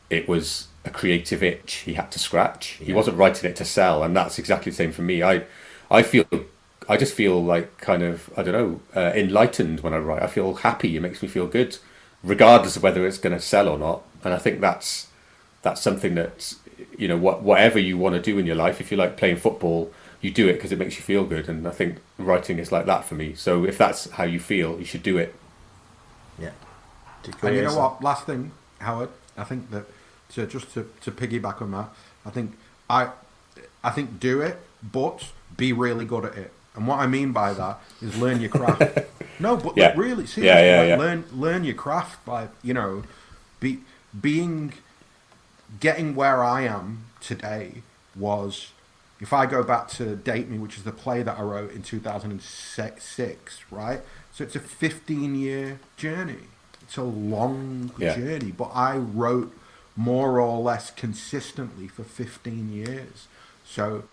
it was a creative itch he had to scratch. He wasn't writing it to sell, and that's exactly the same for me. I just feel like kind of, I don't know, enlightened when I write. I feel happy. It makes me feel good, regardless of whether it's going to sell or not. And I think that's something that, whatever you want to do in your life, if you like playing football, you do it because it makes you feel good. And I think writing is like that for me. So if that's how you feel, you should do it. Yeah. And you know what? Last thing, Howard, I think that to piggyback on that, I think do it, but be really good at it. And what I mean by that is learn your craft. No, but really, seriously, learn your craft by, getting where I am today was, if I go back to Date Me, which is the play that I wrote in 2006, right? So it's a 15-year journey. It's a long journey, but I wrote more or less consistently for 15 years. So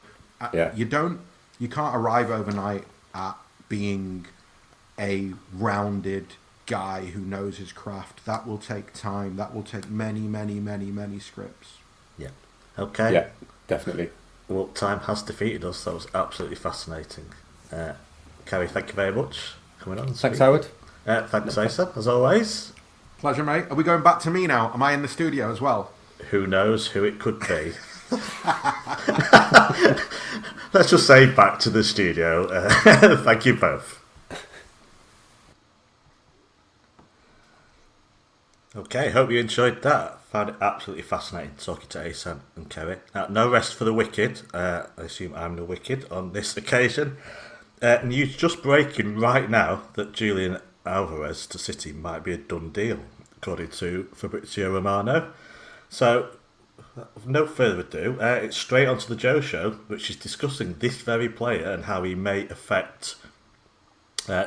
you can't arrive overnight at being a rounded guy who knows his craft. That will take time. That will take many, many, many, many scripts. Yeah. Okay. Yeah, definitely. Well, time has defeated us. That was absolutely fascinating. Keri, thank you very much for coming on. Thanks, Howard. Thanks, Ahsan, as always. Pleasure, mate. Are we going back to me now? Am I in the studio as well? Who knows who it could be? Let's just say back to the studio. Thank you both. Okay, hope you enjoyed that. Found it absolutely fascinating talking to Ahsan and Keri. No rest for the wicked. I assume I'm the wicked on this occasion. News just breaking right now that Julian Alvarez to City might be a done deal, according to Fabrizio Romano. So, with no further ado, it's straight onto the Joe Show, which is discussing this very player and how he may affect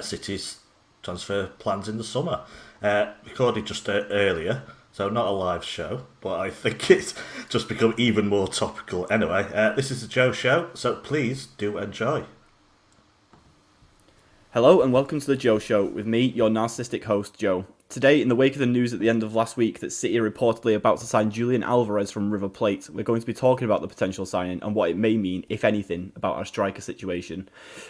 City's transfer plans in the summer. Recorded just earlier, so not a live show, but I think it's just become even more topical anyway. This is the Joe Show, so please do enjoy. Hello and welcome to the Joe Show with me, your narcissistic host, Joe. Today, in the wake of the news at the end of last week that City are reportedly about to sign Julian Alvarez from River Plate, we're going to be talking about the potential signing and what it may mean, if anything, about our striker situation.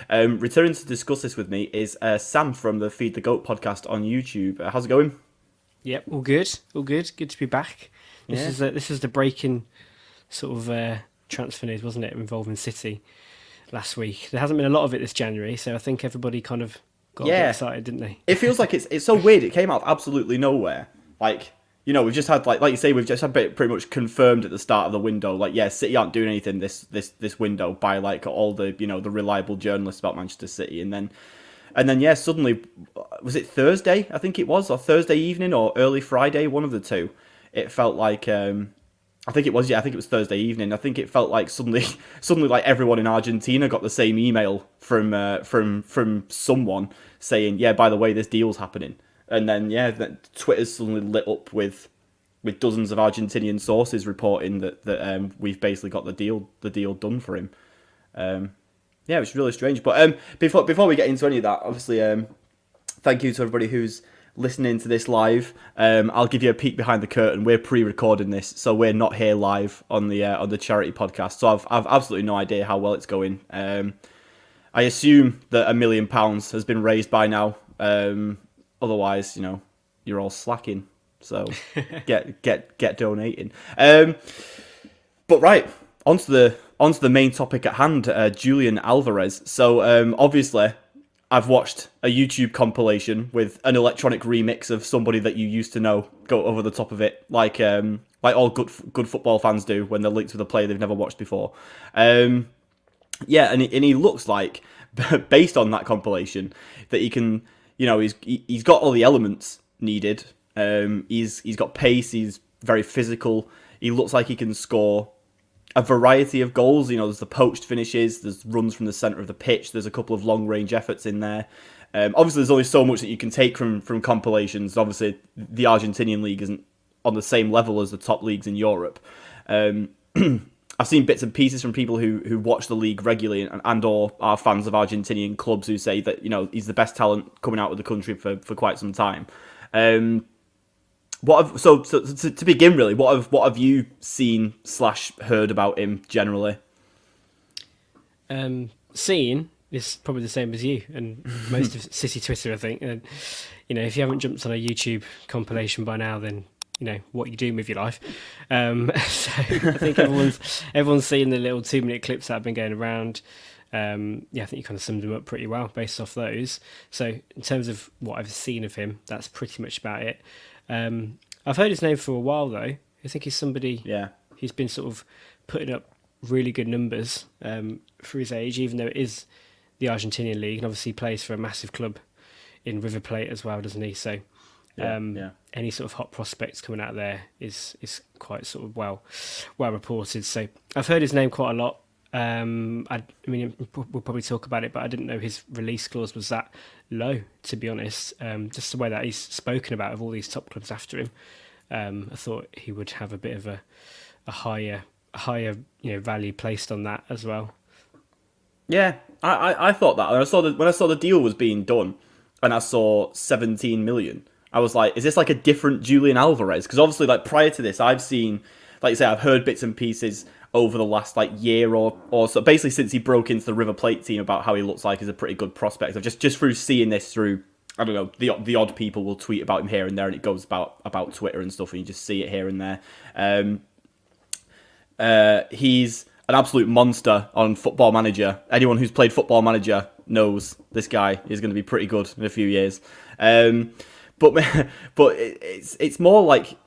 Returning to discuss this with me is Sam from the Feed the Goat podcast on YouTube. How's it going? Yep, all good, all good. Good to be back. This is the breaking sort of transfer news, wasn't it, involving City last week? There hasn't been a lot of it this January, so I think everybody kind of got a bit excited, didn't they? It feels like it's so weird. It came out of absolutely nowhere. Like, you know, we've just had like you say, we've just had pretty much confirmed at the start of the window. Like, yeah, City aren't doing anything this window by like all the the reliable journalists about Manchester City, and then suddenly, was it Thursday? I think it was, or Thursday evening, or early Friday, one of the two. It felt like I think it was Thursday evening. I think it felt like suddenly like everyone in Argentina got the same email from someone saying, yeah, by the way, this deal's happening. And then Twitter's suddenly lit up with dozens of Argentinian sources reporting that we've basically got the deal done for him. It was really strange. But before we get into any of that, obviously, thank you to everybody who's listening to this live. I'll give you a peek behind the curtain. We're pre-recording this, so we're not here live on the charity podcast. So I've absolutely no idea how well it's going. I assume that £1 million has been raised by now. Otherwise, you're all slacking. So get donating. But right, onto the main topic at hand, Julian Alvarez. So obviously, I've watched a YouTube compilation with an electronic remix of somebody that you used to know go over the top of it, like all good football fans do when they're linked with a player they've never watched before. And he looks like, based on that compilation, that he can, he's got all the elements needed. He's got pace. He's very physical. He looks like he can score a variety of goals. There's the poached finishes, there's runs from the centre of the pitch, there's a couple of long-range efforts in there. Obviously, there's only so much that you can take from compilations. Obviously, the Argentinian league isn't on the same level as the top leagues in Europe. I've seen bits and pieces from people who watch the league regularly and or are fans of Argentinian clubs who say that he's the best talent coming out of the country for quite some time. To begin, really, what have you seen / heard about him generally? Seeing is probably the same as you and most of City Twitter, I think. And if you haven't jumped on a YouTube compilation by now, then what you doing with your life. So I think everyone's seen the little 2-minute clips that have been going around. I think you kind of summed them up pretty well based off those. So in terms of what I've seen of him, that's pretty much about it. I've heard his name for a while though. I think he's somebody who's been sort of putting up really good numbers for his age, even though it is the Argentinian league, and obviously he plays for a massive club in River Plate as well, doesn't he? So any sort of hot prospects coming out of there is quite sort of well reported. So I've heard his name quite a lot. I mean, we'll probably talk about it, but I didn't know his release clause was that low, to be honest. Just the way that he's spoken about of all these top clubs after him. I thought he would have a bit of a higher value placed on that as well. Yeah, I thought that. When I saw the deal was being done, and I saw 17 million, I was like, is this like a different Julian Alvarez? Because obviously, like prior to this, I've seen, like you say, I've heard bits and pieces over the last like year or so, basically since he broke into the River Plate team, about how he looks like he's a pretty good prospect. I've just through seeing this through, I don't know, the odd people will tweet about him here and there, and it goes about Twitter and stuff, and you just see it here and there. He's an absolute monster on Football Manager. Anyone who's played Football Manager knows this guy is going to be pretty good in a few years. But it's more like,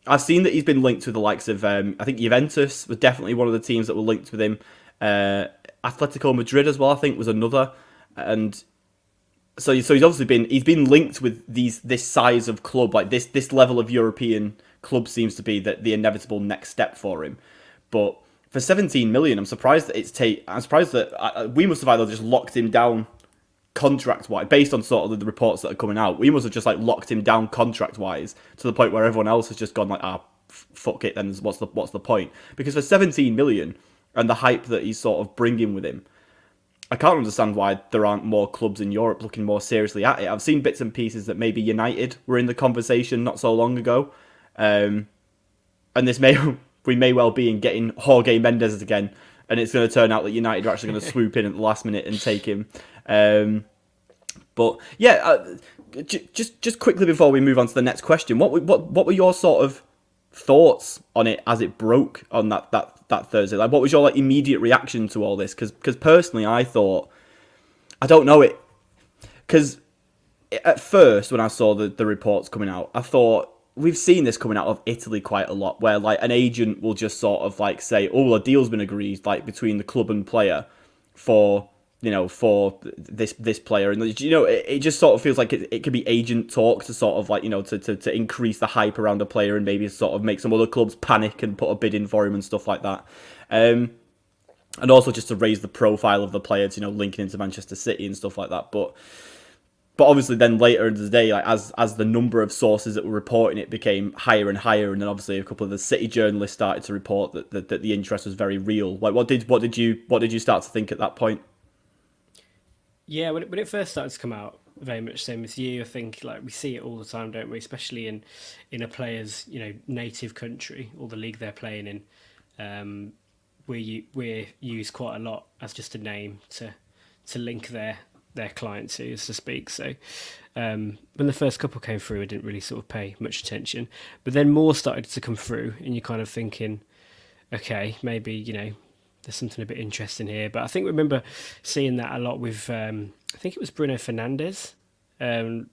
I've seen that he's been linked with the likes of, I think Juventus was definitely one of the teams that were linked with him. Atletico Madrid as well, I think, was another. And so he's obviously been linked with this size of club, like this level of European club seems to be the inevitable next step for him. But for 17 million, I'm surprised that we must have either just locked him down contract-wise, based on sort of the reports that are coming out. We must have just like locked him down contract-wise to the point where everyone else has just gone like, fuck it, then what's the point? Because for 17 million and the hype that he's sort of bringing with him, I can't understand why there aren't more clubs in Europe looking more seriously at it. I've seen bits and pieces that maybe United were in the conversation not so long ago, and we may well be in getting Jorge Mendes again, and it's going to turn out that United are actually going to swoop in at the last minute and take him. But yeah, just quickly before we move on to the next question, what were your sort of thoughts on it as it broke on that Thursday? Like, what was your like immediate reaction to all this? Because personally, I thought, I don't know it, because at first when I saw the reports coming out, I thought, we've seen this coming out of Italy quite a lot, where like an agent will just sort of like say, oh, a deal's been agreed like between the club and player for this player, and it just sort of feels like it could be agent talk to sort of like to increase the hype around a player and maybe sort of make some other clubs panic and put a bid in for him and stuff like that, and also just to raise the profile of the player to linking into Manchester City and stuff like that. But obviously then later in the day, like as the number of sources that were reporting it became higher and higher, and then obviously a couple of the City journalists started to report that the interest was very real. Like what did you start to think at that point? Yeah, when it first started to come out, very much same as you. I think like we see it all the time, don't we? Especially in a player's native country or the league they're playing in. We're used quite a lot as just a name to link their client to, so to speak. So when the first couple came through, I didn't really sort of pay much attention. But then more started to come through, and you're kind of thinking, okay, maybe there's something a bit interesting here. But I think we remember seeing that a lot with, I think it was Bruno Fernandes. The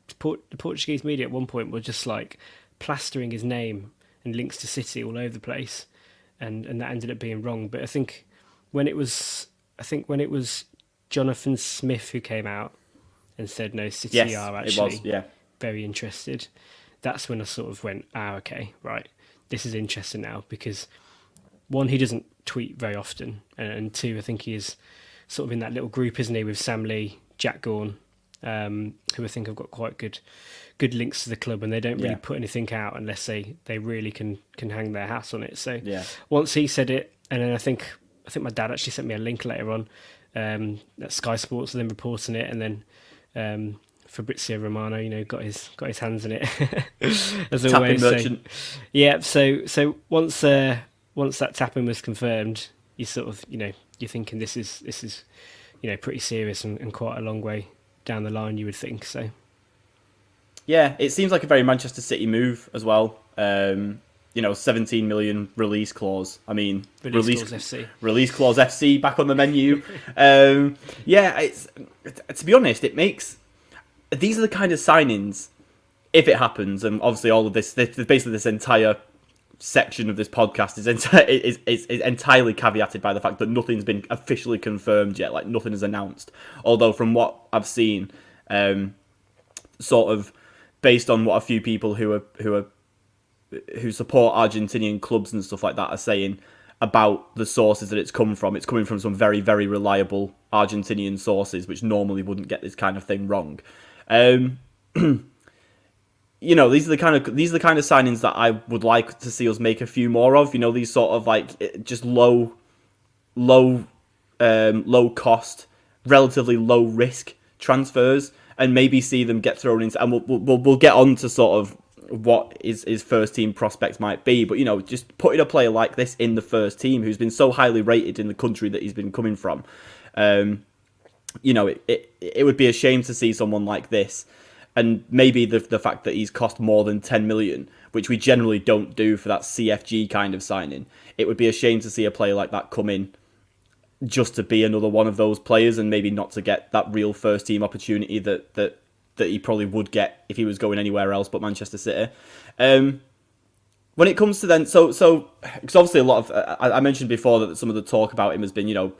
Portuguese media at one point were just like plastering his name and links to City all over the place, and that ended up being wrong. But I think when it was Jonathan Smith who came out and said no, City are actually very interested, that's when I sort of went, okay, right, this is interesting now, because one, he doesn't tweet very often, and two, I think he is sort of in that little group, isn't he, with Sam Lee, Jack Gaughan, who I think have got quite good links to the club, and they don't really put anything out unless they really can hang their hat on it. So once he said it, and then I think my dad actually sent me a link later on that Sky Sports were then reporting it, and then Fabrizio Romano, got his hands in it as always. Merchant. So once that tapping was confirmed, you sort of you're thinking this is pretty serious and quite a long way down the line, you would think. So yeah, it seems like a very Manchester City move as well. 17 million release clause. I mean, release clause FC back on the menu. It's to be honest, it makes, these are the kind of signings, if it happens, and obviously all of this basically this entire section of this podcast is entirely caveated by the fact that nothing's been officially confirmed yet, like nothing is announced. Although from what I've seen, sort of based on what a few people who support Argentinian clubs and stuff like that are saying about the sources that it's coming from some very, very reliable Argentinian sources, which normally wouldn't get this kind of thing wrong. you know, these are the kind of signings that I would like to see us make a few more of. You know, these sort of like just low cost, relatively low risk transfers, and maybe see them get thrown into. And we'll get on to sort of what his first team prospects might be. But you know, just putting a player like this in the first team, who's been so highly rated in the country that he's been coming from, you know, it would be a shame to see someone like this. And maybe the fact that he's cost more than 10 million, which we generally don't do for that CFG kind of signing, it would be a shame to see a player like that come in just to be another one of those players and maybe not to get that real first team opportunity that he probably would get if he was going anywhere else but Manchester City. When it comes to then, so because obviously a lot of, I mentioned before that some of the talk about him has been, you know,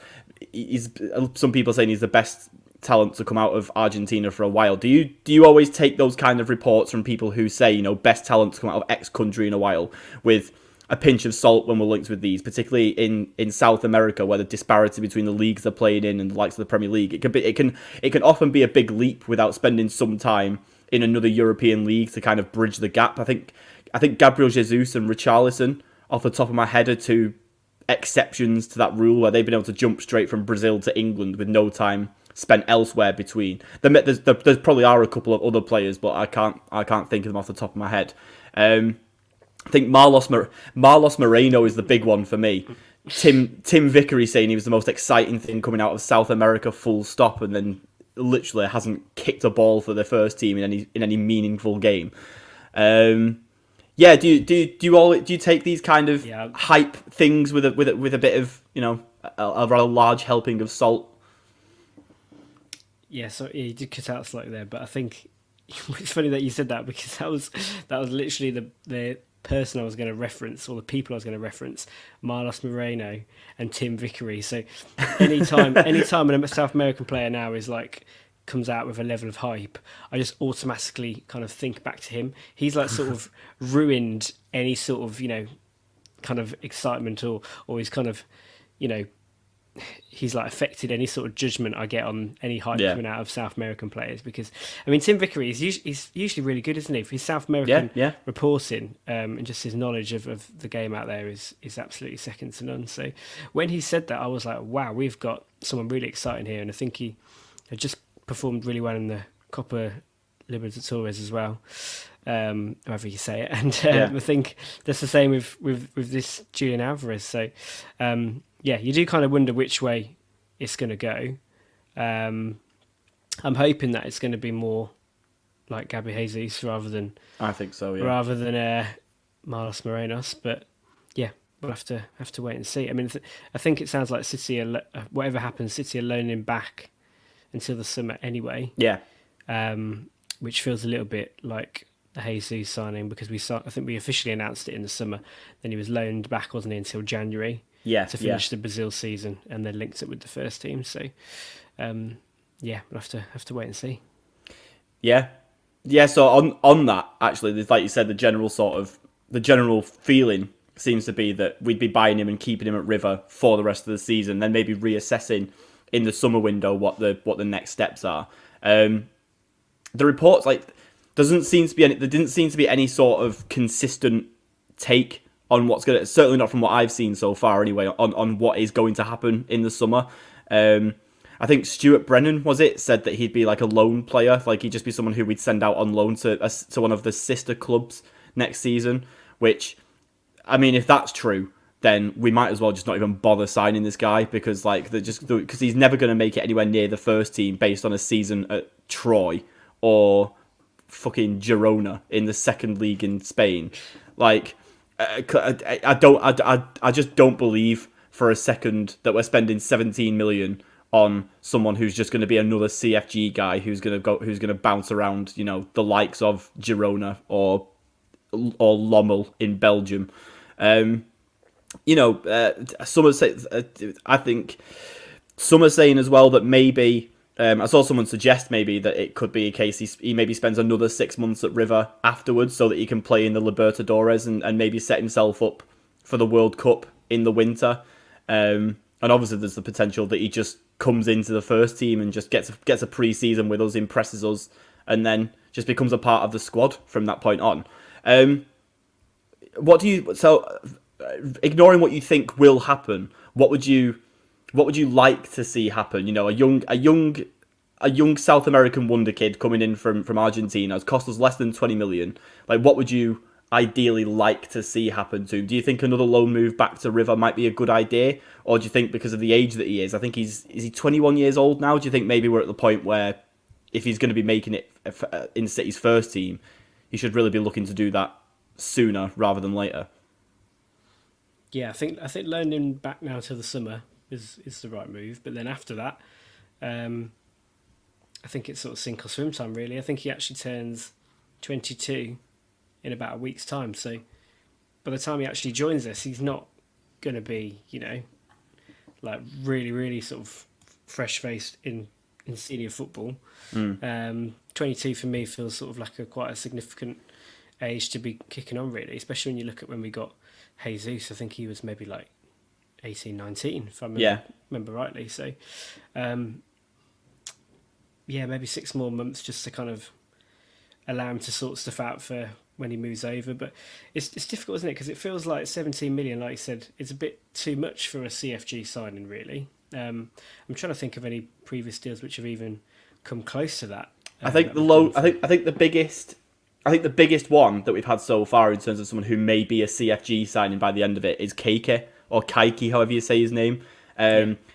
he's some people saying he's the best talent to come out of Argentina for a while. Do you always take those kind of reports from people who say, you know, best talent to come out of X country in a while with a pinch of salt when we're linked with these, particularly in South America, where the disparity between the leagues they're playing in and the likes of the Premier League, it can often be a big leap without spending some time in another European league to kind of bridge the gap. I think Gabriel Jesus and Richarlison, off the top of my head, are two exceptions to that rule where they've been able to jump straight from Brazil to England with no time spent elsewhere between. There probably are a couple of other players, but I can't think of them off the top of my head. I think Marlos Moreno is the big one for me. Tim Vickery saying he was the most exciting thing coming out of South America, full stop, and then literally hasn't kicked a ball for the first team in any meaningful game. Yeah, do you take these kind of hype things with a bit of, you know, a rather large helping of salt? Yeah, so you did cut out slightly there, but I think it's funny that you said that, because that was literally the person I was going to reference, or the people I was going to reference, Marlos Moreno and Tim Vickery. So anytime a South American player now is like comes out with a level of hype, I just automatically kind of think back to him. He's like sort of ruined any sort of, you know, kind of excitement, or he's kind of, you know, he's like affected any sort of judgment I get on any hype coming out of South American players. Because I mean, Tim Vickery is usually really good, isn't he? For his South American reporting, and just his knowledge of the game out there is absolutely second to none. So when he said that, I was like, wow, we've got someone really exciting here. And I think he had just performed really well in the Copa Libertadores as well, however you say it. And I think that's the same with this Julian Alvarez. So yeah, you do kind of wonder which way it's going to go. I'm hoping that it's going to be more like Gabby Jesus rather than, I think so, yeah, rather than Marlos Morenos. But yeah, we'll have to wait and see. I mean, I think it sounds like City, whatever happens, City are loaning him back until the summer anyway. Yeah. Which feels a little bit like the Jesus signing, because I think we officially announced it in the summer. Then he was loaned back, wasn't he, until January. Yeah, to finish the Brazil season, and then linked it with the first team. So, yeah, we'll have to wait and see. Yeah. So on that, actually, there's, like you said, the general feeling seems to be that we'd be buying him and keeping him at River for the rest of the season, then maybe reassessing in the summer window what the next steps are. The reports, like, there didn't seem to be any sort of consistent take on what's going to, certainly not from what I've seen so far anyway, on what is going to happen in the summer. I think Stuart Brennan, said that he'd be like a loan player, like he'd just be someone who we'd send out on loan to one of the sister clubs next season, which, I mean, if that's true, then we might as well just not even bother signing this guy, because because he's never going to make it anywhere near the first team based on a season at Troy or fucking Girona in the second league in Spain. Like, I just don't believe for a second that we're spending 17 million on someone who's just going to be another CFG guy who's going to bounce around, you know, the likes of Girona or Lommel in Belgium. You know, some are saying, I think some are saying as well that maybe, I saw someone suggest maybe that it could be a case he maybe spends another 6 months at River afterwards so that he can play in the Libertadores and maybe set himself up for the World Cup in the winter. And obviously there's the potential that he just comes into the first team and just gets a pre-season with us, impresses us, and then just becomes a part of the squad from that point on. Ignoring what you think will happen, what would you like to see happen? You know, a young South American wonder kid coming in from Argentina has cost us less than 20 million. Like, what would you ideally like to see happen to him? Do you think another loan move back to River might be a good idea, or do you think because of the age that he is? I think is he 21 years old now? Do you think maybe we're at the point where if he's going to be making it in City's first team, he should really be looking to do that sooner rather than later? Yeah, I think loaning him back now till the summer is the right move. But then after that, I think it's sort of sink or swim time, really. I think he actually turns 22 in about a week's time. So by the time he actually joins us, he's not going to be, you know, like really, really sort of fresh-faced in senior football. 22 for me feels sort of like quite a significant age to be kicking on, really, especially when you look at when we got Jesus. I think he was maybe like 18, 19, if I remember rightly. So, maybe 6 more months just to kind of allow him to sort stuff out for when he moves over. But it's difficult, isn't it? Because it feels like 17 million, like you said, is a bit too much for a CFG signing, really. I'm trying to think of any previous deals which have even come close to that. I think the biggest one that we've had so far in terms of someone who may be a CFG signing by the end of it is Keike, or Kaiki, however you say his name.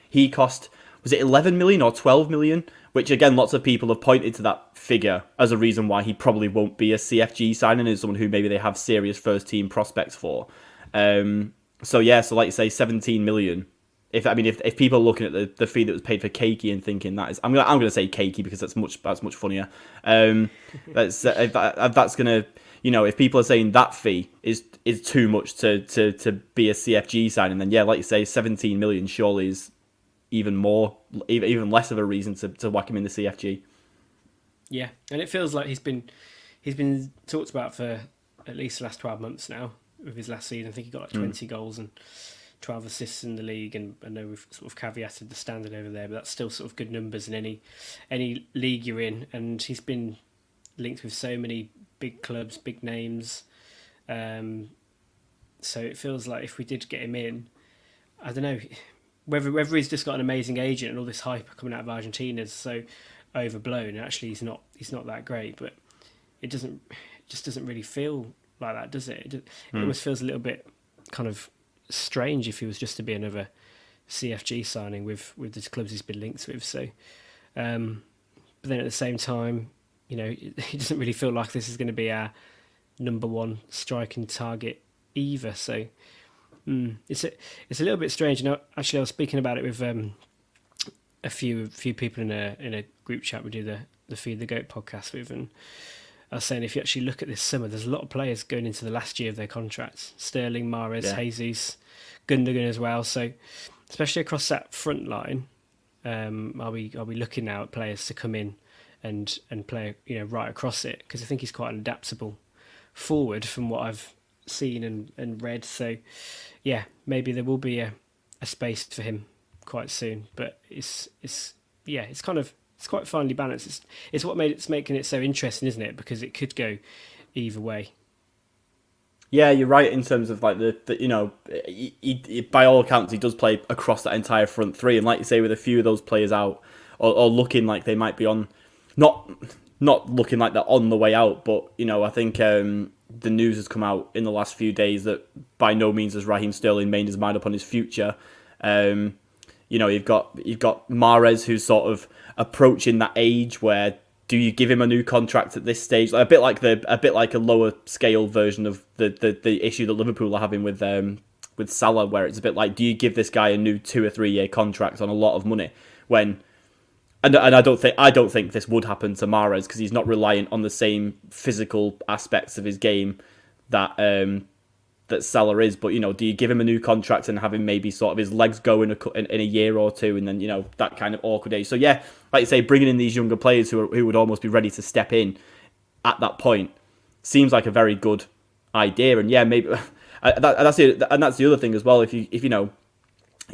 He cost, was it 11 million or 12 million? Which, again, lots of people have pointed to that figure as a reason why he probably won't be a CFG signing, as someone who maybe they have serious first-team prospects for. So like you say, 17 million. If people are looking at the fee that was paid for Keiki and thinking that is, I'm gonna say Keiki because that's much funnier. That's gonna, you know, if people are saying that fee is too much to be a CFG signing, then like you say, 17 million surely is even less of a reason to whack him in the CFG. Yeah, and it feels like he's been talked about for at least the last 12 months now with his last season. I think he got like 20 goals and 12 assists in the league, and I know we've sort of caveated the standard over there, but that's still sort of good numbers in any league you're in. And he's been linked with so many big clubs, big names. So it feels like if we did get him in, I don't know whether he's just got an amazing agent and all this hype coming out of Argentina is so overblown. Actually, he's not that great, but it just doesn't really feel like that, does it? It almost feels a little bit kind of strange if he was just to be another CFG signing with the clubs he's been linked with. So, but then at the same time, you know, it doesn't really feel like this is going to be our number one striking target either. So, it's a little bit strange. You know, actually, I was speaking about it with a few people in a group chat we do the Feed the Goat podcast with, and I was saying if you actually look at this summer, there's a lot of players going into the last year of their contracts. Sterling, Mahrez, Jesus, Gundogan as well. So especially across that front line, are we looking now at players to come in and play, you know, right across it? Because I think he's quite an adaptable forward from what I've seen and read. So yeah, maybe there will be a space for him quite soon. But it's quite finely balanced. It's what it's making it so interesting, isn't it? Because it could go either way. Yeah, you're right in terms of like the you know, he, by all accounts he does play across that entire front three, and like you say, with a few of those players out or looking like they might be on, not looking like they're on the way out, but you know, I think the news has come out in the last few days that by no means has Raheem Sterling made his mind up on his future. You know, you've got Mahrez, who's sort of approaching that age where do you give him a new contract at this stage? Like, a bit like a lower scale version of the issue that Liverpool are having with Salah, where it's a bit like, do you give this guy a new 2 or 3 year contract on a lot of money when? And I don't think this would happen to Mahrez because he's not reliant on the same physical aspects of his game that that Salah is. But you know, do you give him a new contract and have him maybe sort of his legs go in a year or two, and then you know that kind of awkward age? So yeah, like you say, bringing in these younger players who would almost be ready to step in at that point seems like a very good idea. And yeah, maybe that's the other thing as well. If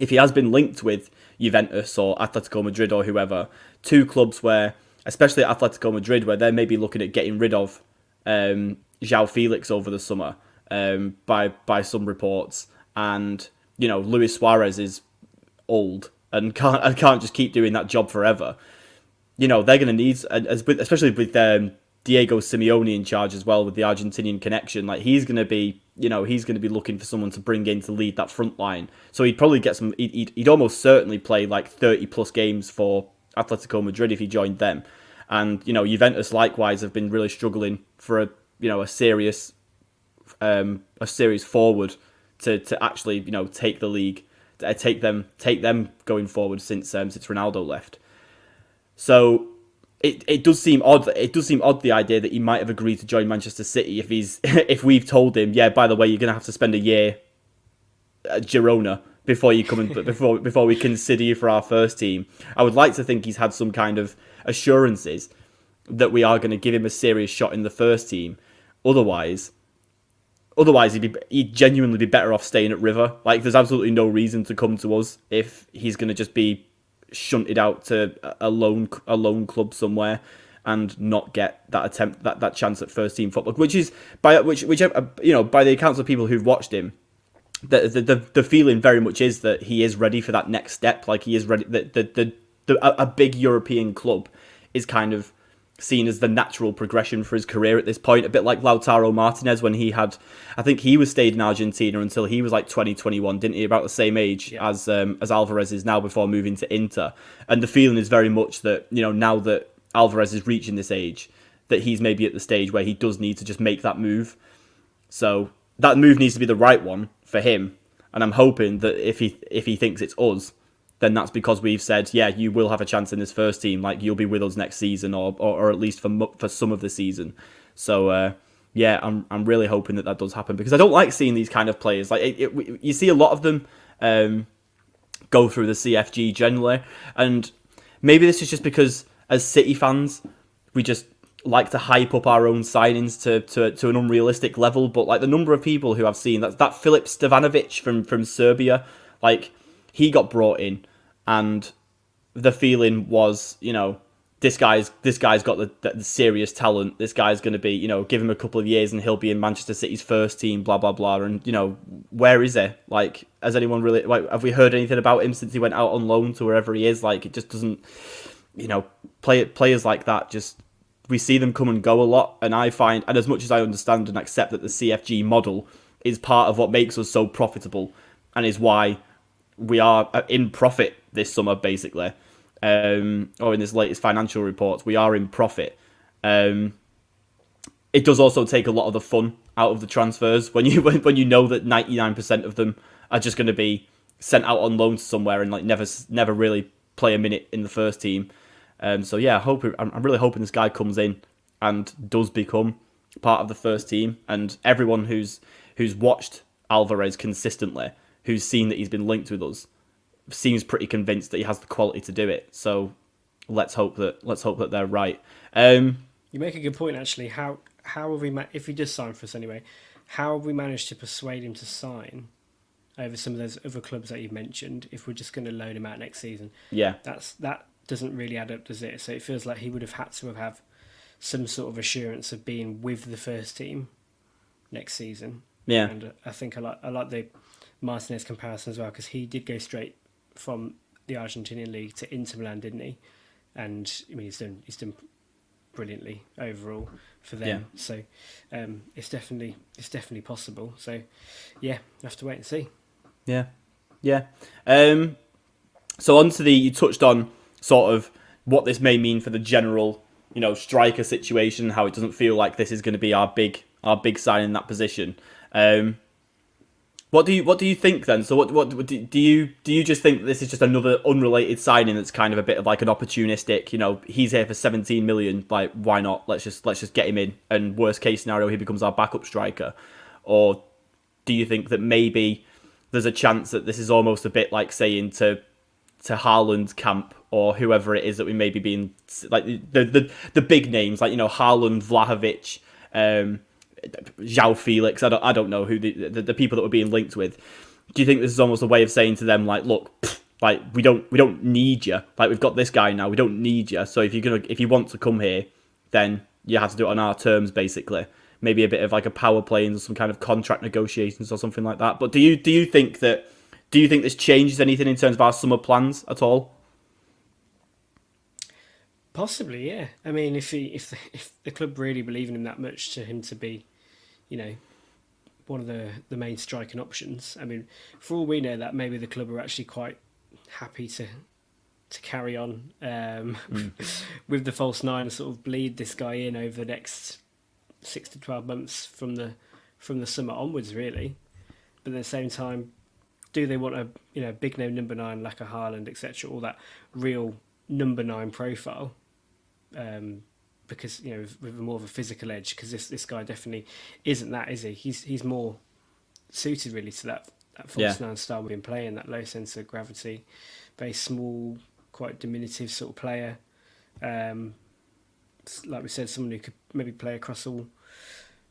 he has been linked with Juventus or Atletico Madrid or whoever, two clubs where especially at Atletico Madrid, where they're maybe looking at getting rid of João Felix over the summer by some reports, and Luis Suarez is old and can't just keep doing that job forever. They're going to need, especially with Diego Simeone in charge as well, with the Argentinian connection. Like, he's going to be looking for someone to bring in to lead that front line. So he'd probably get some. He'd almost certainly play like 30 plus games for Atletico Madrid if he joined them. And Juventus likewise have been really struggling for a serious forward to actually take the league, take them going forward since Ronaldo left. So it does seem odd. It does seem odd, the idea that he might have agreed to join Manchester City if we've told him, yeah, by the way, you're going to have to spend a year at Girona before you come and before we consider you for our first team. I would like to think he's had some kind of assurances that we are going to give him a serious shot in the first team. Otherwise he'd genuinely be better off staying at River. Like, there's absolutely no reason to come to us if he's going to just be shunted out to a lone club somewhere and not get that chance at first team football, which is by the accounts of people who've watched him, the feeling very much is that he is ready for that next step. Like, he is ready. A big European club is kind of seen as the natural progression for his career at this point, a bit like Lautaro Martinez when I think he was stayed in Argentina until he was like 21, didn't he? About the same age as Alvarez is now before moving to Inter. And the feeling is very much that, now that Alvarez is reaching this age, that he's maybe at the stage where he does need to just make that move. So that move needs to be the right one for him. And I'm hoping that if he thinks it's us, then that's because we've said, yeah, you will have a chance in this first team. Like, you'll be with us next season, or at least for some of the season. So yeah, I'm really hoping that does happen, because I don't like seeing these kind of players. Like, you see a lot of them go through the CFG generally, and maybe this is just because as City fans we just like to hype up our own signings to an unrealistic level. But like, the number of people who I've seen, that Filip Stevanovic from Serbia, like, he got brought in, and the feeling was, this guy's got the serious talent. This guy's going to be, give him a couple of years and he'll be in Manchester City's first team, blah, blah, blah. And, where is he? Like, has anyone really, like, have we heard anything about him since he went out on loan to wherever he is? Like, it just doesn't, players like that, just, we see them come and go a lot. And I find, and as much as I understand and accept that the CFG model is part of what makes us so profitable and is why we are in profit this summer, basically, or in this latest financial reports, we are in profit. It does also take a lot of the fun out of the transfers when you know that 99% of them are just going to be sent out on loan somewhere and like never really play a minute in the first team. So yeah, I'm really hoping this guy comes in and does become part of the first team. And everyone who's watched Alvarez consistently, who's seen that he's been linked with us, seems pretty convinced that he has the quality to do it. So let's hope that they're right. You make a good point, actually. How have we if he does sign for us anyway? How have we managed to persuade him to sign over some of those other clubs that you've mentioned? If we're just going to loan him out next season, yeah, that doesn't really add up, does it? So it feels like he would have had to have some sort of assurance of being with the first team next season. Yeah, and I think I like the Martinez comparison as well, because he did go straight from the Argentinian league to Inter Milan, didn't he? And I mean, he's done brilliantly overall for them. Yeah. So it's definitely possible. So yeah, we have to wait and see. Yeah. So on to you touched on sort of what this may mean for the general, striker situation, how it doesn't feel like this is going to be our big sign in that position. What do you think then? So what do you just think that this is just another unrelated signing that's kind of a bit of like an opportunistic, he's here for 17 million, like, why not? Let's just get him in, and worst case scenario, he becomes our backup striker? Or do you think that maybe there's a chance that this is almost a bit like saying to Haaland's camp, or whoever it is that we may be being, like, the big names, like, Haaland, Vlahovic, João Felix, I don't know who the people that were being linked with. Do you think this is almost a way of saying to them, like, look, Like we don't need you. Like we've got this guy now. We don't need you. So if you want to come here, then you have to do it on our terms, basically. Maybe a bit of like a power play and some kind of contract negotiations or something like that. But do you think this changes anything in terms of our summer plans at all? Possibly, yeah. I mean, if the club really believe in him that much, to him to be, one of the main striking options. I mean, for all we know, that maybe the club are actually quite happy to carry on with the false nine and sort of bleed this guy in over the next 6 to 12 months from the summer onwards, really. But at the same time, do they want a big name number 9 like a Haaland, etc., all that real number 9 profile? Because with more of a physical edge, because this guy definitely isn't that, is he? He's more suited really to that false 9 style we've been playing, that low centre of gravity, very small, quite diminutive sort of player. Like we said, someone who could maybe play across all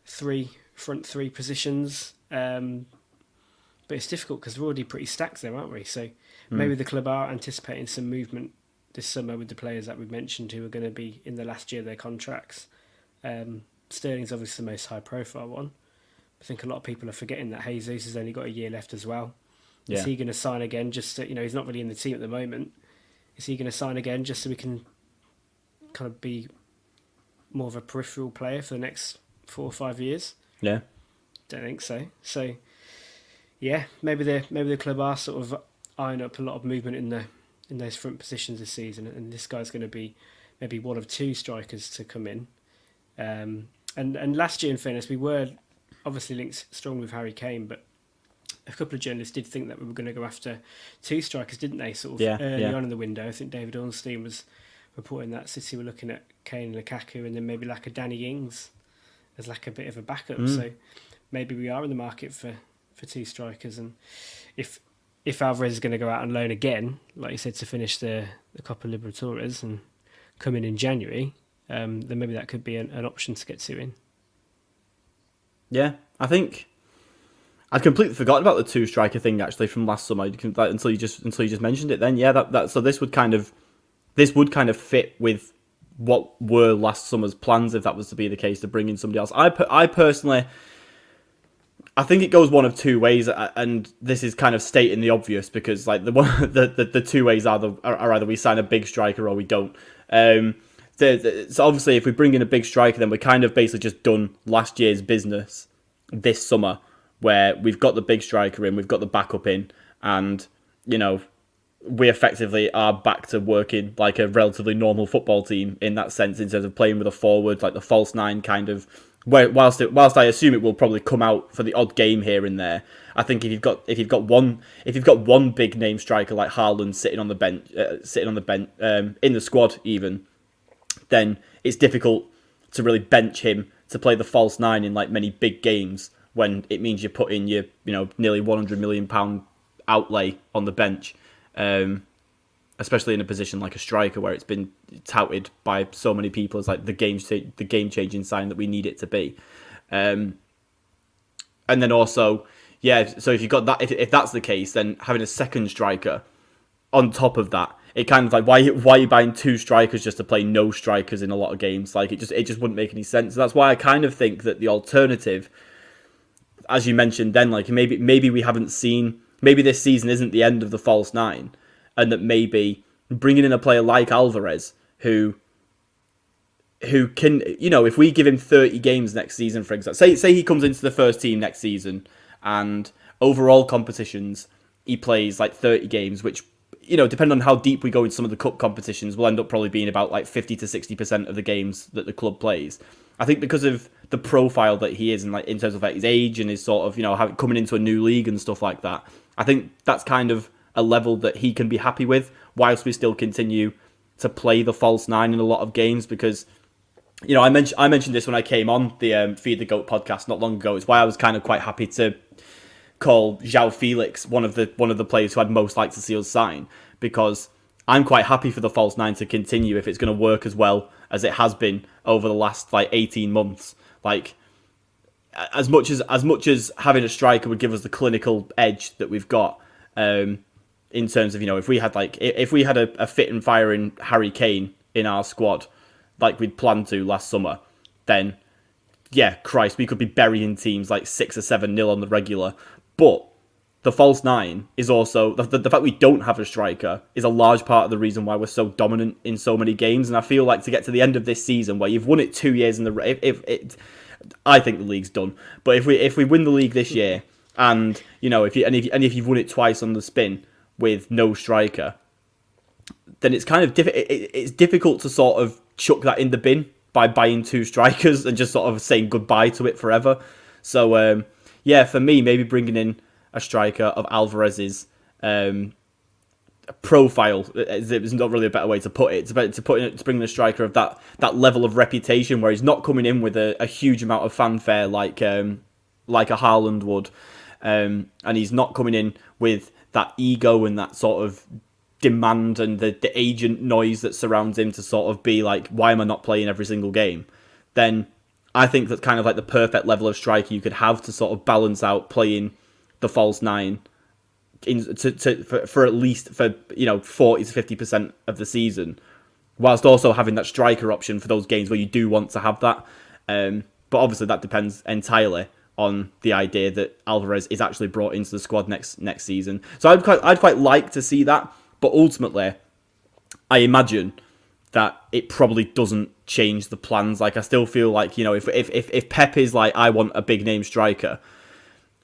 front three positions. But it's difficult because we're already pretty stacked there, aren't we? So maybe the club are anticipating some movement this summer with the players that we've mentioned who are going to be in the last year of their contracts. Sterling's obviously the most high profile one. I think a lot of people are forgetting that Jesus has only got a year left as well. Is he going to sign again just to, he's not really in the team at the moment. Is he going to sign again just so we can kind of be more of a peripheral player for the next 4 or 5 years? Yeah. Don't think so. So, yeah, maybe the club are sort of eyeing up a lot of movement in those front positions this season, and this guy's going to be maybe one of 2 strikers to come in. And last year, in fairness, we were obviously linked strongly with Harry Kane, but a couple of journalists did think that we were going to go after 2 strikers, didn't they? Sort of early on in the window. I think David Ornstein was reporting that City were looking at Kane and Lukaku, and then maybe like a Danny Ings as like a bit of a backup. So maybe we are in the market for 2 strikers, and if Alvarez is going to go out on loan again, like you said, to finish the Copa Libertadores and come in January, then maybe that could be an option to get 2 in. Yeah, I think I'd completely forgotten about the 2 striker thing actually from last summer until you just mentioned it. Then so this would kind of fit with what were last summer's plans if that was to be the case, to bring in somebody else. I personally, I think it goes one of 2 ways, and this is kind of stating the obvious because like the 2 ways are either we sign a big striker or we don't. So obviously, if we bring in a big striker, then we're kind of basically just done last year's business this summer, where we've got the big striker in, we've got the backup in, and we effectively are back to working like a relatively normal football team in that sense, in terms of playing with a forward, like the false 9 kind of. Whilst I assume it will probably come out for the odd game here and there, I think if you've got one big name striker like Haaland sitting on the bench, in the squad even, then it's difficult to really bench him to play the false 9 in like many big games when it means you're putting your nearly £100 million outlay on the bench, especially in a position like a striker where it's been touted by so many people as like the game changing sign that we need it to be. And then also, so if you've got that, if that's the case, then having a second striker on top of that, it kind of like why are you buying 2 strikers just to play no strikers in a lot of games? Like it just wouldn't make any sense. So that's why I kind of think that the alternative, as you mentioned, then like maybe we haven't seen, maybe this season isn't the end of the false 9, and that maybe bringing in a player like Alvarez who can, if we give him 30 games next season, for example, say he comes into the first team next season and overall competitions he plays like 30 games, which depending on how deep we go in some of the cup competitions, will end up probably being about like 50 to 60% of the games that the club plays. I think because of the profile that he is, and like in terms of like his age and his sort of coming into a new league and stuff like that, I think that's kind of a level that he can be happy with, whilst we still continue to play the false 9 in a lot of games. Because I mentioned this when I came on the Feed the Goat podcast not long ago. It's why I was kind of quite happy to call João Felix one of the players who I'd most like to see us sign, because I'm quite happy for the false 9 to continue if it's going to work as well as it has been over the last like 18 months. Like as much as having a striker would give us the clinical edge that we've got, in terms of, if we had a fit and firing Harry Kane in our squad, like we'd planned to last summer, then yeah, Christ, we could be burying teams like 6 or 7-0 on the regular. But the false nine is also the fact we don't have a striker is a large part of the reason why we're so dominant in so many games. And I feel like to get to the end of this season where you've won it 2 years in the I think the league's done. But if we win the league this year, and if you've won it twice on the spin with no striker, then it's kind of it's difficult to sort of chuck that in the bin by buying 2 strikers and just sort of saying goodbye to it forever. So for me, maybe bringing in a striker of Alvarez's profile. There's not really a better way to put it. To bring in a striker of that level of reputation, where he's not coming in with a huge amount of fanfare like a Haaland would, and he's not coming in with that ego and that sort of demand and the agent noise that surrounds him to sort of be like, why am I not playing every single game? Then I think that's kind of like the perfect level of striker you could have to sort of balance out playing the false nine for at least 40 to 50% of the season, whilst also having that striker option for those games where you do want to have that. But obviously that depends entirely on the idea that Alvarez is actually brought into the squad next season. So I'd quite like to see that, but ultimately, I imagine that it probably doesn't change the plans. Like, I still feel like, if Pep is like, I want a big name striker,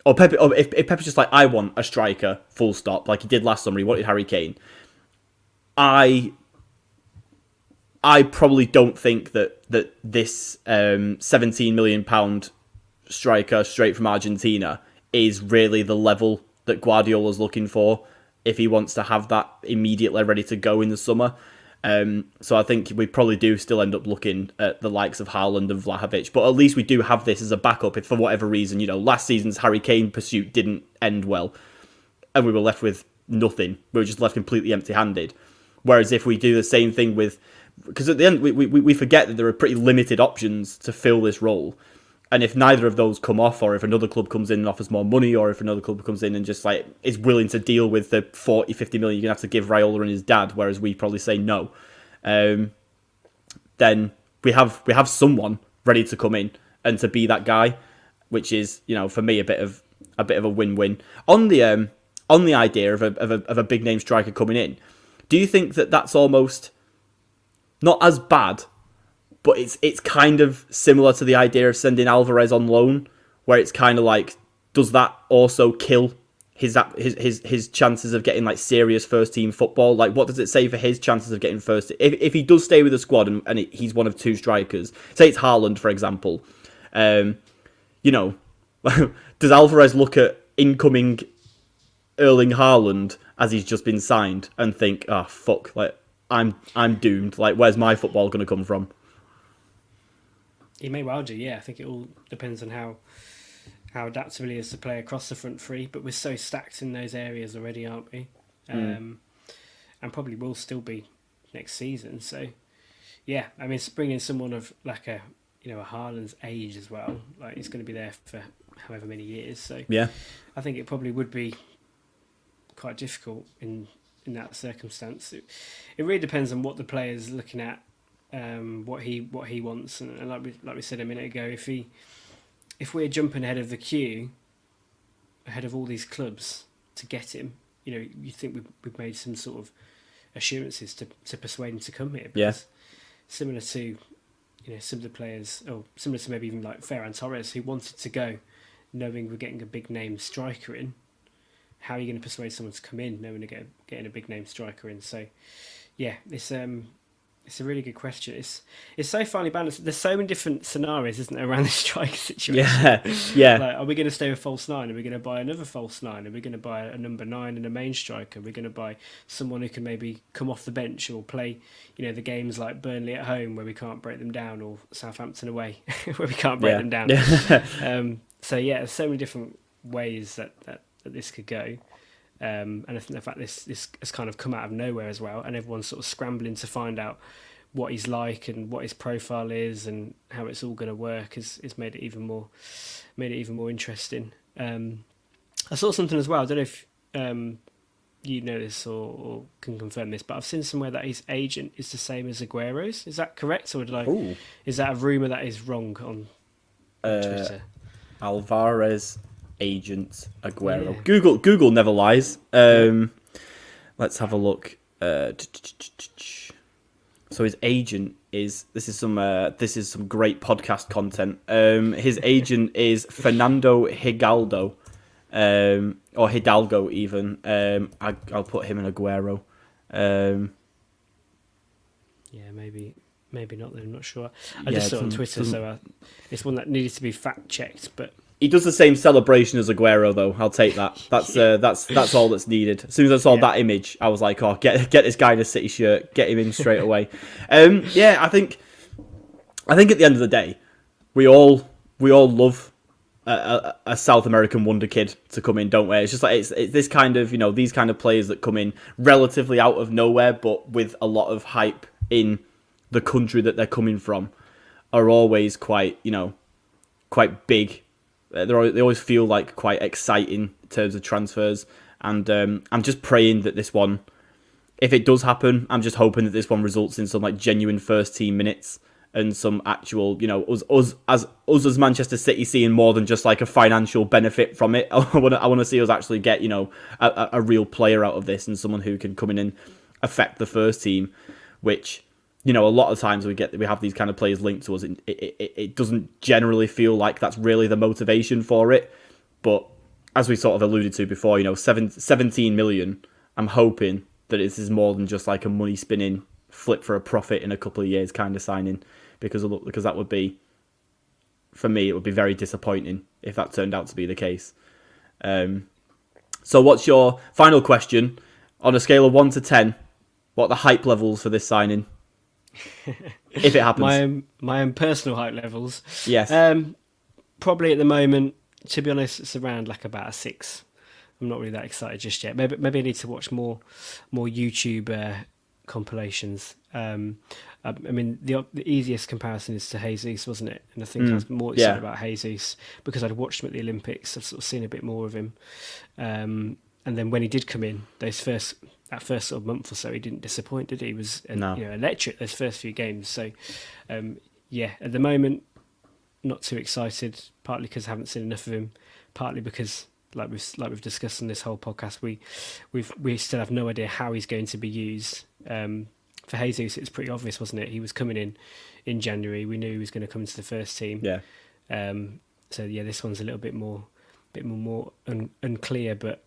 or if Pep is just like, I want a striker, full stop, like he did last summer, he wanted Harry Kane, I probably don't think that this £17 million striker straight from Argentina is really the level that Guardiola's looking for if he wants to have that immediately ready to go in the summer. So I think we probably do still end up looking at the likes of Haaland and Vlahovic, but at least we do have this as a backup if for whatever reason, last season's Harry Kane pursuit didn't end well and we were left with nothing. We were just left completely empty-handed. Whereas if we do the same thing with... Because at the end, we forget that there are pretty limited options to fill this role. And if neither of those come off, or if another club comes in and offers more money, or if another club comes in and just like is willing to deal with the 40-50 million you're going to have to give Raiola and his dad, whereas we probably say no, then we have someone ready to come in and to be that guy, which is, for me, a bit of a win-win. On the idea of a big name striker coming in, do you think that that's almost not as bad, but it's kind of similar to the idea of sending Alvarez on loan, where it's kind of like, does that also kill his chances of getting like serious first team football? Like, what does it say for his chances of getting first? If he does stay with the squad and he's one of 2 strikers, say it's Haaland, for example, does Alvarez look at incoming Erling Haaland as he's just been signed and think, oh fuck, like I'm doomed. Like, where's my football going to come from? He may well do, yeah. I think it all depends on how adaptable he is to play across the front three. But we're so stacked in those areas already, aren't we? And probably will still be next season. So, yeah, I mean, bringing someone of like a Haaland's age as well. Like, he's going to be there for however many years. So, yeah, I think it probably would be quite difficult in that circumstance. It really depends on what the player's looking at. What he wants, and like we said a minute ago, if we're jumping ahead of the queue, ahead of all these clubs to get him, you think we've made some sort of assurances to persuade him to come here. Because similar to some of the players, or similar to maybe even like Ferran Torres, who wanted to go, knowing we're getting a big name striker in. How are you going to persuade someone to come in, knowing they're getting a big name striker in? So, yeah, it's a really good question. It's so finely balanced. There's so many different scenarios, isn't there, around the striker situation? Yeah. Like, are we going to stay with false 9? Are we going to buy another false 9? Are we going to buy a number 9 and a main striker? Are we going to buy someone who can maybe come off the bench or play, the games like Burnley at home where we can't break them down, or Southampton away where we can't break them down? So yeah, there's so many different ways that this could go. And I think the fact this has kind of come out of nowhere as well, and everyone's sort of scrambling to find out what he's like and what his profile is and how it's all going to work has made it even more interesting. I saw something as well. I don't know you know this or can confirm this, but I've seen somewhere that his agent is the same as Aguero's. Is that correct, or is that a rumor that is wrong on Twitter? Alvarez agent Aguero. Yeah. Google never lies. Let's have a look. So his agent is this is some great podcast content. His agent is Fernando Hidalgo, or Hidalgo even. I'll put him in Aguero. Yeah, maybe not. I'm not sure. I just saw it on Twitter, so it's one that needed to be fact checked. But he does the same celebration as Aguero, though. I'll take that. That's all that's needed. As soon as I saw that image, I was like, "Oh, get this guy in a City shirt, get him in straight away." I think at the end of the day, we all love a South American wonder kid to come in, don't we? It's just like it's this kind of these kind of players that come in relatively out of nowhere, but with a lot of hype in the country that they're coming from, are always quite big. They always feel like quite exciting in terms of transfers, and I'm just praying that this one, if it does happen, I'm just hoping that this one results in some like genuine first team minutes and some actual, us as Manchester City seeing more than just like a financial benefit from it. I want to see us actually get a real player out of this, and someone who can come in and affect the first team, which a lot of times we have these kind of players linked to us. It doesn't generally feel like that's really the motivation for it. But as we sort of alluded to before, 17 million, I'm hoping that this is more than just like a money spinning flip for a profit in a couple of years kind of signing, because that would be, for me, it would be very disappointing if that turned out to be the case. So what's your final question? On a scale of 1 to 10, what are the hype levels for this signing? If it happens, my own personal hype levels. Yes. Probably at the moment, to be honest, it's around like about a 6. I'm not really that excited just yet. Maybe I need to watch more YouTube compilations. I mean, the easiest comparison is to Jesus, wasn't it? And I think I was more excited about Jesus because I'd watched him at the Olympics. I've sort of seen a bit more of him. And then when he did come in, that first sort of month or so, he didn't disappoint, did he? He was electric those first few games. So, at the moment, not too excited. Partly because I haven't seen enough of him. Partly because, like we've discussed in this whole podcast, we still have no idea how he's going to be used. For Jesus, it was pretty obvious, wasn't it? He was coming in January. We knew he was going to come into the first team. Yeah. This one's a little bit more unclear, but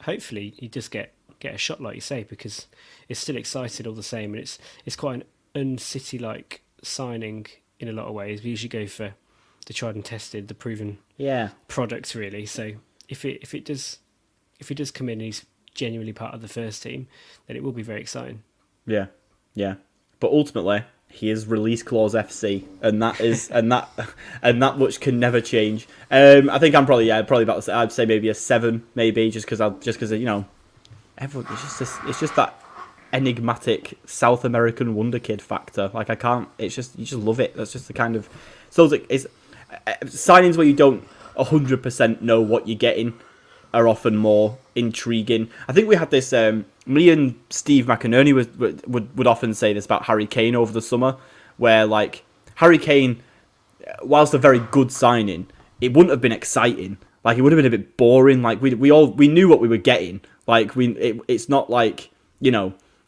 hopefully he does get a shot, like you say, because it's still excited all the same, and it's quite an un-City-like signing in a lot of ways. We usually go for the tried and tested, the proven products, really. So if it does come in and he's genuinely part of the first team, then it will be very exciting. Yeah. But ultimately, he is release clause FC, and that is and that much can never change. I think I'm probably about I'd say maybe a 7, maybe just because everyone it's just that enigmatic South American wonder kid factor. Like I can't. It's just you just love it. That's just the kind of it's signings where you don't 100% know what you're getting are often more intriguing. I think we had this. Me and Steve McInerney would often say this about Harry Kane over the summer, where like Harry Kane, whilst a very good signing, it wouldn't have been exciting. Like it would have been a bit boring. Like we knew what we were getting. Like it's not like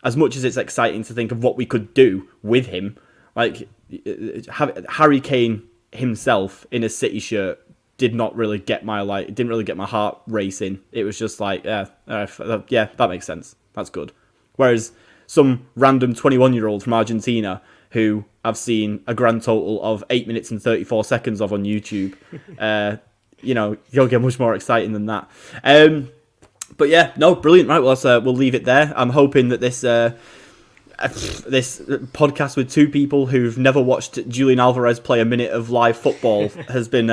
as much as it's exciting to think of what we could do with him. Like Harry Kane himself in a City shirt didn't really get my heart racing. It was just like, that makes sense. That's good. Whereas some random 21-year-old from Argentina who I've seen a grand total of 8 minutes and 34 seconds of on YouTube, you'll get much more exciting than that. But yeah, no, brilliant. Right, well, we'll leave it there. I'm hoping that this podcast with 2 people who've never watched Julian Alvarez play a minute of live football has been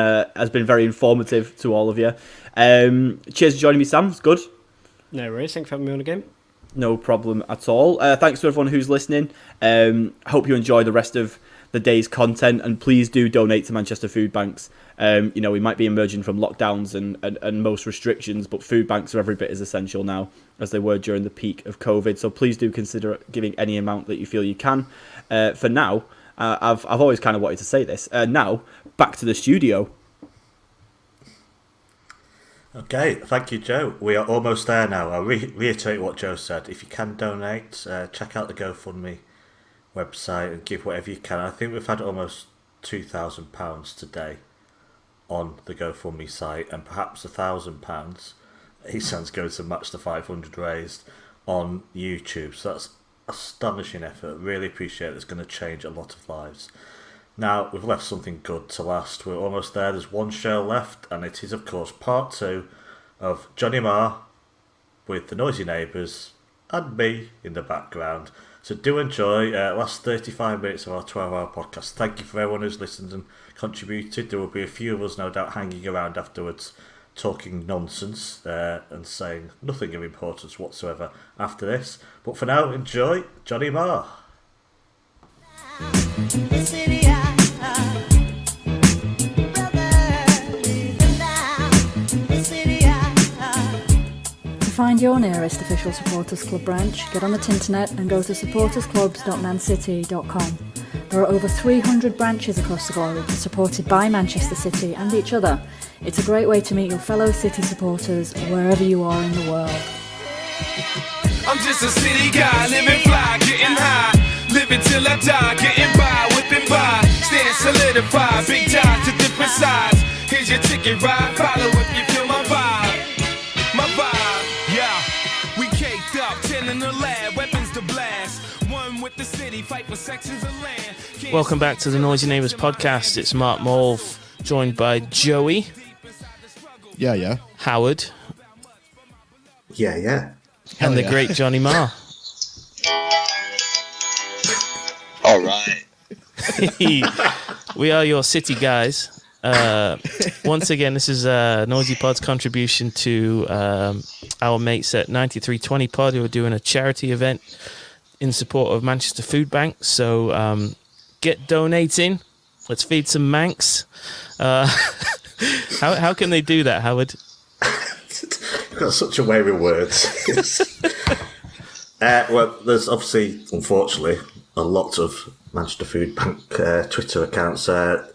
very informative to all of you. Cheers for joining me, Sam. It's good. No worries. Thanks for having me on again. No problem at all. Thanks to everyone who's listening. Hope you enjoy the rest of the day's content, and please do donate to Manchester Food Banks. You know, we might be emerging from lockdowns and most restrictions, but food banks are every bit as essential now as they were during the peak of COVID. So please do consider giving any amount that you feel you can. For now, I've always kind of wanted to say this. Now, back to the studio. Okay, thank you, Joe. We are almost there now. I'll reiterate what Joe said. If you can donate, check out the GoFundMe website and give whatever you can. I think we've had almost £2,000 today on the GoFundMe site, and perhaps £1,000 Ahsan's going to match the 500 raised on YouTube. So that's astonishing effort. Really appreciate it. It's going to change a lot of lives. Now, we've left something good to last. We're almost there. There's one show left, and it is, of course, part 2 of Johnny Marr with the Noisy Neighbours and me in the background. So do enjoy last 35 minutes of our 12-hour podcast. Thank you for everyone who's listened and contributed. There will be a few of us, no doubt, hanging around afterwards, talking nonsense and saying nothing of importance whatsoever after this. But for now, enjoy Johnny Marr. To find your nearest official Supporters Club branch, get on the Tinternet and go to supportersclubs.mancity.com. There are over 300 branches across the globe, supported by Manchester City and each other. It's a great way to meet your fellow City supporters wherever you are in the world. I'm just a city guy, living fly, getting high, living till I die, getting by, whipping by, staying solidified, big ties to different sides. Here's your ticket ride, follow if you feel my vibe. My vibe, yeah. We caked up, 10 in the lab, weapons to blast. One with the city, fight for sections of land. Welcome back to the Noisy Neighbours podcast. It's Mark Mulv, joined by Joey. Yeah. Howard. Yeah. And the great Johnny Marr. All right. We are your city guys. Once again, this is Noisy Pod's contribution to our mates at 9320 Pod, who are doing a charity event in support of Manchester Food Bank. So get donating. Let's feed some Manx. How can they do that, Howard? You've got such a way with words. Well, there's obviously, unfortunately, a lot of Manchester Food Bank Twitter accounts. The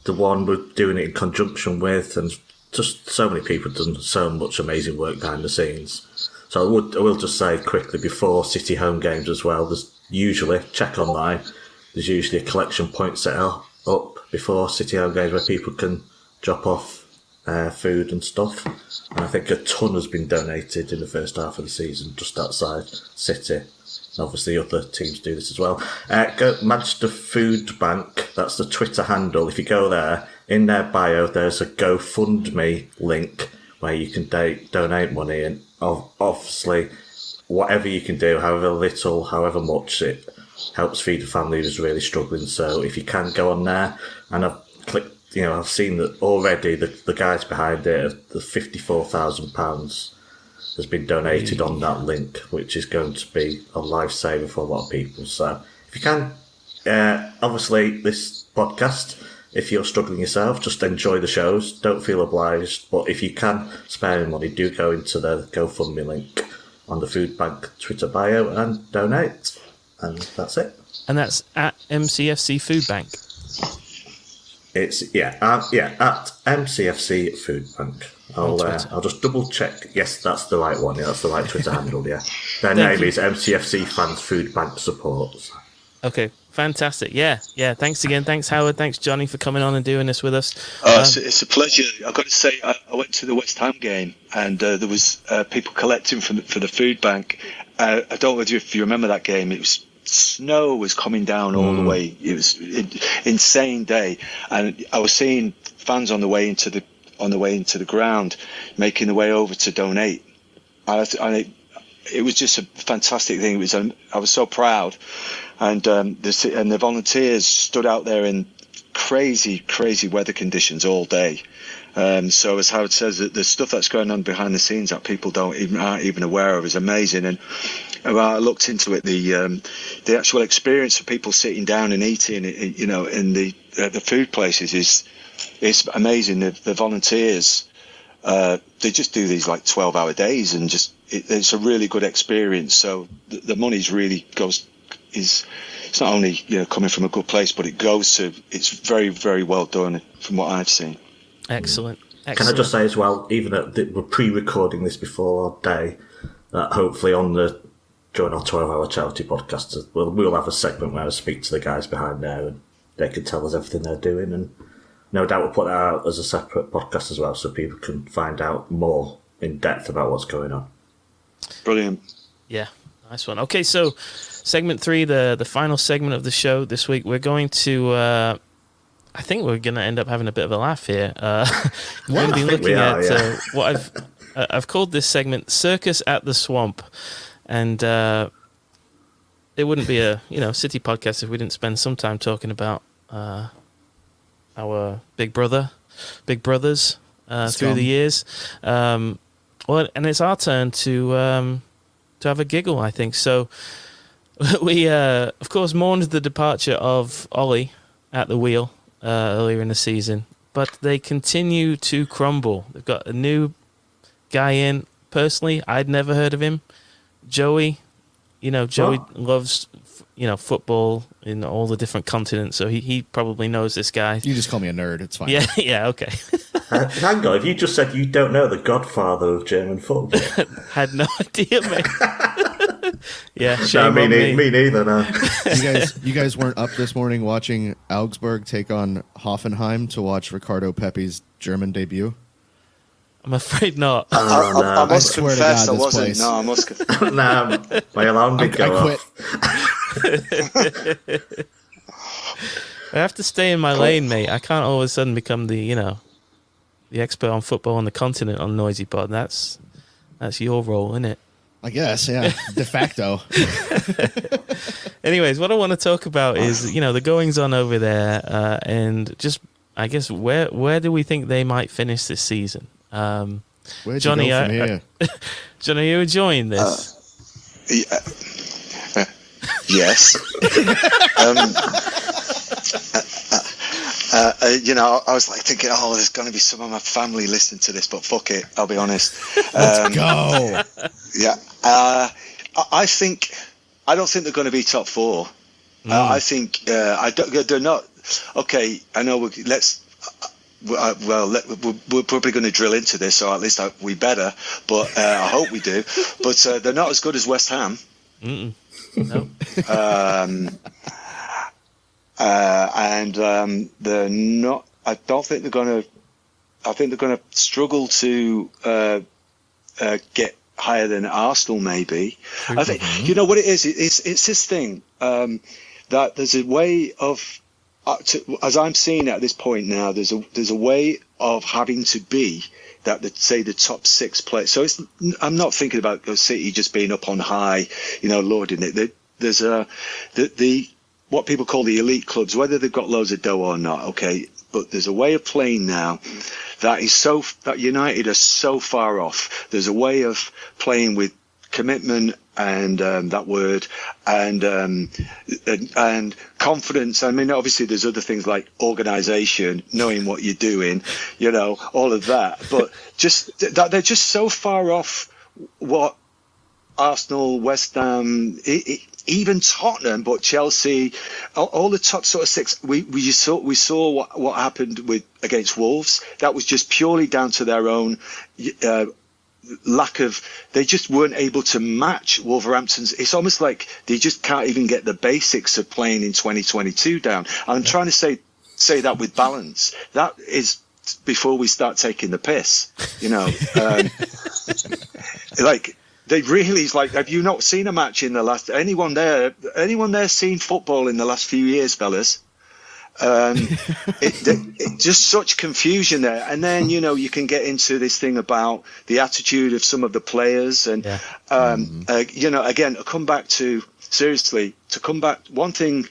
one we're doing it in conjunction with, and just so many people have done so much amazing work behind the scenes. So I will just say quickly, before City home games as well, there's usually, check online, there's usually a collection point set up before City home games where people can drop off food and stuff. And I think a ton has been donated in the first half of the season just outside City. And obviously other teams do this as well. Go Manchester Food Bank, that's the Twitter handle. If you go there, in their bio there's a GoFundMe link where you can donate money, and obviously whatever you can do, however little, however much, it helps feed a family who's really struggling. So if you can go on there, and I've clicked, I've seen that already the guys behind it, the £54,000 has been donated on that link, which is going to be a lifesaver for a lot of people. So if you can, obviously this podcast, if you're struggling yourself, just enjoy the shows, don't feel obliged. But if you can spare any money, do go into the GoFundMe link on the Food Bank Twitter bio and donate. And that's it. And that's at MCFC Food Bank. It's at MCFC Food Bank. I'll just double check. Yes, that's the right one. Yeah, that's the right Twitter handle. Yeah, their name is MCFC Fans Food Bank Support. Okay, fantastic. Yeah. Thanks again. Thanks Howard. Thanks Johnny for coming on and doing this with us. It's a pleasure. I've got to say, I went to the West Ham game, and there was people collecting for the food bank. I don't know if you remember that game. It was snow was coming down all the way. It was an insane day, and I was seeing fans on the way into the ground, making the way over to donate. It was just a fantastic thing. I was so proud, and the volunteers stood out there in crazy weather conditions all day, So as Howard says, the stuff that's going on behind the scenes that people aren't even aware of is amazing. And I looked into it, the actual experience of people sitting down and eating, you know, in the food places is amazing. The volunteers, they just do these like 12-hour days, and it's a really good experience. So the money's really it's not only, you know, coming from a good place, but it's very, very well done from what I've seen. Excellent. Can I just say as well, even that we're pre-recording this before our day, that hopefully during our 12-hour charity podcast, we'll have a segment where I speak to the guys behind there and they can tell us everything they're doing, and no doubt we'll put that out as a separate podcast as well, so people can find out more in depth about what's going on. Brilliant. Yeah, nice one. Okay, so segment 3, the final segment of the show this week, we're going to... I think we're going to end up having a bit of a laugh here. We're going to be looking at what I've called this segment "Circus at the Swamp," and it wouldn't be a city podcast if we didn't spend some time talking about our big brothers through the years. And it's our turn to have a giggle, I think. So we of course mourned the departure of Ollie at the wheel earlier in the season, but they continue to crumble. They've got a new guy in. Personally, I'd never heard of him. Joey, Joey loves football in all the different continents, so he probably knows this guy. You just call me a nerd, it's fine. Yeah, okay. Hang on, if you just said you don't know the godfather of German football. Had no idea, mate. Yeah, no, me neither. No. You guys weren't up this morning watching Augsburg take on Hoffenheim to watch Ricardo Pepi's German debut? I'm afraid not. I must confess I wasn't. Place. No, I must. No, my alarm did go off. I have to stay in my lane, mate. I can't all of a sudden become the expert on football on the continent on Noisy Pod. That's your role, isn't it? I guess, yeah, de facto. Anyways, what I want to talk about is, the goings on over there, and just, I guess, where do we think they might finish this season? Johnny, Johnny, are you enjoying this? Yes. I was like thinking, there's going to be some of my family listening to this, but fuck it, I'll be honest. Let's go. Yeah. I don't think they're going to be top 4. I think they're not. Okay, I know. We're probably going to drill into this, or at least we better. But I hope we do. But they're not as good as West Ham. No. And they're not. I don't think they're going to. I think they're going to struggle to get higher than Arsenal, maybe. I think you know what it is. It's this thing that there's a way of, as I'm seeing at this point now, there's a way of having to be that the top 6 players. So I'm not thinking about City just being up on high, lording it. There's what people call the elite clubs, whether they've got loads of dough or not. Okay, but there's a way of playing now that United are so far off. There's a way of playing with commitment and that word and confidence. I mean, obviously there's other things like organisation, knowing what you're doing, all of that. But just that they're just so far off what Arsenal, West Ham, even Tottenham, but Chelsea, all the top sort of 6. We saw what happened against Wolves. That was just purely down to their own lack of. They just weren't able to match Wolverhampton's. It's almost like they just can't even get the basics of playing in 2022 down. And I'm trying to say that with balance. That is before we start taking the piss. Like. They really have you not seen a match in the last? Anyone there seen football in the last few years, fellas? Just such confusion there, and then you can get into this thing about the attitude of some of the players, and again, to come back. One thing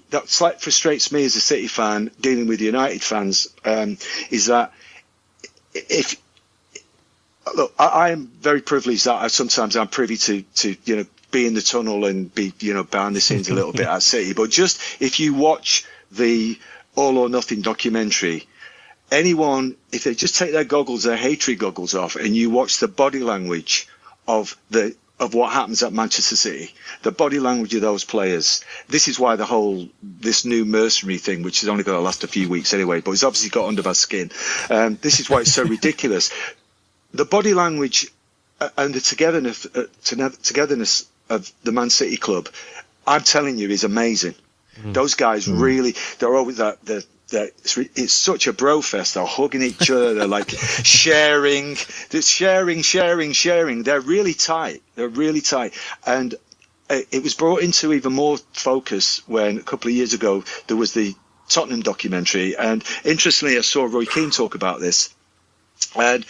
that slightly frustrates me as a City fan dealing with United fans, is that if look, I am very privileged that sometimes I'm privy to be in the tunnel and be behind the scenes a little bit at City. But just if you watch the All or Nothing documentary, anyone, if they just take their hatred goggles off, and you watch the body language of what happens at Manchester City, the body language of those players. This is why this new mercenary thing, which is only going to last a few weeks anyway, but it's obviously got under my skin. This is why it's so ridiculous. The body language and the togetherness of the Man City club, I'm telling you, is amazing. Those guys really, they're always it's such a bro fest. They're hugging each other. They're like sharing. They're really tight. And it was brought into even more focus when a couple of years ago there was the Tottenham documentary. And interestingly, I saw Roy Keane talk about this. And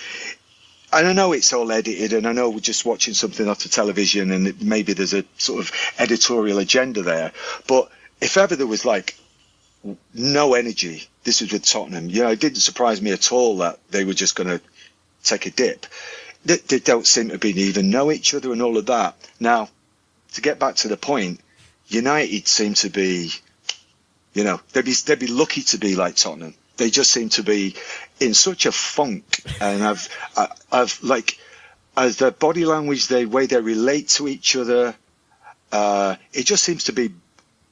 I know it's all edited, and I know we're just watching something off the television, and maybe there's a sort of editorial agenda there. But if ever there was like no energy, this was with Tottenham. It didn't surprise me at all that they were just going to take a dip. They don't seem to even know each other and all of that. Now, to get back to the point, United seem to be, they'd be lucky to be like Tottenham. They just seem to be in such a funk, and I've like, as their body language, the way they relate to each other, it just seems to be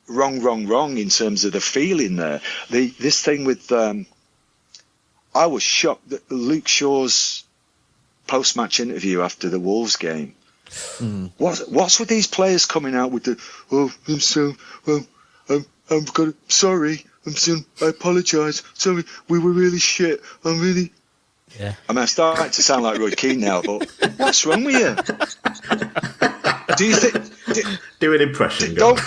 wrong in terms of the feeling there. This thing with, I was shocked that Luke Shaw's post-match interview after the Wolves game. What's with these players coming out with sorry. I apologise. Sorry, we were really shit. Yeah. I mean, I'm starting to sound like Roy Keane now, but what's wrong with you? Do you think? Do an impression. Don't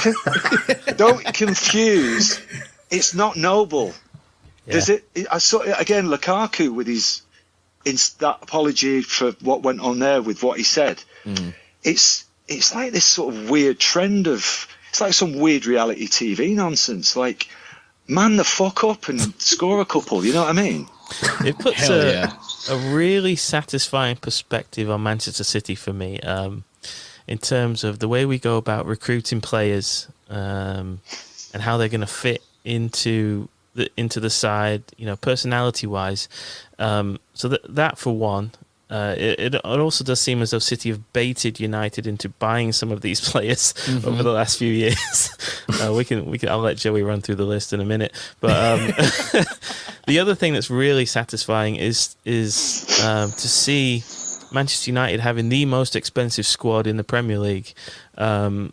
confuse. It's not noble. Yeah. Does it? I saw it again. Lukaku with his that apology for what went on there with what he said. It's like this sort of weird trend of. It's like some weird reality TV nonsense. Like, man the fuck up and score a couple, you know what I mean? It puts a really satisfying perspective on Manchester City for me, in terms of the way we go about recruiting players, and how they're going to fit into the side, personality wise. So that for one. It also does seem as though City have baited United into buying some of these players over the last few years. I'll let Joey run through the list in a minute. But the other thing that's really satisfying is to see Manchester United having the most expensive squad in the Premier League, and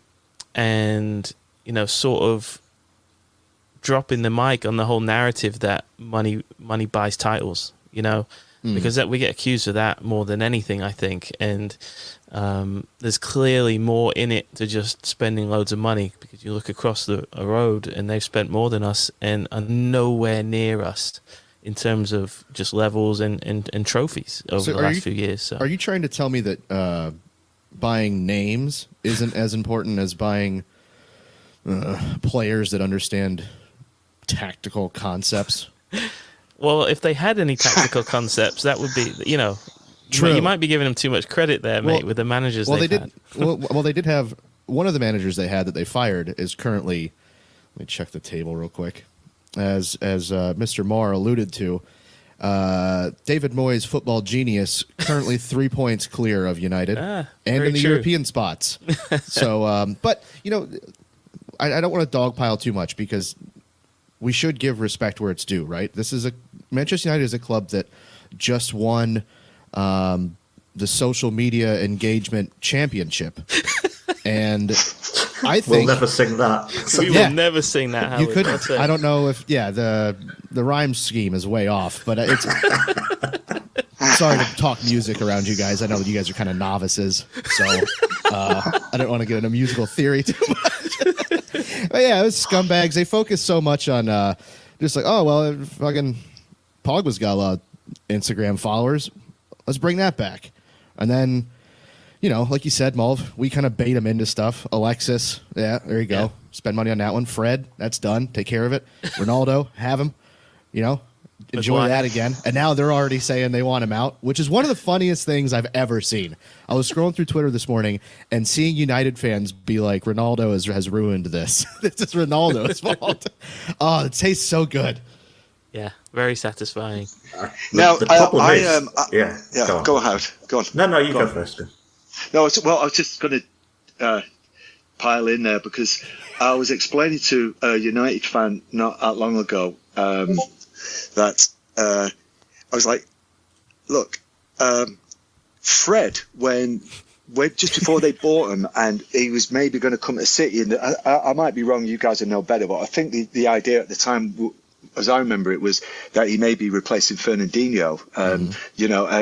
sort of dropping the mic on the whole narrative that money buys titles. Because we get accused of that more than anything, I think. And there's clearly more in it to just spending loads of money, because you look across the road and they've spent more than us and are nowhere near us in terms of just levels and trophies over the last few years. So. Are you trying to tell me that buying names isn't as important as buying players that understand tactical concepts? Well, if they had any tactical concepts, that would be, True. You might be giving them too much credit there, mate, with the managers they've had. Well, they did have one of the managers they had that they fired is currently. Let me check the table real quick. As Mr. Marr alluded to, David Moyes, football genius, currently 3 points clear of United and in the European spots. So, but I don't want to dogpile too much, because we should give respect where it's due, right? Manchester United is a club that just won the social media engagement championship, and I think we'll never sing that. We will never sing that. Howard. You could. I don't know if the rhyme scheme is way off, but it's. Sorry to talk music around you guys. I know that you guys are kind of novices, so I don't want to get into musical theory too much. But yeah, it was scumbags. They focus so much on just like, oh well, fucking Pogba's got a lot of Instagram followers. Let's bring that back, and then like you said, Mulv, we kind of bait him into stuff. Alexis, yeah, there you go. Yeah. Spend money on that one. Fred, that's done. Take care of it. Ronaldo, have him. Enjoy that again. And now they're already saying they want him out, which is one of the funniest things I've ever seen. I was scrolling through Twitter this morning and seeing United fans be like, Ronaldo has ruined this. This is Ronaldo's fault. Oh, it tastes so good. Yeah, very satisfying. Now, the problem is, go ahead. Go on. No, you go first. No, I was just going to pile in there because I was explaining to a United fan not that long ago that I was like, look, Fred, when just before they bought him and he was maybe going to come to City, and I might be wrong, you guys will know better, but I think the idea at the time, as I remember it, was that he may be replacing Fernandinho.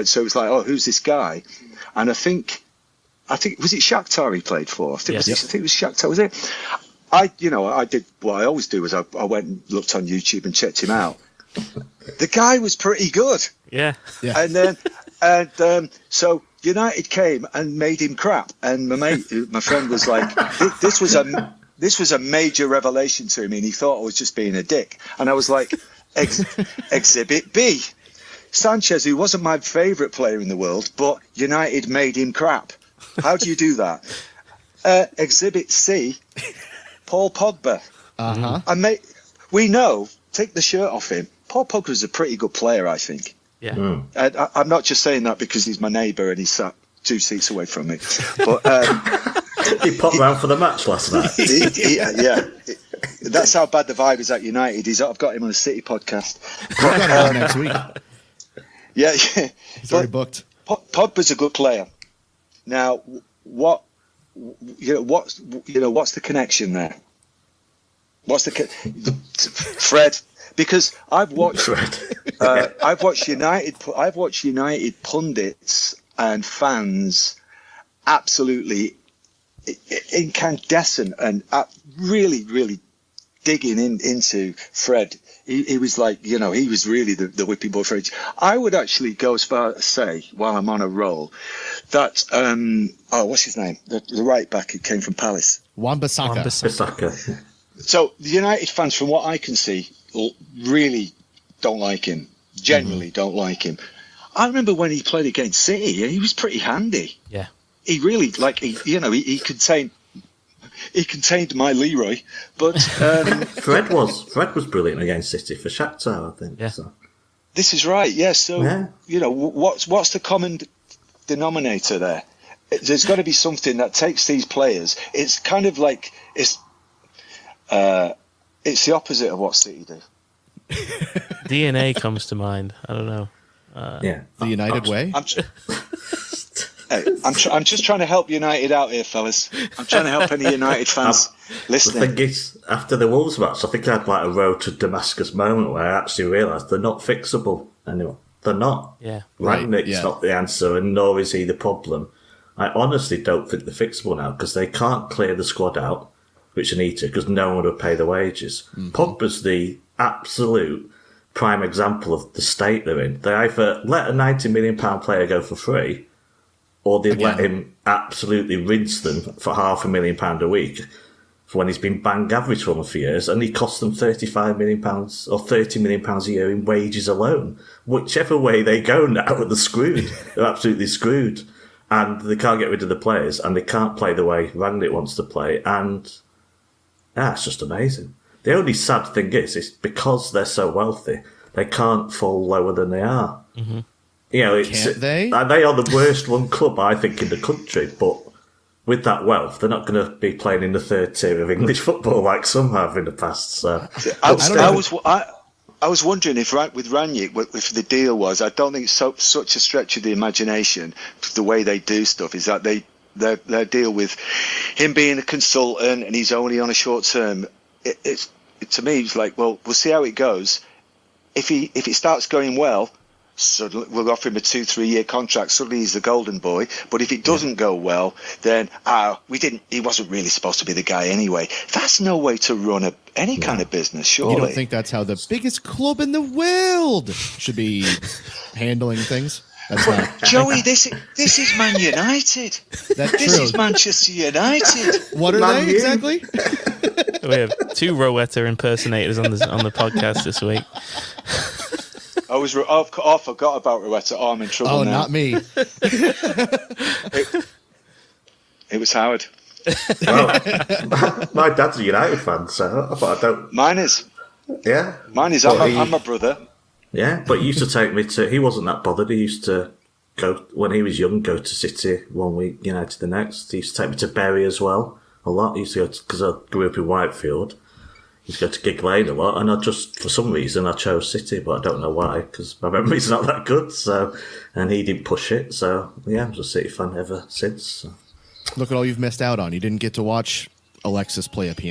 So it was like, oh, who's this guy? And I think was it Shakhtar he played for? I think it was Shakhtar. Was it? I did what I always do, is I went and looked on YouTube and checked him out. The guy was pretty good. Yeah. And so United came and made him crap. And my friend was like, this was a major revelation to me, and he thought I was just being a dick. And I was like, Exhibit B. Sanchez, who wasn't my favourite player in the world, but United made him crap. How do you do that? Exhibit C, Paul Pogba. And we know, take the shirt off him, Paul Pogba's a pretty good player, I think. Yeah. I'm not just saying that because he's my neighbour and he's sat 2 seats away from me. But he popped round for the match last night. Yeah. That's how bad the vibe is at United. I've got him on a City podcast. We've got him on next week. Yeah. He's already booked. Pogba's a good player. Now, what's the connection there? What's the Fred? Because I've watched United pundits and fans absolutely incandescent and really, really digging into Fred. He was like, he was really the whipping boy for age. I would actually go as far as say, while I'm on a roll, that what's his name? The right back who came from Palace. Wan-Bissaka. So the United fans, from what I can see, really don't like him. Genuinely don't like him. I remember when he played against City, he was pretty handy. Yeah. He really he contained my Leroy, but Fred was brilliant against City for Shakhtar, I think. Yeah. So. This is right. Yeah. So what's the common denominator there? There's got to be something that takes these players. It's kind of like it's the opposite of what City do. DNA comes to mind. I don't know. The United way. I'm just trying to help United out here, fellas. I'm trying to help any United fans listening. The thing is, after the Wolves match, I think I had like a road to Damascus moment where I actually realised they're not fixable anymore. They're not. Yeah. Rangnick's not the answer, and nor is he the problem. I honestly don't think they're fixable now because they can't clear the squad out, which they need to, because no one would pay the wages. Pogba's the absolute prime example of the state they're in. They either let a £90 million player go for free, or they let him absolutely rinse them for £500,000 a week for when he's been bang average for them for years, and he cost them £35 million or £30 million a year in wages alone. Whichever way they go now, they're screwed. They're absolutely screwed. And they can't get rid of the players, and they can't play the way Rangnick wants to play, and it's just amazing. The only sad thing is because they're so wealthy, they can't fall lower than they are. Mm-hmm. Can't they? They are the worst run club, I think, in the country, but with that wealth, they're not going to be playing in the third tier of English football like some have in the past. So I was wondering if with Rangnick, if the deal was, I don't think it's such a stretch of the imagination, the way they do stuff, is that their deal with him being a consultant and he's only on a short term, to me, it's like, well, we'll see how it goes. If it starts going well, suddenly we'll offer him a 2-3 year contract. Suddenly he's the golden boy. But if it doesn't go well, then he wasn't really supposed to be the guy anyway. That's no way to run any kind of business, surely. You don't think that's how the biggest club in the world should be handling things? That's not. Joey, this is Man United. That's This true. is Manchester United. What are Man they U. exactly? We have 2 Rowetta impersonators on the podcast this week. I forgot about Rowetta. Oh, I'm in trouble Oh, now. not me. It was Howard. Well, my dad's a United fan, so I thought I don't. Mine is. Yeah. Mine is. But I'm my brother. Yeah, but he used to take me to. He wasn't that bothered. He used to go when he was young. Go to City one week, United the next. He used to take me to Bury as well a lot. He used to go because I grew up in Whitefield. He used to go to Gig Lane a lot, and I just for some reason I chose City, but I don't know why because my memory's not that good. So, and he didn't push it. So yeah, I was a City fan ever since. So. Look at all you've missed out on. You didn't get to watch Alexis play a piano.